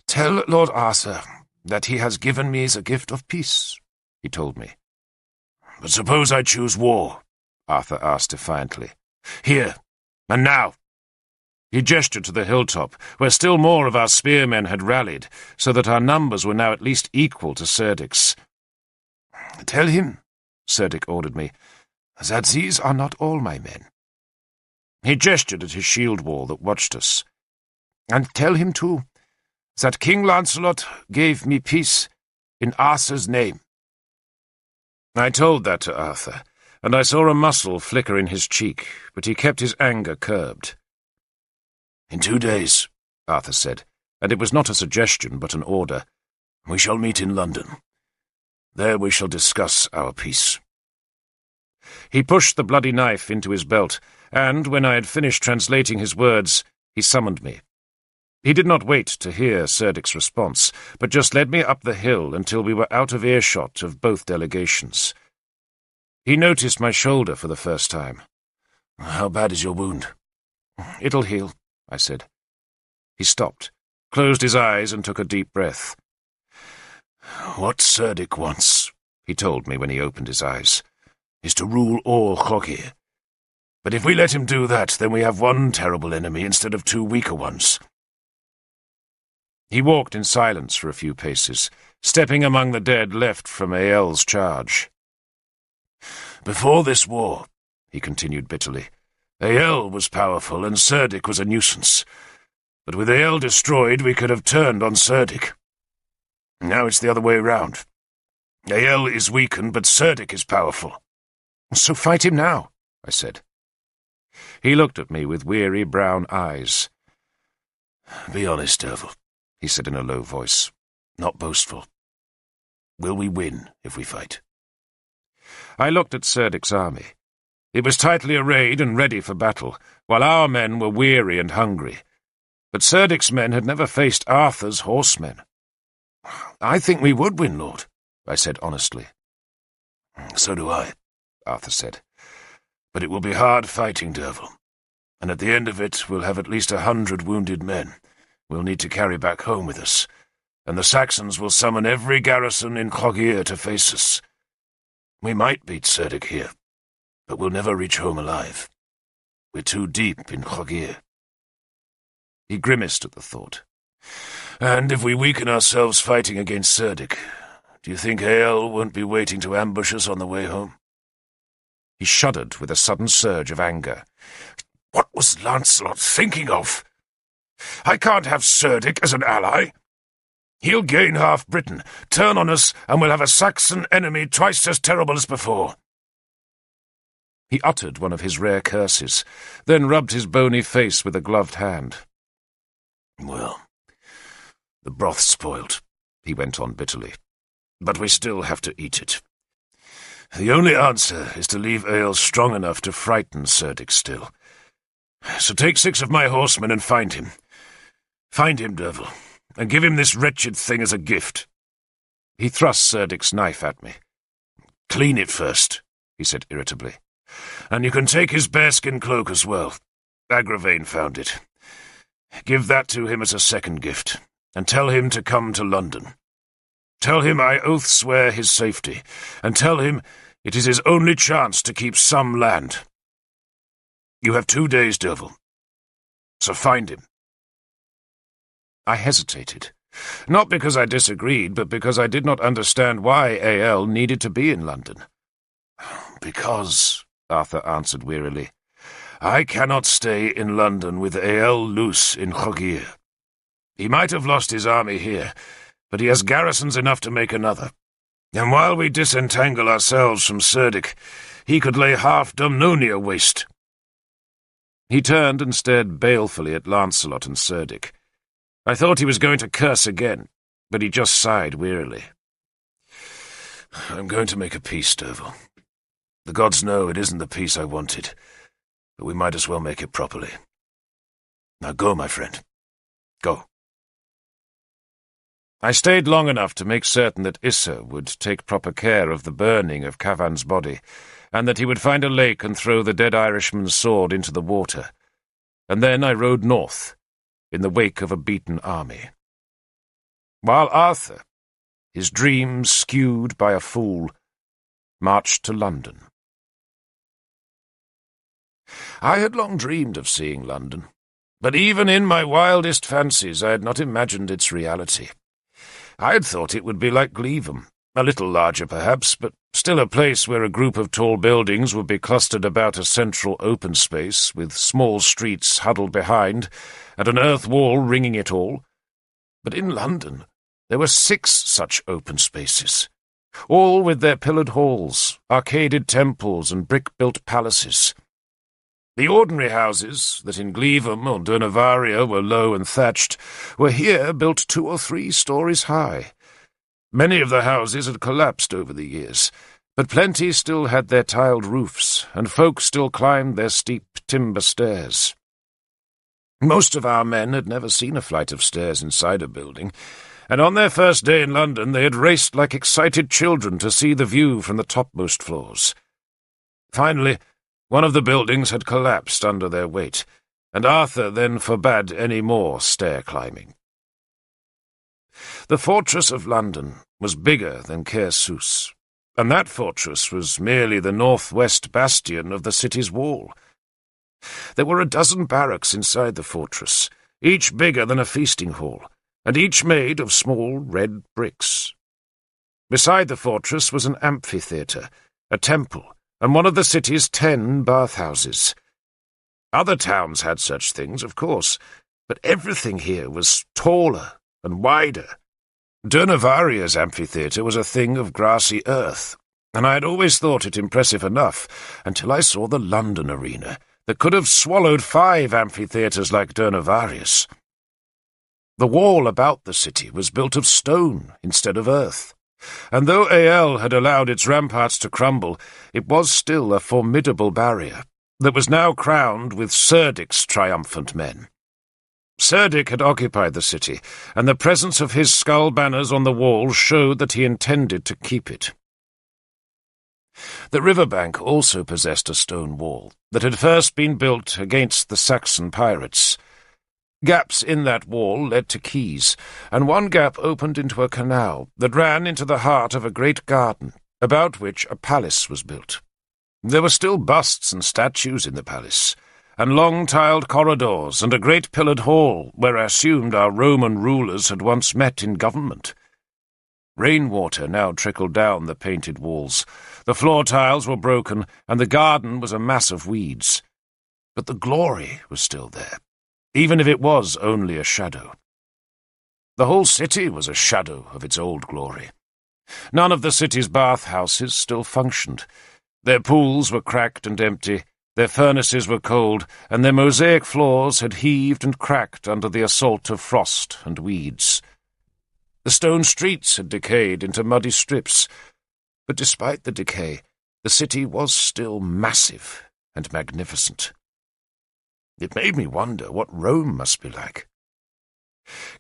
"Tell Lord Arthur that he has given me the gift of peace," he told me. "But suppose I choose war?" Arthur asked defiantly. "Here, and now." He gestured to the hilltop, where still more of our spearmen had rallied, so that our numbers were now at least equal to Cerdic's. "Tell him," Cerdic ordered me, "that these are not all my men." He gestured at his shield wall that watched us. "And tell him, too, that King Lancelot gave me peace in Arthur's name." I told that to Arthur, and I saw a muscle flicker in his cheek, but he kept his anger curbed. "In 2 days," Arthur said, and it was not a suggestion but an order, "we shall meet in London. There we shall discuss our peace." He pushed the bloody knife into his belt, and, when I had finished translating his words, he summoned me. He did not wait to hear Serdik's response, but just led me up the hill until we were out of earshot of both delegations. He noticed my shoulder for the first time. "How bad is your wound?" "It'll heal," I said. He stopped, closed his eyes, and took a deep breath. "What Serdik wants," he told me when he opened his eyes, "is to rule all Chogir. But if we let him do that, then we have one terrible enemy instead of 2 weaker ones." He walked in silence for a few paces, stepping among the dead left from Ael's charge. "Before this war," he continued bitterly, "Ael was powerful and Serdik was a nuisance. But with Ael destroyed, we could have turned on Serdik. Now it's the other way round. Ael is weakened, but Serdik is powerful." "So fight him now," I said. He looked at me with weary brown eyes. "Be honest, Derfel," he said in a low voice, not boastful. "Will we win if we fight?" I looked at Serdik's army. It was tightly arrayed and ready for battle, while our men were weary and hungry. But Serdik's men had never faced Arthur's horsemen. "I think we would win, Lord," I said honestly. "So do I," Arthur said. "But it will be hard fighting, Derfel. And at the end of it, we'll have at least 100 wounded men we'll need to carry back home with us, and the Saxons will summon every garrison in Chogir to face us. We might beat Serdik here, but we'll never reach home alive. We're too deep in Chogir." He grimaced at the thought. "And if we weaken ourselves fighting against Serdik, do you think Ael won't be waiting to ambush us on the way home?" He shuddered with a sudden surge of anger. "What was Lancelot thinking of? I can't have Serdik as an ally. He'll gain half Britain, turn on us, and we'll have a Saxon enemy twice as terrible as before." He uttered one of his rare curses, then rubbed his bony face with a gloved hand. "Well, the broth's spoiled," he went on bitterly, "but we still have to eat it. The only answer is to leave Ael strong enough to frighten Serdik still. So take 6 of my horsemen and find him. Find him, Derfel, and give him this wretched thing as a gift." He thrust Serdik's knife at me. "Clean it first," he said irritably. "And you can take his bearskin cloak as well. Agravain found it. Give that to him as a second gift, and tell him to come to London. Tell him I oath swear his safety, and tell him it is his only chance to keep some land. You have 2 days, Derfel. So find him." I hesitated, not because I disagreed, but because I did not understand why Ael needed to be in London. "Because," Arthur answered wearily, "I cannot stay in London with Ael loose in Chogir. He might have lost his army here, but he has garrisons enough to make another. And while we disentangle ourselves from Serdik, he could lay half Dumnonia waste." He turned and stared balefully at Lancelot and Serdik. I thought he was going to curse again, but he just sighed wearily. "I'm going to make a peace, Derfel. The gods know it isn't the peace I wanted, but we might as well make it properly. Now go, my friend. Go." I stayed long enough to make certain that Issa would take proper care of the burning of Cavan's body, and that he would find a lake and throw the dead Irishman's sword into the water. And then I rode north, in the wake of a beaten army. While Arthur, his dreams skewed by a fool, marched to London. I had long dreamed of seeing London, but even in my wildest fancies I had not imagined its reality. I had thought it would be like Gleavham, a little larger perhaps, but still a place where a group of tall buildings would be clustered about a central open space, with small streets huddled behind, and an earth wall ringing it all. But in London there were 6 such open spaces, all with their pillared halls, arcaded temples, and brick-built palaces. The ordinary houses, that in Glevum or Durnavaria were low and thatched, were here built 2 or 3 stories high. Many of the houses had collapsed over the years, but plenty still had their tiled roofs, and folk still climbed their steep timber stairs. Most of our men had never seen a flight of stairs inside a building, and on their first day in London they had raced like excited children to see the view from the topmost floors. Finally, one of the buildings had collapsed under their weight, and Arthur then forbade any more stair-climbing. The fortress of London was bigger than Caersus, and that fortress was merely the northwest bastion of the city's wall. There were 12 barracks inside the fortress, each bigger than a feasting hall, and each made of small red bricks. Beside the fortress was an amphitheatre, a temple, and one of the city's 10 bathhouses. Other towns had such things, of course, but everything here was taller and wider. Durnavaria's amphitheatre was a thing of grassy earth, and I had always thought it impressive enough until I saw the London arena that could have swallowed 5 amphitheatres like Durnavaria's. The wall about the city was built of stone instead of earth, and though Ael had allowed its ramparts to crumble, it was still a formidable barrier that was now crowned with Cerdic's triumphant men. Cerdic had occupied the city, and the presence of his skull banners on the wall showed that he intended to keep it. The riverbank also possessed a stone wall that had first been built against the Saxon pirates. Gaps in that wall led to quays, and one gap opened into a canal that ran into the heart of a great garden, about which a palace was built. There were still busts and statues in the palace, and long tiled corridors, and a great pillared hall where I assumed our Roman rulers had once met in government. Rainwater now trickled down the painted walls. The floor tiles were broken, and the garden was a mass of weeds. But the glory was still there, even if it was only a shadow. The whole city was a shadow of its old glory. None of the city's bathhouses still functioned. Their pools were cracked and empty, their furnaces were cold, and their mosaic floors had heaved and cracked under the assault of frost and weeds. The stone streets had decayed into muddy strips, but despite the decay, the city was still massive and magnificent. It made me wonder what Rome must be like.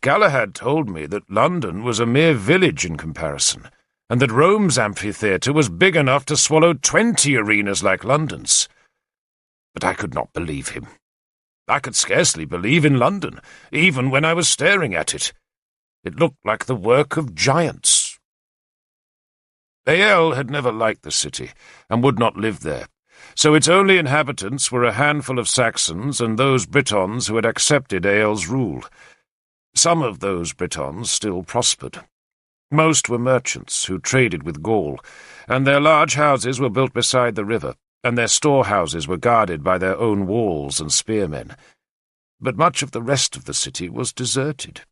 Galahad told me that London was a mere village in comparison, and that Rome's amphitheatre was big enough to swallow 20 arenas like London's. But I could not believe him. I could scarcely believe in London, even when I was staring at it. It looked like the work of giants. Ael had never liked the city, and would not live there, so its only inhabitants were a handful of Saxons and those Britons who had accepted Ael's rule. Some of those Britons still prospered. Most were merchants who traded with Gaul, and their large houses were built beside the river, and their storehouses were guarded by their own walls and spearmen. But much of the rest of the city was deserted.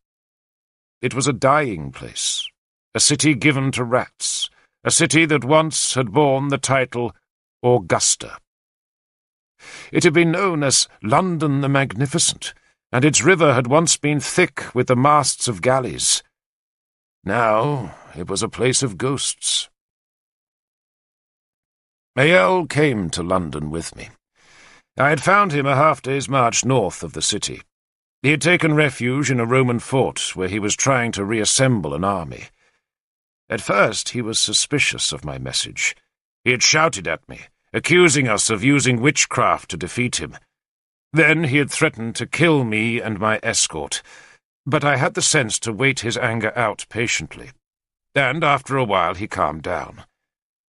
It was a dying place, a city given to rats, a city that once had borne the title Augusta. It had been known as London the Magnificent, and its river had once been thick with the masts of galleys. Now it was a place of ghosts. Ael came to London with me. I had found him a half-day's march north of the city. He had taken refuge in a Roman fort where he was trying to reassemble an army. At first he was suspicious of my message. He had shouted at me, accusing us of using witchcraft to defeat him. Then he had threatened to kill me and my escort, but I had the sense to wait his anger out patiently, and after a while he calmed down.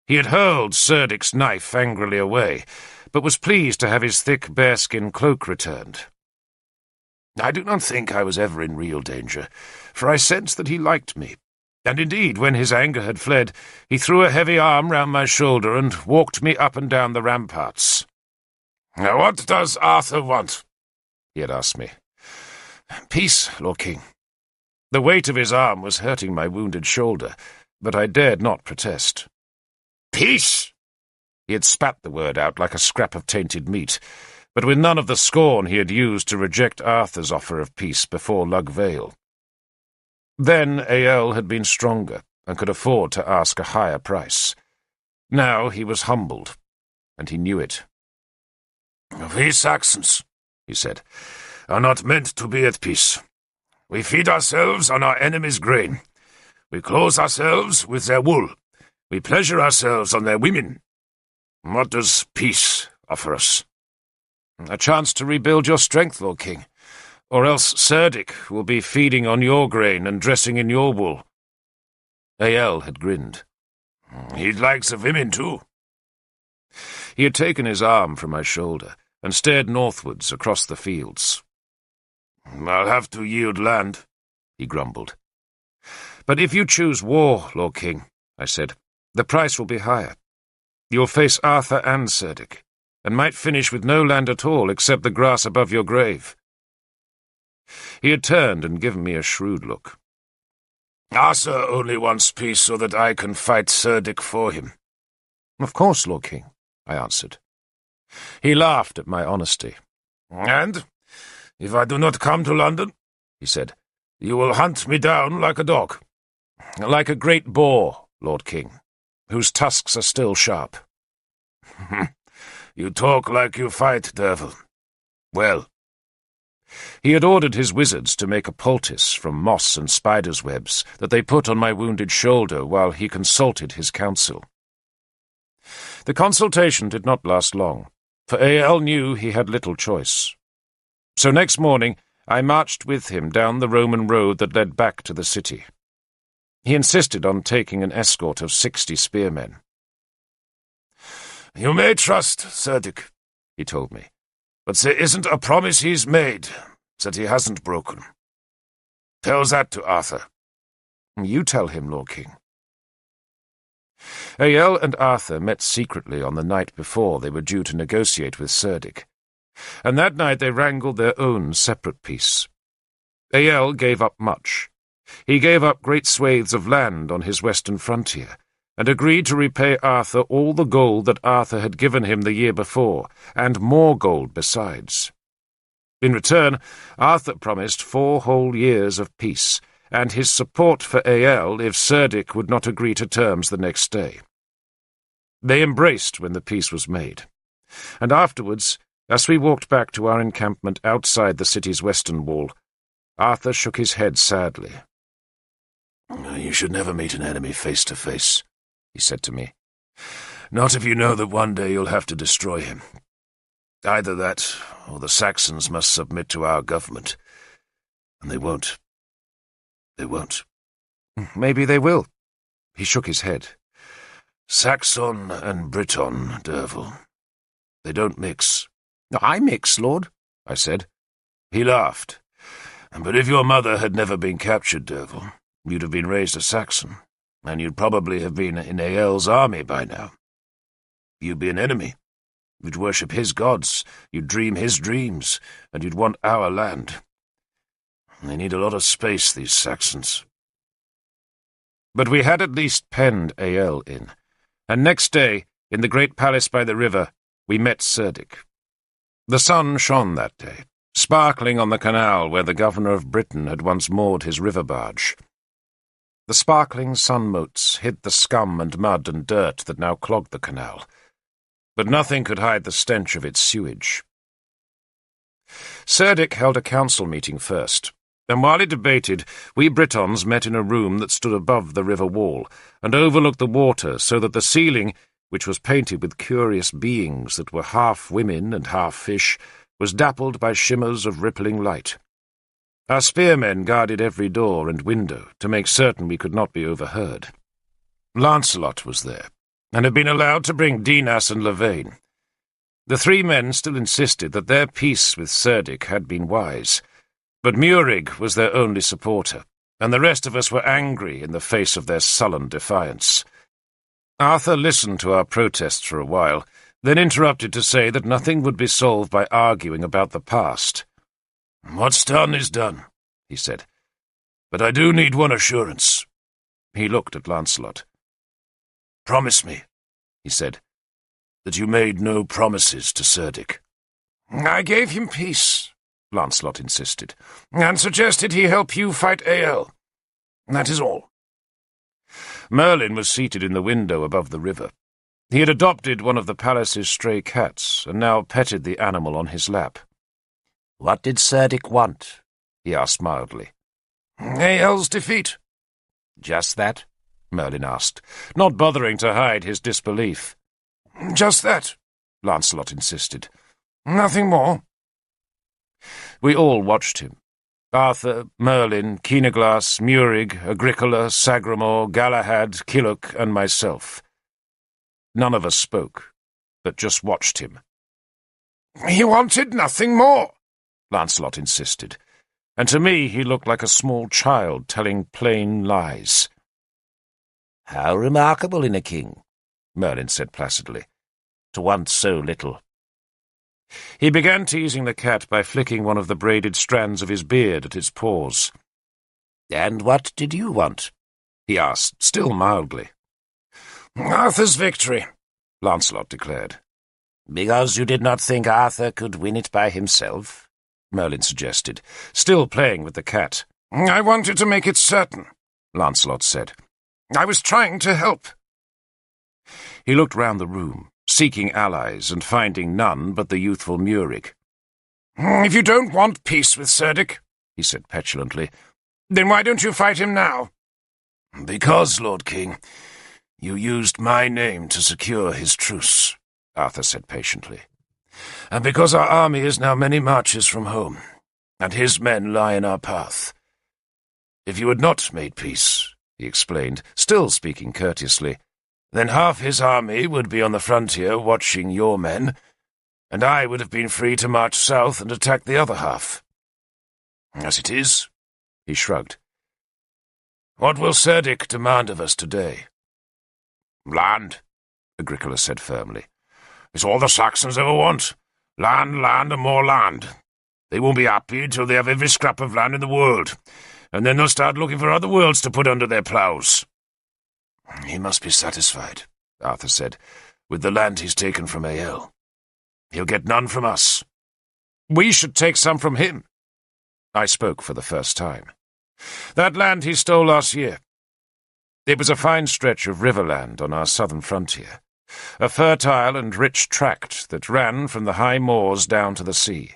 He had hurled Cerdic's knife angrily away, but was pleased to have his thick bearskin cloak returned. I do not think I was ever in real danger, for I sensed that he liked me, and indeed, when his anger had fled, he threw a heavy arm round my shoulder and walked me up and down the ramparts. "Now what does Arthur want?" he had asked me. "Peace, Lord King." The weight of his arm was hurting my wounded shoulder, but I dared not protest. Peace! He had spat the word out like a scrap of tainted meat, but with none of the scorn he had used to reject Arthur's offer of peace before Lug Vale. Then Ael had been stronger and could afford to ask a higher price. Now he was humbled, and he knew it. "We Saxons," he said, "are not meant to be at peace. We feed ourselves on our enemies' grain. We clothe ourselves with their wool. We pleasure ourselves on their women. What does peace offer us?" "A chance to rebuild your strength, Lord King. Or else Cerdic will be feeding on your grain and dressing in your wool." Ael had grinned. "He likes the women too." He had taken his arm from my shoulder and stared northwards across the fields. "I'll have to yield land," he grumbled. "But if you choose war, Lord King," I said, "the price will be higher. You'll face Arthur and Cerdic, and might finish with no land at all except the grass above your grave." He had turned and given me a shrewd look. "Arthur only wants peace so that I can fight Cerdic for him." "Of course, Lord King," I answered. He laughed at my honesty. "And if I do not come to London," he said, "you will hunt me down like a dog." "Like a great boar, Lord King, whose tusks are still sharp." "You talk like you fight, Derfel. Well." He had ordered his wizards to make a poultice from moss and spiders' webs that they put on my wounded shoulder while he consulted his council. The consultation did not last long, for Ael knew he had little choice. So next morning I marched with him down the Roman road that led back to the city. He insisted on taking an escort of 60 spearmen. "You may trust Cerdic," he told me, "but there isn't a promise he's made that he hasn't broken. Tell that to Arthur." "You tell him, Lord King." Ael and Arthur met secretly on the night before they were due to negotiate with Cerdic, and that night they wrangled their own separate peace. Ael gave up much. He gave up great swathes of land on his western frontier, and agreed to repay Arthur all the gold that Arthur had given him the year before, and more gold besides. In return, Arthur promised 4 whole years of peace, and his support for Ael if Cerdic would not agree to terms the next day. They embraced when the peace was made, and afterwards, as we walked back to our encampment outside the city's western wall, Arthur shook his head sadly. "You should never meet an enemy face to face," he said to me. "Not if you know that one day you'll have to destroy him. Either that, or the Saxons must submit to our government. And they won't. They won't." "Maybe they will." He shook his head. "Saxon and Briton, Derfel. They don't mix." "I mix, Lord," I said. He laughed. "But if your mother had never been captured, Derfel, you'd have been raised a Saxon, and you'd probably have been in Ael's army by now. You'd be an enemy. You'd worship his gods, you'd dream his dreams, and you'd want our land. They need a lot of space, these Saxons." But we had at least penned Ael in, and next day, in the great palace by the river, we met Cerdic. The sun shone that day, sparkling on the canal where the governor of Britain had once moored his river barge. The sparkling sun motes hid the scum and mud and dirt that now clogged the canal, but nothing could hide the stench of its sewage. Cerdic held a council meeting first, and while it debated, we Britons met in a room that stood above the river wall and overlooked the water so that the ceiling, which was painted with curious beings that were half women and half fish, was dappled by shimmers of rippling light. Our spearmen guarded every door and window to make certain we could not be overheard. Lancelot was there, and had been allowed to bring Dinas and Lavaine. The 3 men still insisted that their peace with Cerdic had been wise, but Murig was their only supporter, and the rest of us were angry in the face of their sullen defiance. Arthur listened to our protests for a while, then interrupted to say that nothing would be solved by arguing about the past. "What's done is done," he said. "But I do need one assurance. He looked at Lancelot. "Promise me," he said, "that you made no promises to Cerdic." "I gave him peace," Lancelot insisted, "and suggested he help you fight Ael. That is all." Merlin was seated in the window above the river. He had adopted one of the palace's stray cats, and now petted the animal on his lap. "What did Cerdic want?" he asked mildly. "Ael's defeat." "Just that?" Merlin asked, not bothering to hide his disbelief. "Just that," Lancelot insisted. "Nothing more." We all watched him. Arthur, Merlin, Keenaglass, Murig, Agricola, Sagramor, Galahad, Killock, and myself. None of us spoke, but just watched him. "He wanted nothing more," Lancelot insisted, and to me he looked like a small child telling plain lies. "How remarkable in a king," Merlin said placidly, "to want so little." He began teasing the cat by flicking one of the braided strands of his beard at its paws. "And what did you want?" he asked, still mildly. "Arthur's victory," Lancelot declared. "Because you did not think Arthur could win it by himself?" Merlin suggested, still playing with the cat. "I wanted to make it certain," Lancelot said. "I was trying to help." He looked round the room, seeking allies and finding none but the youthful Murig. "If you don't want peace with Cerdic," he said petulantly, "then why don't you fight him now?" "Because, Lord King, you used my name to secure his truce," Arthur said patiently. "And because our army is now many marches from home, and his men lie in our path. If you had not made peace," he explained, still speaking courteously, "then half his army would be on the frontier watching your men, and I would have been free to march south and attack the other half. As it is," he shrugged, "what will Cerdic demand of us today?" "Land," Agricola said firmly. "It's all the Saxons ever want. Land, land, and more land. They won't be happy until they have every scrap of land in the world, and then they'll start looking for other worlds to put under their ploughs." "He must be satisfied," Arthur said, "with the land he's taken from Ael. He'll get none from us." "We should take some from him." I spoke for the first time. "That land he stole last year. It was a fine stretch of riverland on our southern frontier, a fertile and rich tract that ran from the high moors down to the sea.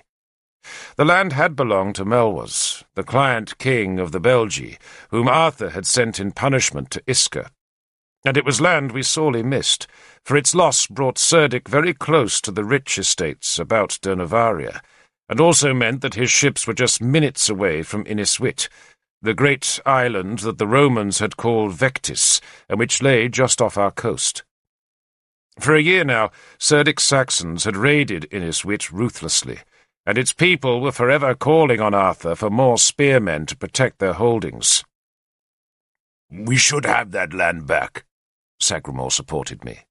The land had belonged to Melwas, the client king of the Belgi, whom Arthur had sent in punishment to Isca, and it was land we sorely missed, for its loss brought Cerdic very close to the rich estates about Dernavaria, and also meant that his ships were just minutes away from Iniswit, the great island that the Romans had called Vectis, and which lay just off our coast. For a year now, Cerdic's Saxons had raided Iniswit ruthlessly, and its people were forever calling on Arthur for more spearmen to protect their holdings. "We should have that land back," Sagramor supported me.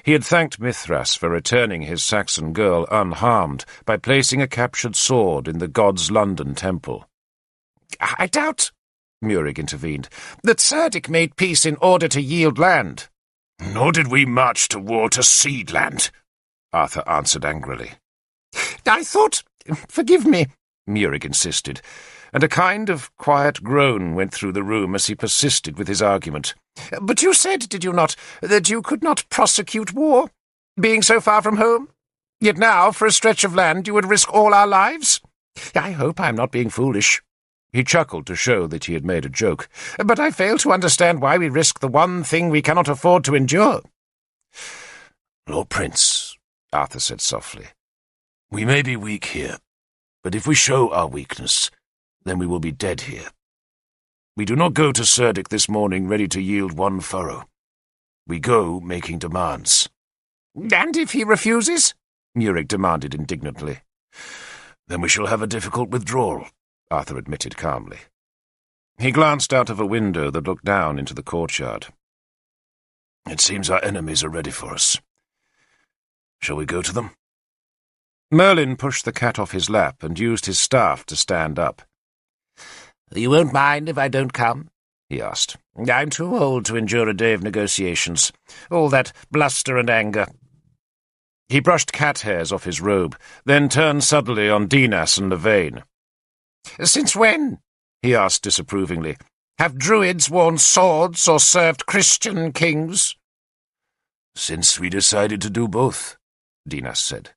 He had thanked Mithras for returning his Saxon girl unharmed by placing a captured sword in the god's London temple. "I doubt," Murig intervened, "that Cerdic made peace in order to yield land." "Nor did we march to war to cede land," Arthur answered angrily. "I thought— Forgive me," Murig insisted, and a kind of quiet groan went through the room as he persisted with his argument. "But you said, did you not, that you could not prosecute war, being so far from home? Yet now, for a stretch of land, you would risk all our lives? I hope I am not being foolish." He chuckled to show that he had made a joke. "But I fail to understand why we risk the one thing we cannot afford to endure." "Lord Prince," Arthur said softly, "we may be weak here, but if we show our weakness, then we will be dead here. We do not go to Cerdic this morning ready to yield one furrow. We go making demands." "And if he refuses?" Murig demanded indignantly. "Then we shall have a difficult withdrawal," Arthur admitted calmly. He glanced out of a window that looked down into the courtyard. "It seems our enemies are ready for us. Shall we go to them?" Merlin pushed the cat off his lap and used his staff to stand up. "You won't mind if I don't come?" he asked. "I'm too old to endure a day of negotiations. All that bluster and anger." He brushed cat hairs off his robe, then turned suddenly on Dinas and Levane. "Since when," he asked disapprovingly, "have druids worn swords or served Christian kings?" "Since we decided to do both," Dinas said.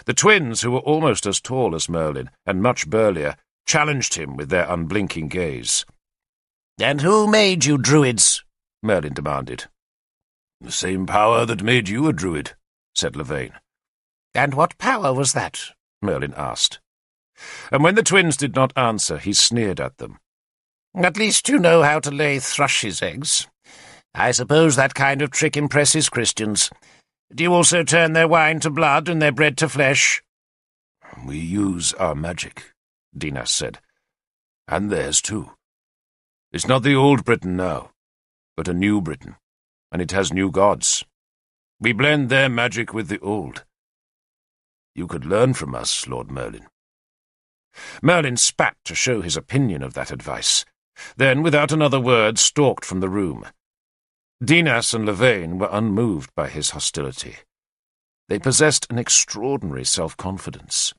The twins, who were almost as tall as Merlin and much burlier, challenged him with their unblinking gaze. "And who made you druids?" Merlin demanded. "The same power that made you a druid," said Levane. "And what power was that?" Merlin asked. And when the twins did not answer, he sneered at them. "At least you know how to lay thrushes' eggs. I suppose that kind of trick impresses Christians. Do you also turn their wine to blood and their bread to flesh?" "We use our magic," Dinas said. "And theirs too. It's not the old Britain now, but a new Britain, and it has new gods. We blend their magic with the old. You could learn from us, Lord Merlin." Merlin spat to show his opinion of that advice, then, without another word, stalked from the room. Dinas and Levane were unmoved by his hostility. They possessed an extraordinary self-confidence.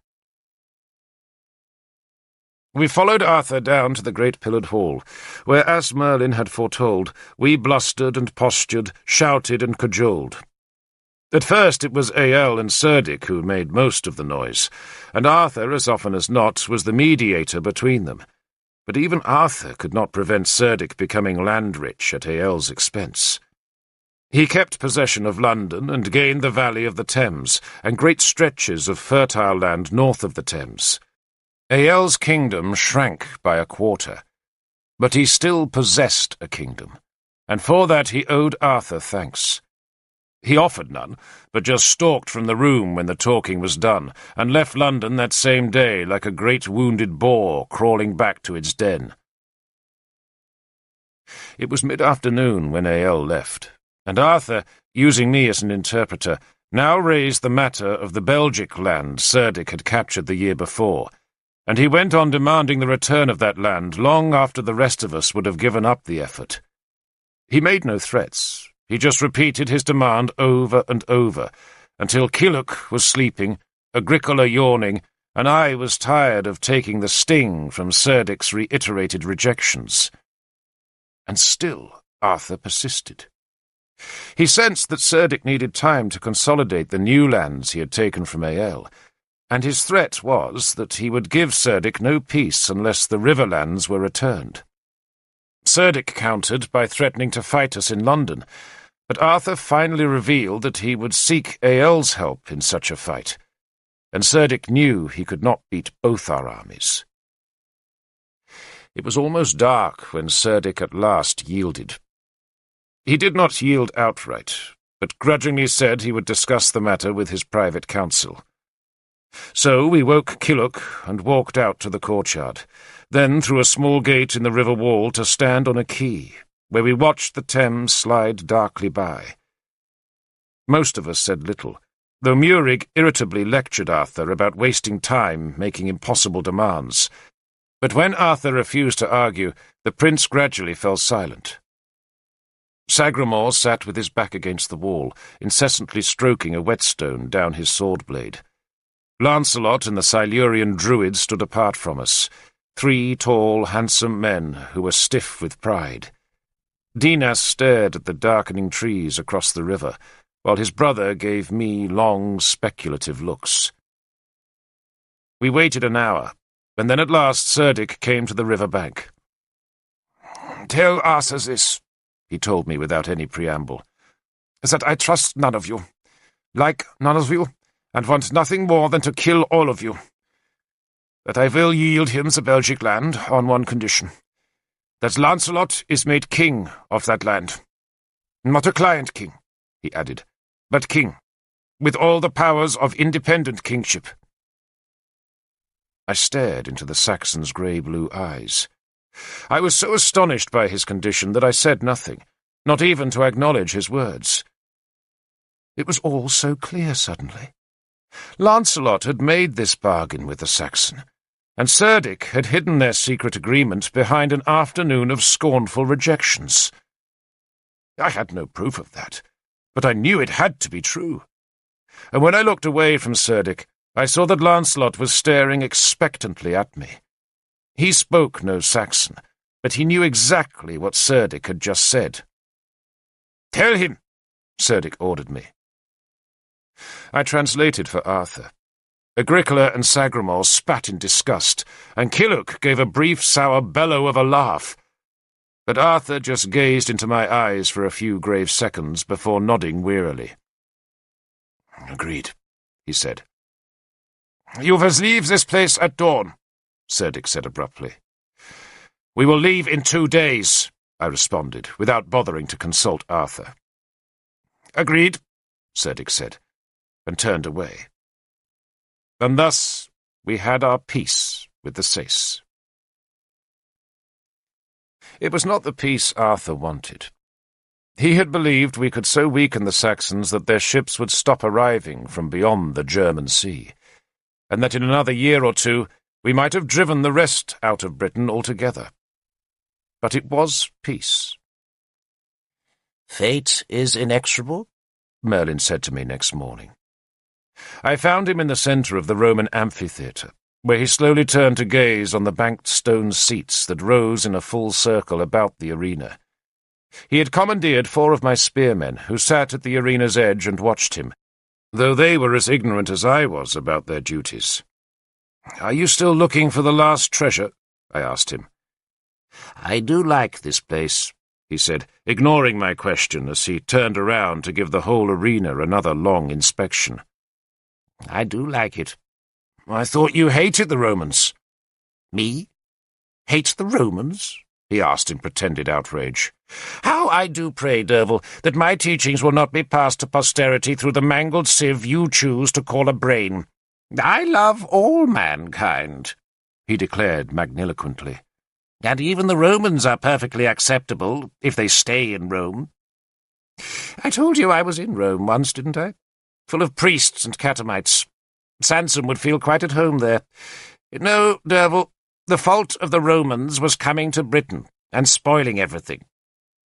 We followed Arthur down to the great pillared hall, where, as Merlin had foretold, we blustered and postured, shouted and cajoled. At first it was Ael and Cerdic who made most of the noise, and Arthur, as often as not, was the mediator between them. But even Arthur could not prevent Cerdic becoming land-rich at Ael's expense. He kept possession of London and gained the valley of the Thames and great stretches of fertile land north of the Thames. Ael's kingdom shrank by a quarter, but he still possessed a kingdom, and for that he owed Arthur thanks. He offered none, but just stalked from the room when the talking was done, and left London that same day like a great wounded boar crawling back to its den. It was mid-afternoon when Ael left, and Arthur, using me as an interpreter, now raised the matter of the Belgic land Cerdic had captured the year before, and he went on demanding the return of that land long after the rest of us would have given up the effort. He made no threats. He just repeated his demand over and over, until Kiluk was sleeping, Agricola yawning, and I was tired of taking the sting from Cerdic's reiterated rejections. And still Arthur persisted. He sensed that Cerdic needed time to consolidate the new lands he had taken from Ael, and his threat was that he would give Cerdic no peace unless the riverlands were returned. Cerdic countered by threatening to fight us in London, but Arthur finally revealed that he would seek Ael's help in such a fight, and Cerdic knew he could not beat both our armies. It was almost dark when Cerdic at last yielded. He did not yield outright, but grudgingly said he would discuss the matter with his private council. So we woke Kiluk and walked out to the courtyard, then through a small gate in the river wall to stand on a quay, where we watched the Thames slide darkly by. Most of us said little, though Murig irritably lectured Arthur about wasting time making impossible demands. But when Arthur refused to argue, the prince gradually fell silent. Sagramor sat with his back against the wall, incessantly stroking a whetstone down his sword blade. Lancelot and the Silurian druid stood apart from us, 3 tall, handsome men who were stiff with pride. Dinas stared at the darkening trees across the river, while his brother gave me long, speculative looks. We waited an hour, and then at last Cerdic came to the river bank. "Tell Arthur this," he told me without any preamble, "that I trust none of you, like none of you, and want nothing more than to kill all of you. That I will yield him the Belgic land on one condition, that Lancelot is made king of that land. Not a client king," he added, "but king, with all the powers of independent kingship." I stared into the Saxon's grey-blue eyes. I was so astonished by his condition that I said nothing, not even to acknowledge his words. It was all so clear suddenly. Lancelot had made this bargain with the Saxon, and Cerdic had hidden their secret agreement behind an afternoon of scornful rejections. I had no proof of that, but I knew it had to be true. And when I looked away from Cerdic, I saw that Lancelot was staring expectantly at me. He spoke no Saxon, but he knew exactly what Cerdic had just said. "Tell him," Cerdic ordered me. I translated for Arthur. Agricola and Sagramor spat in disgust, and Killuch gave a brief, sour bellow of a laugh. But Arthur just gazed into my eyes for a few grave seconds before nodding wearily. "Agreed," he said. "You must leave this place at dawn," Cerdic said abruptly. "We will leave in 2 days," I responded, without bothering to consult Arthur. "Agreed," Cerdic said, and turned away. And thus we had our peace with the Sace. It was not the peace Arthur wanted. He had believed we could so weaken the Saxons that their ships would stop arriving from beyond the German Sea, and that in another year or 2 we might have driven the rest out of Britain altogether. But it was peace. "Fate is inexorable," Merlin said to me next morning. I found him in the centre of the Roman amphitheatre, where he slowly turned to gaze on the banked stone seats that rose in a full circle about the arena. He had commandeered 4 of my spearmen, who sat at the arena's edge and watched him, though they were as ignorant as I was about their duties. "Are you still looking for the last treasure?" I asked him. "I do like this place," he said, ignoring my question as he turned around to give the whole arena another long inspection. "I do like it." "I thought you hated the Romans." "Me? Hate the Romans?" he asked in pretended outrage. "How I do pray, Derfel, that my teachings will not be passed to posterity through the mangled sieve you choose to call a brain. I love all mankind," he declared magniloquently. "And even the Romans are perfectly acceptable, if they stay in Rome. I told you I was in Rome once, didn't I? Full of priests and catamites. Sansom would feel quite at home there. No, Derfel, the fault of the Romans was coming to Britain and spoiling everything.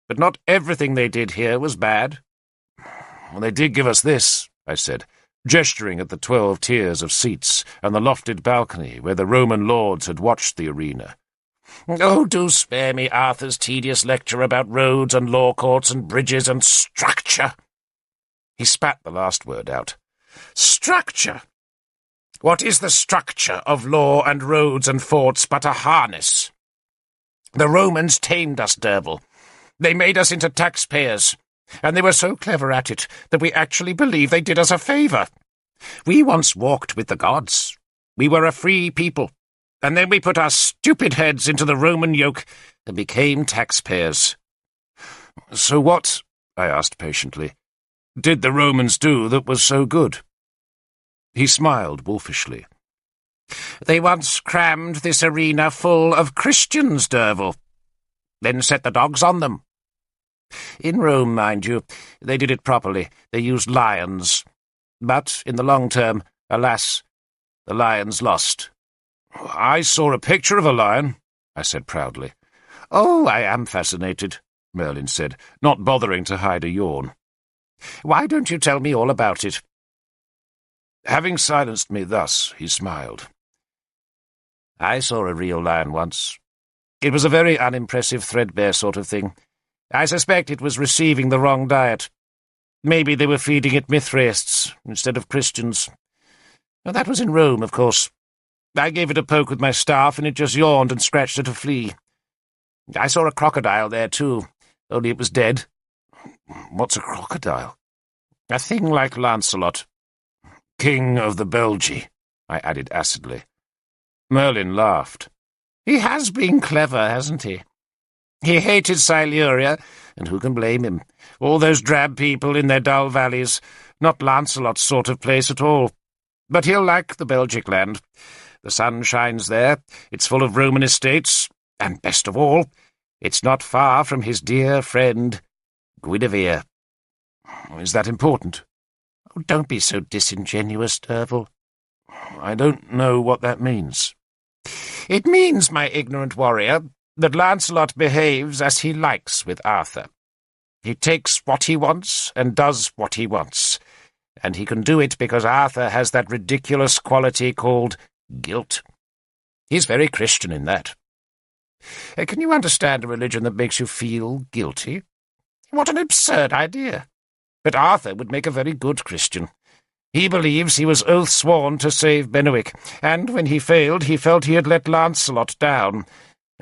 But not everything they did here was bad." "Well, they did give us this," I said, gesturing at the 12 tiers of seats and the lofted balcony where the Roman lords had watched the arena. "Oh, do spare me Arthur's tedious lecture about roads and law courts and bridges and structure." He spat the last word out. "Structure? What is the structure of law and roads and forts but a harness? The Romans tamed us, Derfel. They made us into taxpayers, and they were so clever at it that we actually believe they did us a favour. We once walked with the gods. We were a free people, and then we put our stupid heads into the Roman yoke and became taxpayers." "So what," I asked patiently, "did the Romans do that was so good?" He smiled wolfishly. "They once crammed this arena full of Christians, Derfel, then set the dogs on them. In Rome, mind you, they did it properly. They used lions. But in the long term, alas, the lions lost." "I saw a picture of a lion," I said proudly. "Oh, I am fascinated," Merlin said, not bothering to hide a yawn. "Why don't you tell me all about it?" Having silenced me thus, he smiled. "I saw a real lion once. It was a very unimpressive, threadbare sort of thing. I suspect it was receiving the wrong diet. Maybe they were feeding it Mithraists instead of Christians. That was in Rome, of course. I gave it a poke with my staff, and it just yawned and scratched at a flea. I saw a crocodile there, too, only it was dead." "What's a crocodile?" "A thing like Lancelot." "King of the Belgi," I added acidly. Merlin laughed. "He has been clever, hasn't he? He hated Siluria, and who can blame him? All those drab people in their dull valleys, not Lancelot's sort of place at all. But he'll like the Belgic land. The sun shines there, it's full of Roman estates, and best of all, it's not far from his dear friend Guinevere." "Is that important?" "Oh, don't be so disingenuous, Derfel." "I don't know what that means." It means, my ignorant warrior, that Lancelot behaves as he likes with Arthur. He takes what he wants and does what he wants, and he can do it because Arthur has that ridiculous quality called guilt. He's very Christian in that. Can you understand a religion that makes you feel guilty? What an absurd idea! But Arthur would make a very good Christian. He believes he was oath-sworn to save Benwick, and when he failed, he felt he had let Lancelot down.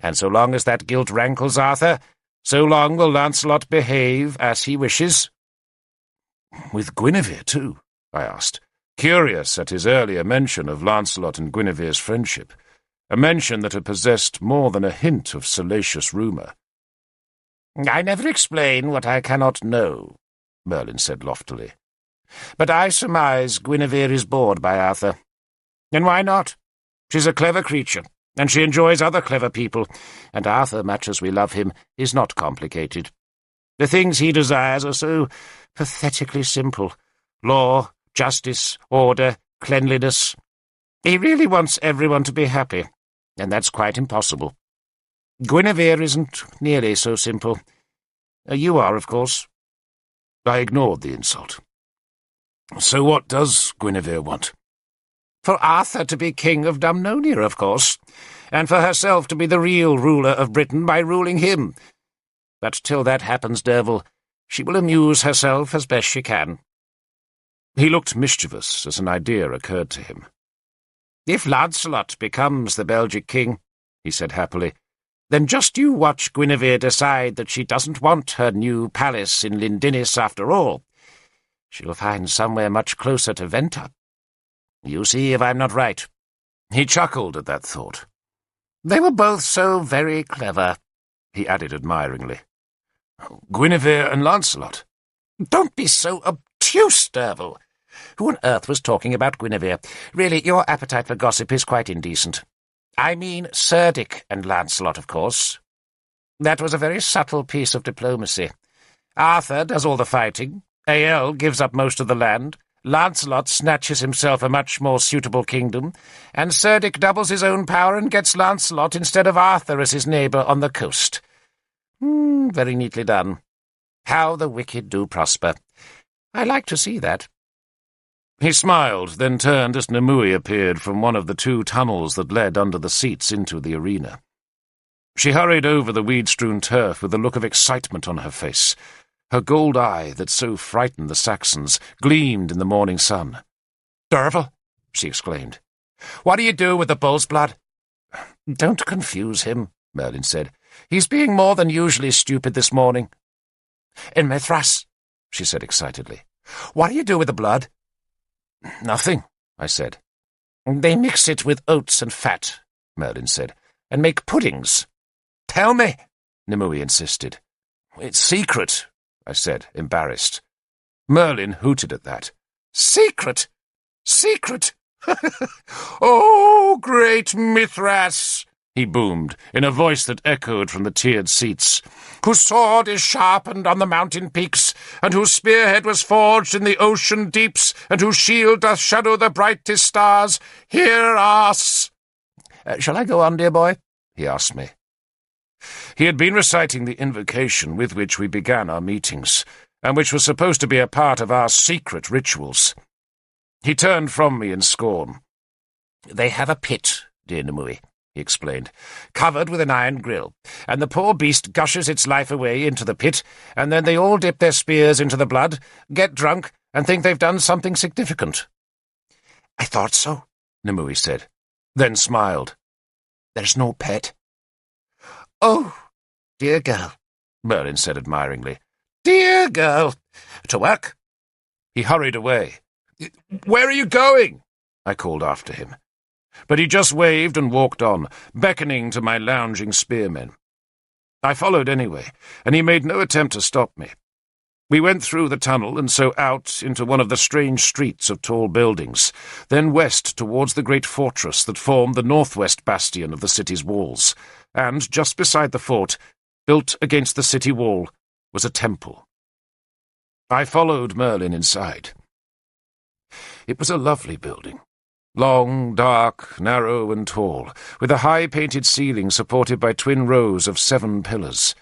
And so long as that guilt rankles Arthur, so long will Lancelot behave as he wishes. With Guinevere, too? I asked, curious at his earlier mention of Lancelot and Guinevere's friendship, a mention that had possessed more than a hint of salacious rumour. I never explain what I cannot know, Merlin said loftily. But I surmise Guinevere is bored by Arthur. And why not? She's a clever creature, and she enjoys other clever people, and Arthur, much as we love him, is not complicated. The things he desires are so pathetically simple. Law, justice, order, cleanliness. He really wants everyone to be happy, and that's quite impossible. Guinevere isn't nearly so simple. You are, of course. I ignored the insult. So what does Guinevere want? For Arthur to be king of Dumnonia, of course, and for herself to be the real ruler of Britain by ruling him. But till that happens, Derfel, she will amuse herself as best she can. He looked mischievous as an idea occurred to him. If Lancelot becomes the Belgic king, he said happily, then just you watch Guinevere decide that she doesn't want her new palace in Lindinis after all. She'll find somewhere much closer to Venta. You see if I'm not right. He chuckled at that thought. They were both so very clever, he added admiringly. Guinevere and Lancelot. Don't be so obtuse, Derfel. Who on earth was talking about Guinevere? Really, your appetite for gossip is quite indecent. I mean Cerdic and Lancelot, of course. That was a very subtle piece of diplomacy. Arthur does all the fighting. Ael gives up most of the land. Lancelot snatches himself a much more suitable kingdom, and Cerdic doubles his own power and gets Lancelot instead of Arthur as his neighbour on the coast. Very neatly done. How the wicked do prosper. I like to see that. He smiled, then turned as Nimue appeared from one of the two tunnels that led under the seats into the arena. She hurried over the weed-strewn turf with a look of excitement on her face. Her gold eye, that so frightened the Saxons, gleamed in the morning sun. "Derfel," she exclaimed, "what do you do with the bull's blood?" "Don't confuse him," Merlin said. "He's being more than usually stupid this morning." "In Mithras," she said excitedly. "What do you do with the blood?" "Nothing," I said. "They mix it with oats and fat," Merlin said, "and make puddings." "Tell me," Nimue insisted. "It's secret," I said, embarrassed. Merlin hooted at that. "Secret? Secret? Oh, great Mithras!" he boomed, in a voice that echoed from the tiered seats, "whose sword is sharpened on the mountain peaks, and whose spearhead was forged in the ocean deeps, and whose shield doth shadow the brightest stars, hear us!" "Shall I go on, dear boy?" he asked me. He had been reciting the invocation with which we began our meetings, and which was supposed to be a part of our secret rituals. He turned from me in scorn. "They have a pit, dear Nimue," he explained, "covered with an iron grill, and the poor beast gushes its life away into the pit, and then they all dip their spears into the blood, get drunk, and think they've done something significant." "I thought so," Nimue said, then smiled. "There's no pet." "Oh, dear girl," Merlin said admiringly. "Dear girl. To work." He hurried away. "Where are you going?" I called after him. But he just waved and walked on, beckoning to my lounging spearmen. I followed anyway, and he made no attempt to stop me. We went through the tunnel and so out into one of the strange streets of tall buildings, then west towards the great fortress that formed the northwest bastion of the city's walls, and just beside the fort, built against the city wall, was a temple. I followed Merlin inside. It was a lovely building, Long, dark, narrow, and tall, with a high painted ceiling supported by twin rows of 7 pillars.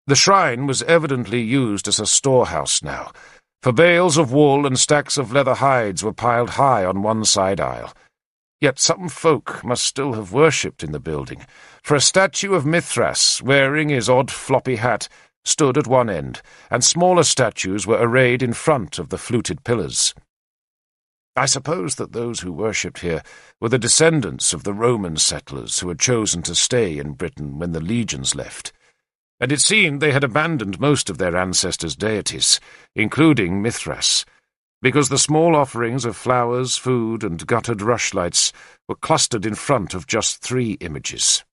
The shrine was evidently used as a storehouse now, for bales of wool and stacks of leather hides were piled high on one side aisle. Yet some folk must still have worshipped in the building, for a statue of Mithras, wearing his odd floppy hat, stood at one end, and smaller statues were arrayed in front of the fluted pillars. I suppose that those who worshipped here were the descendants of the Roman settlers who had chosen to stay in Britain when the legions left, and it seemed they had abandoned most of their ancestors' deities, including Mithras, because the small offerings of flowers, food, and guttered rushlights were clustered in front of just 3 images.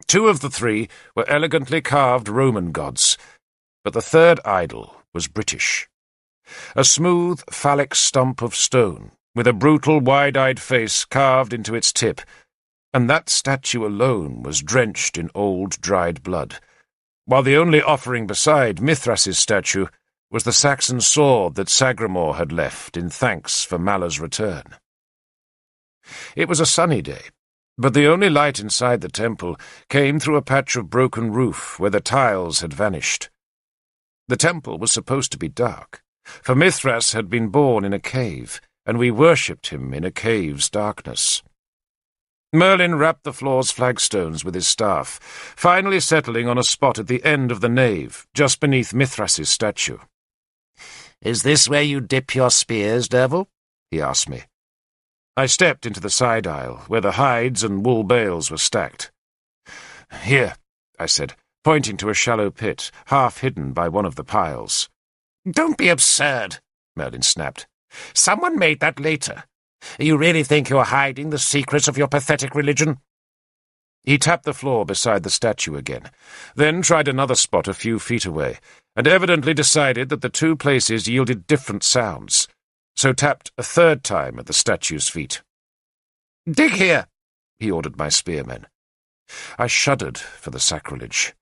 2 of the 3 were elegantly carved Roman gods, but the 3rd idol was British. A smooth, phallic stump of stone, with a brutal, wide-eyed face carved into its tip, and that statue alone was drenched in old, dried blood, while the only offering beside Mithras's statue was the Saxon sword that Sagramor had left in thanks for Mala's return. It was a sunny day, but the only light inside the temple came through a patch of broken roof where the tiles had vanished. The temple was supposed to be dark, for Mithras had been born in a cave, and we worshipped him in a cave's darkness. Merlin rapped the floor's flagstones with his staff, finally settling on a spot at the end of the nave, just beneath Mithras's statue. "Is this where you dip your spears, Derfel?" he asked me. I stepped into the side aisle, where the hides and wool bales were stacked. "Here," I said, pointing to a shallow pit, half hidden by one of the piles. "Don't be absurd," Merlin snapped. "Someone made that later. You really think you're hiding the secrets of your pathetic religion?" He tapped the floor beside the statue again, then tried another spot a few feet away, and evidently decided that the 2 places yielded different sounds, so tapped a 3rd time at the statue's feet. "Dig here," he ordered my spearmen. I shuddered for the sacrilege.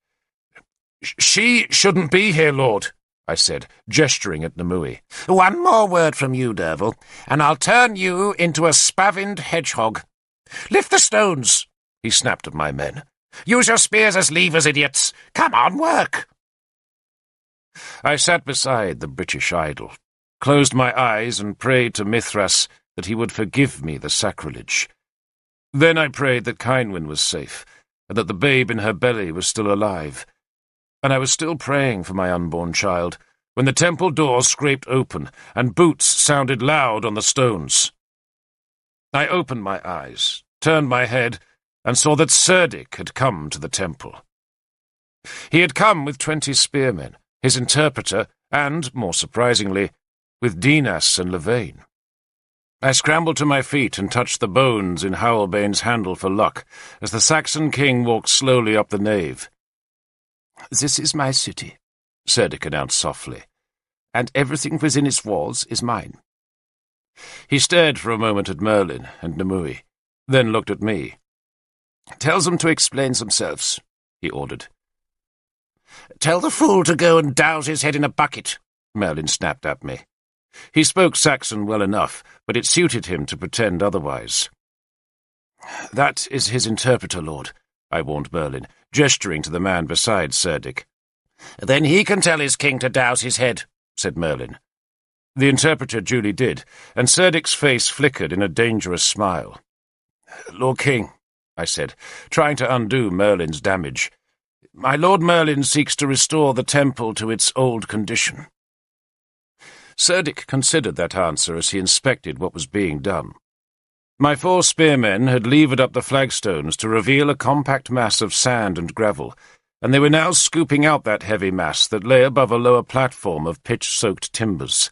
"She shouldn't be here, Lord," I said, gesturing at Nimue. "One more word from you, Derfel, and I'll turn you into a spavined hedgehog. Lift the stones," he snapped at my men. "Use your spears as levers, idiots. Come on, work." I sat beside the British idol, closed my eyes and prayed to Mithras that he would forgive me the sacrilege. Then I prayed that Kynwyn was safe, and that the babe in her belly was still alive. And I was still praying for my unborn child when the temple door scraped open and boots sounded loud on the stones. I opened my eyes, turned my head, and saw that Cerdic had come to the temple. He had come with 20 spearmen, his interpreter, and, more surprisingly, with Dinas and Lavaine. I scrambled to my feet and touched the bones in Howlbane's handle for luck as the Saxon king walked slowly up the nave. "This is my city," Cerdic announced softly, "and everything within its walls is mine." He stared for a moment at Merlin and Nimue, then looked at me. "Tell them to explain themselves," he ordered. "Tell the fool to go and douse his head in a bucket," Merlin snapped at me. He spoke Saxon well enough, but it suited him to pretend otherwise. "That is his interpreter, Lord," I warned Merlin, gesturing to the man beside Cerdic. "Then he can tell his king to douse his head," said Merlin. The interpreter duly did, and Cerdic's face flickered in a dangerous smile. "Lord King," I said, trying to undo Merlin's damage, "my Lord Merlin seeks to restore the temple to its old condition." Cerdic considered that answer as he inspected what was being done. My 4 spearmen had levered up the flagstones to reveal a compact mass of sand and gravel, and they were now scooping out that heavy mass that lay above a lower platform of pitch-soaked timbers.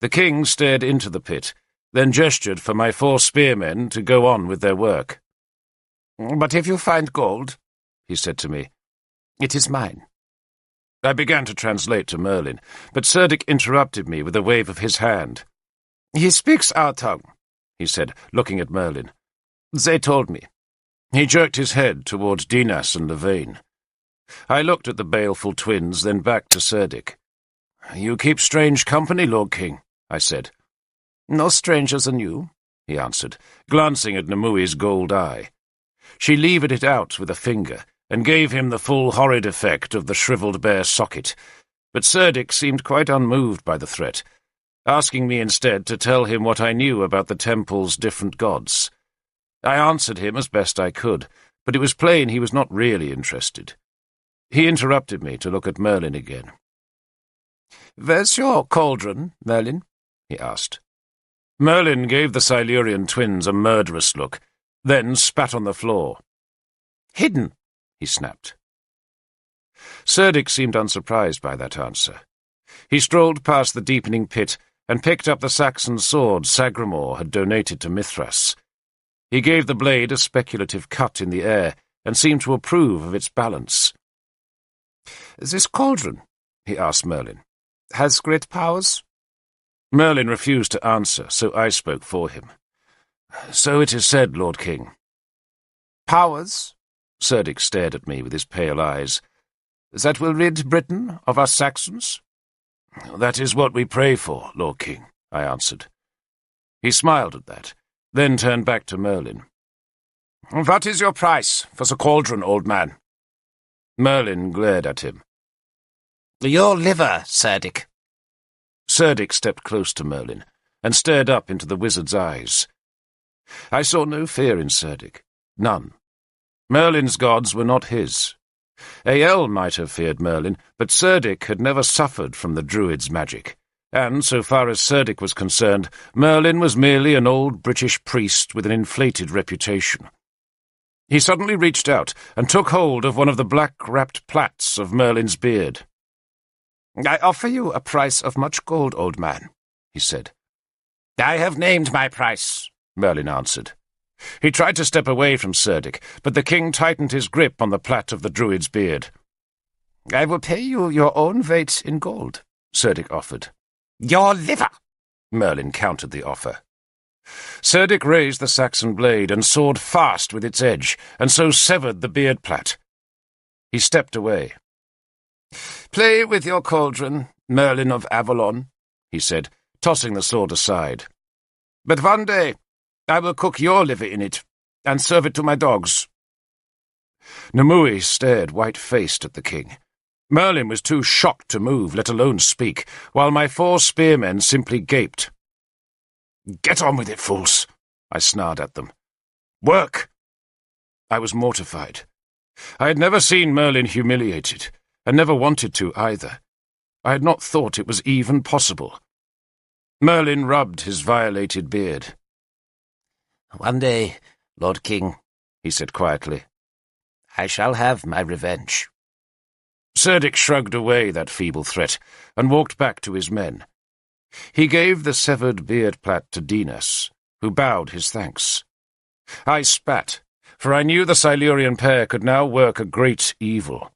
The king stared into the pit, then gestured for my 4 spearmen to go on with their work. "But if you find gold," he said to me, "it is mine." I began to translate to Merlin, but Cerdic interrupted me with a wave of his hand. "He speaks our tongue," he said, looking at Merlin. "They told me." He jerked his head towards Dinas and Lavaine. I looked at the baleful twins, then back to Cerdic. "You keep strange company, Lord King," I said. "No stranger than you," he answered, glancing at Nimui's gold eye. She levered it out with a finger, and gave him the full horrid effect of the shriveled bare socket, but Cerdic seemed quite unmoved by the threat, asking me instead to tell him what I knew about the temple's different gods. I answered him as best I could, but it was plain he was not really interested. He interrupted me to look at Merlin again. "Where's your cauldron, Merlin?" he asked. Merlin gave the Silurian twins a murderous look, then spat on the floor. "Hidden," he snapped. Cerdic seemed unsurprised by that answer. He strolled past the deepening pit and picked up the Saxon sword Sagramor had donated to Mithras. He gave the blade a speculative cut in the air and seemed to approve of its balance. "This cauldron," he asked Merlin, "has great powers?" Merlin refused to answer, so I spoke for him. "So it is said, Lord King." "Powers?" Cerdic stared at me with his pale eyes. "That will rid Britain of us Saxons?" "That is what we pray for, Lord King," I answered. He smiled at that, then turned back to Merlin. "What is your price for the cauldron, old man?" Merlin glared at him. "Your liver, Cerdic." Cerdic stepped close to Merlin and stared up into the wizard's eyes. I saw no fear in Cerdic, none. Merlin's gods were not his. Ael might have feared Merlin, but Cerdic had never suffered from the druid's magic, and, so far as Cerdic was concerned, Merlin was merely an old British priest with an inflated reputation. He suddenly reached out and took hold of one of the black-wrapped plaits of Merlin's beard. "I offer you a price of much gold, old man," he said. "I have named my price," Merlin answered. He tried to step away from Cerdic, but the king tightened his grip on the plait of the druid's beard. "I will pay you your own weight in gold," Cerdic offered. "Your liver!" Merlin countered the offer. Cerdic raised the Saxon blade and sawed fast with its edge, and so severed the beard plait. He stepped away. "Play with your cauldron, Merlin of Avalon," he said, tossing the sword aside. "But one day I will cook your liver in it, and serve it to my dogs." Nimue stared white-faced at the king. Merlin was too shocked to move, let alone speak, while my 4 spearmen simply gaped. "Get on with it, fools," I snarled at them. "Work!" I was mortified. I had never seen Merlin humiliated, and never wanted to either. I had not thought it was even possible. Merlin rubbed his violated beard. "One day, Lord King," he said quietly, "I shall have my revenge." Cerdic shrugged away that feeble threat and walked back to his men. He gave the severed beard plait to Dinas, who bowed his thanks. I spat, for I knew the Silurian pair could now work a great evil.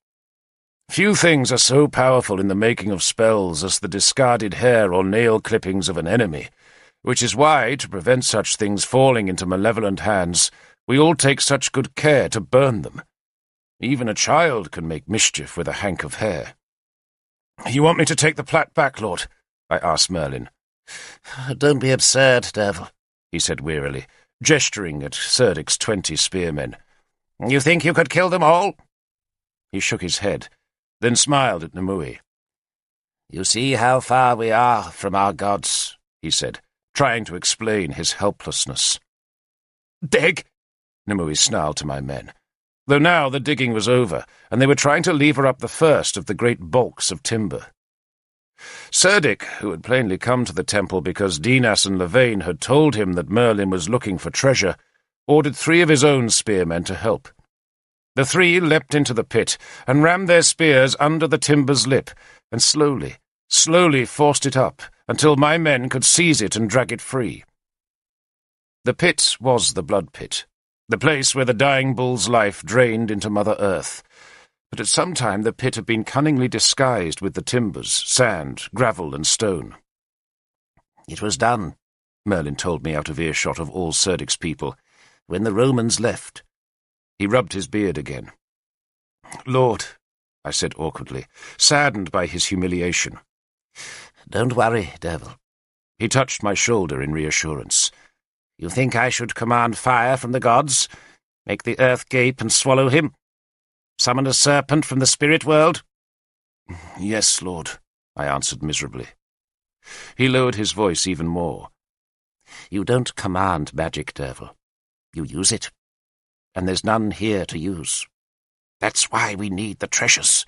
Few things are so powerful in the making of spells as the discarded hair or nail clippings of an enemy, which is why, to prevent such things falling into malevolent hands, we all take such good care to burn them. Even a child can make mischief with a hank of hair. "You want me to take the plait back, Lord?" I asked Merlin. "Don't be absurd, Derfel," he said wearily, gesturing at Cerdic's 20 spearmen. "You think you could kill them all?" He shook his head, then smiled at Nimue. "You see how far we are from our gods," he said, trying to explain his helplessness. "Dig!" Nimue snarled to my men, though now the digging was over, and they were trying to lever up the first of the great bulks of timber. Cerdic, who had plainly come to the temple because Dinas and Lavain had told him that Merlin was looking for treasure, ordered 3 of his own spearmen to help. The 3 leapt into the pit and rammed their spears under the timber's lip, and slowly forced it up until my men could seize it and drag it free. The pit was the blood pit, the place where the dying bull's life drained into Mother Earth, but at some time the pit had been cunningly disguised with the timbers, sand, gravel, and stone. "It was done," Merlin told me out of earshot of all Cerdic's people, "when the Romans left." He rubbed his beard again. "Lord," I said awkwardly, saddened by his humiliation. "Don't worry, Derfel." He touched my shoulder in reassurance. You think I should command fire from the gods? Make the earth gape and swallow him? Summon a serpent from the spirit world?" "Yes, Lord," I answered miserably. He lowered his voice even more. "You don't command magic, Derfel. You use it. And there's none here to use. That's why we need the treasures.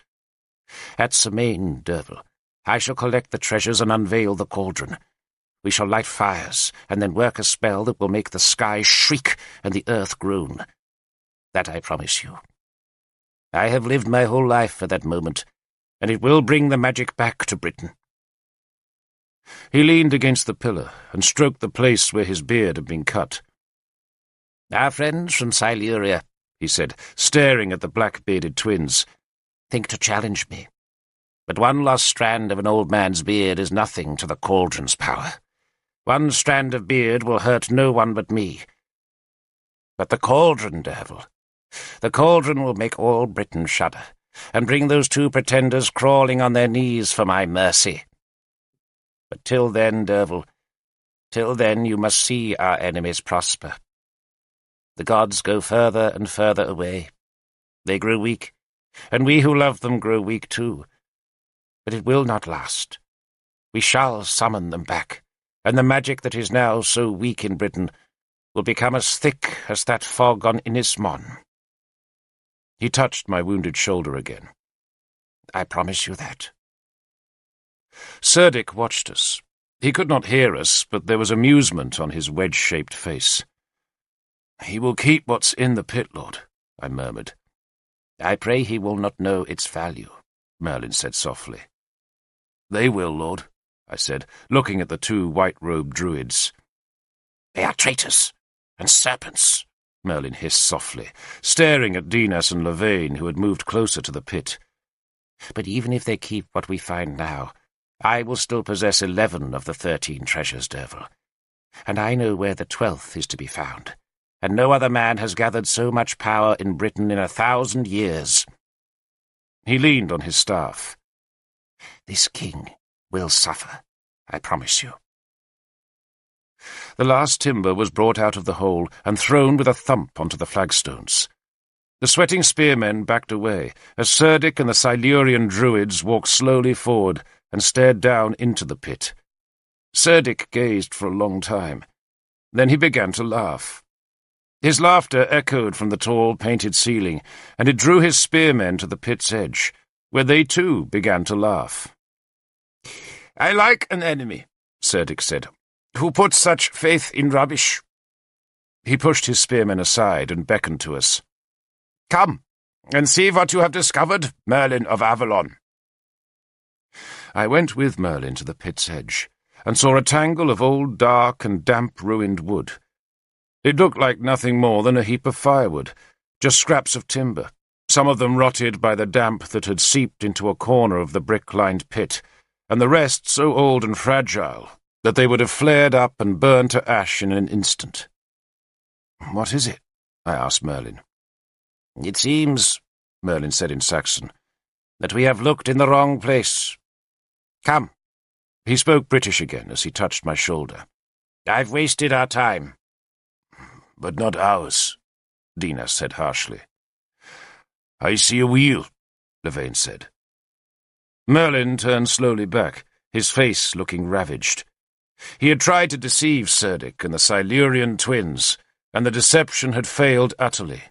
At Semaine, Derfel, I shall collect the treasures and unveil the cauldron. We shall light fires, and then work a spell that will make the sky shriek and the earth groan. That I promise you. I have lived my whole life for that moment, and it will bring the magic back to Britain." He leaned against the pillar and stroked the place where his beard had been cut. "Our friends from Siluria," he said, staring at the black-bearded twins, "think to challenge me. But one lost strand of an old man's beard is nothing to the cauldron's power. One strand of beard will hurt no one but me. But the cauldron, Derfel, the cauldron will make all Britain shudder, and bring those two pretenders crawling on their knees for my mercy. But till then, Derfel, till then you must see our enemies prosper. The gods go further and further away. They grow weak, and we who love them grow weak too. But it will not last. We shall summon them back, and the magic that is now so weak in Britain will become as thick as that fog on Inismon." He touched my wounded shoulder again. "I promise you that." Cerdic watched us. He could not hear us, but there was amusement on his wedge-shaped face. "He will keep what's in the pit, Lord," I murmured. "I pray he will not know its value," Merlin said softly. "They will, Lord," I said, looking at the two white-robed druids. "They are traitors and serpents," Merlin hissed softly, staring at Dinas and Lavain, who had moved closer to the pit. "But even if they keep what we find now, I will still possess 11 of the 13 treasures, Derfel. And I know where the 12th is to be found, and no other man has gathered so much power in Britain in 1,000 years." He leaned on his staff. "This king will suffer, I promise you." The last timber was brought out of the hole and thrown with a thump onto the flagstones. The sweating spearmen backed away as Cerdic and the Silurian druids walked slowly forward and stared down into the pit. Cerdic gazed for a long time. Then he began to laugh. His laughter echoed from the tall, painted ceiling, and it drew his spearmen to the pit's edge, where they too began to laugh. "I like an enemy," Cerdic said, "who puts such faith in rubbish." He pushed his spearmen aside and beckoned to us. "Come, and see what you have discovered, Merlin of Avalon." I went with Merlin to the pit's edge, and saw a tangle of old, dark, and damp ruined wood. It looked like nothing more than a heap of firewood, just scraps of timber, some of them rotted by the damp that had seeped into a corner of the brick-lined pit, and the rest so old and fragile that they would have flared up and burned to ash in an instant. "What is it?" I asked Merlin. "It seems," Merlin said in Saxon, "that we have looked in the wrong place. Come." He spoke British again as he touched my shoulder. "I've wasted our time." "But not ours," Dinas said harshly. "I see a wheel," Lavain said. Merlin turned slowly back, his face looking ravaged. He had tried to deceive Cerdic and the Silurian twins, and the deception had failed utterly.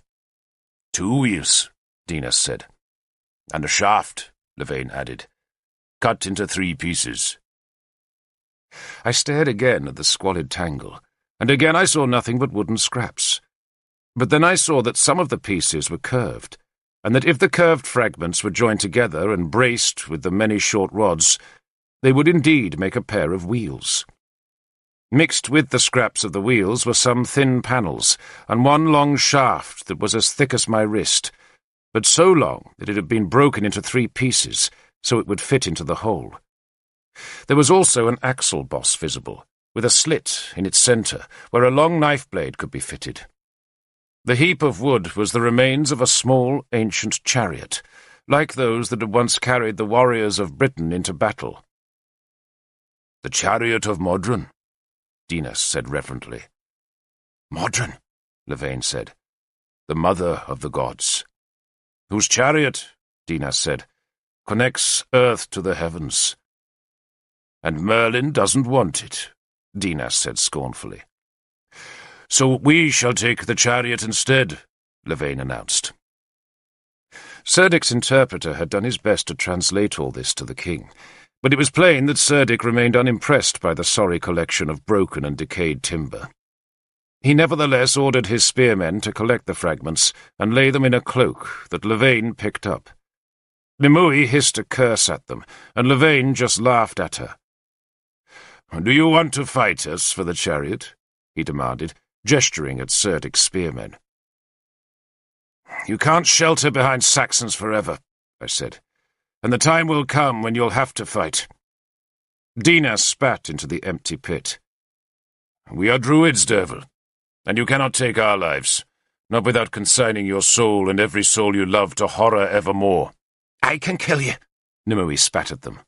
"2 wheels," Dinas said. "And a shaft," Lavain added, "cut into 3 pieces." I stared again at the squalid tangle, and again I saw nothing but wooden scraps. But then I saw that some of the pieces were curved, and that if the curved fragments were joined together and braced with the many short rods, they would indeed make a pair of wheels. Mixed with the scraps of the wheels were some thin panels, and one long shaft that was as thick as my wrist, but so long that it had been broken into 3 pieces, so it would fit into the hole. There was also an axle boss visible, with a slit in its centre, where a long knife blade could be fitted. The heap of wood was the remains of a small, ancient chariot, like those that had once carried the warriors of Britain into battle. "The chariot of Modron," Dinas said reverently. Modron, Lavain said. The mother of the gods. Whose chariot, Dinas said, connects earth to the heavens. And Merlin doesn't want it, Dinas said scornfully. So we shall take the chariot instead, Lavain announced. Serdic's interpreter had done his best to translate all this to the king, but it was plain that Serdic remained unimpressed by the sorry collection of broken and decayed timber. He nevertheless ordered his spearmen to collect the fragments and lay them in a cloak that Lavain picked up. Nimue hissed a curse at them, and Lavain just laughed at her. "Do you want to fight us for the chariot?" he demanded, gesturing at Serdic's spearmen. "You can't shelter behind Saxons forever," I said, "and the time will come when you'll have to fight." Dinas spat into the empty pit. "We are druids, Derfel, and you cannot take our lives, not without consigning your soul and every soul you love to horror evermore." "I can kill you," Nimue spat at them.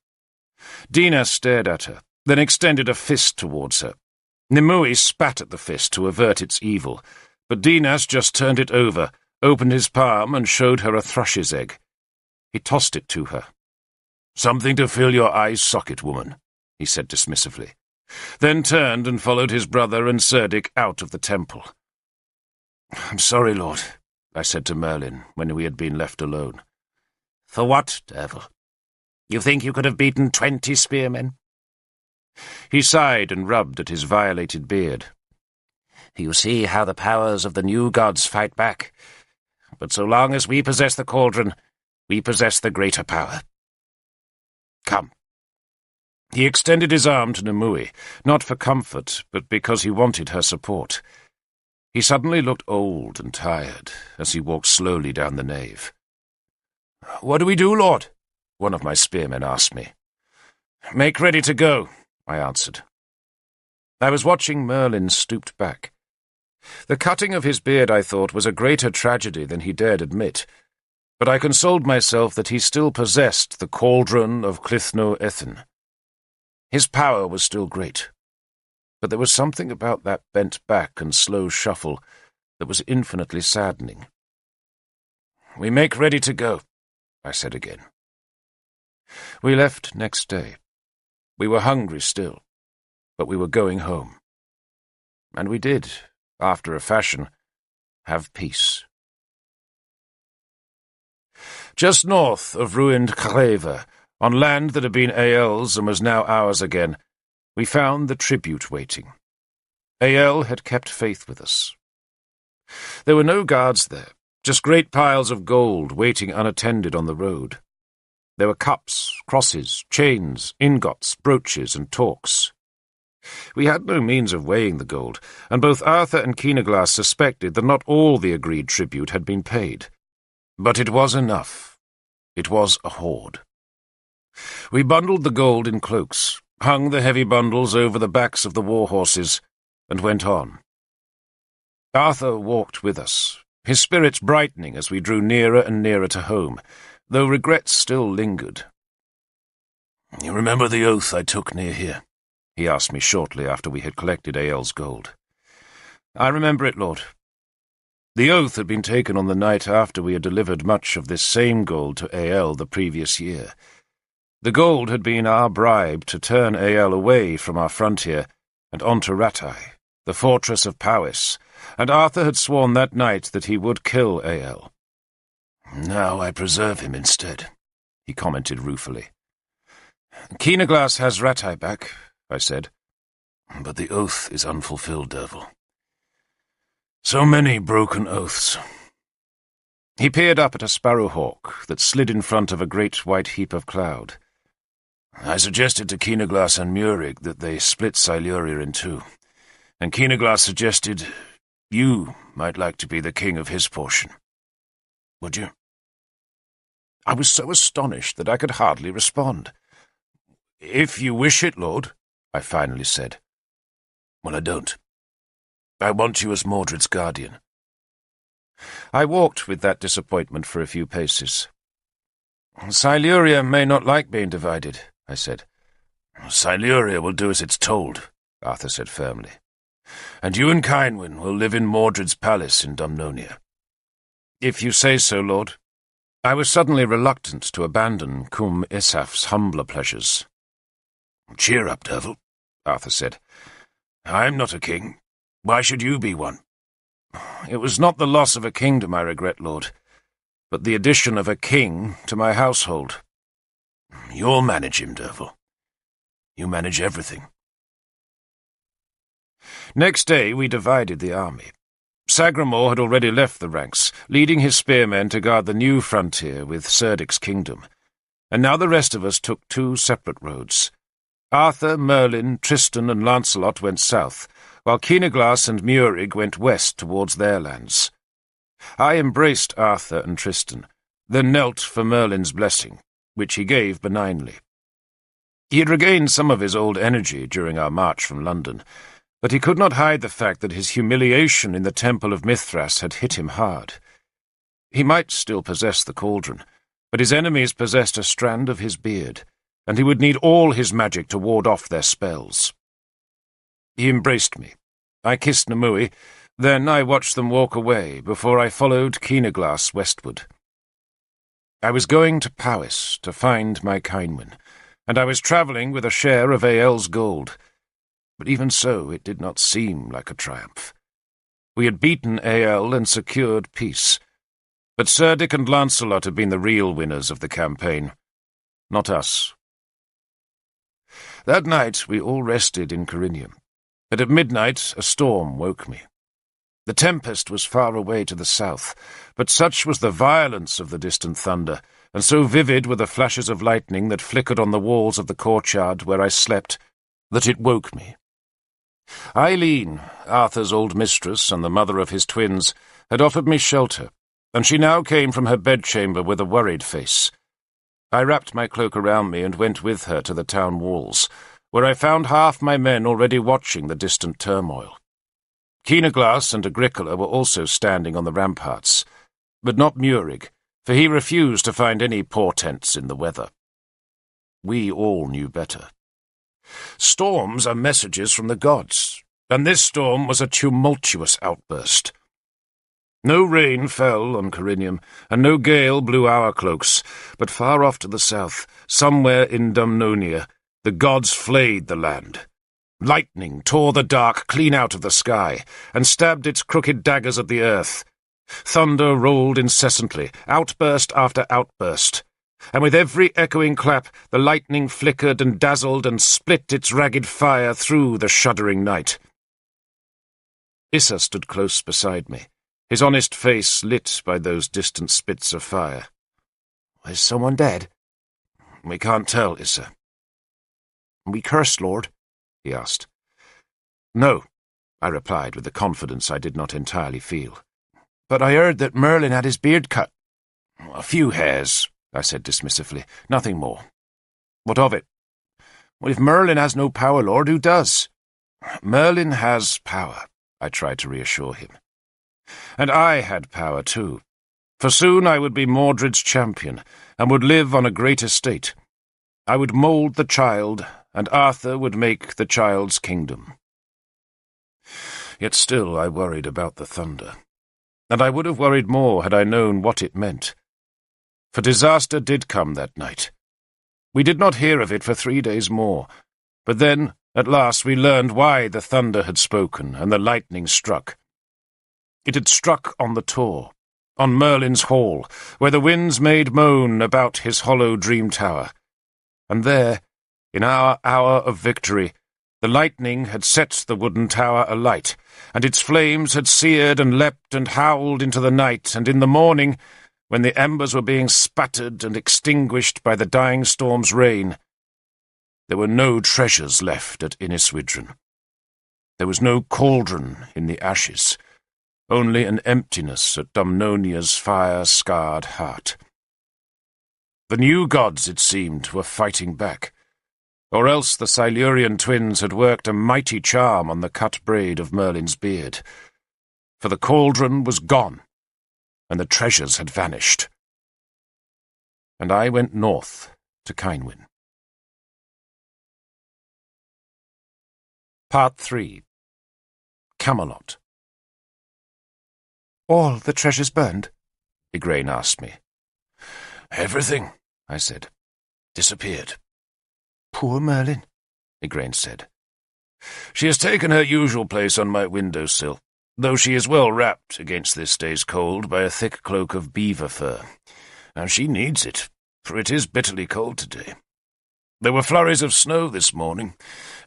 Dinas stared at her, then extended a fist towards her. Nimue spat at the fist to avert its evil, but Dinas just turned it over, opened his palm, and showed her a thrush's egg. He tossed it to her. "Something to fill your eye socket, woman," he said dismissively, then turned and followed his brother and Serdic out of the temple. "I'm sorry, Lord," I said to Merlin when we had been left alone. "For what, Derfel? You think you could have beaten 20 spearmen?" He sighed and rubbed at his violated beard. "You see how the powers of the new gods fight back. But so long as we possess the cauldron, we possess the greater power. Come." He extended his arm to Nimue, not for comfort, but because he wanted her support. He suddenly looked old and tired as he walked slowly down the nave. "What do we do, Lord?" one of my spearmen asked me. "Make ready to go," I answered. I was watching Merlin stooped back. The cutting of his beard, I thought, was a greater tragedy than he dared admit, but I consoled myself that he still possessed the cauldron of Clithno Ethin. His power was still great, but there was something about that bent back and slow shuffle that was infinitely saddening. "We make ready to go," I said again. We left next day. We were hungry still, but we were going home. And we did, after a fashion, have peace. Just north of ruined Creva, on land that had been Ael's and was now ours again, we found the tribute waiting. Ael had kept faith with us. There were no guards there, just great piles of gold waiting unattended on the road. There were cups, crosses, chains, ingots, brooches, and torques. We had no means of weighing the gold, and both Arthur and Keenaglass suspected that not all the agreed tribute had been paid. But it was enough. It was a hoard. We bundled the gold in cloaks, hung the heavy bundles over the backs of the war horses, and went on. Arthur walked with us, his spirits brightening as we drew nearer and nearer to home, though regrets still lingered. "You remember the oath I took near here?" he asked me shortly after we had collected Ael's gold. "I remember it, Lord." The oath had been taken on the night after we had delivered much of this same gold to Ael the previous year. The gold had been our bribe to turn Ael away from our frontier and onto Ratai, the fortress of Powys, and Arthur had sworn that night that he would kill Ael. "Now I preserve him instead," he commented ruefully. "Keenaglass has Ratai back," I said. "But the oath is unfulfilled, Derfel. So many broken oaths." He peered up at a sparrowhawk that slid in front of a great white heap of cloud. "I suggested to Keenaglass and Murig that they split Siluria in two, and Keenaglass suggested you might like to be the king of his portion. Would you?" I was so astonished that I could hardly respond. "If you wish it, Lord," I finally said. "Well, I don't. I want you as Mordred's guardian." I walked with that disappointment for a few paces. "Siluria may not like being divided," I said. "Siluria will do as it's told," Arthur said firmly. and you and Kynwyn will live in Mordred's palace in Dumnonia." "If you say so, Lord." I was suddenly reluctant to abandon Cum Isaf's humbler pleasures. "Cheer up, Derfel," Arthur said. "I'm not a king. Why should you be one?" "It was not the loss of a kingdom I regret, Lord, but the addition of a king to my household." "You'll manage him, Derfel. You manage everything." Next day we divided the army. Sagramor had already left the ranks, leading his spearmen to guard the new frontier with Cerdic's kingdom, and now the rest of us took two separate roads. Arthur, Merlin, Tristan, and Lancelot went south, while Keenaglas and Murig went west towards their lands. I embraced Arthur and Tristan, then knelt for Merlin's blessing, which he gave benignly. He had regained some of his old energy during our march from London, but he could not hide the fact that his humiliation in the Temple of Mithras had hit him hard. He might still possess the cauldron, but his enemies possessed a strand of his beard, and he would need all his magic to ward off their spells. He embraced me. I kissed Namui, then I watched them walk away before I followed Keenaglas westward. I was going to Powys to find my Kynwyn, and I was travelling with a share of Ael's gold. But even so, it did not seem like a triumph. We had beaten Ael and secured peace, but Cerdic and Lancelot had been the real winners of the campaign, not us. That night we all rested in Corinium, but at midnight a storm woke me. The tempest was far away to the south, but such was the violence of the distant thunder, and so vivid were the flashes of lightning that flickered on the walls of the courtyard where I slept, that it woke me. Eileen, Arthur's old mistress and the mother of his twins, had offered me shelter, and she now came from her bedchamber with a worried face. I wrapped my cloak around me and went with her to the town walls, where I found half my men already watching the distant turmoil. Keenaglas and Agricola were also standing on the ramparts, but not Murig, for he refused to find any portents in the weather. We all knew better. Storms are messages from the gods, and this storm was a tumultuous outburst. No rain fell on Corinium, and no gale blew our cloaks, but far off to the south, somewhere in Dumnonia, the gods flayed the land. Lightning tore the dark clean out of the sky, and stabbed its crooked daggers at the earth. Thunder rolled incessantly, outburst after outburst, and with every echoing clap the lightning flickered and dazzled and split its ragged fire through the shuddering night. Issa stood close beside me, his honest face lit by those distant spits of fire. "Is someone dead?" "We can't tell, Issa." "We cursed, Lord?" he asked. "No," I replied with a confidence I did not entirely feel. "But I heard that Merlin had his beard cut." "A few hairs," I said dismissively. "Nothing more." "What of it?" "Well, if Merlin has no power, Lord, who does?" "Merlin has power," I tried to reassure him. And I had power too, for soon I would be Mordred's champion, and would live on a great estate. I would mould the child, and Arthur would make the child's kingdom. Yet still I worried about the thunder, and I would have worried more had I known what it meant. For disaster did come that night. We did not hear of it for 3 days more, but then, at last, we learned why the thunder had spoken and the lightning struck. It had struck on the Tor, on Merlin's hall, where the winds made moan about his hollow dream tower. And there, in our hour of victory, the lightning had set the wooden tower alight, and its flames had seared and leapt and howled into the night, and in the morning, when the embers were being spattered and extinguished by the dying storm's rain, there were no treasures left at Inniswydran. There was no cauldron in the ashes, only an emptiness at Dumnonia's fire-scarred heart. The new gods, it seemed, were fighting back, or else the Silurian twins had worked a mighty charm on the cut braid of Merlin's beard, for the cauldron was gone, and the treasures had vanished. And I went north to Kynwyn. Part 3. Camelot. All the treasures burned? Igraine asked me. Everything, I said. Disappeared. Poor Merlin, Igraine said. She has taken her usual place on my windowsill, though she is well wrapped against this day's cold by a thick cloak of beaver fur, and she needs it, for it is bitterly cold today. There were flurries of snow this morning,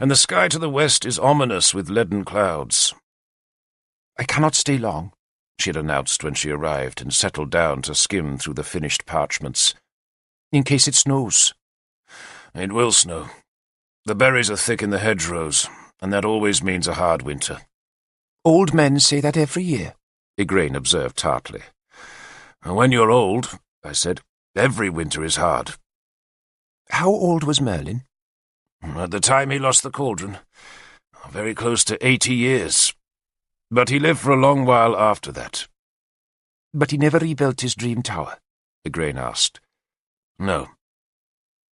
and the sky to the west is ominous with leaden clouds. I cannot stay long, she had announced when she arrived and settled down to skim through the finished parchments. In case it snows. It will snow. The berries are thick in the hedgerows, and that always means a hard winter. Old men say that every year, Igraine observed tartly. When you're old, I said, every winter is hard. How old was Merlin? At the time he lost the cauldron. Very close to 80 years. But he lived for a long while after that. But he never rebuilt his dream tower? Igraine asked. No.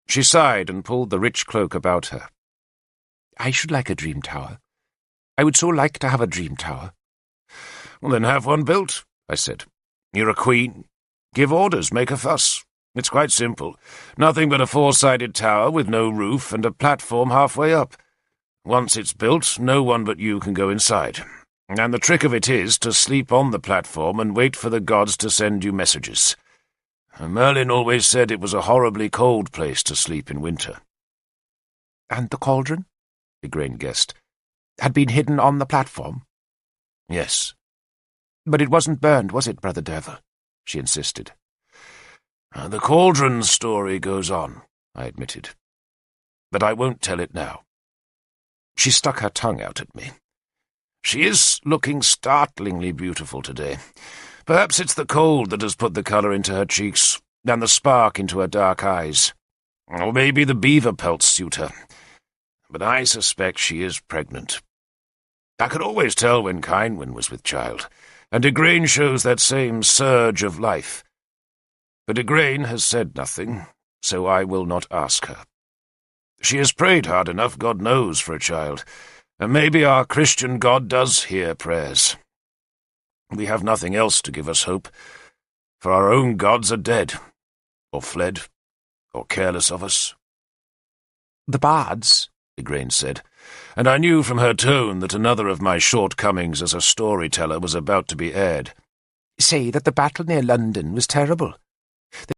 She sighed and pulled the rich cloak about her. I should like a dream tower. I would so like to have a dream tower. Well, then have one built, I said. You're a queen. Give orders, make a fuss. It's quite simple. Nothing but a four-sided tower with no roof and a platform halfway up. Once it's built, no one but you can go inside. And the trick of it is to sleep on the platform and wait for the gods to send you messages. Merlin always said it was a horribly cold place to sleep in winter. And the cauldron? Igraine guessed. Had been hidden on the platform? Yes. But it wasn't burned, was it, Brother Derfel? She insisted. The cauldron story goes on, I admitted. But I won't tell it now. She stuck her tongue out at me. She is looking startlingly beautiful today. Perhaps it's the cold that has put the colour into her cheeks, and the spark into her dark eyes. Or maybe the beaver pelts suit her. But I suspect she is pregnant. I could always tell when Kynwyn was with child, and Igraine shows that same surge of life. But Igraine has said nothing, so I will not ask her. She has prayed hard enough, God knows, for a child, and maybe our Christian God does hear prayers. We have nothing else to give us hope, for our own gods are dead, or fled, or careless of us. The bards, Igraine said, and I knew from her tone that another of my shortcomings as a storyteller was about to be aired. Say that the battle near London was terrible.